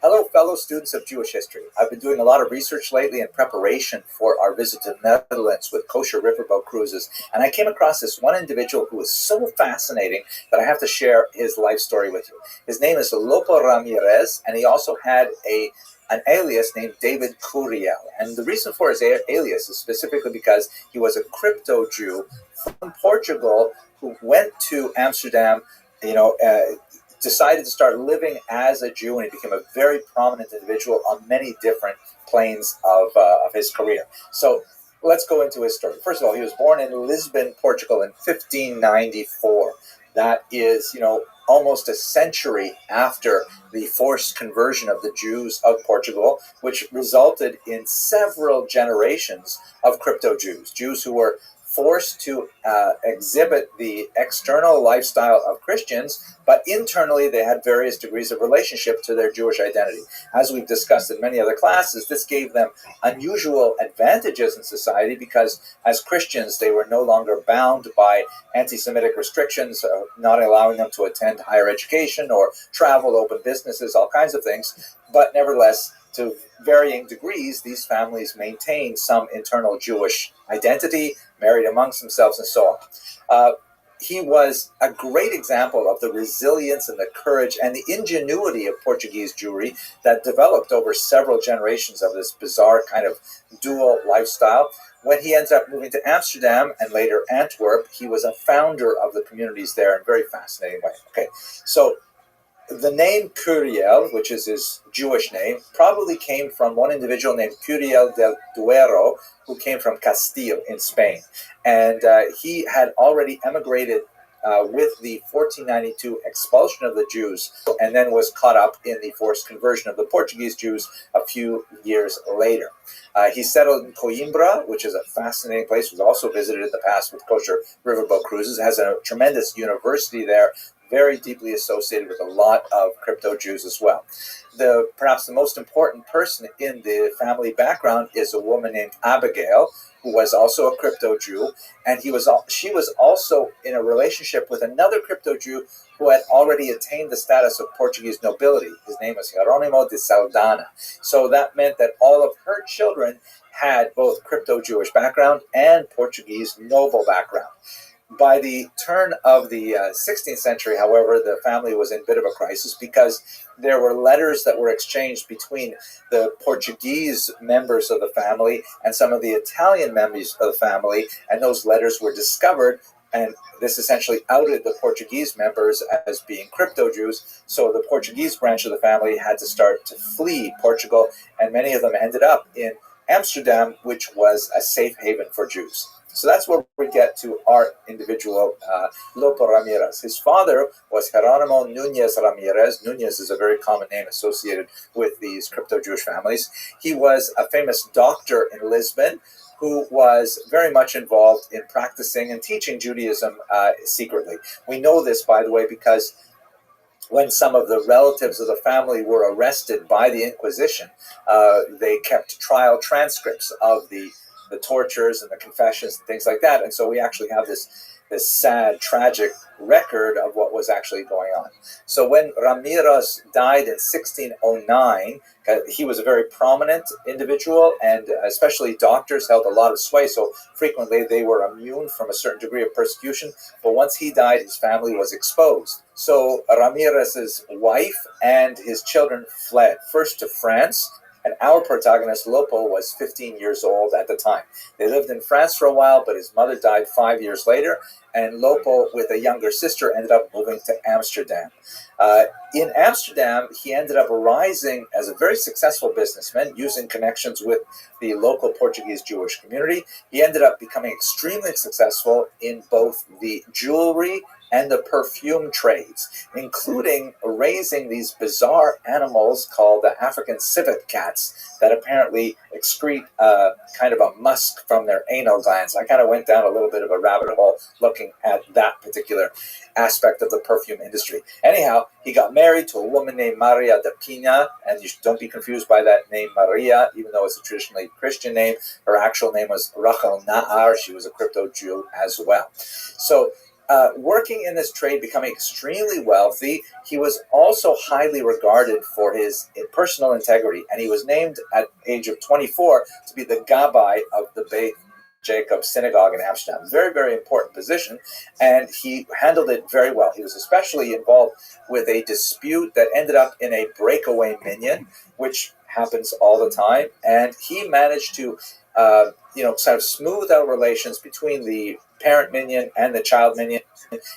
Hello, fellow students of Jewish history. I've been doing a lot of research lately in preparation for our visit to the Netherlands with kosher riverboat cruises, and I came across this one individual who was so fascinating that I have to share his life story with you. His name is Lopo Ramirez, and he also had an alias named David Curiel. And the reason for his alias is specifically because he was a crypto Jew from Portugal who went to Amsterdam, decided to start living as a Jew, and he became a very prominent individual on many different planes of his career. So let's go into his story. First of all, he was born in Lisbon, Portugal in 1594. That is, almost a century after the forced conversion of the Jews of Portugal, which resulted in several generations of crypto Jews, Jews who were forced to exhibit the external lifestyle of Christians, but internally they had various degrees of relationship to their Jewish identity. As we've discussed in many other classes, this gave them unusual advantages in society because as Christians they were no longer bound by anti-Semitic restrictions, not allowing them to attend higher education or travel, open businesses, all kinds of things. But nevertheless, to varying degrees, these families maintained some internal Jewish identity, married amongst themselves, and so on. He was a great example of the resilience and the courage and the ingenuity of Portuguese Jewry that developed over several generations of this bizarre kind of dual lifestyle. When he ends up moving to Amsterdam and later Antwerp, he was a founder of the communities there in a very fascinating way. Okay, so the name Curiel, which is his Jewish name, probably came from one individual named Curiel del Duero, who came from Castile in Spain. And he had already emigrated with the 1492 expulsion of the Jews, and then was caught up in the forced conversion of the Portuguese Jews a few years later. He settled in Coimbra, which is a fascinating place. We've also visited in the past with kosher riverboat cruises. It has a tremendous university there, very deeply associated with a lot of crypto Jews as well. Perhaps the most important person in the family background is a woman named Abigail, who was also a crypto Jew, and she was also in a relationship with another crypto Jew who had already attained the status of Portuguese nobility. His name was Jerónimo de Saldanha. So that meant that all of her children had both crypto Jewish background and Portuguese noble background. By the turn of the 16th century, however, the family was in a bit of a crisis because there were letters that were exchanged between the Portuguese members of the family and some of the Italian members of the family, and those letters were discovered, and this essentially outed the Portuguese members as being crypto Jews. So the Portuguese branch of the family had to start to flee Portugal, and many of them ended up in Amsterdam, which was a safe haven for Jews. So that's where we get to our individual Lopo Ramirez. His father was Geronimo Nunez Ramirez. Nunez is a very common name associated with these crypto-Jewish families. He was a famous doctor in Lisbon who was very much involved in practicing and teaching Judaism secretly. We know this, by the way, because when some of the relatives of the family were arrested by the Inquisition, they kept trial transcripts of the tortures and the confessions and things like that. And so we actually have this sad, tragic record of what was actually going on. So when Ramirez died in 1609, he was a very prominent individual, and especially doctors held a lot of sway, so frequently they were immune from a certain degree of persecution. But once he died, his family was exposed. So Ramirez's wife and his children fled, first to France, and our protagonist, Lopo, was 15 years old at the time. They lived in France for a while, but his mother died 5 years later, and Lopo, with a younger sister, ended up moving to Amsterdam. In Amsterdam, he ended up rising as a very successful businessman, using connections with the local Portuguese Jewish community. He ended up becoming extremely successful in both the jewelry and the perfume trades, including raising these bizarre animals called the African civet cats that apparently excrete kind of a musk from their anal glands. I kind of went down a little bit of a rabbit hole looking at that particular aspect of the perfume industry. Anyhow, he got married to a woman named Maria de Pina, and you don't be confused by that name Maria, even though it's a traditionally Christian name. Her actual name was Rachel Na'ar. She was a crypto Jew as well. So working in this trade, becoming extremely wealthy, he was also highly regarded for his personal integrity, and he was named at the age of 24 to be the Gabbai of the Beit Jacob Synagogue in Amsterdam. Very, very important position, and he handled it very well. He was especially involved with a dispute that ended up in a breakaway minion, which happens all the time, and he managed to sort of smooth out relations between the parent minion and the child minion,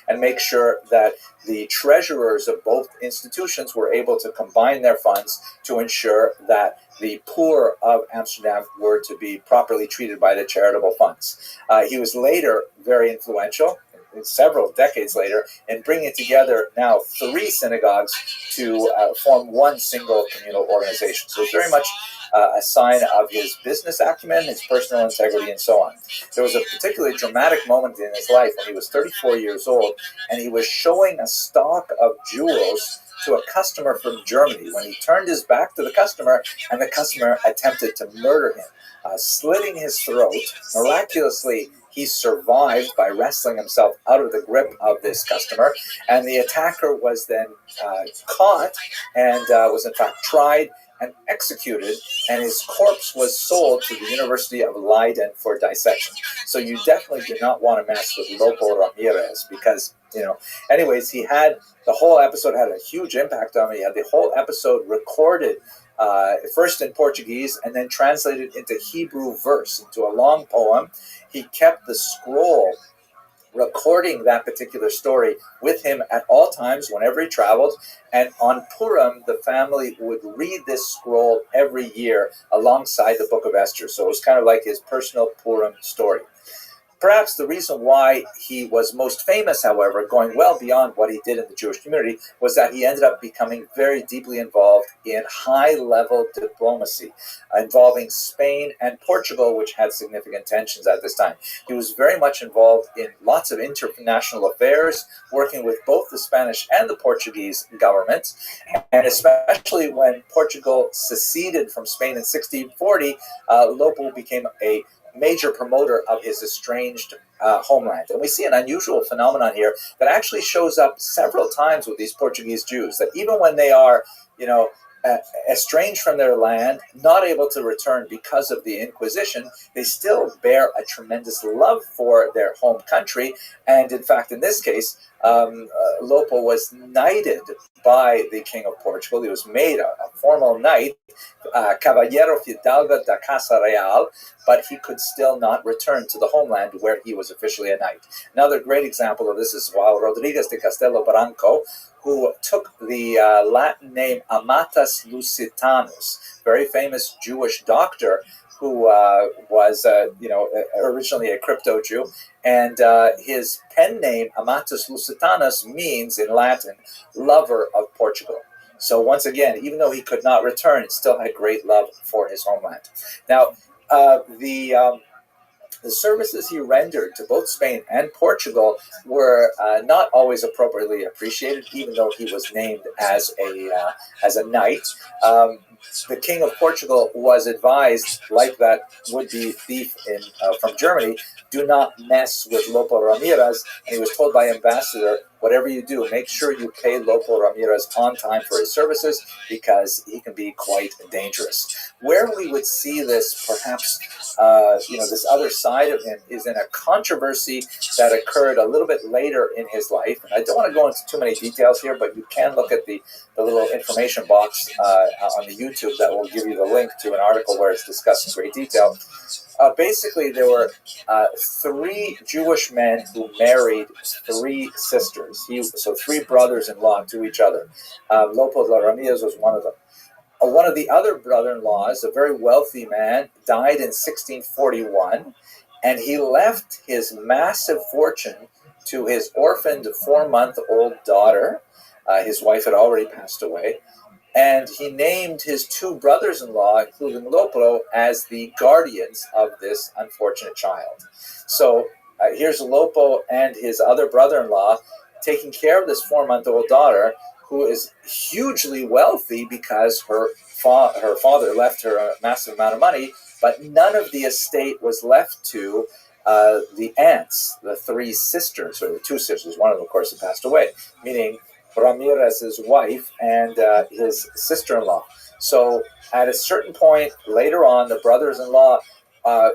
and make sure that the treasurers of both institutions were able to combine their funds to ensure that the poor of Amsterdam were to be properly treated by the charitable funds. He was later very influential, several decades later, in bringing together now 3 synagogues to form one single communal organization. So it's very much a sign of his business acumen, his personal integrity, and so on. There was a particularly dramatic moment in his life when he was 34 years old, and he was showing a stock of jewels to a customer from Germany when he turned his back to the customer, and the customer attempted to murder him, slitting his throat. Miraculously, he survived by wrestling himself out of the grip of this customer, and the attacker was then caught and was in fact tried and executed, and his corpse was sold to the University of Leiden for dissection. So you definitely do not want to mess with Lopo Ramirez, because, anyways, the whole episode had a huge impact on me. He had the whole episode recorded first in Portuguese and then translated into Hebrew verse, into a long poem. He kept the scroll recording that particular story with him at all times whenever he traveled, and on Purim the family would read this scroll every year alongside the Book of Esther. So it was kind of like his personal Purim story. Perhaps the reason why he was most famous, however, going well beyond what he did in the Jewish community, was that he ended up becoming very deeply involved in high-level diplomacy, involving Spain and Portugal, which had significant tensions at this time. He was very much involved in lots of international affairs, working with both the Spanish and the Portuguese governments, and especially when Portugal seceded from Spain in 1640, Lopo became a major promoter of his estranged homeland. And we see an unusual phenomenon here that actually shows up several times with these Portuguese Jews, that even when they are, estranged from their land, not able to return because of the Inquisition, they still bear a tremendous love for their home country. And in fact, in this case, Lopo was knighted by the King of Portugal. He was made a formal knight, Caballero Fidalgo da Casa Real, but he could still not return to the homeland where he was officially a knight. Another great example of this is Juan Rodriguez de Castelo Branco, who took the Latin name Amatus Lusitanus, very famous Jewish doctor who was, originally a crypto Jew, and his pen name Amatus Lusitanus means in Latin lover of Portugal. So once again, even though he could not return, he still had great love for his homeland. Now, the services he rendered to both Spain and Portugal were not always appropriately appreciated, even though he was named as a knight. The King of Portugal was advised, like that would-be thief from Germany, do not mess with Lopo Ramirez, and he was told by ambassador, whatever you do, make sure you pay Lopo Ramirez on time for his services, because he can be quite dangerous. Where we would see this, perhaps, this other side of him is in a controversy that occurred a little bit later in his life. And I don't want to go into too many details here, but you can look at the little information box on the YouTube that will give you the link to an article where it's discussed in great detail. Basically, there were 3 Jewish men who married 3 sisters. So 3 brothers-in-law to each other. Lopo Ramirez was one of them. One of the other brother-in-laws, a very wealthy man, died in 1641, and he left his massive fortune to his orphaned 4-month-old daughter. His wife had already passed away. And he named his 2 brothers-in-law, including Lopo, as the guardians of this unfortunate child. So here's Lopo and his other brother-in-law taking care of this 4-month-old daughter, who is hugely wealthy because her father left her a massive amount of money, but none of the estate was left to the aunts, the 3 sisters, or the 2 sisters. One of them, of course, had passed away, meaning Ramirez's wife and his sister-in-law. So at a certain point later on, the brothers-in-law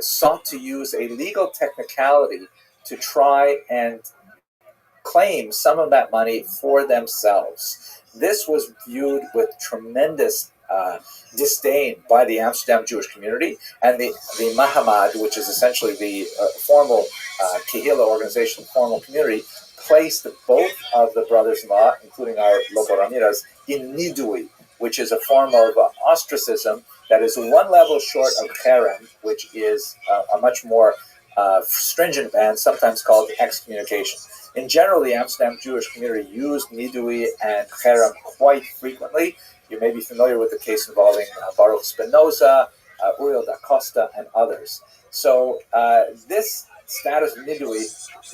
sought to use a legal technicality to try and claim some of that money for themselves. This was viewed with tremendous disdain by the Amsterdam Jewish community, and the Mahamad, which is essentially the formal Kehillah organization, formal community, placed both of the brothers-in-law, including our Lopo Ramirez, in nidui, which is a form of ostracism that is 1 level short of cherem, which is a much more stringent ban, sometimes called excommunication. In general, the Amsterdam Jewish community used nidui and cherem quite frequently. You may be familiar with the case involving Baruch Spinoza, Uriel da Costa, and others. So this status of nidui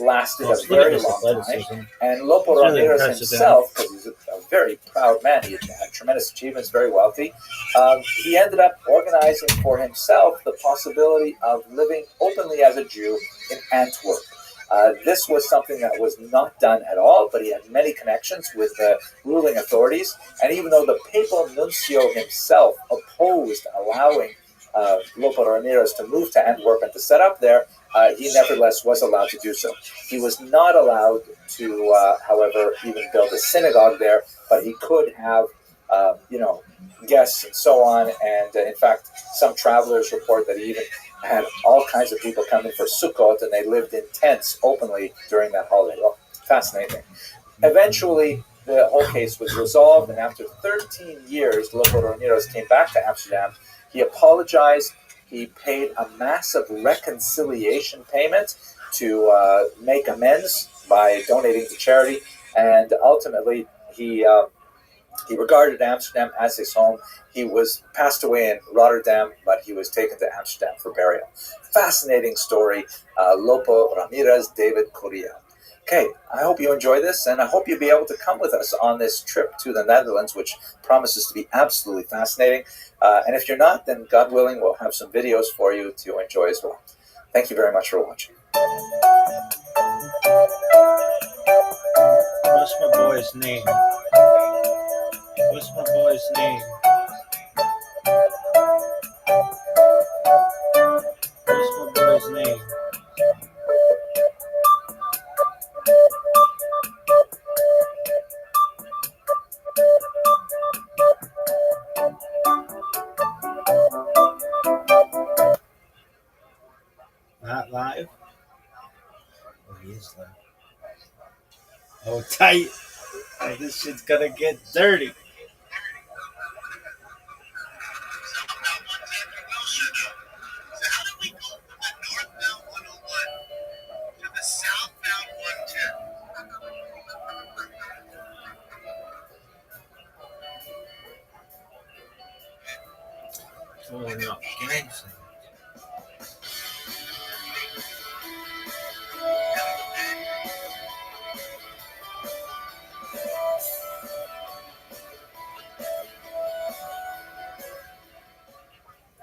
lasted a very long time, and Lopo Ramirez himself, because he's a very proud man, he had tremendous achievements, very wealthy, he ended up organizing for himself the possibility of living openly as a Jew in Antwerp. This was something that was not done at all, but he had many connections with the ruling authorities, and even though the papal nuncio himself opposed allowing Lopo Ramirez to move to Antwerp and to set up there, he nevertheless was allowed to do so. He was not allowed to, however, even build a synagogue there, but he could have, guests and so on. And in fact, some travelers report that he even had all kinds of people coming for Sukkot, and they lived in tents openly during that holiday. Well, fascinating. Eventually, the whole case was resolved, and after 13 years, Lopo Ramirez came back to Amsterdam. He apologized. He paid a massive reconciliation payment to make amends by donating to charity, and ultimately he regarded Amsterdam as his home. He was passed away in Rotterdam, but he was taken to Amsterdam for burial. Fascinating story, Lopo Ramirez, David Correa. Okay, I hope you enjoy this, and I hope you'll be able to come with us on this trip to the Netherlands, which promises to be absolutely fascinating. And if you're not, then God willing, we'll have some videos for you to enjoy as well. Thank you very much for watching. What's my boy's name? What's my boy's name? What's my boy's name? Not live? Oh, he is live. Oh, tight. This shit's gonna get dirty. Southbound 110 through Wilshire. So how do we go from the northbound 101 to the southbound 110? Oh, no. Gangs.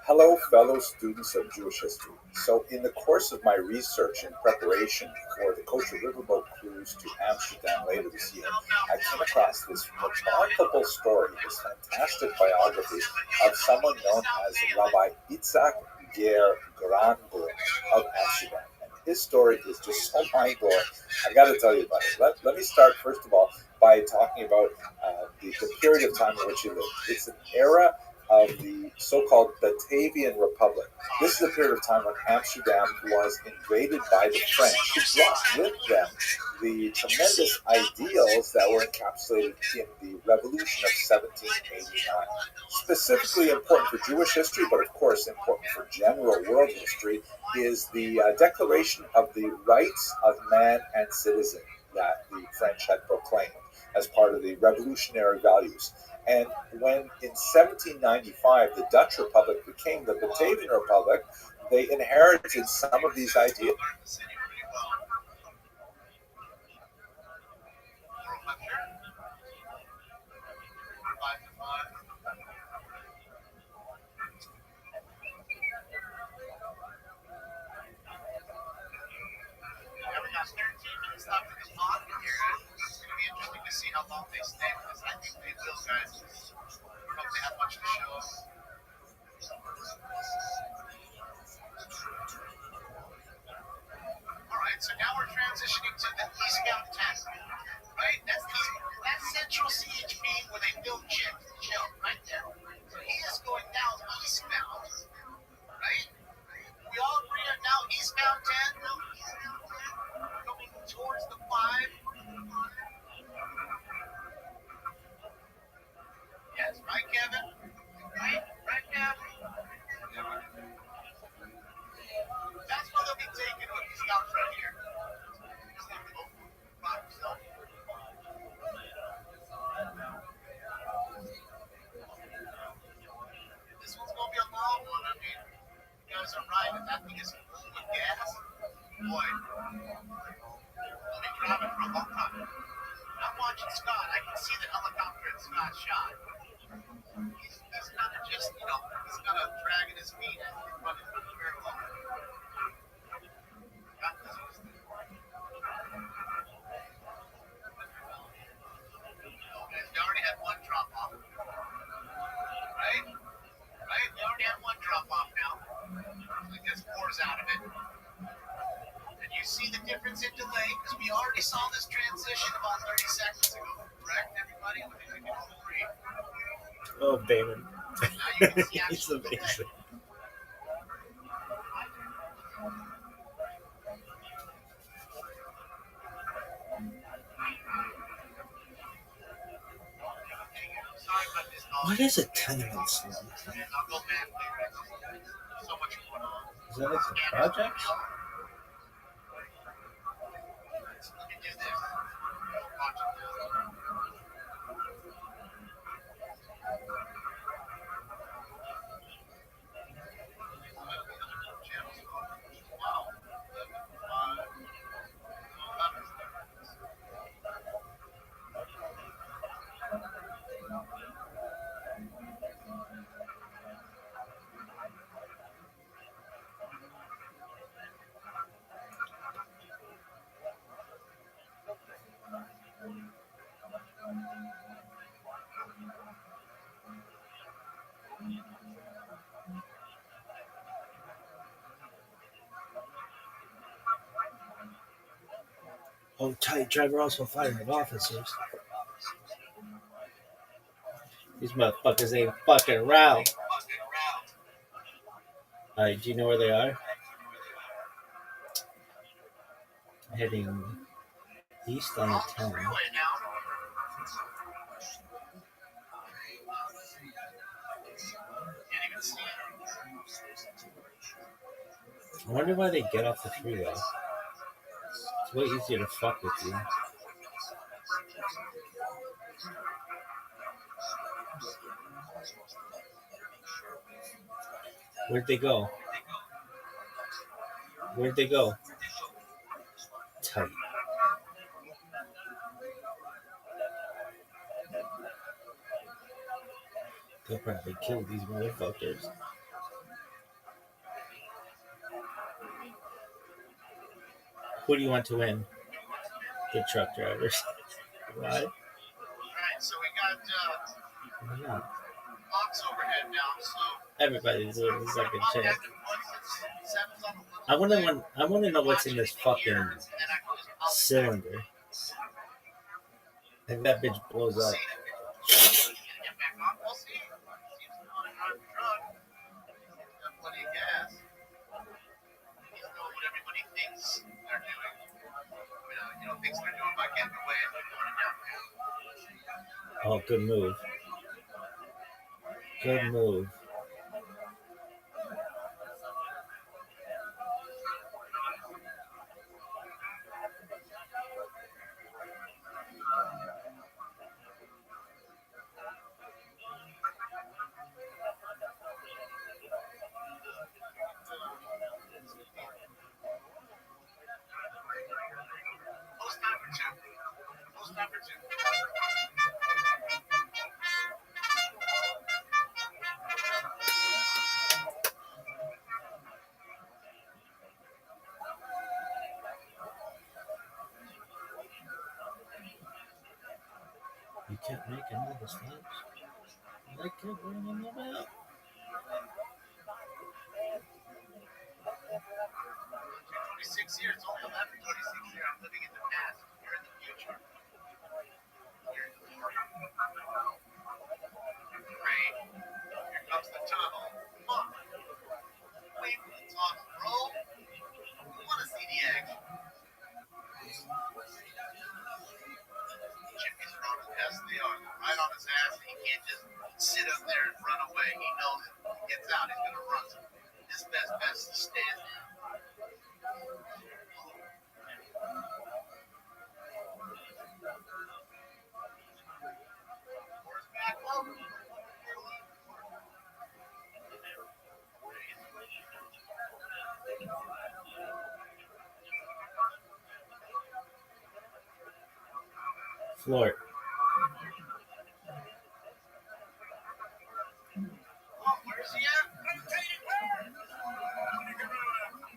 Hello, fellow students of Jewish history. So, in the course of my research and preparation for the Kosher Riverboat cruise to Amsterdam later this year, I came across this remarkable story, this fantastic biography of someone known as Rabbi Itzhak Ger Granborn of Amsterdam. And his story is just so mind-blowing. I got to tell you about it. Let me start, first of all, by talking about the period of time in which he lived. It's an era of the so-called Batavian Republic. This is a period of time when Amsterdam was invaded by the French, who brought with them the tremendous ideals that were encapsulated in the Revolution of 1789. Specifically important for Jewish history, but of course important for general world history, is the Declaration of the Rights of Man and Citizen that the French had proclaimed as part of the revolutionary values. And when in 1795 the Dutch Republic became the Batavian Republic, they inherited some of these ideas. We got 13 minutes left in this pod here. It's going to be interesting to see how long they stay with us. I think they will, guys. I don't know if they have much to show us. All right, so now we're transitioning to the eastbound 10, right? That's Central CHP where they build chill right there. So he is going down eastbound, right? We all agree on now eastbound 10, going towards the 5. Yes, right, Kevin? Right, Kevin? That's what they'll be taking with these scouts right here. This one's going to be a long one. I mean, you guys are right. If that thing is full with gas, boy, we'll be driving for a long time. I'm watching Scott. I can see the helicopter in Scott's shot. He's kind of just, he's kind of dragging his feet and running through the parallel. They already had one drop off. Right? They already had one drop off now. I guess 4's out of it. And you see the difference in delay because we already saw this transition about 30 seconds ago. Correct, everybody? I think we can all agree. Oh, Damon. Now you can see He's amazing. What is a tenement slum? I'll go back later. So much going on. Is that like the project? Let me do this. Watch it now. Oh, tight. Driver also firing officers. These motherfuckers ain't fucking around. Alright, do you know where they are? Heading east on the 10. I wonder why they get off the freeway. It's way easier to fuck with you. Where'd they go? Where'd they go? Tight. They'll probably kill these motherfuckers. Who do you want to win? The truck drivers. Why? Alright, so we got Why not? box overhead now, so Everybody's doing the second chance. I want to know what's in this fucking cylinder. If that bitch blows up. Oh, good move. Good move. You can't make another stops. I kept bringing them out. 26 years, it's only 11, 26 years. I'm living in the past. You're in the future. You're in the future. Great. Here comes the tunnel. Come on. Wait for the tunnel, bro. We want to see the action. Jimmy's running. Yes, they are. They're right on his ass. He can't just sit up there and run away. He knows if he gets out, he's going to run. His best bet is to stand there. Floor. Where's he at?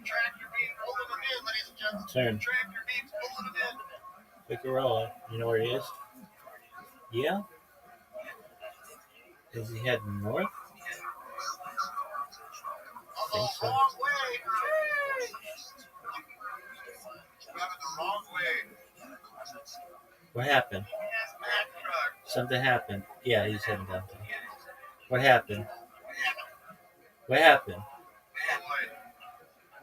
Tractor beam pulling him in, ladies and gentlemen. Turn. Tractor beam's pulling him in. Figueroa. You know where he is? Yeah? Is he heading north? I think so. Wrong way. Driving the wrong way. What happened? Something happened. Yeah, he's heading downtown. What happened? What happened?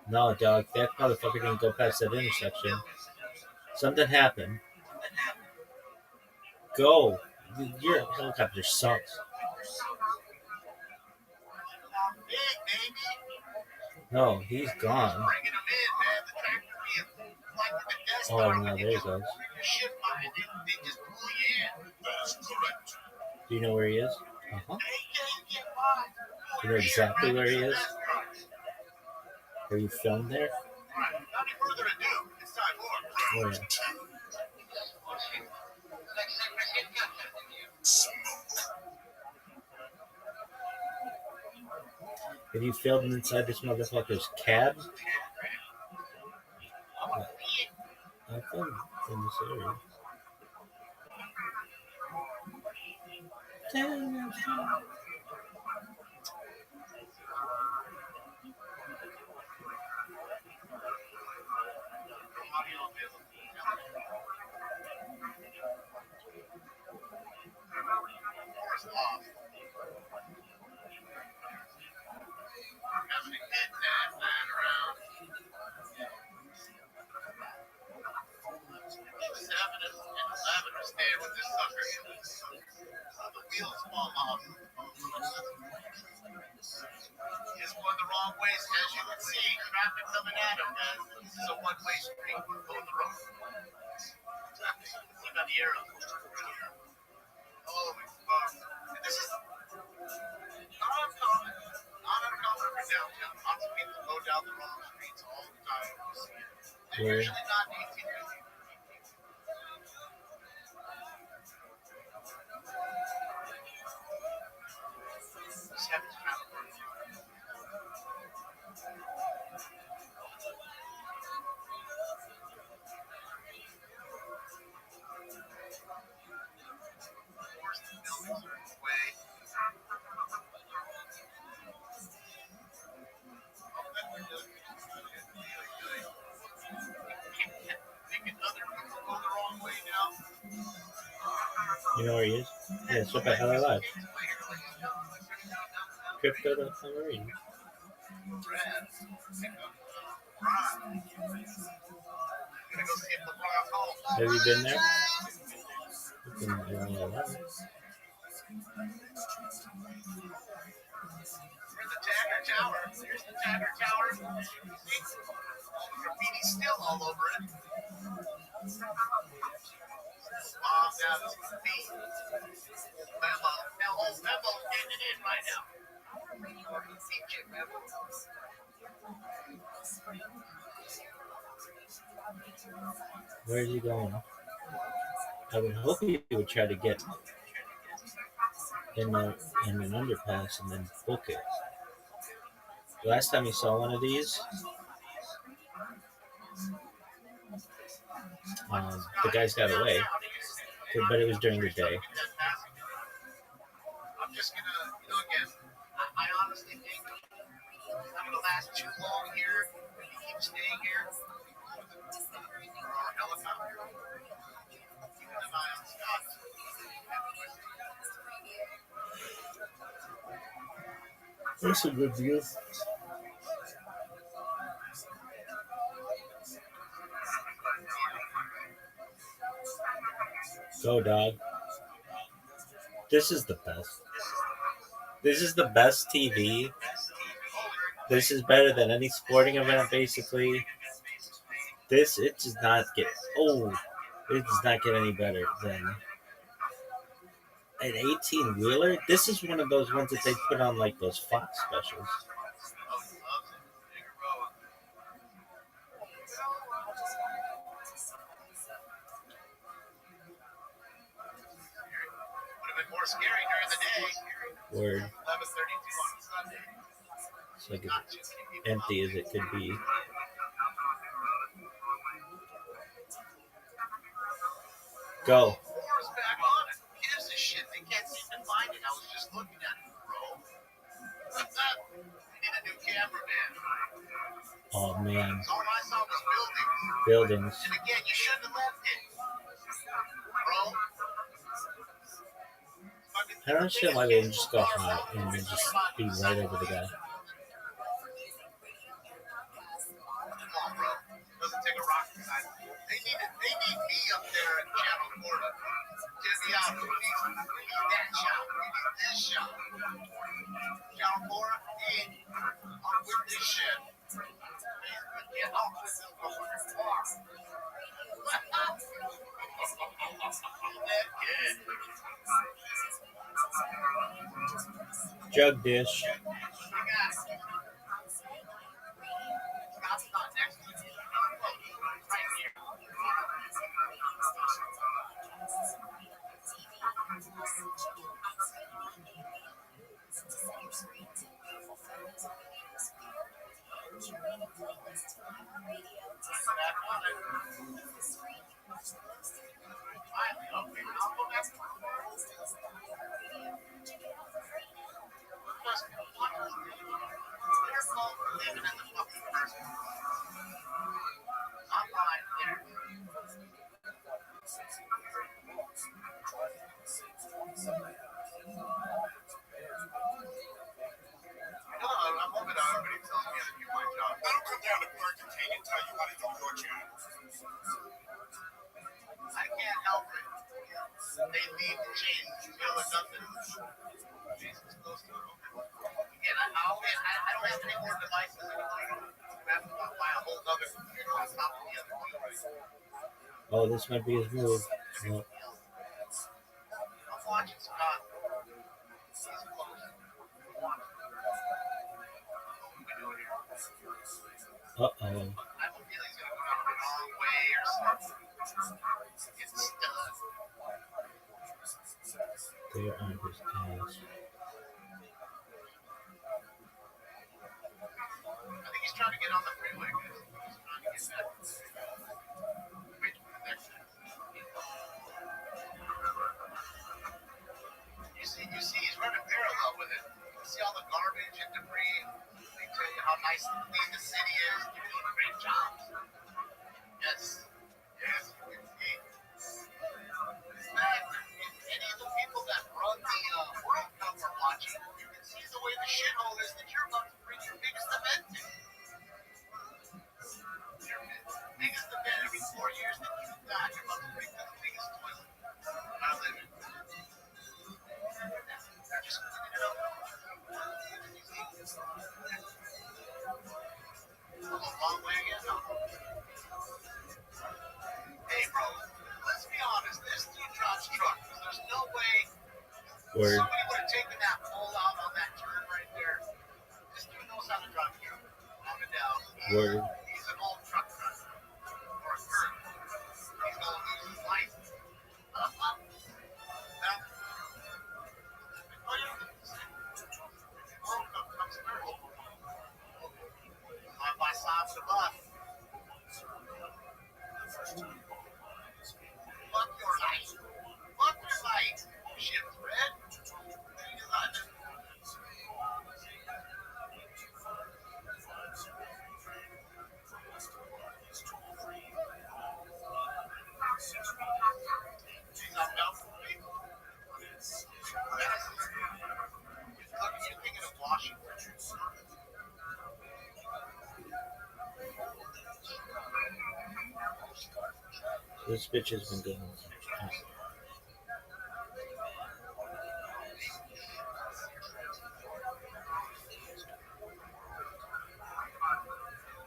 No, dog. That motherfucker didn't go past that intersection. Something happened. Go. Your helicopter sucks. No, he's gone. Oh, no, there he goes. Do you know where he is? Uh-huh. Do you know exactly where he is? Are you filmed there? Oh, yeah. Have you filmed inside this motherfucker's cab? I filmed in this area. He's going the wrong wrong ways, as you can see, traffic coming at him, guys. This is a one-way street. Go in the wrong. Look on the arrow. Oh, and this is not uncommon. Not uncommon for downtown. Lots of people go down the wrong streets all the time. They're usually not 18 really. This happens around the world. You know where he is? Yeah, it's up at LA Live. Crypto.com. Have you been there? It's in LA Live. Here's the Tagger Tower. Here's the Tagger Tower. See? All the graffiti still all over it. Bombed out of the feet. Memo. Now, old Memo's getting it in right now. DJ Memo. Where is he going? I would hope he would try to get in an underpass and then book it. The last time he saw one of these, the guys got away, but it was during the day. I'm just gonna, again, I honestly think I'm gonna last too long here. If you keep staying here, helicopter. Keep an eye on Scott. That's a good view. Go, dog. This is the best. This is the best TV. This is better than any sporting event, basically. It does not get any better than an 18-wheeler. This is one of those ones that they put on like those Fox specials. More scary during the day. Word. 11:32 on Sunday. It's like as empty as it could be. Go. Moore's back on it. Who gives a shit? They can't seem to find it. I was just looking at it, bro. We need a new cameraman. Oh man. All I saw was buildings. Buildings. And again, you shouldn't have left it, bro. I don't understand why they didn't just go high and then just be right over the guy. Come on, bro. Doesn't take a rocket science. They need me up there at Channel 4 to get me out. We need that shot. We need this shot. Channel 4, hey, I'm with this shit. Get off this car. That kid. Jug dish. I can't help it. They need to change. Nothing. Jesus, close to it. Again, I don't have any more devices. Oh, this might be his move. No. I'm watching Scott. He's close. I'm watching. What we doing here? Uh-oh. I have a feeling he's going to go down the wrong way or something. Get stuck. They're on his ass. I think he's trying to get on the freeway. He's trying to get back. Wait for the next one. You see, he's running parallel with it. You see all the garbage and debris. They tell you how nice and clean the city is. They're doing a great job. Yes. Yes. Hey. If any of the people that run the World Cup are watching, you can see the way the shithole is that you're about to bring your biggest event to. Your biggest event every 4 years that you've got, you're about to bring to the biggest toilet. I live it. They're just cleaning it up. A little wrong way again? No. Hey, bro, let's be honest. This dude drives truck because there's no way Word. somebody would have taken that pole out on that turn right there. This dude knows how to drive a truck. Calm it down. Word. He's an old truck driver. Or a curb. He's going to lose his license. Now, World Cup comes through. Side by side with the bus. Fuck your light. Fuck your light. Shift red. She's up now for me. You're thinking of Washington. This bitch has been going.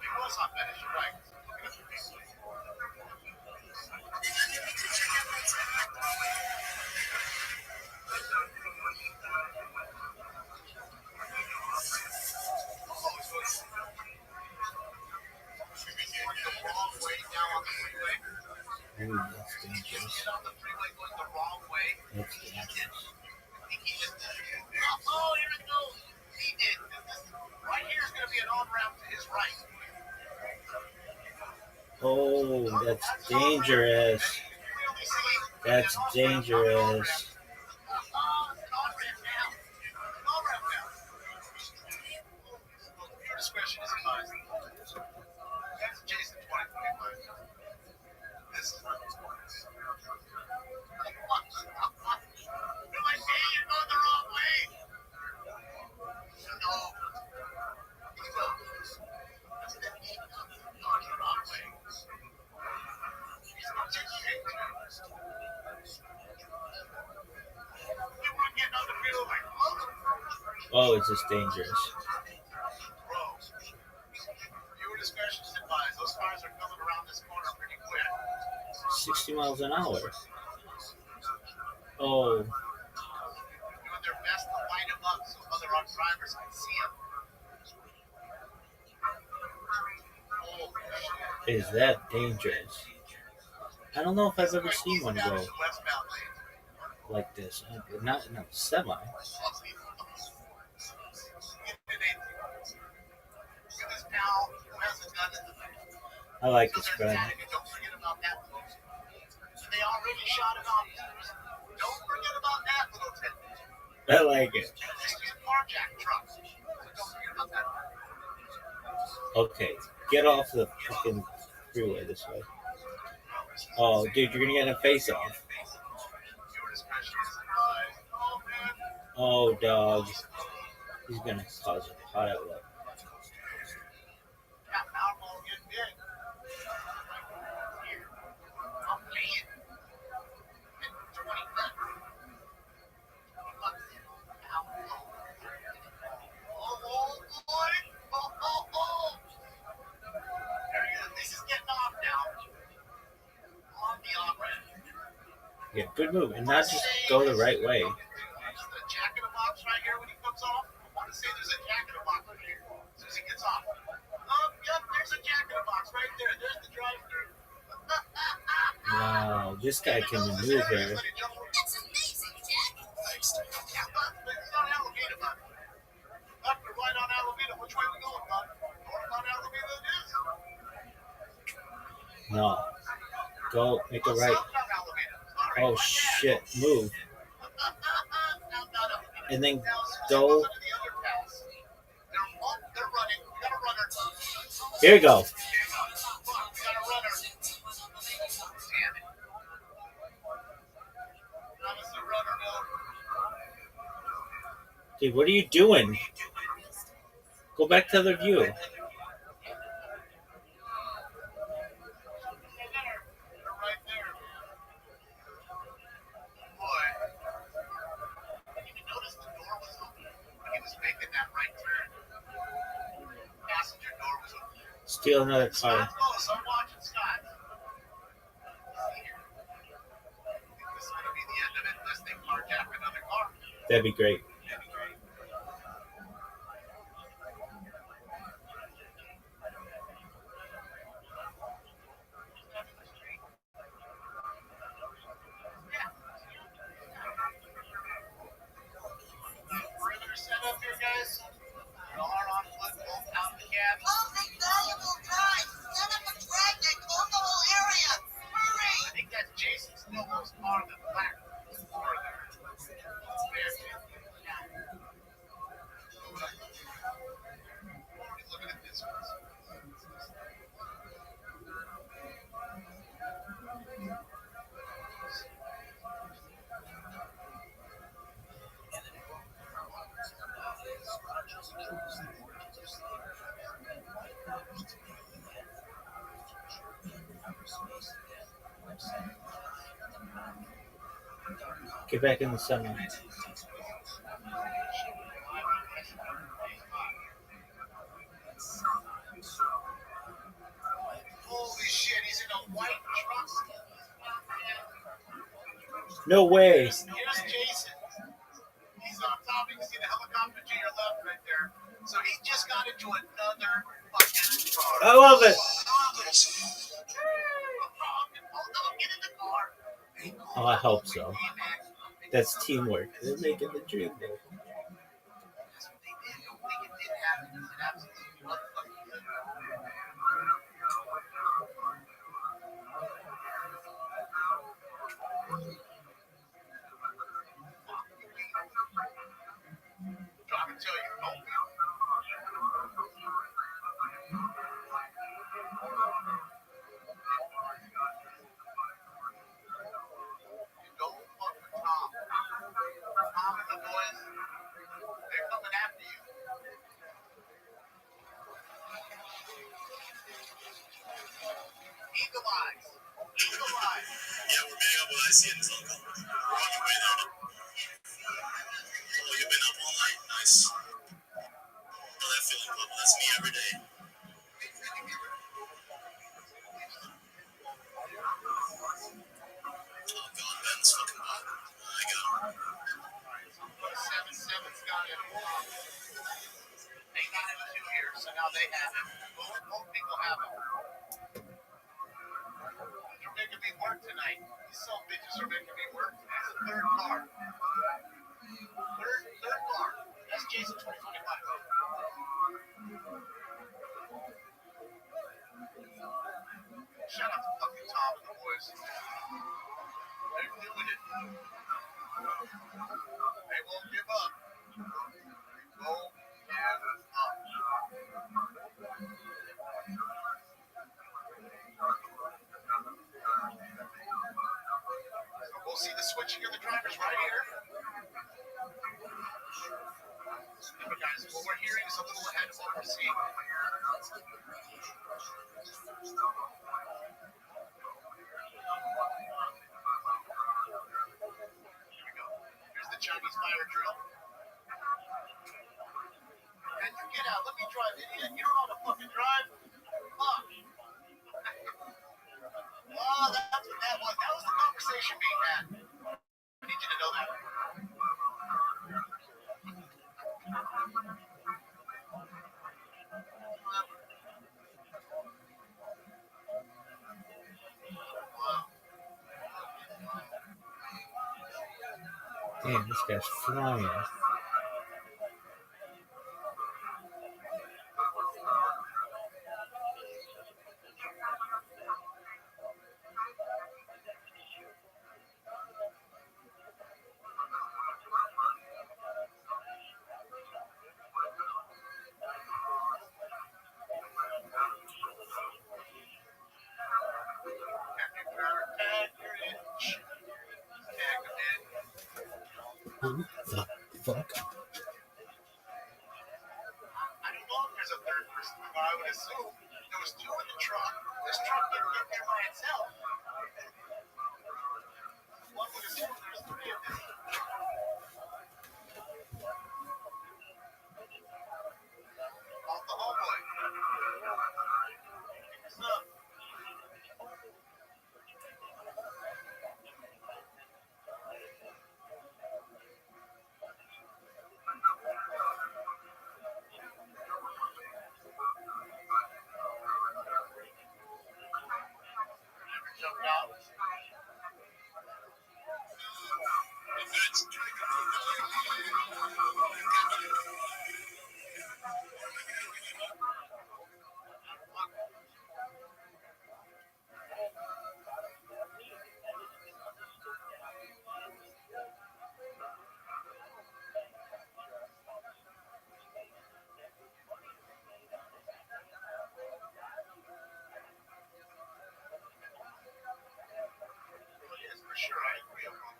It was on Venice, you're right. The wrong way now on the freeway. Ooh, that's dangerous. Get on the freeway going the wrong way. That's dangerous. Oh, here it goes. He did. Right here is going to be an on-ramp to his right. Oh, that's dangerous. That's dangerous. Your discretion is advised. That's Jason 2025. This is not his points. You're like, hey, you're going the wrong way. No. He's going the wrong way. He's going to change. You weren't getting on the field like, Oh, it's just dangerous. bro. Your discretion is advised. Those cars are coming around this corner pretty quick. 60 miles an hour. Oh, Doing their best to light him up so other drivers can see him. Oh, shit. is that dangerous? I don't know if I've ever seen one go like this. Not semi. I like this guy. Don't forget about that. They already shot it off. Don't forget about that, little Ted. I like it. This is a carjack truck. So don't forget about that. Okay, get off the fucking freeway this way. Oh, dude, you're gonna get a face off. Oh, dog. He's gonna cause a pile up. This is getting off now. On Yeah, good move, and not just go the right way. The jack in the box right here when he comes off. I want to say there's a jack in the box right here as soon as he gets off. Yep, there's a jack in the box right there. There's the drive-through. Wow, this guy can maneuver. That's amazing, Jack. Thanks. Yeah, but it's on Alameda, bud. Left or right on Alameda? Which way we going, bud? North on Alameda it is. No. Go, make a right. South on Alameda. Oh shit, move. South on Alameda. And then Now, as soon as he go. goes under the underpass, they're running. We got a runner. Here we go. Look, we got a runner. Damn it. That was the runner, Bill. Dude, what are you doing? Go back to the view. They're right there. Boy. Did you notice the door was open when he was making that right turn? Passenger door was open. Steal another car. Scott's close. I'm watching Scott. See here. I think this is going to be the end of it unless they carjack another car. That'd be great. Perimeter set up here, guys. Car on foot, both out the cab. Closing valuable time. Set up a dragnet. Close the whole area. Hurry. I think that's Jason Snowball's car, the black car there. Looking at this one. Get back in the center. Holy shit, he's in a white truck. No way. Here's Jason. He's on top. You can see the helicopter to your left right there. So he just got into another fucking car. I love it. Get in the car. Oh, I hope so. That's teamwork. They're making the dream work. That's what they did. Don't think it did happen. It absolutely was fucking good. Trying to tell you, don't be. Don't fuck with Tom. Tom and the boys, they're coming after you. Eagle eyes. Eagle eyes. Yeah, we're meeting up with IC in his uncle. We're on your way there. Oh, you've been up all night? Nice. Oh, that feeling, Papa. That's me every day. Oh, God, Ben's fucking hot. I got him. 7-7's got him. They got him too here, so now they have him. Both people have him. They're making me work tonight. These some bitches are making me work. That's the third car. Third car. That's Jason 2025. Shout out to fucking Tom and the boys. They're doing it. They won't give up. They won't give up. So we'll see the switching of the drivers right here. Remember, guys, what we're hearing is a little ahead of what we're seeing. Here we go. Here's the Chinese fire drill. And you get out. Let me drive, idiot. You don't know how to fucking drive. Fuck. Oh, that's what that was. That was the conversation being had. Man, this guy's flying. Who the fuck? I don't know if there's a third person, but I would assume there was two in the truck. This truck didn't get there by itself. One would assume there's three of them. Off the hallway. Pick us up. Never jumped out. Yes, for sure. I agree with you.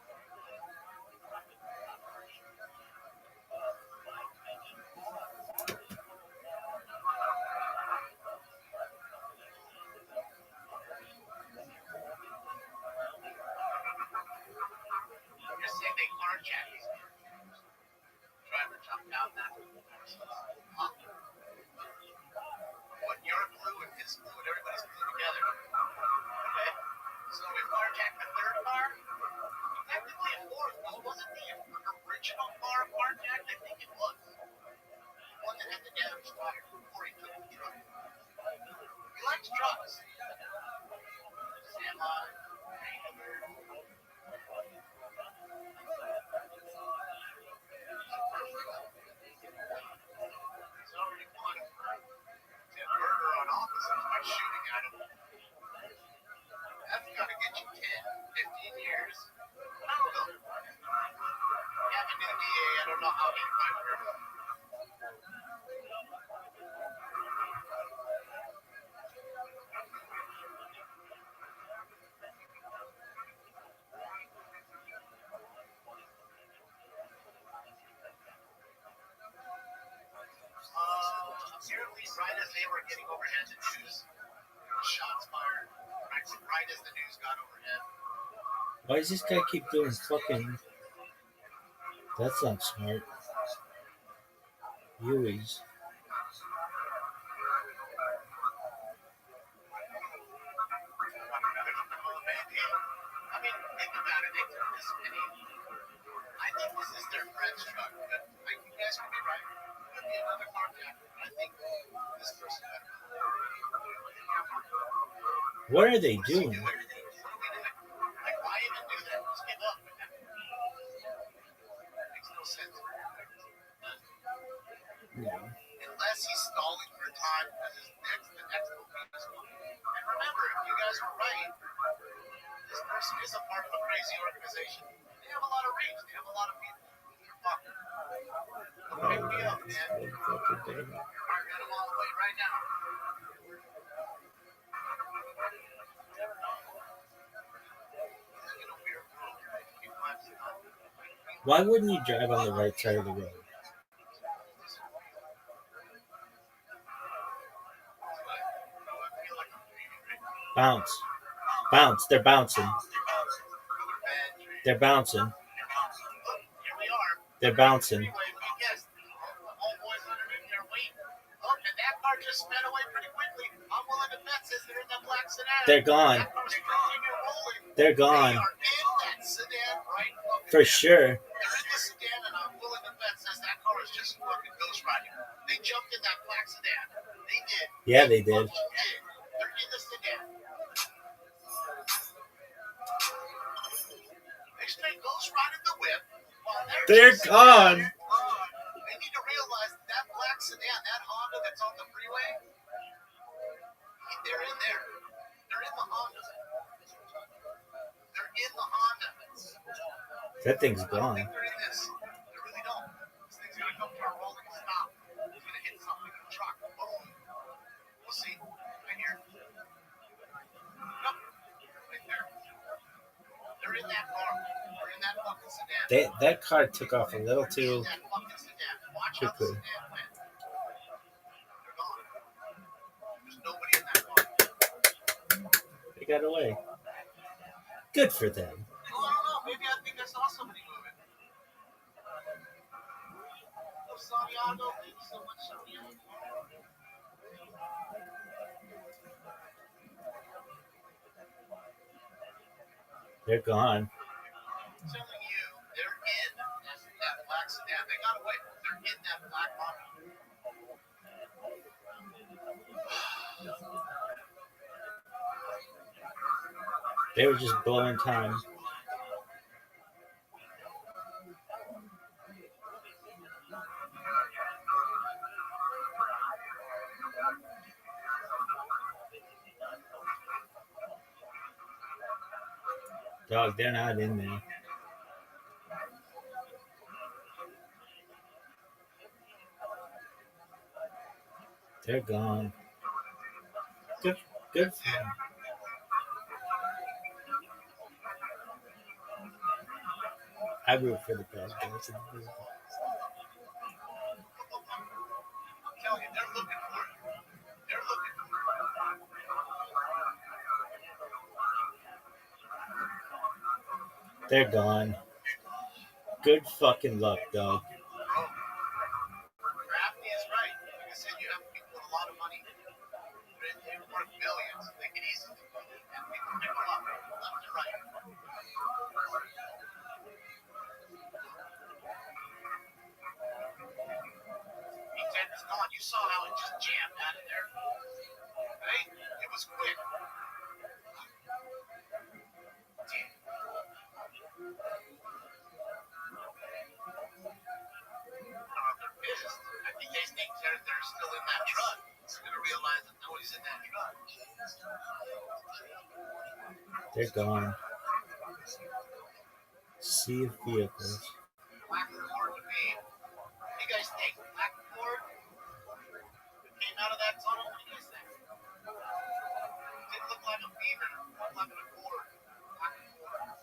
You're saying they carjacked these cars. Driver jumped out that. Huh? What, your clue and his clue and everybody's clue together. Okay. So we carjacked the third car? Technically a fourth, though. Wasn't the original car carjacked? I think it was. The one that had the damaged tire before he took the truck. He likes trucks. Semi, Ranger. He's already won murder on officers by shooting at him. That's gotta get you 10, 15 years. I don't know. You have a new DA, I don't know how he might work. Apparently, right as they were getting overhead, the news, shots fired. Right as the news got overhead. Why does this guy keep doing fucking... That's not smart. Yui's. I mean, think about it. They took this many. I think this is their friend's truck, but you guys could be right. Could be another carjacker. I think this person got it. What are they doing? What are we doing? Like, why even do that? Just give up. Makes no sense. Yeah. Unless he's stalling for time because the next will be this one. And remember, if you guys were right, this person is a part of a crazy organization. They have a lot of reach. They have a lot of people. Don't pick me up, man. I'll get them all away right now. Why wouldn't you drive on the right side of the road? Bounce. Bounce. They're bouncing. They're bouncing. They're bouncing. They're gone. They're gone. For sure. They jumped in that black sedan. They did. Yeah, they did. They're in the sedan. They straight ghost riding the whip while They're gone. They need to realize that black sedan, that Honda that's on the freeway, they're in there. They're in the Honda. They're in the Honda. That thing's I don't gone. think they're in this. I really don't. This thing's going to come to a rolling stop. It's going to hit something in the truck. Boom. We'll see. Right here. Nope. Right there. They're in that car. They're in that fucking sedan. That car took off a little too That fucking sedan. Watch how the quickly. sedan went. They're gone. There's nobody in that car. They got away. Good for them. Well, I don't know. Maybe I think I saw somebody moving. Oh, Santiago. Thank you so much, Santiago. They're gone. I'm telling you, they're in that black sedan. They got away. They're in that black Honda. They were just blowing time. Dog, they're not in there. They're gone. Good for them. I root for the bad guys. I'm telling you, they're looking for it. They're looking for it. They're gone. Good fucking luck, dog. Rabbi is right. Like I said, you have people with a lot of money. They're worth billions. They can easily. And people pick them up. Left and right. He gone. You saw how it just jammed out of there. Right? It was quick. They're pissed. I think they think they're still in that truck. They're going to realize that nobody's in that truck. They're gone. Sea of vehicles. Black Ford to me. What do you guys think? Black Ford came out of that tunnel? What do you guys think? It didn't look like a Beamer. It looked like an Accord. Black Ford.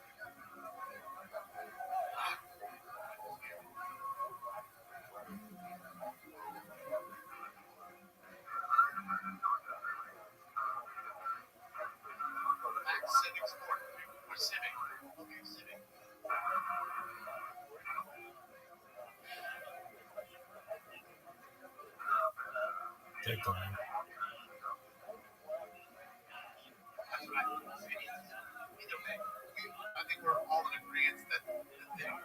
Black Civic Sport. Or Civic. Okay, Civic. They're gone. That's right. Either way, I think we're all in agreement that they are.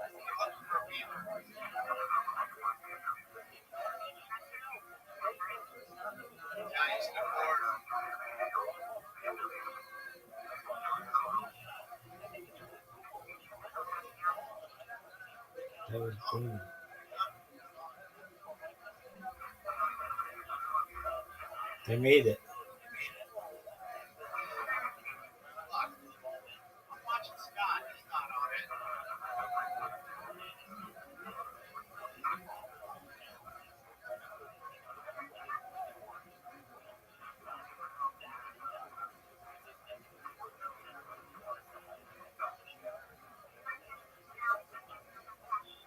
They're looking for a Beamer. Giants and Ford. That was boom. They made it. I'm watching Scott. He's not on it.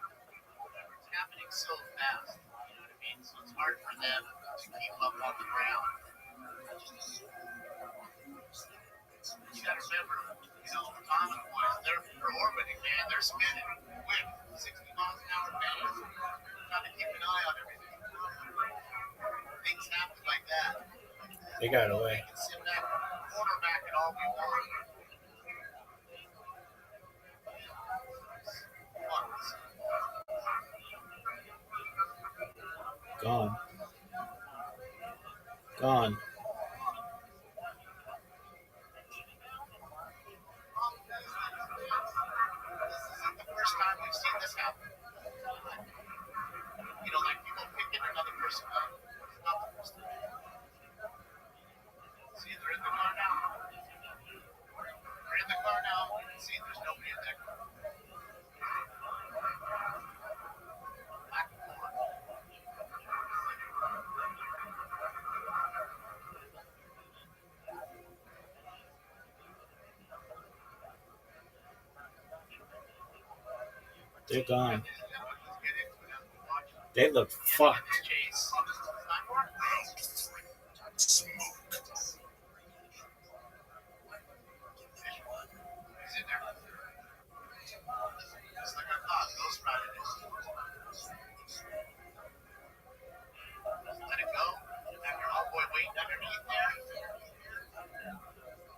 It's happening so fast. You know what I mean? So it's hard for them to keep up on the ground. You got to remember, the common boys, they're orbiting, man. They're spinning with 60 miles an hour pace. Trying to keep an eye on everything. Things happen like that. They got away. We can sit back, quarterback it all we want. Gone. Gone. first not the first time. See, they're in the car now. They're in the car now. See, there's nobody in that car. Black car. They're gone. They look fucked. Let it go. Have your homeboy waiting underneath there.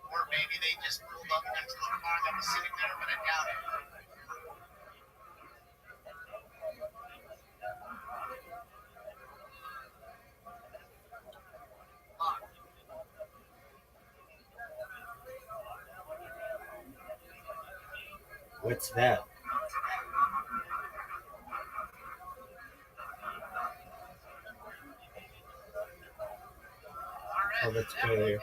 Or maybe they just pulled up next to the car that was sitting there, but I doubt it. What's that? Oh, that's earlier.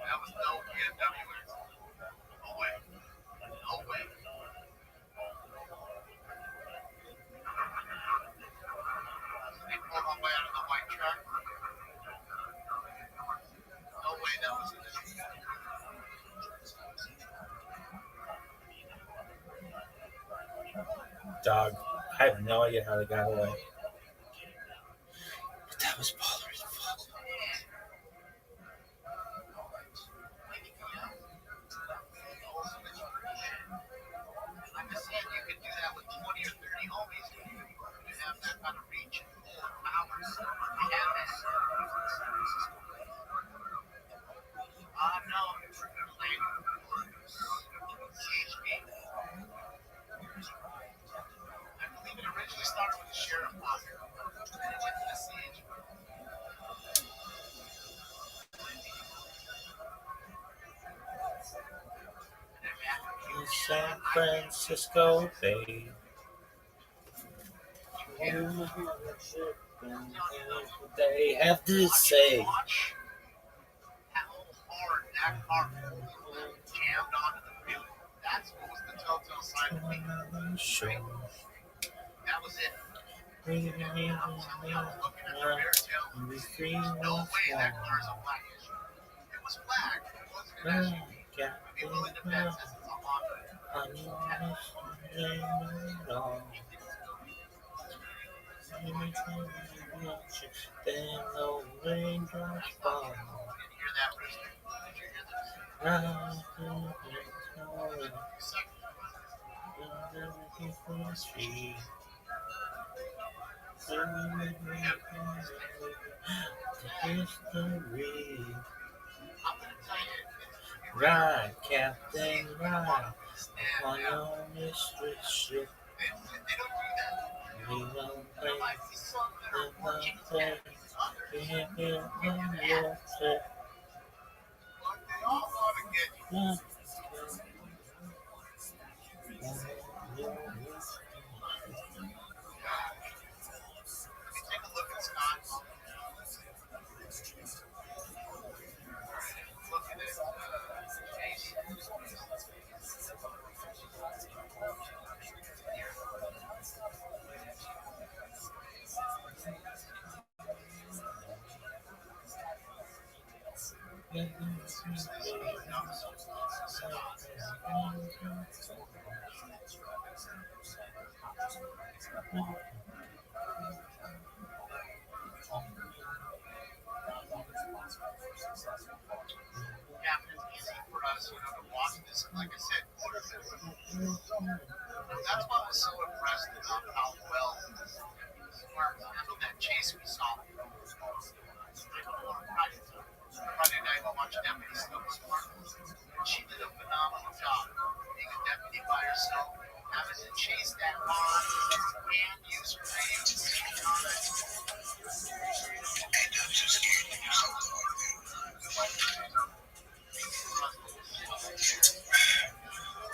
That was no BMW. No way. No way. They pulled all the way out of the white truck. No way that was an issue. Dog. I have no idea how they got away. But that was baller as fuck. Like I said, you could do that with 20 or 30 homies. You have that kind of reach and powers. You have this. No, later. CHP. I believe it originally started with the sheriff posse. Then it went to the CHP. In San Francisco Bay. They have to say. How hard that car jammed onto the wheel. That's what was the telltale sign of me. That was it. I was looking at the rear tail. There's no way that car is a black issue. It was black. It wasn't an SUV. I'd be willing to bet since it's a Honda. Then the raindrops fall. Did you hear that, Brewster? Did you hear this? Ride, Captain, ride on your mistress ship. They don't do that. We will There play might be some that are the working play. with others. We will on your ship. But they all want to get you. Take a look at Scott. Look at it. For us, to watch this, like I said, that's why I was so impressed about how well Smart handled that chase we saw. Friday night, we watched Deputy Snow Smart. She did a phenomenal job being a deputy by herself, having to chase that car and use her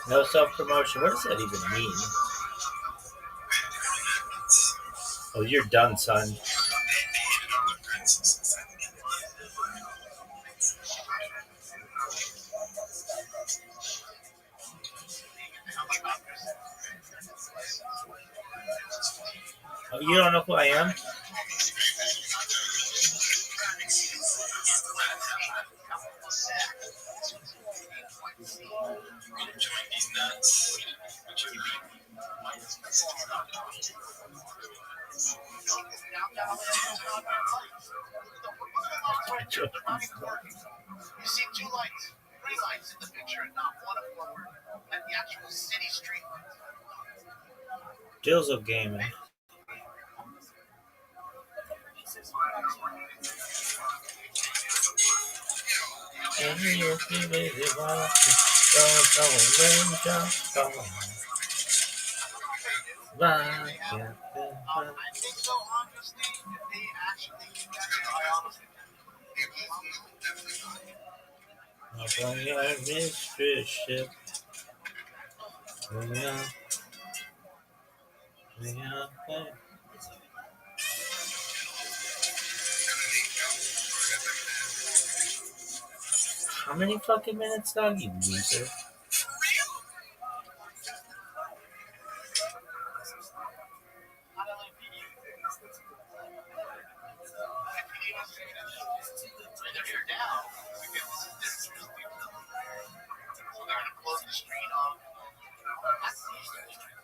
No self-promotion. What does that even mean? Oh, you're done, son. Oh, you don't know who I am? You see two lights, three lights in the picture, and not one forward at the actual city street lights. Deals of gaming. I think so, honestly, if they actually do that, I honestly Ship. How many fucking minutes, dog, you loser? they're here now because this is their street. So they're going to close the street off. That's the street.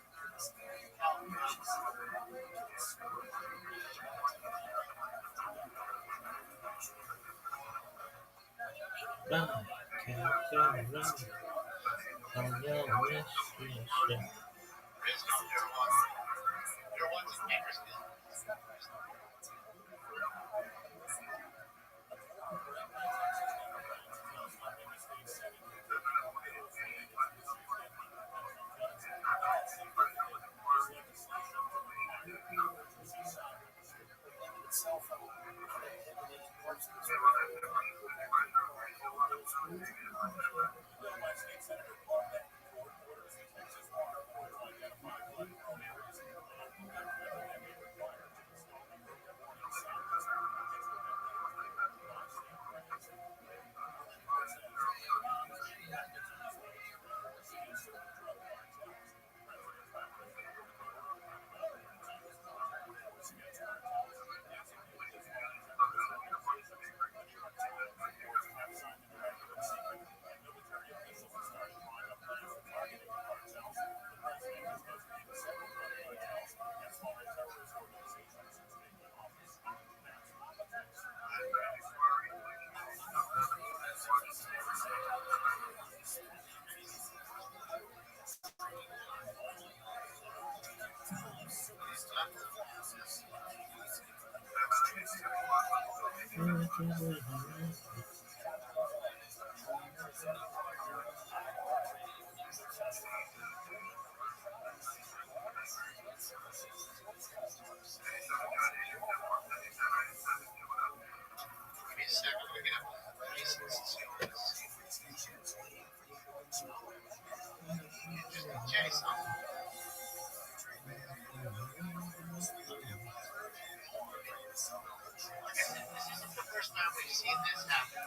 This isn't the first time we've seen this happen.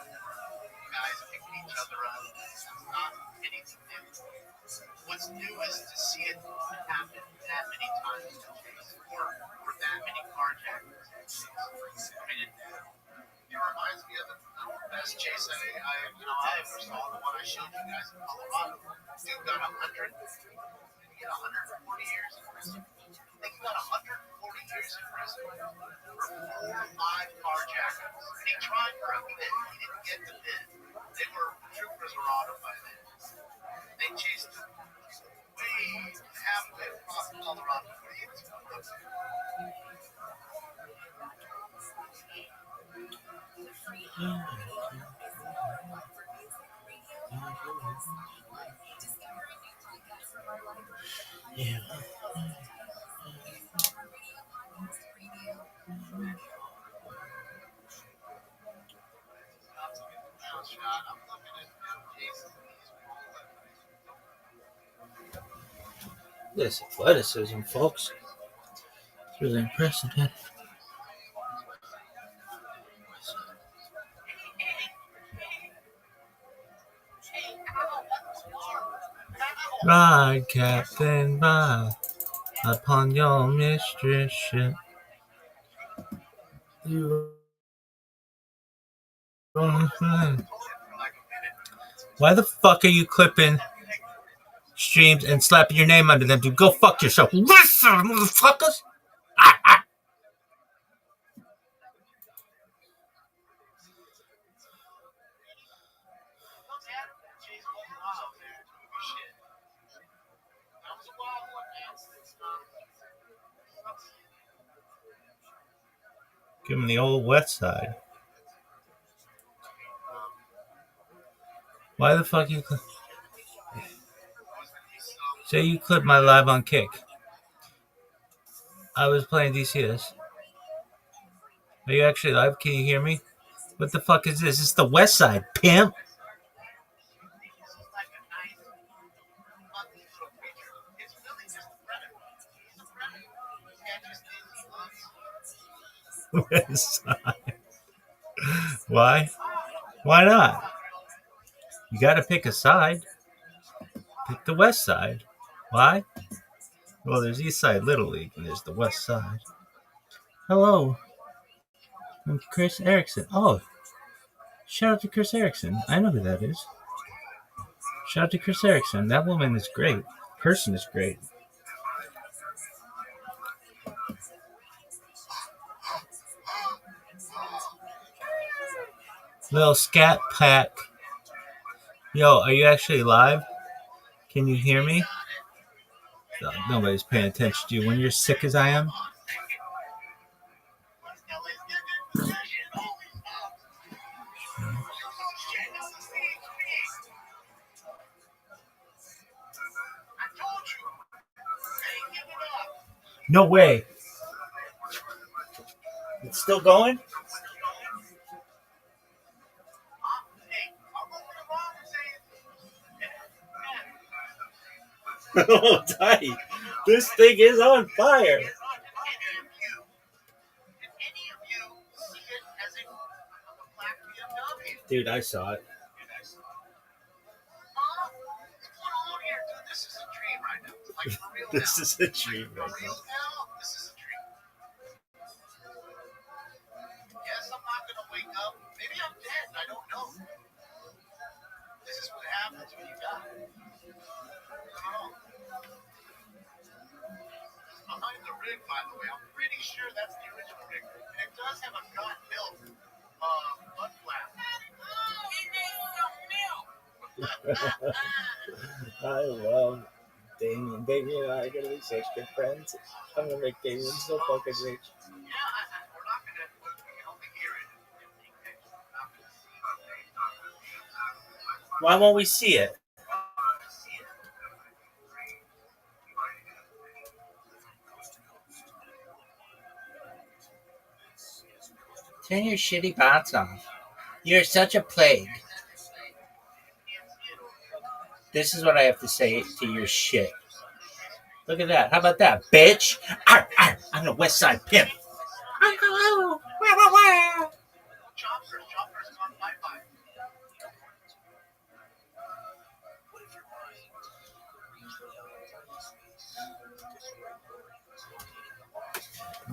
Guys picking each other up. It's not anything new. What's new is to see it happen that many times or that many carjackings. I mean, it reminds me of the best chase I ever saw, the one I showed you guys in Colorado. Dude got 100, get 140 years in prison. I think he got 140 years in prison for 4 or 5 carjackings. And he tried for a bid. He didn't get the bid. Troopers were on him by then. They chased him way halfway across Colorado before he hit Yeah. I'm looking at Jason. He's rolling. This athleticism, folks. It's really impressive. Ride, Captain, ride upon your mistress ship. Why the fuck are you clipping streams and slapping your name under them, dude? Go fuck yourself. Listen, motherfuckers! Give him the old west side. Why the fuck you say you clipped my live on Kick? I was playing DCS. Are you actually live? Can you hear me? What the fuck is this? It's the west side, pimp. West side. Why? Why not? You gotta pick a side. Pick the west side. Why? Well, there's East Side Little League and there's the west side. Hello. I'm Chris Erickson. Oh. Shout out to Chris Erickson. I know who that is. Shout out to Chris Erickson. That woman is great. Person is great. Little scat pack. Yo, are you actually live? Can you hear me? No, nobody's paying attention to you when you're sick as I am. No way. It's still going? Oh, tight. This thing is on fire. Dude, I saw it. This is a dream right now. Yes, I'm not gonna wake up. Maybe I'm dead. I don't know. This is what happens when you die. Behind the rig, by the way, I'm pretty sure that's the original rig, and it does have a got milk mud flap. Oh, he needs some milk. I love Damien. Damien and I are gonna be such good friends. I'm gonna make Damien so fucking rich. Why won't we see it? Turn your shitty bots off. You're such a plague. This is what I have to say to your shit. Look at that. How about that, bitch? Arr, arr, I'm the West Side pimp.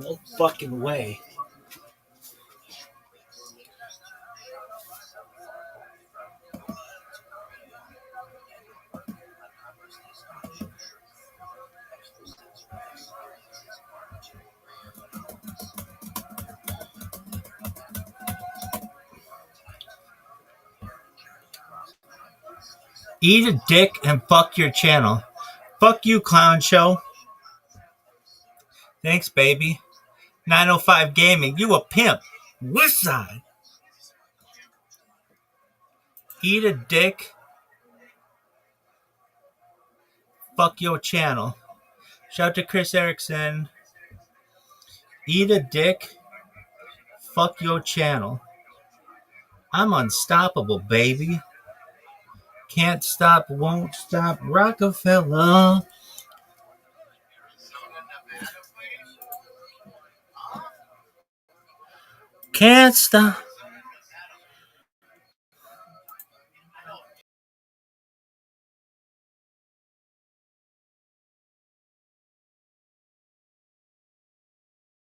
No fucking way. Eat a dick and fuck your channel. Fuck you, clown show. Thanks, baby. 905 Gaming, you a pimp. West Side. Eat a dick. Fuck your channel. Shout out to Chris Erickson. Eat a dick. Fuck your channel. I'm unstoppable, baby. Can't stop, won't stop, Rockefeller. can't stop.